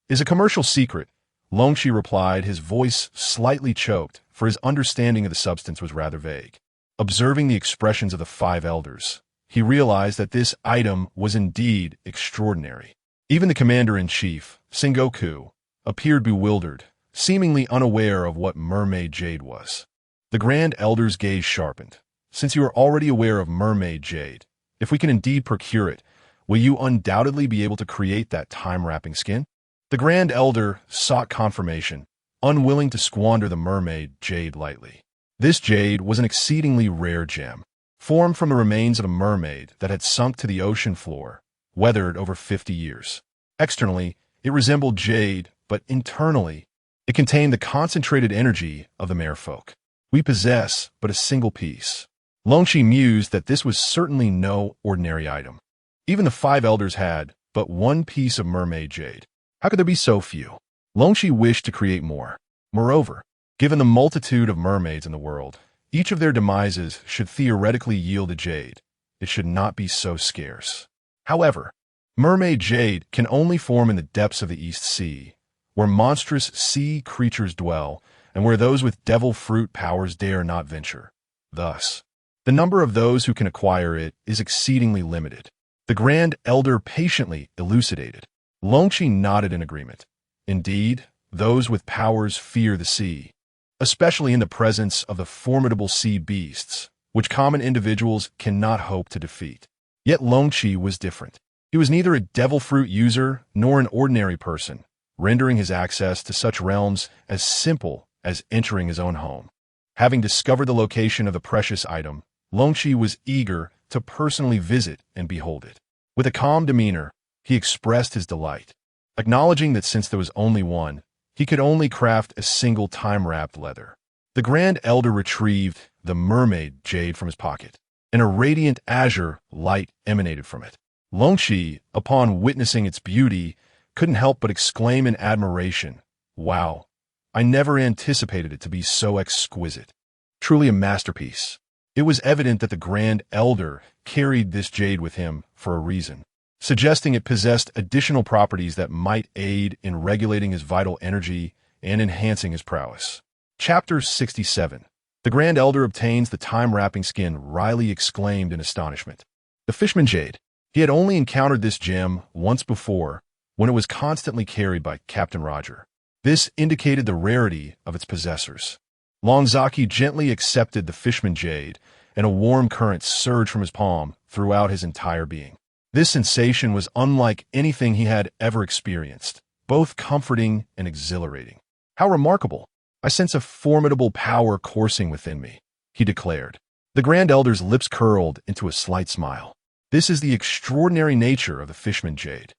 [SPEAKER 2] is a commercial secret," Longqi replied, his voice slightly choked, for his understanding of the substance was rather vague. Observing the expressions of the 5 elders, he realized that this item was indeed extraordinary. Even the commander-in-chief, Sengoku, appeared bewildered, seemingly unaware of what mermaid jade was. The Grand Elder's gaze sharpened. "Since you are already aware of mermaid jade, if we can indeed procure it, will you undoubtedly be able to create that time-wrapping skin?" The Grand Elder sought confirmation, unwilling to squander the mermaid jade lightly. This jade was an exceedingly rare gem, formed from the remains of a mermaid that had sunk to the ocean floor, weathered over 50 years. Externally, it resembled jade, but internally, it contained the concentrated energy of the merfolk. "We possess but a single piece." Longqi mused that this was certainly no ordinary item. Even the 5 elders had but one piece of mermaid jade. How could there be so few? Longqi wished to create more. Moreover, given the multitude of mermaids in the world, each of their demises should theoretically yield a jade. It should not be so scarce. However, mermaid jade can only form in the depths of the East Sea, where monstrous sea creatures dwell and where those with devil fruit powers dare not venture. Thus, the number of those who can acquire it is exceedingly limited. The Grand Elder patiently elucidated. Longqi nodded in agreement. Indeed, those with powers fear the sea, especially in the presence of the formidable sea beasts, which common individuals cannot hope to defeat. Yet Longqi was different. He was neither a devil fruit user nor an ordinary person, rendering his access to such realms as simple as entering his own home. Having discovered the location of the precious item, Longshi was eager to personally visit and behold it. With a calm demeanor, he expressed his delight, acknowledging that since there was only one, he could only craft a single time-wrapped leather. The Grand Elder retrieved the mermaid jade from his pocket, and a radiant azure light emanated from it. Longshi, upon witnessing its beauty, couldn't help but exclaim in admiration, "Wow, I never anticipated it to be so exquisite. Truly a masterpiece." It was evident that the Grand Elder carried this jade with him for a reason, suggesting it possessed additional properties that might aid in regulating his vital energy and enhancing his prowess. Chapter 67. The Grand Elder obtains the time-wrapping skin. Riley exclaimed in astonishment. The Fishman Jade. He had only encountered this gem once before, when it was constantly carried by Captain Roger. This indicated the rarity of its possessors. Longzaki gently accepted the Fishman Jade, and a warm current surged from his palm throughout his entire being. This sensation was unlike anything he had ever experienced, both comforting and exhilarating. "How remarkable! I sense a formidable power coursing within me," he declared. The Grand Elder's lips curled into a slight smile. This is the extraordinary nature of the Fishman Jade.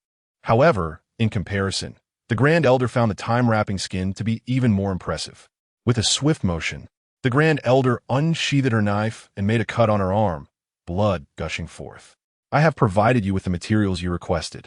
[SPEAKER 2] However, in comparison, the Grand Elder found the time-wrapping skin to be even more impressive. With a swift motion, the Grand Elder unsheathed her knife and made a cut on her arm, blood gushing forth. "I have provided you with the materials you requested.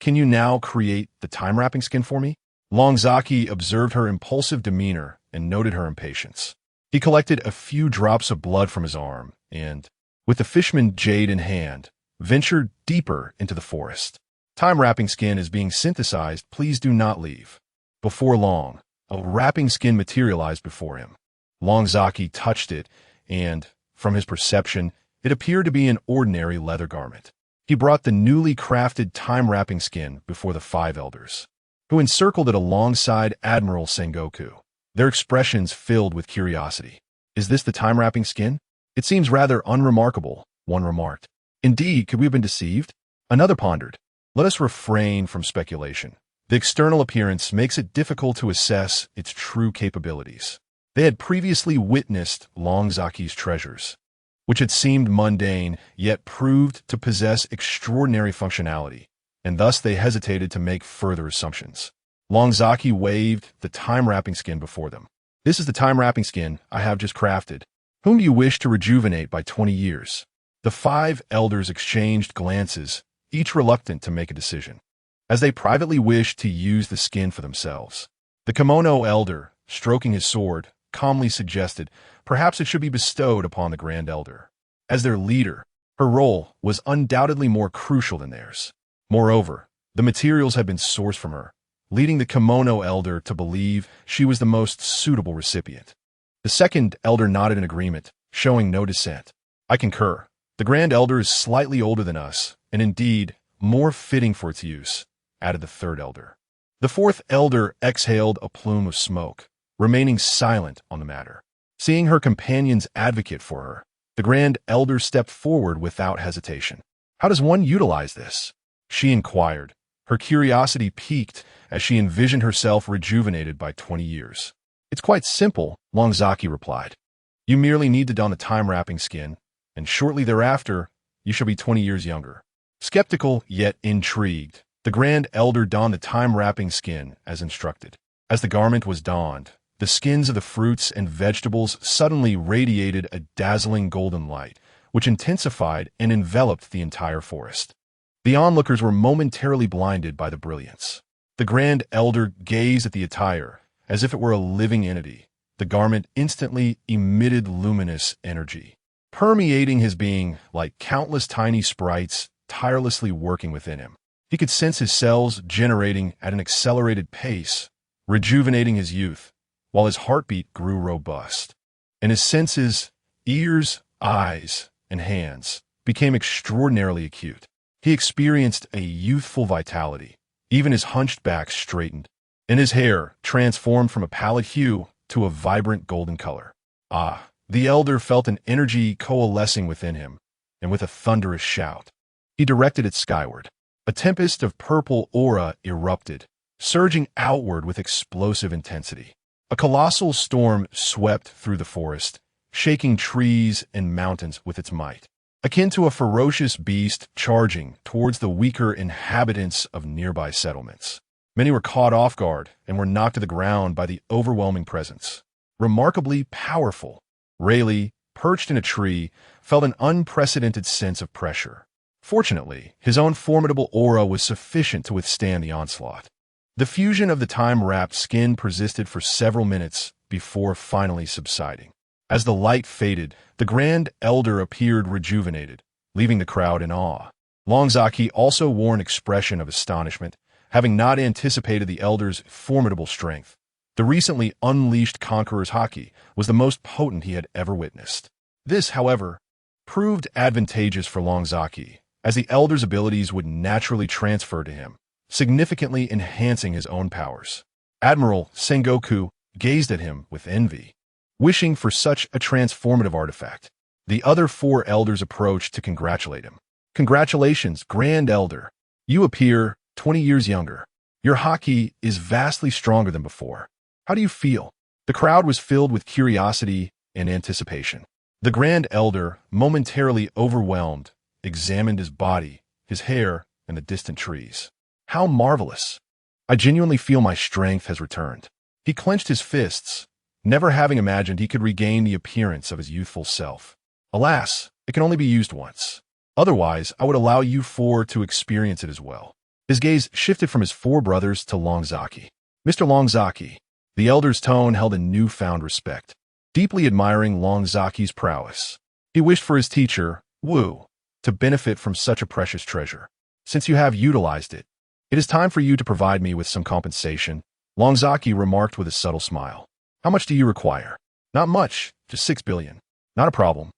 [SPEAKER 2] Can you now create the time-wrapping skin for me?" Longzaki observed her impulsive demeanor and noted her impatience. He collected a few drops of blood from his arm and, with the Fishman Jade in hand, ventured deeper into the forest. "Time-wrapping skin is being synthesized. Please do not leave." Before long, a wrapping skin materialized before him. Longzaki touched it, and, from his perception, it appeared to be an ordinary leather garment. He brought the newly crafted time-wrapping skin before the 5 elders, who encircled it alongside Admiral Sengoku, their expressions filled with curiosity. "Is this the time-wrapping skin? It seems rather unremarkable," one remarked. "Indeed, could we have been deceived?" Another pondered. "Let us refrain from speculation. The external appearance makes it difficult to assess its true capabilities." They had previously witnessed Longzaki's treasures, which had seemed mundane, yet proved to possess extraordinary functionality, and thus they hesitated to make further assumptions. Longzaki waved the time-wrapping skin before them. "This is the time-wrapping skin I have just crafted. Whom do you wish to rejuvenate by 20 years? The 5 elders exchanged glances, each reluctant to make a decision, as they privately wished to use the skin for themselves. The kimono elder, stroking his sword, calmly suggested perhaps it should be bestowed upon the Grand Elder. As their leader, her role was undoubtedly more crucial than theirs. Moreover, the materials had been sourced from her, leading the kimono elder to believe she was the most suitable recipient. The second elder nodded in agreement, showing no dissent. "I concur. The Grand Elder is slightly older than us, and indeed more fitting for its use," added the third elder. The fourth elder exhaled a plume of smoke, remaining silent on the matter. Seeing her companions advocate for her, the Grand Elder stepped forward without hesitation. "How does one utilize this?" she inquired, her curiosity piqued as she envisioned herself rejuvenated by 20 years. "It's quite simple," Longzaki replied. "You merely need to don the time-wrapping skin, and shortly thereafter, you shall be 20 years younger." Skeptical yet intrigued, the Grand Elder donned the time-wrapping skin as instructed. As the garment was donned, the skins of the fruits and vegetables suddenly radiated a dazzling golden light, which intensified and enveloped the entire forest. The onlookers were momentarily blinded by the brilliance. The Grand Elder gazed at the attire as if it were a living entity. The garment instantly emitted luminous energy, permeating his being like countless tiny sprites tirelessly working within him. He could sense his cells generating at an accelerated pace, rejuvenating his youth, while his heartbeat grew robust, and his senses, ears, eyes, and hands, became extraordinarily acute. He experienced a youthful vitality. Even his hunched back straightened, and his hair transformed from a pallid hue to a vibrant golden color. The elder felt an energy coalescing within him, and with a thunderous shout, he directed it skyward. A tempest of purple aura erupted, surging outward with explosive intensity. A colossal storm swept through the forest, shaking trees and mountains with its might, akin to a ferocious beast charging towards the weaker inhabitants of nearby settlements. Many were caught off guard and were knocked to the ground by the overwhelming presence. Remarkably powerful, Rayleigh, perched in a tree, felt an unprecedented sense of pressure. Fortunately, his own formidable aura was sufficient to withstand the onslaught. The fusion of the time-wrapped skin persisted for several minutes before finally subsiding. As the light faded, the Grand Elder appeared rejuvenated, leaving the crowd in awe. Longzaki also wore an expression of astonishment, having not anticipated the Elder's formidable strength. The recently unleashed Conqueror's haki was the most potent he had ever witnessed. This, however, proved advantageous for Longzaki, as the Elder's abilities would naturally transfer to him, significantly enhancing his own powers. Admiral Sengoku gazed at him with envy, wishing for such a transformative artifact. The other 4 elders approached to congratulate him. "Congratulations, Grand Elder. You appear 20 years younger. Your haki is vastly stronger than before. How do you feel?" The crowd was filled with curiosity and anticipation. The Grand Elder, momentarily overwhelmed, examined his body, his hair, and the distant trees. "How marvelous! I genuinely feel my strength has returned." He clenched his fists, never having imagined he could regain the appearance of his youthful self. "Alas, it can only be used once. Otherwise, I would allow you 4 to experience it as well." His gaze shifted from his 4 brothers to Longzaki. "Mr. Longzaki." The Elder's tone held a newfound respect, deeply admiring Longzaki's prowess. He wished for his teacher, Wu, to benefit from such a precious treasure. "Since you have utilized it, it is time for you to provide me with some compensation," Longzaki remarked with a subtle smile. "How much do you require?" "Not much, just 6 billion. "Not a problem.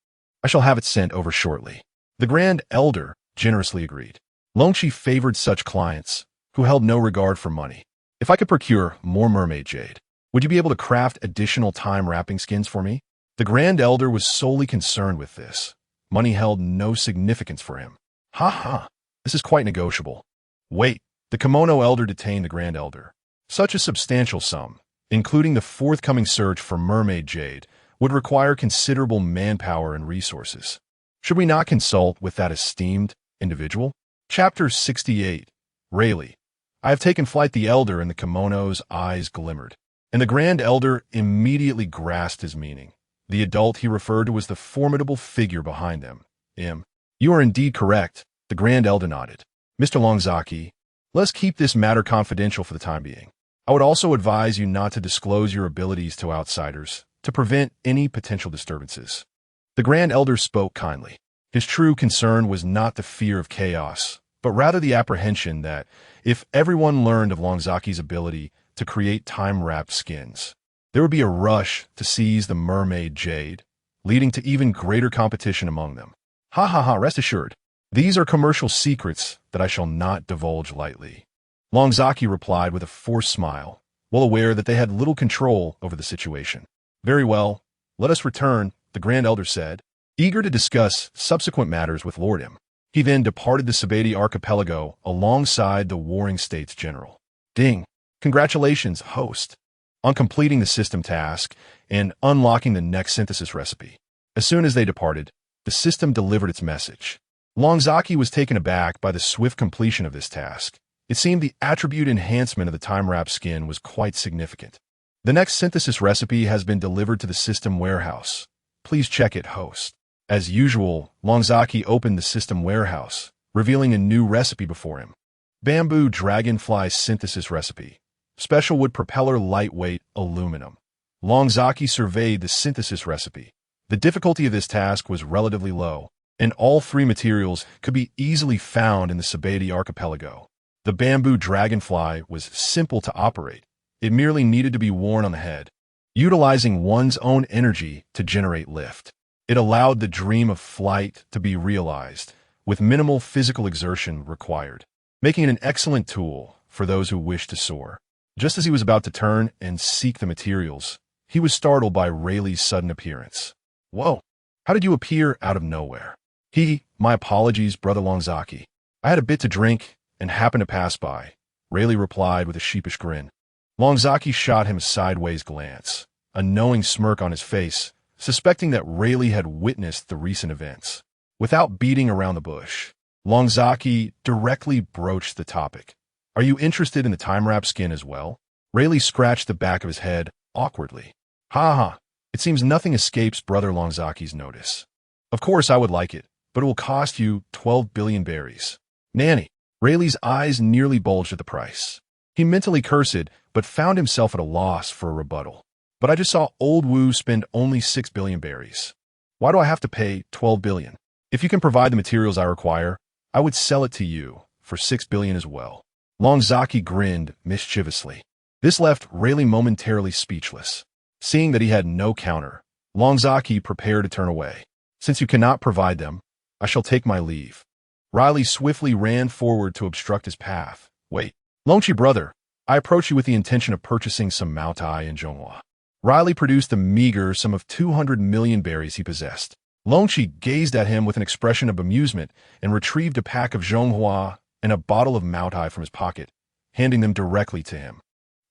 [SPEAKER 2] I shall have it sent over shortly." The Grand Elder generously agreed. Longchi favored such clients, who held no regard for money. "If I could procure more mermaid jade, would you be able to craft additional time-wrapping skins for me?" The Grand Elder was solely concerned with this. Money held no significance for him. "Ha ha, this is quite negotiable." "Wait," the Kimono Elder detained the Grand Elder. "Such a substantial sum, including the forthcoming search for mermaid jade, would require considerable manpower and resources. Should we not consult with that esteemed individual?" Chapter 68. Rayleigh. "I have taken flight." The Elder in the kimono's eyes glimmered, and the Grand Elder immediately grasped his meaning. The adult he referred to was the formidable figure behind them. "You are indeed correct," the Grand Elder nodded. "Mr. Longzaki, let's keep this matter confidential for the time being. I would also advise you not to disclose your abilities to outsiders, to prevent any potential disturbances." The Grand Elder spoke kindly. His true concern was not the fear of chaos, but rather the apprehension that, if everyone learned of Longzaki's ability to create time-wrapped skins, there would be a rush to seize the mermaid jade, leading to even greater competition among them. "Ha ha ha, rest assured. These are commercial secrets that I shall not divulge lightly." Longzaki replied with a forced smile, well aware that they had little control over the situation. "Very well, let us return," the Grand Elder said, eager to discuss subsequent matters with Lord M. He then departed the Sabati archipelago alongside the warring states general. Ding! Congratulations, host, on completing the system task and unlocking the next synthesis recipe. As soon as they departed, the system delivered its message. Longzaki was taken aback by the swift completion of this task. It seemed the attribute enhancement of the time-wrapped skin was quite significant. "The next synthesis recipe has been delivered to the system warehouse. Please check it, host." As usual, Longzaki opened the system warehouse, revealing a new recipe before him. Bamboo dragonfly synthesis recipe. Special wood propeller lightweight aluminum. Longzaki surveyed the synthesis recipe. The difficulty of this task was relatively low, and all 3 materials could be easily found in the Sabati archipelago. The bamboo dragonfly was simple to operate. It merely needed to be worn on the head, utilizing one's own energy to generate lift. It allowed the dream of flight to be realized, with minimal physical exertion required, making it an excellent tool for those who wish to soar. Just as he was about to turn and seek the materials, he was startled by Rayleigh's sudden appearance. "Whoa, how did you appear out of nowhere?" My apologies, Brother Longzaki. I had a bit to drink and happened to pass by," Rayleigh replied with a sheepish grin. Longzaki shot him a sideways glance, a knowing smirk on his face, suspecting that Rayleigh had witnessed the recent events. Without beating around the bush, Longzaki directly broached the topic. Are you interested in the time-wrap skin as well? Rayleigh scratched the back of his head awkwardly. Ha ha, it seems nothing escapes Brother Longzaki's notice. Of course I would like it, but it will cost you 12 billion berries. Nanny, Rayleigh's eyes nearly bulged at the price. He mentally cursed, but found himself at a loss for a rebuttal. But I just saw Old Wu spend only 6 billion berries. Why do I have to pay 12 billion? If you can provide the materials I require, I would sell it to you for 6 billion as well. Longzaki grinned mischievously. This left Rayleigh momentarily speechless. Seeing that he had no counter, Longzaki prepared to turn away. Since you cannot provide them, I shall take my leave. Riley swiftly ran forward to obstruct his path. Wait, Longchi brother, I approach you with the intention of purchasing some Maotai and Zhonghua. Riley produced a meager sum of 200 million berries he possessed. Longchi gazed at him with an expression of amusement and retrieved a pack of Zhonghua and a bottle of Maotai from his pocket, handing them directly to him.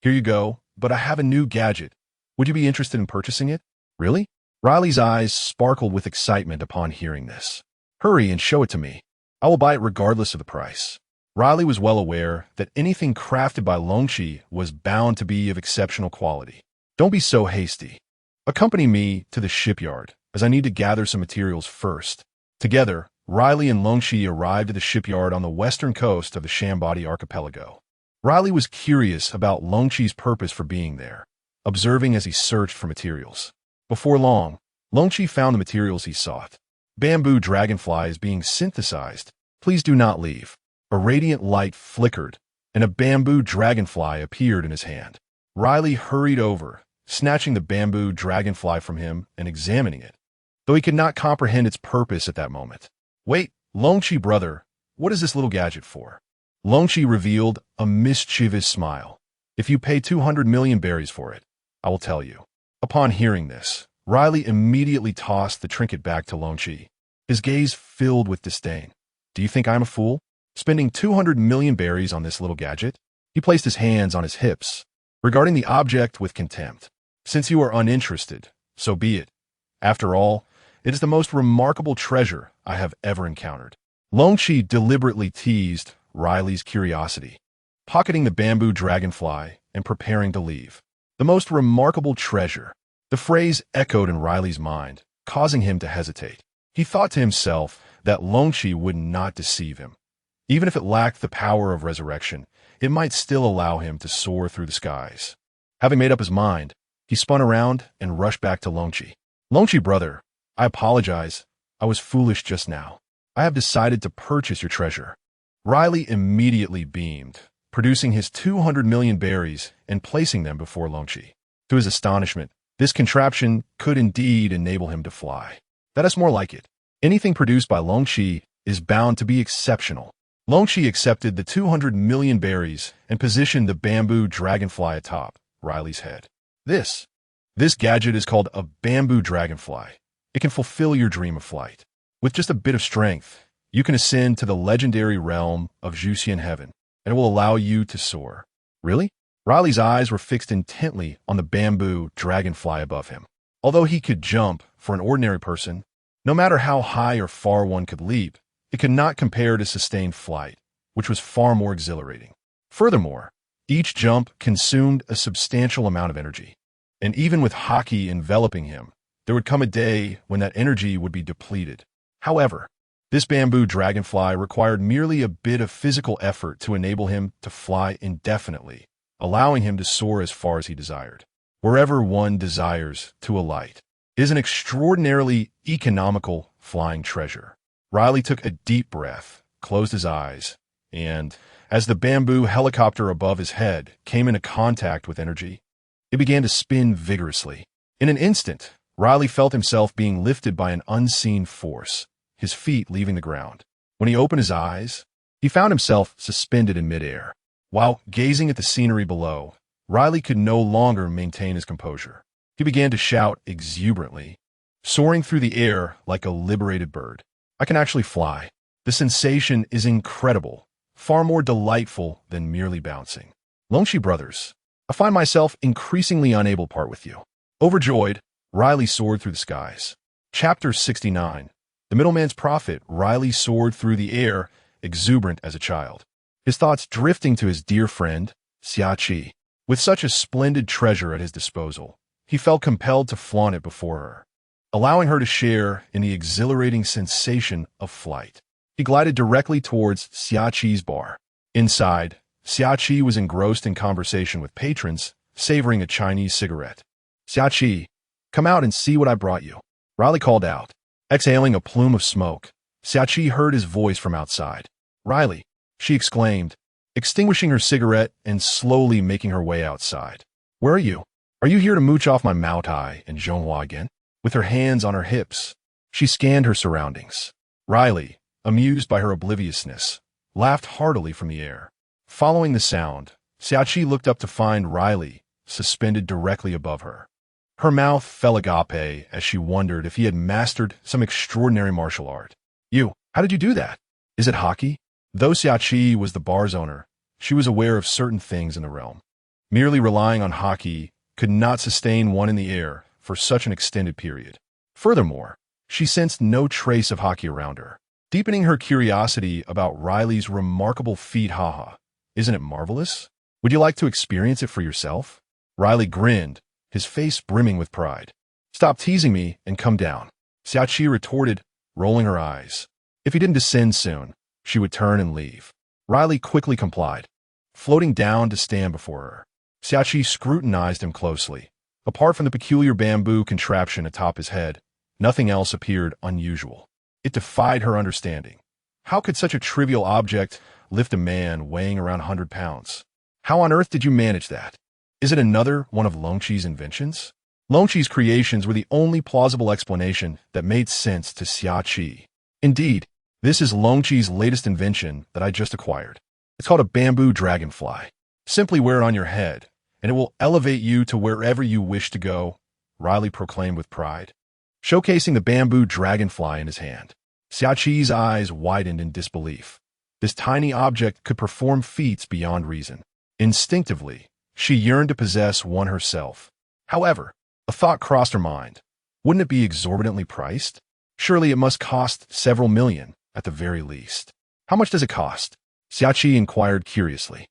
[SPEAKER 2] Here you go, but I have a new gadget. Would you be interested in purchasing it? Really? Riley's eyes sparkled with excitement upon hearing this. Hurry and show it to me. I will buy it regardless of the price. Riley was well aware that anything crafted by Longchi was bound to be of exceptional quality. Don't be so hasty. Accompany me to the shipyard, as I need to gather some materials first. Together, Riley and Longchi arrived at the shipyard on the western coast of the Shambadi archipelago. Riley was curious about Longchi's purpose for being there, observing as he searched for materials. Before long, Longchi found the materials he sought. Bamboo dragonfly is being synthesized. Please do not leave. A radiant light flickered, and a bamboo dragonfly appeared in his hand. Riley hurried over, snatching the bamboo dragonfly from him and examining it, though he could not comprehend its purpose at that moment. Wait, Longchi brother, what is this little gadget for? Longchi revealed a mischievous smile. If you pay 200 million berries for it, I will tell you. Upon hearing this, Riley immediately tossed the trinket back to Longchi, his gaze filled with disdain. Do you think I'm a fool? Spending 200 million berries on this little gadget? He placed his hands on his hips, regarding the object with contempt. Since you are uninterested, so be it. After all, it is the most remarkable treasure I have ever encountered. Longchi deliberately teased Riley's curiosity, pocketing the bamboo dragonfly and preparing to leave. The most remarkable treasure. The phrase echoed in Riley's mind, causing him to hesitate. He thought to himself that Longchi would not deceive him. Even if it lacked the power of resurrection, it might still allow him to soar through the skies. Having made up his mind, he spun around and rushed back to Longchi. Longchi brother, I apologize. I was foolish just now. I have decided to purchase your treasure. Riley immediately beamed, producing his 200 million berries and placing them before Longchi. To his astonishment, this contraption could indeed enable him to fly. That is more like it. Anything produced by Longchi is bound to be exceptional. Longchi accepted the 200 million berries and positioned the bamboo dragonfly atop Riley's head. This gadget is called a bamboo dragonfly. It can fulfill your dream of flight. With just a bit of strength, you can ascend to the legendary realm of Juxian heaven, and it will allow you to soar. Really? Riley's eyes were fixed intently on the bamboo dragonfly above him. Although he could jump for an ordinary person, no matter how high or far one could leap, it could not compare to sustained flight, which was far more exhilarating. Furthermore, each jump consumed a substantial amount of energy, and even with hockey enveloping him, there would come a day when that energy would be depleted. However, this bamboo dragonfly required merely a bit of physical effort to enable him to fly indefinitely, allowing him to soar as far as he desired, wherever one desires to alight. It is an extraordinarily economical flying treasure. Riley took a deep breath, closed his eyes, and, as the bamboo helicopter above his head came into contact with energy, it began to spin vigorously. In an instant, Riley felt himself being lifted by an unseen force, his feet leaving the ground. When he opened his eyes, he found himself suspended in midair. While gazing at the scenery below, Riley could no longer maintain his composure. He began to shout exuberantly, soaring through the air like a liberated bird. I can actually fly. The sensation is incredible, far more delightful than merely bouncing. Longchi brothers, I find myself increasingly unable to part with you. Overjoyed, Riley soared through the skies. Chapter 69. The Middleman's Prophet. Riley soared through the air, exuberant as a child, his thoughts drifting to his dear friend, Xiaqi. With such a splendid treasure at his disposal, he felt compelled to flaunt it before her, allowing her to share in the exhilarating sensation of flight. He glided directly towards Xiaqi's bar. Inside, Xiaqi was engrossed in conversation with patrons, savoring a Chinese cigarette. Xiaqi, come out and see what I brought you, Riley called out. Exhaling a plume of smoke, Xiaqi heard his voice from outside. Riley, she exclaimed, extinguishing her cigarette and slowly making her way outside. Where are you? Are you here to mooch off my Maotai and Zhonghua again? With her hands on her hips, she scanned her surroundings. Riley, amused by her obliviousness, laughed heartily from the air. Following the sound, Xiaqi looked up to find Riley suspended directly above her. Her mouth fell agape as she wondered if he had mastered some extraordinary martial art. How did you do that? Is it hockey? Though Xiaqi was the bar's owner, she was aware of certain things in the realm. Merely relying on hockey could not sustain one in the air for such an extended period. Furthermore, she sensed no trace of hockey around her, deepening her curiosity about Riley's remarkable feat. Haha, isn't it marvelous? Would you like to experience it for yourself? Riley grinned, his face brimming with pride. Stop teasing me and come down, Xiaqi retorted, rolling her eyes. If he didn't descend soon, she would turn and leave. Riley quickly complied, floating down to stand before her. Xiaqi scrutinized him closely. Apart from the peculiar bamboo contraption atop his head, nothing else appeared unusual. It defied her understanding. How could such a trivial object lift a man weighing around 100 pounds? How on earth did you manage that? Is it another one of Longqi's inventions? Longqi's creations were the only plausible explanation that made sense to Xiaqi. Indeed, this is Longqi's latest invention that I just acquired. It's called a bamboo dragonfly. Simply wear it on your head, and it will elevate you to wherever you wish to go, Riley proclaimed with pride, showcasing the bamboo dragonfly in his hand. Xiaqi's eyes widened in disbelief. This tiny object could perform feats beyond reason. Instinctively, she yearned to possess one herself. However, a thought crossed her mind. Wouldn't it be exorbitantly priced? Surely it must cost several million, at the very least. How much does it cost? Xiaqi inquired curiously.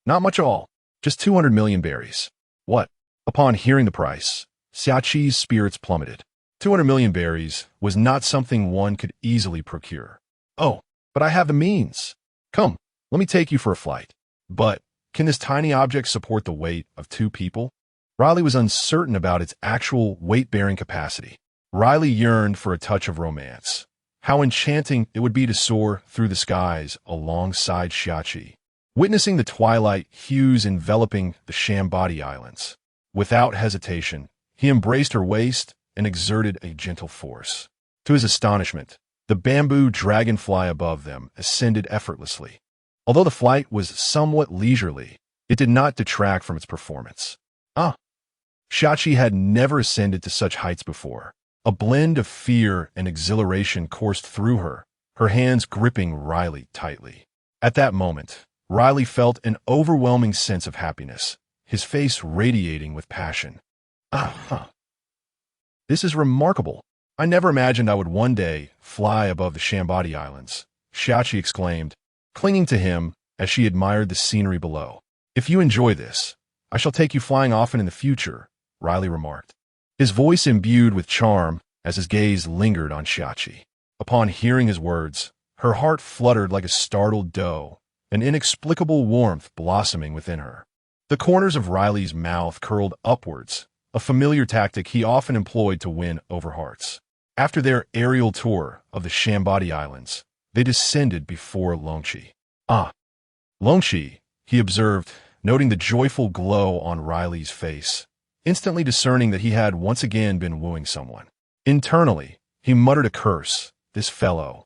[SPEAKER 2] Not much at all. Just 200 million berries. What? Upon hearing the price, Xiaqi's spirits plummeted. 200 million berries was not something one could easily procure. Oh, but I have the means. Come, let me take you for a flight. But, can this tiny object support the weight of 2 people? Riley was uncertain about its actual weight-bearing capacity. Riley yearned for a touch of romance. How enchanting it would be to soar through the skies alongside Xiaqi, witnessing the twilight hues enveloping the Shambadi Islands. Without hesitation, he embraced her waist and exerted a gentle force. To his astonishment, the bamboo dragonfly above them ascended effortlessly. Although the flight was somewhat leisurely, it did not detract from its performance. Xiaqi had never ascended to such heights before. A blend of fear and exhilaration coursed through her, her hands gripping Riley tightly. At that moment, Riley felt an overwhelming sense of happiness, his face radiating with passion. This is remarkable. I never imagined I would one day fly above the Shambadi Islands, Xiaqi exclaimed, clinging to him as she admired the scenery below. If you enjoy this, I shall take you flying often in the future, Riley remarked, his voice imbued with charm as his gaze lingered on Xiaqi. Upon hearing his words, her heart fluttered like a startled doe, an inexplicable warmth blossoming within her. The corners of Riley's mouth curled upwards, a familiar tactic he often employed to win over hearts. After their aerial tour of the Shambadi Islands, they descended before Longqi. Longqi, he observed, noting the joyful glow on Riley's face, instantly discerning that he had once again been wooing someone. Internally, he muttered a curse, this fellow.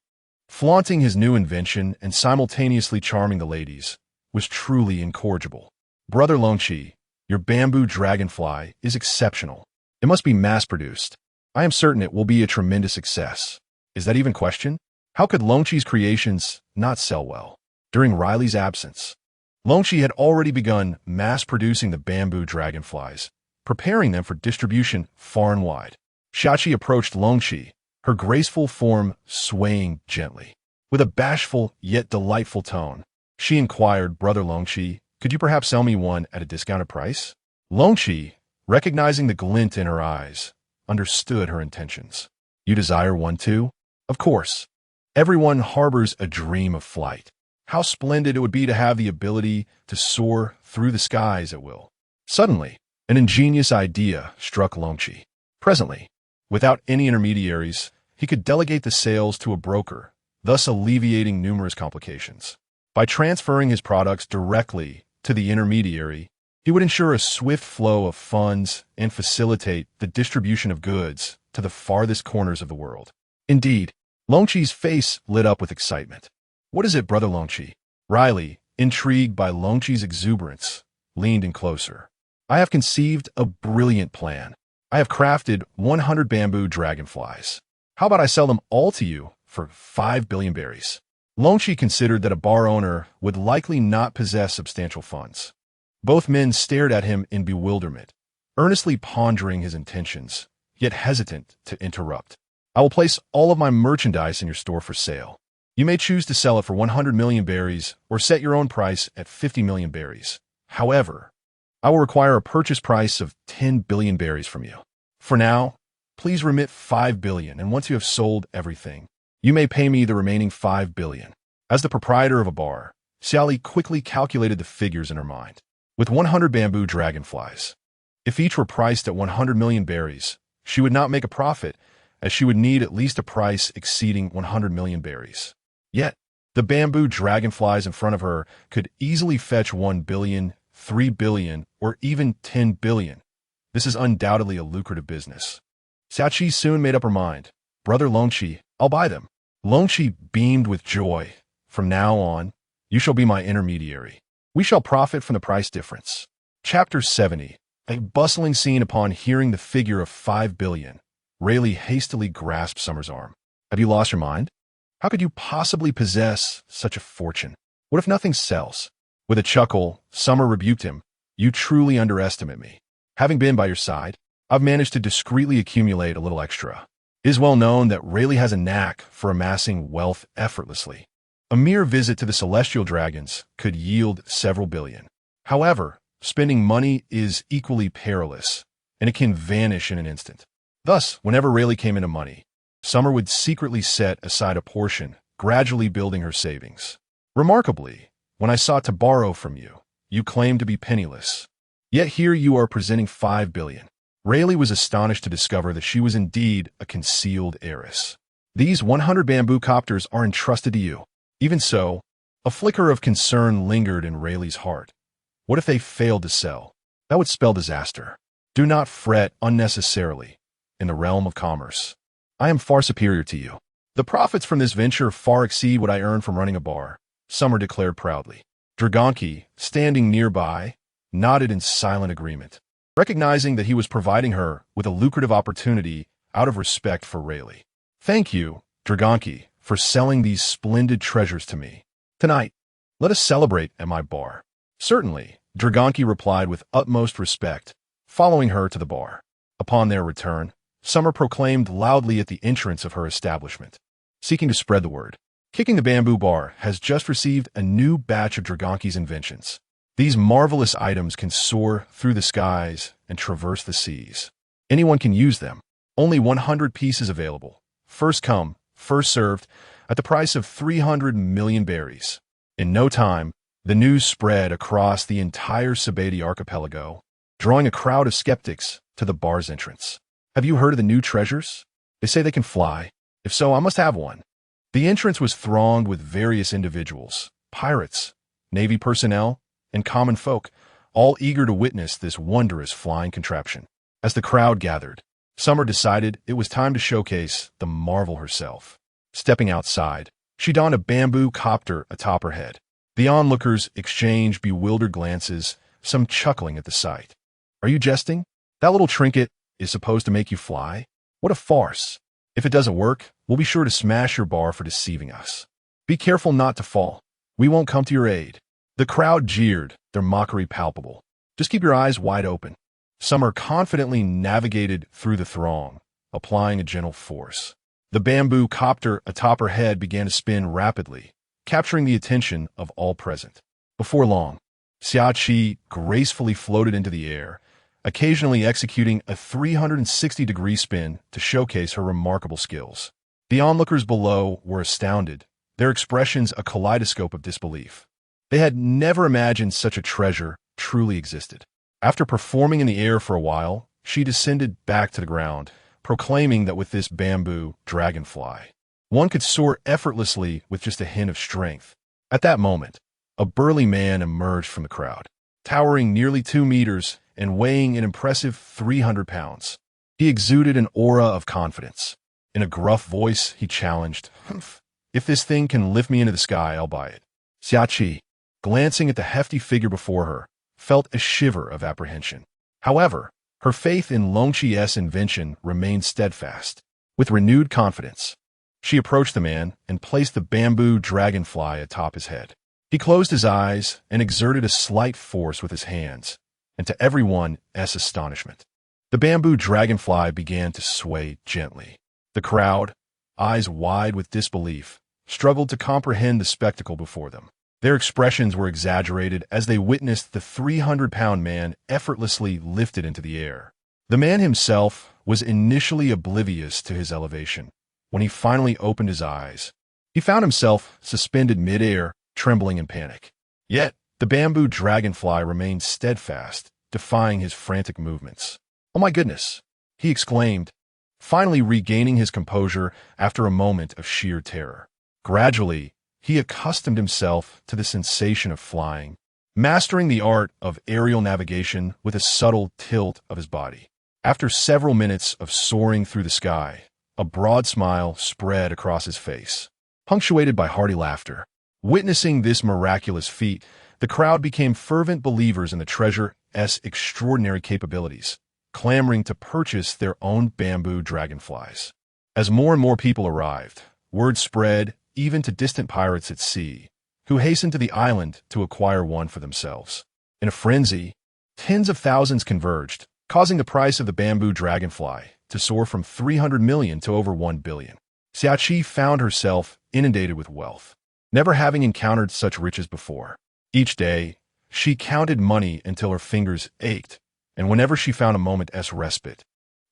[SPEAKER 2] Flaunting his new invention and simultaneously charming the ladies was truly incorrigible. Brother Longqi, your bamboo dragonfly is exceptional. It must be mass-produced. I am certain it will be a tremendous success. Is that even question? How could Longqi's creations not sell well? During Riley's absence, Longqi had already begun mass-producing the bamboo dragonflies, preparing them for distribution far and wide. Xiaoqi approached Longqi, her graceful form swaying gently. With a bashful yet delightful tone, she inquired, "Brother Longqi, could you perhaps sell me one at a discounted price?" Longqi, recognizing the glint in her eyes, understood her intentions. "You desire one too? Of course. Everyone harbors a dream of flight. How splendid it would be to have the ability to soar through the skies at will." Suddenly, an ingenious idea struck Longqi. Presently, without any intermediaries, he could delegate the sales to a broker, thus alleviating numerous complications. By transferring his products directly to the intermediary, he would ensure a swift flow of funds and facilitate the distribution of goods to the farthest corners of the world. Indeed, Longqi's face lit up with excitement. "What is it, Brother Longqi?" Riley, intrigued by Longqi's exuberance, leaned in closer. "I have conceived a brilliant plan. I have crafted 100 bamboo dragonflies. How about I sell them all to you for 5 billion berries?" Longqi considered that a bar owner would likely not possess substantial funds. Both men stared at him in bewilderment, earnestly pondering his intentions, yet hesitant to interrupt. "I will place all of my merchandise in your store for sale. You may choose to sell it for 100 million berries or set your own price at 50 million berries. However, I will require a purchase price of 10 billion berries from you. For now, please remit 5 billion, and once you have sold everything, you may pay me the remaining 5 billion. As the proprietor of a bar, Xiaoli quickly calculated the figures in her mind. With 100 bamboo dragonflies, if each were priced at 100 million berries, she would not make a profit, as she would need at least a price exceeding 100 million berries. Yet, the bamboo dragonflies in front of her could easily fetch 1 billion, 3 billion, or even 10 billion. This is undoubtedly a lucrative business. Xiaoqi soon made up her mind. "Brother Longqi, I'll buy them." Longqi beamed with joy. "From now on, you shall be my intermediary. We shall profit from the price difference." Chapter 70. A bustling scene. Upon hearing the figure of 5 billion, Rayleigh hastily grasped Summer's arm. "Have you lost your mind? How could you possibly possess such a fortune? What if nothing sells?" With a chuckle, Summer rebuked him. "You truly underestimate me. Having been by your side, I've managed to discreetly accumulate a little extra. It is well known that Rayleigh has a knack for amassing wealth effortlessly. A mere visit to the celestial dragons could yield several billion. However, spending money is equally perilous, and it can vanish in an instant. Thus, whenever Rayleigh came into money, Summer would secretly set aside a portion, gradually building her savings. Remarkably, when I sought to borrow from you, you claimed to be penniless. Yet here you are presenting 5 billion. Rayleigh was astonished to discover that she was indeed a concealed heiress. "These 100 bamboo copters are entrusted to you." Even so, a flicker of concern lingered in Rayleigh's heart. What if they failed to sell? That would spell disaster. "Do not fret unnecessarily in the realm of commerce. I am far superior to you. The profits from this venture far exceed what I earn from running a bar," Summer declared proudly. Dragonki, standing nearby, nodded in silent agreement, recognizing that he was providing her with a lucrative opportunity out of respect for Rayleigh. "Thank you, Dragonki, for selling these splendid treasures to me. Tonight, let us celebrate at my bar." "Certainly," Dragonki replied with utmost respect, following her to the bar. Upon their return, Summer proclaimed loudly at the entrance of her establishment, seeking to spread the word. "Kicking the Bamboo Bar has just received a new batch of Dragonki's inventions. These marvelous items can soar through the skies and traverse the seas. Anyone can use them. Only 100 pieces available. First come, first served, at the price of 300 million berries." In no time, the news spread across the entire Sabati archipelago, drawing a crowd of skeptics to the bar's entrance. "Have you heard of the new treasures? They say they can fly. If so, I must have one." The entrance was thronged with various individuals, pirates, Navy personnel, and common folk, all eager to witness this wondrous flying contraption. As the crowd gathered, Summer decided it was time to showcase the marvel herself. Stepping outside, she donned a bamboo copter atop her head. The onlookers exchanged bewildered glances, some chuckling at the sight. "Are you jesting? That little trinket is supposed to make you fly? What a farce! If it doesn't work, we'll be sure to smash your bar for deceiving us. Be careful not to fall. We won't come to your aid." The crowd jeered, their mockery palpable. Just keep your eyes wide open. Summer confidently navigated through the throng, applying a gentle force. The bamboo copter atop her head began to spin rapidly, capturing the attention of all present. Before long, Xiaqi gracefully floated into the air, occasionally executing a 360-degree spin to showcase her remarkable skills. The onlookers below were astounded, their expressions a kaleidoscope of disbelief. They had never imagined such a treasure truly existed. After performing in the air for a while, she descended back to the ground, proclaiming that with this bamboo dragonfly, one could soar effortlessly with just a hint of strength. At that moment, a burly man emerged from the crowd, towering nearly 2 meters and weighing an impressive 300 pounds. He exuded an aura of confidence. In a gruff voice, he challenged, "If this thing can lift me into the sky, I'll buy it." Xiaqi, glancing at the hefty figure before her, felt a shiver of apprehension. However, her faith in Longqi's invention remained steadfast. With renewed confidence, she approached the man and placed the bamboo dragonfly atop his head. He closed his eyes and exerted a slight force with his hands, and to everyone's astonishment, the bamboo dragonfly began to sway gently. The crowd, eyes wide with disbelief, struggled to comprehend the spectacle before them. Their expressions were exaggerated as they witnessed the 300-pound man effortlessly lifted into the air. The man himself was initially oblivious to his elevation. When he finally opened his eyes, he found himself suspended mid-air, trembling in panic. Yet, the bamboo dragonfly remained steadfast, defying his frantic movements. "Oh my goodness!" he exclaimed, finally regaining his composure after a moment of sheer terror. Gradually, he accustomed himself to the sensation of flying, mastering the art of aerial navigation with a subtle tilt of his body. After several minutes of soaring through the sky, a broad smile spread across his face, punctuated by hearty laughter. Witnessing this miraculous feat, the crowd became fervent believers in the treasure's extraordinary capabilities, clamoring to purchase their own bamboo dragonflies. As more and more people arrived, word spread even to distant pirates at sea, who hastened to the island to acquire one for themselves. In a frenzy, tens of thousands converged, causing the price of the bamboo dragonfly to soar from 300 million to over 1 billion. Xiaqi found herself inundated with wealth, never having encountered such riches before. Each day, she counted money until her fingers ached, and whenever she found a moment's respite,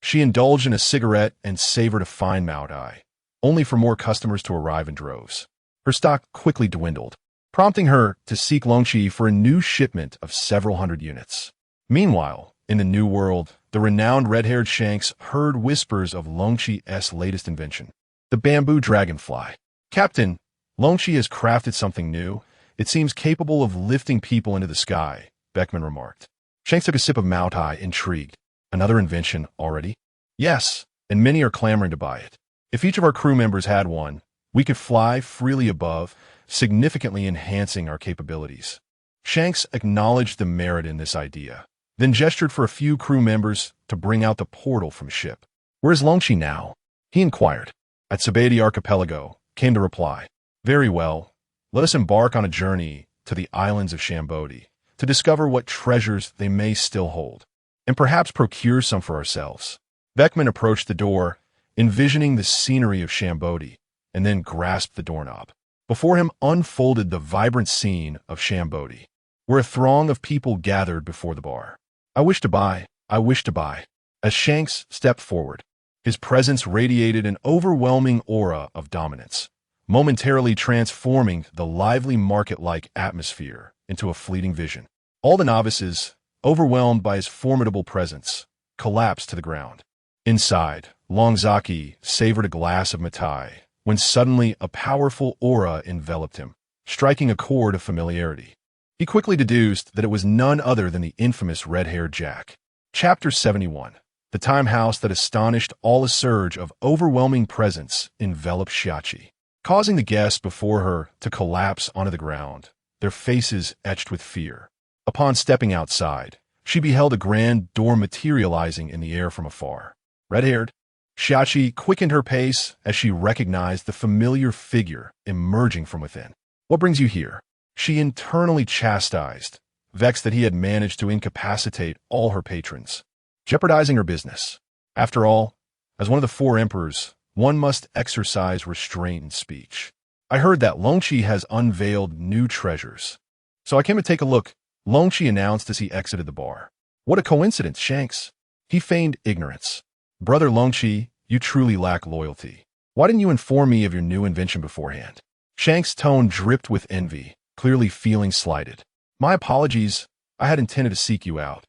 [SPEAKER 2] she indulged in a cigarette and savored a fine Maotai, only for more customers to arrive in droves. Her stock quickly dwindled, prompting her to seek Longqi for a new shipment of several hundred units. Meanwhile, in the New World, the renowned red-haired Shanks heard whispers of Longqi's latest invention, the bamboo dragonfly. "Captain, Longqi has crafted something new. It seems capable of lifting people into the sky," Beckman remarked. Shanks took a sip of Maotai, intrigued. "Another invention already?" "Yes, and many are clamoring to buy it. If each of our crew members had one, we could fly freely above, significantly enhancing our capabilities." Shanks acknowledged the merit in this idea, then gestured for a few crew members to bring out the portal from ship. "Where is Longqi now?" he inquired. "At Sabedi Archipelago," came the reply. "Very well. Let us embark on a journey to the islands of Shambodi to discover what treasures they may still hold, and perhaps procure some for ourselves." Beckman approached the door, envisioning the scenery of Shambodi, and then grasped the doorknob. Before him unfolded the vibrant scene of Shambodi, where a throng of people gathered before the bar. I wish to buy. As Shanks stepped forward, his presence radiated an overwhelming aura of dominance, momentarily transforming the lively market-like atmosphere into a fleeting vision. All the novices, overwhelmed by his formidable presence, collapsed to the ground. Inside, Longzaki savored a glass of Maotai, when suddenly a powerful aura enveloped him, striking a chord of familiarity. He quickly deduced that it was none other than the infamous red-haired Jack. Chapter 71. The time house that astonished all. A surge of overwhelming presence enveloped Xiaqi, causing the guests before her to collapse onto the ground, their faces etched with fear. Upon stepping outside, she beheld a grand door materializing in the air from afar. Red-haired, Xiaqi quickened her pace as she recognized the familiar figure emerging from within. "What brings you here?" She internally chastised, vexed that he had managed to incapacitate all her patrons, jeopardizing her business. After all, as one of the four emperors, one must exercise restraint in speech. I heard that Longqi has unveiled new treasures. So I came to take a look, Longqi announced as he exited the bar. What a coincidence, Shanks. He feigned ignorance. Brother Longqi, you truly lack loyalty. Why didn't you inform me of your new invention beforehand? Shanks' tone dripped with envy, clearly feeling slighted. My apologies, I had intended to seek you out.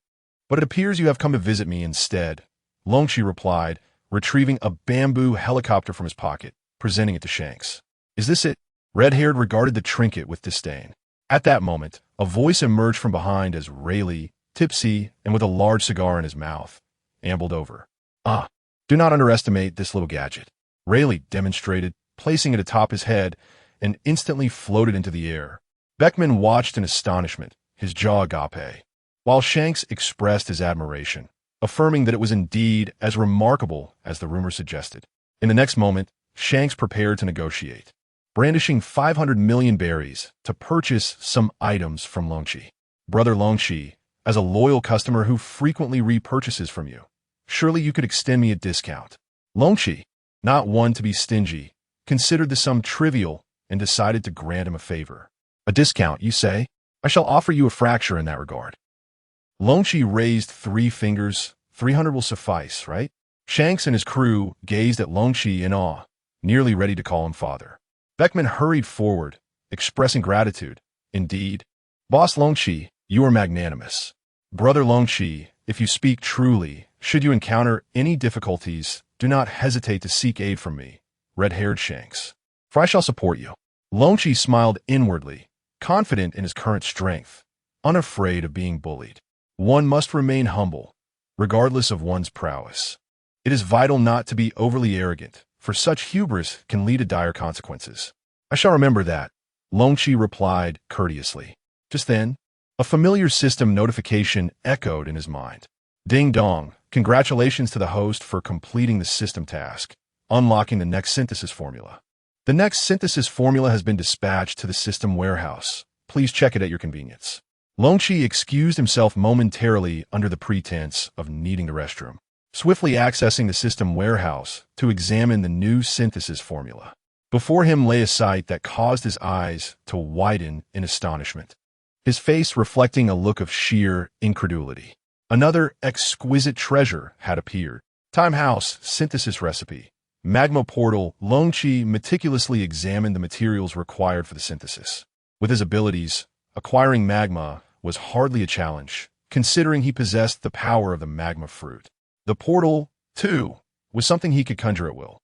[SPEAKER 2] But it appears you have come to visit me instead, Longqi replied, retrieving a bamboo helicopter from his pocket, presenting it to Shanks. Is this it? Red-haired regarded the trinket with disdain. At that moment, a voice emerged from behind as Rayleigh, tipsy and with a large cigar in his mouth, ambled over. Ah, do not underestimate this little gadget, Rayleigh demonstrated, placing it atop his head, and instantly floated into the air. Beckman watched in astonishment, his jaw agape, while Shanks expressed his admiration, affirming that it was indeed as remarkable as the rumor suggested. In the next moment, Shanks prepared to negotiate, brandishing 500 million berries to purchase some items from Longqi. Brother Longqi, as a loyal customer who frequently repurchases from you, surely you could extend me a discount. Longqi, not one to be stingy, considered the sum trivial and decided to grant him a favor. A discount, you say? I shall offer you a fracture in that regard. Longqi raised 3 fingers. 300 will suffice, right? Shanks and his crew gazed at Longqi in awe, nearly ready to call him father. Beckman hurried forward, expressing gratitude. Indeed, Boss Longqi, you are magnanimous. Brother Longqi, if you speak truly, should you encounter any difficulties, do not hesitate to seek aid from me, red-haired Shanks, for I shall support you. Longqi smiled inwardly, confident in his current strength, unafraid of being bullied. One must remain humble, regardless of one's prowess. It is vital not to be overly arrogant, for such hubris can lead to dire consequences. I shall remember that, Longqi replied courteously. Just then, a familiar system notification echoed in his mind. Ding dong, congratulations to the host for completing the system task, unlocking the next synthesis formula. The next synthesis formula has been dispatched to the system warehouse. Please check it at your convenience. Longqi excused himself momentarily under the pretense of needing the restroom, swiftly accessing the system warehouse to examine the new synthesis formula. Before him lay a sight that caused his eyes to widen in astonishment, his face reflecting a look of sheer incredulity. Another exquisite treasure had appeared. Time House synthesis recipe. Magma portal. Longqi meticulously examined the materials required for the synthesis. With his abilities, acquiring magma was hardly a challenge, considering he possessed the power of the magma fruit. The portal, too, was something he could conjure at will.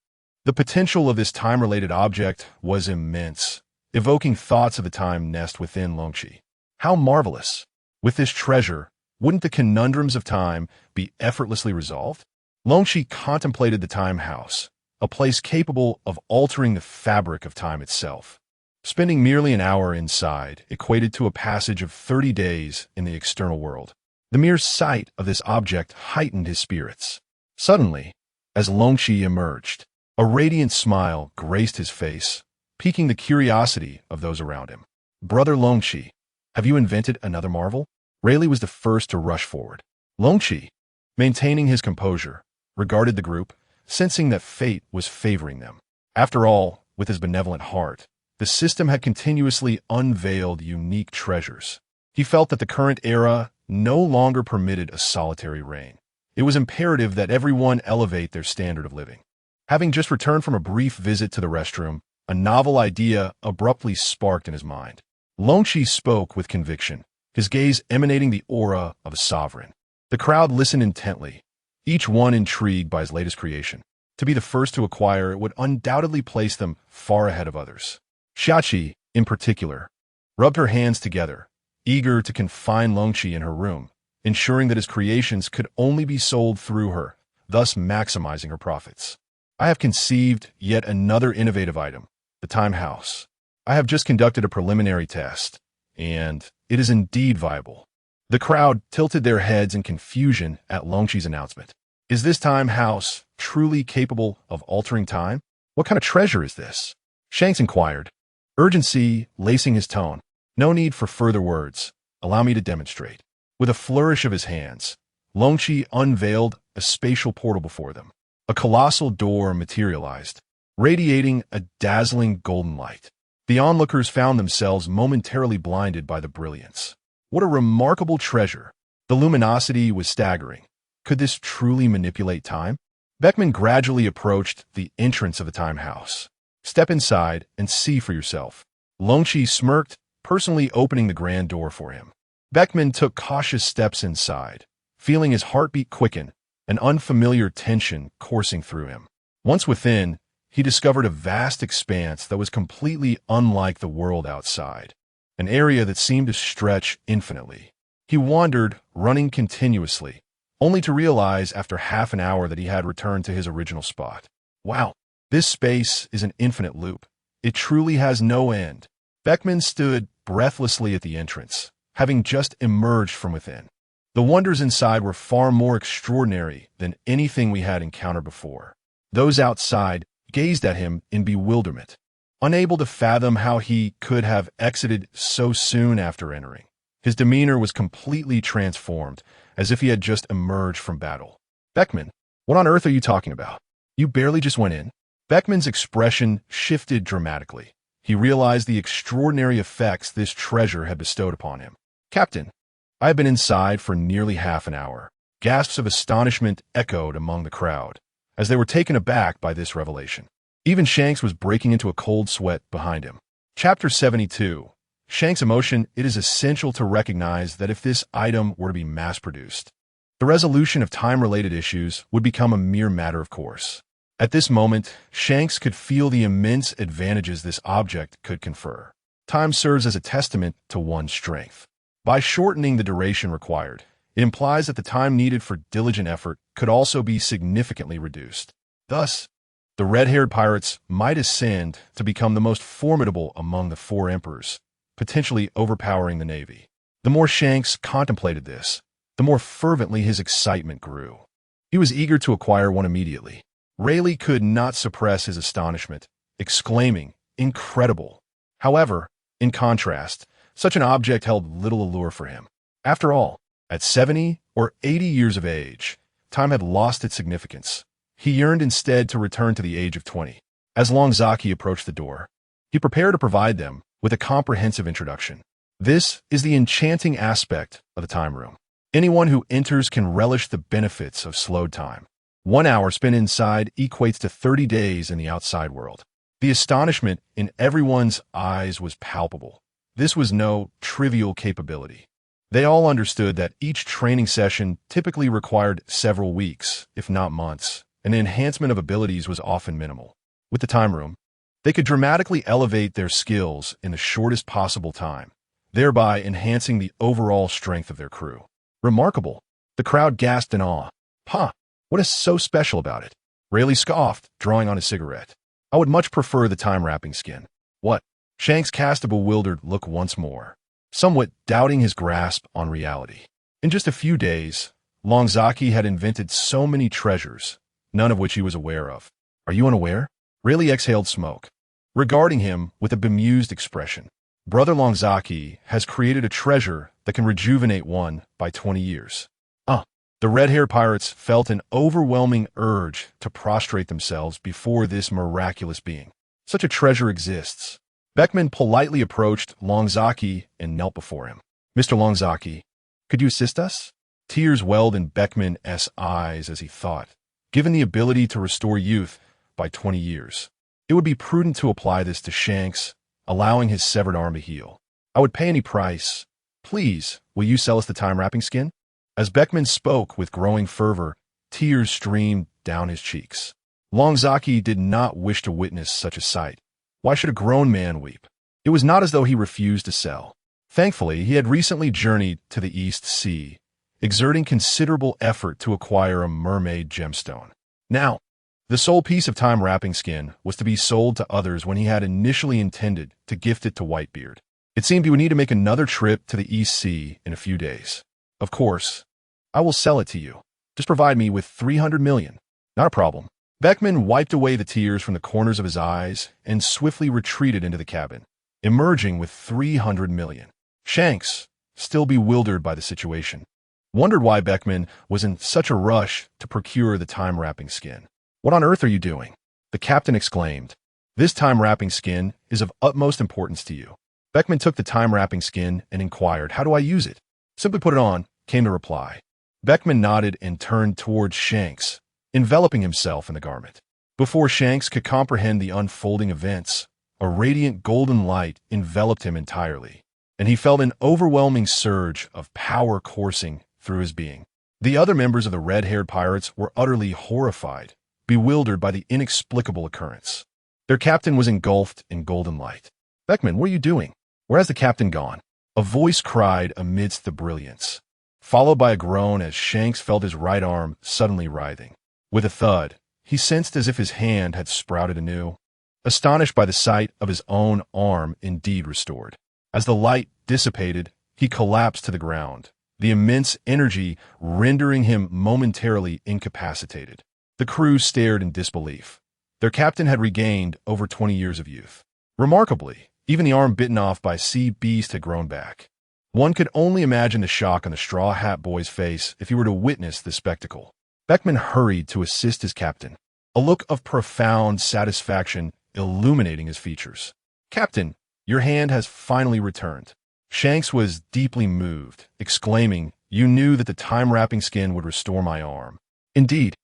[SPEAKER 2] The potential of this time-related object was immense, evoking thoughts of the time nest within Longqi. How marvelous! With this treasure, wouldn't the conundrums of time be effortlessly resolved? Longqi contemplated the Time House, a place capable of altering the fabric of time itself. Spending merely an hour inside equated to a passage of 30 days in the external world. The mere sight of this object heightened his spirits. Suddenly, as Longqi emerged, a radiant smile graced his face, piquing the curiosity of those around him. Brother Longqi, have you invented another marvel? Rayleigh was the first to rush forward. Longqi, maintaining his composure, regarded the group, sensing that fate was favoring them. After all, with his benevolent heart, the system had continuously unveiled unique treasures. He felt that the current era no longer permitted a solitary reign. It was imperative that everyone elevate their standard of living. Having just returned from a brief visit to the restroom, a novel idea abruptly sparked in his mind. Longqi spoke with conviction, his gaze emanating the aura of a sovereign. The crowd listened intently, each one intrigued by his latest creation. To be the first to acquire it would undoubtedly place them far ahead of others. Xiachi, in particular, rubbed her hands together, eager to confine Longqi in her room, ensuring that his creations could only be sold through her, thus maximizing her profits. I have conceived yet another innovative item, the Time House. I have just conducted a preliminary test, and it is indeed viable. The crowd tilted their heads in confusion at Longqi's announcement. Is this Time House truly capable of altering time? What kind of treasure is this? Shanks inquired, urgency lacing his tone. No need for further words. Allow me to demonstrate. With a flourish of his hands, Longqi unveiled a spatial portal before them. A colossal door materialized, radiating a dazzling golden light. The onlookers found themselves momentarily blinded by the brilliance. What a remarkable treasure! The luminosity was staggering. Could this truly manipulate time? Beckman gradually approached the entrance of the time house. Step inside and see for yourself. Longqi smirked, personally opening the grand door for him. Beckman took cautious steps inside, feeling his heartbeat quicken, an unfamiliar tension coursing through him. Once within, he discovered a vast expanse that was completely unlike the world outside, an area that seemed to stretch infinitely. He wandered, running continuously, only to realize after half an hour that he had returned to his original spot. Wow, this space is an infinite loop. It truly has no end. Beckman stood breathlessly at the entrance, having just emerged from within. The wonders inside were far more extraordinary than anything we had encountered before. Those outside gazed at him in bewilderment, unable to fathom how he could have exited so soon after entering. His demeanor was completely transformed, as if he had just emerged from battle. Beckman, what on earth are you talking about? You barely just went in? Beckman's expression shifted dramatically. He realized the extraordinary effects this treasure had bestowed upon him. Captain, I have been inside for nearly half an hour. Gasps of astonishment echoed among the crowd, as they were taken aback by this revelation. Even Shanks was breaking into a cold sweat behind him. Chapter 72. Shanks' emotion. It is essential to recognize that if this item were to be mass-produced, the resolution of time-related issues would become a mere matter of course. At this moment, Shanks could feel the immense advantages this object could confer. Time serves as a testament to one's strength. By shortening the duration required, it implies that the time needed for diligent effort could also be significantly reduced. Thus, the red-haired pirates might ascend to become the most formidable among the four emperors, potentially overpowering the navy. The more Shanks contemplated this, the more fervently his excitement grew. He was eager to acquire one immediately. Rayleigh could not suppress his astonishment, exclaiming, "Incredible!" However, in contrast, such an object held little allure for him. After all, at 70 or 80 years of age, time had lost its significance. He yearned instead to return to the age of 20. As Longzaki approached the door, he prepared to provide them with a comprehensive introduction. This is the enchanting aspect of the time room. Anyone who enters can relish the benefits of slowed time. 1 hour spent inside equates to 30 days in the outside world. The astonishment in everyone's eyes was palpable. This was no trivial capability. They all understood that each training session typically required several weeks, if not months, and the enhancement of abilities was often minimal. With the time room, they could dramatically elevate their skills in the shortest possible time, thereby enhancing the overall strength of their crew. Remarkable! The crowd gasped in awe. "Huh, what is so special about it?" Rayleigh scoffed, drawing on his cigarette. "I would much prefer the time-wrapping skin." "What?" Shanks cast a bewildered look once more, somewhat doubting his grasp on reality. In just a few days, Longzaki had invented so many treasures, none of which he was aware of. "Are you unaware?" Rayleigh exhaled smoke, regarding him with a bemused expression. "Brother Longzaki has created a treasure that can rejuvenate one by 20 years. The red-haired pirates felt an overwhelming urge to prostrate themselves before this miraculous being. Such a treasure exists. Beckman politely approached Longzaki and knelt before him. "Mr. Longzaki, could you assist us?" Tears welled in Beckman's eyes as he thought, given the ability to restore youth by 20 years, it would be prudent to apply this to Shanks, allowing his severed arm to heal. "I would pay any price. Please, will you sell us the time-wrapping skin?" As Beckman spoke with growing fervor, tears streamed down his cheeks. Longzaki did not wish to witness such a sight. Why should a grown man weep? It was not as though he refused to sell. Thankfully, he had recently journeyed to the East Sea, exerting considerable effort to acquire a mermaid gemstone. Now, the sole piece of time-wrapping skin was to be sold to others when he had initially intended to gift it to Whitebeard. It seemed he would need to make another trip to the East Sea in a few days. "Of course, I will sell it to you. Just provide me with 300 million. Not a problem." Beckman wiped away the tears from the corners of his eyes and swiftly retreated into the cabin. emerging with 300 million. Shanks, still bewildered by the situation, wondered why Beckman was in such a rush to procure the time-wrapping skin. "What on earth are you doing?" the captain exclaimed. "This time-wrapping skin is of utmost importance to you." Beckman took the time-wrapping skin and inquired, "How do I use it?" "Simply put it on," came the reply. Beckman nodded and turned towards Shanks, enveloping himself in the garment. Before Shanks could comprehend the unfolding events, a radiant golden light enveloped him entirely, and he felt an overwhelming surge of power coursing through his being. The other members of the red-haired pirates were utterly horrified, bewildered by the inexplicable occurrence. Their captain was engulfed in golden light. "Beckman, what are you doing? Where has the captain gone?" A voice cried amidst the brilliance, followed by a groan as Shanks felt his right arm suddenly writhing. With a thud, he sensed as if his hand had sprouted anew, astonished by the sight of his own arm indeed restored. As the light dissipated, he collapsed to the ground, the immense energy rendering him momentarily incapacitated. The crew stared in disbelief. Their captain had regained over 20 years of youth. Remarkably, even the arm bitten off by a sea beast had grown back. One could only imagine the shock on the Straw Hat Boy's face if he were to witness this spectacle. Beckman hurried to assist his captain, a look of profound satisfaction illuminating his features. "Captain, your hand has finally returned." Shanks was deeply moved, exclaiming, "You knew that the time-wrapping skin would restore my arm." "Indeed.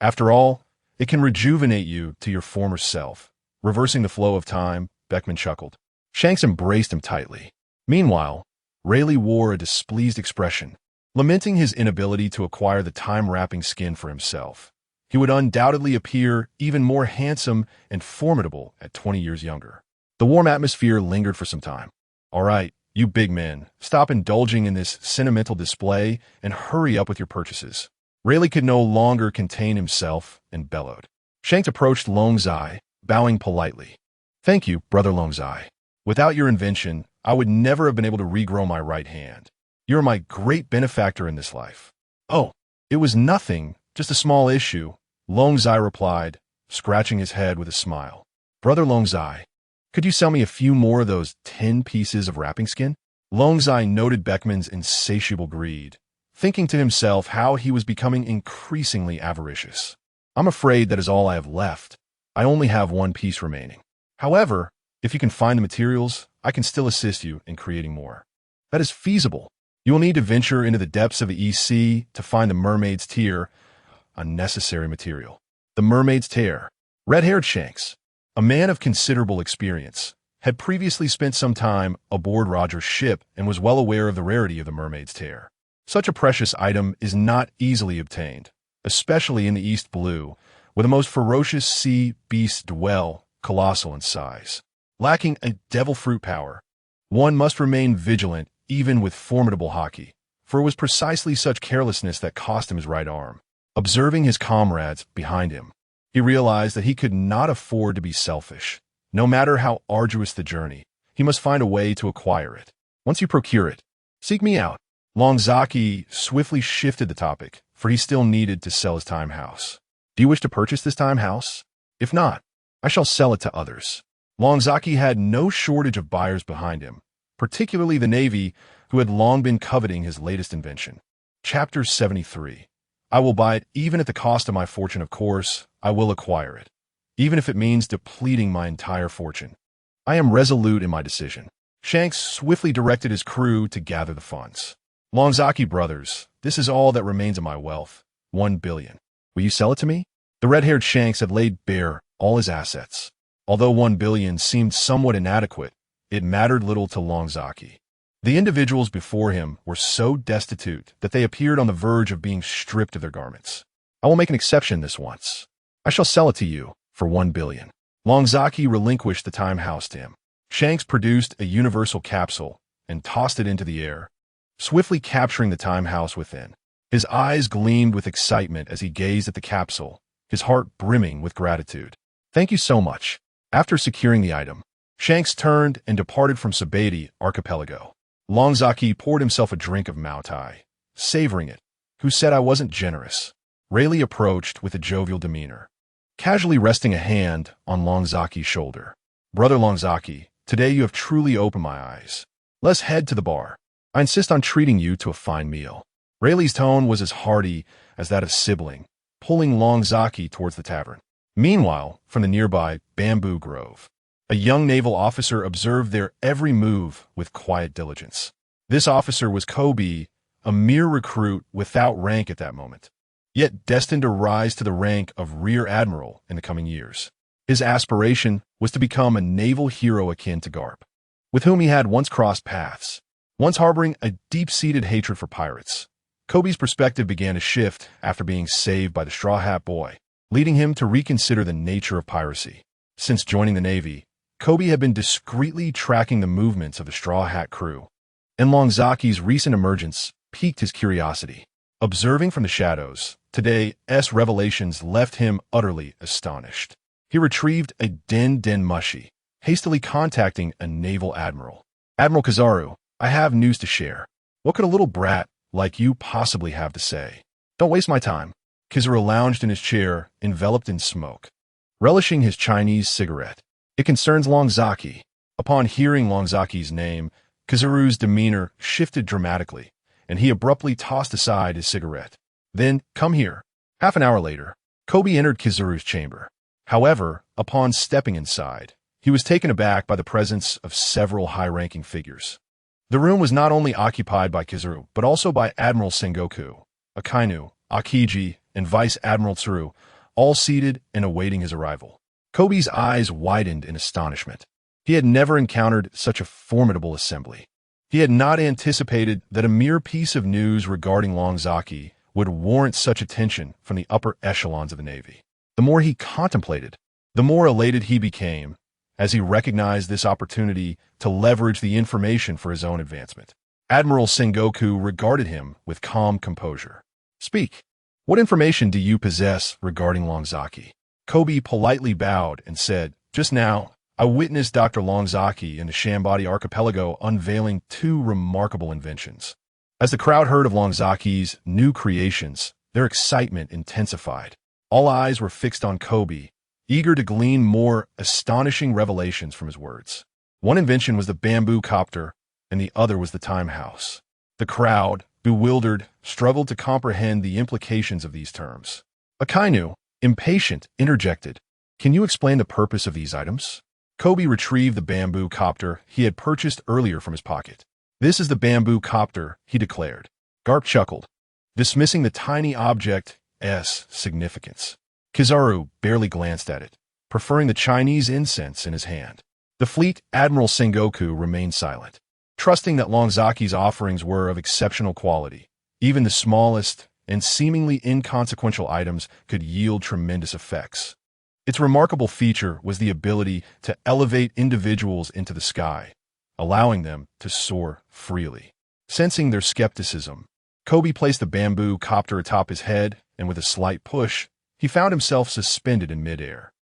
[SPEAKER 2] After all, it can rejuvenate you to your former self." Reversing the flow of time, Beckman chuckled. Shanks embraced him tightly. Meanwhile, Rayleigh wore a displeased expression, lamenting his inability to acquire the time-wrapping skin for himself. He would undoubtedly appear even more handsome and formidable at 20 years younger. The warm atmosphere lingered for some time. "All right, you big men, stop indulging in this sentimental display and hurry up with your purchases." Rayleigh could no longer contain himself and bellowed. Shanks approached Longzai, bowing politely. "Thank you, Brother Longzai. Without your invention, I would never have been able to regrow my right hand. You're my great benefactor in this life." "Oh, it was nothing, just a small issue," Longzai replied, scratching his head with a smile. "Brother Longzai, could you sell me a few more of those 10 pieces of wrapping skin?" Longzai noted Beckman's insatiable greed, thinking to himself how he was becoming increasingly avaricious. "I'm afraid that is all I have left. I only have 1 piece remaining. However, if you can find the materials, I can still assist you in creating more." "That is feasible. You will need to venture into the depths of the East Sea to find the mermaid's tear, a necessary material." The mermaid's tear. Red-haired Shanks, a man of considerable experience, had previously spent some time aboard Roger's ship and was well aware of the rarity of the mermaid's tear. Such a precious item is not easily obtained, especially in the East Blue, where the most ferocious sea beasts dwell, colossal in size. Lacking a devil fruit power, one must remain vigilant even with formidable hockey, for it was precisely such carelessness that cost him his right arm. Observing his comrades behind him, he realized that he could not afford to be selfish. No matter how arduous the journey, he must find a way to acquire it. "Once you procure it, seek me out." Longzaki swiftly shifted the topic, for he still needed to sell his time house. "Do you wish to purchase this time house? If not, I shall sell it to others." Longzaki had no shortage of buyers behind him, particularly the Navy, who had long been coveting his latest invention. Chapter 73. "I will buy it even at the cost of my fortune, of course. I will acquire it, even if it means depleting my entire fortune. I am resolute in my decision." Shanks swiftly directed his crew to gather the funds. "Longzaki brothers, this is all that remains of my wealth, 1 billion. Will you sell it to me?" The red-haired Shanks had laid bare all his assets. Although 1 billion seemed somewhat inadequate, it mattered little to Longzaki. The individuals before him were so destitute that they appeared on the verge of being stripped of their garments. "I will make an exception this once. I shall sell it to you for 1 billion. Longzaki relinquished the time house to him. Shanks produced a universal capsule and tossed it into the air, swiftly capturing the time house within. His eyes gleamed with excitement as he gazed at the capsule, his heart brimming with gratitude. "Thank you so much." After securing the item, Shanks turned and departed from Sabaody Archipelago. Longzaki poured himself a drink of Maotai, savoring it. "Who said I wasn't generous?" Rayleigh approached with a jovial demeanor, casually resting a hand on Longzaki's shoulder. "Brother Longzaki, Today you have truly opened my eyes. Let's head to the bar. I insist on treating you to a fine meal." Rayleigh's tone was as hearty as that of sibling, pulling Long Zaki towards the tavern. Meanwhile, from the nearby bamboo grove, a young naval officer observed their every move with quiet diligence. This officer was Kobe, a mere recruit without rank at that moment, yet destined to rise to the rank of Rear Admiral in the coming years. His aspiration was to become a naval hero akin to Garp, with whom he had once crossed paths. Once harboring a deep-seated hatred for pirates, Kobe's perspective began to shift after being saved by the Straw Hat Boy, leading him to reconsider the nature of piracy. Since joining the Navy, Kobe had been discreetly tracking the movements of the Straw Hat crew, and Long Zaki's recent emergence piqued his curiosity. Observing from the shadows, today's revelations left him utterly astonished. He retrieved a den mushi, hastily contacting a naval admiral. "Admiral Kizaru, I have news to share. What could a little brat like you possibly have to say?" "Don't waste my time." Kizaru lounged in his chair, enveloped in smoke, relishing his Chinese cigarette. "It concerns Long Zaki." Upon hearing Long Zaki's name, Kizaru's demeanor shifted dramatically, and he abruptly tossed aside his cigarette. "Then, come here." Half an hour later, Kobe entered Kizaru's chamber. However, upon stepping inside, he was taken aback by the presence of several high-ranking figures. The room was not only occupied by Kizaru, but also by Admiral Sengoku, Akainu, Akiji, and Vice Admiral Tsuru, all seated and awaiting his arrival. Kobe's eyes widened in astonishment. He had never encountered such a formidable assembly. He had not anticipated that a mere piece of news regarding Long Zaki would warrant such attention from the upper echelons of the Navy. The more he contemplated, the more elated he became, as he recognized this opportunity to leverage the information for his own advancement. Admiral Sengoku regarded him with calm composure. "Speak. What information do you possess regarding Long Zaki?" Kobe politely bowed and said, "Just now, I witnessed Dr. Long Zaki in the Shambadi archipelago unveiling two remarkable inventions." As the crowd heard of Long Zaki's new creations, their excitement intensified. All eyes were fixed on Kobe, eager to glean more astonishing revelations from his words. One invention was the bamboo copter, and the other was the time house. The crowd, bewildered, struggled to comprehend the implications of these terms. Akainu, impatient, interjected, "Can you explain the purpose of these items?" Kobe retrieved the bamboo copter he had purchased earlier from his pocket. "This is the bamboo copter," he declared. Garp chuckled, dismissing the tiny object's significance. Kizaru barely glanced at it, preferring the Chinese incense in his hand. The fleet Admiral Sengoku remained silent, trusting that Long Zaki's offerings were of exceptional quality. Even the smallest and seemingly inconsequential items could yield tremendous effects. Its remarkable feature was the ability to elevate individuals into the sky, allowing them to soar freely. Sensing their skepticism, Kobe placed the bamboo copter atop his head, and with a slight push, he found himself suspended in midair.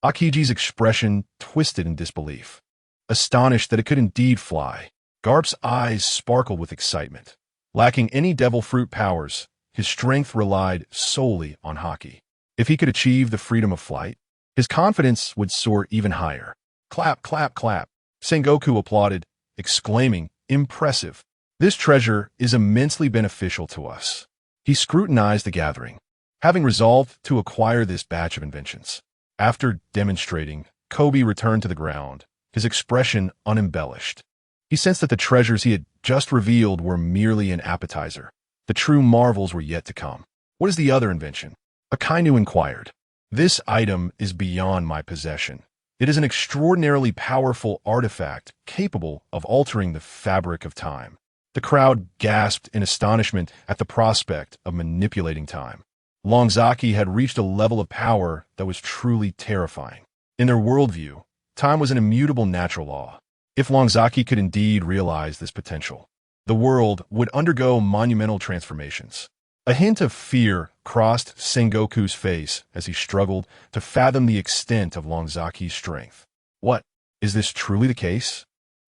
[SPEAKER 2] Akiji's expression twisted in disbelief. Astonished that it could indeed fly, Garp's eyes sparkled with excitement. Lacking any devil fruit powers, his strength relied solely on haki. If he could achieve the freedom of flight, his confidence would soar even higher. Clap, clap, clap. Sengoku applauded, exclaiming, "Impressive. This treasure is immensely beneficial to us." He scrutinized the gathering, having resolved to acquire this batch of inventions. After demonstrating, Kobe returned to the ground, his expression unembellished. He sensed that the treasures he had just revealed were merely an appetizer. The true marvels were yet to come. "What is the other invention?" Akainu inquired. "This item is beyond my possession. It is an extraordinarily powerful artifact capable of altering the fabric of time." The crowd gasped in astonishment at the prospect of manipulating time. Long Zaki had reached a level of power that was truly terrifying. In their worldview, time was an immutable natural law. If Long Zaki could indeed realize this potential, the world would undergo monumental transformations. A hint of fear crossed Sengoku's face as he struggled to fathom the extent of Long Zaki's strength. "What? Is this truly the case?"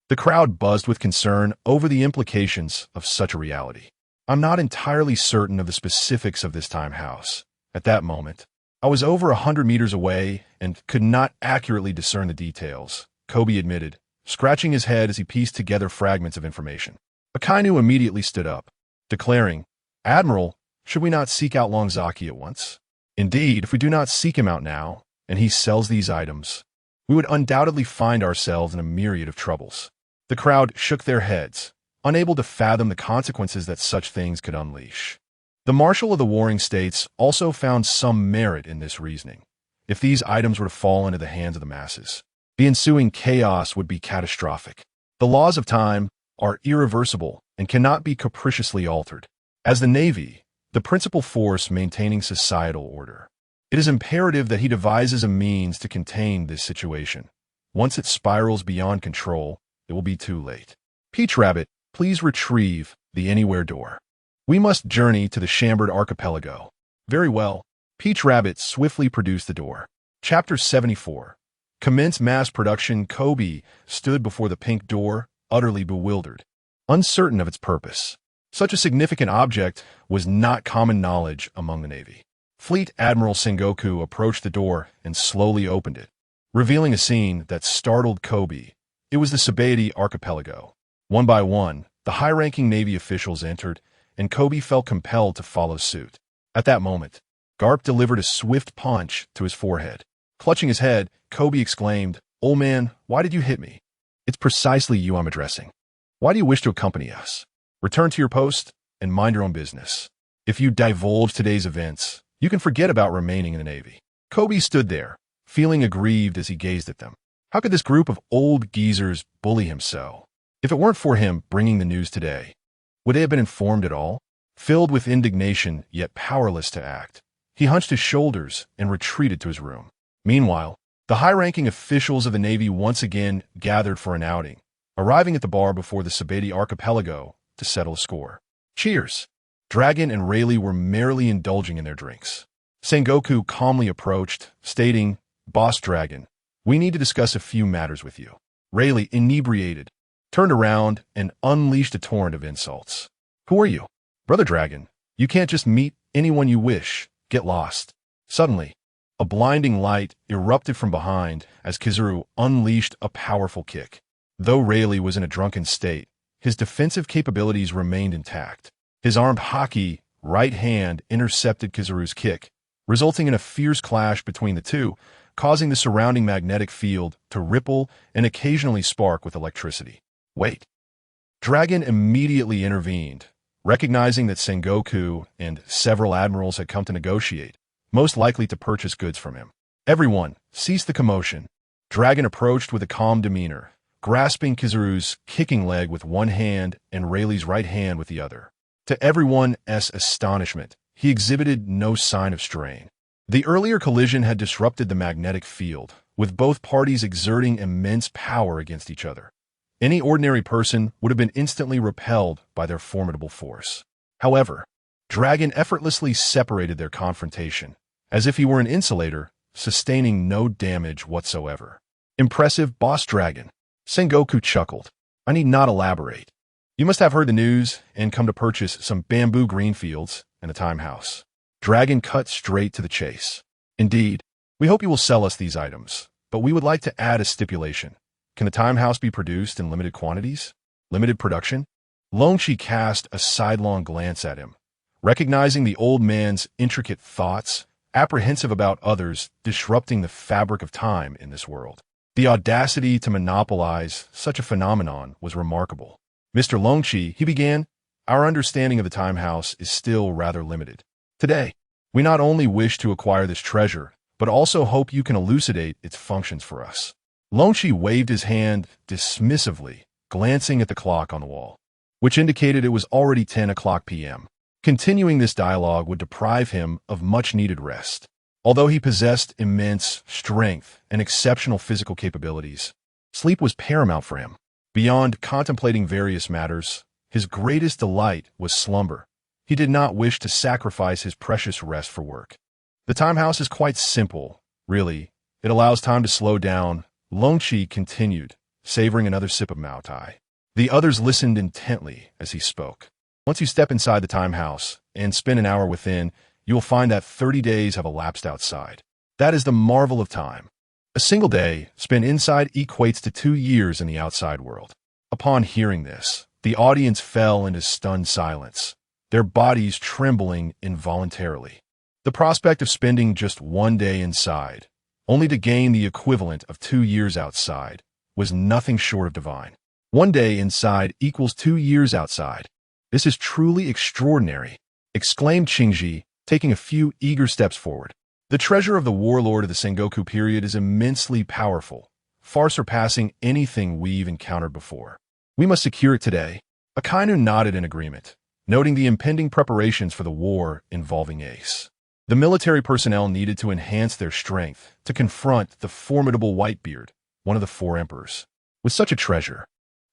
[SPEAKER 2] The crowd buzzed with concern over the implications of such a reality. "I'm not entirely certain of the specifics of this time house. At that moment, I was over 100 meters away and could not accurately discern the details," Kobe admitted, scratching his head as he pieced together fragments of information. Akainu immediately stood up, declaring, "Admiral, should we not seek out Longzaki at once? Indeed, if we do not seek him out now, and he sells these items, we would undoubtedly find ourselves in a myriad of troubles." The crowd shook their heads, unable to fathom the consequences that such things could unleash. The Marshal of the Warring States also found some merit in this reasoning. If these items were to fall into the hands of the masses, the ensuing chaos would be catastrophic. The laws of time are irreversible and cannot be capriciously altered. As the Navy, the principal force maintaining societal order, it is imperative that he devises a means to contain this situation. Once it spirals beyond control, it will be too late. Peach Rabbit, please retrieve the anywhere door. We must journey to the Chambered Archipelago. Very well. Peach Rabbit swiftly produced the door. Chapter 74. Commence mass production. Kobe stood before the pink door, utterly bewildered, uncertain of its purpose. Such a significant object was not common knowledge among the Navy. Fleet Admiral Sengoku approached the door and slowly opened it, revealing a scene that startled Kobe. It was the Sabaody Archipelago. One by one, the high-ranking Navy officials entered, and Kobe felt compelled to follow suit. At that moment, Garp delivered a swift punch to his forehead. Clutching his head, Kobe exclaimed, "Old man, why did you hit me? It's precisely you I'm addressing. Why do you wish to accompany us? Return to your post and mind your own business. If you divulge today's events, you can forget about remaining in the Navy." Kobe stood there, feeling aggrieved as he gazed at them. How could this group of old geezers bully him so? If it weren't for him bringing the news today, would they have been informed at all? Filled with indignation, yet powerless to act, he hunched his shoulders and retreated to his room. Meanwhile, the high-ranking officials of the Navy once again gathered for an outing, arriving at the bar before the Sabaody Archipelago to settle a score. Cheers! Dragon and Rayleigh were merrily indulging in their drinks. Sengoku calmly approached, stating, "Boss Dragon, we need to discuss a few matters with you." Rayleigh, inebriated, turned around and unleashed a torrent of insults. "Who are you? Brother Dragon, you can't just meet anyone you wish. Get lost." Suddenly, a blinding light erupted from behind as Kizuru unleashed a powerful kick. Though Rayleigh was in a drunken state, his defensive capabilities remained intact. His armed hockey right hand intercepted Kizuru's kick, resulting in a fierce clash between the two, causing the surrounding magnetic field to ripple and occasionally spark with electricity. "Wait." Dragon immediately intervened, recognizing that Sengoku and several admirals had come to negotiate, most likely to purchase goods from him. Everyone, cease the commotion. Dragon approached with a calm demeanor, grasping Kizuru's kicking leg with one hand and Rayleigh's right hand with the other. To everyone's astonishment, he exhibited no sign of strain. The earlier collision had disrupted the magnetic field, with both parties exerting immense power against each other. Any ordinary person would have been instantly repelled by their formidable force. However, Dragon effortlessly separated their confrontation, as if he were an insulator, sustaining no damage whatsoever. "Impressive, Boss Dragon." Sengoku chuckled. "I need not elaborate. You must have heard the news and come to purchase some bamboo green fields and a time house." Dragon cut straight to the chase. "Indeed, we hope you will sell us these items, but we would like to add a stipulation. Can the time house be produced in limited quantities? Limited production?" Longshi cast a sidelong glance at him, recognizing the old man's intricate thoughts, apprehensive about others disrupting the fabric of time in this world. The audacity to monopolize such a phenomenon was remarkable. "Mr. Longshi," he began, "our understanding of the time house is still rather limited. Today, we not only wish to acquire this treasure, but also hope you can elucidate its functions for us." Longshi waved his hand dismissively, glancing at the clock on the wall, which indicated it was already 10 o'clock p.m. Continuing this dialogue would deprive him of much-needed rest. Although he possessed immense strength and exceptional physical capabilities, sleep was paramount for him. Beyond contemplating various matters, his greatest delight was slumber. He did not wish to sacrifice his precious rest for work. "The time house is quite simple, really. It allows time to slow down," Longshi continued, savoring another sip of Maotai. The others listened intently as he spoke. "Once you step inside the time house and spend an hour within, you will find that 30 days have elapsed outside. That is the marvel of time. A single day spent inside equates to 2 years in the outside world. Upon hearing this, the audience fell into stunned silence, their bodies trembling involuntarily. The prospect of spending just 1 day inside, only to gain the equivalent of 2 years outside, was nothing short of divine. 1 day inside equals 2 years outside. This is truly extraordinary, exclaimed Qingji, taking a few eager steps forward. The treasure of the warlord of the Sengoku period is immensely powerful, far surpassing anything we've encountered before. We must secure it today. Akainu nodded in agreement, noting the impending preparations for the war involving Ace. The military personnel needed to enhance their strength to confront the formidable Whitebeard, one of the 4 emperors. With such a treasure,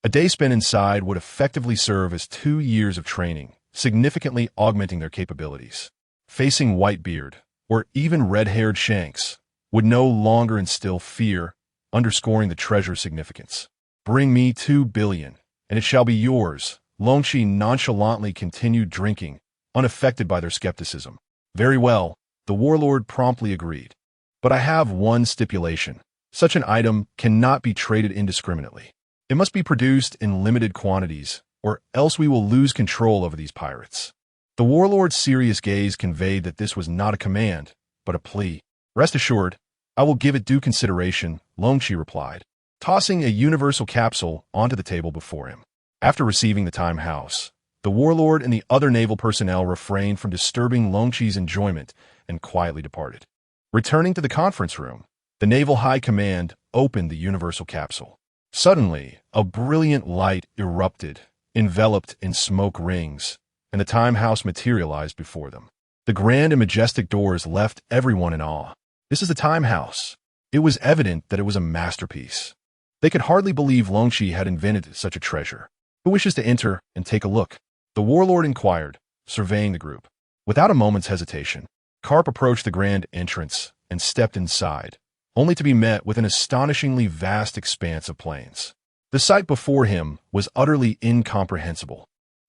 [SPEAKER 2] a day spent inside would effectively serve as 2 years of training, significantly augmenting their capabilities. Facing Whitebeard, or even red-haired Shanks, would no longer instill fear, underscoring the treasure's significance. Bring me 2 billion, and it shall be yours. Longxi nonchalantly continued drinking, unaffected by their skepticism. Very well, the warlord promptly agreed. But I have one stipulation. Such an item cannot be traded indiscriminately. It must be produced in limited quantities, or else we will lose control over these pirates. The warlord's serious gaze conveyed that this was not a command, but a plea. Rest assured, I will give it due consideration, Longxi replied, tossing a universal capsule onto the table before him. After receiving the time house, the warlord and the other naval personnel refrained from disturbing Longxi's enjoyment and quietly departed. Returning to the conference room, the Naval High Command opened the universal capsule. Suddenly, a brilliant light erupted, enveloped in smoke rings, and the time house materialized before them. The grand and majestic doors left everyone in awe. This is the time house. It was evident that it was a masterpiece. They could hardly believe Longxi had invented such a treasure. Who wishes to enter and take a look? The warlord inquired, surveying the group. Without a moment's hesitation, Karp approached the grand entrance and stepped inside, only to be met with an astonishingly vast expanse of plains. The sight before him was utterly incomprehensible.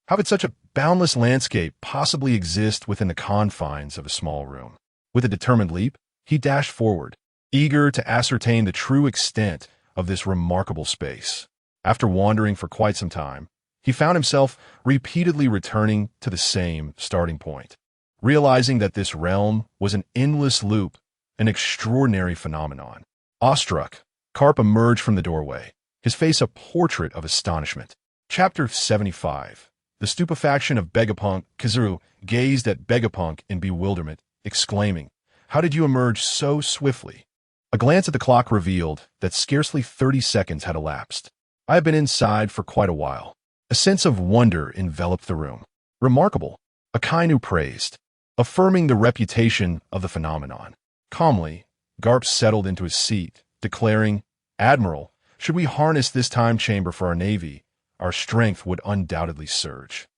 [SPEAKER 2] How could such a boundless landscape possibly exist within the confines of a small room? With a determined leap, he dashed forward, eager to ascertain the true extent of this remarkable space. After wandering for quite some time, he found himself repeatedly returning to the same starting point, realizing that this realm was an endless loop, an extraordinary phenomenon. Awestruck, Karp emerged from the doorway, his face a portrait of astonishment. Chapter 75. The stupefaction of Begapunk. Kazuru gazed at Begapunk in bewilderment, exclaiming, "How did you emerge so swiftly?" A glance at the clock revealed that scarcely 30 seconds had elapsed. I have been inside for quite a while. A sense of wonder enveloped the room. Remarkable, Akainu praised, affirming the reputation of the phenomenon. Calmly, Garp settled into his seat, declaring, "Admiral, should we harness this time chamber for our navy, our strength would undoubtedly surge."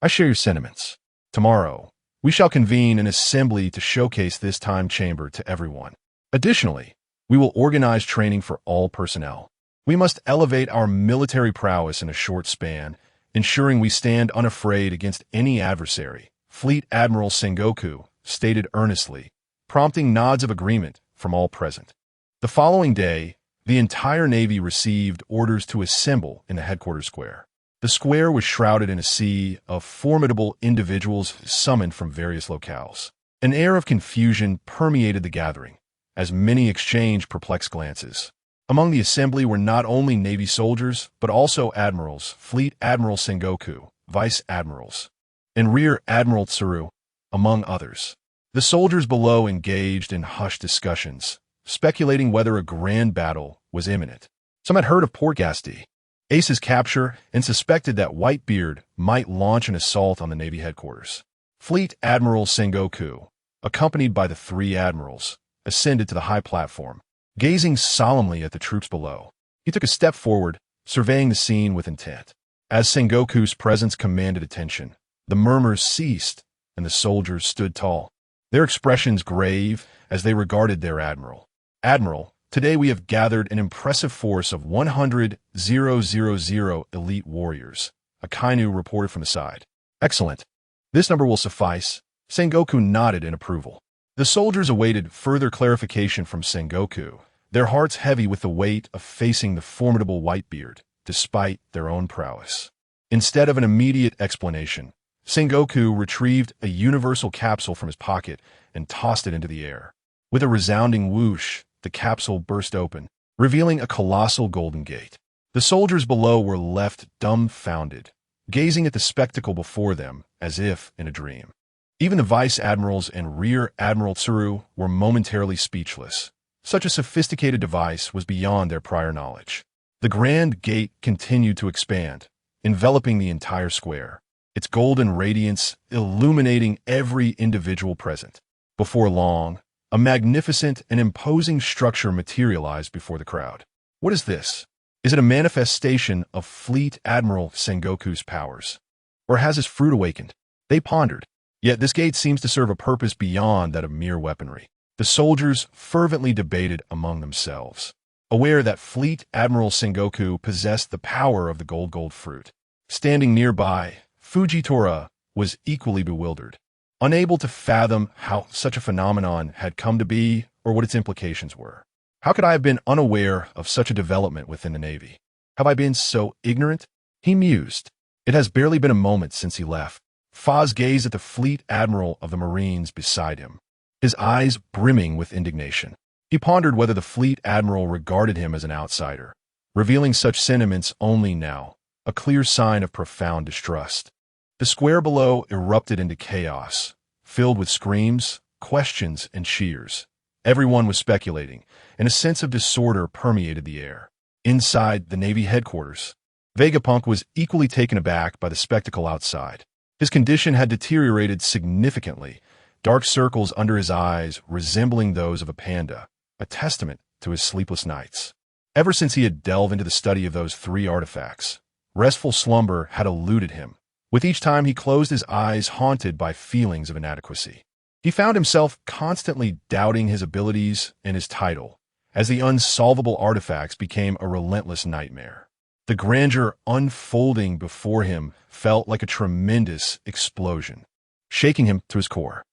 [SPEAKER 2] I share your sentiments. Tomorrow, we shall convene an assembly to showcase this time chamber to everyone. Additionally, we will organize training for all personnel. We must elevate our military prowess in a short span, ensuring we stand unafraid against any adversary, Fleet Admiral Sengoku stated earnestly, prompting nods of agreement from all present. The following day, the entire Navy received orders to assemble in the headquarters square. The square was shrouded in a sea of formidable individuals summoned from various locales. An air of confusion permeated the gathering, as many exchanged perplexed glances. Among the assembly were not only Navy soldiers, but also admirals, Fleet Admiral Sengoku, Vice Admirals, and Rear Admiral Tsuru, among others. The soldiers below engaged in hushed discussions, speculating whether a grand battle was imminent. Some had heard of Port Gasti, Ace's capture, and suspected that Whitebeard might launch an assault on the Navy headquarters. Fleet Admiral Sengoku, accompanied by the 3 admirals, ascended to the high platform, gazing solemnly at the troops below. He took a step forward, surveying the scene with intent. As Sengoku's presence commanded attention, the murmurs ceased, and the soldiers stood tall, their expressions grave as they regarded their admiral. "Admiral, today we have gathered an impressive force of 100,000 elite warriors," Akainu reported from the side. "Excellent. This number will suffice." Sengoku nodded in approval. The soldiers awaited further clarification from Sengoku, their hearts heavy with the weight of facing the formidable Whitebeard, despite their own prowess. Instead of an immediate explanation, Sengoku retrieved a universal capsule from his pocket and tossed it into the air. With a resounding whoosh, the capsule burst open, revealing a colossal golden gate. The soldiers below were left dumbfounded, gazing at the spectacle before them as if in a dream. Even the vice admirals and rear admiral Tsuru were momentarily speechless. Such a sophisticated device was beyond their prior knowledge. The grand gate continued to expand, enveloping the entire square, its golden radiance illuminating every individual present. Before long, a magnificent and imposing structure materialized before the crowd. What is this? Is it a manifestation of Fleet Admiral Sengoku's powers? Or has his fruit awakened? They pondered. Yet this gate seems to serve a purpose beyond that of mere weaponry. The soldiers fervently debated among themselves, aware that Fleet Admiral Sengoku possessed the power of the gold fruit. Standing nearby, Fujitora was equally bewildered, unable to fathom how such a phenomenon had come to be or what its implications were. How could I have been unaware of such a development within the Navy? Have I been so ignorant? He mused. It has barely been a moment since he left. Foz gazed at the Fleet Admiral of the Marines beside him, his eyes brimming with indignation. He pondered whether the Fleet Admiral regarded him as an outsider, revealing such sentiments only now, a clear sign of profound distrust. The square below erupted into chaos, filled with screams, questions, and cheers. Everyone was speculating, and a sense of disorder permeated the air. Inside the Navy headquarters, Vegapunk was equally taken aback by the spectacle outside. His condition had deteriorated significantly, dark circles under his eyes resembling those of a panda, a testament to his sleepless nights. Ever since he had delved into the study of those three artifacts, restful slumber had eluded him, with each time he closed his eyes haunted by feelings of inadequacy. He found himself constantly doubting his abilities and his title, as the unsolvable artifacts became a relentless nightmare. The grandeur unfolding before him felt like a tremendous explosion, shaking him to his core.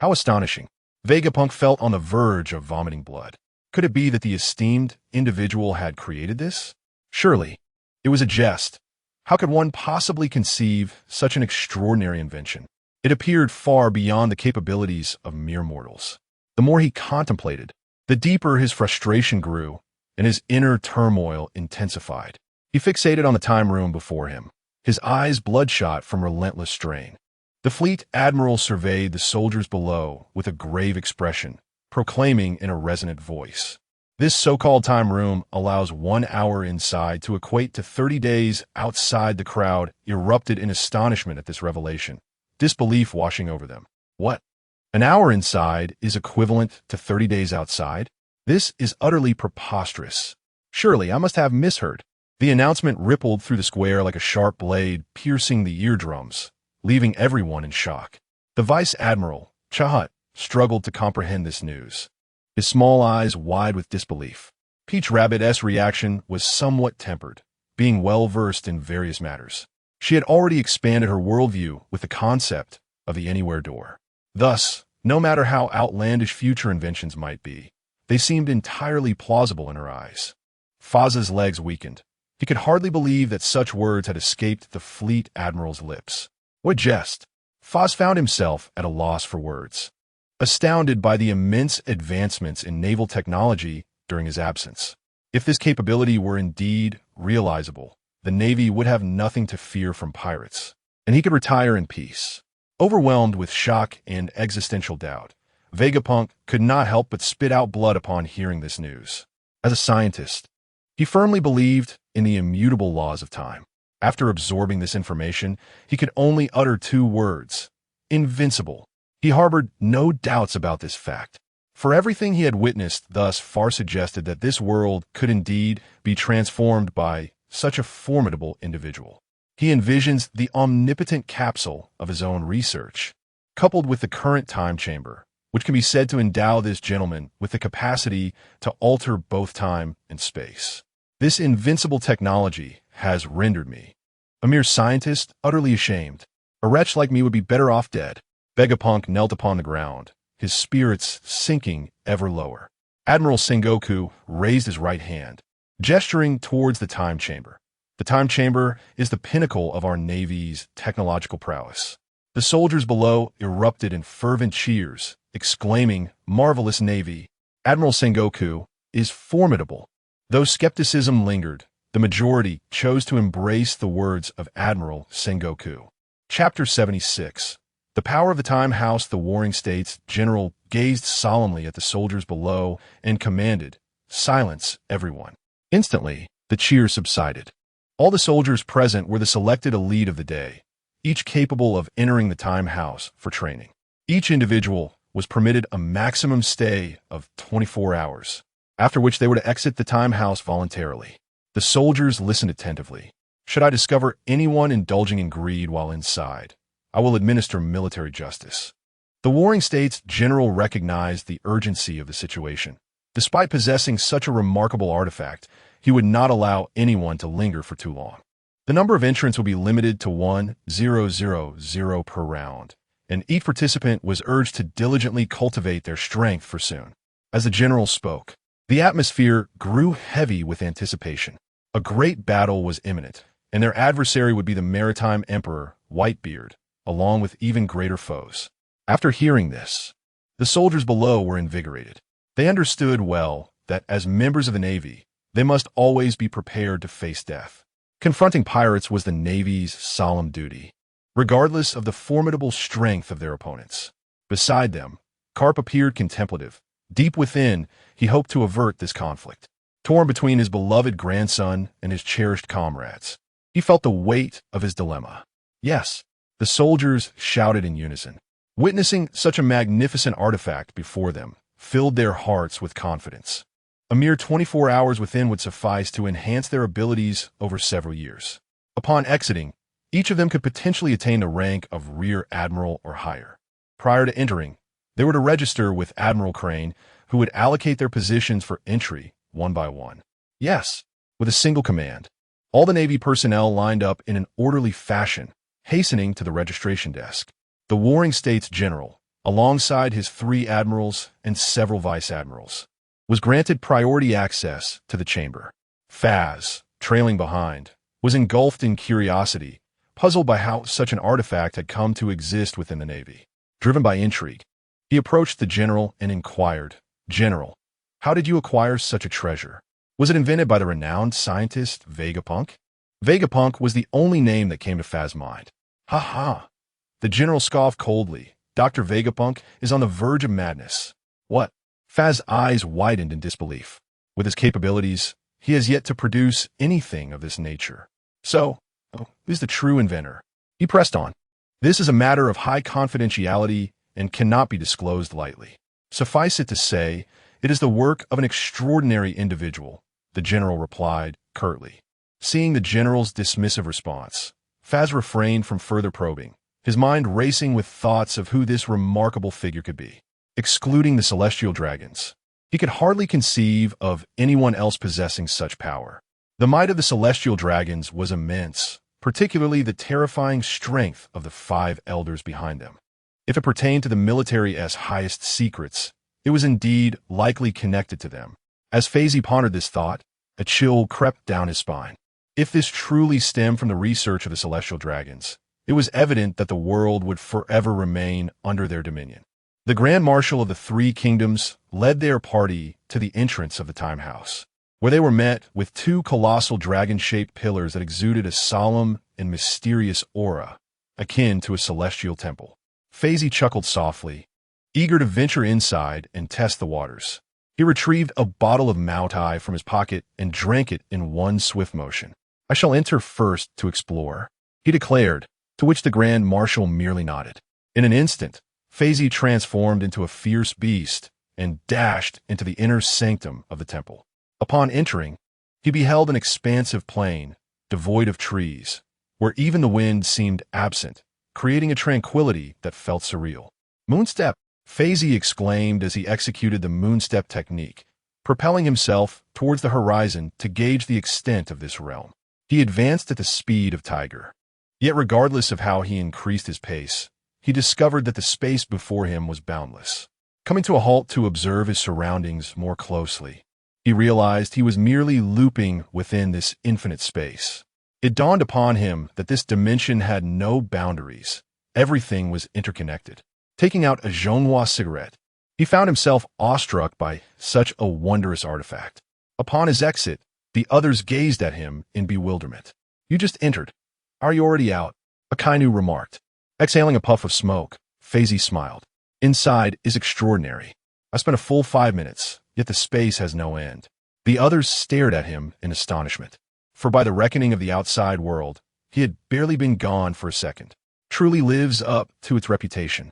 [SPEAKER 2] How astonishing. Vegapunk felt on the verge of vomiting blood. Could it be that the esteemed individual had created this? Surely, it was a jest. How could one possibly conceive such an extraordinary invention? It appeared far beyond the capabilities of mere mortals. The more he contemplated, the deeper his frustration grew, and his inner turmoil intensified. He fixated on the time room before him, his eyes bloodshot from relentless strain. The Fleet Admiral surveyed the soldiers below with a grave expression, proclaiming in a resonant voice, "This so-called time room allows 1 hour inside to equate to 30 days outside." The crowd erupted in astonishment at this revelation, disbelief washing over them. What? An hour inside is equivalent to 30 days outside? This is utterly preposterous. Surely I must have misheard. The announcement rippled through the square like a sharp blade, piercing the eardrums, leaving everyone in shock. The Vice Admiral, Chahat, struggled to comprehend this news, his small eyes wide with disbelief. Peach Rabbit's reaction was somewhat tempered, being well-versed in various matters. She had already expanded her worldview with the concept of the Anywhere Door. Thus, no matter how outlandish future inventions might be, they seemed entirely plausible in her eyes. Foz's legs weakened. He could hardly believe that such words had escaped the Fleet Admiral's lips. What jest! Foz found himself at a loss for words, astounded by the immense advancements in naval technology during his absence. If this capability were indeed realizable, the Navy would have nothing to fear from pirates, and he could retire in peace. Overwhelmed with shock and existential doubt, Vegapunk could not help but spit out blood upon hearing this news. As a scientist, he firmly believed in the immutable laws of time. After absorbing this information, he could only utter 2 words: invincible. He harbored no doubts about this fact, for everything he had witnessed thus far suggested that this world could indeed be transformed by such a formidable individual. He envisions the omnipotent capsule of his own research, coupled with the current time chamber, which can be said to endow this gentleman with the capacity to alter both time and space. This invincible technology has rendered me, a mere scientist, utterly ashamed. A wretch like me would be better off dead. Vegapunk knelt upon the ground, his spirits sinking ever lower. Admiral Sengoku raised his right hand, gesturing towards the time chamber. The time chamber is the pinnacle of our Navy's technological prowess. The soldiers below erupted in fervent cheers, exclaiming, "Marvelous Navy! Admiral Sengoku is formidable." Though skepticism lingered, the majority chose to embrace the words of Admiral Sengoku. Chapter 76. The power of the time house. The warring states general gazed solemnly at the soldiers below and commanded, "Silence, everyone." Instantly, the cheers subsided. All the soldiers present were the selected elite of the day, each capable of entering the time house for training. Each individual was permitted a maximum stay of 24 hours, after which they were to exit the time house voluntarily. The soldiers listened attentively. Should I discover anyone indulging in greed while inside, I will administer military justice. The warring states general recognized the urgency of the situation. Despite possessing such a remarkable artifact, he would not allow anyone to linger for too long. The number of entrants would be limited to 1,000 per round, and each participant was urged to diligently cultivate their strength for soon. As the general spoke, the atmosphere grew heavy with anticipation. A great battle was imminent, and their adversary would be the maritime emperor, Whitebeard, along with even greater foes. After hearing this, the soldiers below were invigorated. They understood well that as members of the Navy, they must always be prepared to face death. Confronting pirates was the Navy's solemn duty, regardless of the formidable strength of their opponents. Beside them, Carp appeared contemplative. Deep within, he hoped to avert this conflict. Torn between his beloved grandson and his cherished comrades, he felt the weight of his dilemma. Yes, the soldiers shouted in unison. Witnessing such a magnificent artifact before them filled their hearts with confidence. A mere 24 hours within would suffice to enhance their abilities over several years. Upon exiting, each of them could potentially attain the rank of Rear Admiral or higher. Prior to entering, they were to register with Admiral Crane, who would allocate their positions for entry one by one. Yes, with a single command. All the Navy personnel lined up in an orderly fashion, hastening to the registration desk. The warring states general, alongside his 3 admirals and several vice admirals, was granted priority access to the chamber. Faz, trailing behind, was engulfed in curiosity, puzzled by how such an artifact had come to exist within the Navy. Driven by intrigue, he approached the general and inquired, "General, how did you acquire such a treasure? Was it invented by the renowned scientist Vegapunk?" Vegapunk was the only name that came to Faz's mind. "Ha ha!" The general scoffed coldly. "Dr. Vegapunk is on the verge of madness." "What?" Faz's eyes widened in disbelief. With his capabilities, he has yet to produce anything of this nature. "So, who's the true inventor?" He pressed on. "This is a matter of high confidentiality and cannot be disclosed lightly. Suffice it to say, it is the work of an extraordinary individual," the general replied curtly. Seeing the general's dismissive response, Faz refrained from further probing, his mind racing with thoughts of who this remarkable figure could be. Excluding the celestial dragons, he could hardly conceive of anyone else possessing such power. The might of the celestial dragons was immense, particularly the terrifying strength of the 5 elders behind them. If it pertained to the military's highest secrets, it was indeed likely connected to them. As Fazy pondered this thought, a chill crept down his spine. If this truly stemmed from the research of the celestial dragons, it was evident that the world would forever remain under their dominion. The Grand Marshal of the 3 Kingdoms led their party to the entrance of the Time House, where they were met with 2 colossal dragon-shaped pillars that exuded a solemn and mysterious aura, akin to a celestial temple. Fazy chuckled softly, eager to venture inside and test the waters. He retrieved a bottle of Maotai from his pocket and drank it in one swift motion. "I shall enter first to explore," he declared, to which the Grand Marshal merely nodded. In an instant, Fazy transformed into a fierce beast and dashed into the inner sanctum of the temple. Upon entering, he beheld an expansive plain, devoid of trees, where even the wind seemed absent, creating a tranquility that felt surreal. "Moonstep!" Fazy exclaimed as he executed the moonstep technique, propelling himself towards the horizon to gauge the extent of this realm. He advanced at the speed of tiger. Yet regardless of how he increased his pace, he discovered that the space before him was boundless. Coming to a halt to observe his surroundings more closely, he realized he was merely looping within this infinite space. It dawned upon him that this dimension had no boundaries. Everything was interconnected. Taking out a Zhonghua cigarette, he found himself awestruck by such a wondrous artifact. Upon his exit, the others gazed at him in bewilderment. "You just entered. Are you already out?" Akainu remarked. Exhaling a puff of smoke, Feizi smiled. "Inside is extraordinary. I spent a full 5 minutes, yet the space has no end." The others stared at him in astonishment. For by the reckoning of the outside world, he had barely been gone for a second. Truly lives up to its reputation.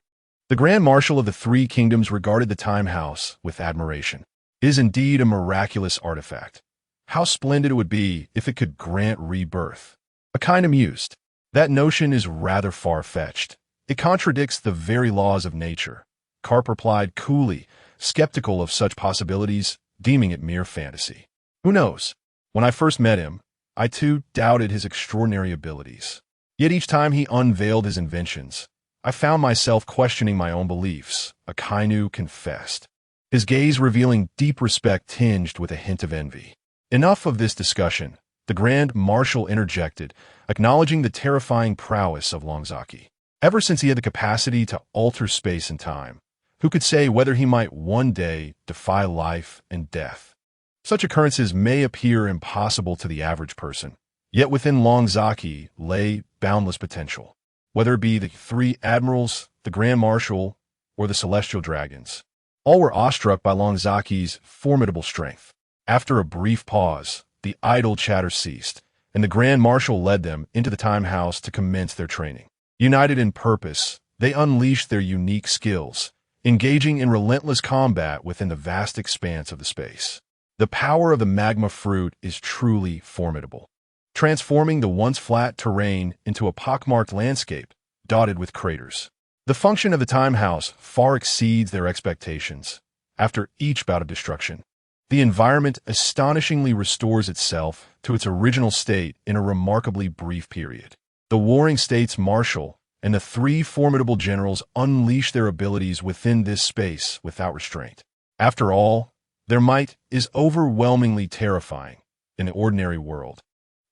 [SPEAKER 2] The Grand Marshal of the Three Kingdoms regarded the Time House with admiration. It is indeed a miraculous artifact. How splendid it would be if it could grant rebirth. Akainu mused. That notion is rather far-fetched. It contradicts the very laws of nature. Karp replied coolly, skeptical of such possibilities, deeming it mere fantasy. Who knows? When I first met him, I too doubted his extraordinary abilities. Yet each time he unveiled his inventions, I found myself questioning my own beliefs, Akainu confessed, his gaze revealing deep respect tinged with a hint of envy. Enough of this discussion, the Grand Marshal interjected, acknowledging the terrifying prowess of Longzaki. Ever since he had the capacity to alter space and time, who could say whether he might one day defy life and death? Such occurrences may appear impossible to the average person, yet within Longzaki lay boundless potential. Whether it be the three admirals, the Grand Marshal, or the Celestial Dragons, all were awestruck by Longzaki's formidable strength. After a brief pause, the idle chatter ceased, and the Grand Marshal led them into the Time House to commence their training. United in purpose, they unleashed their unique skills, engaging in relentless combat within the vast expanse of the space. The power of the magma fruit is truly formidable, transforming the once flat terrain into a pockmarked landscape dotted with craters. The function of the Time House far exceeds their expectations. After each bout of destruction, the environment astonishingly restores itself to its original state in a remarkably brief period. The warring states marshal and the three formidable generals unleash their abilities within this space without restraint. After all, their might is overwhelmingly terrifying in the ordinary world.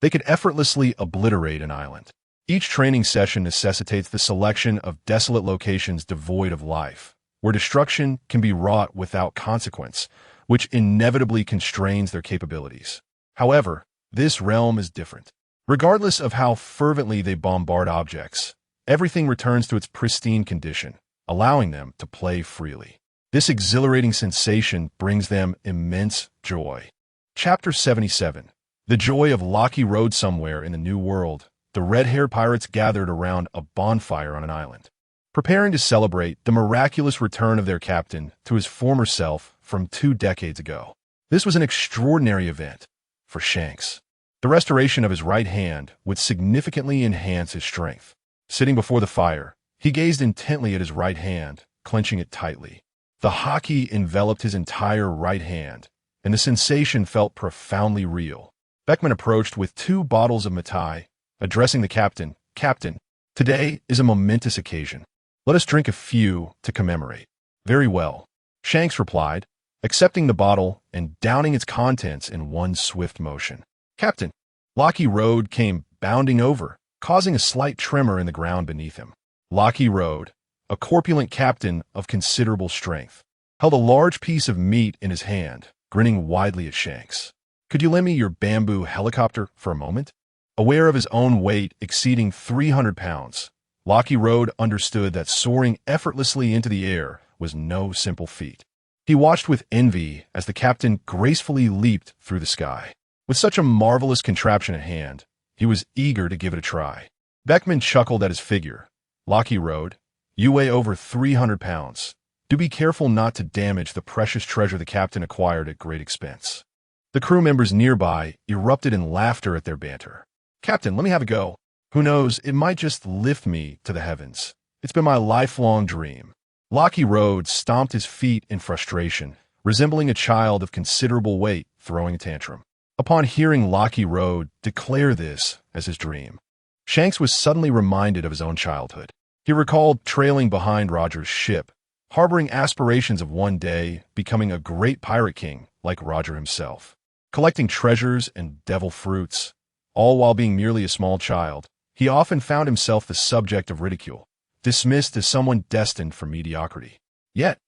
[SPEAKER 2] They could effortlessly obliterate an island. Each training session necessitates the selection of desolate locations devoid of life, where destruction can be wrought without consequence, which inevitably constrains their capabilities. However, this realm is different. Regardless of how fervently they bombard objects, everything returns to its pristine condition, allowing them to play freely. This exhilarating sensation brings them immense joy. Chapter 77. The joy of Locky Road. Somewhere in the New World, the red-haired pirates gathered around a bonfire on an island, preparing to celebrate the miraculous return of their captain to his former self from 2 decades ago. This was an extraordinary event for Shanks. The restoration of his right hand would significantly enhance his strength. Sitting before the fire, he gazed intently at his right hand, clenching it tightly. The hockey enveloped his entire right hand, and the sensation felt profoundly real. Beckman approached with 2 bottles of Maotai, addressing the captain. "Captain, today is a momentous occasion. Let us drink a few to commemorate." "Very well," Shanks replied, accepting the bottle and downing its contents in one swift motion. "Captain." Locky Road came bounding over, causing a slight tremor in the ground beneath him. Locky Road, a corpulent captain of considerable strength, held a large piece of meat in his hand, grinning widely at Shanks. "Could you lend me your bamboo helicopter for a moment?" Aware of his own weight exceeding 300 pounds, Locky Road understood that soaring effortlessly into the air was no simple feat. He watched with envy as the captain gracefully leaped through the sky. With such a marvelous contraption at hand, he was eager to give it a try. Beckman chuckled at his figure. "Locky Road, you weigh over 300 pounds. Do be careful not to damage the precious treasure the captain acquired at great expense." The crew members nearby erupted in laughter at their banter. "Captain, let me have a go. Who knows, it might just lift me to the heavens. It's been my lifelong dream." Locky Road stomped his feet in frustration, resembling a child of considerable weight throwing a tantrum. Upon hearing Locky Road declare this as his dream, Shanks was suddenly reminded of his own childhood. He recalled trailing behind Roger's ship, harboring aspirations of one day becoming a great pirate king like Roger himself. Collecting treasures and devil fruits, all while being merely a small child, he often found himself the subject of ridicule, dismissed as someone destined for mediocrity. Yet,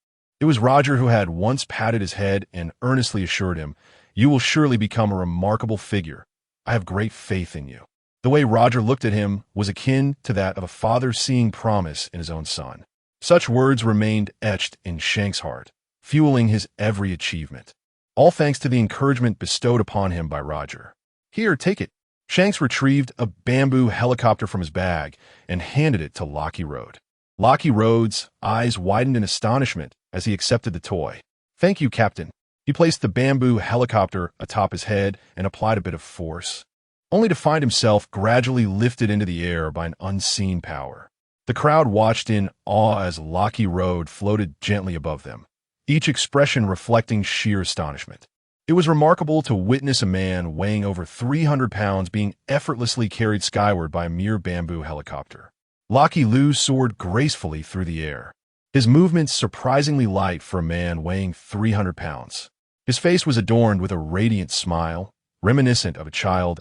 [SPEAKER 2] it was Roger who had once patted his head and earnestly assured him, "You will surely become a remarkable figure. I have great faith in you." The way Roger looked at him was akin to that of a father seeing promise in his own son. Such words remained etched in Shank's heart, fueling his every achievement. All thanks to the encouragement bestowed upon him by Roger. "Here, take it." Shanks retrieved a bamboo helicopter from his bag and handed it to Locky Road. Locky Road's eyes widened in astonishment as he accepted the toy. "Thank you, Captain." He placed the bamboo helicopter atop his head and applied a bit of force, only to find himself gradually lifted into the air by an unseen power. The crowd watched in awe as Locky Road floated gently above them, each expression reflecting sheer astonishment. It was remarkable to witness a man weighing over 300 pounds being effortlessly carried skyward by a mere bamboo helicopter. Locky Lou soared gracefully through the air, his movements surprisingly light for a man weighing 300 pounds. His face was adorned with a radiant smile, reminiscent of a child's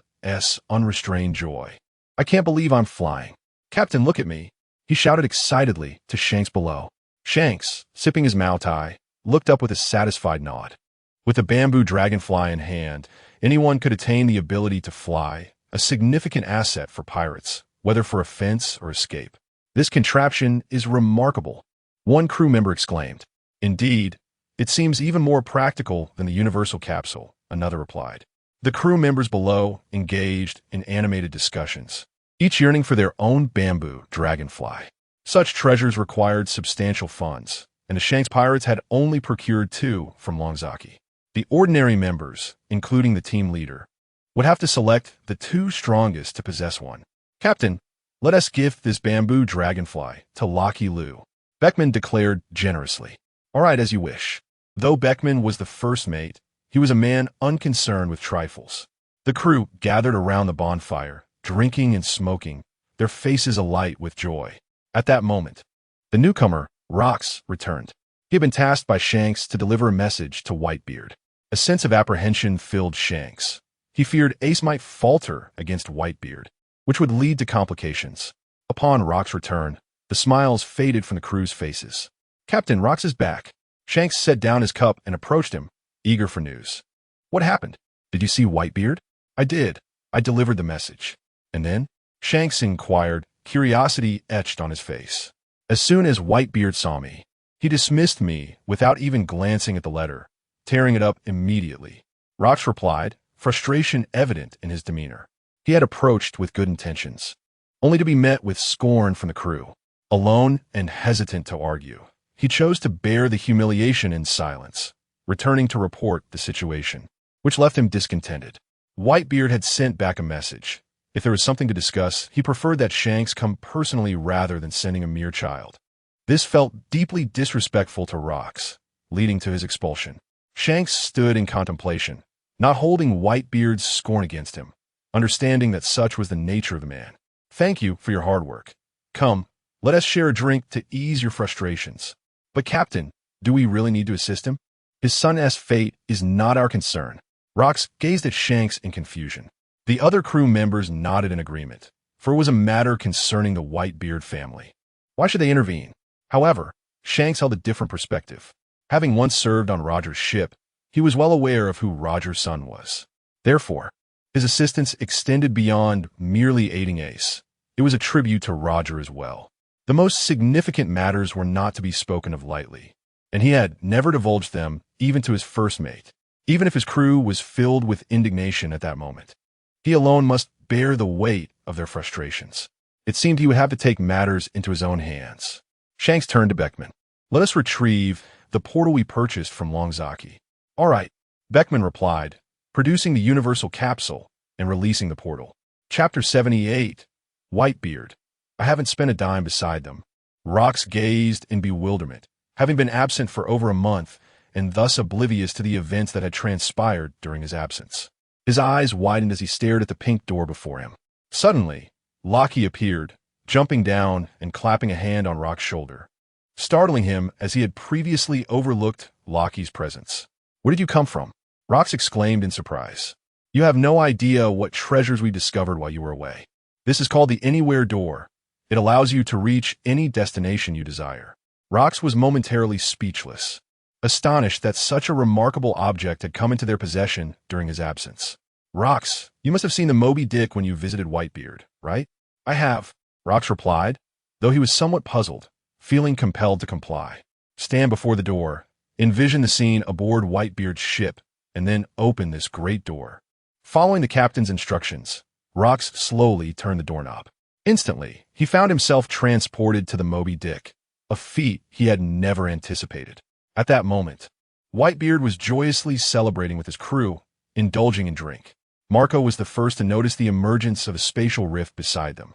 [SPEAKER 2] unrestrained joy. "I can't believe I'm flying. Captain, look at me," he shouted excitedly to Shanks below. Shanks, sipping his Maotai, looked up with a satisfied nod. With a bamboo dragonfly in hand, anyone could attain the ability to fly, a significant asset for pirates, whether for offense or escape. "This contraption is remarkable," one crew member exclaimed. "Indeed, it seems even more practical than the universal capsule," another replied. The crew members below engaged in animated discussions, each yearning for their own bamboo dragonfly. Such treasures required substantial funds, and the Shanks pirates had only procured 2 from Longzaki. The ordinary members, including the team leader, would have to select the 2 strongest to possess one. "Captain, let us gift this bamboo dragonfly to Locky Lou," Beckman declared generously. "All right, as you wish." Though Beckman was the first mate, he was a man unconcerned with trifles. The crew gathered around the bonfire, drinking and smoking, their faces alight with joy. At that moment, the newcomer, Rox, returned. He had been tasked by Shanks to deliver a message to Whitebeard. A sense of apprehension filled Shanks. He feared Ace might falter against Whitebeard, which would lead to complications. Upon Rox's return, the smiles faded from the crew's faces. "Captain, Rox is back." Shanks set down his cup and approached him, eager for news. "What happened? Did you see Whitebeard?" "I did. I delivered the message." "And then?" Shanks inquired, curiosity etched on his face. "As soon as Whitebeard saw me, he dismissed me without even glancing at the letter, tearing it up immediately." Rox replied, frustration evident in his demeanor. He had approached with good intentions, only to be met with scorn from the crew. Alone and hesitant to argue, he chose to bear the humiliation in silence, returning to report the situation, which left him discontented. Whitebeard had sent back a message. If there was something to discuss, he preferred that Shanks come personally rather than sending a mere child. This felt deeply disrespectful to Rox, leading to his expulsion. Shanks stood in contemplation, not holding Whitebeard's scorn against him, understanding that such was the nature of the man. "Thank you for your hard work. Come, let us share a drink to ease your frustrations." "But Captain, do we really need to assist him? His son's fate is not our concern." Rox gazed at Shanks in confusion. The other crew members nodded in agreement, for it was a matter concerning the Whitebeard family. Why should they intervene? However, Shanks held a different perspective. Having once served on Roger's ship, he was well aware of who Roger's son was. Therefore, his assistance extended beyond merely aiding Ace. It was a tribute to Roger as well. The most significant matters were not to be spoken of lightly, and he had never divulged them even to his first mate, even if his crew was filled with indignation at that moment. He alone must bear the weight of their frustrations. It seemed he would have to take matters into his own hands. Shanks turned to Beckman. "Let us retrieve the portal we purchased from Longzaki." "All right," Beckman replied, producing the universal capsule and releasing the portal. Chapter 78, Whitebeard. I haven't spent a dime beside them. Rox gazed in bewilderment, having been absent for over a month and thus oblivious to the events that had transpired during his absence. His eyes widened as he stared at the pink door before him. Suddenly, Locky appeared, jumping down and clapping a hand on Rox's shoulder. startling him as he had previously overlooked Loki's presence. "Where did you come from?" Rox exclaimed in surprise. "You have no idea what treasures we discovered while you were away. This is called the Anywhere Door. It allows you to reach any destination you desire." Rox was momentarily speechless, astonished that such a remarkable object had come into their possession during his absence. "Rox, you must have seen the Moby Dick when you visited Whitebeard, right?" "I have," Rox replied, though he was somewhat puzzled, feeling compelled to comply. "Stand before the door, envision the scene aboard Whitebeard's ship, and then open this great door." Following the captain's instructions, Rox slowly turned the doorknob. Instantly, he found himself transported to the Moby Dick, a feat he had never anticipated. At that moment, Whitebeard was joyously celebrating with his crew, indulging in drink. Marco was the first to notice the emergence of a spatial rift beside them.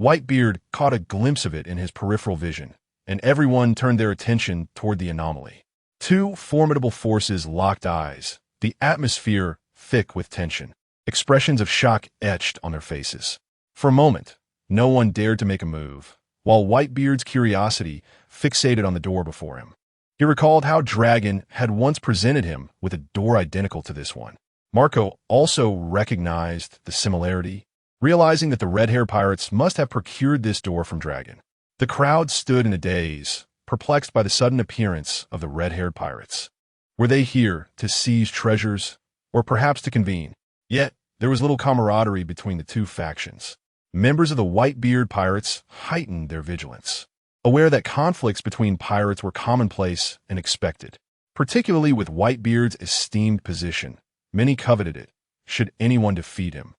[SPEAKER 2] Whitebeard caught a glimpse of it in his peripheral vision, and everyone turned their attention toward the anomaly. Two formidable forces locked eyes, the atmosphere thick with tension. Expressions of shock etched on their faces. For a moment, no one dared to make a move, while Whitebeard's curiosity fixated on the door before him. He recalled how Dragon had once presented him with a door identical to this one. Marco also recognized the similarity, realizing that the red-haired pirates must have procured this door from Dragon. The crowd stood in a daze, perplexed by the sudden appearance of the red-haired pirates. Were they here to seize treasures, or perhaps to convene? Yet, there was little camaraderie between the two factions. Members of the Whitebeard Pirates heightened their vigilance, aware that conflicts between pirates were commonplace and expected. Particularly with Whitebeard's esteemed position, many coveted it, should anyone defeat him.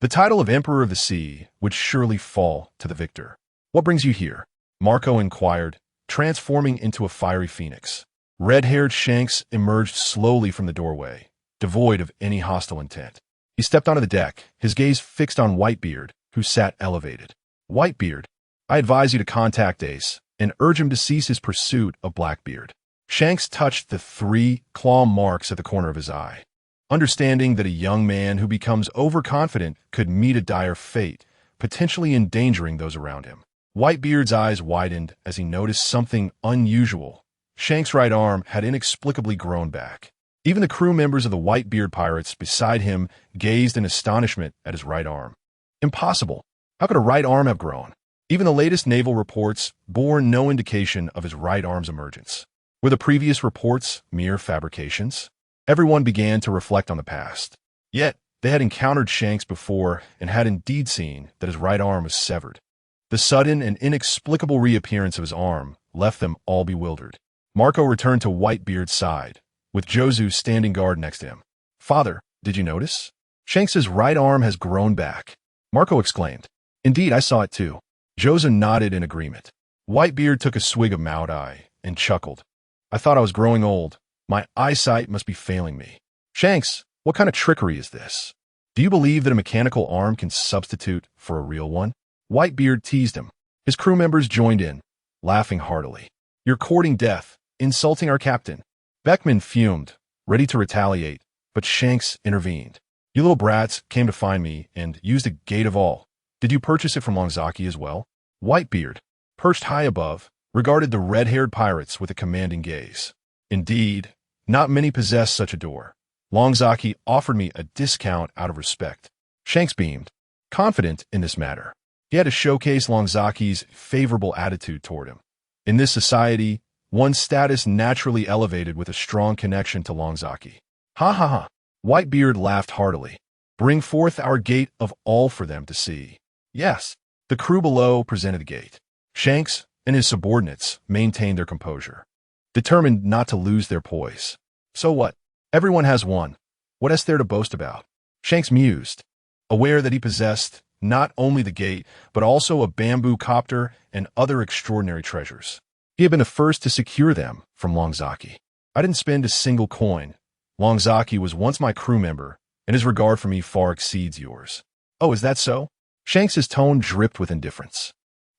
[SPEAKER 2] The title of Emperor of the Sea would surely fall to the victor. "What brings you here?" Marco inquired, transforming into a fiery phoenix. Red-haired Shanks emerged slowly from the doorway, devoid of any hostile intent. He stepped onto the deck, his gaze fixed on Whitebeard, who sat elevated. "Whitebeard, I advise you to contact Ace and urge him to cease his pursuit of Blackbeard." Shanks touched the 3 claw marks at the corner of his eye. Understanding that a young man who becomes overconfident could meet a dire fate, potentially endangering those around him. Whitebeard's eyes widened as he noticed something unusual. Shanks' right arm had inexplicably grown back. Even the crew members of the Whitebeard Pirates beside him gazed in astonishment at his right arm. Impossible. How could a right arm have grown? Even the latest naval reports bore no indication of his right arm's emergence. Were the previous reports mere fabrications? Everyone began to reflect on the past. Yet, they had encountered Shanks before and had indeed seen that his right arm was severed. The sudden and inexplicable reappearance of his arm left them all bewildered. Marco returned to Whitebeard's side, with Jozu standing guard next to him. "Father, did you notice? Shanks's right arm has grown back," Marco exclaimed. "Indeed, I saw it too." Jozu nodded in agreement. Whitebeard took a swig of Maotai and chuckled. "I thought I was growing old. My eyesight must be failing me." "Shanks, what kind of trickery is this? Do you believe that a mechanical arm can substitute for a real one?" Whitebeard teased him. His crew members joined in, laughing heartily. "You're courting death, insulting our captain." Beckman fumed, ready to retaliate, but Shanks intervened. "You little brats came to find me and used a gate of all. Did you purchase it from Longzaki as well?" Whitebeard, perched high above, regarded the red-haired pirates with a commanding gaze. "Indeed, not many possess such a door. Longzaki offered me a discount out of respect." Shanks beamed, confident in this matter. He had to showcase Longzaki's favorable attitude toward him. In this society, one's status naturally elevated with a strong connection to Longzaki. "Ha ha ha." Whitebeard laughed heartily. "Bring forth our gate of all for them to see." Yes, the crew below presented the gate. Shanks and his subordinates maintained their composure, determined not to lose their poise. So what? Everyone has one. What is there to boast about? Shanks mused, aware that he possessed not only the gate, but also a bamboo copter and other extraordinary treasures. He had been the first to secure them from Longzaki. "I didn't spend a single coin. Longzaki was once my crew member, and his regard for me far exceeds yours." "Oh, is that so?" Shanks's tone dripped with indifference.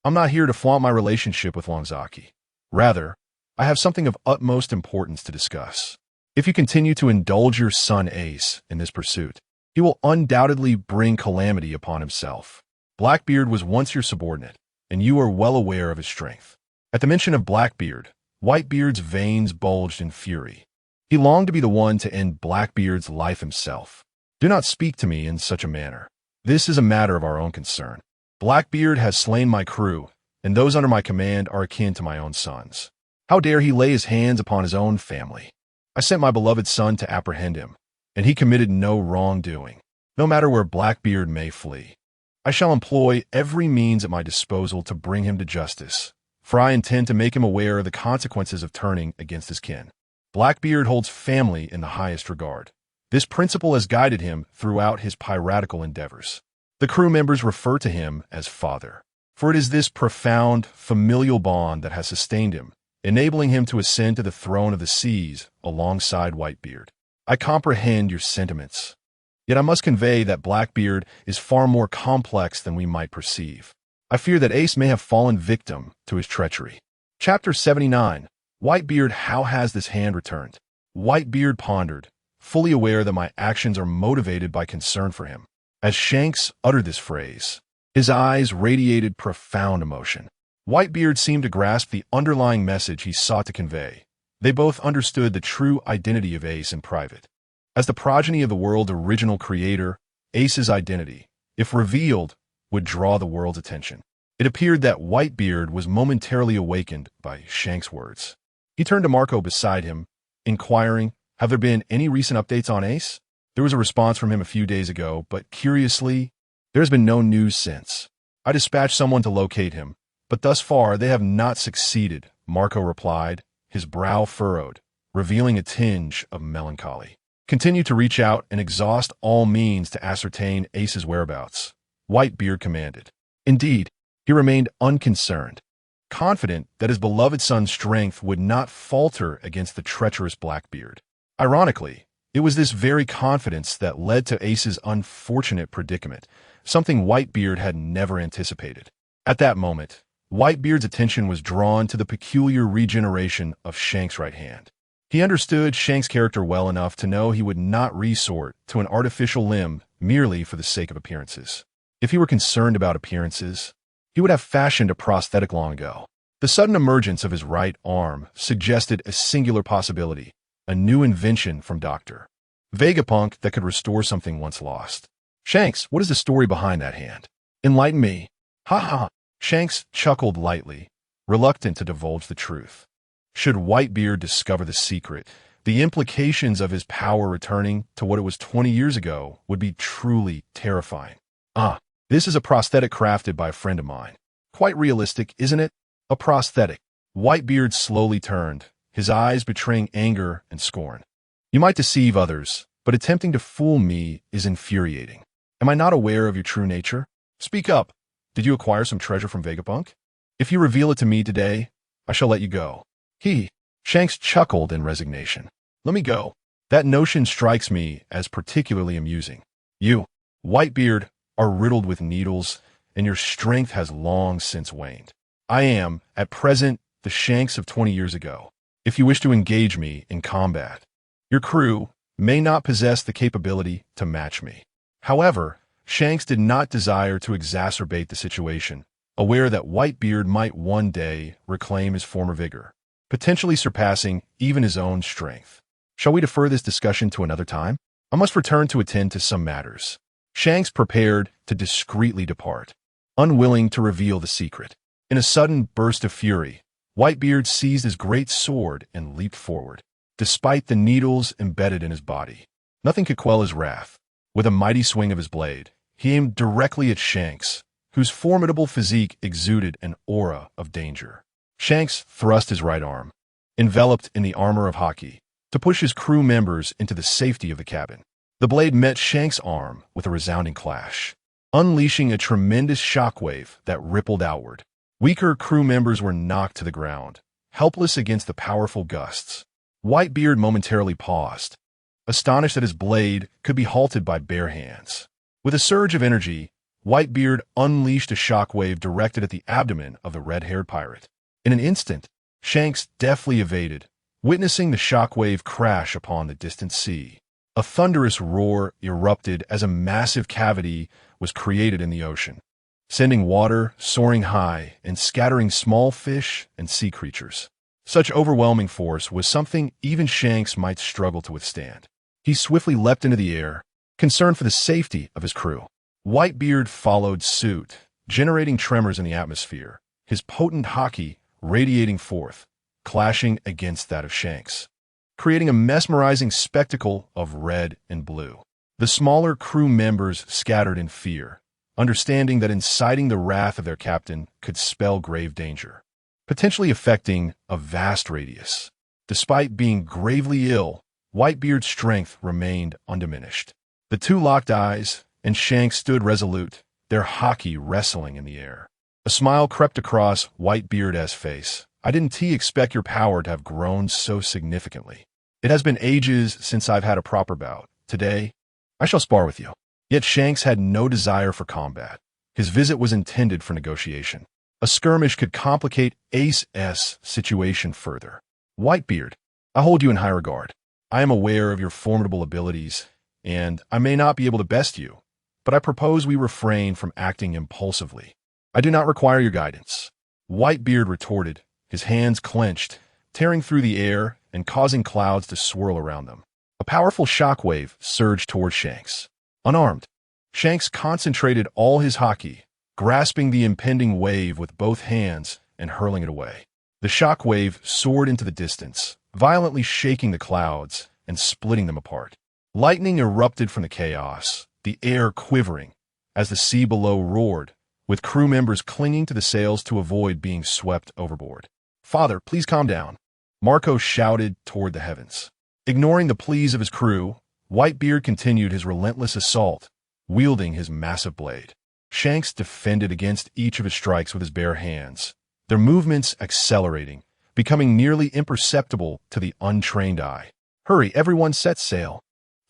[SPEAKER 2] "I'm not here to flaunt my relationship with Longzaki. Rather, I have something of utmost importance to discuss. If you continue to indulge your son Ace in this pursuit, he will undoubtedly bring calamity upon himself. Blackbeard was once your subordinate, and you are well aware of his strength. At the mention of Blackbeard, Whitebeard's veins bulged in fury. He longed to be the one to end Blackbeard's life himself. Do not speak to me in such a manner. This is a matter of our own concern. Blackbeard has slain my crew, and those under my command are akin to my own sons. How dare he lay his hands upon his own family? I sent my beloved son to apprehend him, and he committed no wrongdoing, no matter where Blackbeard may flee. I shall employ every means at my disposal to bring him to justice, for I intend to make him aware of the consequences of turning against his kin. Blackbeard holds family in the highest regard. This principle has guided him throughout his piratical endeavors. The crew members refer to him as father, for it is this profound familial bond that has sustained him, enabling him to ascend to the throne of the seas alongside Whitebeard. I comprehend your sentiments, yet I must convey that Blackbeard is far more complex than we might perceive. I fear that Ace may have fallen victim to his treachery. Chapter 79. Whitebeard, how has this hand returned? Whitebeard pondered, fully aware that my actions are motivated by concern for him. As Shanks uttered this phrase, his eyes radiated profound emotion. Whitebeard seemed to grasp the underlying message he sought to convey. They both understood the true identity of Ace in private. As the progeny of the world's original creator, Ace's identity, if revealed, would draw the world's attention. It appeared that Whitebeard was momentarily awakened by Shanks' words. He turned to Marco beside him, inquiring, "Have there been any recent updates on Ace?" There was a response from him a few days ago, but curiously, there has been no news since. I dispatched someone to locate him, but thus far they have not succeeded, Marco replied, his brow furrowed, revealing a tinge of melancholy. Continue to reach out and exhaust all means to ascertain Ace's whereabouts, Whitebeard commanded. Indeed, he remained unconcerned, confident that his beloved son's strength would not falter against the treacherous Blackbeard. Ironically, it was this very confidence that led to Ace's unfortunate predicament, something Whitebeard had never anticipated. At that moment, Whitebeard's attention was drawn to the peculiar regeneration of Shanks' right hand. He understood Shanks' character well enough to know he would not resort to an artificial limb merely for the sake of appearances. If he were concerned about appearances, he would have fashioned a prosthetic long ago. The sudden emergence of his right arm suggested a singular possibility, a new invention from Dr. Vegapunk that could restore something once lost. Shanks, what is the story behind that hand? Enlighten me. Ha ha. Shanks chuckled lightly, reluctant to divulge the truth. Should Whitebeard discover the secret, the implications of his power returning to what it was 20 years ago would be truly terrifying. This is a prosthetic crafted by a friend of mine. Quite realistic, isn't it? A prosthetic. Whitebeard slowly turned, his eyes betraying anger and scorn. You might deceive others, but attempting to fool me is infuriating. Am I not aware of your true nature? Speak up. Did you acquire some treasure from Vegapunk? If you reveal it to me today, I shall let you go. Shanks chuckled in resignation. Let me go. That notion strikes me as particularly amusing. You, Whitebeard, are riddled with needles, and your strength has long since waned. I am, at present, the Shanks of 20 years ago. If you wish to engage me in combat, your crew may not possess the capability to match me. However, Shanks did not desire to exacerbate the situation, aware that Whitebeard might one day reclaim his former vigor, potentially surpassing even his own strength. Shall we defer this discussion to another time? I must return to attend to some matters. Shanks prepared to discreetly depart, unwilling to reveal the secret. In a sudden burst of fury, Whitebeard seized his great sword and leaped forward. Despite the needles embedded in his body, nothing could quell his wrath. With a mighty swing of his blade, he aimed directly at Shanks, whose formidable physique exuded an aura of danger. Shanks thrust his right arm, enveloped in the armor of hockey, to push his crew members into the safety of the cabin. The blade met Shanks' arm with a resounding clash, unleashing a tremendous shockwave that rippled outward. Weaker crew members were knocked to the ground, helpless against the powerful gusts. Whitebeard momentarily paused, astonished that his blade could be halted by bare hands. With a surge of energy, Whitebeard unleashed a shockwave directed at the abdomen of the red-haired pirate. In an instant, Shanks deftly evaded, witnessing the shockwave crash upon the distant sea. A thunderous roar erupted as a massive cavity was created in the ocean. sending water soaring high and scattering small fish and sea creatures. Such overwhelming force was something even Shanks might struggle to withstand. He swiftly leapt into the air, concerned for the safety of his crew. Whitebeard followed suit, generating tremors in the atmosphere, his potent haki radiating forth, clashing against that of Shanks, creating a mesmerizing spectacle of red and blue. The smaller crew members scattered in fear, understanding that inciting the wrath of their captain could spell grave danger, potentially affecting a vast radius. Despite being gravely ill, Whitebeard's strength remained undiminished. The two locked eyes, and Shanks stood resolute, their haki wrestling in the air. A smile crept across Whitebeard's face. I didn't expect your power to have grown so significantly. It has been ages since I've had a proper bout. Today, I shall spar with you. Yet Shanks had no desire for combat. His visit was intended for negotiation. A skirmish could complicate Ace's situation further. Whitebeard, I hold you in high regard. I am aware of your formidable abilities, and I may not be able to best you, but I propose we refrain from acting impulsively. I do not require your guidance. Whitebeard retorted, his hands clenched, tearing through the air and causing clouds to swirl around them. A powerful shockwave surged toward Shanks. Unarmed, Shanks concentrated all his haki, grasping the impending wave with both hands and hurling it away. The shockwave soared into the distance, violently shaking the clouds and splitting them apart. Lightning erupted from the chaos, the air quivering, as the sea below roared, with crew members clinging to the sails to avoid being swept overboard. Father, please calm down, Marco shouted toward the heavens. Ignoring the pleas of his crew, Whitebeard continued his relentless assault, wielding his massive blade. Shanks defended against each of his strikes with his bare hands, their movements accelerating, becoming nearly imperceptible to the untrained eye. Hurry, everyone, set sail.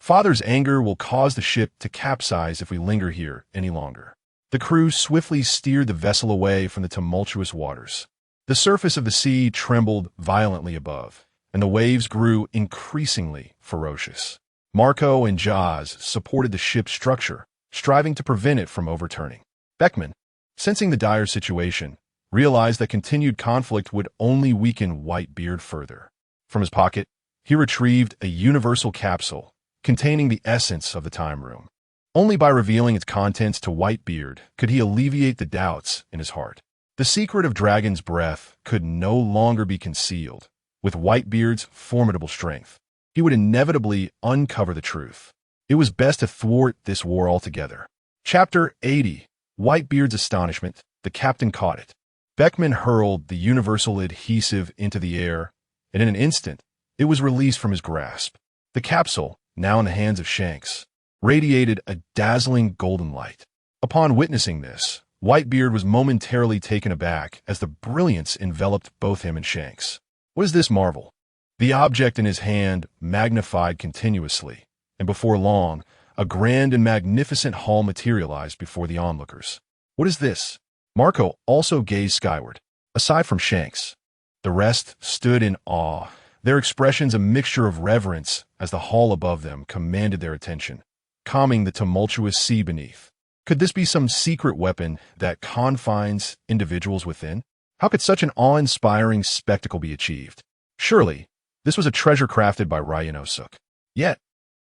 [SPEAKER 2] Father's anger will cause the ship to capsize if we linger here any longer. The crew swiftly steered the vessel away from the tumultuous waters. The surface of the sea trembled violently above, and the waves grew increasingly ferocious. Marco and Jaws supported the ship's structure, striving to prevent it from overturning. Beckman, sensing the dire situation, realized that continued conflict would only weaken Whitebeard further. From his pocket, he retrieved a universal capsule containing the essence of the time room. Only by revealing its contents to Whitebeard could he alleviate the doubts in his heart. The secret of Dragon's breath could no longer be concealed. With Whitebeard's formidable strength, he would inevitably uncover the truth. It was best to thwart this war altogether. Chapter 80. Whitebeard's astonishment. The captain caught it. Beckman hurled the universal adhesive into the air, and in an instant, it was released from his grasp. The capsule, now in the hands of Shanks, radiated a dazzling golden light. Upon witnessing this, Whitebeard was momentarily taken aback as the brilliance enveloped both him and Shanks. What is this marvel? The object in his hand magnified continuously, and before long, a grand and magnificent hall materialized before the onlookers. What is this? Marco also gazed skyward. Aside from Shanks, the rest stood in awe, their expressions a mixture of reverence as the hall above them commanded their attention, calming the tumultuous sea beneath. Could this be some secret weapon that confines individuals within? How could such an awe-inspiring spectacle be achieved? Surely, this was a treasure crafted by Ryanosuk. Yet,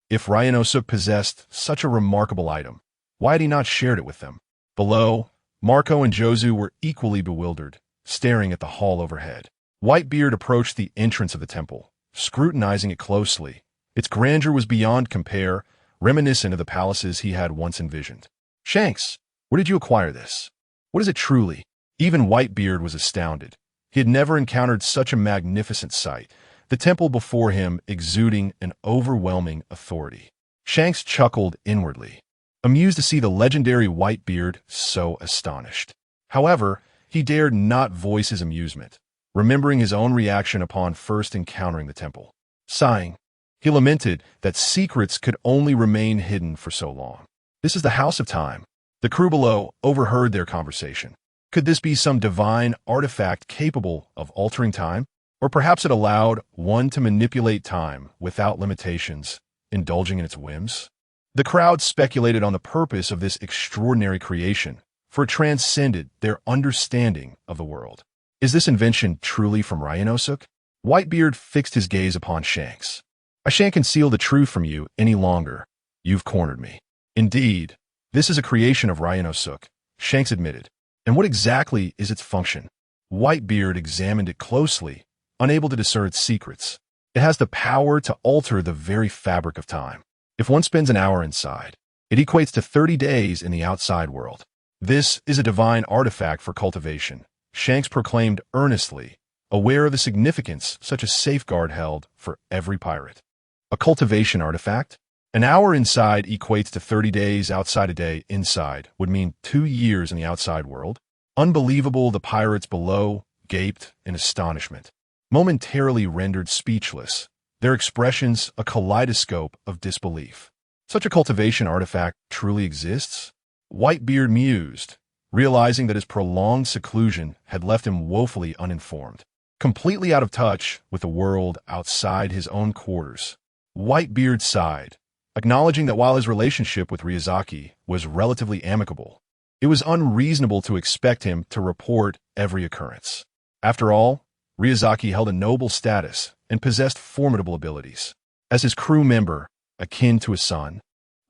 [SPEAKER 2] if Ryanosuk possessed such a remarkable item, why had he not shared it with them? Below, Marco and Jozu were equally bewildered, staring at the hall overhead. Whitebeard approached the entrance of the temple, scrutinizing it closely. Its grandeur was beyond compare, reminiscent of the palaces he had once envisioned. Shanks, where did you acquire this? What is it truly? Even Whitebeard was astounded. He had never encountered such a magnificent sight, the temple before him exuding an overwhelming authority. Shanks chuckled inwardly, amused to see the legendary Whitebeard so astonished. However, he dared not voice his amusement, remembering his own reaction upon first encountering the temple. Sighing, he lamented that secrets could only remain hidden for so long. This is the House of Time. The crew below overheard their conversation. Could this be some divine artifact capable of altering time? Or perhaps it allowed one to manipulate time without limitations, indulging in its whims? The crowd speculated on the purpose of this extraordinary creation, for it transcended their understanding of the world. Is this invention truly from Ryanosuk? Whitebeard fixed his gaze upon Shanks. I shan't conceal the truth from you any longer. You've cornered me. Indeed, this is a creation of Ryanosuk, Shanks admitted. And what exactly is its function? Whitebeard examined it closely, unable to discern its secrets. It has the power to alter the very fabric of time. If one spends an hour inside, it equates to 30 days in the outside world. This is a divine artifact for cultivation, Shanks proclaimed earnestly, aware of the significance such a safeguard held for every pirate. A cultivation artifact? An hour inside equates to 30 days outside. A day inside would mean 2 years in the outside world. Unbelievable, the pirates below gaped in astonishment, momentarily rendered speechless, their expressions a kaleidoscope of disbelief. Such a cultivation artifact truly exists? Whitebeard mused, realizing that his prolonged seclusion had left him woefully uninformed, completely out of touch with the world outside his own quarters. Whitebeard sighed, acknowledging that while his relationship with Ryuzaki was relatively amicable, it was unreasonable to expect him to report every occurrence. After all, Ryuzaki held a noble status and possessed formidable abilities. As his crew member, akin to a son,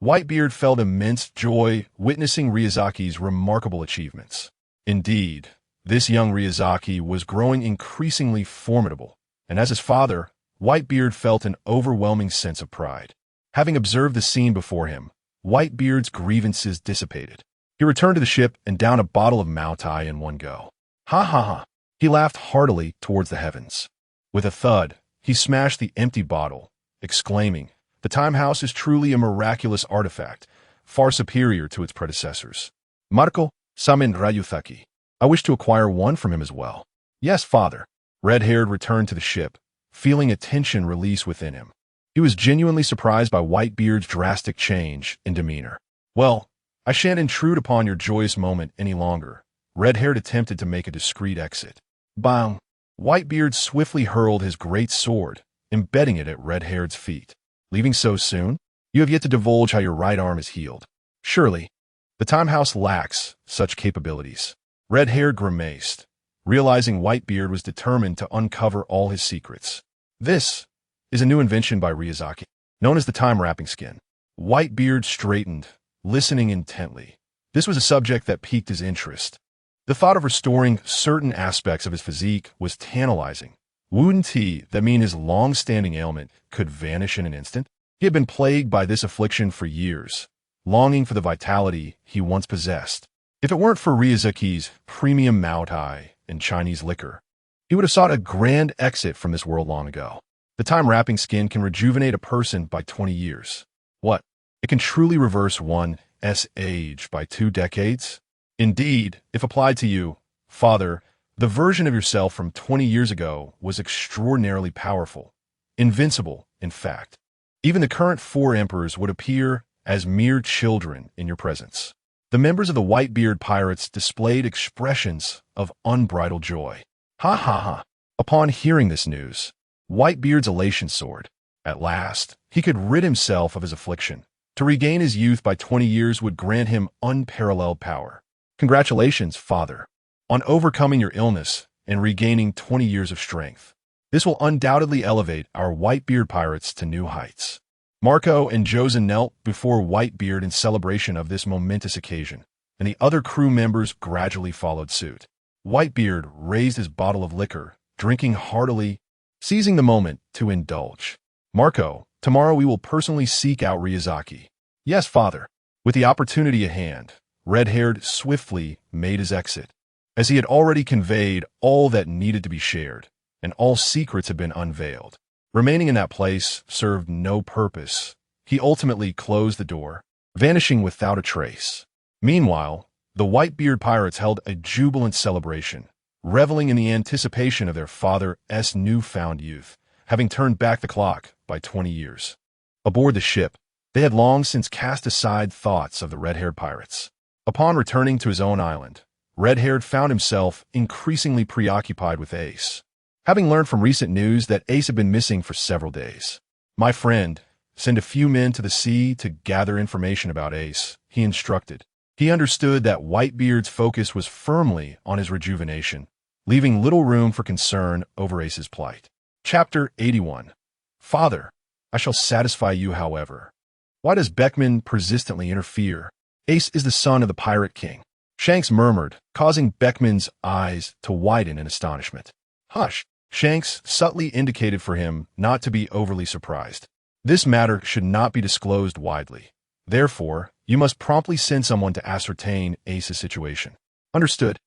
[SPEAKER 2] Whitebeard felt immense joy witnessing Ryuzaki's remarkable achievements. Indeed, this young Ryuzaki was growing increasingly formidable, and as his father, Whitebeard felt an overwhelming sense of pride. Having observed the scene before him, Whitebeard's grievances dissipated. He returned to the ship and downed a bottle of Maotai in one go. Ha ha ha! He laughed heartily towards the heavens. With a thud, he smashed the empty bottle, exclaiming, "The time house is truly a miraculous artifact, far superior to its predecessors. Marco, Samin Rayuthaki. I wish to acquire one from him as well." "Yes, father." Red-haired returned to the ship, feeling a tension release within him. He was genuinely surprised by Whitebeard's drastic change in demeanor. "Well, I shan't intrude upon your joyous moment any longer." Red-haired attempted to make a discreet exit. Bang! Whitebeard swiftly hurled his great sword, embedding it at Red-haired's feet. "Leaving so soon? You have yet to divulge how your right arm is healed. Surely, the time house lacks such capabilities." Red-haired grimaced, realizing Whitebeard was determined to uncover all his secrets. "This is a new invention by Ryuzaki, known as the time-wrapping skin." Whitebeard straightened, listening intently. This was a subject that piqued his interest. The thought of restoring certain aspects of his physique was tantalizing. Wouldn't he that mean his long-standing ailment could vanish in an instant? He had been plagued by this affliction for years, longing for the vitality he once possessed. If it weren't for Ryuzaki's premium Maotai and Chinese liquor, he would have sought a grand exit from this world long ago. The time-wrapping skin can rejuvenate a person by 20 years. What? It can truly reverse one's age by 2 decades? Indeed, if applied to you, father, the version of yourself from 20 years ago was extraordinarily powerful. Invincible, in fact. Even the current 4 emperors would appear as mere children in your presence. The members of the Whitebeard Pirates displayed expressions of unbridled joy. Ha ha ha! Upon hearing this news, Whitebeard's elation soared. At last, he could rid himself of his affliction. To regain his youth by 20 years would grant him unparalleled power. Congratulations, father, on overcoming your illness and regaining 20 years of strength. This will undoubtedly elevate our Whitebeard Pirates to new heights. Marco and Josen knelt before Whitebeard in celebration of this momentous occasion, and the other crew members gradually followed suit. Whitebeard raised his bottle of liquor, drinking heartily, seizing the moment to indulge. "Marco, tomorrow we will personally seek out Ryuzaki." "Yes, father." With the opportunity at hand, Red-haired swiftly made his exit. As he had already conveyed all that needed to be shared, and all secrets had been unveiled, remaining in that place served no purpose. He ultimately closed the door, vanishing without a trace. Meanwhile, the Whitebeard Pirates held a jubilant celebration, reveling in the anticipation of their father's newfound youth, having turned back the clock by 20 years. Aboard the ship, they had long since cast aside thoughts of the red-haired pirates. Upon returning to his own island, Red-haired found himself increasingly preoccupied with Ace, having learned from recent news that Ace had been missing for several days. "My friend, send a few men to the sea to gather information about Ace," he instructed. He understood that Whitebeard's focus was firmly on his rejuvenation, leaving little room for concern over Ace's plight. Chapter 81. Father, I shall satisfy you, however. Why does Beckman persistently interfere? Ace is the son of the Pirate King. Shanks murmured, causing Beckman's eyes to widen in astonishment. Hush! Shanks subtly indicated for him not to be overly surprised. This matter should not be disclosed widely. Therefore, you must promptly send someone to ascertain Ace's situation. Understood.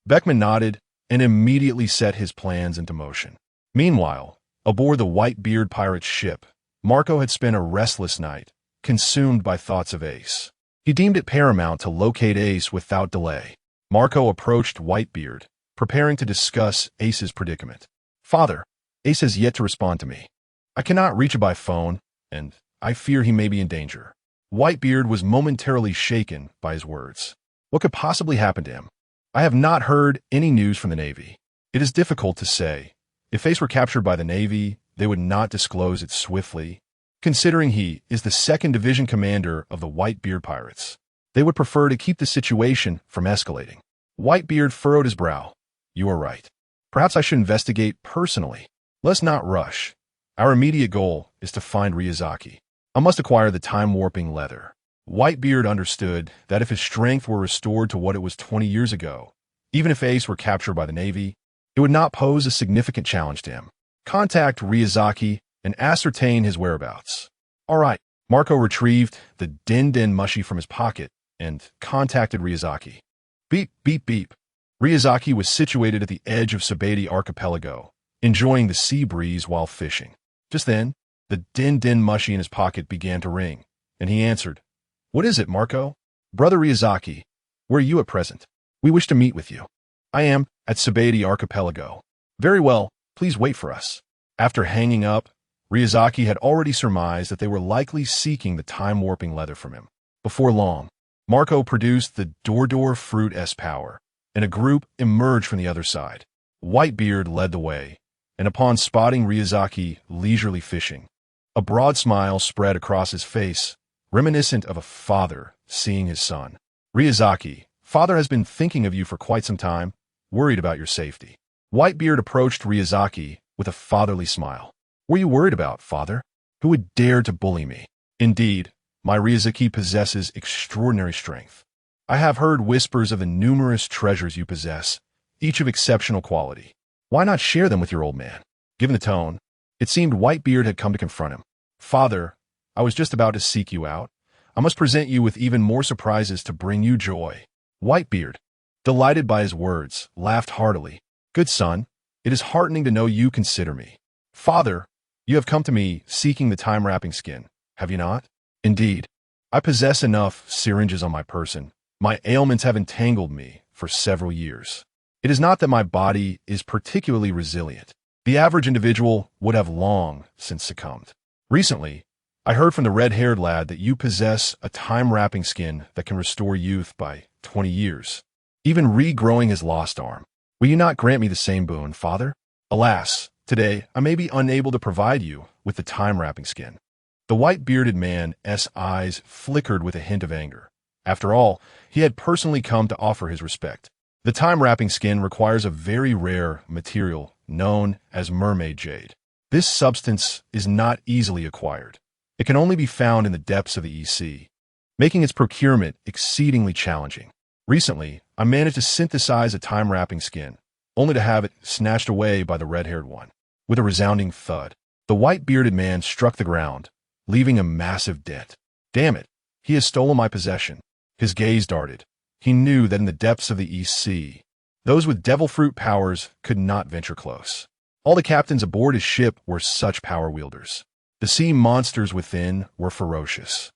[SPEAKER 2] Beckman nodded and immediately set his plans into motion. Meanwhile, aboard the Whitebeard Pirates' ship, Marco had spent a restless night, consumed by thoughts of Ace. He deemed it paramount to locate Ace without delay. Marco approached Whitebeard, preparing to discuss Ace's predicament. Father, Ace has yet to respond to me. I cannot reach him by phone, and I fear he may be in danger. Whitebeard was momentarily shaken by his words. What could possibly happen to him? I have not heard any news from the Navy. It is difficult to say. If Ace were captured by the Navy, they would not disclose it swiftly. Considering he is the 2nd Division commander of the Whitebeard Pirates, they would prefer to keep the situation from escalating. Whitebeard furrowed his brow. You are right. Perhaps I should investigate personally. Let's not rush. Our immediate goal is to find Ryuzaki. I must acquire the time-warping leather. Whitebeard understood that if his strength were restored to what it was 20 years ago, even if Ace were captured by the Navy, it would not pose a significant challenge to him. Contact Ryuzaki and ascertain his whereabouts. All right. Marco retrieved the din-din mushy from his pocket and contacted Ryuzaki. Beep, beep, beep. Ryuzaki was situated at the edge of Sabeti Archipelago, enjoying the sea breeze while fishing. Just then, the din-din mushy in his pocket began to ring, and he answered, What is it, Marco? Brother Ryuzaki, where are you at present? We wish to meet with you. I am at Sabeti Archipelago. Very well, please wait for us. After hanging up, Ryuzaki had already surmised that they were likely seeking the time-warping leather from him. Before long, Marco produced the Dordor Fruit S-Power, and a group emerged from the other side. Whitebeard led the way, and upon spotting Ryuzaki leisurely fishing, a broad smile spread across his face, reminiscent of a father seeing his son. Ryuzaki, father has been thinking of you for quite some time, worried about your safety. Whitebeard approached Ryuzaki with a fatherly smile. What are you worried about, father? Who would dare to bully me? Indeed, my Ryuzaki possesses extraordinary strength. I have heard whispers of the numerous treasures you possess, each of exceptional quality. Why not share them with your old man? Given the tone, it seemed Whitebeard had come to confront him. Father, I was just about to seek you out. I must present you with even more surprises to bring you joy. Whitebeard, delighted by his words, laughed heartily. Good son, it is heartening to know you consider me. Father, you have come to me seeking the time-wrapping skin, have you not? Indeed, I possess enough syringes on my person. My ailments have entangled me for several years. It is not that my body is particularly resilient. The average individual would have long since succumbed. Recently, I heard from the red-haired lad that you possess a time-wrapping skin that can restore youth by 20 years, even regrowing his lost arm. Will you not grant me the same boon, father? Alas, today I may be unable to provide you with the time-wrapping skin. The white-bearded man's eyes flickered with a hint of anger. After all, he had personally come to offer his respect. The time-wrapping skin requires a very rare material known as mermaid jade. This substance is not easily acquired. It can only be found in the depths of the EC, making its procurement exceedingly challenging. Recently, I managed to synthesize a time-wrapping skin, only to have it snatched away by the red-haired one. With a resounding thud, the white-bearded man struck the ground, leaving a massive dent. Damn it, he has stolen my possession. His gaze darted. He knew that in the depths of the EC, those with devil fruit powers could not venture close. All the captains aboard his ship were such power wielders. The sea monsters within were ferocious,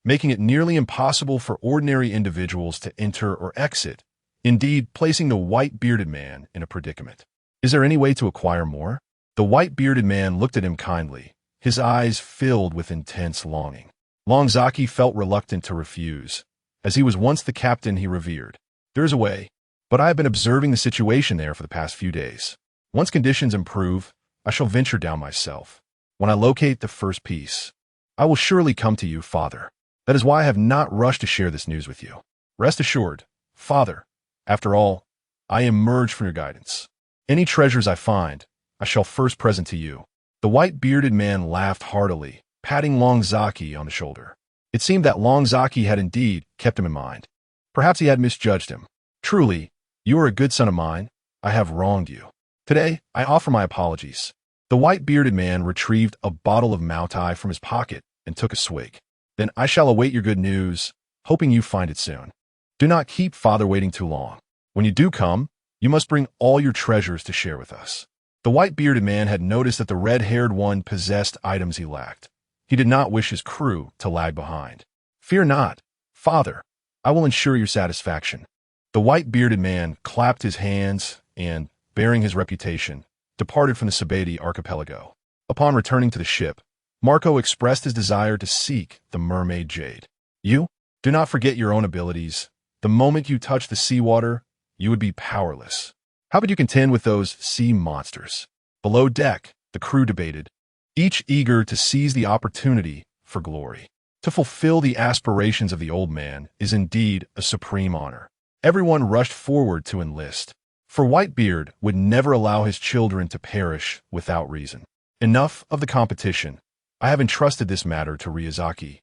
[SPEAKER 2] making it nearly impossible for ordinary individuals to enter or exit, indeed placing the white-bearded man in a predicament. Is there any way to acquire more? The white-bearded man looked at him kindly, his eyes filled with intense longing. Longzaki felt reluctant to refuse, as he was once the captain he revered. There is a way, but I have been observing the situation there for the past few days. Once conditions improve, I shall venture down myself. When I locate the first piece, I will surely come to you, father. That is why I have not rushed to share this news with you. Rest assured, Father, after all, I emerge from your guidance. Any treasures I find, I shall first present to you. The white-bearded man laughed heartily, patting Long Zaki on the shoulder. It seemed that Long Zaki had indeed kept him in mind. Perhaps he had misjudged him. Truly, you are a good son of mine. I have wronged you. Today, I offer my apologies. The white-bearded man retrieved a bottle of Maotai from his pocket and took a swig. Then I shall await your good news, hoping you find it soon. Do not keep Father waiting too long. When you do come, you must bring all your treasures to share with us. The white-bearded man had noticed that the red-haired one possessed items he lacked. He did not wish his crew to lag behind. Fear not, Father. I will ensure your satisfaction. The white-bearded man clapped his hands and, bearing his reputation, departed from the Sabeti archipelago. Upon returning to the ship, Marco expressed his desire to seek the mermaid jade. You? Do not forget your own abilities. The moment you touch the seawater, you would be powerless. How would you contend with those sea monsters? Below deck, the crew debated, each eager to seize the opportunity for glory. To fulfill the aspirations of the old man is indeed a supreme honor. Everyone rushed forward to enlist, for Whitebeard would never allow his children to perish without reason. Enough of the competition. I have entrusted this matter to Ryazaki,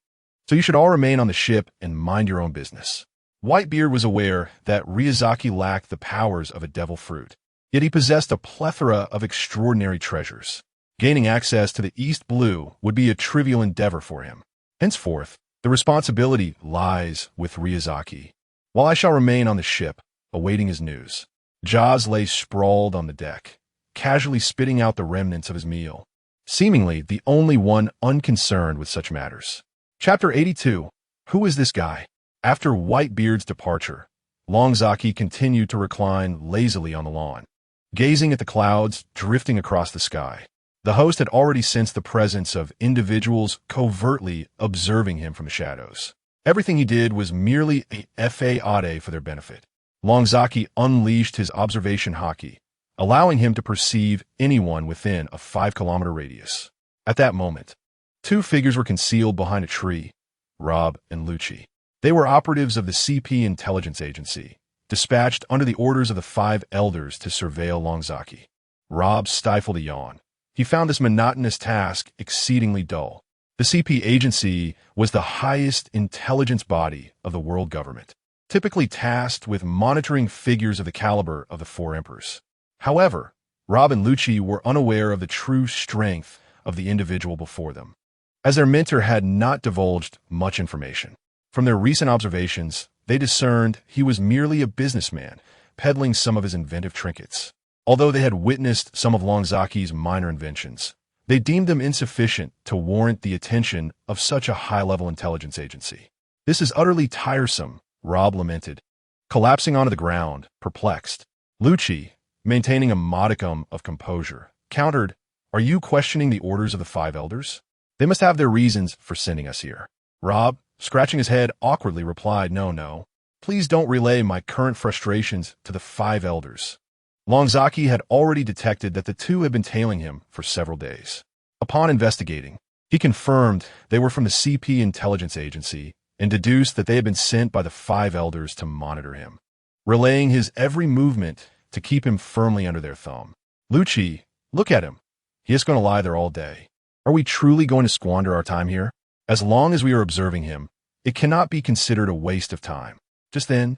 [SPEAKER 2] so you should all remain on the ship and mind your own business. Whitebeard was aware that Ryazaki lacked the powers of a devil fruit, yet he possessed a plethora of extraordinary treasures. Gaining access to the East Blue would be a trivial endeavor for him. Henceforth, the responsibility lies with Ryazaki. While I shall remain on the ship, awaiting his news. Jaws lay sprawled on the deck, casually spitting out the remnants of his meal, seemingly the only one unconcerned with such matters. Chapter 82. Who is this guy? After Whitebeard's departure, Long Zaki continued to recline lazily on the lawn, gazing at the clouds drifting across the sky. The host had already sensed the presence of individuals covertly observing him from the shadows. Everything he did was merely a fade for their benefit. Long Zaki unleashed his observation haki, allowing him to perceive anyone within a 5-kilometer radius. At that moment, two figures were concealed behind a tree, Rob and Lucci. They were operatives of the CP Intelligence Agency, dispatched under the orders of the 5 elders to surveil Long Zaki. Rob stifled a yawn. He found this monotonous task exceedingly dull. The CP Agency was the highest intelligence body of the world government, typically tasked with monitoring figures of the caliber of the 4 emperors. However, Rob and Lucci were unaware of the true strength of the individual before them, as their mentor had not divulged much information. From their recent observations, they discerned he was merely a businessman, peddling some of his inventive trinkets. Although they had witnessed some of Long Zaki's minor inventions, they deemed them insufficient to warrant the attention of such a high-level intelligence agency. This is utterly tiresome, Rob lamented, collapsing onto the ground, perplexed. Lucci, maintaining a modicum of composure, countered, "Are you questioning the orders of the 5 elders? They must have their reasons for sending us here." Rob, scratching his head awkwardly, replied, No. Please don't relay my current frustrations to the 5 elders." Long Zaki had already detected that the 2 had been tailing him for several days. Upon investigating, he confirmed they were from the CP Intelligence Agency and deduced that they had been sent by the 5 elders to monitor him, relaying his every movement to keep him firmly under their thumb. Lucci, look at him. He is going to lie there all day. Are we truly going to squander our time here? As long as we are observing him, it cannot be considered a waste of time. Just then,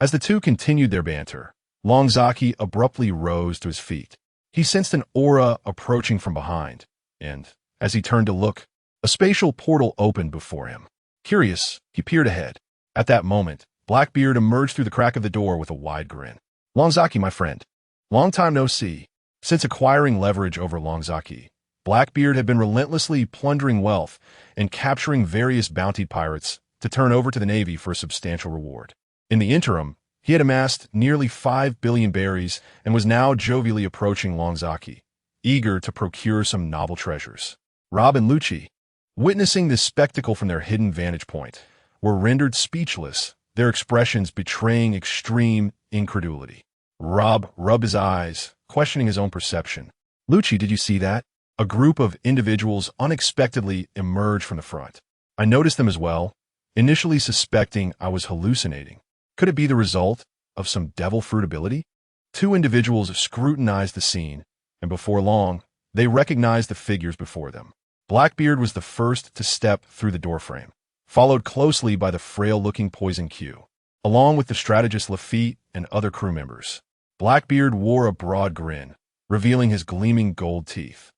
[SPEAKER 2] as the 2 continued their banter, Long Zaki abruptly rose to his feet. He sensed an aura approaching from behind, and, as he turned to look, a spatial portal opened before him. Curious, he peered ahead. At that moment, Blackbeard emerged through the crack of the door with a wide grin. "Long Zaki, my friend. Long time no see." Since acquiring leverage over Long Zaki, Blackbeard had been relentlessly plundering wealth and capturing various bounty pirates to turn over to the Navy for a substantial reward. In the interim, he had amassed nearly 5 billion berries and was now jovially approaching Long Zaki, eager to procure some novel treasures. Rob and Lucci, witnessing this spectacle from their hidden vantage point, were rendered speechless, their expressions betraying extreme incredulity. Rob rubbed his eyes, questioning his own perception. "Lucci, did you see that?" A group of individuals unexpectedly emerged from the front. I noticed them as well, initially suspecting I was hallucinating. Could it be the result of some devil fruit ability? Two individuals scrutinized the scene, and before long, they recognized the figures before them. Blackbeard was the first to step through the doorframe, followed closely by the frail-looking Poison Q, along with the strategist Lafitte and other crew members. Blackbeard wore a broad grin, revealing his gleaming gold teeth,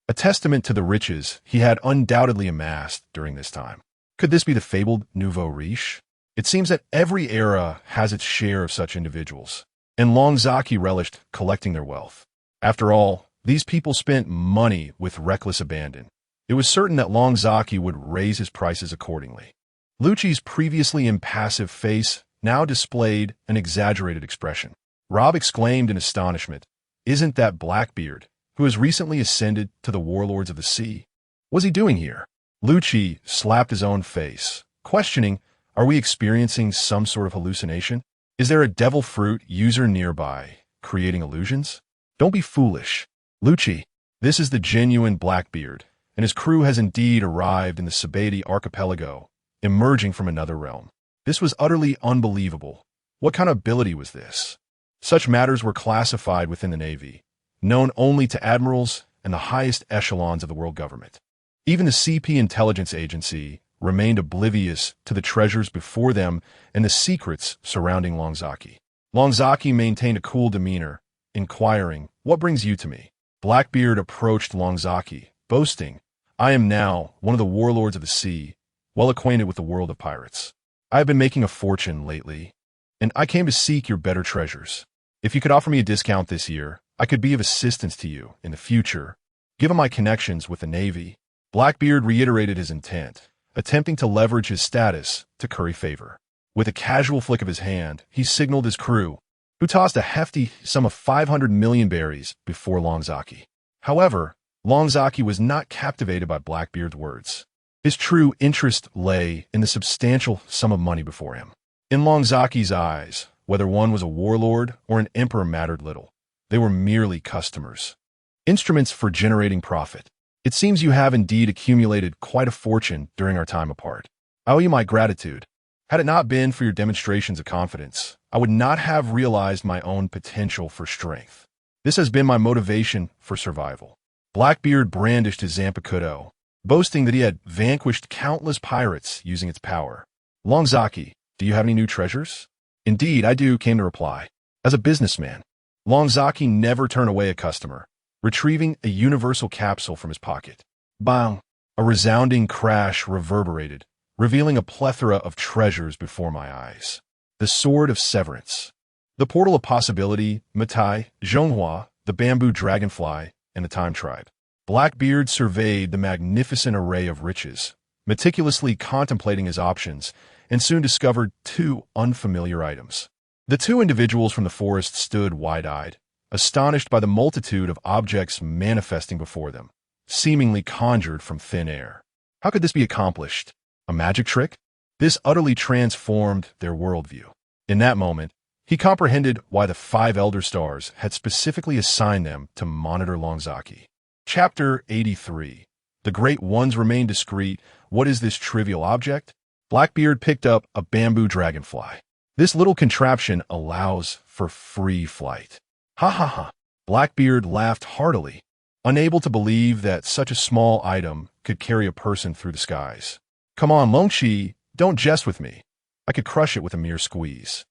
[SPEAKER 2] a testament to the riches he had undoubtedly amassed during this time. Could this be the fabled nouveau riche? It seems that every era has its share of such individuals, and Longzaki relished collecting their wealth. After all, these people spent money with reckless abandon. It was certain that Longzaki would raise his prices accordingly. Lucci's previously impassive face now displayed an exaggerated expression. Rob exclaimed in astonishment, "Isn't that Blackbeard, who has recently ascended to the warlords of the sea? What's he doing here?" Lucci slapped his own face, questioning, "Are we experiencing some sort of hallucination? Is there a devil fruit user nearby, creating illusions? Don't be foolish. Lucci, this is the genuine Blackbeard, and his crew has indeed arrived in the Sabati archipelago, emerging from another realm. This was utterly unbelievable. What kind of ability was this?" Such matters were classified within the Navy, known only to admirals and the highest echelons of the world government. Even the CP Intelligence Agency remained oblivious to the treasures before them and the secrets surrounding Longzaki. Longzaki maintained a cool demeanor, inquiring, "What brings you to me?" Blackbeard approached Longzaki, boasting, "I am now one of the warlords of the sea, well acquainted with the world of pirates. I have been making a fortune lately, and I came to seek your better treasures. If you could offer me a discount this year, I could be of assistance to you in the future, given my connections with the Navy." Blackbeard reiterated his intent, attempting to leverage his status to curry favor. With a casual flick of his hand, he signaled his crew, who tossed a hefty sum of 500 million berries before Longzaki. However, Longzaki was not captivated by Blackbeard's words. His true interest lay in the substantial sum of money before him. In Longzaki's eyes, whether one was a warlord or an emperor mattered little. They were merely customers, instruments for generating profit. "It seems you have indeed accumulated quite a fortune during our time apart. I owe you my gratitude. Had it not been for your demonstrations of confidence, I would not have realized my own potential for strength. This has been my motivation for survival." Blackbeard brandished his Zanpakuto, boasting that he had vanquished countless pirates using its power. "Longzaki, do you have any new treasures?" "Indeed, I do," came the reply. As a businessman, Longzaki never turned away a customer, retrieving a universal capsule from his pocket. Bang! A resounding crash reverberated, revealing a plethora of treasures before my eyes. The Sword of Severance, the Portal of Possibility, Maotai, Zhonghua, the Bamboo Dragonfly, and the Time Tribe. Blackbeard surveyed the magnificent array of riches, meticulously contemplating his options, and soon discovered two unfamiliar items. The two individuals from the forest stood wide-eyed, astonished by the multitude of objects manifesting before them, seemingly conjured from thin air. How could this be accomplished? A magic trick? This utterly transformed their worldview. In that moment, he comprehended why the 5 Elder Stars had specifically assigned them to monitor Longzaki. Chapter 83. The Great Ones remain discreet. What is this trivial object? Blackbeard picked up a bamboo dragonfly. This little contraption allows for free flight. Ha ha ha. Blackbeard laughed heartily, unable to believe that such a small item could carry a person through the skies. Come on, Longchi, don't jest with me. I could crush it with a mere squeeze.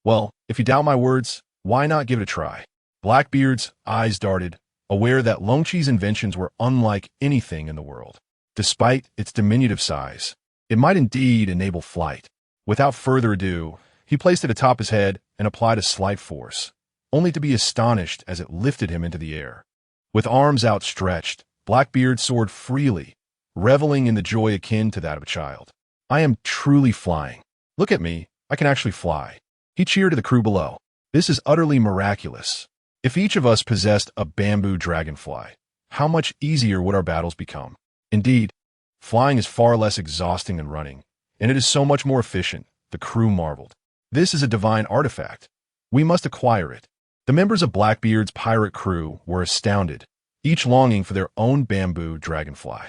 [SPEAKER 2] Well, if you doubt my words, why not give it a try? Blackbeard's eyes darted, aware that Longchi's inventions were unlike anything in the world. Despite its diminutive size, it might indeed enable flight. Without further ado, he placed it atop his head and applied a slight force, only to be astonished as it lifted him into the air. With arms outstretched, Blackbeard soared freely, reveling in the joy akin to that of a child. I am truly flying. Look at me, I can actually fly. He cheered to the crew below. This is utterly miraculous. If each of us possessed a bamboo dragonfly, how much easier would our battles become? Indeed, flying is far less exhausting than running, and it is so much more efficient, the crew marveled. This is a divine artifact. We must acquire it. The members of Blackbeard's pirate crew were astounded, each longing for their own bamboo dragonfly.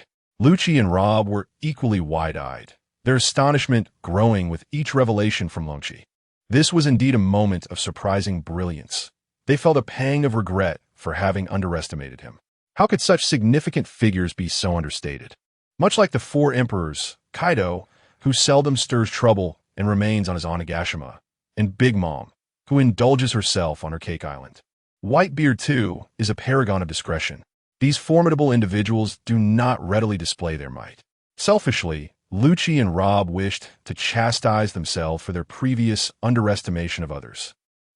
[SPEAKER 2] Lucci and Rob were equally wide-eyed, their astonishment growing with each revelation from Longchi. This was indeed a moment of surprising brilliance. They felt a pang of regret for having underestimated him. How could such significant figures be so understated? Much like the four emperors, Kaido, who seldom stirs trouble and remains on his Onigashima, and Big Mom, who indulges herself on her cake island. Whitebeard, too, is a paragon of discretion. These formidable individuals do not readily display their might. Selfishly, Lucci and Rob wished to chastise themselves for their previous underestimation of others.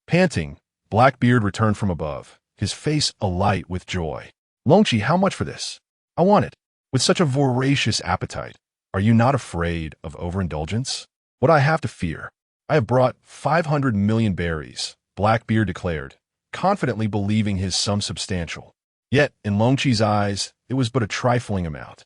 [SPEAKER 2] Panting, Blackbeard returned from above, his face alight with joy. Longchi, how much for this? I want it. With such a voracious appetite, are you not afraid of overindulgence? What I have to fear? I have brought 500 million berries, Blackbeard declared, confidently believing his sum substantial. Yet, in Longchi's eyes, it was but a trifling amount.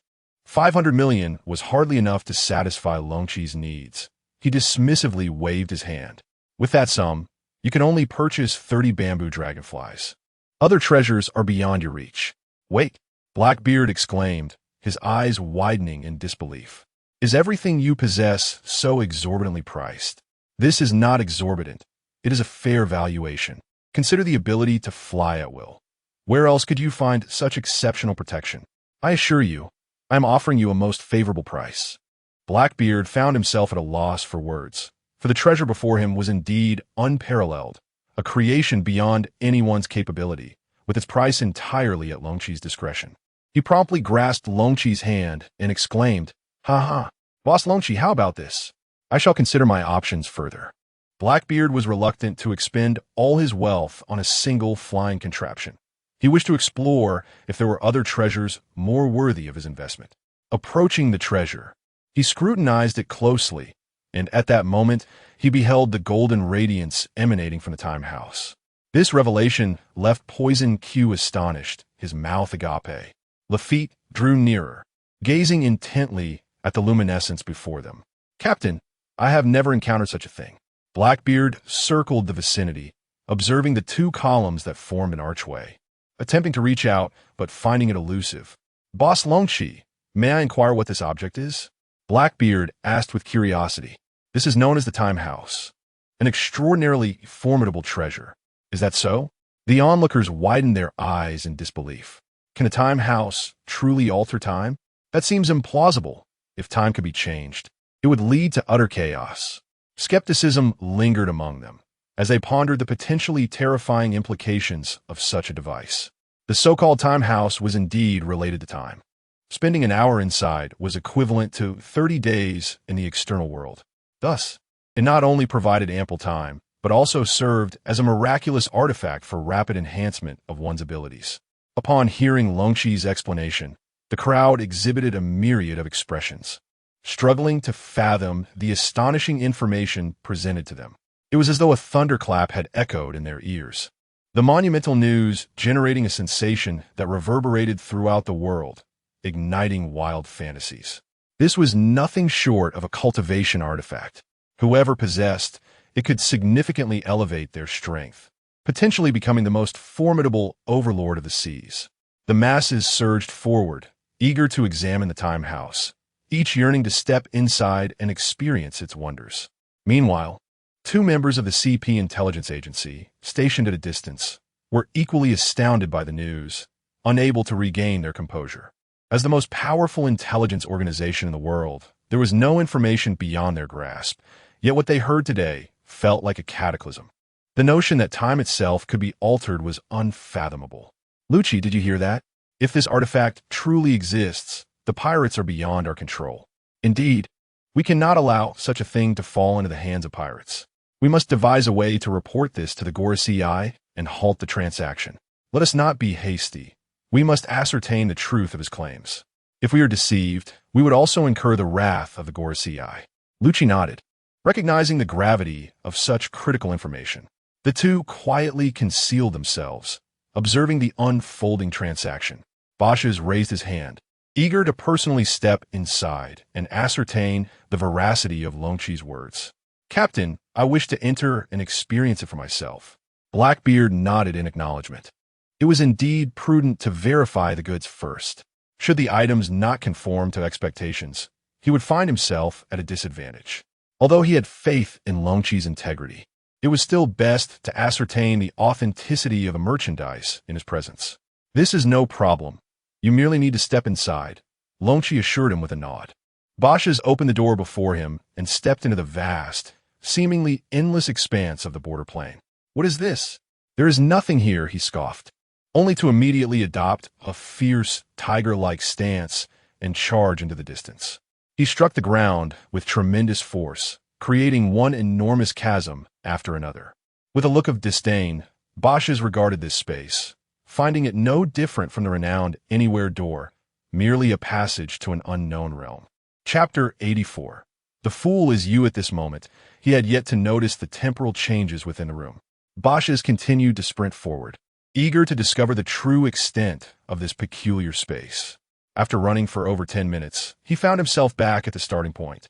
[SPEAKER 2] 500 million was hardly enough to satisfy Longchi's needs. He dismissively waved his hand. With that sum, you can only purchase 30 bamboo dragonflies. Other treasures are beyond your reach. Wait, Blackbeard exclaimed, his eyes widening in disbelief. Is everything you possess so exorbitantly priced? This is not exorbitant. It is a fair valuation. Consider the ability to fly at will. Where else could you find such exceptional protection? I assure you, I am offering you a most favorable price. Blackbeard found himself at a loss for words, for the treasure before him was indeed unparalleled, a creation beyond anyone's capability, with its price entirely at Longchi's discretion. He promptly grasped Longchi's hand and exclaimed, "Ha ha, Boss Longchi, how about this? I shall consider my options further." Blackbeard was reluctant to expend all his wealth on a single flying contraption. He wished to explore if there were other treasures more worthy of his investment. Approaching the treasure, he scrutinized it closely, and at that moment, he beheld the golden radiance emanating from the time house. This revelation left Poison Q astonished, his mouth agape. Lafitte drew nearer, gazing intently at the luminescence before them. "Captain, I have never encountered such a thing." Blackbeard circled the vicinity, observing the two columns that formed an archway, attempting to reach out, but finding it elusive. "Boss Longchi, may I inquire what this object is?" Blackbeard asked with curiosity. "This is known as the Time House, an extraordinarily formidable treasure. Is that so?" The onlookers widened their eyes in disbelief. Can a time house truly alter time? That seems implausible. If time could be changed, it would lead to utter chaos. Skepticism lingered among them as they pondered the potentially terrifying implications of such a device. The so-called time house was indeed related to time. Spending an hour inside was equivalent to 30 days in the external world. Thus, it not only provided ample time, but also served as a miraculous artifact for rapid enhancement of one's abilities. Upon hearing Longchi's explanation, the crowd exhibited a myriad of expressions, struggling to fathom the astonishing information presented to them. It was as though a thunderclap had echoed in their ears. The monumental news generating a sensation that reverberated throughout the world, igniting wild fantasies. This was nothing short of a cultivation artifact. Whoever possessed it could significantly elevate their strength, potentially becoming the most formidable overlord of the seas. The masses surged forward, eager to examine the time house, each yearning to step inside and experience its wonders. Meanwhile, two members of the CP intelligence agency, stationed at a distance, were equally astounded by the news, unable to regain their composure. As the most powerful intelligence organization in the world, there was no information beyond their grasp, yet what they heard today felt like a cataclysm. The notion that time itself could be altered was unfathomable. "Lucci, did you hear that? If this artifact truly exists, the pirates are beyond our control. Indeed, we cannot allow such a thing to fall into the hands of pirates. We must devise a way to report this to the Gorosei and halt the transaction. Let us not be hasty. We must ascertain the truth of his claims. If we are deceived, we would also incur the wrath of the Gorosei." Lucci nodded, recognizing the gravity of such critical information. The two quietly concealed themselves, observing the unfolding transaction. Bashes raised his hand, eager to personally step inside and ascertain the veracity of Longchi's words. "Captain, I wish to enter and experience it for myself." Blackbeard nodded in acknowledgement. It was indeed prudent to verify the goods first. Should the items not conform to expectations, he would find himself at a disadvantage. Although he had faith in Longchi's integrity, it was still best to ascertain the authenticity of the merchandise in his presence. "This is no problem. You merely need to step inside," Lonchi assured him with a nod. Bashes opened the door before him and stepped into the vast, seemingly endless expanse of the border plain. "What is this?" "There is nothing here," he scoffed, only to immediately adopt a fierce, tiger-like stance and charge into the distance. He struck the ground with tremendous force, creating one enormous chasm after another. With a look of disdain, Bashes regarded this space, finding it no different from the renowned Anywhere door, merely a passage to an unknown realm. Chapter 84. The fool is you. At this moment, he had yet to notice the temporal changes within the room. Bashes continued to sprint forward, eager to discover the true extent of this peculiar space. After running for over 10 minutes, he found himself back at the starting point,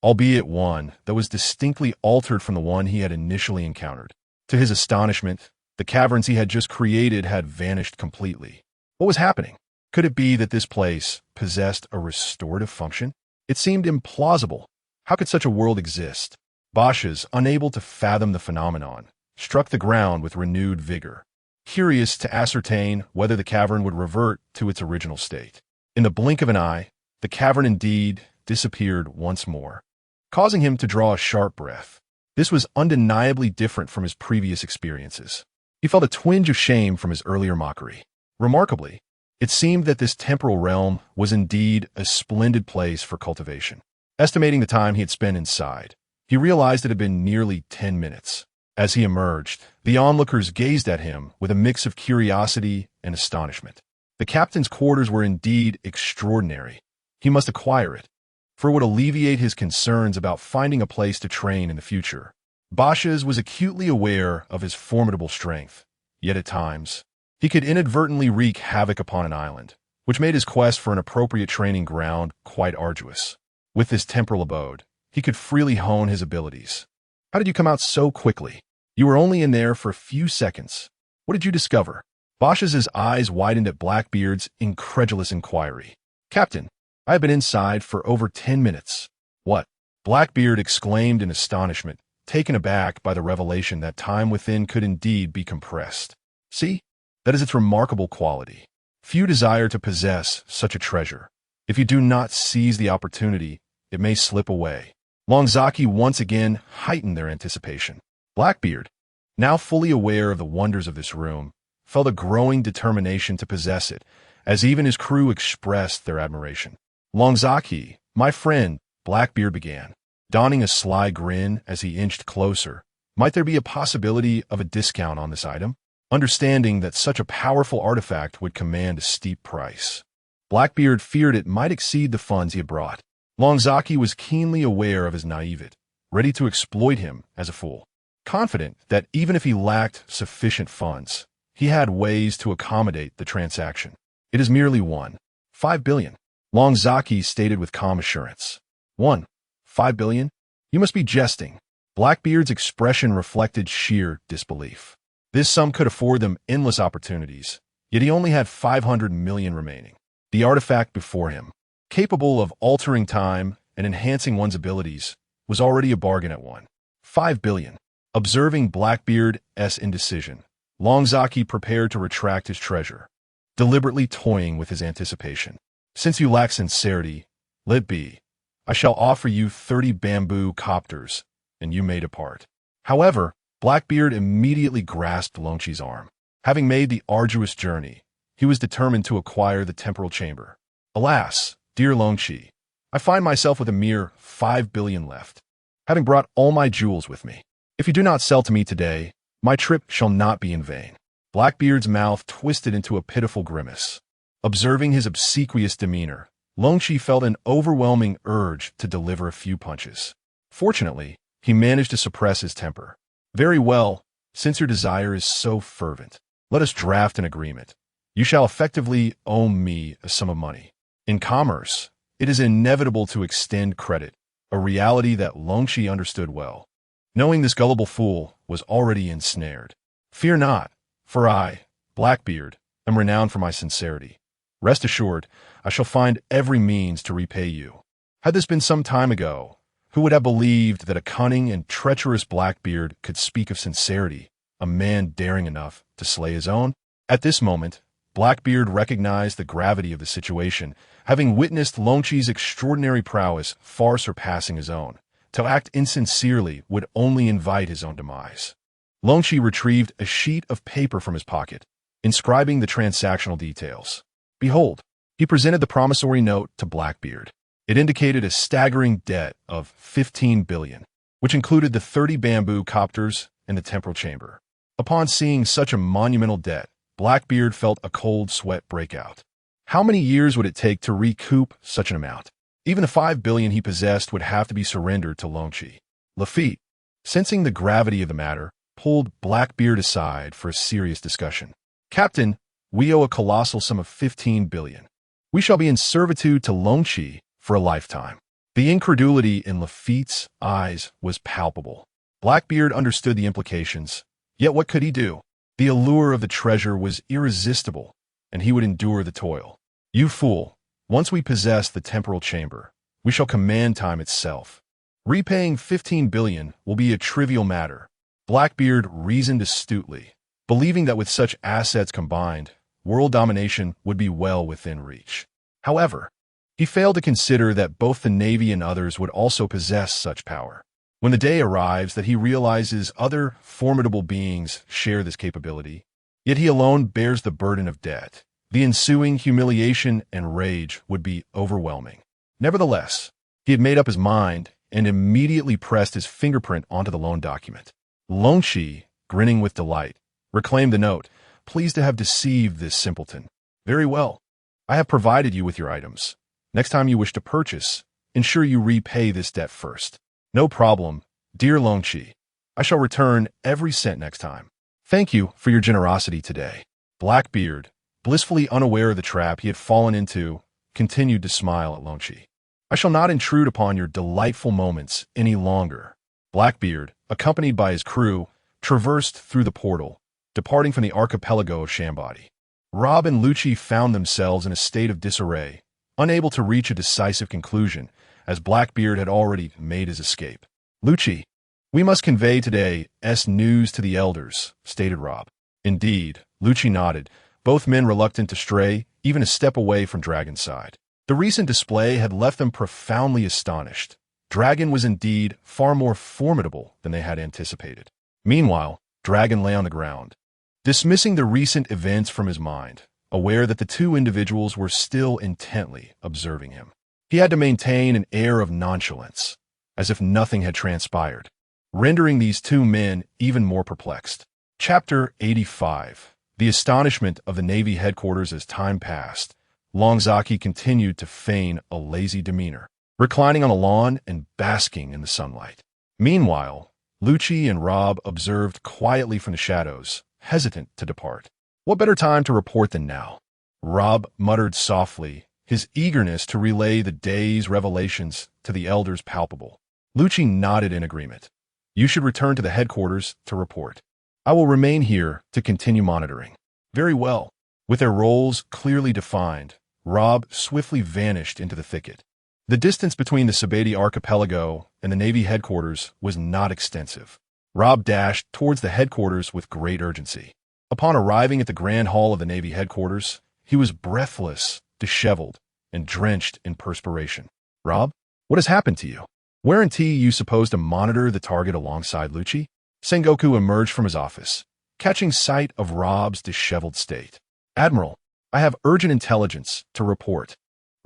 [SPEAKER 2] albeit one that was distinctly altered from the one he had initially encountered. To his astonishment, the caverns he had just created had vanished completely. What was happening? Could it be that this place possessed a restorative function? It seemed implausible. How could such a world exist? Bashes, unable to fathom the phenomenon, struck the ground with renewed vigor, curious to ascertain whether the cavern would revert to its original state. In the blink of an eye, the cavern indeed disappeared once more, causing him to draw a sharp breath. This was undeniably different from his previous experiences. He felt a twinge of shame from his earlier mockery. Remarkably, it seemed that this temporal realm was indeed a splendid place for cultivation. Estimating the time he had spent inside, he realized it had been nearly 10 minutes. As he emerged, the onlookers gazed at him with a mix of curiosity and astonishment. The captain's quarters were indeed extraordinary. He must acquire it, for it would alleviate his concerns about finding a place to train in the future. Bashes was acutely aware of his formidable strength, yet at times, he could inadvertently wreak havoc upon an island, which made his quest for an appropriate training ground quite arduous. With this temporal abode, he could freely hone his abilities. "How did you come out so quickly? You were only in there for a few seconds. What did you discover?" Bashes' eyes widened at Blackbeard's incredulous inquiry. "Captain, I have been inside for over 10 minutes. "What?" Blackbeard exclaimed in astonishment, taken aback by the revelation that time within could indeed be compressed. "See? That is its remarkable quality. Few desire to possess such a treasure. If you do not seize the opportunity, it may slip away." Longzaki once again heightened their anticipation. Blackbeard, now fully aware of the wonders of this room, felt a growing determination to possess it, as even his crew expressed their admiration. "Longzaki, my friend," Blackbeard began, donning a sly grin as he inched closer. "Might there be a possibility of a discount on this item?" Understanding that such a powerful artifact would command a steep price, Blackbeard feared it might exceed the funds he had brought. Longzaki was keenly aware of his naivete, ready to exploit him as a fool, confident that even if he lacked sufficient funds, he had ways to accommodate the transaction. "It is merely 1.5 billion, Longzaki stated with calm assurance. 1.5 billion? You must be jesting." Blackbeard's expression reflected sheer disbelief. This sum could afford them endless opportunities, yet he only had 500 million remaining. The artifact before him, capable of altering time and enhancing one's abilities, was already a bargain at 1.5 billion. Observing Blackbeard's indecision, Longzaki prepared to retract his treasure, deliberately toying with his anticipation. "Since you lack sincerity, let be. I shall offer you 30 bamboo copters, and you may depart." However, Blackbeard immediately grasped Lonchi's arm. Having made the arduous journey, he was determined to acquire the temporal chamber. "Alas, dear Lonchi, I find myself with a mere 5 billion left, having brought all my jewels with me. If you do not sell to me today, my trip shall not be in vain." Blackbeard's mouth twisted into a pitiful grimace. Observing his obsequious demeanor, Lonchi felt an overwhelming urge to deliver a few punches. Fortunately, he managed to suppress his temper. "Very well, since your desire is so fervent, let us draft an agreement. You shall effectively owe me a sum of money. In commerce, it is inevitable to extend credit, a reality that Lonchi understood well. Knowing this gullible fool was already ensnared. "Fear not, for I, Blackbeard, am renowned for my sincerity. Rest assured, I shall find every means to repay you. Had this been some time ago, Who would have believed that a cunning and treacherous Blackbeard could speak of sincerity, a man daring enough to slay his own? At this moment, Blackbeard recognized the gravity of the situation, having witnessed Longchi's extraordinary prowess far surpassing his own. To act insincerely would only invite his own demise. Longchi retrieved a sheet of paper from his pocket, inscribing the transactional details. Behold, he presented the promissory note to Blackbeard. It indicated a staggering debt of 15 billion, which included the 30 bamboo copters and the temporal chamber. Upon seeing such a monumental debt, Blackbeard felt a cold sweat break out. How many years would it take to recoup such an amount? Even the 5 billion he possessed would have to be surrendered to Longchi. Lafitte, sensing the gravity of the matter, pulled Blackbeard aside for a serious discussion. Captain, we owe a colossal sum of 15 billion. We shall be in servitude to Longchi for a lifetime. The incredulity in Lafitte's eyes was palpable. Blackbeard understood the implications, yet what could he do? The allure of the treasure was irresistible, and he would endure the toil. You fool, once we possess the temporal chamber, we shall command time itself. Repaying 15 billion will be a trivial matter. Blackbeard reasoned astutely, believing that with such assets combined, world domination would be well within reach. However, he failed to consider that both the Navy and others would also possess such power. When the day arrives that he realizes other formidable beings share this capability, yet he alone bears the burden of debt, the ensuing humiliation and rage would be overwhelming. Nevertheless, he had made up his mind and immediately pressed his fingerprint onto the loan document. Longchi, grinning with delight, reclaimed the note, pleased to have deceived this simpleton. Very well. I have provided you with your items. Next time you wish to purchase, ensure you repay this debt first. No problem, dear Longchi. I shall return every cent next time. Thank you for your generosity today. Blackbeard, blissfully unaware of the trap he had fallen into, continued to smile at Longchi. I shall not intrude upon your delightful moments any longer. Blackbeard, accompanied by his crew, traversed through the portal, departing from the archipelago of Shambody. Rob and Lucci found themselves in a state of disarray, unable to reach a decisive conclusion, as Blackbeard had already made his escape. Lucci, we must convey today's news to the elders, stated Rob. Indeed, Lucci nodded, both men reluctant to stray even a step away from Dragon's side. The recent display had left them profoundly astonished. Dragon was indeed far more formidable than they had anticipated. Meanwhile, Dragon lay on the ground, dismissing the recent events from his mind, aware that the two individuals were still intently observing him. He had to maintain an air of nonchalance, as if nothing had transpired, rendering these two men even more perplexed. Chapter 85. The astonishment of the Navy headquarters as time passed. Longzaki continued to feign a lazy demeanor, reclining on a lawn and basking in the sunlight. Meanwhile, Lucci and Rob observed quietly from the shadows, hesitant to depart. What better time to report than now? Rob muttered softly, his eagerness to relay the day's revelations to the elders palpable. Lucci nodded in agreement. You should return to the headquarters to report. I will remain here to continue monitoring. Very well. With their roles clearly defined, Rob swiftly vanished into the thicket. The distance between the Sabeti archipelago and the Navy headquarters was not extensive. Rob dashed towards the headquarters with great urgency. Upon arriving at the grand hall of the Navy headquarters, he was breathless, disheveled, and drenched in perspiration. Rob, what has happened to you? Weren't you supposed to monitor the target alongside Lucci? Sengoku emerged from his office, catching sight of Rob's disheveled state. Admiral, I have urgent intelligence to report.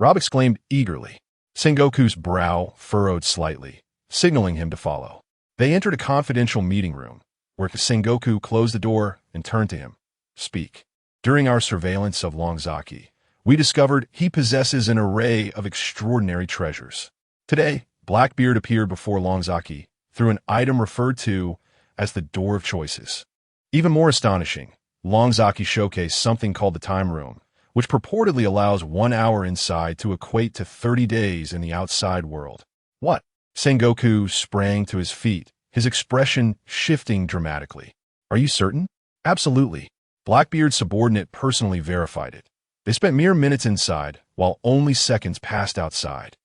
[SPEAKER 2] Rob exclaimed eagerly. Sengoku's brow furrowed slightly, signaling him to follow. They entered a confidential meeting room, where Sengoku closed the door and turned to him. Speak. During our surveillance of Longzaki, we discovered he possesses an array of extraordinary treasures. Today, Blackbeard appeared before Longzaki through an item referred to as the Door of Choices. Even more astonishing, Longzaki showcased something called the Time Room, which purportedly allows 1 hour inside to equate to 30 days in the outside world. What? Sengoku sprang to his feet, his expression shifting dramatically. Are you certain? Absolutely. Blackbeard's subordinate personally verified it. They spent mere minutes inside, while only seconds passed outside.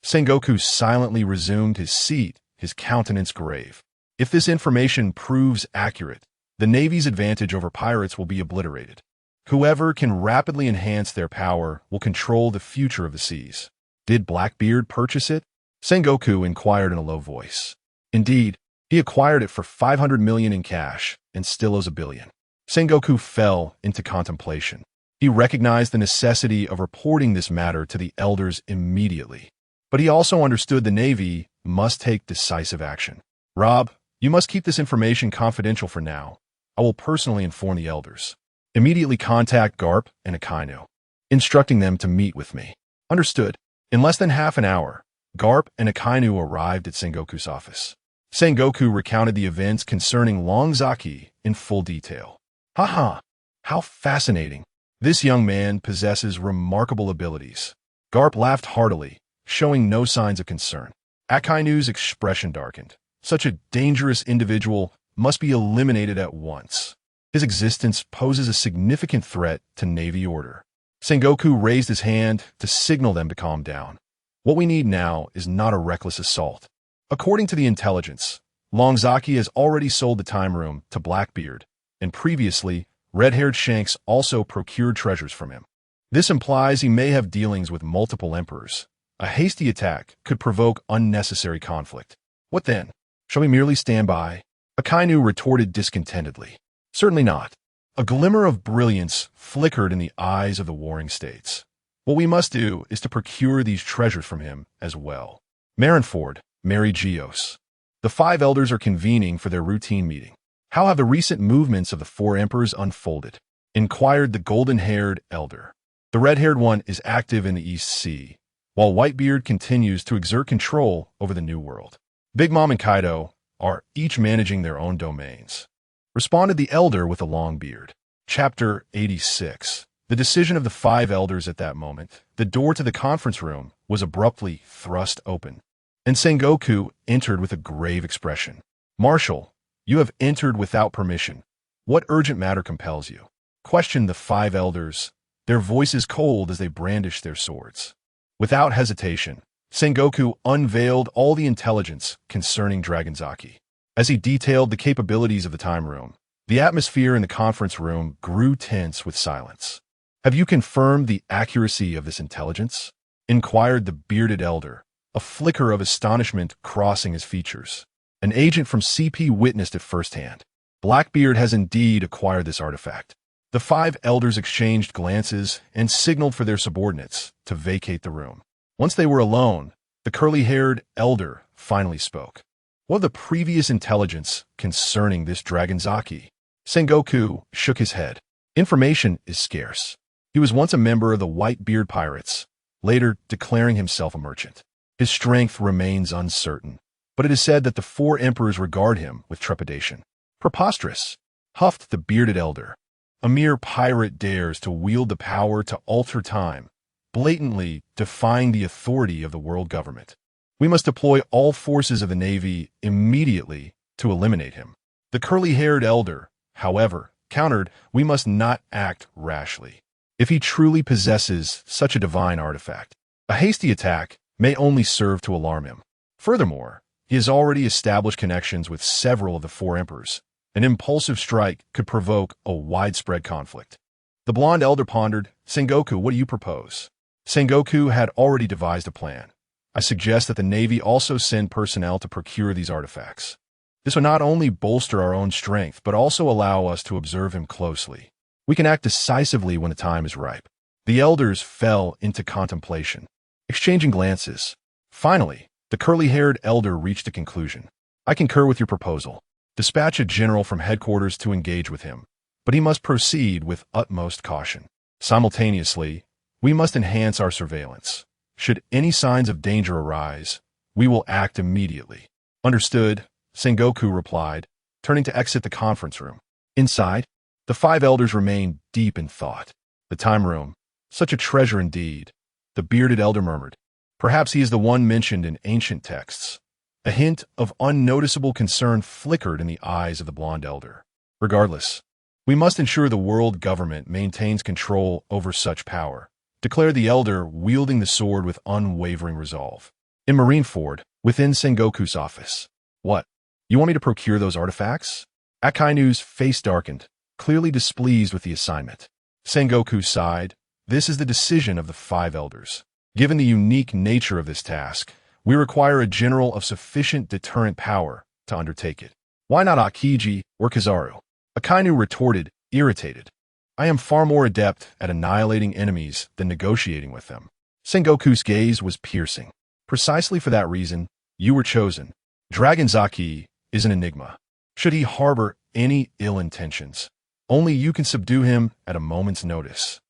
[SPEAKER 2] Sengoku silently resumed his seat, his countenance grave. If this information proves accurate, the Navy's advantage over pirates will be obliterated. Whoever can rapidly enhance their power will control the future of the seas. Did Blackbeard purchase it? Sengoku inquired in a low voice. Indeed, he acquired it for 500 million in cash and still owes $1 billion. Sengoku fell into contemplation. He recognized the necessity of reporting this matter to the elders immediately. But he also understood the Navy must take decisive action. Rob, you must keep this information confidential for now. I will personally inform the elders. Immediately contact Garp and Akainu, instructing them to meet with me. Understood. In less than half an hour, Garp and Akainu arrived at Sengoku's office. Sengoku recounted the events concerning Longzaki in full detail. Haha, how fascinating. This young man possesses remarkable abilities. Garp laughed heartily, showing no signs of concern. Akainu's expression darkened. Such a dangerous individual must be eliminated at once. His existence poses a significant threat to Navy order. Sengoku raised his hand to signal them to calm down. What we need now is not a reckless assault. According to the intelligence, Longzaki has already sold the time room to Blackbeard, and previously, red-haired Shanks also procured treasures from him. This implies he may have dealings with multiple emperors. A hasty attack could provoke unnecessary conflict. What then? Shall we merely stand by? Akainu retorted discontentedly. Certainly not. A glimmer of brilliance flickered in the eyes of the warring states. What we must do is to procure these treasures from him as well. Marineford, Mary Geos. The 5 elders are convening for their routine meeting. How have the recent movements of the 4 emperors unfolded? Inquired the golden-haired elder. The red-haired one is active in the East Sea, while Whitebeard continues to exert control over the New World. Big Mom and Kaido are each managing their own domains. Responded the elder with a long beard. Chapter 86. The decision of the 5 elders at that moment. The door to the conference room was abruptly thrust open, and Sengoku entered with a grave expression. Marshal, you have entered without permission. What urgent matter compels you? Questioned the 5 elders, their voices cold as they brandished their swords. Without hesitation, Sengoku unveiled all the intelligence concerning Dragonzaki. As he detailed the capabilities of the time room, the atmosphere in the conference room grew tense with silence. Have you confirmed the accuracy of this intelligence? Inquired the bearded elder, a flicker of astonishment crossing his features. An agent from CP witnessed it firsthand. Blackbeard has indeed acquired this artifact. The 5 elders exchanged glances and signaled for their subordinates to vacate the room. Once they were alone, the curly-haired elder finally spoke. What of the previous intelligence concerning this Dragonzaki? Sengoku shook his head. Information is scarce. He was once a member of the Whitebeard Pirates, later declaring himself a merchant. His strength remains uncertain, but it is said that the 4 emperors regard him with trepidation. Preposterous, huffed the bearded elder. A mere pirate dares to wield the power to alter time, blatantly defying the authority of the world government. We must deploy all forces of the Navy immediately to eliminate him. The curly-haired elder, however, countered, we must not act rashly. If he truly possesses such a divine artifact, a hasty attack may only serve to alarm him. Furthermore, he has already established connections with several of the 4 emperors. An impulsive strike could provoke a widespread conflict. The blonde elder pondered, Sengoku, what do you propose? Sengoku had already devised a plan. I suggest that the Navy also send personnel to procure these artifacts. This would not only bolster our own strength, but also allow us to observe him closely. We can act decisively when the time is ripe. The elders fell into contemplation, exchanging glances. Finally, the curly-haired elder reached a conclusion. I concur with your proposal. Dispatch a general from headquarters to engage with him, but he must proceed with utmost caution. Simultaneously, we must enhance our surveillance. Should any signs of danger arise, we will act immediately. Understood, Sengoku replied, turning to exit the conference room. Inside, the 5 elders remained deep in thought. The time room, such a treasure indeed, the bearded elder murmured. Perhaps he is the one mentioned in ancient texts. A hint of unnoticeable concern flickered in the eyes of the blonde elder. Regardless, we must ensure the world government maintains control over such power, declared the elder, wielding the sword with unwavering resolve. In Marineford, within Sengoku's office. What? You want me to procure those artifacts? Akainu's face darkened, clearly displeased with the assignment. Sengoku sighed. This is the decision of the five elders. Given the unique nature of this task, we require a general of sufficient deterrent power to undertake it. Why not Akiji or Kizaru? Akainu retorted, irritated. I am far more adept at annihilating enemies than negotiating with them. Sengoku's gaze was piercing. Precisely for that reason, you were chosen. Dragon Zaki is an enigma. Should he harbor any ill intentions, only you can subdue him at a moment's notice.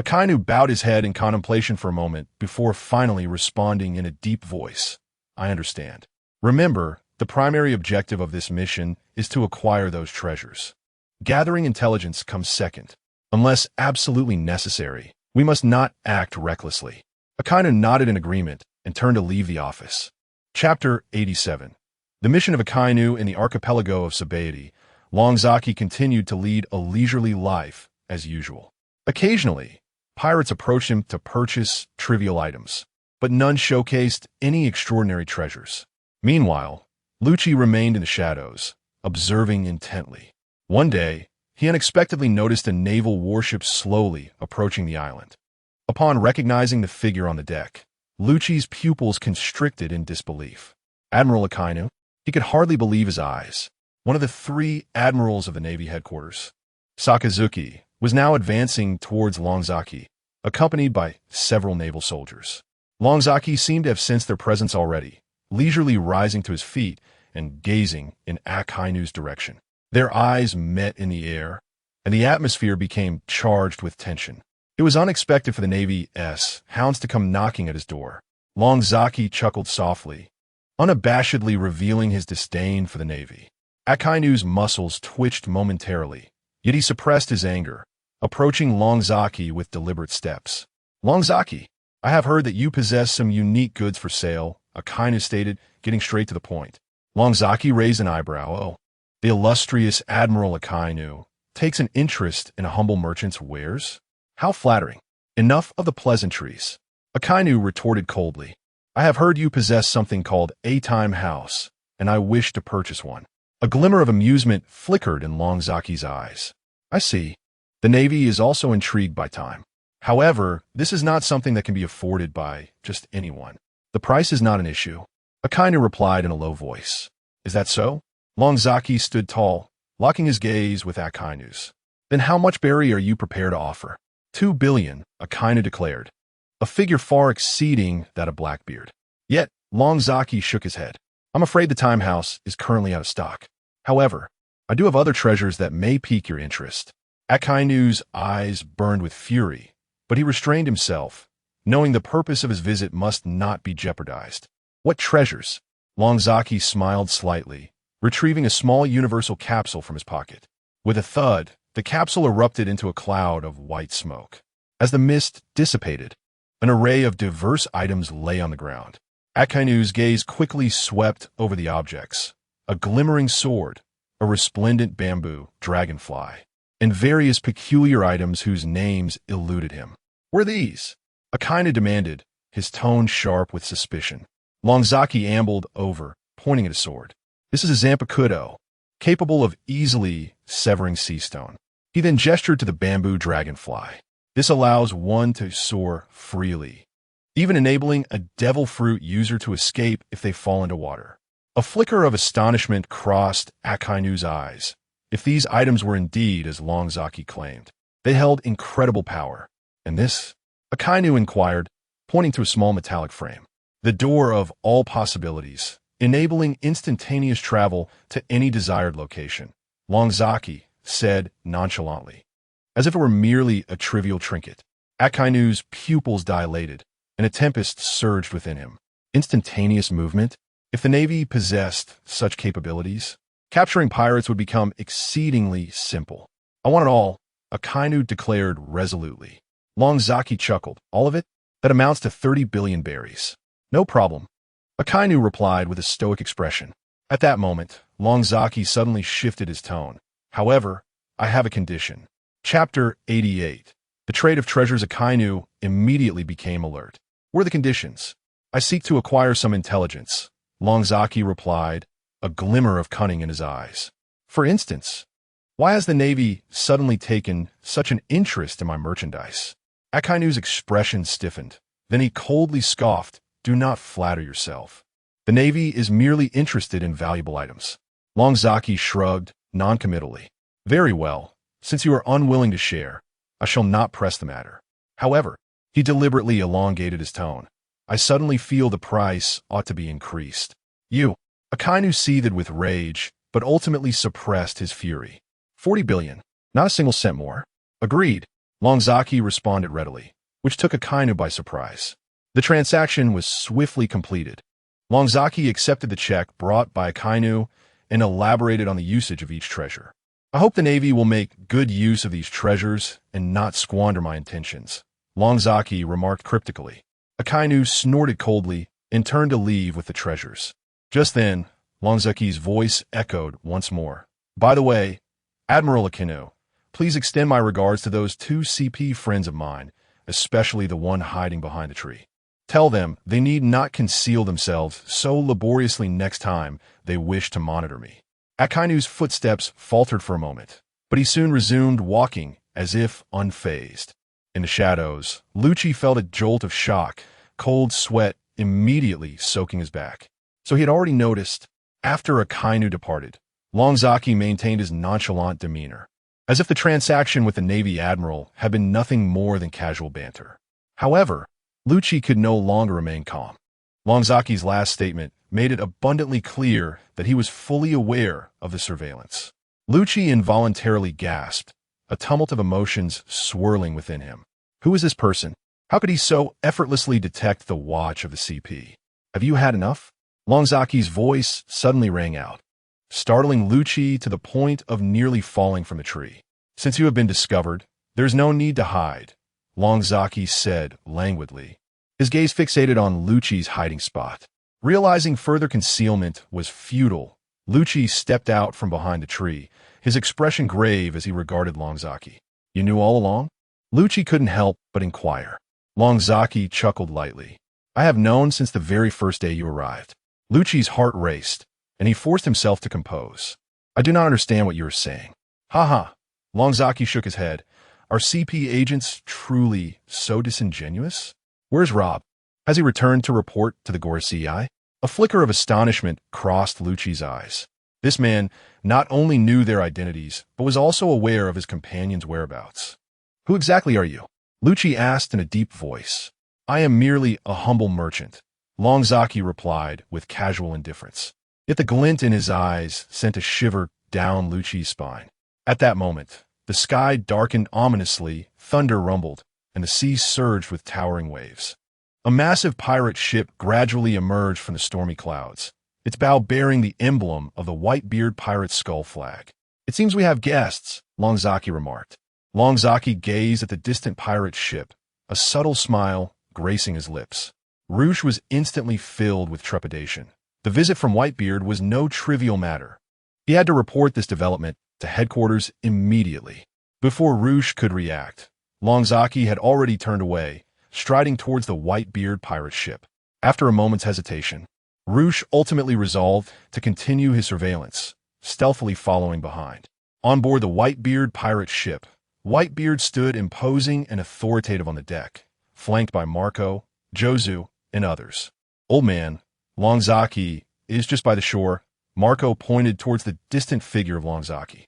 [SPEAKER 2] Akainu bowed his head in contemplation for a moment before finally responding in a deep voice. I understand. Remember, the primary objective of this mission is to acquire those treasures. Gathering intelligence comes second. Unless absolutely necessary, we must not act recklessly. Akainu nodded in agreement and turned to leave the office. Chapter 87. The mission of Akainu in the archipelago of Sabaody, Longzaki continued to lead a leisurely life as usual. Occasionally, pirates approached him to purchase trivial items, but none showcased any extraordinary treasures. Meanwhile, Lucci remained in the shadows, observing intently. One day, he unexpectedly noticed a naval warship slowly approaching the island. Upon recognizing the figure on the deck, Lucci's pupils constricted in disbelief. Admiral Akainu, he could hardly believe his eyes. One of the three admirals of the Navy headquarters, Sakazuki, was now advancing towards Longzaki, accompanied by several naval soldiers. Longzaki seemed to have sensed their presence already, leisurely rising to his feet and gazing in Akainu's direction. Their eyes met in the air, and the atmosphere became charged with tension. It was unexpected for the Navy's hounds to come knocking at his door. Longzaki chuckled softly, unabashedly revealing his disdain for the Navy. Akainu's muscles twitched momentarily, yet he suppressed his anger, approaching Longzaki with deliberate steps. Longzaki, I have heard that you possess some unique goods for sale, Akainu stated, getting straight to the point. Longzaki raised an eyebrow. Oh, the illustrious Admiral Akainu takes an interest in a humble merchant's wares? How flattering. Enough of the pleasantries. Akainu retorted coldly. I have heard you possess something called a time house, and I wish to purchase one. A glimmer of amusement flickered in Longzaki's eyes. I see. The Navy is also intrigued by time. However, this is not something that can be afforded by just anyone. The price is not an issue. Akainu replied in a low voice. Is that so? Longzaki stood tall, locking his gaze with Akainu's. Then how much berry are you prepared to offer? 2 billion, Akainu declared, a figure far exceeding that of Blackbeard. Yet, Longzaki shook his head. I'm afraid the time house is currently out of stock. However, I do have other treasures that may pique your interest. Akainu's eyes burned with fury, but he restrained himself, knowing the purpose of his visit must not be jeopardized. What treasures? Longzaki smiled slightly, retrieving a small universal capsule from his pocket. With a thud, the capsule erupted into a cloud of white smoke. As the mist dissipated, an array of diverse items lay on the ground. Akainu's gaze quickly swept over the objects. A glimmering sword, a resplendent bamboo dragonfly, and various peculiar items whose names eluded him. Were these? Akainu demanded, his tone sharp with suspicion. Longzaki ambled over, pointing at a sword. This is a Zanpakudo, capable of easily severing sea stone. He then gestured to the bamboo dragonfly. This allows one to soar freely, even enabling a devil fruit user to escape if they fall into water. A flicker of astonishment crossed Akainu's eyes. If these items were indeed as Longzaki claimed, they held incredible power. And this? Akainu inquired, pointing to a small metallic frame. The door of all possibilities, enabling instantaneous travel to any desired location. Longzaki said nonchalantly, as if it were merely a trivial trinket. Akainu's pupils dilated, and a tempest surged within him. Instantaneous movement? If the Navy possessed such capabilities, capturing pirates would become exceedingly simple. I want it all, Akainu declared resolutely. Longzaki chuckled. All of it? That amounts to 30 billion berries. No problem. Akainu replied with a stoic expression. At that moment, Longzaki suddenly shifted his tone. However, I have a condition. Chapter 88. The trade of treasures. Akainu immediately became alert. What are the conditions? I seek to acquire some intelligence, Longzaki replied, a glimmer of cunning in his eyes. For instance, why has the Navy suddenly taken such an interest in my merchandise? Akainu's expression stiffened. Then he coldly scoffed, do not flatter yourself. The Navy is merely interested in valuable items. Longzaki shrugged, noncommittally. Very well, since you are unwilling to share, I shall not press the matter. However, he deliberately elongated his tone. I suddenly feel the price ought to be increased. Akainu seethed with rage, but ultimately suppressed his fury. 40 billion, not a single cent more. Agreed, Longzaki responded readily, which took Akainu by surprise. The transaction was swiftly completed. Longzaki accepted the check brought by Akainu and elaborated on the usage of each treasure. I hope the Navy will make good use of these treasures and not squander my intentions, Longzaki remarked cryptically. Akainu snorted coldly and turned to leave with the treasures. Just then, Longzaki's voice echoed once more. By the way, Admiral Akainu, please extend my regards to those 2 CP friends of mine, especially the one hiding behind the tree. Tell them they need not conceal themselves so laboriously next time they wish to monitor me. Akainu's footsteps faltered for a moment, but he soon resumed walking as if unfazed. In the shadows, Lucci felt a jolt of shock, cold sweat immediately soaking his back. So he had already noticed. After Akainu departed, Longzaki maintained his nonchalant demeanor, as if the transaction with the Navy Admiral had been nothing more than casual banter. However, Lucci could no longer remain calm. Longzaki's last statement made it abundantly clear that he was fully aware of the surveillance. Lucci involuntarily gasped, a tumult of emotions swirling within him. Who is this person? How could he so effortlessly detect the watch of the CP? Have you had enough? Longzaki's voice suddenly rang out, startling Lucci to the point of nearly falling from the tree. Since you have been discovered, there's no need to hide, Longzaki said languidly, his gaze fixated on Lucci's hiding spot. Realizing further concealment was futile, Lucci stepped out from behind the tree, his expression grave as he regarded Longzaki. You knew all along? Lucci couldn't help but inquire. Longzaki chuckled lightly. I have known since the very first day you arrived. Lucci's heart raced, and he forced himself to compose. I do not understand what you are saying. Ha. Longzaki shook his head. Are CP agents truly so disingenuous? Where's Rob? Has he returned to report to the Gore CI? A flicker of astonishment crossed Lucci's eyes. This man not only knew their identities, but was also aware of his companion's whereabouts. Who exactly are you? Lucci asked in a deep voice. I am merely a humble merchant, Longzaki replied with casual indifference. Yet the glint in his eyes sent a shiver down Lucci's spine. At that moment, the sky darkened ominously, thunder rumbled, and the sea surged with towering waves. A massive pirate ship gradually emerged from the stormy clouds, its bow bearing the emblem of the Whitebeard Pirates' skull flag. It seems we have guests, Longzaki remarked. Longzaki gazed at the distant pirate ship, a subtle smile gracing his lips. Rouge was instantly filled with trepidation. The visit from Whitebeard was no trivial matter. He had to report this development to headquarters immediately. Before Rouge could react, Longzaki had already turned away, striding towards the Whitebeard pirate ship. After a moment's hesitation, Rouge ultimately resolved to continue his surveillance, stealthily following behind. On board the Whitebeard pirate ship, Whitebeard stood imposing and authoritative on the deck, flanked by Marco, Jozu, and others. Old man, Longzaki is just by the shore. Marco pointed towards the distant figure of Longzaki.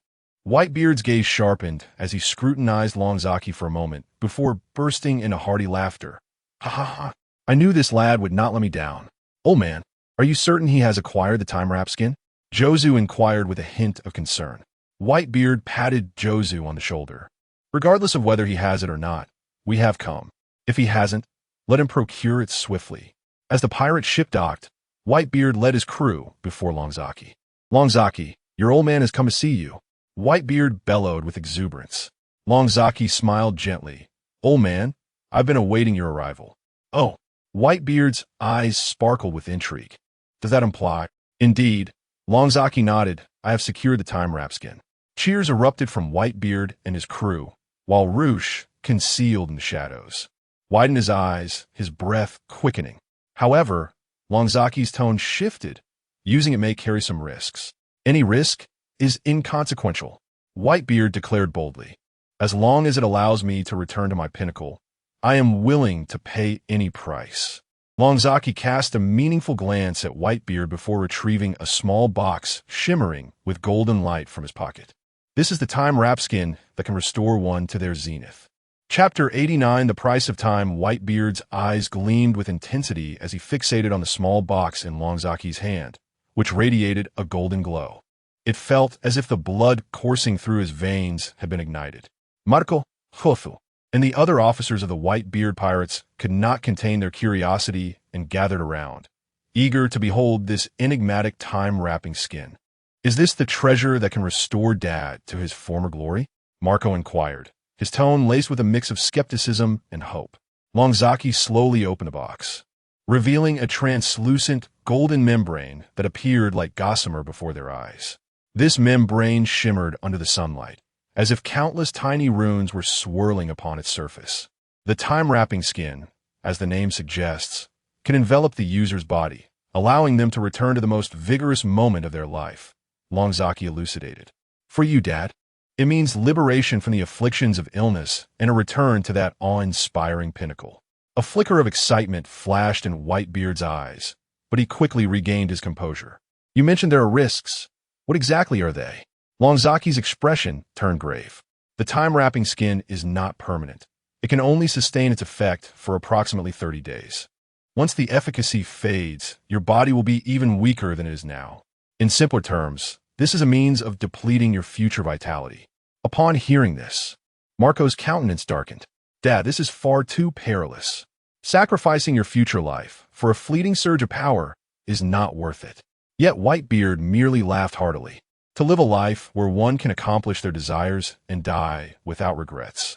[SPEAKER 2] Whitebeard's gaze sharpened as he scrutinized Longzaki for a moment before bursting into hearty laughter. Ha. I knew this lad would not let me down. Old man, are you certain he has acquired the time wrap skin? Jozu inquired with a hint of concern. Whitebeard patted Jozu on the shoulder. Regardless of whether he has it or not, we have come. If he hasn't, let him procure it swiftly. As the pirate ship docked, Whitebeard led his crew before Longzaki. Longzaki, your old man has come to see you. Whitebeard bellowed with exuberance. Longzaki smiled gently. Old man, I've been awaiting your arrival. Oh, Whitebeard's eyes sparkled with intrigue. Does that imply? Indeed. Longzaki nodded. I have secured the time wrap skin. Cheers erupted from Whitebeard and his crew, while Rouge, concealed in the shadows, widened his eyes, his breath quickening. However, Longzaki's tone shifted. Using it may carry some risks. Any risk is inconsequential, Whitebeard declared boldly. As long as it allows me to return to my pinnacle, I am willing to pay any price. Longzaki cast a meaningful glance at Whitebeard before retrieving a small box shimmering with golden light from his pocket. This is the time wrap skin that can restore one to their zenith. Chapter 89, The Price of Time. Whitebeard's eyes gleamed with intensity as he fixated on the small box in Longzaki's hand, which radiated a golden glow. It felt as if the blood coursing through his veins had been ignited. Marco, Josu, and the other officers of the Whitebeard Pirates could not contain their curiosity and gathered around, eager to behold this enigmatic time-wrapping skin. "Is this the treasure that can restore Dad to his former glory?" Marco inquired, his tone laced with a mix of skepticism and hope. Longzaki slowly opened the box, revealing a translucent golden membrane that appeared like gossamer before their eyes. This membrane shimmered under the sunlight, as if countless tiny runes were swirling upon its surface. The time-wrapping skin, as the name suggests, can envelop the user's body, allowing them to return to the most vigorous moment of their life, Longzaki elucidated. "For you, Dad, it means liberation from the afflictions of illness and a return to that awe-inspiring pinnacle." A flicker of excitement flashed in Whitebeard's eyes, but he quickly regained his composure. "You mentioned there are risks. What exactly are they?" Longzaki's expression turned grave. "The time-wrapping skin is not permanent. It can only sustain its effect for approximately 30 days. Once the efficacy fades, your body will be even weaker than it is now. In simpler terms, this is a means of depleting your future vitality." Upon hearing this, Marco's countenance darkened. "Dad, this is far too perilous. Sacrificing your future life for a fleeting surge of power is not worth it." Yet Whitebeard merely laughed heartily. To live a life where one can accomplish their desires and die without regrets.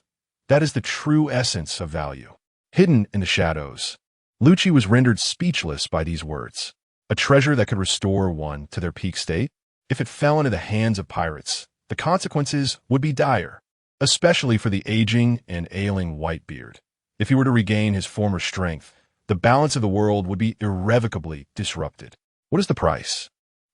[SPEAKER 2] That is the true essence of value. Hidden in the shadows, Lucci was rendered speechless by these words. A treasure that could restore one to their peak state? If it fell into the hands of pirates, the consequences would be dire, especially for the aging and ailing Whitebeard. If he were to regain his former strength, the balance of the world would be irrevocably disrupted. "What is the price?"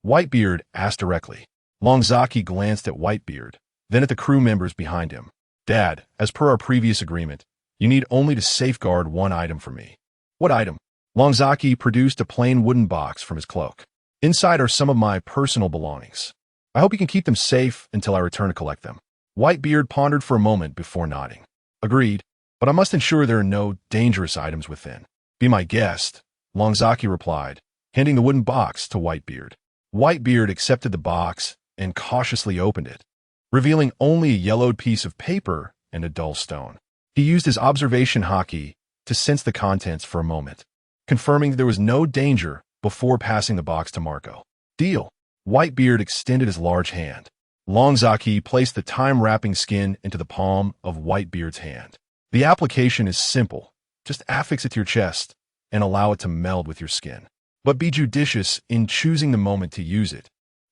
[SPEAKER 2] Whitebeard asked directly. Longzaki glanced at Whitebeard, then at the crew members behind him. "Dad, as per our previous agreement, you need only to safeguard one item for me." "What item?" Longzaki produced a plain wooden box from his cloak. "Inside are some of my personal belongings. I hope you can keep them safe until I return to collect them." Whitebeard pondered for a moment before nodding. "Agreed, but I must ensure there are no dangerous items within." "Be my guest," Longzaki replied, handing the wooden box to Whitebeard. Whitebeard accepted the box and cautiously opened it, revealing only a yellowed piece of paper and a dull stone. He used his observation hockey to sense the contents for a moment, confirming that there was no danger before passing the box to Marco. "Deal." Whitebeard extended his large hand. Longzaki placed the time-wrapping skin into the palm of Whitebeard's hand. "The application is simple. Just affix it to your chest and allow it to meld with your skin. But be judicious in choosing the moment to use it.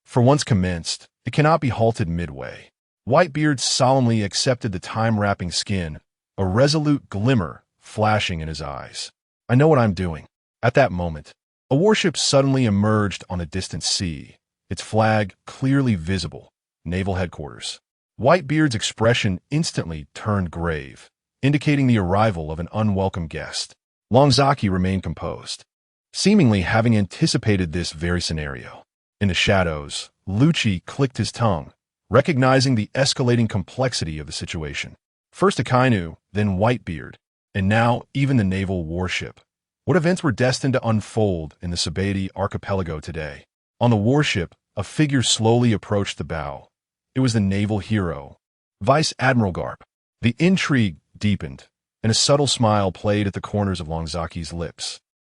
[SPEAKER 2] For once commenced, it cannot be halted midway." Whitebeard solemnly accepted the time-wrapping skin, a resolute glimmer flashing in his eyes. "I know what I'm doing." At that moment, a warship suddenly emerged on a distant sea, its flag clearly visible, naval headquarters. Whitebeard's expression instantly turned grave, indicating the arrival of an unwelcome guest. Longzaki remained composed, seemingly having anticipated this very scenario. In the shadows, Lucci clicked his tongue, recognizing the escalating complexity of the situation. First Akainu, then Whitebeard, and now even the naval warship. What events were destined to unfold in the Sabeti archipelago today? On the warship, a figure slowly approached the bow. It was the naval hero, Vice Admiral Garp. The intrigue deepened, and a subtle smile played at the corners of Longzaki's lips.